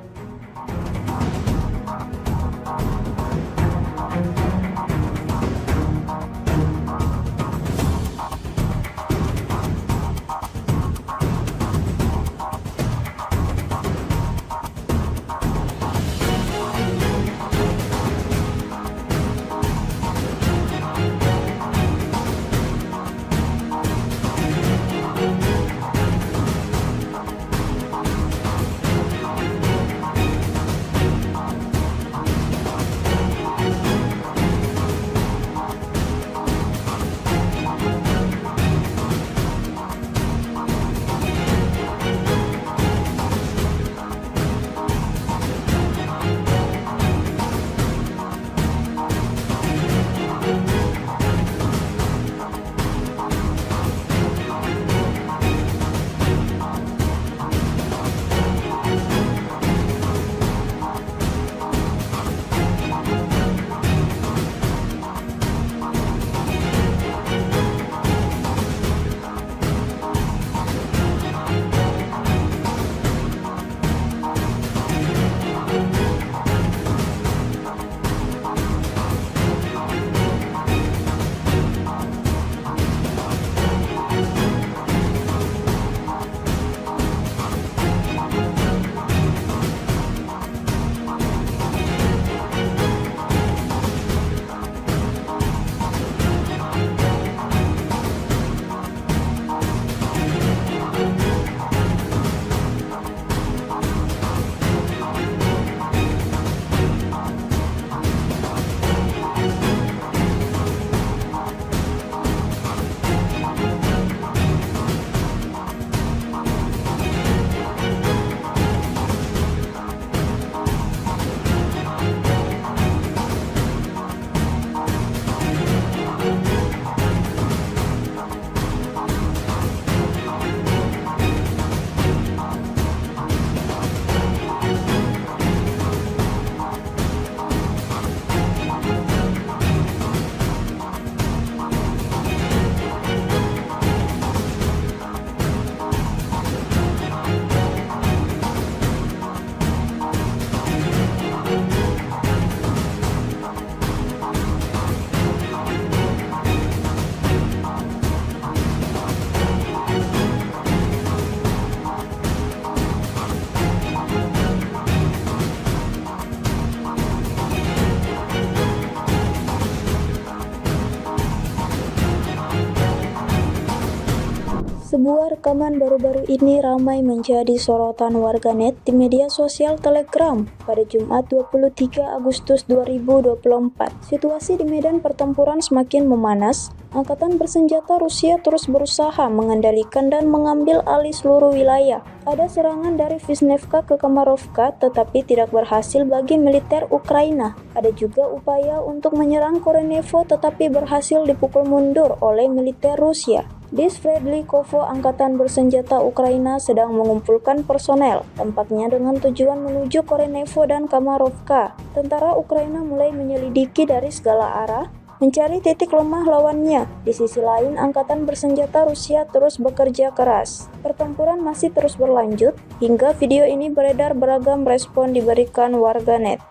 Sebuah rekaman baru-baru ini ramai menjadi sorotan warganet di media sosial Telegram pada Jumat 23 Agustus 2024. Situasi di medan pertempuran semakin memanas. Angkatan bersenjata Rusia terus berusaha mengendalikan dan mengambil alih seluruh wilayah. Ada serangan dari Vishnevka ke Kamarovka tetapi tidak berhasil bagi militer Ukraina. Ada juga upaya untuk menyerang Korenevo tetapi berhasil dipukul mundur oleh militer Rusia. Di Sverdlikovo, angkatan bersenjata Ukraina sedang mengumpulkan personel, tampaknya dengan tujuan menuju Korenevo dan Kamarovka. Tentara Ukraina mulai menyelidiki dari segala arah, mencari titik lemah lawannya. Di sisi lain, angkatan bersenjata Rusia terus bekerja keras. Pertempuran masih terus berlanjut, hingga video ini beredar beragam respon diberikan warganet.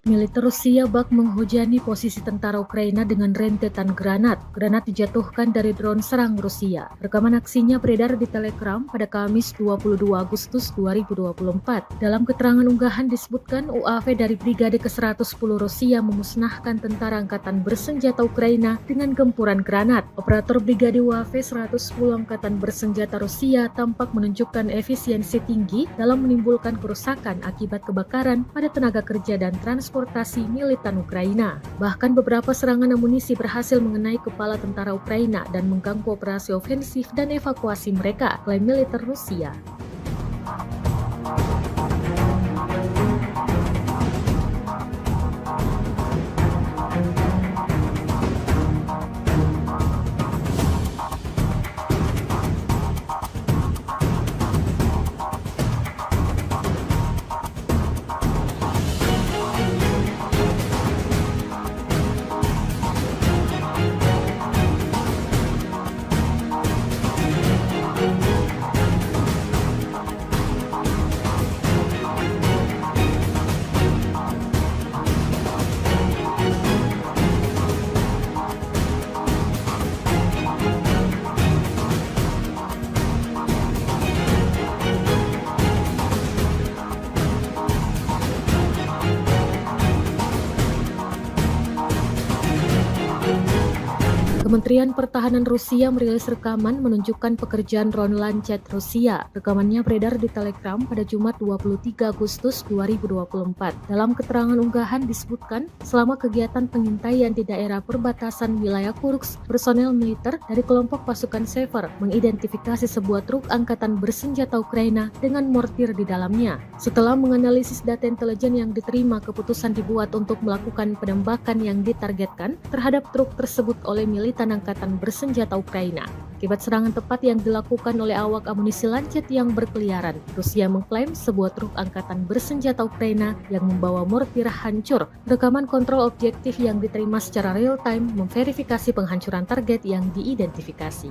Militer Rusia bak menghujani posisi tentara Ukraina dengan rentetan granat. Granat dijatuhkan dari drone serang Rusia. Rekaman aksinya beredar di Telegram pada Kamis 22 Agustus 2024. Dalam keterangan unggahan disebutkan UAV dari Brigade ke-110 Rusia memusnahkan tentara angkatan bersenjata Ukraina dengan gempuran granat. Operator Brigade UAV 110 angkatan bersenjata Rusia tampak menunjukkan efisiensi tinggi dalam menimbulkan kerusakan akibat kebakaran pada tenaga kerja dan transportasi militan Ukraina. Bahkan beberapa serangan amunisi berhasil mengenai kepala tentara Ukraina dan mengganggu operasi ofensif dan evakuasi mereka, klaim militer Rusia. Kementerian Pertahanan Rusia merilis rekaman menunjukkan pekerjaan drone Lancet Rusia. Rekamannya beredar di Telegram pada Jumat 23 Agustus 2024. Dalam keterangan unggahan disebutkan, selama kegiatan pengintaian di daerah perbatasan wilayah Kursk, personel militer dari kelompok pasukan Sever mengidentifikasi sebuah truk angkatan bersenjata Ukraina dengan mortir di dalamnya. Setelah menganalisis data intelijen yang diterima, keputusan dibuat untuk melakukan penembakan yang ditargetkan terhadap truk tersebut oleh militan angkatan bersenjata Ukraina. Akibat serangan tepat yang dilakukan oleh awak amunisi Lancet yang berkeliaran, Rusia mengklaim sebuah truk angkatan bersenjata Ukraina yang membawa mortir hancur. Rekaman kontrol objektif yang diterima secara real-time memverifikasi penghancuran target yang diidentifikasi.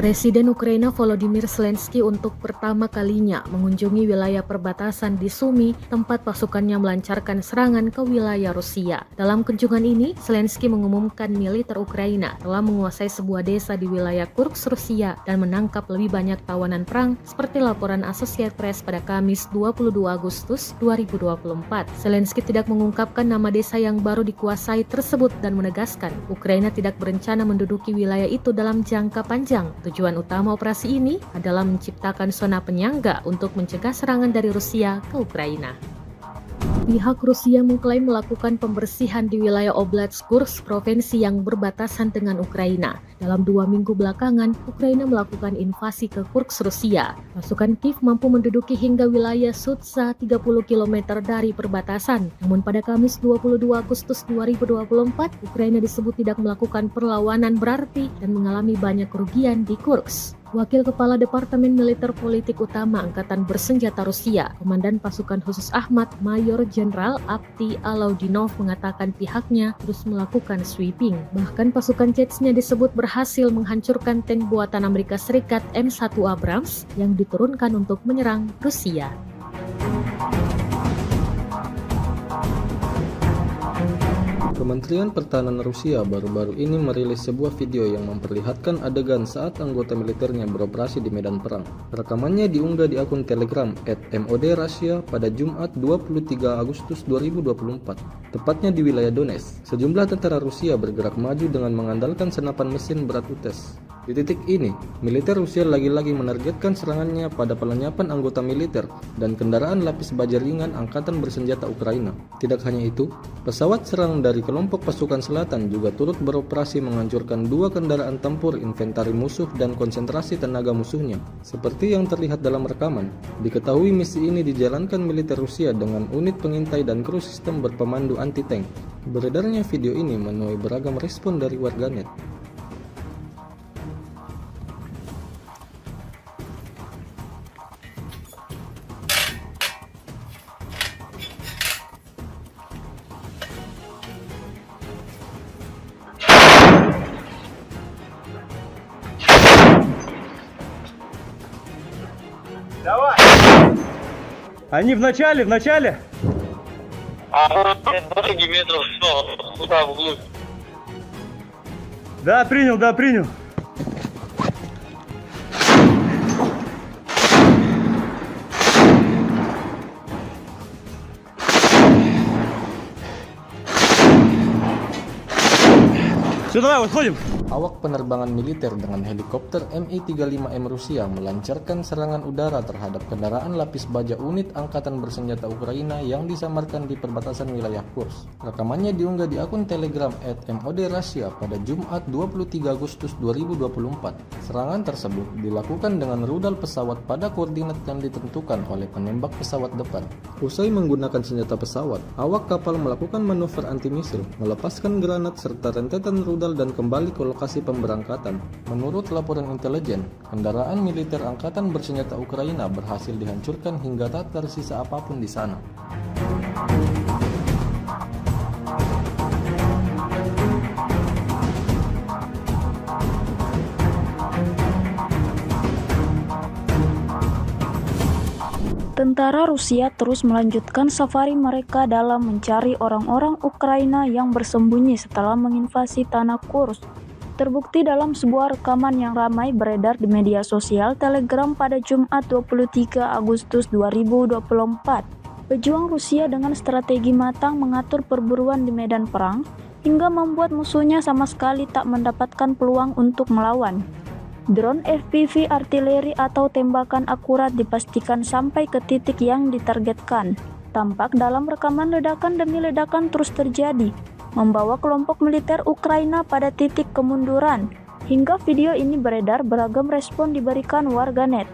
Presiden Ukraina Volodymyr Zelensky untuk pertama kalinya mengunjungi wilayah perbatasan di Sumy, tempat pasukannya melancarkan serangan ke wilayah Rusia. Dalam kunjungan ini, Zelensky mengumumkan militer Ukraina telah menguasai sebuah desa di wilayah Kursk, Rusia dan menangkap lebih banyak tawanan perang seperti laporan Associated Press pada Kamis 22 Agustus 2024. Zelensky tidak mengungkapkan nama desa yang baru dikuasai tersebut dan menegaskan Ukraina tidak berencana menduduki wilayah itu dalam jangka panjang. Tujuan utama operasi ini adalah menciptakan zona penyangga untuk mencegah serangan dari Rusia ke Ukraina. Pihak Rusia mengklaim melakukan pembersihan di wilayah Oblast Kursk, provinsi yang berbatasan dengan Ukraina. Dalam 2 minggu belakangan, Ukraina melakukan invasi ke Kursk, Rusia. Pasukan Kiev mampu menduduki hingga wilayah Sudza 30 km dari perbatasan. Namun pada Kamis 22 Agustus 2024, Ukraina disebut tidak melakukan perlawanan berarti dan mengalami banyak kerugian di Kursk. Wakil Kepala Departemen Militer Politik Utama Angkatan Bersenjata Rusia, Komandan Pasukan Khusus Ahmad, Mayor Jenderal Avdiy Alaudinov mengatakan pihaknya terus melakukan sweeping. Bahkan pasukan Chechnya disebut berhasil menghancurkan tank buatan Amerika Serikat M1 Abrams yang diturunkan untuk menyerang Rusia. Kementerian Pertahanan Rusia baru-baru ini merilis sebuah video yang memperlihatkan adegan saat anggota militernya beroperasi di medan perang. Rekamannya diunggah di akun Telegram @MOD_Russia pada Jumat 23 Agustus 2024, tepatnya di wilayah Donetsk. Sejumlah tentara Rusia bergerak maju dengan mengandalkan senapan mesin berat UTES. Di titik ini, militer Rusia lagi-lagi menargetkan serangannya pada pelenyapan anggota militer dan kendaraan lapis baja ringan Angkatan Bersenjata Ukraina. Tidak hanya itu, pesawat serang dari kelompok pasukan selatan juga turut beroperasi menghancurkan 2 kendaraan tempur inventari musuh dan konsentrasi tenaga musuhnya. Seperti yang terlihat dalam rekaman, diketahui misi ini dijalankan militer Rusia dengan unit pengintai dan kru sistem berpemandu anti-tank. Beredarnya video ini menuai beragam respon dari warganet. Давай! Они в начале! А вот 2 метров, туда вглубь. Да, принял. Все, давай, выходим. Awak penerbangan militer dengan helikopter Mi-35M Rusia melancarkan serangan udara terhadap kendaraan lapis baja unit Angkatan Bersenjata Ukraina yang disamarkan di perbatasan wilayah Kursk. Rekamannya diunggah di akun Telegram @MOD_Russia pada Jumat 23 Agustus 2024. Serangan tersebut dilakukan dengan rudal pesawat pada koordinat yang ditentukan oleh penembak pesawat depan. Usai menggunakan senjata pesawat, awak kapal melakukan manuver anti-misil, melepaskan granat serta rentetan rudal dan kembali ke lokasi pemberangkatan. Menurut laporan intelijen, kendaraan militer Angkatan Bersenjata Ukraina berhasil dihancurkan hingga tak tersisa apapun di sana. Tentara Rusia terus melanjutkan safari mereka dalam mencari orang-orang Ukraina yang bersembunyi setelah menginvasi tanah Kursk. Terbukti dalam sebuah rekaman yang ramai beredar di media sosial Telegram pada Jumat 23 Agustus 2024. Pejuang Rusia dengan strategi matang mengatur perburuan di medan perang hingga membuat musuhnya sama sekali tak mendapatkan peluang untuk melawan. Drone FPV artileri atau tembakan akurat dipastikan sampai ke titik yang ditargetkan. Tampak dalam rekaman ledakan demi ledakan terus terjadi, membawa kelompok militer Ukraina pada titik kemunduran. Hingga video ini beredar, beragam respon diberikan warganet.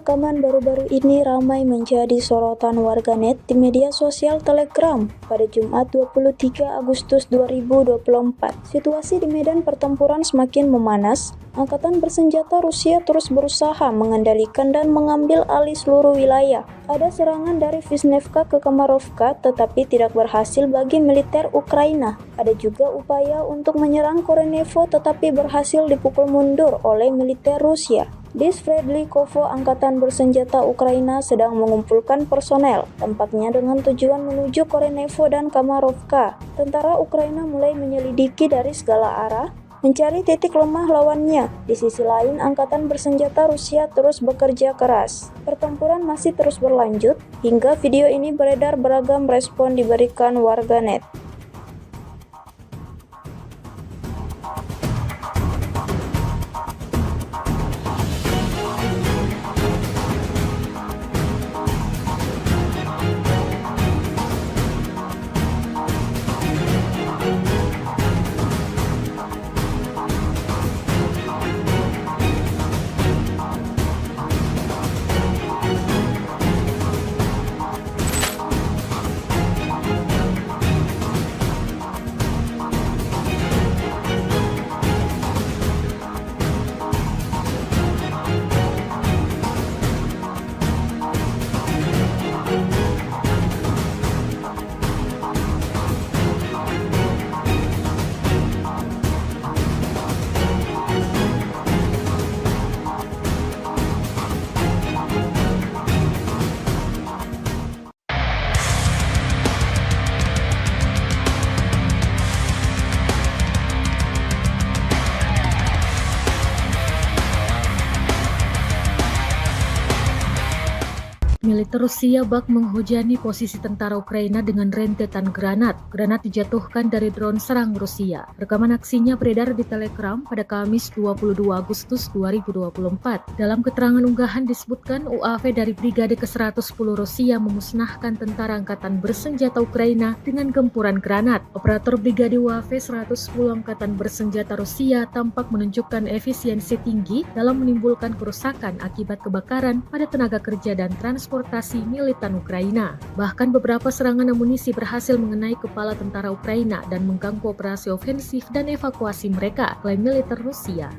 rekaman baru-baru ini ramai menjadi sorotan warganet di media sosial Telegram pada Jumat 23 Agustus 2024. Situasi di medan pertempuran semakin memanas. Angkatan bersenjata Rusia terus berusaha mengendalikan dan mengambil alih seluruh wilayah. Ada serangan dari Vishnevka ke Kamarovka tetapi tidak berhasil bagi militer Ukraina. Ada juga upaya untuk menyerang Korenevo tetapi berhasil dipukul mundur oleh militer Rusia. Di Sverdlikovo, angkatan bersenjata Ukraina sedang mengumpulkan personel, tampaknya dengan tujuan menuju Korenevo dan Kamarovka. Tentara Ukraina mulai menyelidiki dari segala arah, mencari titik lemah lawannya. Di sisi lain, angkatan bersenjata Rusia terus bekerja keras. Pertempuran masih terus berlanjut, hingga video ini beredar beragam respon diberikan warganet. Militer Rusia bak menghujani posisi tentara Ukraina dengan rentetan granat. Granat dijatuhkan dari drone serang Rusia. Rekaman aksinya beredar di Telegram pada Kamis 22 Agustus 2024. Dalam keterangan unggahan disebutkan UAV dari Brigade ke-110 Rusia memusnahkan tentara angkatan bersenjata Ukraina dengan gempuran granat. Operator Brigade UAV 110 angkatan bersenjata Rusia tampak menunjukkan efisiensi tinggi dalam menimbulkan kerusakan akibat kebakaran pada tenaga kerja dan transportasi militan Ukraina. Bahkan beberapa serangan amunisi berhasil mengenai kepala tentara Ukraina dan mengganggu operasi ofensif dan evakuasi mereka, klaim militer Rusia.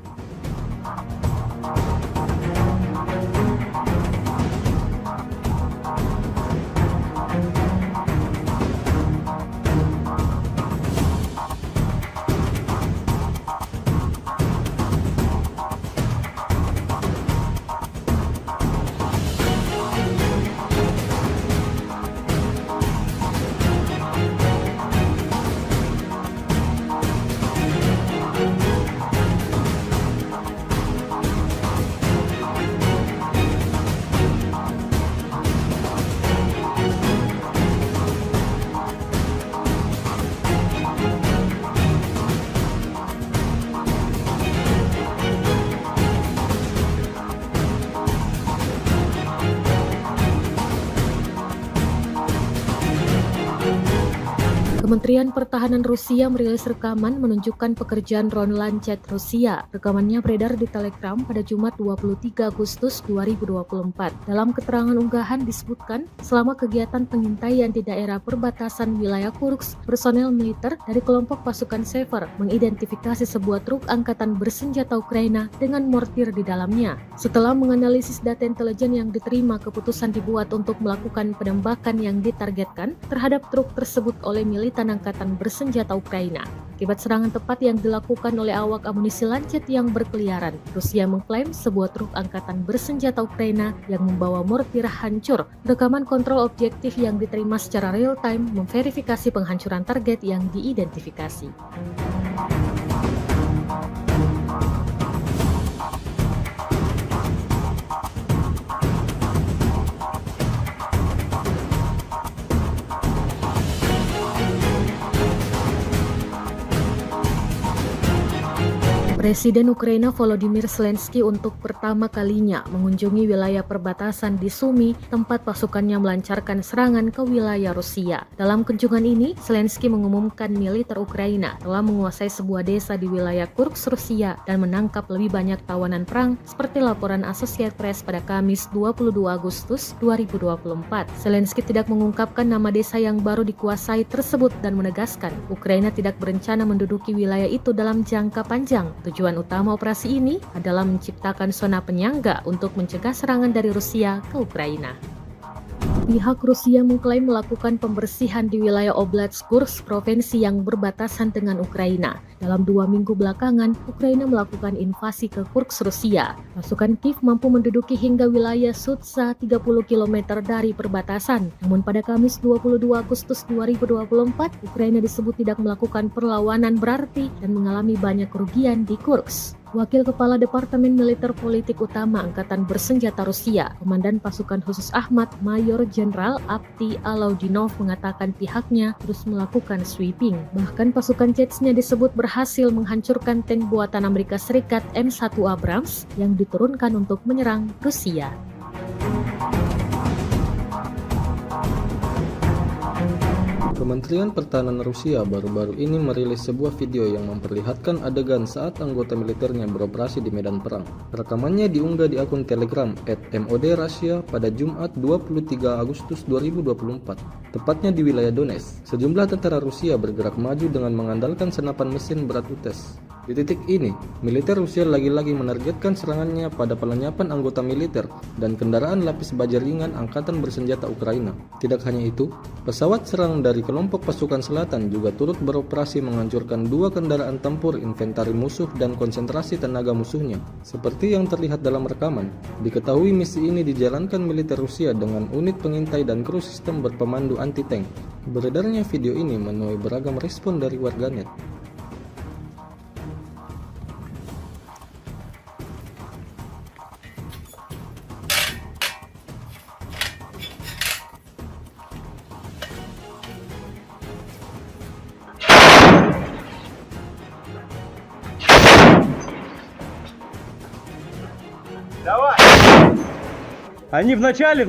Kementerian Pertahanan Rusia merilis rekaman menunjukkan pekerjaan drone Lancet Rusia. Rekamannya beredar di Telegram pada Jumat 23 Agustus 2024. Dalam keterangan unggahan disebutkan, selama kegiatan pengintaian di daerah perbatasan wilayah Kursk, personel militer dari kelompok pasukan Sever mengidentifikasi sebuah truk angkatan bersenjata Ukraina dengan mortir di dalamnya. Setelah menganalisis data intelijen yang diterima, keputusan dibuat untuk melakukan penembakan yang ditargetkan terhadap truk tersebut oleh militan angkatan bersenjata Ukraina. Akibat serangan tepat yang dilakukan oleh awak amunisi Lancet yang berkeliaran, Rusia mengklaim sebuah truk angkatan bersenjata Ukraina yang membawa mortir hancur. Rekaman kontrol objektif yang diterima secara real-time memverifikasi penghancuran target yang diidentifikasi. Presiden Ukraina Volodymyr Zelensky untuk pertama kalinya mengunjungi wilayah perbatasan di Sumy, tempat pasukannya melancarkan serangan ke wilayah Rusia. Dalam kunjungan ini, Zelensky mengumumkan militer Ukraina telah menguasai sebuah desa di wilayah Kursk, Rusia dan menangkap lebih banyak tawanan perang seperti laporan Associated Press pada Kamis 22 Agustus 2024. Zelensky tidak mengungkapkan nama desa yang baru dikuasai tersebut dan menegaskan Ukraina tidak berencana menduduki wilayah itu dalam jangka panjang. Tujuan utama operasi ini adalah menciptakan zona penyangga untuk mencegah serangan dari Rusia ke Ukraina. Pihak Rusia mengklaim melakukan pembersihan di wilayah Oblast Kursk, provinsi yang berbatasan dengan Ukraina. Dalam 2 minggu belakangan, Ukraina melakukan invasi ke Kursk, Rusia. Pasukan Kiev mampu menduduki hingga wilayah Sudza 30 km dari perbatasan. Namun pada Kamis 22 Agustus 2024, Ukraina disebut tidak melakukan perlawanan berarti dan mengalami banyak kerugian di Kursk. Wakil Kepala Departemen Militer Politik Utama Angkatan Bersenjata Rusia, Komandan Pasukan Khusus Ahmad, Mayor Jenderal Avdiy Alaudinov mengatakan pihaknya terus melakukan sweeping. Bahkan pasukan Chechnya disebut berhasil menghancurkan tank buatan Amerika Serikat M1 Abrams yang diturunkan untuk menyerang Rusia. Kementerian Pertahanan Rusia baru-baru ini merilis sebuah video yang memperlihatkan adegan saat anggota militernya beroperasi di medan perang. Rekamannya diunggah di akun Telegram @MOD_Russia pada Jumat 23 Agustus 2024, tepatnya di wilayah Donetsk. Sejumlah tentara Rusia bergerak maju dengan mengandalkan senapan mesin berat UTES. Di titik ini, militer Rusia lagi-lagi menargetkan serangannya pada pelenyapan anggota militer dan kendaraan lapis baja ringan Angkatan Bersenjata Ukraina. Tidak hanya itu, pesawat serang dari kelompok pasukan selatan juga turut beroperasi menghancurkan 2 kendaraan tempur inventari musuh dan konsentrasi tenaga musuhnya. Seperti yang terlihat dalam rekaman, diketahui misi ini dijalankan militer Rusia dengan unit pengintai dan kru sistem berpemandu anti-tank. Beredarnya video ini menuai beragam respon dari warganet. Давай! Они в начале!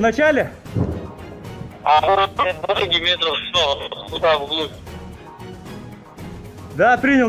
А вот 20 метров, что, туда вглубь. Да, принял.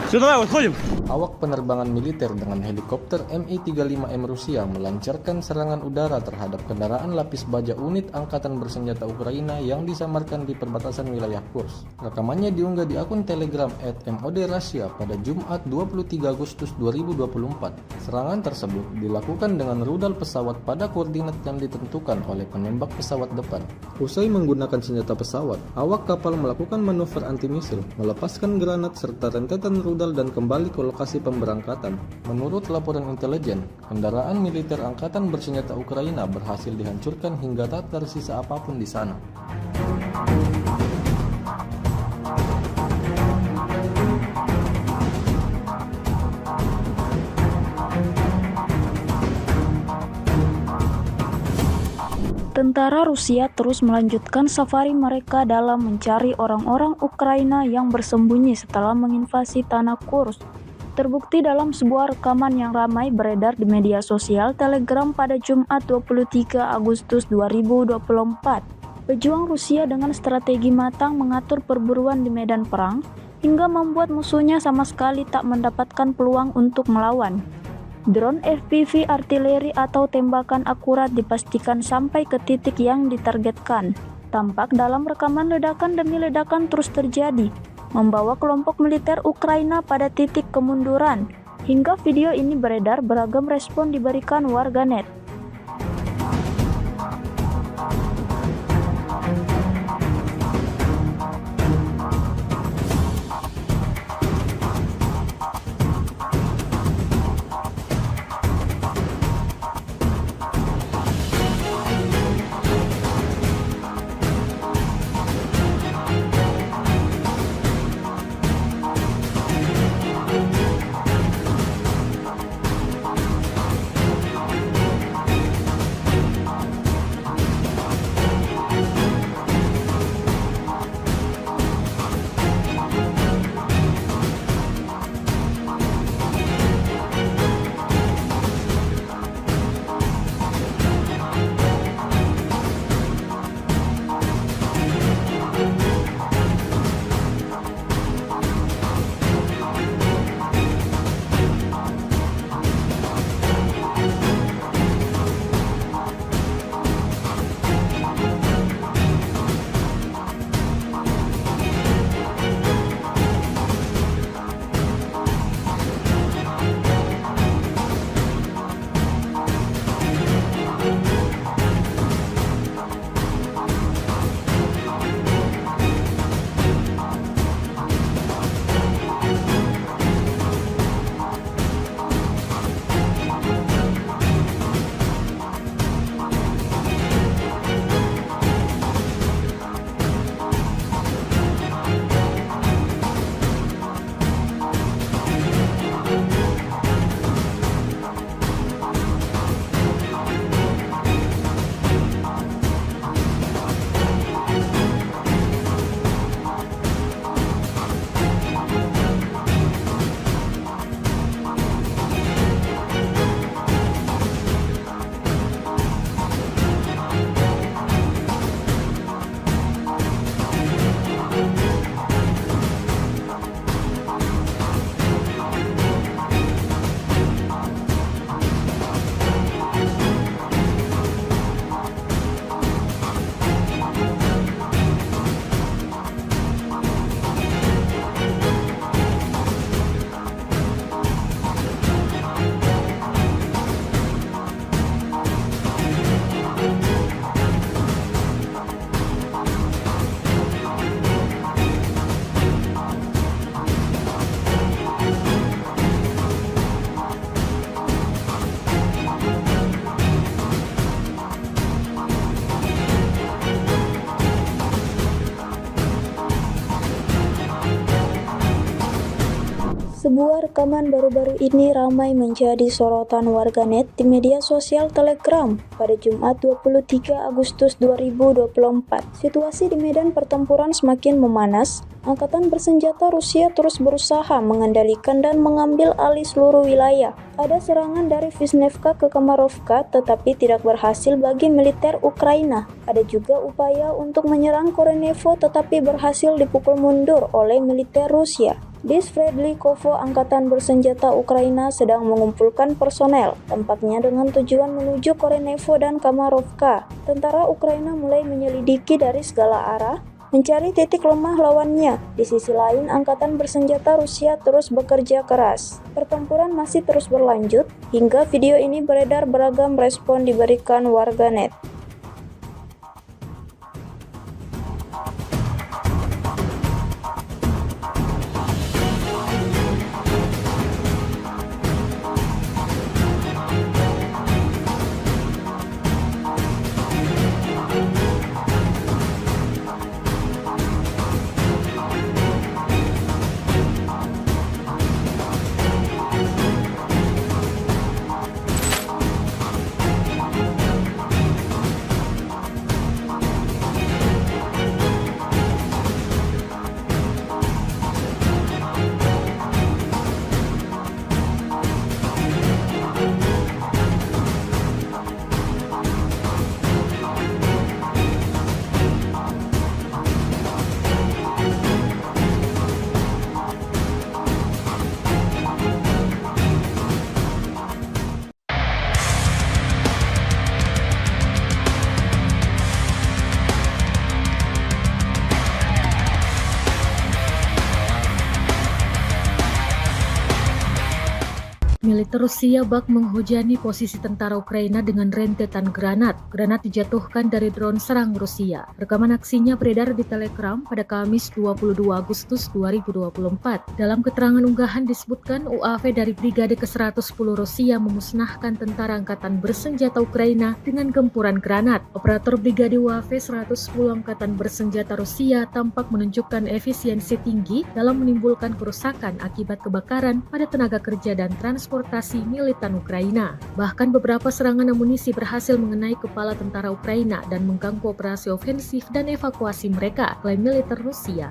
Все, давай, выходим. Awak penerbangan militer dengan helikopter Mi-35M Rusia melancarkan serangan udara terhadap kendaraan lapis baja unit Angkatan Bersenjata Ukraina yang disamarkan di perbatasan wilayah Kursk. Rekamannya diunggah di akun Telegram @MOD_Russia pada Jumat 23 Agustus 2024. Serangan tersebut dilakukan dengan rudal pesawat pada koordinat yang ditentukan oleh penembak pesawat depan. Usai menggunakan senjata pesawat, awak kapal melakukan manuver anti-misil, melepaskan granat serta rentetan rudal dan kembali ke lokasi pemberangkatan. Menurut laporan intelijen, kendaraan militer Angkatan Bersenjata Ukraina berhasil dihancurkan hingga tak tersisa apapun di sana. Tentara Rusia terus melanjutkan safari mereka dalam mencari orang-orang Ukraina yang bersembunyi setelah menginvasi tanah Kursk. Terbukti dalam sebuah rekaman yang ramai beredar di media sosial Telegram pada Jumat 23 Agustus 2024. Pejuang Rusia dengan strategi matang mengatur perburuan di medan perang hingga membuat musuhnya sama sekali tak mendapatkan peluang untuk melawan. Drone FPV artileri atau tembakan akurat dipastikan sampai ke titik yang ditargetkan. Tampak dalam rekaman ledakan demi ledakan terus terjadi, membawa kelompok militer Ukraina pada titik kemunduran. Hingga video ini beredar, beragam respon diberikan warganet. Sebuah rekaman baru-baru ini ramai menjadi sorotan warganet di media sosial Telegram pada Jumat 23 Agustus 2024. Situasi di medan pertempuran semakin memanas. Angkatan bersenjata Rusia terus berusaha mengendalikan dan mengambil alih seluruh wilayah. Ada serangan dari Vishnevka ke Kamarovka tetapi tidak berhasil bagi militer Ukraina. Ada juga upaya untuk menyerang Korenevo tetapi berhasil dipukul mundur oleh militer Rusia. Di Sverdlikovo, angkatan bersenjata Ukraina sedang mengumpulkan personel, tampaknya dengan tujuan menuju Korenevo dan Kamarovka. Tentara Ukraina mulai menyelidiki dari segala arah, mencari titik lemah lawannya. Di sisi lain, angkatan bersenjata Rusia terus bekerja keras. Pertempuran masih terus berlanjut, hingga video ini beredar beragam respon diberikan warganet. Militer Rusia bak menghujani posisi tentara Ukraina dengan rentetan granat. Granat dijatuhkan dari drone serang Rusia. Rekaman aksinya beredar di Telegram pada Kamis 22 Agustus 2024. Dalam keterangan unggahan disebutkan UAV dari Brigade ke-110 Rusia memusnahkan tentara angkatan bersenjata Ukraina dengan gempuran granat. Operator Brigade UAV 110 Angkatan Bersenjata Rusia tampak menunjukkan efisiensi tinggi dalam menimbulkan kerusakan akibat kebakaran pada tenaga kerja dan transportasi militan Ukraina. Bahkan beberapa serangan amunisi berhasil mengenai kepala tentara Ukraina dan mengganggu operasi ofensif dan evakuasi mereka, klaim militer Rusia.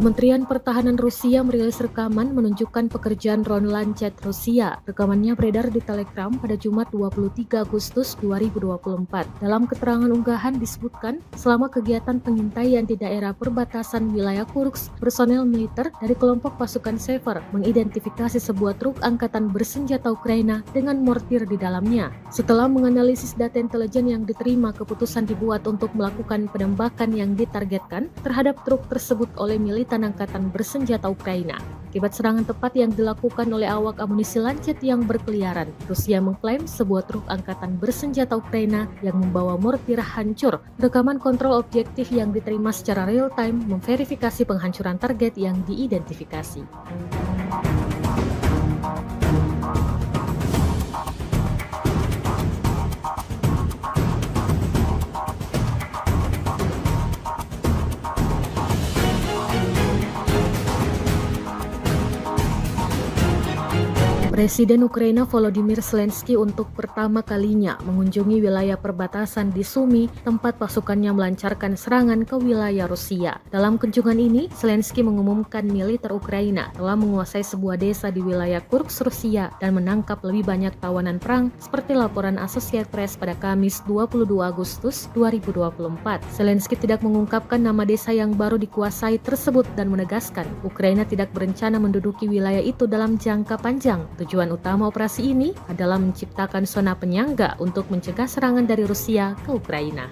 Kementerian Pertahanan Rusia merilis rekaman menunjukkan pekerjaan drone Lancet Rusia. Rekamannya beredar di Telegram pada Jumat 23 Agustus 2024. Dalam keterangan unggahan disebutkan, selama kegiatan pengintaian di daerah perbatasan wilayah Kursk, personel militer dari kelompok pasukan Sever mengidentifikasi sebuah truk angkatan bersenjata Ukraina dengan mortir di dalamnya. Setelah menganalisis data intelijen yang diterima, keputusan dibuat untuk melakukan penembakan yang ditargetkan terhadap truk tersebut oleh militan angkatan bersenjata Ukraina. Akibat serangan tepat yang dilakukan oleh awak amunisi Lancet yang berkeliaran, Rusia mengklaim sebuah truk angkatan bersenjata Ukraina yang membawa mortir hancur. Rekaman kontrol objektif yang diterima secara real-time memverifikasi penghancuran target yang diidentifikasi. Presiden Ukraina Volodymyr Zelensky untuk pertama kalinya mengunjungi wilayah perbatasan di Sumy, tempat pasukannya melancarkan serangan ke wilayah Rusia. Dalam kunjungan ini, Zelensky mengumumkan militer Ukraina telah menguasai sebuah desa di wilayah Kursk, Rusia dan menangkap lebih banyak tawanan perang seperti laporan Associated Press pada Kamis 22 Agustus 2024. Zelensky tidak mengungkapkan nama desa yang baru dikuasai tersebut dan menegaskan Ukraina tidak berencana menduduki wilayah itu dalam jangka panjang. Tujuan utama operasi ini adalah menciptakan zona penyangga untuk mencegah serangan dari Rusia ke Ukraina.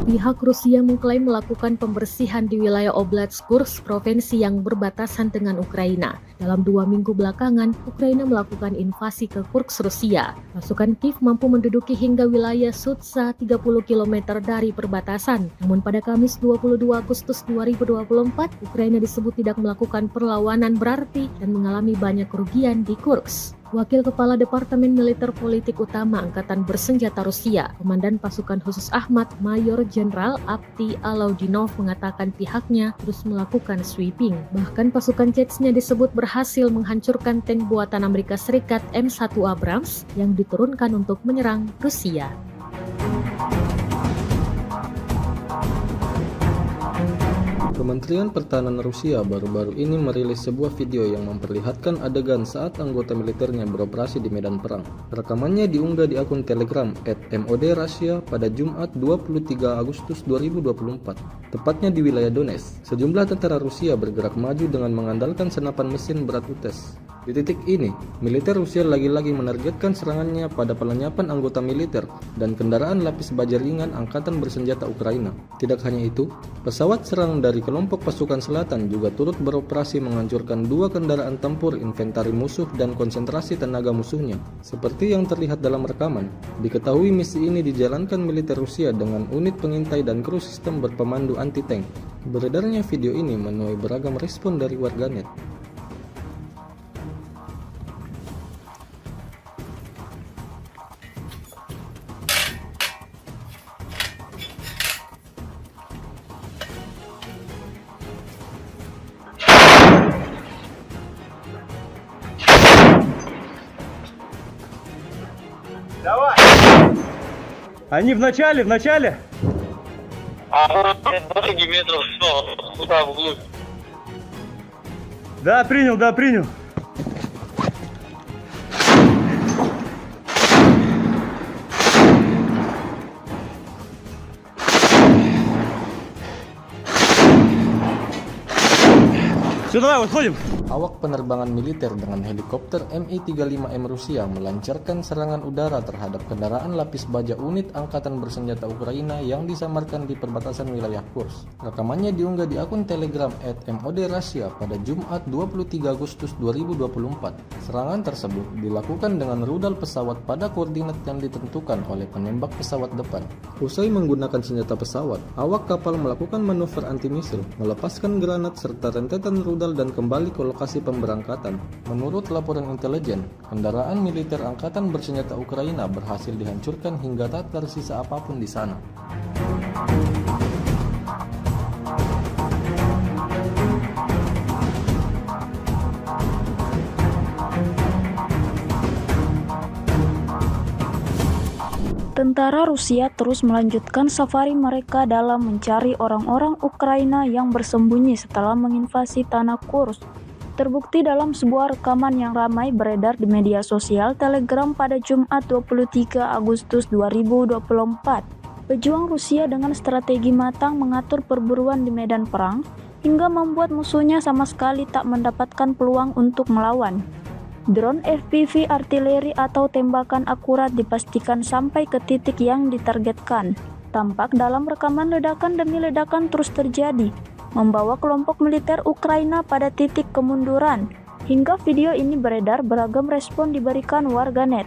Pihak Rusia mengklaim melakukan pembersihan di wilayah Oblast Kursk, provinsi yang berbatasan dengan Ukraina. Dalam 2 minggu belakangan, Ukraina melakukan invasi ke Kursk, Rusia. Pasukan Kiev mampu menduduki hingga wilayah Sudza 30 km dari perbatasan. Namun pada Kamis 22 Agustus 2024, Ukraina disebut tidak melakukan perlawanan berarti dan mengalami banyak kerugian di Kursk. Wakil Kepala Departemen Militer Politik Utama Angkatan Bersenjata Rusia, Komandan Pasukan Khusus Ahmad, Mayor Jenderal Avdiy Alaudinov mengatakan pihaknya terus melakukan sweeping. Bahkan pasukan Chechnya disebut berhasil menghancurkan tank buatan Amerika Serikat M1 Abrams yang diturunkan untuk menyerang Rusia. Kementerian Pertahanan Rusia baru-baru ini merilis sebuah video yang memperlihatkan adegan saat anggota militernya beroperasi di medan perang. Rekamannya diunggah di akun Telegram @MOD_Russia pada Jumat 23 Agustus 2024, tepatnya di wilayah Donetsk. Sejumlah tentara Rusia bergerak maju dengan mengandalkan senapan mesin berat UTES. Di titik ini, militer Rusia lagi-lagi menargetkan serangannya pada pelenyapan anggota militer dan kendaraan lapis baja ringan Angkatan Bersenjata Ukraina. Tidak hanya itu, pesawat serang dari kelompok pasukan selatan juga turut beroperasi menghancurkan 2 kendaraan tempur inventari musuh dan konsentrasi tenaga musuhnya. Seperti yang terlihat dalam rekaman, diketahui misi ini dijalankan militer Rusia dengan unit pengintai dan kru sistem berpemandu anti-tank. Beredarnya video ini menuai beragam respon dari warganet. Давай! Они в начале! А вот 20 метров, все, туда, вглубь. Да, принял. Все, давай, выходим. Awak penerbangan militer dengan helikopter Mi-35M Rusia melancarkan serangan udara terhadap kendaraan lapis baja unit Angkatan Bersenjata Ukraina yang disamarkan di perbatasan wilayah Kursk. Rekamannya diunggah di akun Telegram @MOD_Russia pada Jumat 23 Agustus 2024. Serangan tersebut dilakukan dengan rudal pesawat pada koordinat yang ditentukan oleh penembak pesawat depan. Usai menggunakan senjata pesawat, awak kapal melakukan manuver anti-misil, melepaskan granat serta rentetan rudal dan kembali ke lokasi pemberangkatan. Menurut laporan intelijen, kendaraan militer Angkatan Bersenjata Ukraina berhasil dihancurkan hingga tak tersisa apapun di sana. Tentara Rusia terus melanjutkan safari mereka dalam mencari orang-orang Ukraina yang bersembunyi setelah menginvasi tanah Kursk. Terbukti dalam sebuah rekaman yang ramai beredar di media sosial Telegram pada Jumat 23 Agustus 2024. Pejuang Rusia dengan strategi matang mengatur perburuan di medan perang hingga membuat musuhnya sama sekali tak mendapatkan peluang untuk melawan. Drone FPV artileri atau tembakan akurat dipastikan sampai ke titik yang ditargetkan. Tampak dalam rekaman ledakan demi ledakan terus terjadi, membawa kelompok militer Ukraina pada titik kemunduran. Hingga video ini beredar, beragam respon diberikan warganet.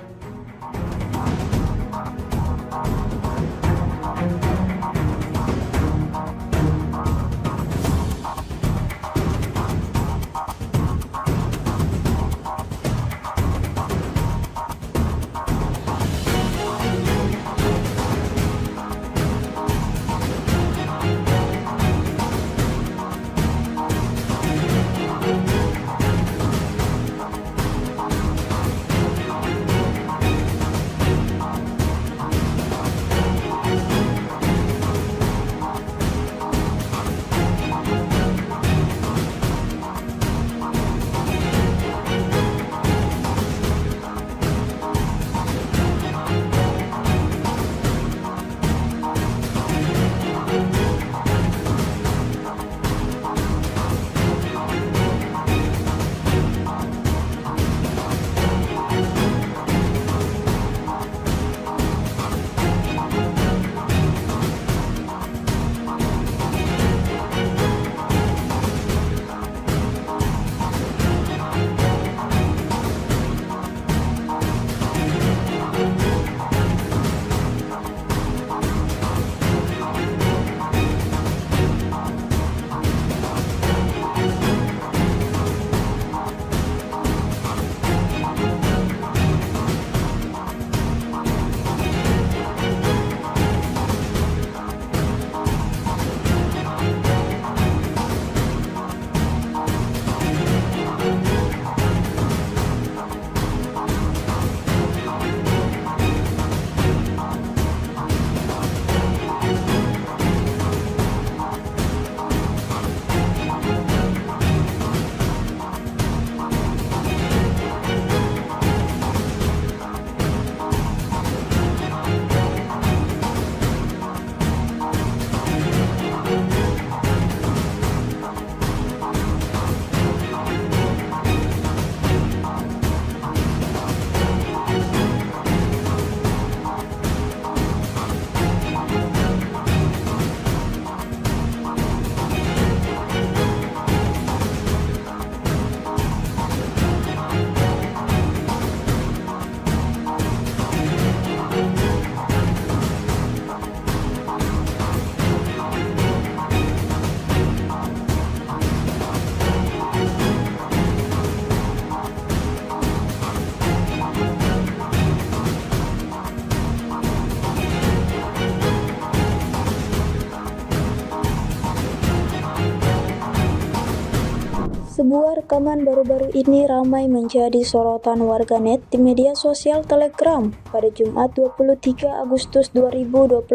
rekaman baru-baru ini ramai menjadi sorotan warganet di media sosial Telegram pada Jumat 23 Agustus 2024.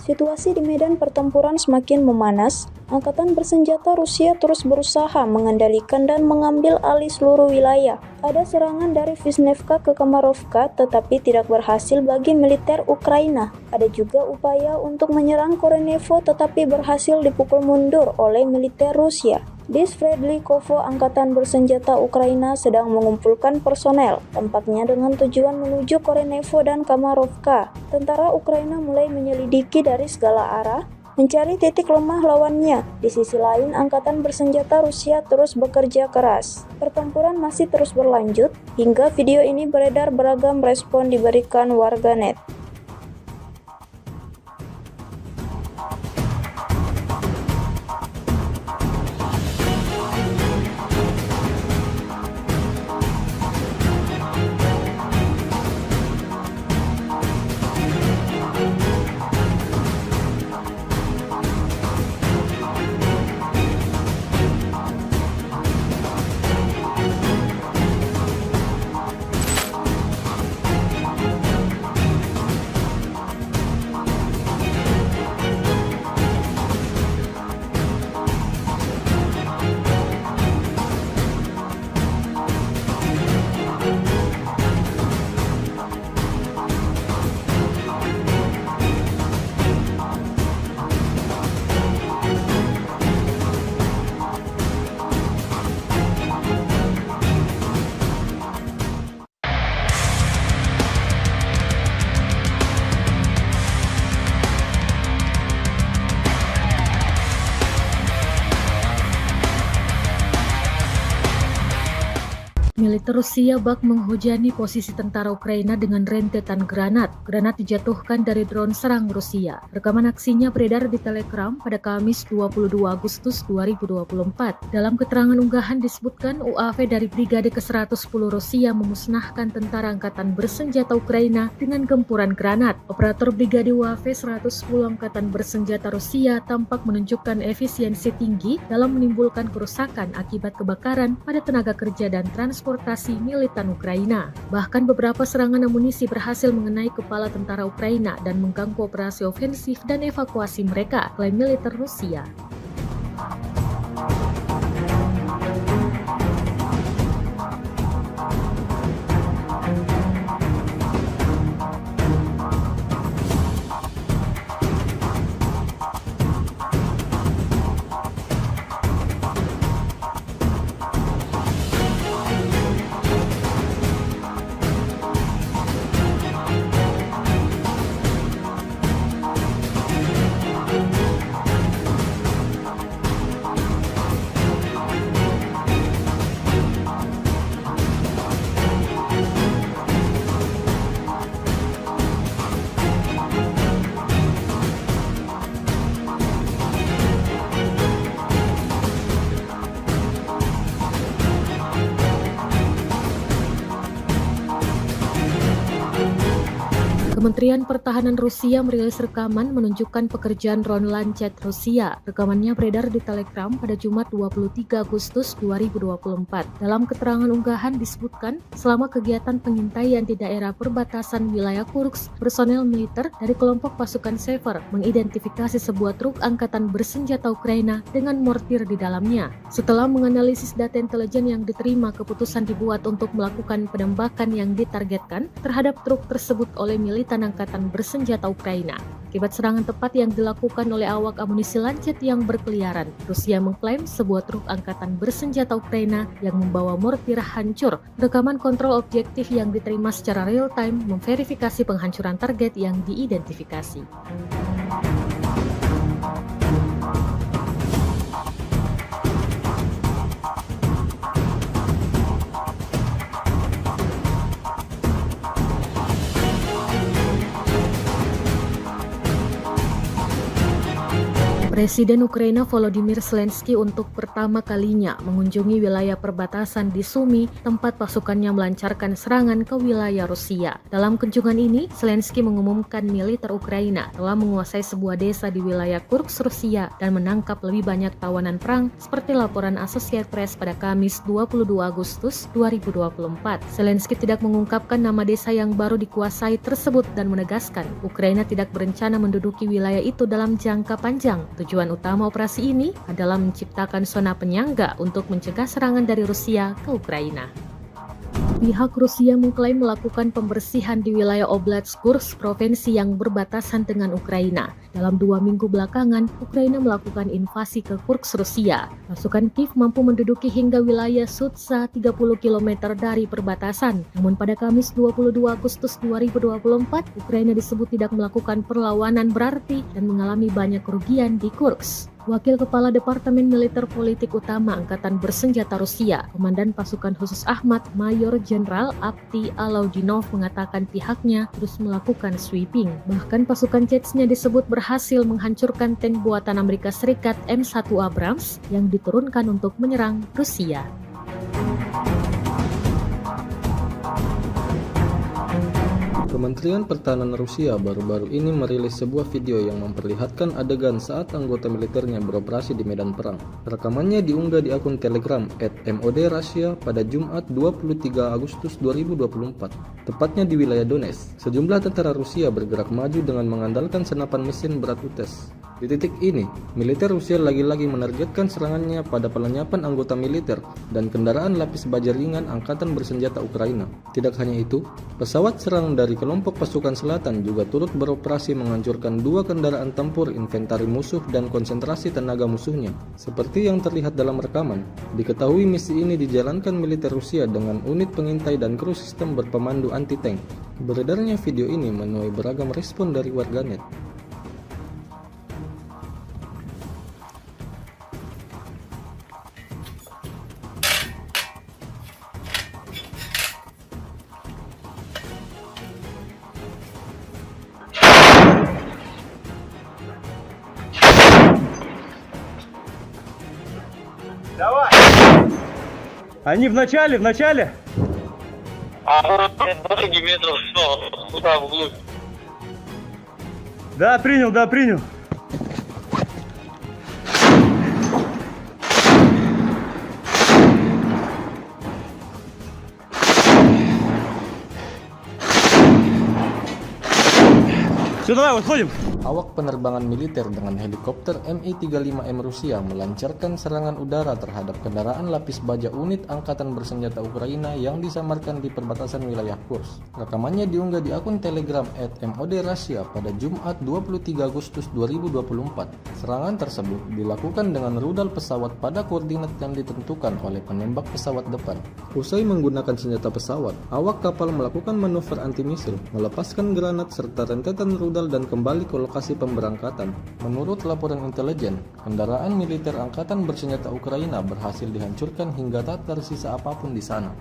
Situasi di medan pertempuran semakin memanas. Angkatan bersenjata Rusia terus berusaha mengendalikan dan mengambil alih seluruh wilayah. Ada serangan dari Vishnevka ke Kamarovka tetapi tidak berhasil bagi militer Ukraina. Ada juga upaya untuk menyerang Korenevo tetapi berhasil dipukul mundur oleh militer Rusia. Di Sverdlikovo, angkatan bersenjata Ukraina sedang mengumpulkan personel, tampaknya dengan tujuan menuju Korenevo dan Kamarovka. Tentara Ukraina mulai menyelidiki dari segala arah, mencari titik lemah lawannya. Di sisi lain, angkatan bersenjata Rusia terus bekerja keras. Pertempuran masih terus berlanjut, hingga video ini beredar beragam respon diberikan warganet. Militer Rusia bak menghujani posisi tentara Ukraina dengan rentetan granat. Granat dijatuhkan dari drone serang Rusia. Rekaman aksinya beredar di Telegram pada Kamis 22 Agustus 2024. Dalam keterangan unggahan disebutkan UAV dari Brigade ke-110 Rusia memusnahkan tentara angkatan bersenjata Ukraina dengan gempuran granat. Operator Brigade UAV 110 Angkatan Bersenjata Rusia tampak menunjukkan efisiensi tinggi dalam menimbulkan kerusakan akibat kebakaran pada tenaga kerja dan transportasi militan Ukraina. Bahkan beberapa serangan amunisi berhasil mengenai kepala tentara Ukraina dan mengganggu operasi ofensif dan evakuasi mereka, klaim militer Rusia. Kementerian Pertahanan Rusia merilis rekaman menunjukkan pekerjaan drone Lancet Rusia. Rekamannya beredar di Telegram pada Jumat 23 Agustus 2024. Dalam keterangan unggahan disebutkan, selama kegiatan pengintaian di daerah perbatasan wilayah Kursk, personel militer dari kelompok pasukan Sever mengidentifikasi sebuah truk angkatan bersenjata Ukraina dengan mortir di dalamnya. Setelah menganalisis data intelijen yang diterima, keputusan dibuat untuk melakukan penembakan yang ditargetkan terhadap truk tersebut oleh militan angkatan bersenjata Ukraina. Akibat serangan tepat yang dilakukan oleh awak amunisi Lancet yang berkeliaran, Rusia mengklaim sebuah truk angkatan bersenjata Ukraina yang membawa mortir hancur. Rekaman kontrol objektif yang diterima secara real-time memverifikasi penghancuran target yang diidentifikasi. Presiden Ukraina Volodymyr Zelensky untuk pertama kalinya mengunjungi wilayah perbatasan di Sumy, tempat pasukannya melancarkan serangan ke wilayah Rusia. Dalam kunjungan ini, Zelensky mengumumkan militer Ukraina telah menguasai sebuah desa di wilayah Kursk, Rusia dan menangkap lebih banyak tawanan perang seperti laporan Associated Press pada Kamis 22 Agustus 2024. Zelensky tidak mengungkapkan nama desa yang baru dikuasai tersebut dan menegaskan Ukraina tidak berencana menduduki wilayah itu dalam jangka panjang. Tujuan utama operasi ini adalah menciptakan zona penyangga untuk mencegah serangan dari Rusia ke Ukraina. Pihak Rusia mengklaim melakukan pembersihan di wilayah Oblast Kursk, provinsi yang berbatasan dengan Ukraina. Dalam 2 minggu belakangan, Ukraina melakukan invasi ke Kursk, Rusia. Pasukan Kiev mampu menduduki hingga wilayah Sudza 30 km dari perbatasan. Namun pada Kamis 22 Agustus 2024, Ukraina disebut tidak melakukan perlawanan berarti dan mengalami banyak kerugian di Kursk. Wakil Kepala Departemen Militer Politik Utama Angkatan Bersenjata Rusia, Komandan Pasukan Khusus Ahmad, Mayor Jenderal Avdiy Alaudinov mengatakan pihaknya terus melakukan sweeping. Bahkan pasukan Chechnya disebut berhasil menghancurkan tank buatan Amerika Serikat M1 Abrams yang diturunkan untuk menyerang Rusia. Kementerian Pertahanan Rusia baru-baru ini merilis sebuah video yang memperlihatkan adegan saat anggota militernya beroperasi di medan perang. Rekamannya diunggah di akun Telegram @MOD_Russia pada Jumat 23 Agustus 2024, tepatnya di wilayah Donetsk. Sejumlah tentara Rusia bergerak maju dengan mengandalkan senapan mesin berat UTES. Di titik ini, militer Rusia lagi-lagi menargetkan serangannya pada pelenyapan anggota militer dan kendaraan lapis baja ringan Angkatan Bersenjata Ukraina. Tidak hanya itu, pesawat serang dari kelompok pasukan selatan juga turut beroperasi menghancurkan 2 kendaraan tempur inventari musuh dan konsentrasi tenaga musuhnya. Seperti yang terlihat dalam rekaman, diketahui misi ini dijalankan militer Rusia dengan unit pengintai dan kru sistem berpemandu anti-tank. Beredarnya video ini menuai beragam respon dari warganet. Давай! Они в начале! А вот 20 метров, туда, вглубь. Да, принял. Все, давай, выходим. Awak penerbangan militer dengan helikopter Mi-35M Rusia melancarkan serangan udara terhadap kendaraan lapis baja unit Angkatan Bersenjata Ukraina yang disamarkan di perbatasan wilayah Kursk. Rekamannya diunggah di akun Telegram @MOD_Russia pada Jumat 23 Agustus 2024. Serangan tersebut dilakukan dengan rudal pesawat pada koordinat yang ditentukan oleh penembak pesawat depan. Usai menggunakan senjata pesawat, awak kapal melakukan manuver anti-misil, melepaskan granat serta rentetan rudal dan kembali ke lokasi pemberangkatan. Menurut laporan intelijen, kendaraan militer Angkatan Bersenjata Ukraina berhasil dihancurkan hingga tak tersisa apapun di sana.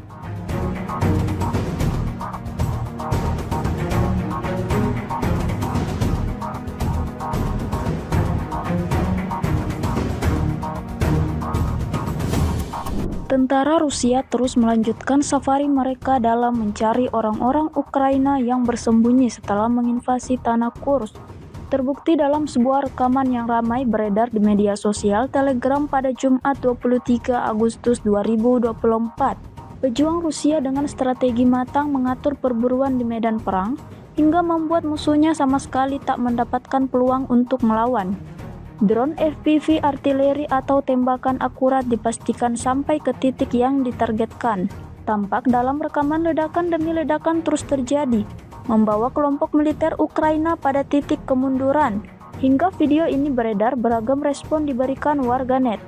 Tentara Rusia terus melanjutkan safari mereka dalam mencari orang-orang Ukraina yang bersembunyi setelah menginvasi tanah Kursk. Terbukti dalam sebuah rekaman yang ramai beredar di media sosial Telegram pada Jumat 23 Agustus 2024. Pejuang Rusia dengan strategi matang mengatur perburuan di medan perang hingga membuat musuhnya sama sekali tak mendapatkan peluang untuk melawan. Drone FPV artileri atau tembakan akurat dipastikan sampai ke titik yang ditargetkan. Tampak dalam rekaman ledakan demi ledakan terus terjadi, membawa kelompok militer Ukraina pada titik kemunduran. Hingga video ini beredar, beragam respon diberikan warganet.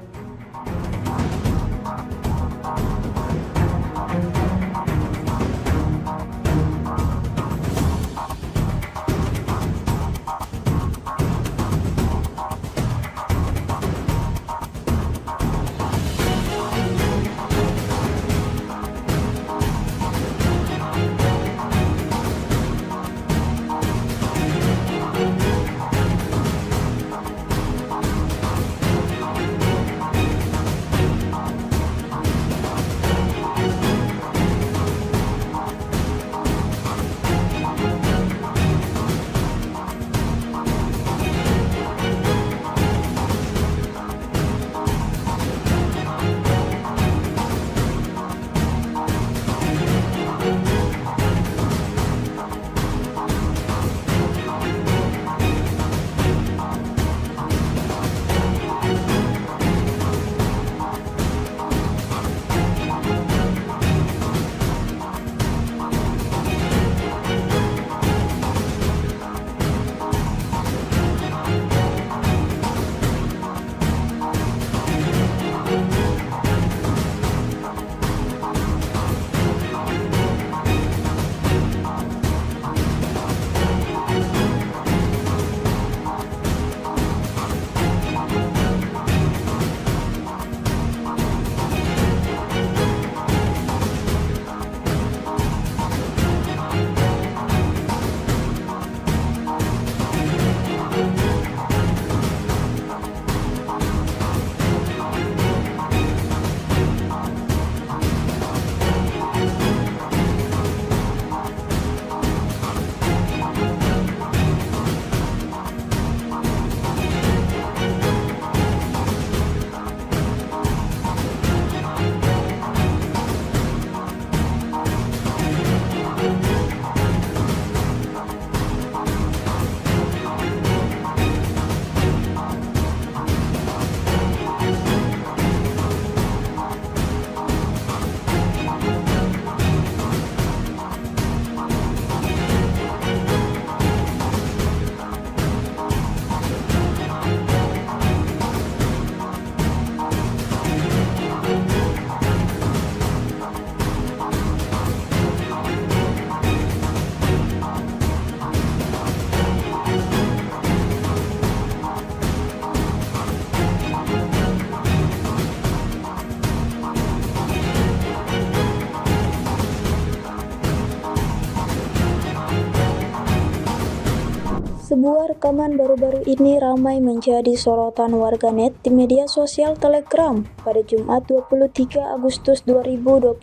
Sebuah rekaman baru-baru ini ramai menjadi sorotan warganet di media sosial Telegram pada Jumat 23 Agustus 2024.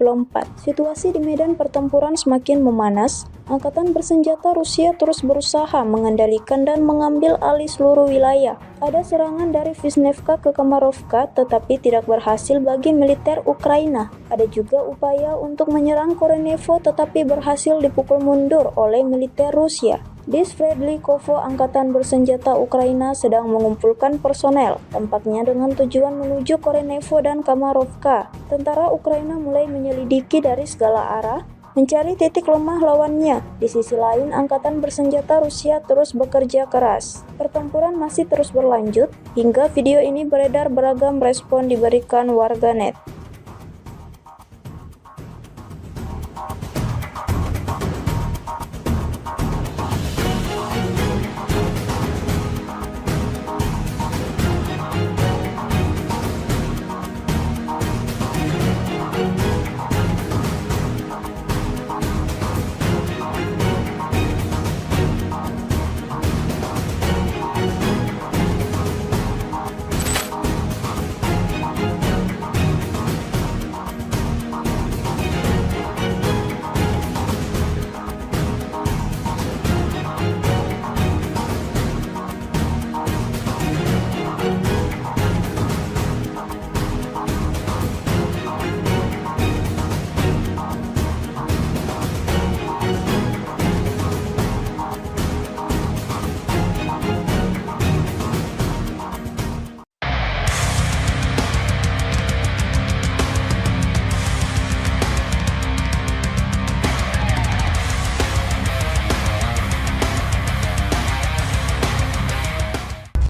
Situasi di medan pertempuran semakin memanas. Angkatan bersenjata Rusia terus berusaha mengendalikan dan mengambil alih seluruh wilayah. Ada serangan dari Vishnevka ke Kamarovka tetapi tidak berhasil bagi militer Ukraina. Ada juga upaya untuk menyerang Korenevo tetapi berhasil dipukul mundur oleh militer Rusia. Di Sverdlikovo, angkatan bersenjata Ukraina sedang mengumpulkan personel, tampaknya dengan tujuan menuju Korenevo dan Kamarovka. Tentara Ukraina mulai menyelidiki dari segala arah, mencari titik lemah lawannya. Di sisi lain, angkatan bersenjata Rusia terus bekerja keras. Pertempuran masih terus berlanjut, hingga video ini beredar beragam respon diberikan warganet.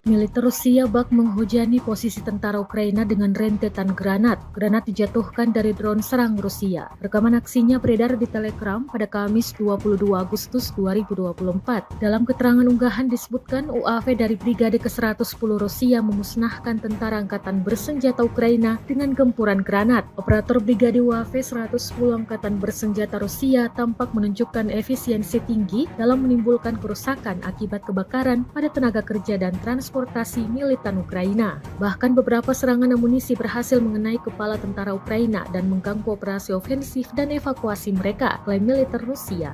Militer Rusia bak menghujani posisi tentara Ukraina dengan rentetan granat. Granat dijatuhkan dari drone serang Rusia. Rekaman aksinya beredar di Telegram pada Kamis 22 Agustus 2024. Dalam keterangan unggahan disebutkan UAV dari Brigade ke-110 Rusia memusnahkan tentara angkatan bersenjata Ukraina dengan gempuran granat. Operator Brigade UAV 110 Angkatan Bersenjata Rusia tampak menunjukkan efisiensi tinggi dalam menimbulkan kerusakan akibat kebakaran pada tenaga kerja dan transportasi militan Ukraina. Bahkan beberapa serangan amunisi berhasil mengenai kepala tentara Ukraina dan mengganggu operasi ofensif dan evakuasi mereka, klaim militer Rusia.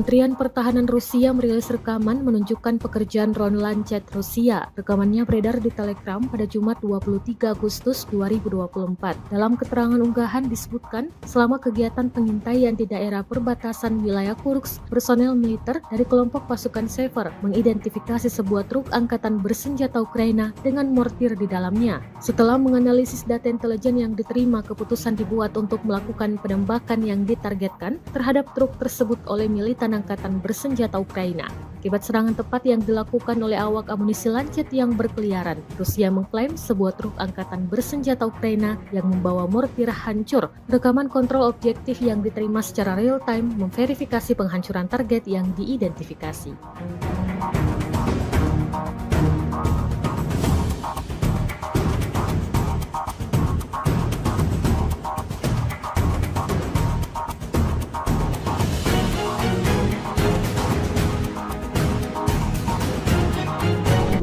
Kementerian Pertahanan Rusia merilis rekaman menunjukkan pekerjaan drone Lancet Rusia. Rekamannya beredar di Telegram pada Jumat 23 Agustus 2024. Dalam keterangan unggahan disebutkan, selama kegiatan pengintaian di daerah perbatasan wilayah Kursk, personel militer dari kelompok pasukan Sever mengidentifikasi sebuah truk angkatan bersenjata Ukraina dengan mortir di dalamnya. Setelah menganalisis data intelijen yang diterima, keputusan dibuat untuk melakukan penembakan yang ditargetkan terhadap truk tersebut oleh militan angkatan bersenjata Ukraina. Akibat serangan tepat yang dilakukan oleh awak amunisi Lancet yang berkeliaran, Rusia mengklaim sebuah truk angkatan bersenjata Ukraina yang membawa mortir hancur. Rekaman kontrol objektif yang diterima secara real-time memverifikasi penghancuran target yang diidentifikasi.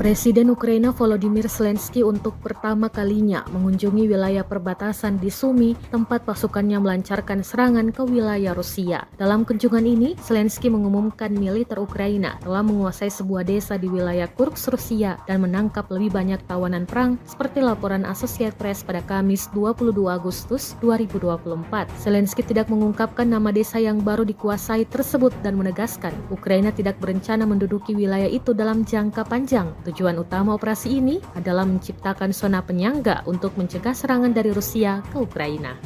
Presiden Ukraina Volodymyr Zelensky untuk pertama kalinya mengunjungi wilayah perbatasan di Sumy, tempat pasukannya melancarkan serangan ke wilayah Rusia. Dalam kunjungan ini, Zelensky mengumumkan militer Ukraina telah menguasai sebuah desa di wilayah Kursk, Rusia, dan menangkap lebih banyak tawanan perang, seperti laporan Associated Press pada Kamis 22 Agustus 2024. Zelensky tidak mengungkapkan nama desa yang baru dikuasai tersebut dan menegaskan Ukraina tidak berencana menduduki wilayah itu dalam jangka panjang. Tujuan utama operasi ini adalah menciptakan zona penyangga untuk mencegah serangan dari Rusia ke Ukraina.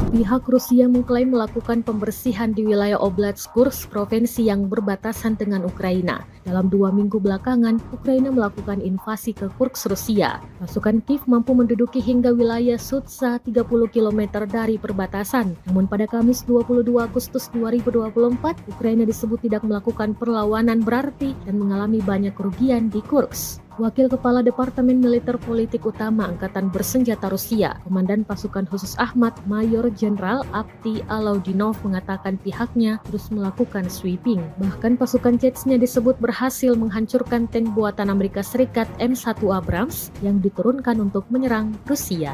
Pihak Rusia mengklaim melakukan pembersihan di wilayah Oblast Kursk, provinsi yang berbatasan dengan Ukraina. Dalam 2 minggu belakangan, Ukraina melakukan invasi ke Kursk, Rusia. Pasukan Kiev mampu menduduki hingga wilayah Sudza 30 km dari perbatasan. Namun pada Kamis 22 Agustus 2024, Ukraina disebut tidak melakukan perlawanan berarti dan mengalami banyak kerugian di Kursk. Wakil Kepala Departemen Militer Politik Utama Angkatan Bersenjata Rusia, Komandan Pasukan Khusus Ahmad, Mayor Jenderal Avdiy Alaudinov mengatakan pihaknya terus melakukan sweeping. Bahkan pasukan Chechnya disebut berhasil menghancurkan tank buatan Amerika Serikat M1 Abrams yang diturunkan untuk menyerang Rusia.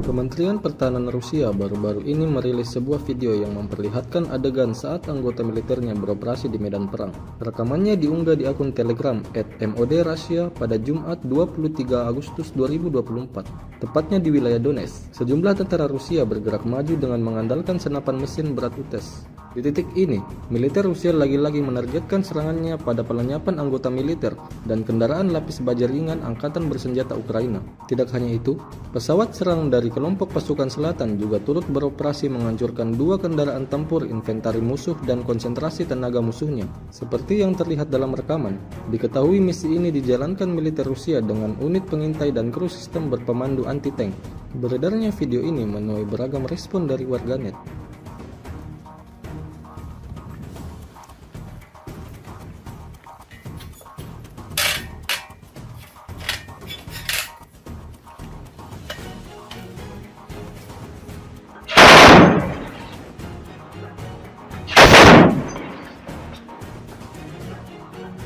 Kementerian Pertahanan Rusia baru-baru ini merilis sebuah video yang memperlihatkan adegan saat anggota militernya beroperasi di medan perang. Rekamannya diunggah di akun Telegram @MOD_Russia pada Jumat 23 Agustus 2024, tepatnya di wilayah Donetsk. Sejumlah tentara Rusia bergerak maju dengan mengandalkan senapan mesin berat UTES. Di titik ini, militer Rusia lagi-lagi menargetkan serangannya pada pelenyapan anggota militer dan kendaraan lapis baja ringan Angkatan Bersenjata Ukraina. Tidak hanya itu, pesawat serang dari kelompok pasukan selatan juga turut beroperasi menghancurkan 2 kendaraan tempur inventari musuh dan konsentrasi tenaga musuhnya. Seperti yang terlihat dalam rekaman, diketahui misi ini dijalankan militer Rusia dengan unit pengintai dan kru sistem berpemandu anti-tank. Beredarnya video ini menuai beragam respon dari warganet.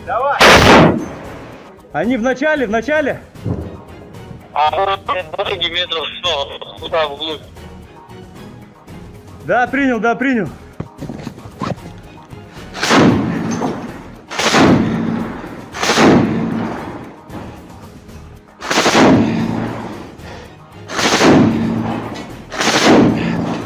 Давай! Они в начале! А дороги метров 100, туда вглубь. Да, принял.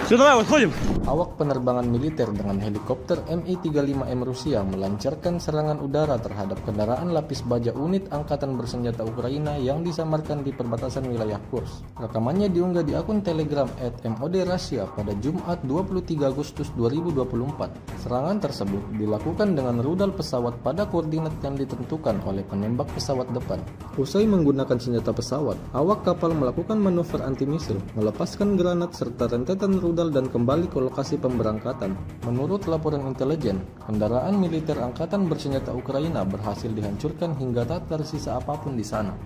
Все, давай, выходим. Awak penerbangan militer dengan helikopter Mi-35M Rusia melancarkan serangan udara terhadap kendaraan lapis baja unit Angkatan Bersenjata Ukraina yang disamarkan di perbatasan wilayah Kursk. Rekamannya diunggah di akun Telegram @MOD_Russia pada Jumat 23 Agustus 2024. Serangan tersebut dilakukan dengan rudal pesawat pada koordinat yang ditentukan oleh penembak pesawat depan. Usai menggunakan senjata pesawat, awak kapal melakukan manuver anti-misil, melepaskan granat serta rentetan rudal dan kembali ke lokasi pemberangkatan. Menurut laporan intelijen, kendaraan militer Angkatan Bersenjata Ukraina berhasil dihancurkan hingga tak tersisa apapun di sana.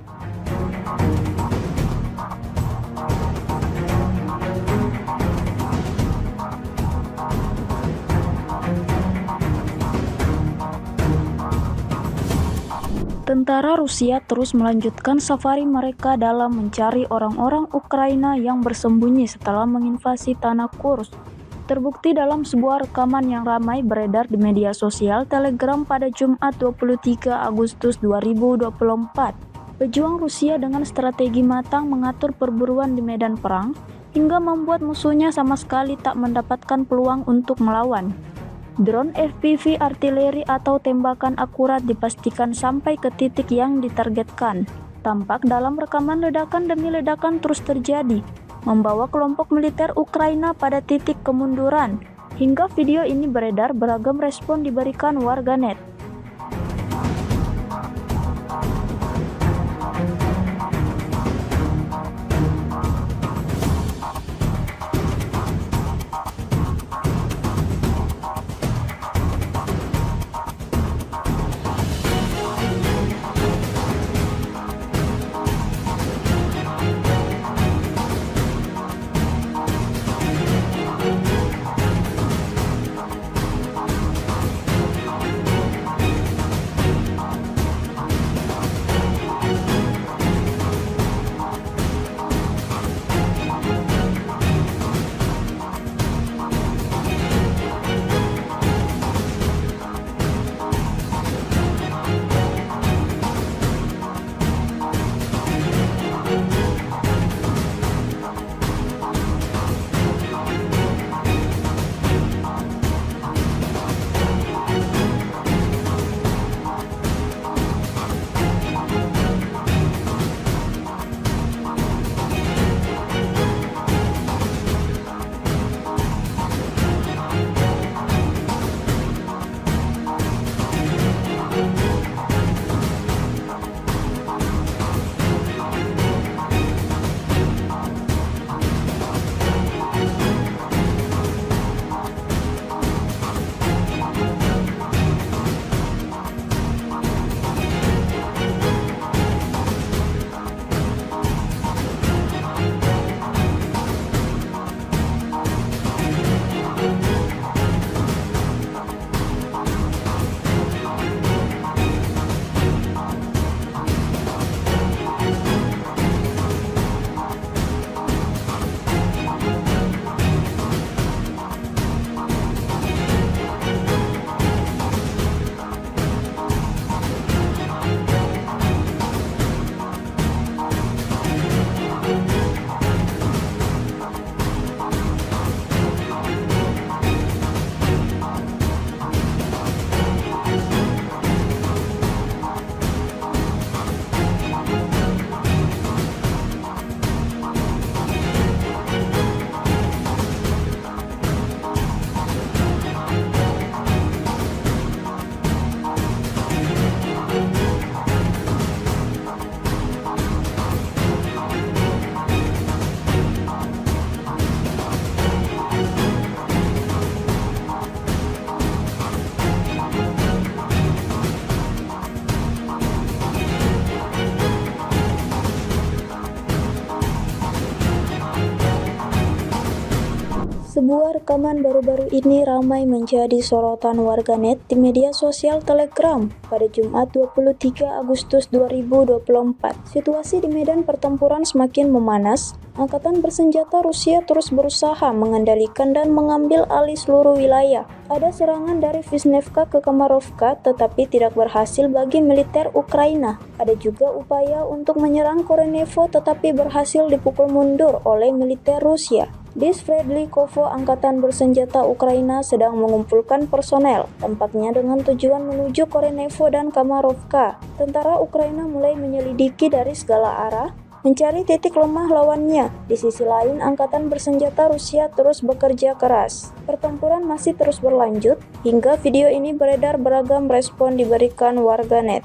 Tentara Rusia terus melanjutkan safari mereka dalam mencari orang-orang Ukraina yang bersembunyi setelah menginvasi tanah Kursk. Terbukti dalam sebuah rekaman yang ramai beredar di media sosial Telegram pada Jumat 23 Agustus 2024. Pejuang Rusia dengan strategi matang mengatur perburuan di medan perang hingga membuat musuhnya sama sekali tak mendapatkan peluang untuk melawan. Drone FPV artileri atau tembakan akurat dipastikan sampai ke titik yang ditargetkan. Tampak dalam rekaman ledakan demi ledakan terus terjadi, membawa kelompok militer Ukraina pada titik kemunduran. Hingga video ini beredar, beragam respon diberikan warganet. rekaman baru-baru ini ramai menjadi sorotan warganet di media sosial Telegram pada Jumat 23 Agustus 2024. Situasi di medan pertempuran semakin memanas. Angkatan bersenjata Rusia terus berusaha mengendalikan dan mengambil alih seluruh wilayah. Ada serangan dari Vishnevka ke Kamarovka tetapi tidak berhasil bagi militer Ukraina. Ada juga upaya untuk menyerang Korenevo tetapi berhasil dipukul mundur oleh militer Rusia. Di Sverdlikovo, angkatan bersenjata Ukraina sedang mengumpulkan personel, tampaknya dengan tujuan menuju Korenevo dan Kamarovka. Tentara Ukraina mulai menyelidiki dari segala arah, mencari titik lemah lawannya. Di sisi lain, angkatan bersenjata Rusia terus bekerja keras. Pertempuran masih terus berlanjut, hingga video ini beredar beragam respon diberikan warganet.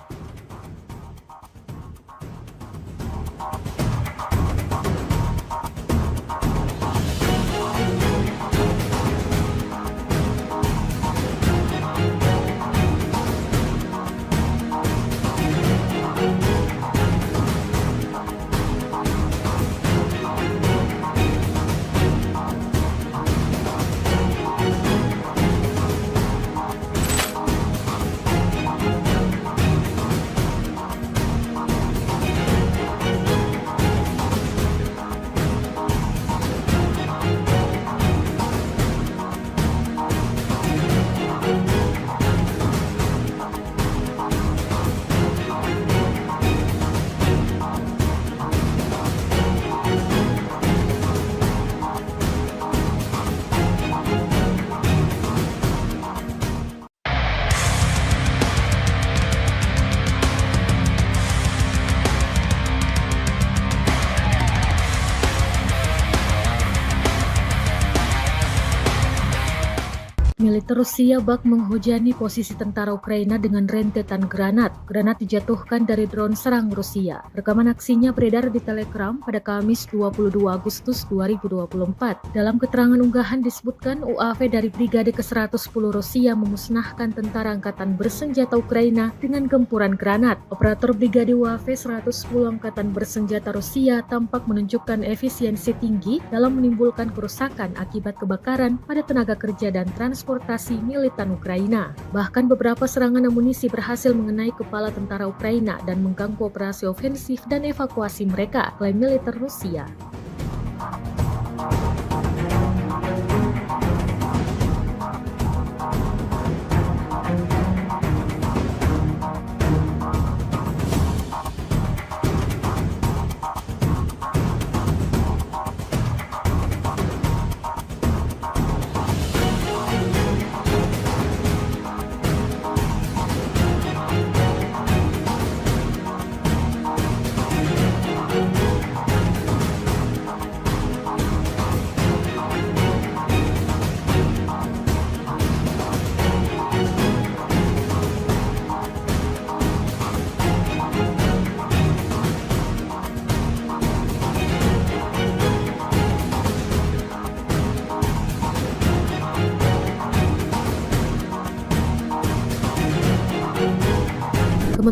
Militer Rusia bak menghujani posisi tentara Ukraina dengan rentetan granat. Granat dijatuhkan dari drone serang Rusia. Rekaman aksinya beredar di Telegram pada Kamis 22 Agustus 2024. Dalam keterangan unggahan disebutkan UAV dari Brigade ke-110 Rusia memusnahkan tentara angkatan bersenjata Ukraina dengan gempuran granat. Operator Brigade UAV 110 Angkatan Bersenjata Rusia tampak menunjukkan efisiensi tinggi dalam menimbulkan kerusakan akibat kebakaran pada tenaga kerja dan transportasi militan Ukraina. Bahkan beberapa serangan amunisi berhasil mengenai kepala tentara Ukraina dan mengganggu operasi ofensif dan evakuasi mereka, klaim militer Rusia.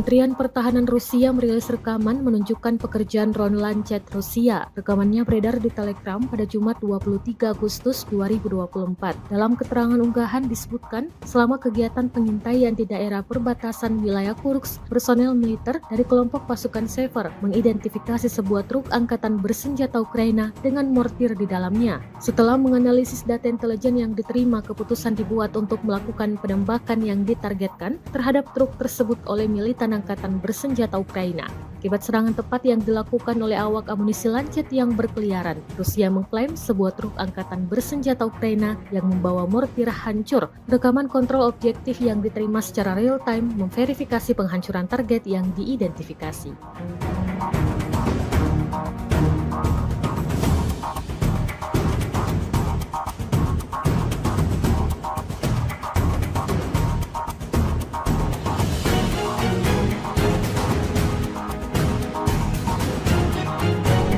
Kementerian Pertahanan Rusia merilis rekaman menunjukkan pekerjaan drone Lancet Rusia. Rekamannya beredar di Telegram pada Jumat 23 Agustus 2024. Dalam keterangan unggahan disebutkan, selama kegiatan pengintaian di daerah perbatasan wilayah Kursk, personel militer dari kelompok pasukan Sever mengidentifikasi sebuah truk angkatan bersenjata Ukraina dengan mortir di dalamnya. Setelah menganalisis data intelijen yang diterima, keputusan dibuat untuk melakukan penembakan yang ditargetkan terhadap truk tersebut oleh militan angkatan bersenjata Ukraina. Akibat serangan tepat yang dilakukan oleh awak amunisi Lancet yang berkeliaran, Rusia mengklaim sebuah truk angkatan bersenjata Ukraina yang membawa mortir hancur. Rekaman kontrol objektif yang diterima secara real-time memverifikasi penghancuran target yang diidentifikasi.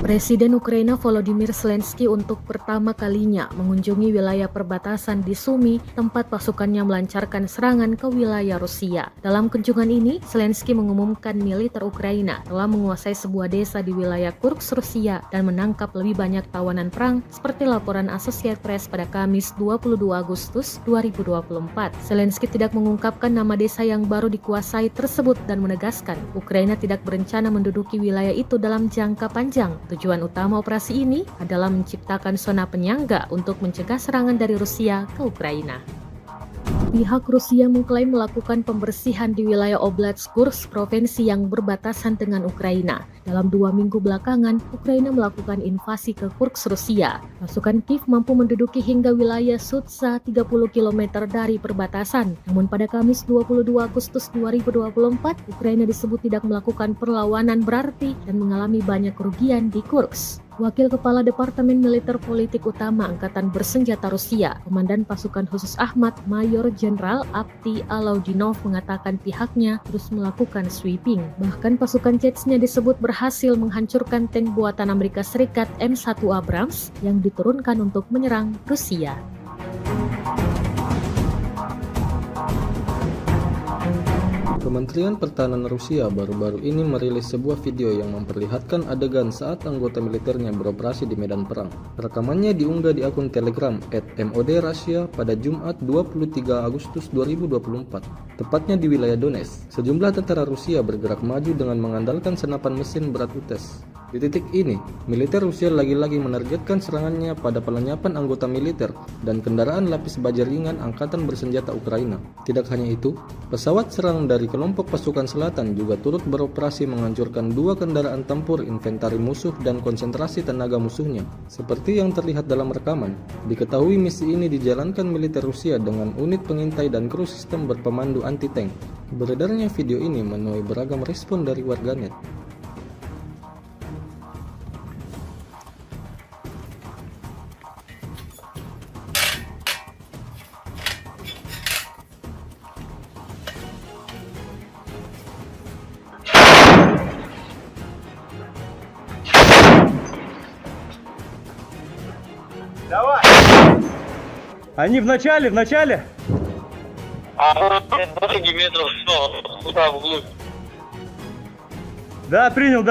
Presiden Ukraina Volodymyr Zelensky untuk pertama kalinya mengunjungi wilayah perbatasan di Sumy, tempat pasukannya melancarkan serangan ke wilayah Rusia. Dalam kunjungan ini, Zelensky mengumumkan militer Ukraina telah menguasai sebuah desa di wilayah Kursk, Rusia, dan menangkap lebih banyak tawanan perang, seperti laporan Associated Press pada Kamis 22 Agustus 2024. Zelensky tidak mengungkapkan nama desa yang baru dikuasai tersebut dan menegaskan Ukraina tidak berencana menduduki wilayah itu dalam jangka panjang. Tujuan utama operasi ini adalah menciptakan zona penyangga untuk mencegah serangan dari Rusia ke Ukraina. Pihak Rusia mengklaim melakukan pembersihan di wilayah Oblast Kursk, provinsi yang berbatasan dengan Ukraina. Dalam 2 minggu belakangan, Ukraina melakukan invasi ke Kursk, Rusia. Pasukan Kiev mampu menduduki hingga wilayah Sudza 30 km dari perbatasan. Namun pada Kamis 22 Agustus 2024, Ukraina disebut tidak melakukan perlawanan berarti dan mengalami banyak kerugian di Kursk. Wakil Kepala Departemen Militer Politik Utama Angkatan Bersenjata Rusia, Komandan Pasukan Khusus Ahmad, Mayor Jenderal Avdiy Alaudinov mengatakan pihaknya terus melakukan sweeping. Bahkan pasukan Chechnya disebut berhasil menghancurkan tank buatan Amerika Serikat M1 Abrams yang diturunkan untuk menyerang Rusia. Kementerian Pertahanan Rusia baru-baru ini merilis sebuah video yang memperlihatkan adegan saat anggota militernya beroperasi di medan perang. Rekamannya diunggah di akun Telegram @MOD_Russia pada Jumat 23 Agustus 2024, tepatnya di wilayah Donetsk. Sejumlah tentara Rusia bergerak maju dengan mengandalkan senapan mesin berat UTES. Di titik ini, militer Rusia lagi-lagi menargetkan serangannya pada pelenyapan anggota militer dan kendaraan lapis baja ringan Angkatan Bersenjata Ukraina. Tidak hanya itu, pesawat serang dari kelompok pasukan selatan juga turut beroperasi menghancurkan 2 kendaraan tempur inventari musuh dan konsentrasi tenaga musuhnya. Seperti yang terlihat dalam rekaman, diketahui misi ini dijalankan militer Rusia dengan unit pengintai dan kru sistem berpemandu anti-tank. Beredarnya video ini menuai beragam respon dari warganet. Давай! Они в начале! А 20 метров, туда вглубь. Да, принял.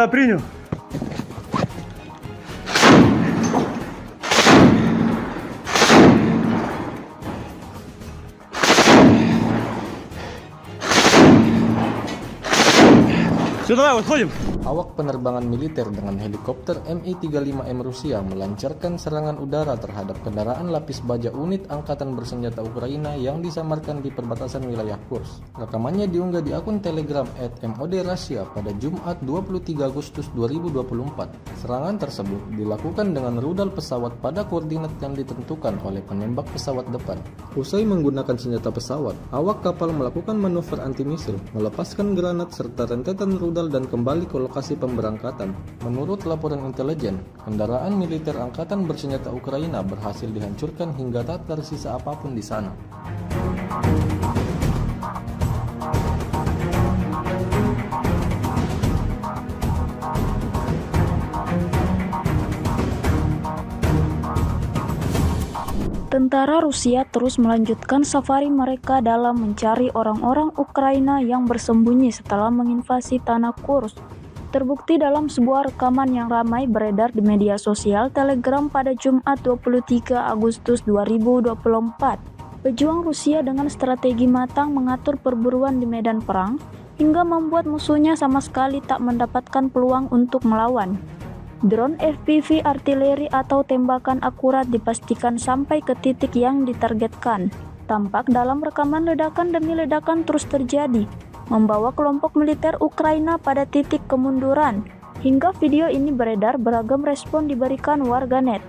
Все, давай, выходим. Awak penerbangan militer dengan helikopter Mi-35M Rusia melancarkan serangan udara terhadap kendaraan lapis baja unit Angkatan Bersenjata Ukraina yang disamarkan di perbatasan wilayah Kursk. Rekamannya diunggah di akun Telegram @MOD_Russia pada Jumat 23 Agustus 2024. Serangan tersebut dilakukan dengan rudal pesawat pada koordinat yang ditentukan oleh penembak pesawat depan. Usai menggunakan senjata pesawat, awak kapal melakukan manuver anti-misil, melepaskan granat serta rentetan rudal dan kembali ke lokasi pemberangkatan. Menurut laporan intelijen, kendaraan militer Angkatan Bersenjata Ukraina berhasil dihancurkan hingga tak tersisa apapun di sana. Tentara Rusia terus melanjutkan safari mereka dalam mencari orang-orang Ukraina yang bersembunyi setelah menginvasi tanah Kursk. Terbukti dalam sebuah rekaman yang ramai beredar di media sosial Telegram pada Jumat 23 Agustus 2024. Pejuang Rusia dengan strategi matang mengatur perburuan di medan perang hingga membuat musuhnya sama sekali tak mendapatkan peluang untuk melawan. Drone FPV artileri atau tembakan akurat dipastikan sampai ke titik yang ditargetkan. Tampak dalam rekaman ledakan demi ledakan terus terjadi, membawa kelompok militer Ukraina pada titik kemunduran. Hingga video ini beredar, beragam respon diberikan warganet.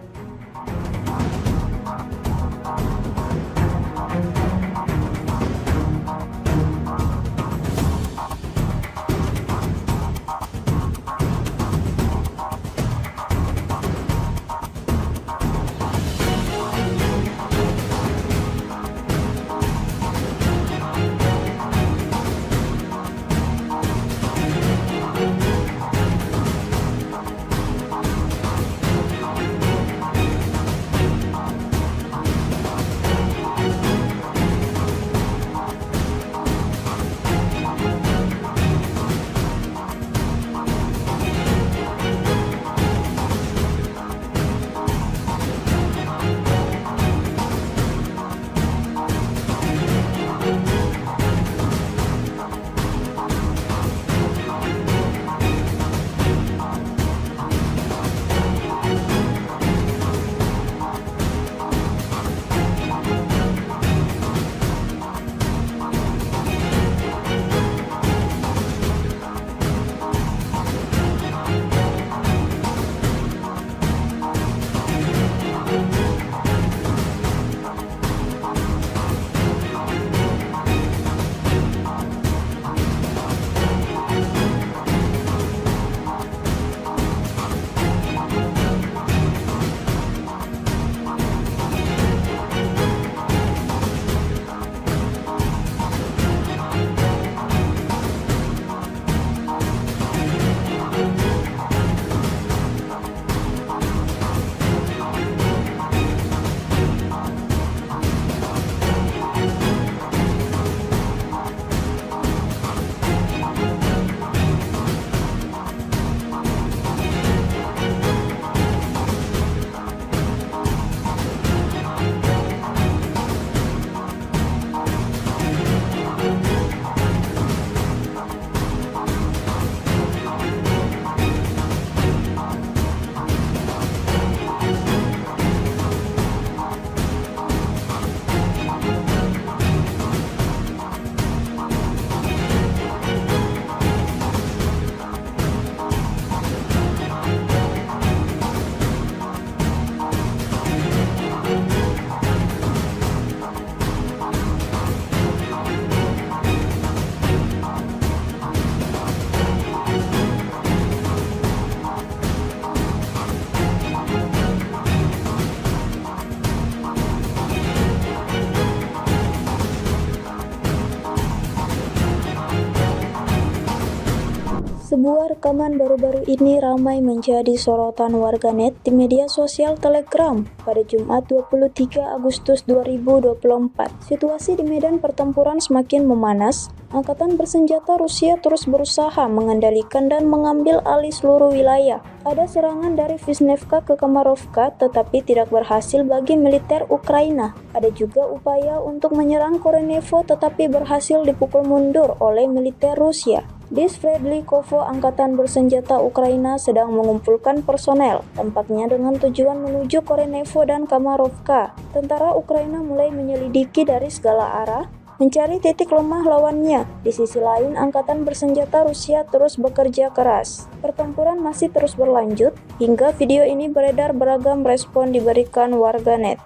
Sebuah rekaman baru-baru ini ramai menjadi sorotan warganet di media sosial Telegram pada Jumat 23 Agustus 2024. Situasi di medan pertempuran semakin memanas. Angkatan bersenjata Rusia terus berusaha mengendalikan dan mengambil alih seluruh wilayah. Ada serangan dari Vishnevka ke Kamarovka tetapi tidak berhasil bagi militer Ukraina. Ada juga upaya untuk menyerang Korenevo tetapi berhasil dipukul mundur oleh militer Rusia. Di Sverdlikovo, angkatan bersenjata Ukraina sedang mengumpulkan personel, tampaknya dengan tujuan menuju Korenevo dan Kamarovka. Tentara Ukraina mulai menyelidiki dari segala arah, mencari titik lemah lawannya. Di sisi lain, angkatan bersenjata Rusia terus bekerja keras. Pertempuran masih terus berlanjut, hingga video ini beredar beragam respon diberikan warganet.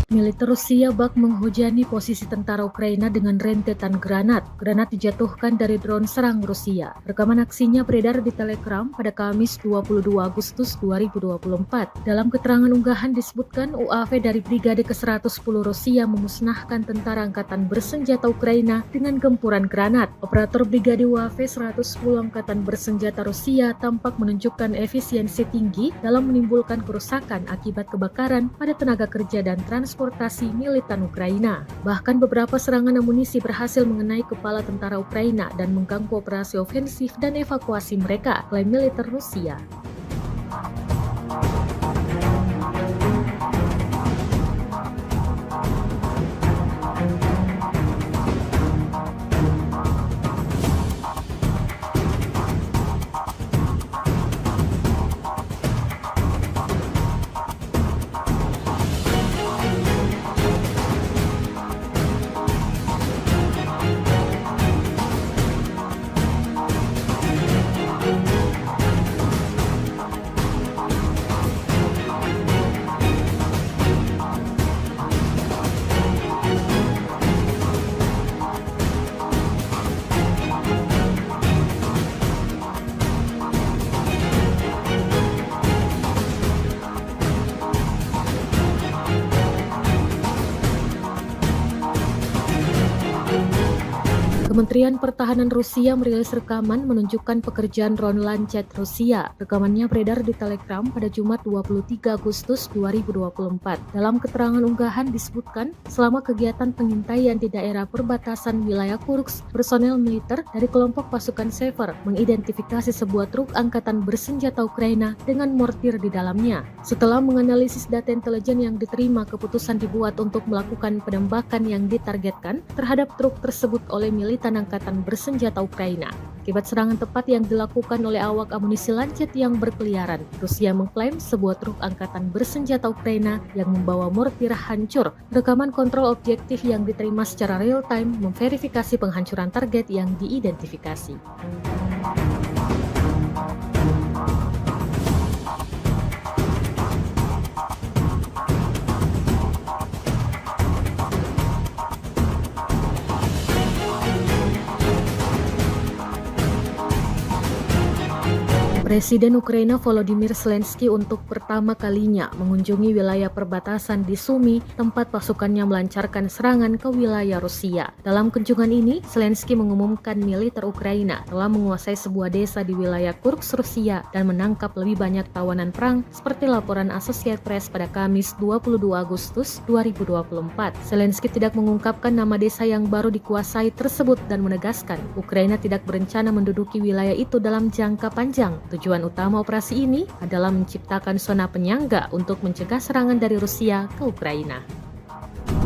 Militer Rusia bak menghujani posisi tentara Ukraina dengan rentetan granat. Granat dijatuhkan dari drone serang Rusia. Rekaman aksinya beredar di Telegram pada Kamis 22 Agustus 2024. Dalam keterangan unggahan disebutkan UAV dari Brigade ke-110 Rusia memusnahkan tentara angkatan bersenjata Ukraina dengan gempuran granat. Operator Brigade UAV 110 Angkatan Bersenjata Rusia tampak menunjukkan efisiensi tinggi dalam menimbulkan kerusakan akibat kebakaran pada tenaga kerja dan transportasi militan Ukraina. Bahkan beberapa serangan amunisi berhasil mengenai kepala tentara Ukraina dan mengganggu operasi ofensif dan evakuasi mereka, klaim militer Rusia. Kementerian Pertahanan Rusia merilis rekaman menunjukkan pekerjaan drone Lancet Rusia. Rekamannya beredar di Telegram pada Jumat 23 Agustus 2024. Dalam keterangan unggahan disebutkan, selama kegiatan pengintaian di daerah perbatasan wilayah Kursk, personel militer dari kelompok pasukan Sever mengidentifikasi sebuah truk angkatan bersenjata Ukraina dengan mortir di dalamnya. Setelah menganalisis data intelijen yang diterima, keputusan dibuat untuk melakukan penembakan yang ditargetkan terhadap truk tersebut oleh militan angkatan bersenjata Ukraina. Akibat serangan tepat yang dilakukan oleh awak amunisi Lancet yang berkeliaran, Rusia mengklaim sebuah truk angkatan bersenjata Ukraina yang membawa mortir hancur. Rekaman kontrol objektif yang diterima secara real-time memverifikasi penghancuran target yang diidentifikasi. Presiden Ukraina Volodymyr Zelensky untuk pertama kalinya mengunjungi wilayah perbatasan di Sumy, tempat pasukannya melancarkan serangan ke wilayah Rusia. Dalam kunjungan ini, Zelensky mengumumkan militer Ukraina telah menguasai sebuah desa di wilayah Kursk, Rusia, dan menangkap lebih banyak tawanan perang seperti laporan Associated Press pada Kamis 22 Agustus 2024. Zelensky tidak mengungkapkan nama desa yang baru dikuasai tersebut dan menegaskan Ukraina tidak berencana menduduki wilayah itu dalam jangka panjang. Tujuan utama operasi ini adalah menciptakan zona penyangga untuk mencegah serangan dari Rusia ke Ukraina.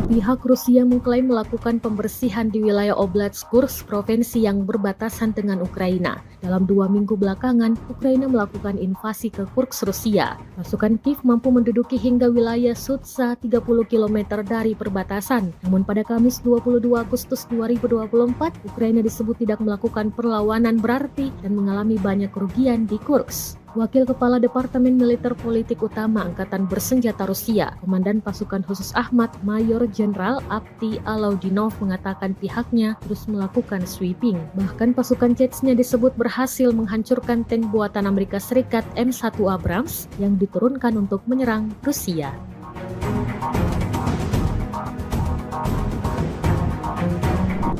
Pihak Rusia mengklaim melakukan pembersihan di wilayah Oblast Kursk, provinsi yang berbatasan dengan Ukraina. Dalam 2 minggu belakangan, Ukraina melakukan invasi ke Kursk, Rusia. Pasukan Kiev mampu menduduki hingga wilayah Sudza 30 km dari perbatasan. Namun pada Kamis 22 Agustus 2024, Ukraina disebut tidak melakukan perlawanan berarti dan mengalami banyak kerugian di Kursk. Wakil Kepala Departemen Militer Politik Utama Angkatan Bersenjata Rusia, Komandan Pasukan Khusus Ahmad, Mayor Jenderal Avdiy Alaudinov mengatakan pihaknya terus melakukan sweeping. Bahkan pasukan Chechnya disebut berhasil menghancurkan tank buatan Amerika Serikat M1 Abrams yang diturunkan untuk menyerang Rusia.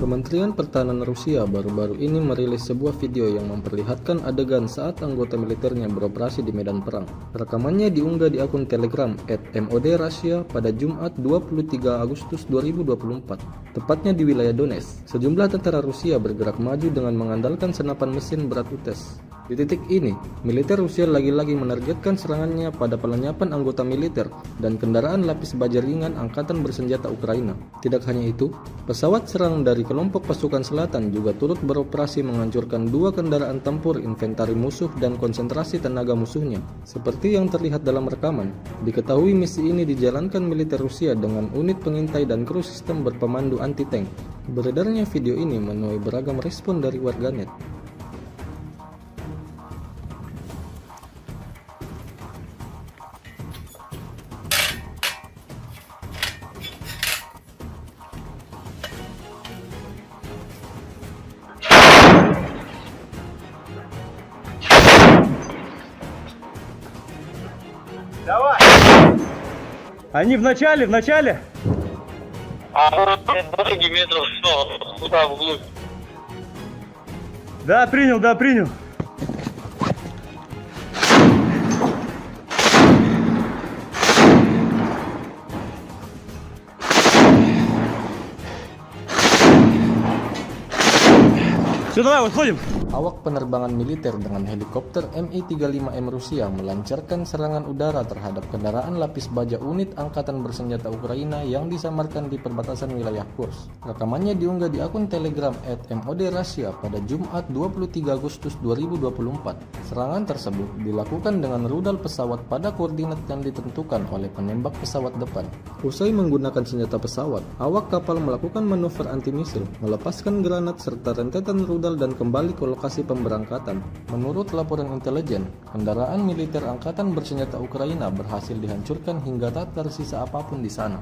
Kementerian Pertahanan Rusia baru-baru ini merilis sebuah video yang memperlihatkan adegan saat anggota militernya beroperasi di medan perang. Rekamannya diunggah di akun Telegram @MOD_Russia pada Jumat 23 Agustus 2024, tepatnya di wilayah Donetsk. Sejumlah tentara Rusia bergerak maju dengan mengandalkan senapan mesin berat UTES. Di titik ini, militer Rusia lagi-lagi menargetkan serangannya pada pelenyapan anggota militer dan kendaraan lapis baja ringan Angkatan Bersenjata Ukraina. Tidak hanya itu, pesawat serang dari kelompok pasukan selatan juga turut beroperasi menghancurkan 2 kendaraan tempur inventari musuh dan konsentrasi tenaga musuhnya. Seperti yang terlihat dalam rekaman, diketahui misi ini dijalankan militer Rusia dengan unit pengintai dan kru sistem berpemandu anti-tank. Beredarnya video ini menuai beragam respon dari warganet. Давай! Они в начале! А вот 20 метров, туда вглубь. Да, принял. Все, давай, выходим. Awak penerbangan militer dengan helikopter Mi-35M Rusia melancarkan serangan udara terhadap kendaraan lapis baja unit Angkatan Bersenjata Ukraina yang disamarkan di perbatasan wilayah Kursk. Rekamannya diunggah di akun Telegram @MOD_Russia pada Jumat 23 Agustus 2024. Serangan tersebut dilakukan dengan rudal pesawat pada koordinat yang ditentukan oleh penembak pesawat depan. Usai menggunakan senjata pesawat, awak kapal melakukan manuver anti-misil, melepaskan granat serta rentetan rudal dan kembali ke lokasi pemberangkatan. Menurut laporan intelijen, kendaraan militer Angkatan Bersenjata Ukraina berhasil dihancurkan hingga tak tersisa apapun di sana.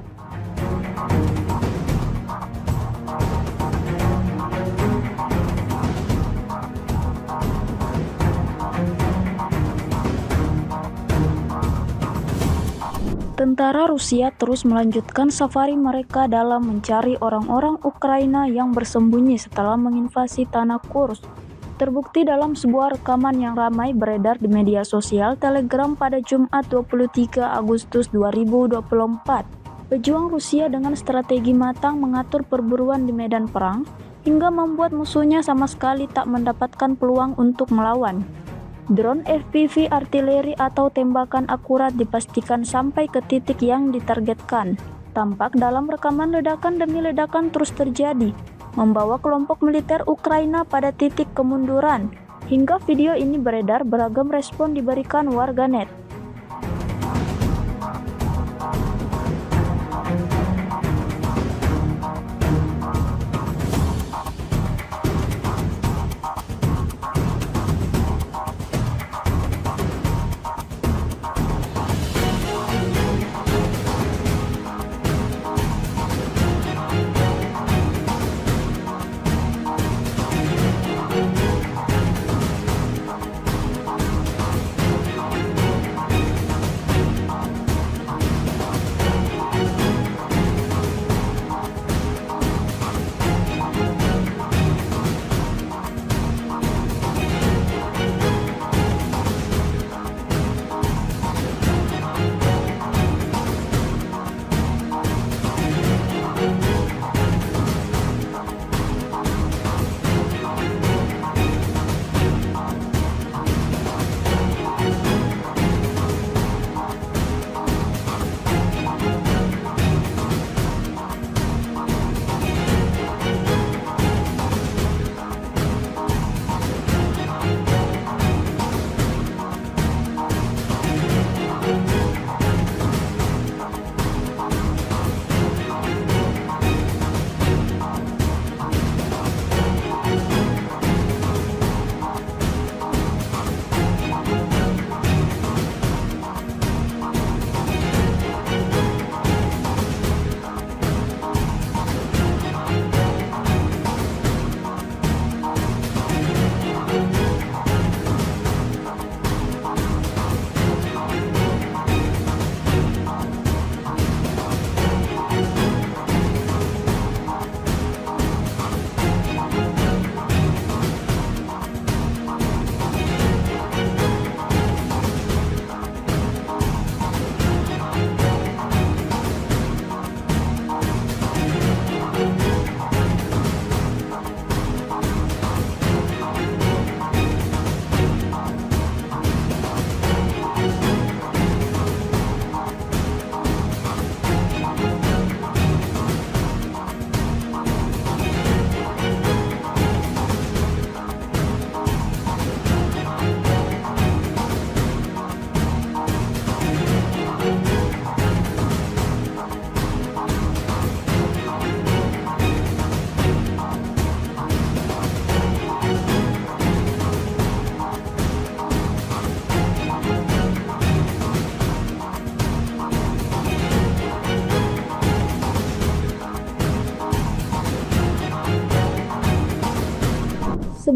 Tentara Rusia terus melanjutkan safari mereka dalam mencari orang-orang Ukraina yang bersembunyi setelah menginvasi tanah Kursk. Terbukti dalam sebuah rekaman yang ramai beredar di media sosial Telegram pada Jumat 23 Agustus 2024. Pejuang Rusia dengan strategi matang mengatur perburuan di medan perang hingga membuat musuhnya sama sekali tak mendapatkan peluang untuk melawan. Drone FPV artileri atau tembakan akurat dipastikan sampai ke titik yang ditargetkan. Tampak dalam rekaman ledakan demi ledakan terus terjadi, membawa kelompok militer Ukraina pada titik kemunduran. Hingga video ini beredar, beragam respon diberikan warganet.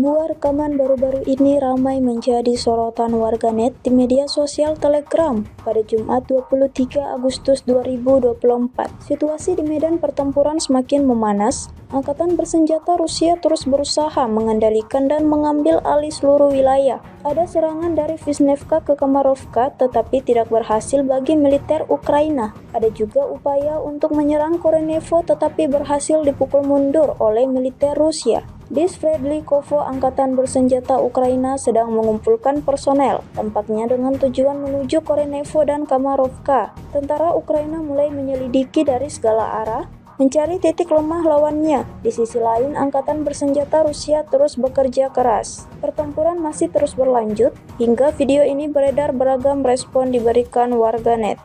Sebuah rekaman baru-baru ini ramai menjadi sorotan warganet di media sosial Telegram pada Jumat 23 Agustus 2024. Situasi di medan pertempuran semakin memanas. Angkatan bersenjata Rusia terus berusaha mengendalikan dan mengambil alih seluruh wilayah. Ada serangan dari Vishnevka ke Kamarovka tetapi tidak berhasil bagi militer Ukraina. Ada juga upaya untuk menyerang Korenevo tetapi berhasil dipukul mundur oleh militer Rusia. Di Sverdlikovo, angkatan bersenjata Ukraina sedang mengumpulkan personel, tampaknya dengan tujuan menuju Korenevo dan Kamarovka. Tentara Ukraina mulai menyelidiki dari segala arah, mencari titik lemah lawannya. Di sisi lain, angkatan bersenjata Rusia terus bekerja keras. Pertempuran masih terus berlanjut, hingga video ini beredar beragam respon diberikan warganet.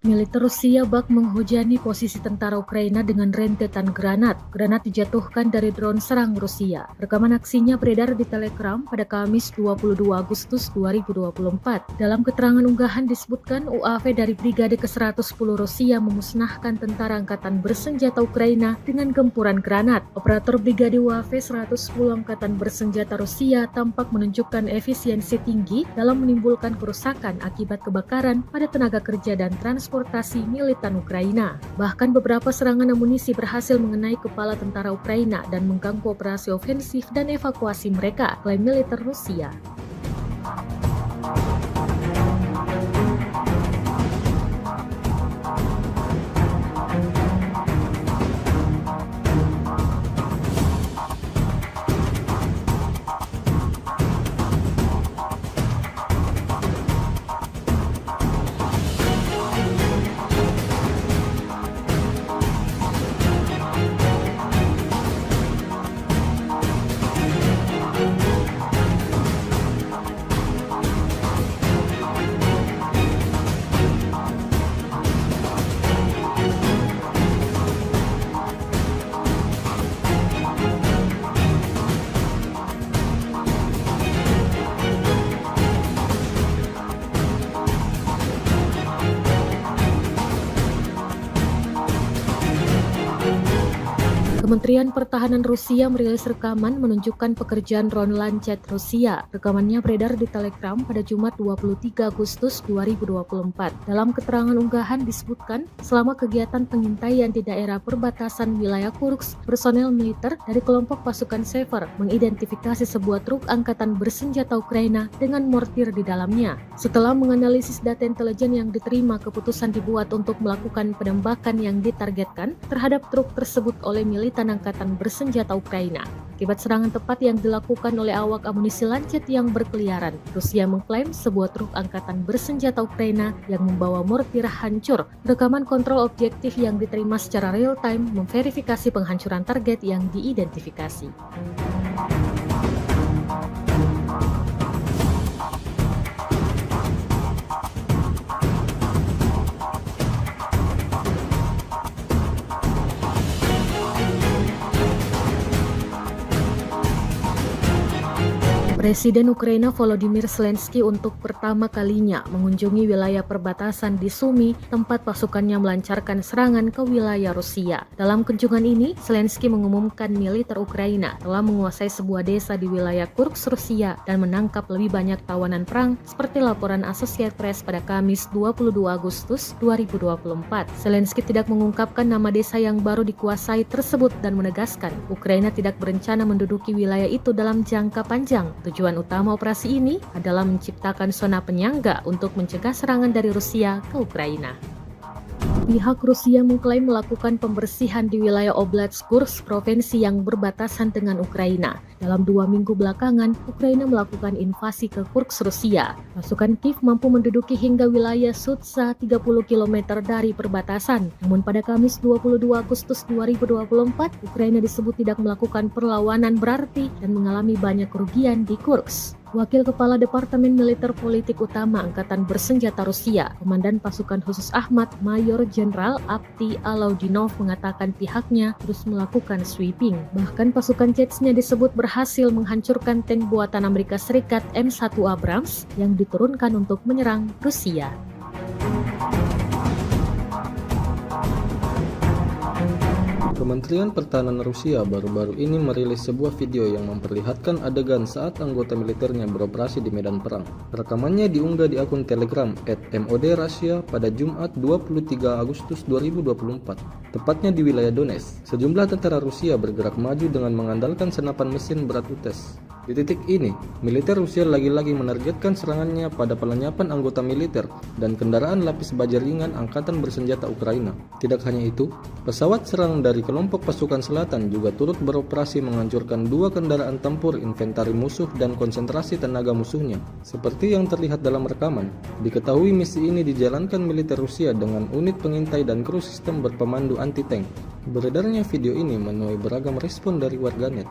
Militer Rusia bak menghujani posisi tentara Ukraina dengan rentetan granat. Granat dijatuhkan dari drone serang Rusia. Rekaman aksinya beredar di Telegram pada Kamis 22 Agustus 2024. Dalam keterangan unggahan disebutkan UAV dari Brigade ke-110 Rusia memusnahkan tentara angkatan bersenjata Ukraina dengan gempuran granat. Operator Brigade UAV 110 Angkatan Bersenjata Rusia tampak menunjukkan efisiensi tinggi dalam menimbulkan kerusakan akibat kebakaran pada tenaga kerja dan transportasi militan Ukraina. Bahkan beberapa serangan amunisi berhasil mengenai kepala tentara Ukraina dan mengganggu operasi ofensif dan evakuasi mereka, klaim militer Rusia. Kementerian Pertahanan Rusia merilis rekaman menunjukkan pekerjaan drone Lancet Rusia. Rekamannya beredar di Telegram pada Jumat 23 Agustus 2024. Dalam keterangan unggahan disebutkan, selama kegiatan pengintaian di daerah perbatasan wilayah Kursk, personel militer dari kelompok pasukan Sever mengidentifikasi sebuah truk angkatan bersenjata Ukraina dengan mortir di dalamnya. Setelah menganalisis data intelijen yang diterima, keputusan dibuat untuk melakukan penembakan yang ditargetkan terhadap truk tersebut oleh militan angkatan bersenjata Ukraina. Akibat serangan tepat yang dilakukan oleh awak amunisi Lancet yang berkeliaran, Rusia mengklaim sebuah truk angkatan bersenjata Ukraina yang membawa mortir hancur. Rekaman kontrol objektif yang diterima secara real-time memverifikasi penghancuran target yang diidentifikasi. Presiden Ukraina Volodymyr Zelensky untuk pertama kalinya mengunjungi wilayah perbatasan di Sumy, tempat pasukannya melancarkan serangan ke wilayah Rusia. Dalam kunjungan ini, Zelensky mengumumkan militer Ukraina telah menguasai sebuah desa di wilayah Kursk, Rusia, dan menangkap lebih banyak tawanan perang, seperti laporan Associated Press pada Kamis 22 Agustus 2024. Zelensky tidak mengungkapkan nama desa yang baru dikuasai tersebut dan menegaskan Ukraina tidak berencana menduduki wilayah itu dalam jangka panjang. Tujuan utama operasi ini adalah menciptakan zona penyangga untuk mencegah serangan dari Rusia ke Ukraina. Pihak Rusia mengklaim melakukan pembersihan di wilayah Oblast Kursk, provinsi yang berbatasan dengan Ukraina. Dalam 2 minggu belakangan, Ukraina melakukan invasi ke Kursk, Rusia. Pasukan Kiev mampu menduduki hingga wilayah Sudza 30 km dari perbatasan. Namun pada Kamis 22 Agustus 2024, Ukraina disebut tidak melakukan perlawanan berarti dan mengalami banyak kerugian di Kursk. Wakil Kepala Departemen Militer Politik Utama Angkatan Bersenjata Rusia, Komandan Pasukan Khusus Ahmad, Mayor Jenderal Avdiy Alaudinov mengatakan pihaknya terus melakukan sweeping. Bahkan pasukan Chechnya disebut berhasil menghancurkan tank buatan Amerika Serikat M1 Abrams yang diturunkan untuk menyerang Rusia. Kementerian Pertahanan Rusia baru-baru ini merilis sebuah video yang memperlihatkan adegan saat anggota militernya beroperasi di medan perang. Rekamannya diunggah di akun Telegram @MOD_Russia pada Jumat 23 Agustus 2024, tepatnya di wilayah Donetsk. Sejumlah tentara Rusia bergerak maju dengan mengandalkan senapan mesin berat UTES. Di titik ini, militer Rusia lagi-lagi menargetkan serangannya pada pelenyapan anggota militer dan kendaraan lapis baja ringan Angkatan Bersenjata Ukraina. Tidak hanya itu, pesawat serang dari kelompok pasukan selatan juga turut beroperasi menghancurkan 2 kendaraan tempur inventari musuh dan konsentrasi tenaga musuhnya. Seperti yang terlihat dalam rekaman, diketahui misi ini dijalankan militer Rusia dengan unit pengintai dan kru sistem berpemandu anti-tank. Beredarnya video ini menuai beragam respon dari warganet.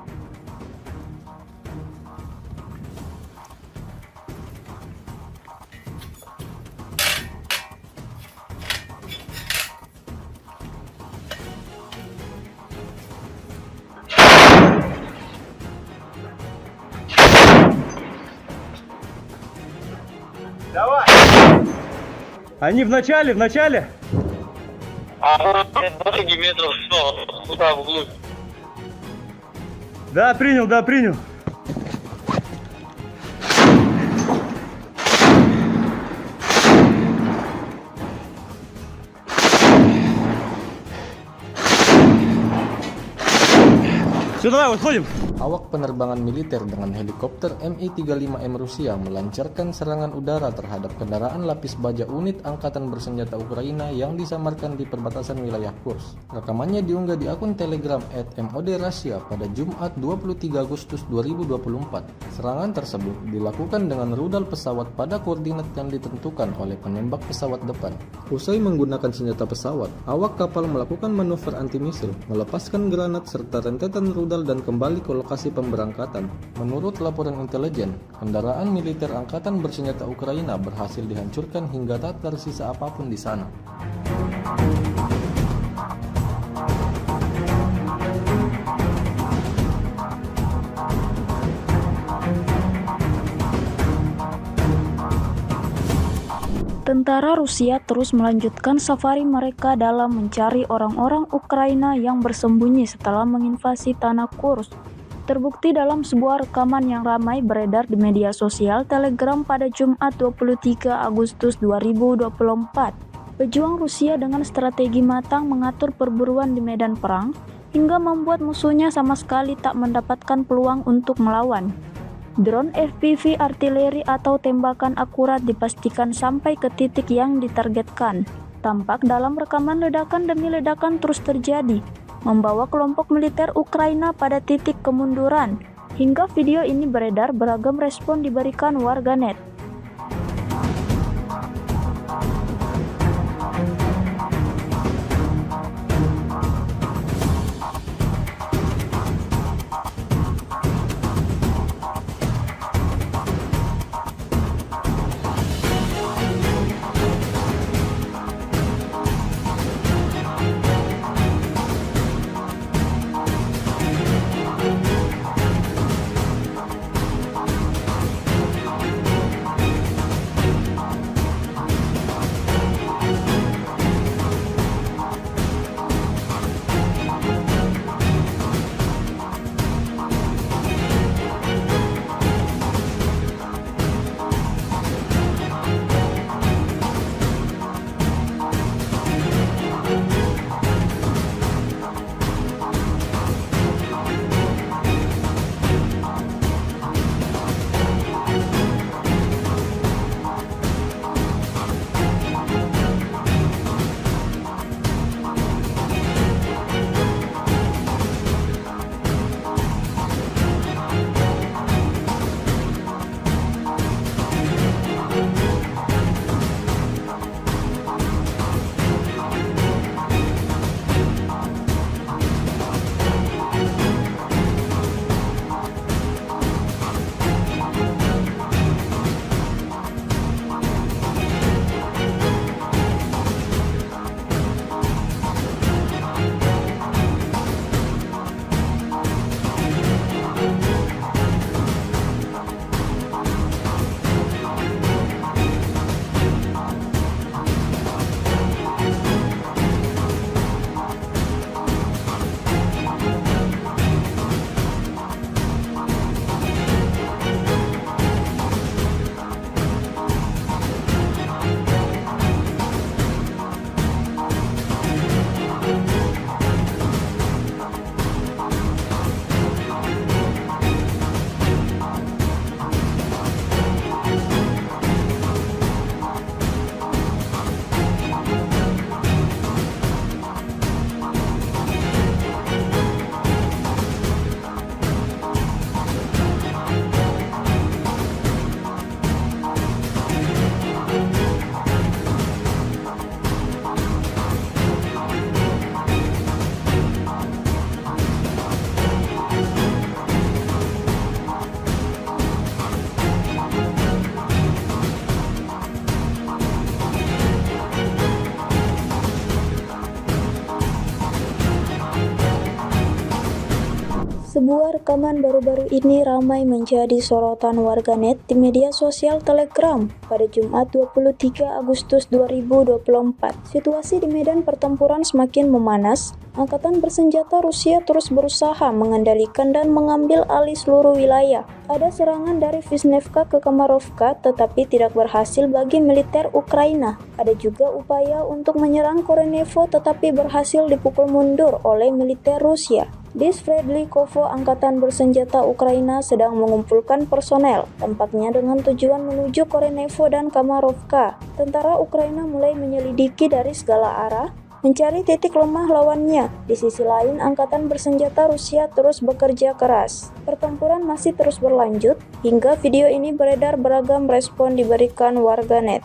Давай! Они в начале! Дофиги метров 100, туда вглубь. Да, принял. Все, давай, выходим. Awak penerbangan militer dengan helikopter Mi-35M Rusia melancarkan serangan udara terhadap kendaraan lapis baja unit Angkatan Bersenjata Ukraina yang disamarkan di perbatasan wilayah Kursk. Rekamannya diunggah di akun Telegram @MOD_Russia pada Jumat 23 Agustus 2024. Serangan tersebut dilakukan dengan rudal pesawat pada koordinat yang ditentukan oleh penembak pesawat depan. Usai menggunakan senjata pesawat, awak kapal melakukan manuver anti-misil, melepaskan granat serta rentetan rudal dan kembali ke lokasi pemberangkatan. Menurut laporan intelijen, kendaraan militer Angkatan Bersenjata Ukraina berhasil dihancurkan hingga tak tersisa apapun di sana. Tentara Rusia terus melanjutkan safari mereka dalam mencari orang-orang Ukraina yang bersembunyi setelah menginvasi tanah Kursk. Terbukti dalam sebuah rekaman yang ramai beredar di media sosial Telegram pada Jumat 23 Agustus 2024. Pejuang Rusia dengan strategi matang mengatur perburuan di medan perang hingga membuat musuhnya sama sekali tak mendapatkan peluang untuk melawan. Drone FPV artileri atau tembakan akurat dipastikan sampai ke titik yang ditargetkan. Tampak dalam rekaman ledakan demi ledakan terus terjadi, membawa kelompok militer Ukraina pada titik kemunduran. Hingga video ini beredar, beragam respon diberikan warganet. Sebuah rekaman baru-baru ini ramai menjadi sorotan warganet di media sosial Telegram pada Jumat 23 Agustus 2024. Situasi di medan pertempuran semakin memanas. Angkatan bersenjata Rusia terus berusaha mengendalikan dan mengambil alih seluruh wilayah. Ada serangan dari Vishnevka ke Kamarovka tetapi tidak berhasil bagi militer Ukraina. Ada juga upaya untuk menyerang Korenevo tetapi berhasil dipukul mundur oleh militer Rusia. Di Sverdlikovo, angkatan bersenjata Ukraina sedang mengumpulkan personel, tampaknya dengan tujuan menuju Korenevo dan Kamarovka. Tentara Ukraina mulai menyelidiki dari segala arah, mencari titik lemah lawannya. Di sisi lain, angkatan bersenjata Rusia terus bekerja keras. Pertempuran masih terus berlanjut, hingga video ini beredar beragam respon diberikan warganet.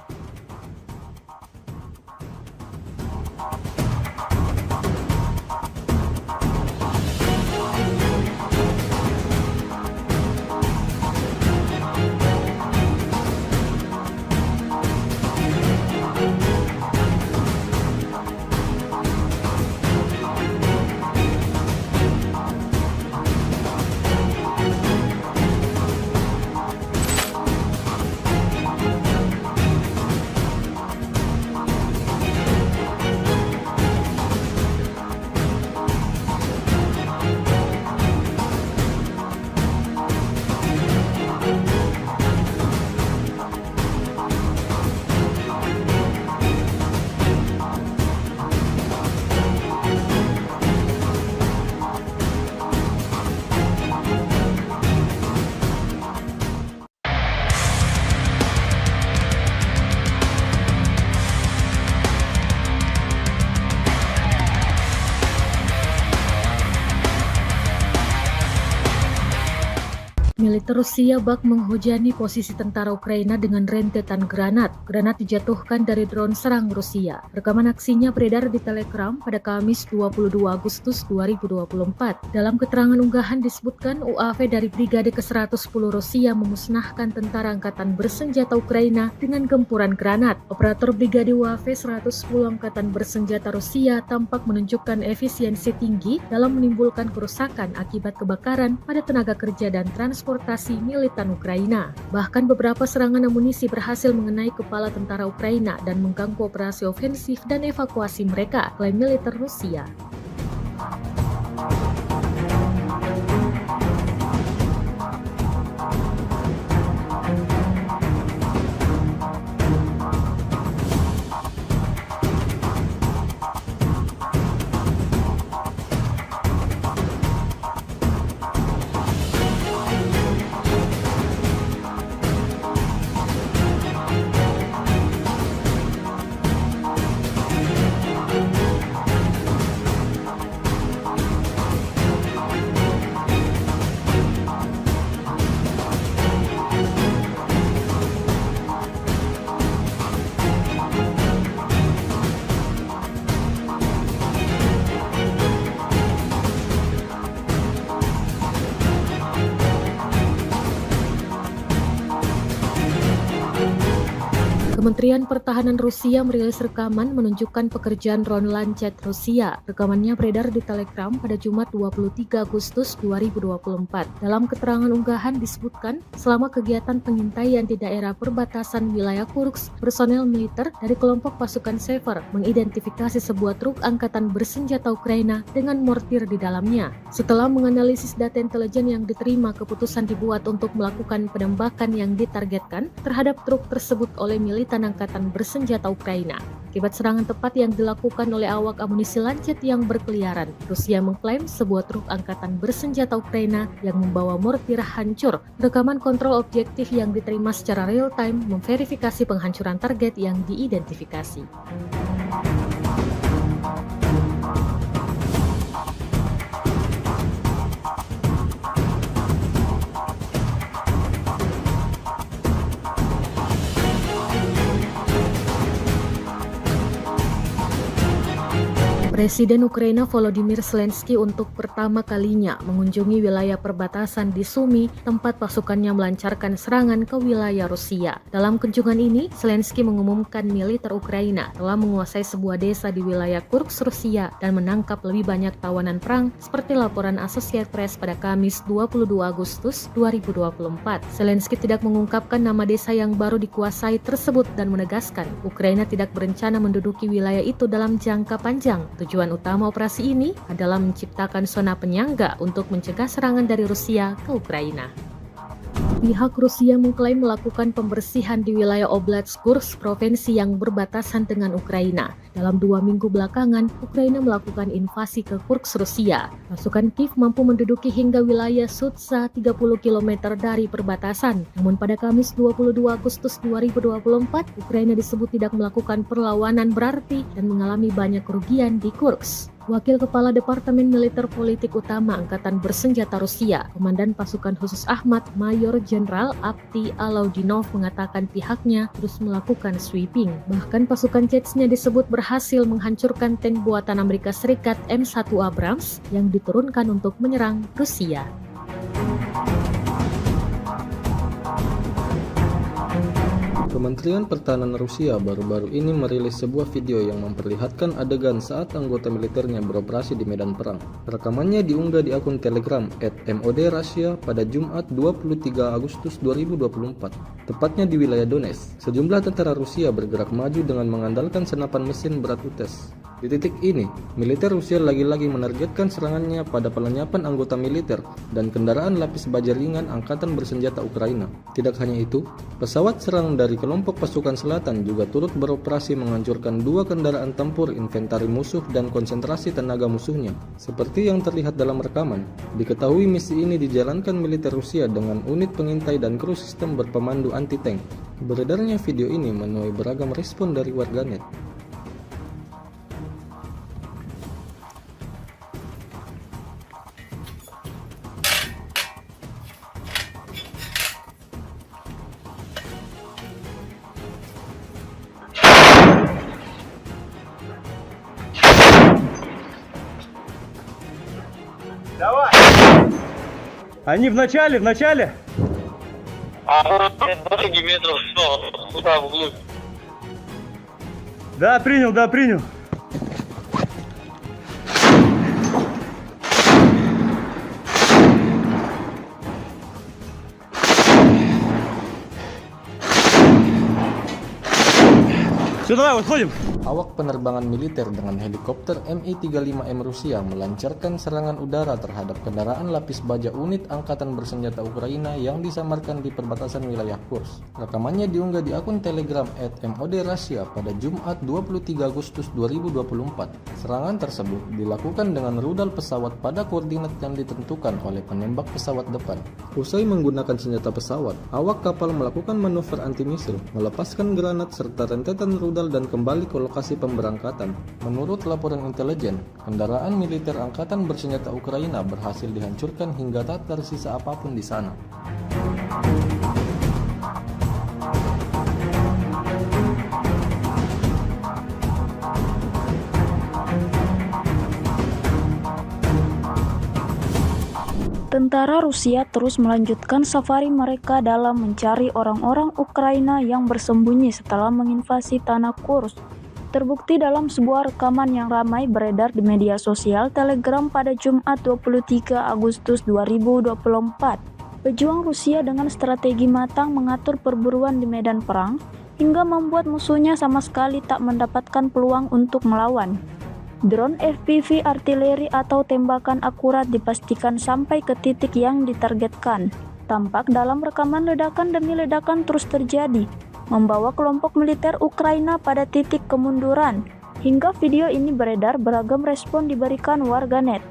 Militer Rusia bak menghujani posisi tentara Ukraina dengan rentetan granat. Granat dijatuhkan dari drone serang Rusia. Rekaman aksinya beredar di Telegram pada Kamis 22 Agustus 2024. Dalam keterangan unggahan disebutkan UAV dari Brigade ke-110 Rusia memusnahkan tentara angkatan bersenjata Ukraina dengan gempuran granat. Operator Brigade UAV 110 Angkatan Bersenjata Rusia tampak menunjukkan efisiensi tinggi dalam menimbulkan kerusakan akibat kebakaran pada tenaga kerja dan transportasi militan Ukraina. Bahkan beberapa serangan amunisi berhasil mengenai kepala tentara Ukraina dan mengganggu operasi ofensif dan evakuasi mereka, klaim militer Rusia. Kementerian Pertahanan Rusia merilis rekaman menunjukkan pekerjaan drone Lancet Rusia. Rekamannya beredar di Telegram pada Jumat 23 Agustus 2024. Dalam keterangan unggahan disebutkan, selama kegiatan pengintaian di daerah perbatasan wilayah Kursk, personel militer dari kelompok pasukan Sever mengidentifikasi sebuah truk angkatan bersenjata Ukraina dengan mortir di dalamnya. Setelah menganalisis data intelijen yang diterima, keputusan dibuat untuk melakukan penembakan yang ditargetkan terhadap truk tersebut oleh militan angkatan bersenjata Ukraina. Akibat serangan tepat yang dilakukan oleh awak amunisi Lancet yang berkeliaran, Rusia mengklaim sebuah truk angkatan bersenjata Ukraina yang membawa mortir hancur. Rekaman kontrol objektif yang diterima secara real-time memverifikasi penghancuran target yang diidentifikasi. Presiden Ukraina Volodymyr Zelensky untuk pertama kalinya mengunjungi wilayah perbatasan di Sumy, tempat pasukannya melancarkan serangan ke wilayah Rusia. Dalam kunjungan ini, Zelensky mengumumkan militer Ukraina telah menguasai sebuah desa di wilayah Kursk, Rusia, dan menangkap lebih banyak tawanan perang, seperti laporan Associated Press pada Kamis 22 Agustus 2024. Zelensky tidak mengungkapkan nama desa yang baru dikuasai tersebut dan menegaskan Ukraina tidak berencana menduduki wilayah itu dalam jangka panjang. Tujuan utama operasi ini adalah menciptakan zona penyangga untuk mencegah serangan dari Rusia ke Ukraina. Pihak Rusia mengklaim melakukan pembersihan di wilayah Oblast Kursk, provinsi yang berbatasan dengan Ukraina. Dalam 2 minggu belakangan, Ukraina melakukan invasi ke Kursk, Rusia. Pasukan Kiev mampu menduduki hingga wilayah Sudza 30 km dari perbatasan. Namun pada Kamis 22 Agustus 2024, Ukraina disebut tidak melakukan perlawanan berarti dan mengalami banyak kerugian di Kursk. Wakil Kepala Departemen Militer Politik Utama Angkatan Bersenjata Rusia, Komandan Pasukan Khusus Ahmad, Mayor Jenderal Avdiy Alaudinov mengatakan pihaknya terus melakukan sweeping. Bahkan pasukan Chechnya disebut berhasil menghancurkan tank buatan Amerika Serikat M1 Abrams yang diturunkan untuk menyerang Rusia. Kementerian Pertahanan Rusia baru-baru ini merilis sebuah video yang memperlihatkan adegan saat anggota militernya beroperasi di medan perang. Rekamannya diunggah di akun Telegram @MOD_Russia pada Jumat 23 Agustus 2024, tepatnya di wilayah Donetsk. Sejumlah tentara Rusia bergerak maju dengan mengandalkan senapan mesin berat UTES. Di titik ini, militer Rusia lagi-lagi menargetkan serangannya pada pelenyapan anggota militer dan kendaraan lapis baja ringan Angkatan Bersenjata Ukraina. Tidak hanya itu, pesawat serang dari kelompok pasukan selatan juga turut beroperasi menghancurkan 2 kendaraan tempur inventari musuh dan konsentrasi tenaga musuhnya. Seperti yang terlihat dalam rekaman, diketahui misi ini dijalankan militer Rusia dengan unit pengintai dan kru sistem berpemandu anti-tank. Beredarnya video ini menuai beragam respon dari warganet. Давай! Они в начале! А дороги метров 100, туда вглубь. Да, принял. Все, давай, выходим. Awak penerbangan militer dengan helikopter Mi-35M Rusia melancarkan serangan udara terhadap kendaraan lapis baja unit Angkatan Bersenjata Ukraina yang disamarkan di perbatasan wilayah Kursk. Rekamannya diunggah di akun Telegram @MOD_Russia pada Jumat 23 Agustus 2024. Serangan tersebut dilakukan dengan rudal pesawat pada koordinat yang ditentukan oleh penembak pesawat depan. Usai menggunakan senjata pesawat, awak kapal melakukan manuver anti-misil, melepaskan granat serta rentetan rudal dan kembali ke lokasi pemberangkatan. Menurut laporan intelijen, kendaraan militer Angkatan Bersenjata Ukraina berhasil dihancurkan hingga tak tersisa apapun di sana. Tentara Rusia terus melanjutkan safari mereka dalam mencari orang-orang Ukraina yang bersembunyi setelah menginvasi tanah Kursk. Terbukti dalam sebuah rekaman yang ramai beredar di media sosial Telegram pada Jumat 23 Agustus 2024. Pejuang Rusia dengan strategi matang mengatur perburuan di medan perang hingga membuat musuhnya sama sekali tak mendapatkan peluang untuk melawan. Drone FPV artileri atau tembakan akurat dipastikan sampai ke titik yang ditargetkan. Tampak dalam rekaman ledakan demi ledakan terus terjadi, membawa kelompok militer Ukraina pada titik kemunduran. Hingga video ini beredar, beragam respon diberikan warganet.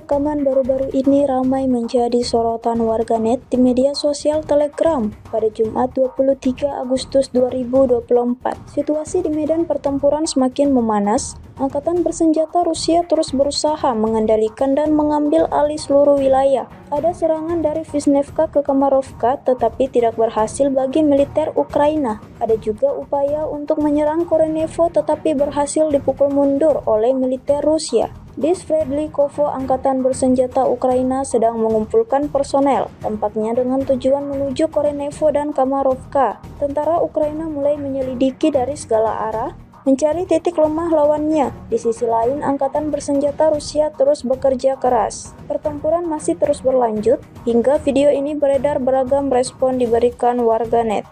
rekaman baru-baru ini ramai menjadi sorotan warganet di media sosial Telegram pada Jumat 23 Agustus 2024. Situasi di medan pertempuran semakin memanas. Angkatan bersenjata Rusia terus berusaha mengendalikan dan mengambil alih seluruh wilayah. Ada serangan dari Vishnevka ke Kamarovka tetapi tidak berhasil bagi militer Ukraina. Ada juga upaya untuk menyerang Korenevo tetapi berhasil dipukul mundur oleh militer Rusia. Di Sverdlikovo, angkatan bersenjata Ukraina sedang mengumpulkan personel, tampaknya dengan tujuan menuju Korenevo dan Kamarovka. Tentara Ukraina mulai menyelidiki dari segala arah, mencari titik lemah lawannya. Di sisi lain, angkatan bersenjata Rusia terus bekerja keras. Pertempuran masih terus berlanjut, hingga video ini beredar beragam respon diberikan warganet.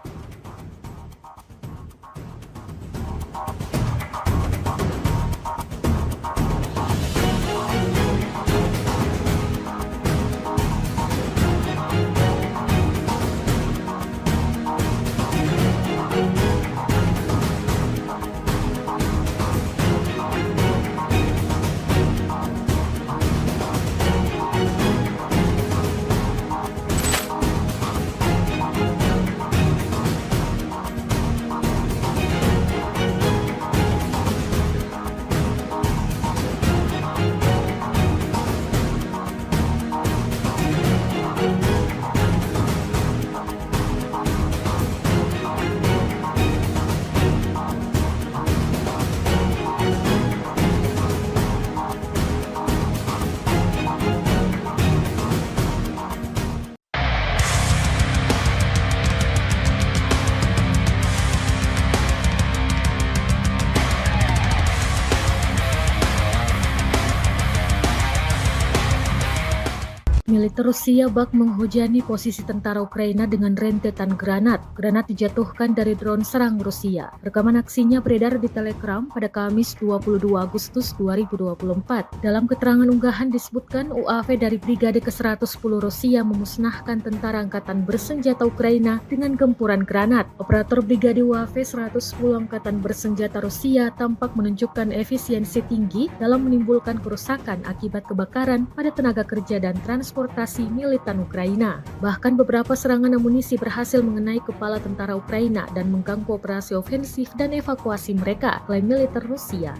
Militer Rusia bak menghujani posisi tentara Ukraina dengan rentetan granat. Granat dijatuhkan dari drone serang Rusia. Rekaman aksinya beredar di Telegram pada Kamis 22 Agustus 2024. Dalam keterangan unggahan disebutkan UAV dari Brigade ke-110 Rusia memusnahkan tentara angkatan bersenjata Ukraina dengan gempuran granat. Operator Brigade UAV 110 Angkatan Bersenjata Rusia tampak menunjukkan efisiensi tinggi dalam menimbulkan kerusakan akibat kebakaran pada tenaga kerja dan transportasi militan Ukraina. Bahkan beberapa serangan amunisi berhasil mengenai kepala tentara Ukraina dan mengganggu operasi ofensif dan evakuasi mereka, klaim militer Rusia.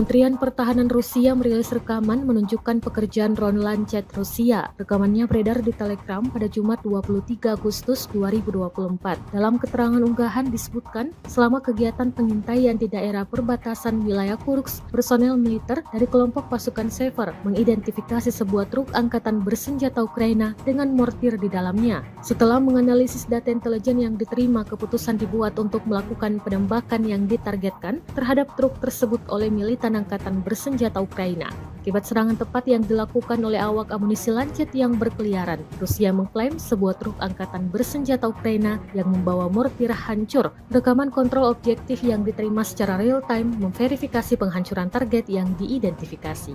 Kementerian Pertahanan Rusia merilis rekaman menunjukkan pekerjaan drone Lancet Rusia. Rekamannya beredar di Telegram pada Jumat 23 Agustus 2024. Dalam keterangan unggahan disebutkan, selama kegiatan pengintaian di daerah perbatasan wilayah Kursk, personel militer dari kelompok pasukan Sever mengidentifikasi sebuah truk angkatan bersenjata Ukraina dengan mortir di dalamnya. Setelah menganalisis data intelijen yang diterima, keputusan dibuat untuk melakukan penembakan yang ditargetkan terhadap truk tersebut oleh militan angkatan bersenjata Ukraina. Akibat serangan tepat yang dilakukan oleh awak amunisi Lancet yang berkeliaran, Rusia mengklaim sebuah truk angkatan bersenjata Ukraina yang membawa mortir hancur. Rekaman kontrol objektif yang diterima secara real-time memverifikasi penghancuran target yang diidentifikasi.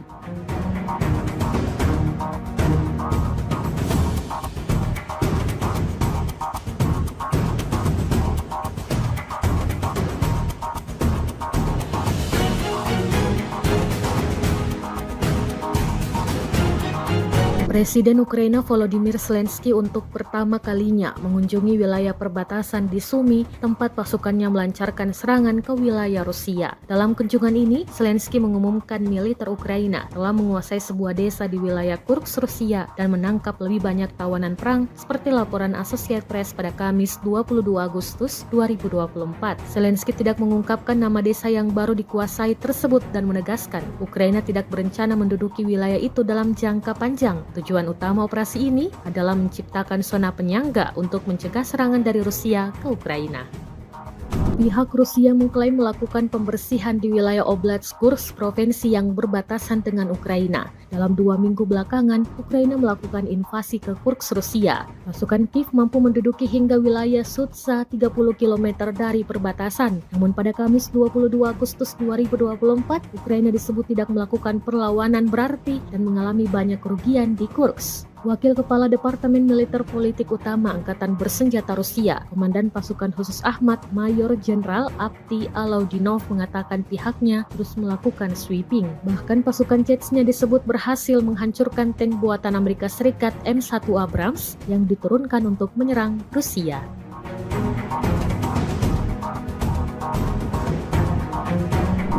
Presiden Ukraina Volodymyr Zelensky untuk pertama kalinya mengunjungi wilayah perbatasan di Sumy, tempat pasukannya melancarkan serangan ke wilayah Rusia. Dalam kunjungan ini, Zelensky mengumumkan militer Ukraina telah menguasai sebuah desa di wilayah Kursk, Rusia dan menangkap lebih banyak tawanan perang seperti laporan Associated Press pada Kamis 22 Agustus 2024. Zelensky tidak mengungkapkan nama desa yang baru dikuasai tersebut dan menegaskan Ukraina tidak berencana menduduki wilayah itu dalam jangka panjang. Tujuan utama operasi ini adalah menciptakan zona penyangga untuk mencegah serangan dari Rusia ke Ukraina. Pihak Rusia mengklaim melakukan pembersihan di wilayah Oblast Kursk, provinsi yang berbatasan dengan Ukraina. Dalam 2 minggu belakangan, Ukraina melakukan invasi ke Kursk, Rusia. Pasukan Kiev mampu menduduki hingga wilayah Sudza 30 km dari perbatasan. Namun pada Kamis 22 Agustus 2024, Ukraina disebut tidak melakukan perlawanan berarti dan mengalami banyak kerugian di Kursk. Wakil Kepala Departemen Militer Politik Utama Angkatan Bersenjata Rusia, Komandan Pasukan Khusus Ahmad, Mayor Jenderal Avdiy Alaudinov mengatakan pihaknya terus melakukan sweeping. Bahkan pasukan Chechnya disebut berhasil menghancurkan tank buatan Amerika Serikat M1 Abrams yang diturunkan untuk menyerang Rusia.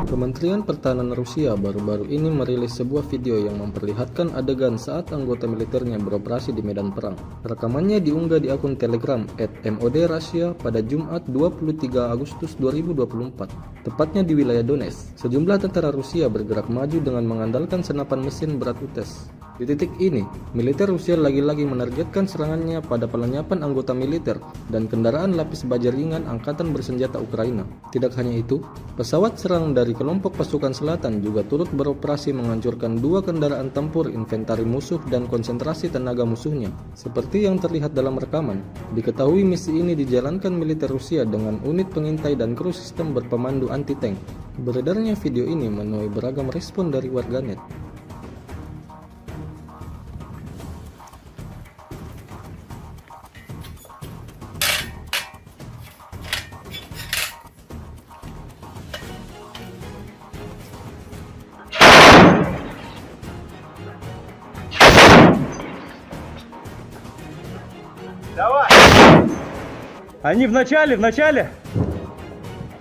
Kementerian Pertahanan Rusia baru-baru ini merilis sebuah video yang memperlihatkan adegan saat anggota militernya beroperasi di medan perang. Rekamannya diunggah di akun Telegram @MOD_Russia pada Jumat 23 Agustus 2024, tepatnya di wilayah Donetsk. Sejumlah tentara Rusia bergerak maju dengan mengandalkan senapan mesin berat UTES. Di titik ini, militer Rusia lagi-lagi menargetkan serangannya pada pelenyapan anggota militer dan kendaraan lapis baja ringan Angkatan Bersenjata Ukraina. Tidak hanya itu, pesawat serang dari kelompok pasukan selatan juga turut beroperasi menghancurkan 2 kendaraan tempur inventari musuh dan konsentrasi tenaga musuhnya. Seperti yang terlihat dalam rekaman, diketahui misi ini dijalankan militer Rusia dengan unit pengintai dan kru sistem berpemandu anti-tank. Beredarnya video ini menuai beragam respon dari warganet. Давай! Они в начале!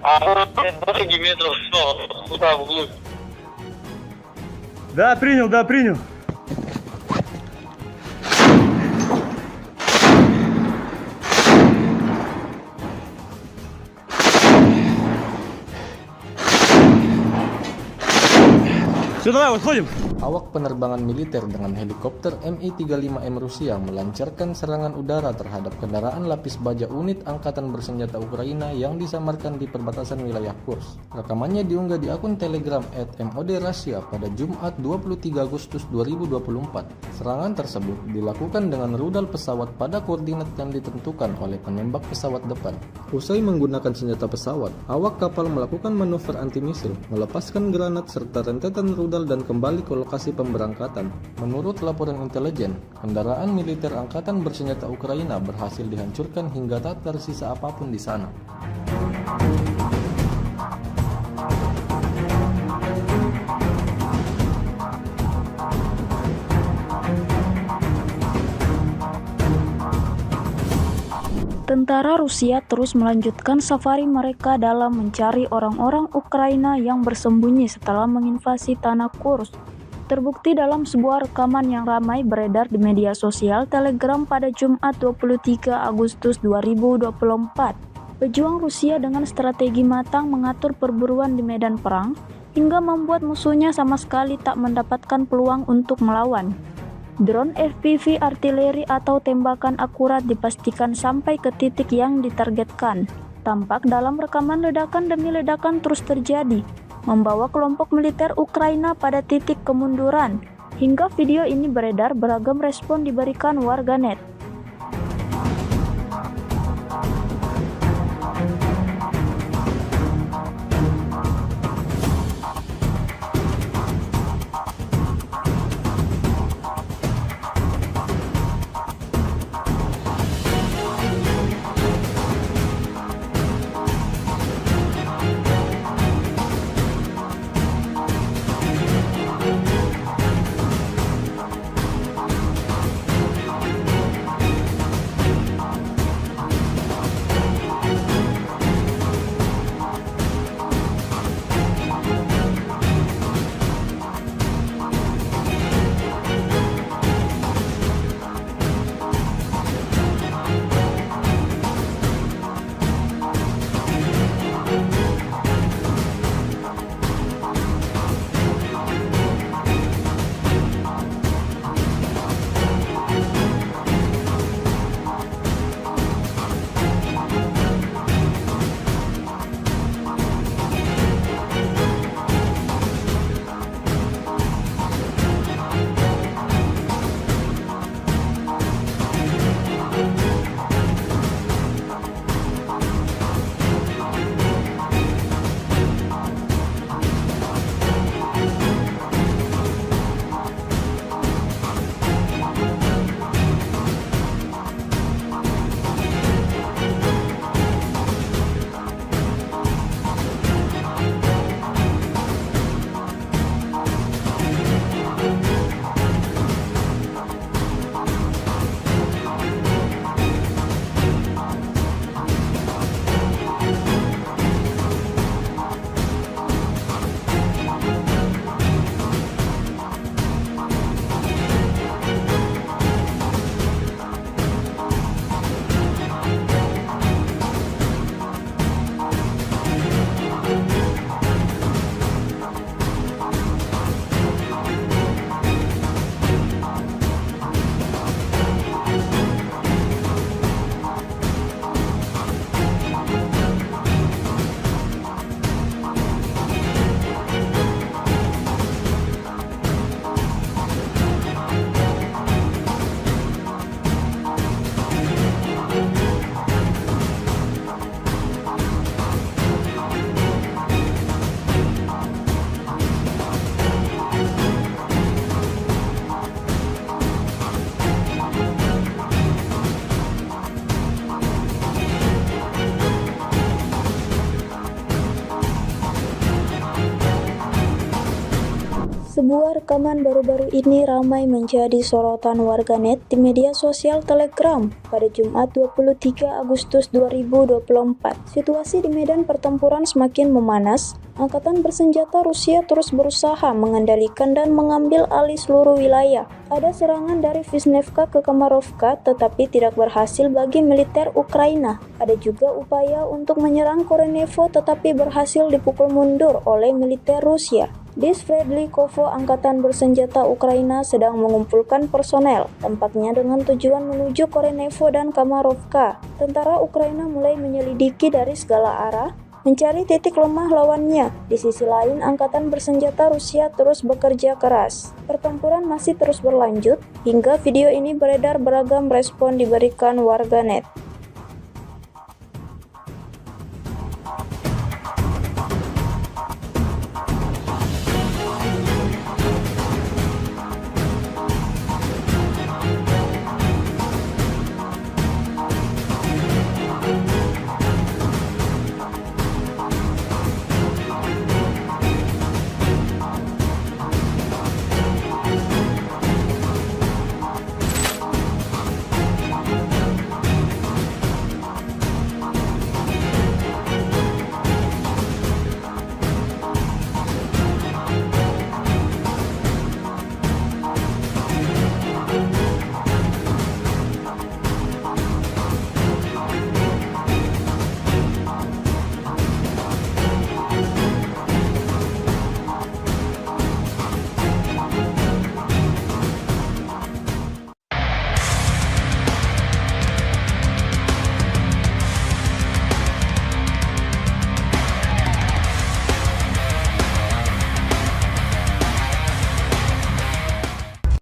А дороги метров 100, туда вглубь. Да, принял. Все, давай, выходим. Awak penerbangan militer dengan helikopter Mi-35M Rusia melancarkan serangan udara terhadap kendaraan lapis baja unit Angkatan Bersenjata Ukraina yang disamarkan di perbatasan wilayah Kursk. Rekamannya diunggah di akun Telegram @MOD_Russia pada Jumat 23 Agustus 2024. Serangan tersebut dilakukan dengan rudal pesawat pada koordinat yang ditentukan oleh penembak pesawat depan. Usai menggunakan senjata pesawat, awak kapal melakukan manuver anti-misil, melepaskan granat serta rentetan rudal dan kembali ke lokasi pemberangkatan. Menurut laporan intelijen, kendaraan militer Angkatan Bersenjata Ukraina berhasil dihancurkan hingga tak tersisa apapun di sana. Tentara Rusia terus melanjutkan safari mereka dalam mencari orang-orang Ukraina yang bersembunyi setelah menginvasi tanah Kursk. Terbukti dalam sebuah rekaman yang ramai beredar di media sosial Telegram pada Jumat 23 Agustus 2024. Pejuang Rusia dengan strategi matang mengatur perburuan di medan perang hingga membuat musuhnya sama sekali tak mendapatkan peluang untuk melawan. Drone FPV artileri atau tembakan akurat dipastikan sampai ke titik yang ditargetkan. Tampak dalam rekaman ledakan demi ledakan terus terjadi, membawa kelompok militer Ukraina pada titik kemunduran. Hingga video ini beredar, beragam respon diberikan warganet. Sebuah rekaman baru-baru ini ramai menjadi sorotan warganet di media sosial Telegram pada Jumat 23 Agustus 2024. Situasi di medan pertempuran semakin memanas. Angkatan bersenjata Rusia terus berusaha mengendalikan dan mengambil alih seluruh wilayah. Ada serangan dari Vishnevka ke Kamarovka tetapi tidak berhasil bagi militer Ukraina. Ada juga upaya untuk menyerang Korenevo tetapi berhasil dipukul mundur oleh militer Rusia. Di Sverdlikovo, angkatan bersenjata Ukraina sedang mengumpulkan personel, tampaknya dengan tujuan menuju Korenevo dan Kamarovka. Tentara Ukraina mulai menyelidiki dari segala arah, mencari titik lemah lawannya. Di sisi lain, angkatan bersenjata Rusia terus bekerja keras. Pertempuran masih terus berlanjut, hingga video ini beredar beragam respon diberikan warganet.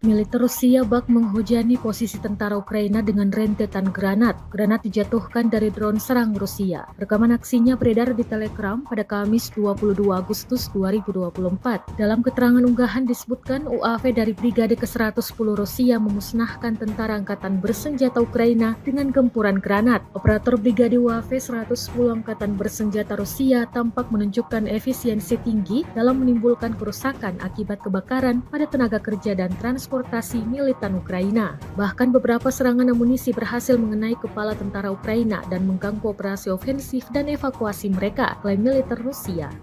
Militer Rusia bak menghujani posisi tentara Ukraina dengan rentetan granat. Granat dijatuhkan dari drone serang Rusia. Rekaman aksinya beredar di Telegram pada Kamis 22 Agustus 2024. Dalam keterangan unggahan disebutkan UAV dari Brigade ke-110 Rusia memusnahkan tentara angkatan bersenjata Ukraina dengan gempuran granat. Operator Brigade UAV 110 Angkatan Bersenjata Rusia tampak menunjukkan efisiensi tinggi dalam menimbulkan kerusakan akibat kebakaran pada tenaga kerja dan transportasi militan Ukraina. Bahkan beberapa serangan amunisi berhasil mengenai kepala tentara Ukraina dan mengganggu operasi ofensif dan evakuasi mereka, klaim militer Rusia.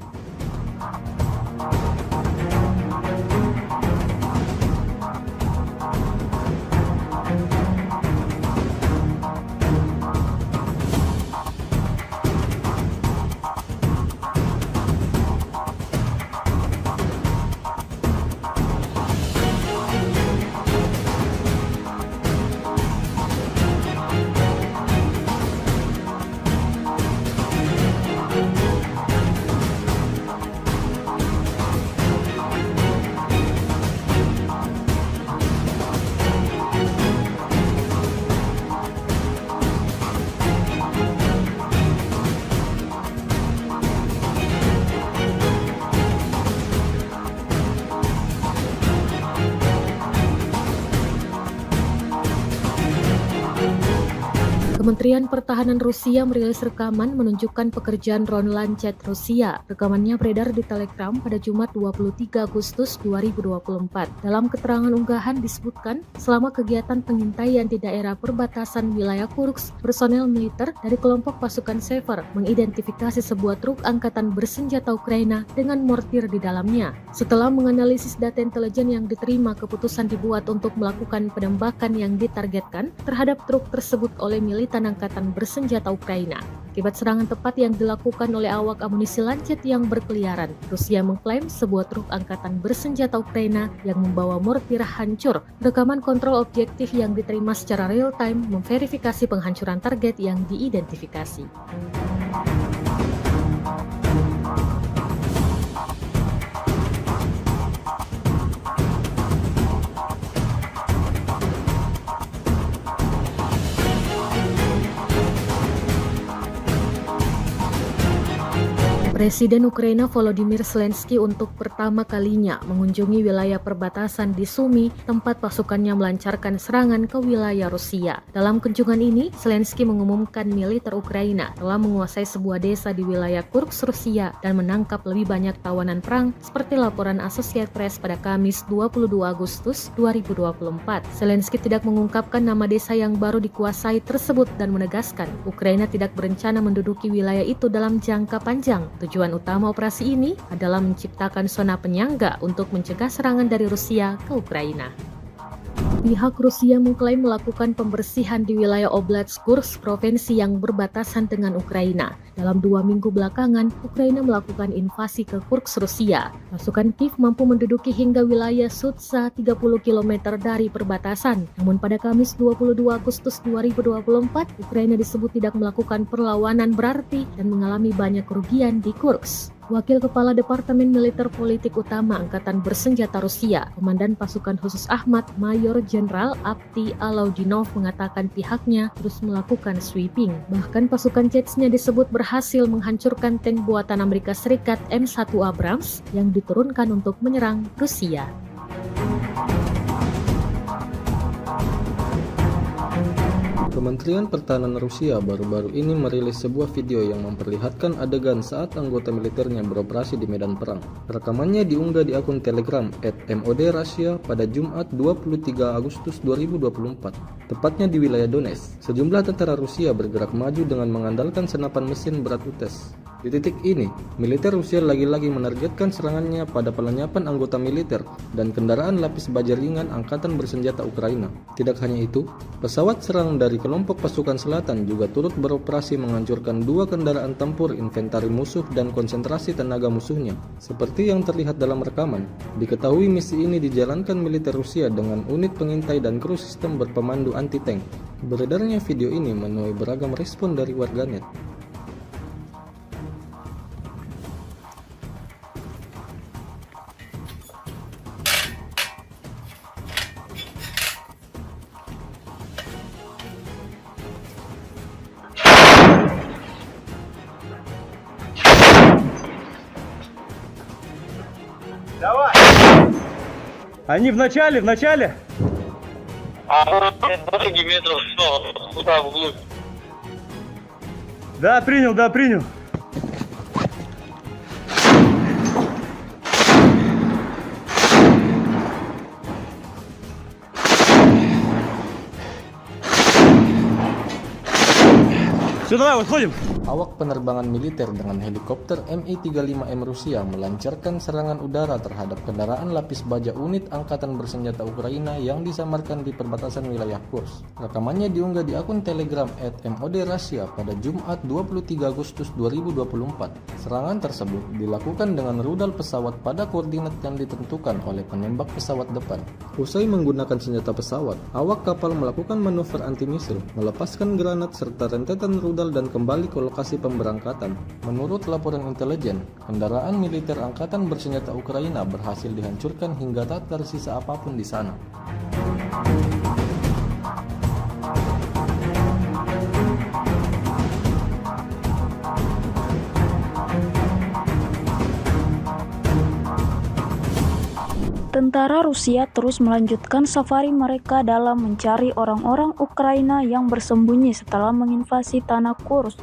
Kementerian Pertahanan Rusia merilis rekaman menunjukkan pekerjaan drone Lancet Rusia. Rekamannya beredar di Telegram pada Jumat 23 Agustus 2024. Dalam keterangan unggahan disebutkan, selama kegiatan pengintaian di daerah perbatasan wilayah Kursk, personel militer dari kelompok pasukan Sever mengidentifikasi sebuah truk angkatan bersenjata Ukraina dengan mortir di dalamnya. Setelah menganalisis data intelijen yang diterima, keputusan dibuat untuk melakukan penembakan yang ditargetkan terhadap truk tersebut oleh militan angkatan bersenjata Ukraina. Akibat serangan tepat yang dilakukan oleh awak amunisi Lancet yang berkeliaran, Rusia mengklaim sebuah truk angkatan bersenjata Ukraina yang membawa mortir hancur. Rekaman kontrol objektif yang diterima secara real-time memverifikasi penghancuran target yang diidentifikasi. Presiden Ukraina Volodymyr Zelensky untuk pertama kalinya mengunjungi wilayah perbatasan di Sumy, tempat pasukannya melancarkan serangan ke wilayah Rusia. Dalam kunjungan ini, Zelensky mengumumkan militer Ukraina telah menguasai sebuah desa di wilayah Kursk, Rusia dan menangkap lebih banyak tawanan perang seperti laporan Associated Press pada Kamis 22 Agustus 2024. Zelensky tidak mengungkapkan nama desa yang baru dikuasai tersebut dan menegaskan Ukraina tidak berencana menduduki wilayah itu dalam jangka panjang. Tujuan utama operasi ini adalah menciptakan zona penyangga untuk mencegah serangan dari Rusia ke Ukraina. Pihak Rusia mengklaim melakukan pembersihan di wilayah Oblast Kursk, provinsi yang berbatasan dengan Ukraina. Dalam 2 minggu belakangan, Ukraina melakukan invasi ke Kursk, Rusia. Pasukan Kiev mampu menduduki hingga wilayah Sudza 30 km dari perbatasan. Namun pada Kamis 22 Agustus 2024, Ukraina disebut tidak melakukan perlawanan berarti dan mengalami banyak kerugian di Kursk. Wakil Kepala Departemen Militer Politik Utama Angkatan Bersenjata Rusia, Komandan Pasukan Khusus Ahmad, Mayor Jenderal Avdiy Alaudinov mengatakan pihaknya terus melakukan sweeping. Bahkan pasukan Chechnya disebut berhasil menghancurkan tank buatan Amerika Serikat M1 Abrams yang diturunkan untuk menyerang Rusia. Kementerian Pertahanan Rusia baru-baru ini merilis sebuah video yang memperlihatkan adegan saat anggota militernya beroperasi di medan perang. Rekamannya diunggah di akun Telegram @MOD_Russia pada Jumat 23 Agustus 2024, tepatnya di wilayah Donetsk. Sejumlah tentara Rusia bergerak maju dengan mengandalkan senapan mesin berat UTES. Di titik ini, militer Rusia lagi-lagi menargetkan serangannya pada pelenyapan anggota militer dan kendaraan lapis baja ringan Angkatan Bersenjata Ukraina. Tidak hanya itu, pesawat serang dari kelompok pasukan selatan juga turut beroperasi menghancurkan 2 kendaraan tempur inventari musuh dan konsentrasi tenaga musuhnya. Seperti yang terlihat dalam rekaman, diketahui misi ini dijalankan militer Rusia dengan unit pengintai dan kru sistem berpemandu anti-tank. Beredarnya video ini menuai beragam respon dari warganet. Давай! Они в начале! Дороги метров 100, туда вглубь. Да, принял. Все, давай, выходим. Awak penerbangan militer dengan helikopter Mi-35M Rusia melancarkan serangan udara terhadap kendaraan lapis baja unit Angkatan Bersenjata Ukraina yang disamarkan di perbatasan wilayah Kursk. Rekamannya diunggah di akun Telegram @MOD_Russia pada Jumat 23 Agustus 2024. Serangan tersebut dilakukan dengan rudal pesawat pada koordinat yang ditentukan oleh penembak pesawat depan. Usai menggunakan senjata pesawat, awak kapal melakukan manuver anti-misil, melepaskan granat serta rentetan rudal dan kembali ke lokasi pemberangkatan. Menurut laporan intelijen, kendaraan militer Angkatan Bersenjata Ukraina berhasil dihancurkan hingga tak tersisa apapun di sana. Tentara Rusia terus melanjutkan safari mereka dalam mencari orang-orang Ukraina yang bersembunyi setelah menginvasi tanah Kursk.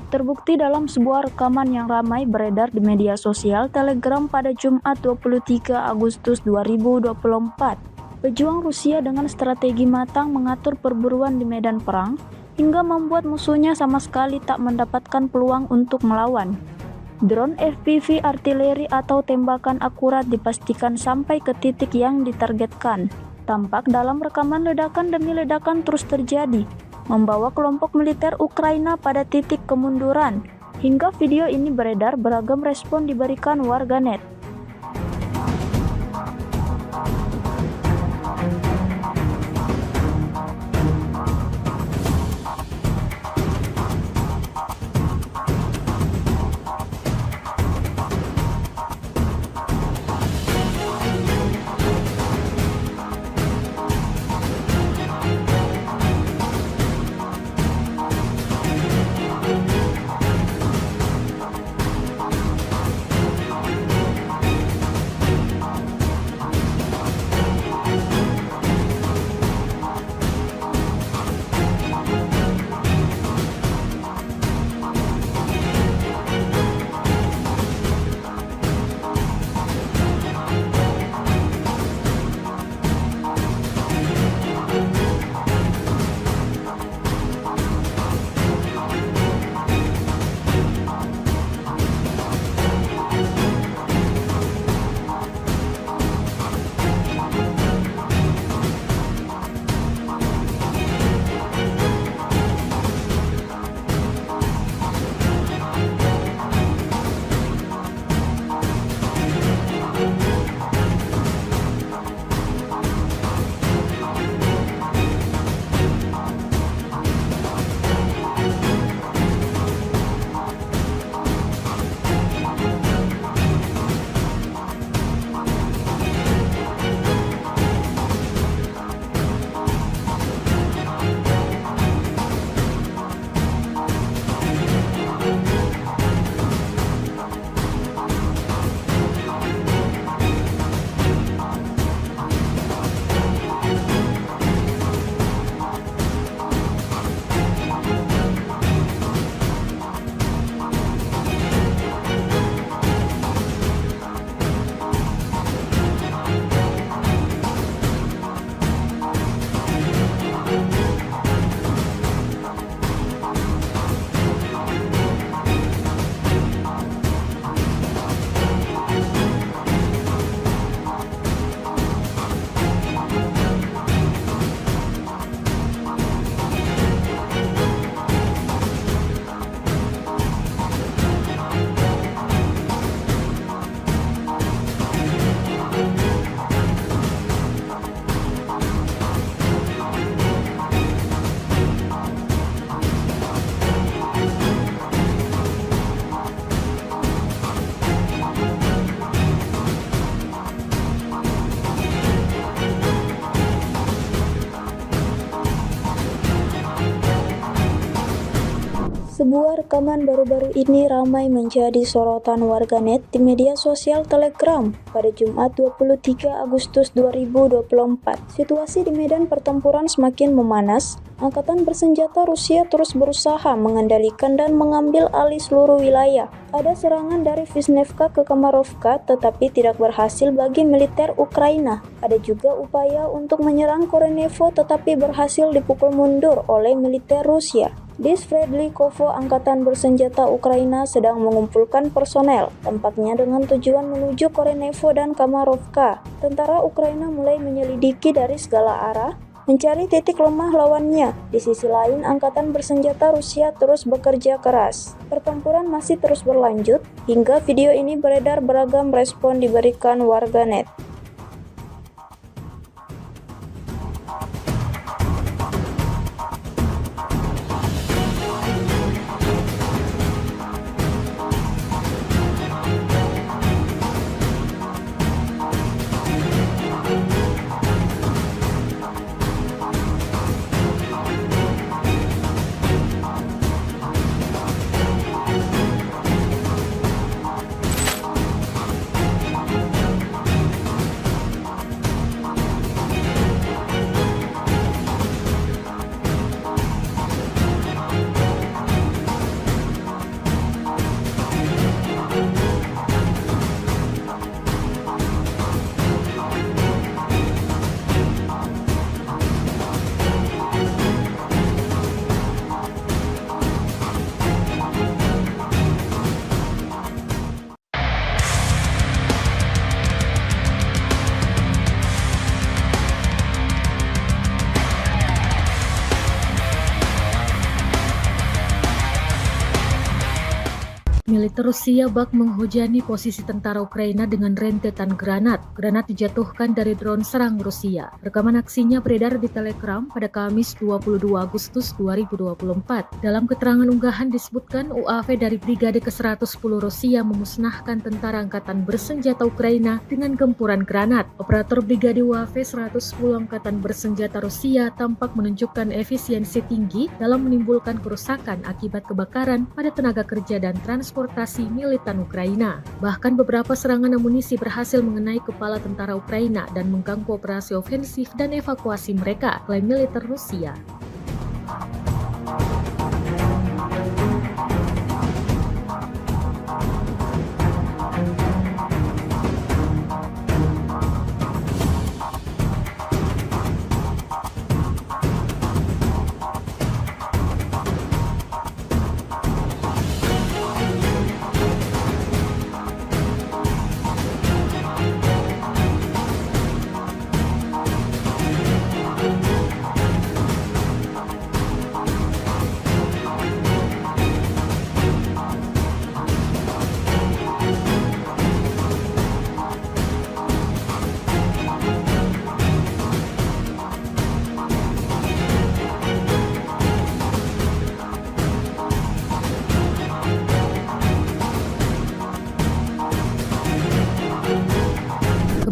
Terbukti dalam sebuah rekaman yang ramai beredar di media sosial Telegram pada Jumat 23 Agustus 2024. Pejuang Rusia dengan strategi matang mengatur perburuan di medan perang hingga membuat musuhnya sama sekali tak mendapatkan peluang untuk melawan. Drone FPV artileri atau tembakan akurat dipastikan sampai ke titik yang ditargetkan. Tampak dalam rekaman ledakan demi ledakan terus terjadi, membawa kelompok militer Ukraina pada titik kemunduran. Hingga video ini beredar, beragam respon diberikan warganet. Rekaman baru-baru ini ramai menjadi sorotan warganet di media sosial Telegram pada Jumat 23 Agustus 2024. Situasi di medan pertempuran semakin memanas. Angkatan bersenjata Rusia terus berusaha mengendalikan dan mengambil alih seluruh wilayah. Ada serangan dari Vishnevka ke Kamarovka tetapi tidak berhasil bagi militer Ukraina. Ada juga upaya untuk menyerang Korenevo tetapi berhasil dipukul mundur oleh militer Rusia. Di Sverdlikovo, angkatan bersenjata Ukraina sedang mengumpulkan personel, tampaknya dengan tujuan menuju Korenevo dan Kamarovka. Tentara Ukraina mulai menyelidiki dari segala arah, mencari titik lemah lawannya. Di sisi lain, angkatan bersenjata Rusia terus bekerja keras. Pertempuran masih terus berlanjut, hingga video ini beredar beragam respon diberikan warganet. Militer Rusia bak menghujani posisi tentara Ukraina dengan rentetan granat. Granat dijatuhkan dari drone serang Rusia. Rekaman aksinya beredar di Telegram pada Kamis 22 Agustus 2024. Dalam keterangan unggahan disebutkan UAV dari Brigade ke-110 Rusia memusnahkan tentara angkatan bersenjata Ukraina dengan gempuran granat. Operator Brigade UAV 110 Angkatan Bersenjata Rusia tampak menunjukkan efisiensi tinggi dalam menimbulkan kerusakan akibat kebakaran pada tenaga kerja dan transportasi militan Ukraina. Bahkan beberapa serangan amunisi berhasil mengenai kepala tentara Ukraina dan mengganggu operasi ofensif dan evakuasi mereka oleh militer Rusia.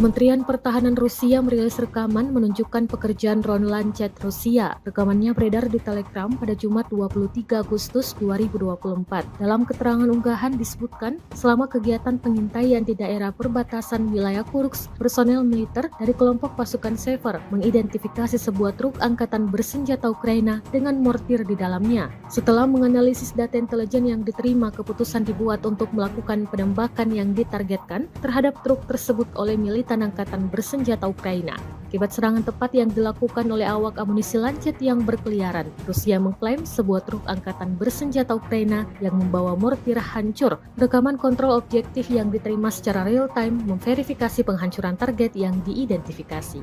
Kementerian Pertahanan Rusia merilis rekaman menunjukkan pekerjaan drone Lancet Rusia. Rekamannya beredar di Telegram pada Jumat 23 Agustus 2024. Dalam keterangan unggahan disebutkan, selama kegiatan pengintaian di daerah perbatasan wilayah Kursk, personel militer dari kelompok pasukan Sever mengidentifikasi sebuah truk angkatan bersenjata Ukraina dengan mortir di dalamnya. Setelah menganalisis data intelijen yang diterima, keputusan dibuat untuk melakukan penembakan yang ditargetkan terhadap truk tersebut oleh militan angkatan bersenjata Ukraina. Akibat serangan tepat yang dilakukan oleh awak amunisi Lancet yang berkeliaran, Rusia mengklaim sebuah truk angkatan bersenjata Ukraina yang membawa mortir hancur. Rekaman kontrol objektif yang diterima secara real-time memverifikasi penghancuran target yang diidentifikasi.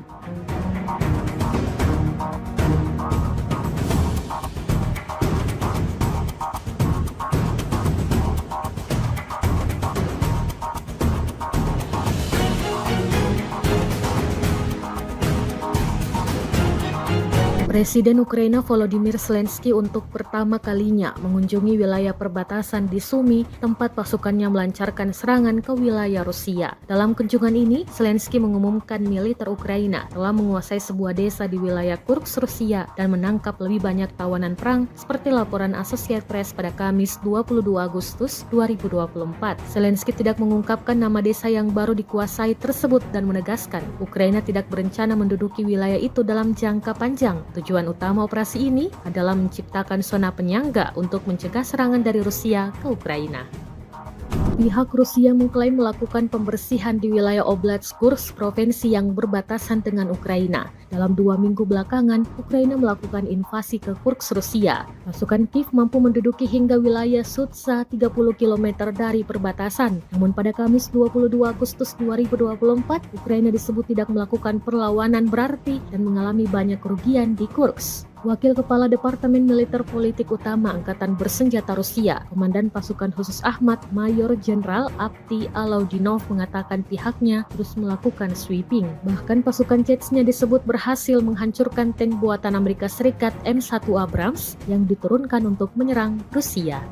Presiden Ukraina Volodymyr Zelensky untuk pertama kalinya mengunjungi wilayah perbatasan di Sumy, tempat pasukannya melancarkan serangan ke wilayah Rusia. Dalam kunjungan ini, Zelensky mengumumkan militer Ukraina telah menguasai sebuah desa di wilayah Kursk, Rusia dan menangkap lebih banyak tawanan perang seperti laporan Associated Press pada Kamis 22 Agustus 2024. Zelensky tidak mengungkapkan nama desa yang baru dikuasai tersebut dan menegaskan Ukraina tidak berencana menduduki wilayah itu dalam jangka panjang. Tujuan utama operasi ini adalah menciptakan zona penyangga untuk mencegah serangan dari Rusia ke Ukraina. Pihak Rusia mengklaim melakukan pembersihan di wilayah Oblast Kursk, provinsi yang berbatasan dengan Ukraina. Dalam 2 minggu belakangan, Ukraina melakukan invasi ke Kursk, Rusia. Pasukan Kiev mampu menduduki hingga wilayah Sudza 30 km dari perbatasan. Namun pada Kamis 22 Agustus 2024, Ukraina disebut tidak melakukan perlawanan berarti dan mengalami banyak kerugian di Kursk. Wakil Kepala Departemen Militer Politik Utama Angkatan Bersenjata Rusia, Komandan Pasukan Khusus Ahmad, Mayor Jenderal Avdiy Alaudinov mengatakan pihaknya terus melakukan sweeping. Bahkan pasukan Chechnya disebut berhasil menghancurkan tank buatan Amerika Serikat M1 Abrams yang diturunkan untuk menyerang Rusia.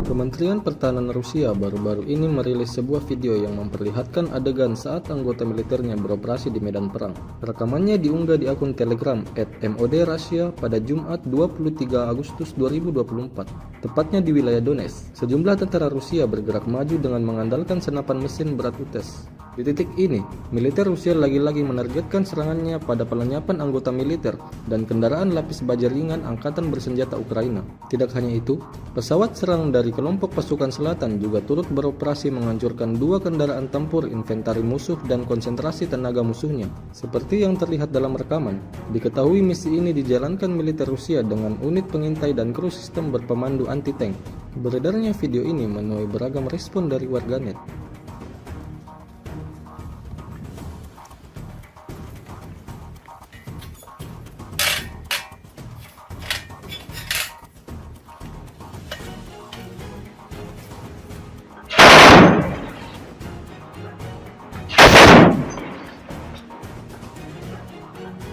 Kementerian Pertahanan Rusia baru-baru ini merilis sebuah video yang memperlihatkan adegan saat anggota militernya beroperasi di medan perang. Rekamannya diunggah di akun Telegram @MOD_Russia pada Jumat 23 Agustus 2024, tepatnya di wilayah Donetsk. Sejumlah tentara Rusia bergerak maju dengan mengandalkan senapan mesin berat UTES. Di titik ini, militer Rusia lagi-lagi menargetkan serangannya pada pelenyapan anggota militer dan kendaraan lapis baja ringan Angkatan Bersenjata Ukraina. Tidak hanya itu, pesawat serang dari kelompok pasukan selatan juga turut beroperasi menghancurkan 2 kendaraan tempur inventari musuh dan konsentrasi tenaga musuhnya. Seperti yang terlihat dalam rekaman, diketahui misi ini dijalankan militer Rusia dengan unit pengintai dan kru sistem berpemandu anti-tank. Beredarnya video ini menuai beragam respon dari warganet.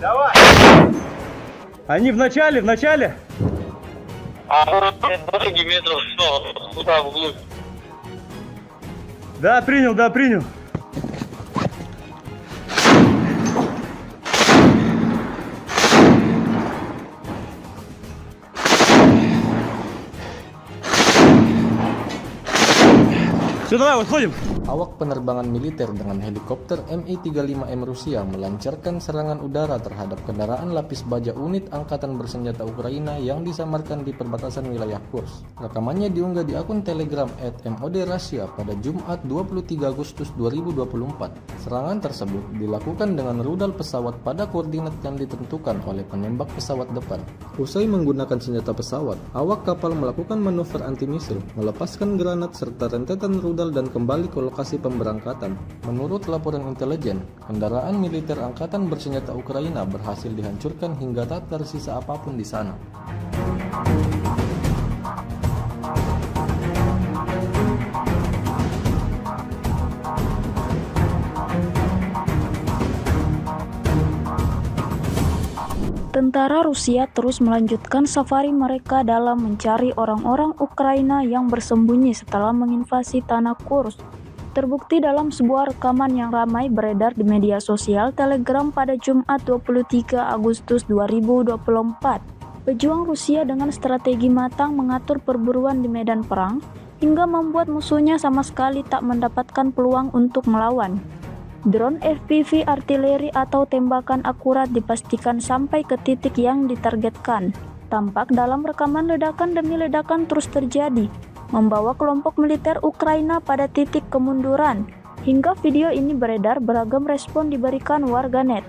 Давай! Они в начале! Дороги метров 100, туда вглубь. Да, принял. Все, давай, выходим. Awak penerbangan militer dengan helikopter Mi-35M Rusia melancarkan serangan udara terhadap kendaraan lapis baja unit Angkatan Bersenjata Ukraina yang disamarkan di perbatasan wilayah Kursk. Rekamannya diunggah di akun Telegram @MOD_Russia pada Jumat 23 Agustus 2024. Serangan tersebut dilakukan dengan rudal pesawat pada koordinat yang ditentukan oleh penembak pesawat depan. Usai menggunakan senjata pesawat, awak kapal melakukan manuver anti-misil, melepaskan granat serta rentetan rudal dan kembali ke lokasi pemberangkatan. Menurut laporan intelijen, kendaraan militer Angkatan Bersenjata Ukraina berhasil dihancurkan hingga tak tersisa apapun di sana. Tentara Rusia terus melanjutkan safari mereka dalam mencari orang-orang Ukraina yang bersembunyi setelah menginvasi tanah Kursk. Terbukti dalam sebuah rekaman yang ramai beredar di media sosial Telegram pada Jumat 23 Agustus 2024. Pejuang Rusia dengan strategi matang mengatur perburuan di medan perang hingga membuat musuhnya sama sekali tak mendapatkan peluang untuk melawan. Drone FPV artileri atau tembakan akurat dipastikan sampai ke titik yang ditargetkan. Tampak dalam rekaman ledakan demi ledakan terus terjadi, membawa kelompok militer Ukraina pada titik kemunduran. Hingga video ini beredar, beragam respon diberikan warganet.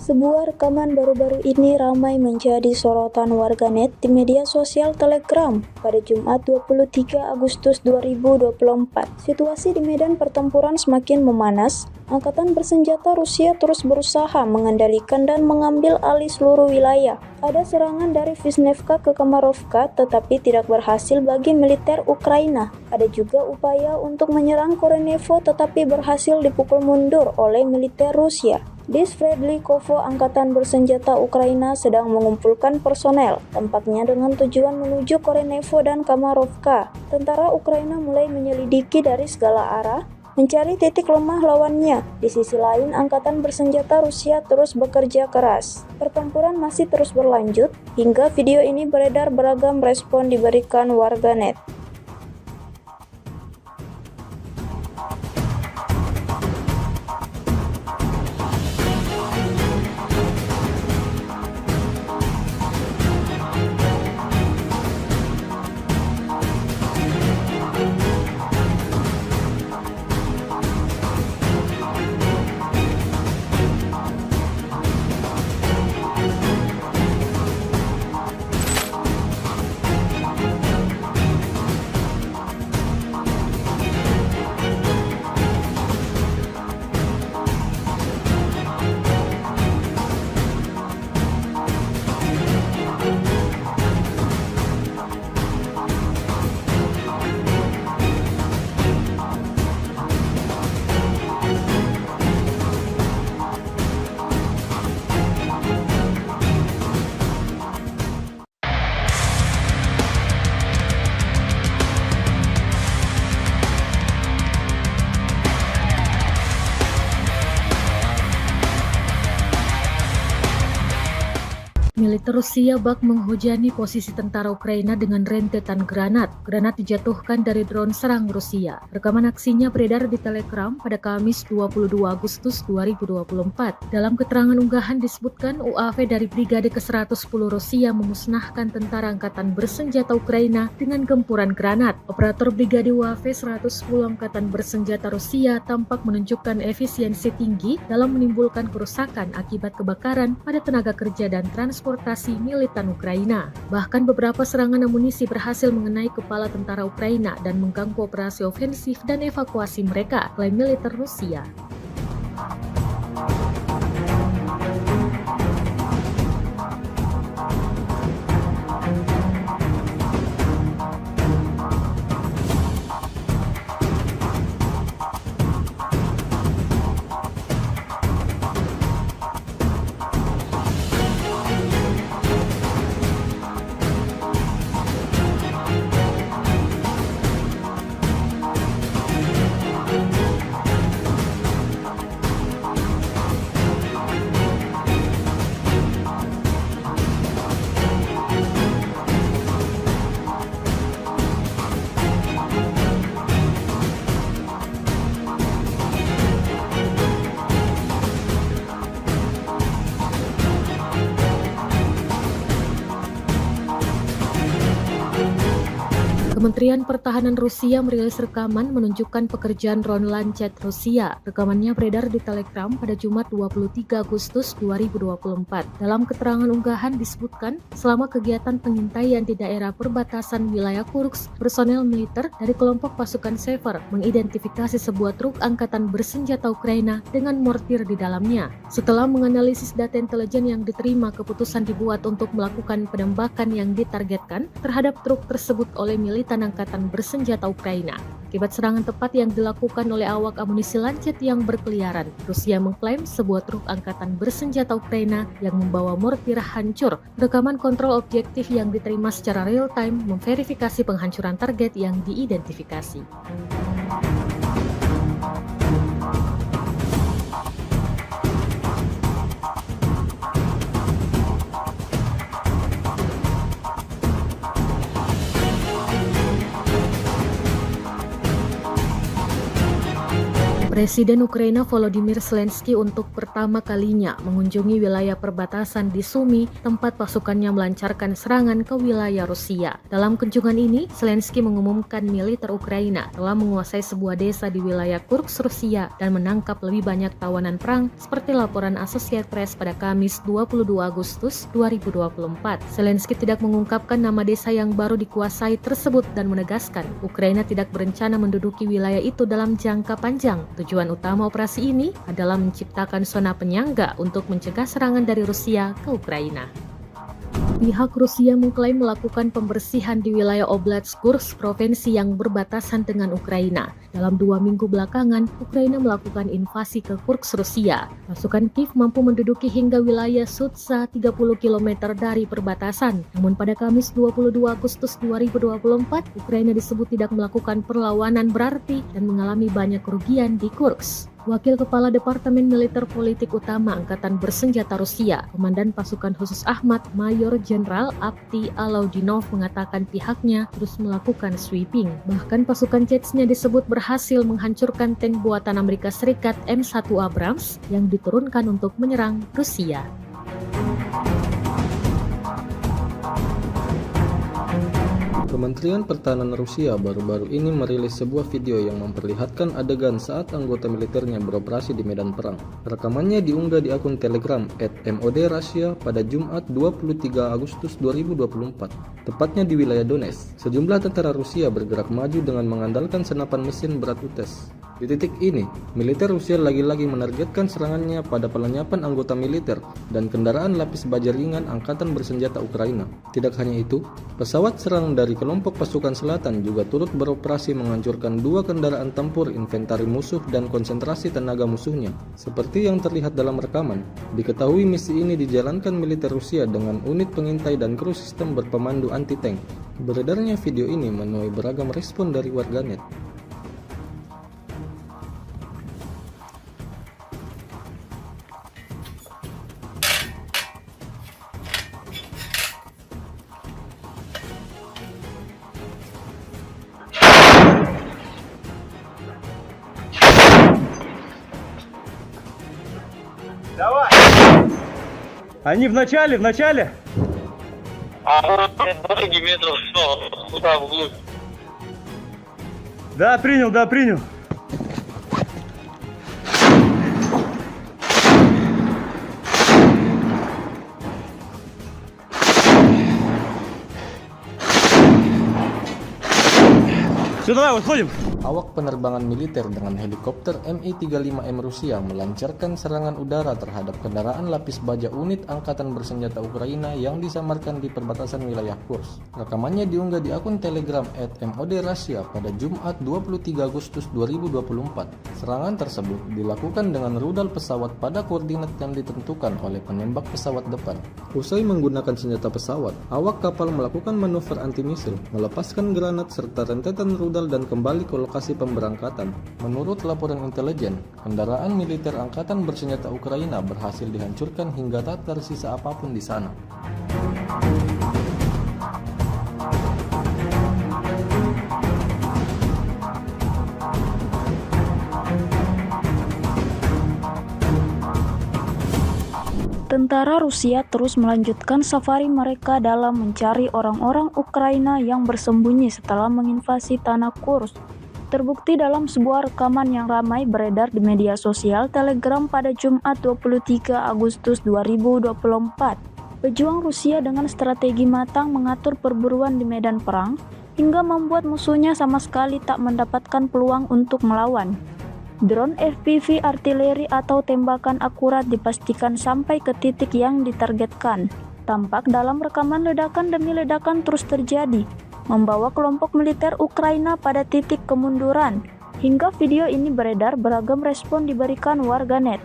Sebuah rekaman baru-baru ini ramai menjadi sorotan warganet di media sosial Telegram pada Jumat 23 Agustus 2024. Situasi di medan pertempuran semakin memanas. Angkatan bersenjata Rusia terus berusaha mengendalikan dan mengambil alih seluruh wilayah. Ada serangan dari Vishnevka ke Kamarovka tetapi tidak berhasil bagi militer Ukraina. Ada juga upaya untuk menyerang Korenevo tetapi berhasil dipukul mundur oleh militer Rusia. Di Sverdlikovo, angkatan bersenjata Ukraina sedang mengumpulkan personel, tampaknya dengan tujuan menuju Korenevo dan Kamarovka. Tentara Ukraina mulai menyelidiki dari segala arah, mencari titik lemah lawannya. Di sisi lain, angkatan bersenjata Rusia terus bekerja keras. Pertempuran masih terus berlanjut, hingga video ini beredar beragam respon diberikan warganet. Militer Rusia bak menghujani posisi tentara Ukraina dengan rentetan granat. Granat dijatuhkan dari drone serang Rusia. Rekaman aksinya beredar di Telegram pada Kamis 22 Agustus 2024. Dalam keterangan unggahan disebutkan UAV dari Brigade ke-110 Rusia memusnahkan tentara angkatan bersenjata Ukraina dengan gempuran granat. Operator Brigade UAV 110 Angkatan Bersenjata Rusia tampak menunjukkan efisiensi tinggi dalam menimbulkan kerusakan akibat kebakaran pada tenaga kerja dan transportasi militan Ukraina. Bahkan beberapa serangan amunisi berhasil mengenai kepala tentara Ukraina dan mengganggu operasi ofensif dan evakuasi mereka, klaim militer Rusia. Kementerian Pertahanan Rusia merilis rekaman menunjukkan pekerjaan drone Lancet Rusia. Rekamannya beredar di Telegram pada Jumat 23 Agustus 2024. Dalam keterangan unggahan disebutkan, selama kegiatan pengintaian di daerah perbatasan wilayah Kursk, personel militer dari kelompok pasukan Sever mengidentifikasi sebuah truk angkatan bersenjata Ukraina dengan mortir di dalamnya. Setelah menganalisis data intelijen yang diterima, keputusan dibuat untuk melakukan penembakan yang ditargetkan terhadap truk tersebut oleh militan angkatan bersenjata Ukraina. Akibat serangan tepat yang dilakukan oleh awak amunisi Lancet yang berkeliaran, Rusia mengklaim sebuah truk angkatan bersenjata Ukraina yang membawa mortir hancur. Rekaman kontrol objektif yang diterima secara real-time memverifikasi penghancuran target yang diidentifikasi. Presiden Ukraina Volodymyr Zelensky untuk pertama kalinya mengunjungi wilayah perbatasan di Sumy, tempat pasukannya melancarkan serangan ke wilayah Rusia. Dalam kunjungan ini, Zelensky mengumumkan militer Ukraina telah menguasai sebuah desa di wilayah Kursk, Rusia dan menangkap lebih banyak tawanan perang seperti laporan Associated Press pada Kamis 22 Agustus 2024. Zelensky tidak mengungkapkan nama desa yang baru dikuasai tersebut dan menegaskan Ukraina tidak berencana menduduki wilayah itu dalam jangka panjang. Tujuan utama operasi ini adalah menciptakan zona penyangga untuk mencegah serangan dari Rusia ke Ukraina. Pihak Rusia mengklaim melakukan pembersihan di wilayah Oblast Kursk, provinsi yang berbatasan dengan Ukraina. Dalam 2 minggu belakangan, Ukraina melakukan invasi ke Kursk, Rusia. Pasukan Kiev mampu menduduki hingga wilayah Sudza 30 km dari perbatasan. Namun pada Kamis 22 Agustus 2024, Ukraina disebut tidak melakukan perlawanan berarti dan mengalami banyak kerugian di Kursk. Wakil Kepala Departemen Militer Politik Utama Angkatan Bersenjata Rusia, Komandan Pasukan Khusus Ahmad, Mayor Jenderal Avdiy Alaudinov mengatakan pihaknya terus melakukan sweeping. Bahkan pasukan Chechnya disebut berhasil menghancurkan tank buatan Amerika Serikat M1 Abrams yang diturunkan untuk menyerang Rusia. Kementerian Pertahanan Rusia baru-baru ini merilis sebuah video yang memperlihatkan adegan saat anggota militernya beroperasi di medan perang. Rekamannya diunggah di akun Telegram @MOD_Russia pada Jumat 23 Agustus 2024, tepatnya di wilayah Donetsk. Sejumlah tentara Rusia bergerak maju dengan mengandalkan senapan mesin berat UTES. Di titik ini, militer Rusia lagi-lagi menargetkan serangannya pada pelenyapan anggota militer dan kendaraan lapis baja ringan Angkatan Bersenjata Ukraina. Tidak hanya itu, pesawat serang dari kelompok pasukan selatan juga turut beroperasi menghancurkan 2 kendaraan tempur inventari musuh dan konsentrasi tenaga musuhnya. Seperti yang terlihat dalam rekaman, diketahui misi ini dijalankan militer Rusia dengan unit pengintai dan kru sistem berpemandu anti-tank. Beredarnya video ini menuai beragam respon dari warganet. Давай! Они в начале! А вот дороги метров 100, туда вглубь. Да, принял. Все, давай, выходим. Awak penerbangan militer dengan helikopter Mi-35M Rusia melancarkan serangan udara terhadap kendaraan lapis baja unit Angkatan Bersenjata Ukraina yang disamarkan di perbatasan wilayah Kursk. Rekamannya diunggah di akun Telegram @MOD_Russia pada Jumat 23 Agustus 2024. Serangan tersebut dilakukan dengan rudal pesawat pada koordinat yang ditentukan oleh penembak pesawat depan. Usai menggunakan senjata pesawat, awak kapal melakukan manuver anti-misil, melepaskan granat serta rentetan rudal dan kembali ke lokasi pemberangkatan. Menurut laporan intelijen, kendaraan militer Angkatan Bersenjata Ukraina berhasil dihancurkan hingga tak tersisa apapun di sana. Tentara Rusia terus melanjutkan safari mereka dalam mencari orang-orang Ukraina yang bersembunyi setelah menginvasi tanah Kursk. Terbukti dalam sebuah rekaman yang ramai beredar di media sosial Telegram pada Jumat 23 Agustus 2024. Pejuang Rusia dengan strategi matang mengatur perburuan di medan perang hingga membuat musuhnya sama sekali tak mendapatkan peluang untuk melawan. Drone FPV artileri atau tembakan akurat dipastikan sampai ke titik yang ditargetkan. Tampak dalam rekaman ledakan demi ledakan terus terjadi, membawa kelompok militer Ukraina pada titik kemunduran. Hingga video ini beredar, beragam respon diberikan warganet.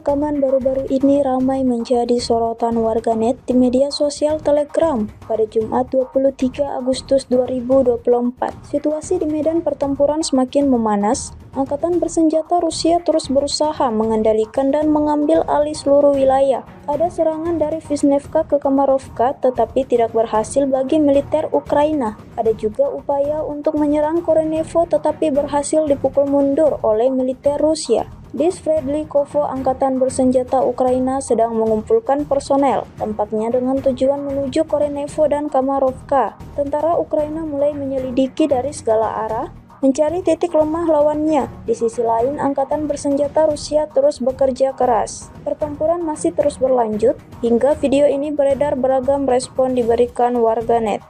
Rekaman baru-baru ini ramai menjadi sorotan warganet di media sosial Telegram pada Jumat 23 Agustus 2024. Situasi di medan pertempuran semakin memanas. Angkatan bersenjata Rusia terus berusaha mengendalikan dan mengambil alih seluruh wilayah. Ada serangan dari Vishnevka ke Kamarovka tetapi tidak berhasil bagi militer Ukraina. Ada juga upaya untuk menyerang Korenevo tetapi berhasil dipukul mundur oleh militer Rusia. Di Sverdlikovo, angkatan bersenjata Ukraina sedang mengumpulkan personel, tampaknya dengan tujuan menuju Korenevo dan Kamarovka. Tentara Ukraina mulai menyelidiki dari segala arah, mencari titik lemah lawannya. Di sisi lain, angkatan bersenjata Rusia terus bekerja keras. Pertempuran masih terus berlanjut, hingga video ini beredar beragam respon diberikan warganet.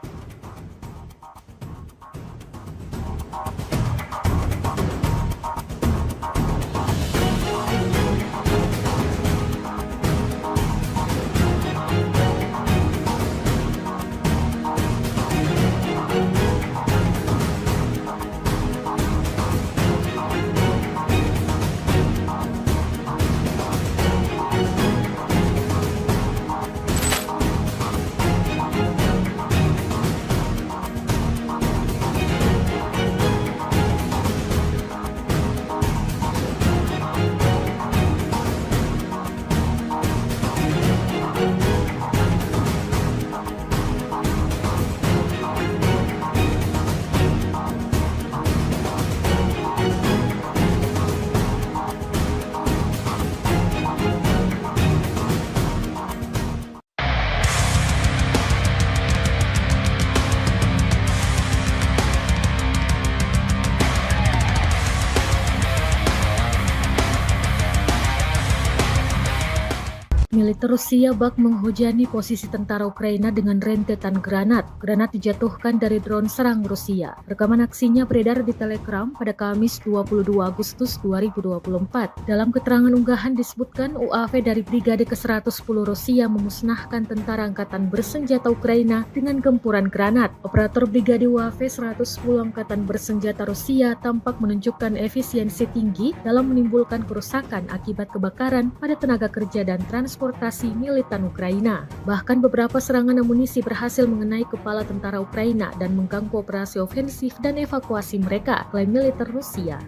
Militer Rusia bak menghujani posisi tentara Ukraina dengan rentetan granat. Granat dijatuhkan dari drone serang Rusia. Rekaman aksinya beredar di Telegram pada Kamis 22 Agustus 2024. Dalam keterangan unggahan disebutkan UAV dari Brigade ke-110 Rusia memusnahkan tentara angkatan bersenjata Ukraina dengan gempuran granat. Operator Brigade UAV 110 Angkatan Bersenjata Rusia tampak menunjukkan efisiensi tinggi dalam menimbulkan kerusakan akibat kebakaran pada tenaga kerja dan transportasi militan Ukraina. Bahkan beberapa serangan amunisi berhasil mengenai kepala tentara Ukraina dan mengganggu operasi ofensif dan evakuasi mereka, klaim militer Rusia.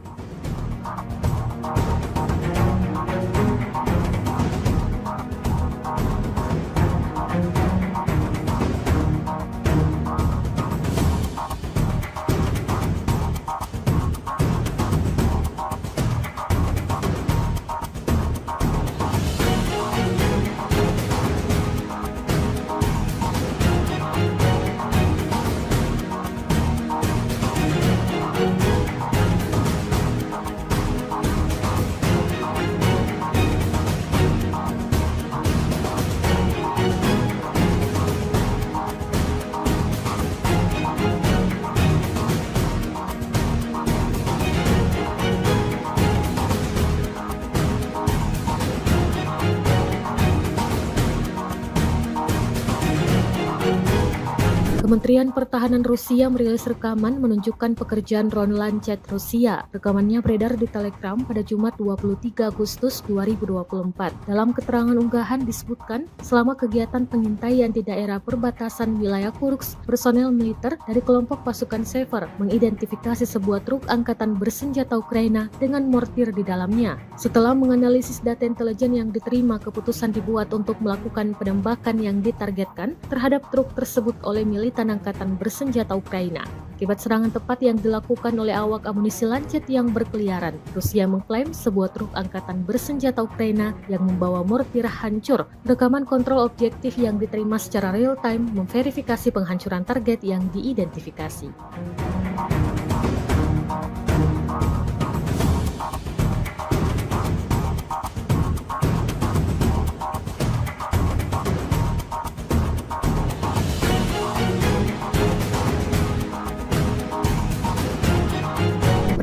Kementerian Pertahanan Rusia merilis rekaman menunjukkan pekerjaan drone Lancet Rusia. Rekamannya beredar di Telegram pada Jumat 23 Agustus 2024. Dalam keterangan unggahan disebutkan, selama kegiatan pengintaian di daerah perbatasan wilayah Kursk, personel militer dari kelompok pasukan Sever mengidentifikasi sebuah truk angkatan bersenjata Ukraina dengan mortir di dalamnya. Setelah menganalisis data intelijen yang diterima, keputusan dibuat untuk melakukan penembakan yang ditargetkan terhadap truk tersebut oleh militan angkatan bersenjata Ukraina. Akibat serangan tepat yang dilakukan oleh awak amunisi Lancet yang berkeliaran, Rusia mengklaim sebuah truk angkatan bersenjata Ukraina yang membawa mortir hancur. Rekaman kontrol objektif yang diterima secara real-time memverifikasi penghancuran target yang diidentifikasi.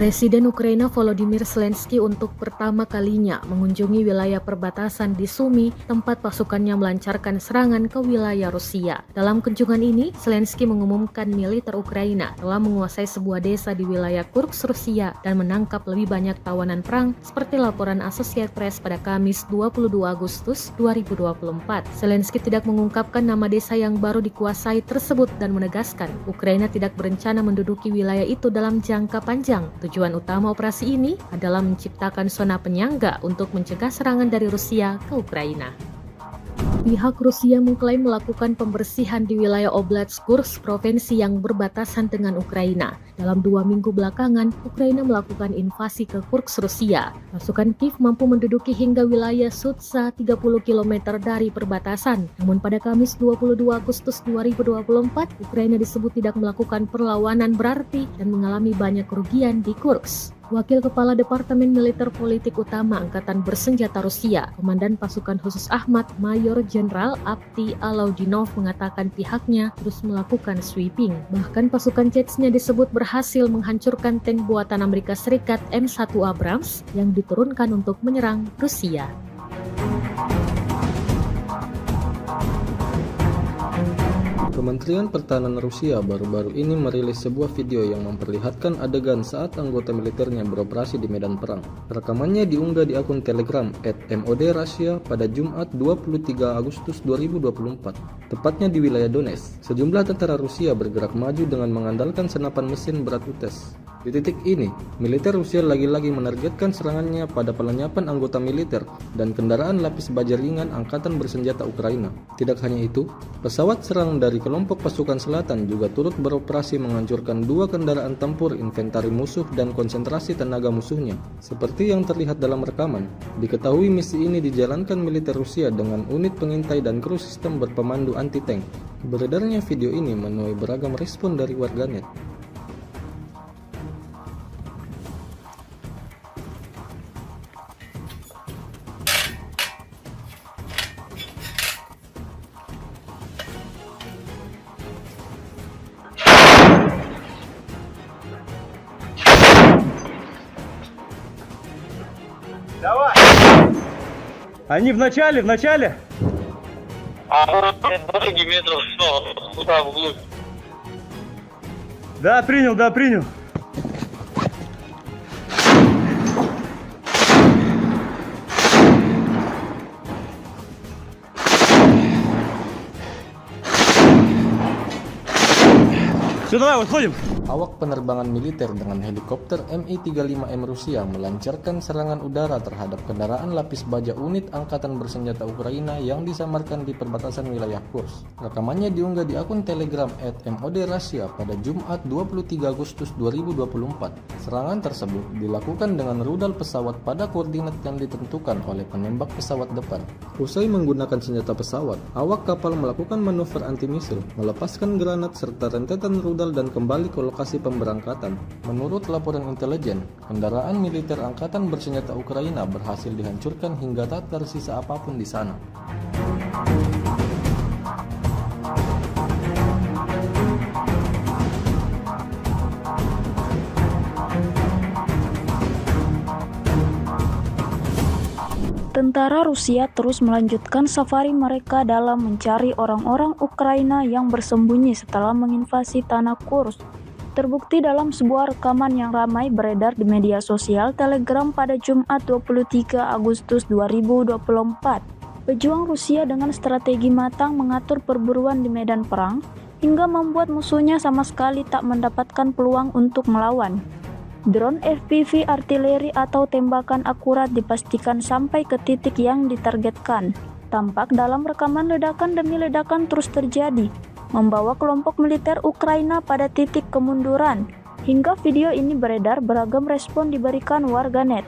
Presiden Ukraina Volodymyr Zelensky untuk pertama kalinya mengunjungi wilayah perbatasan di Sumy, tempat pasukannya melancarkan serangan ke wilayah Rusia. Dalam kunjungan ini, Zelensky mengumumkan militer Ukraina telah menguasai sebuah desa di wilayah Kursk, Rusia dan menangkap lebih banyak tawanan perang seperti laporan Associated Press pada Kamis 22 Agustus 2024. Zelensky tidak mengungkapkan nama desa yang baru dikuasai tersebut dan menegaskan Ukraina tidak berencana menduduki wilayah itu dalam jangka panjang. Tujuan utama operasi ini adalah menciptakan zona penyangga untuk mencegah serangan dari Rusia ke Ukraina. Pihak Rusia mengklaim melakukan pembersihan di wilayah Oblast Kursk, provinsi yang berbatasan dengan Ukraina. Dalam 2 minggu belakangan, Ukraina melakukan invasi ke Kursk, Rusia. Pasukan Kiev mampu menduduki hingga wilayah Sudza 30 km dari perbatasan. Namun pada Kamis 22 Agustus 2024, Ukraina disebut tidak melakukan perlawanan berarti dan mengalami banyak kerugian di Kursk. Wakil Kepala Departemen Militer Politik Utama Angkatan Bersenjata Rusia, Komandan Pasukan Khusus Ahmad, Mayor Jenderal Avdiy Alaudinov mengatakan pihaknya terus melakukan sweeping. Bahkan pasukan Chechnya disebut berhasil menghancurkan tank buatan Amerika Serikat M1 Abrams yang diturunkan untuk menyerang Rusia. Kementerian Pertahanan Rusia baru-baru ini merilis sebuah video yang memperlihatkan adegan saat anggota militernya beroperasi di medan perang. Rekamannya diunggah di akun Telegram @MOD_Russia pada Jumat 23 Agustus 2024, tepatnya di wilayah Donetsk. Sejumlah tentara Rusia bergerak maju dengan mengandalkan senapan mesin berat UTES. Di titik ini, militer Rusia lagi-lagi menargetkan serangannya pada pelenyapan anggota militer dan kendaraan lapis baja ringan Angkatan Bersenjata Ukraina. Tidak hanya itu, pesawat serang dari kelompok pasukan selatan juga turut beroperasi menghancurkan 2 kendaraan tempur inventari musuh dan konsentrasi tenaga musuhnya. Seperti yang terlihat dalam rekaman, diketahui misi ini dijalankan militer Rusia dengan unit pengintai dan kru sistem berpemandu anti-tank. Beredarnya video ini menuai beragam respon dari warganet. Давай! Они в начале! А вот 20 метров, туда вглубь. Да, принял. Все, давай, выходим. Awak penerbangan militer dengan helikopter Mi-35M Rusia melancarkan serangan udara terhadap kendaraan lapis baja unit Angkatan Bersenjata Ukraina yang disamarkan di perbatasan wilayah Kursk. Rekamannya diunggah di akun Telegram @MOD_Russia pada Jumat 23 Agustus 2024. Serangan tersebut dilakukan dengan rudal pesawat pada koordinat yang ditentukan oleh penembak pesawat depan. Usai menggunakan senjata pesawat, awak kapal melakukan manuver anti-misil, melepaskan granat serta rentetan rudal dan kembali ke lokasi pemberangkatan. Menurut laporan intelijen, kendaraan militer Angkatan Bersenjata Ukraina berhasil dihancurkan hingga tak tersisa apapun di sana. Tentara Rusia terus melanjutkan safari mereka dalam mencari orang-orang Ukraina yang bersembunyi setelah menginvasi tanah Kursk. Terbukti dalam sebuah rekaman yang ramai beredar di media sosial Telegram pada Jumat 23 Agustus 2024. Pejuang Rusia dengan strategi matang mengatur perburuan di medan perang hingga membuat musuhnya sama sekali tak mendapatkan peluang untuk melawan. Drone FPV artileri atau tembakan akurat dipastikan sampai ke titik yang ditargetkan. Tampak dalam rekaman ledakan demi ledakan terus terjadi, membawa kelompok militer Ukraina pada titik kemunduran. Hingga video ini beredar, beragam respon diberikan warganet.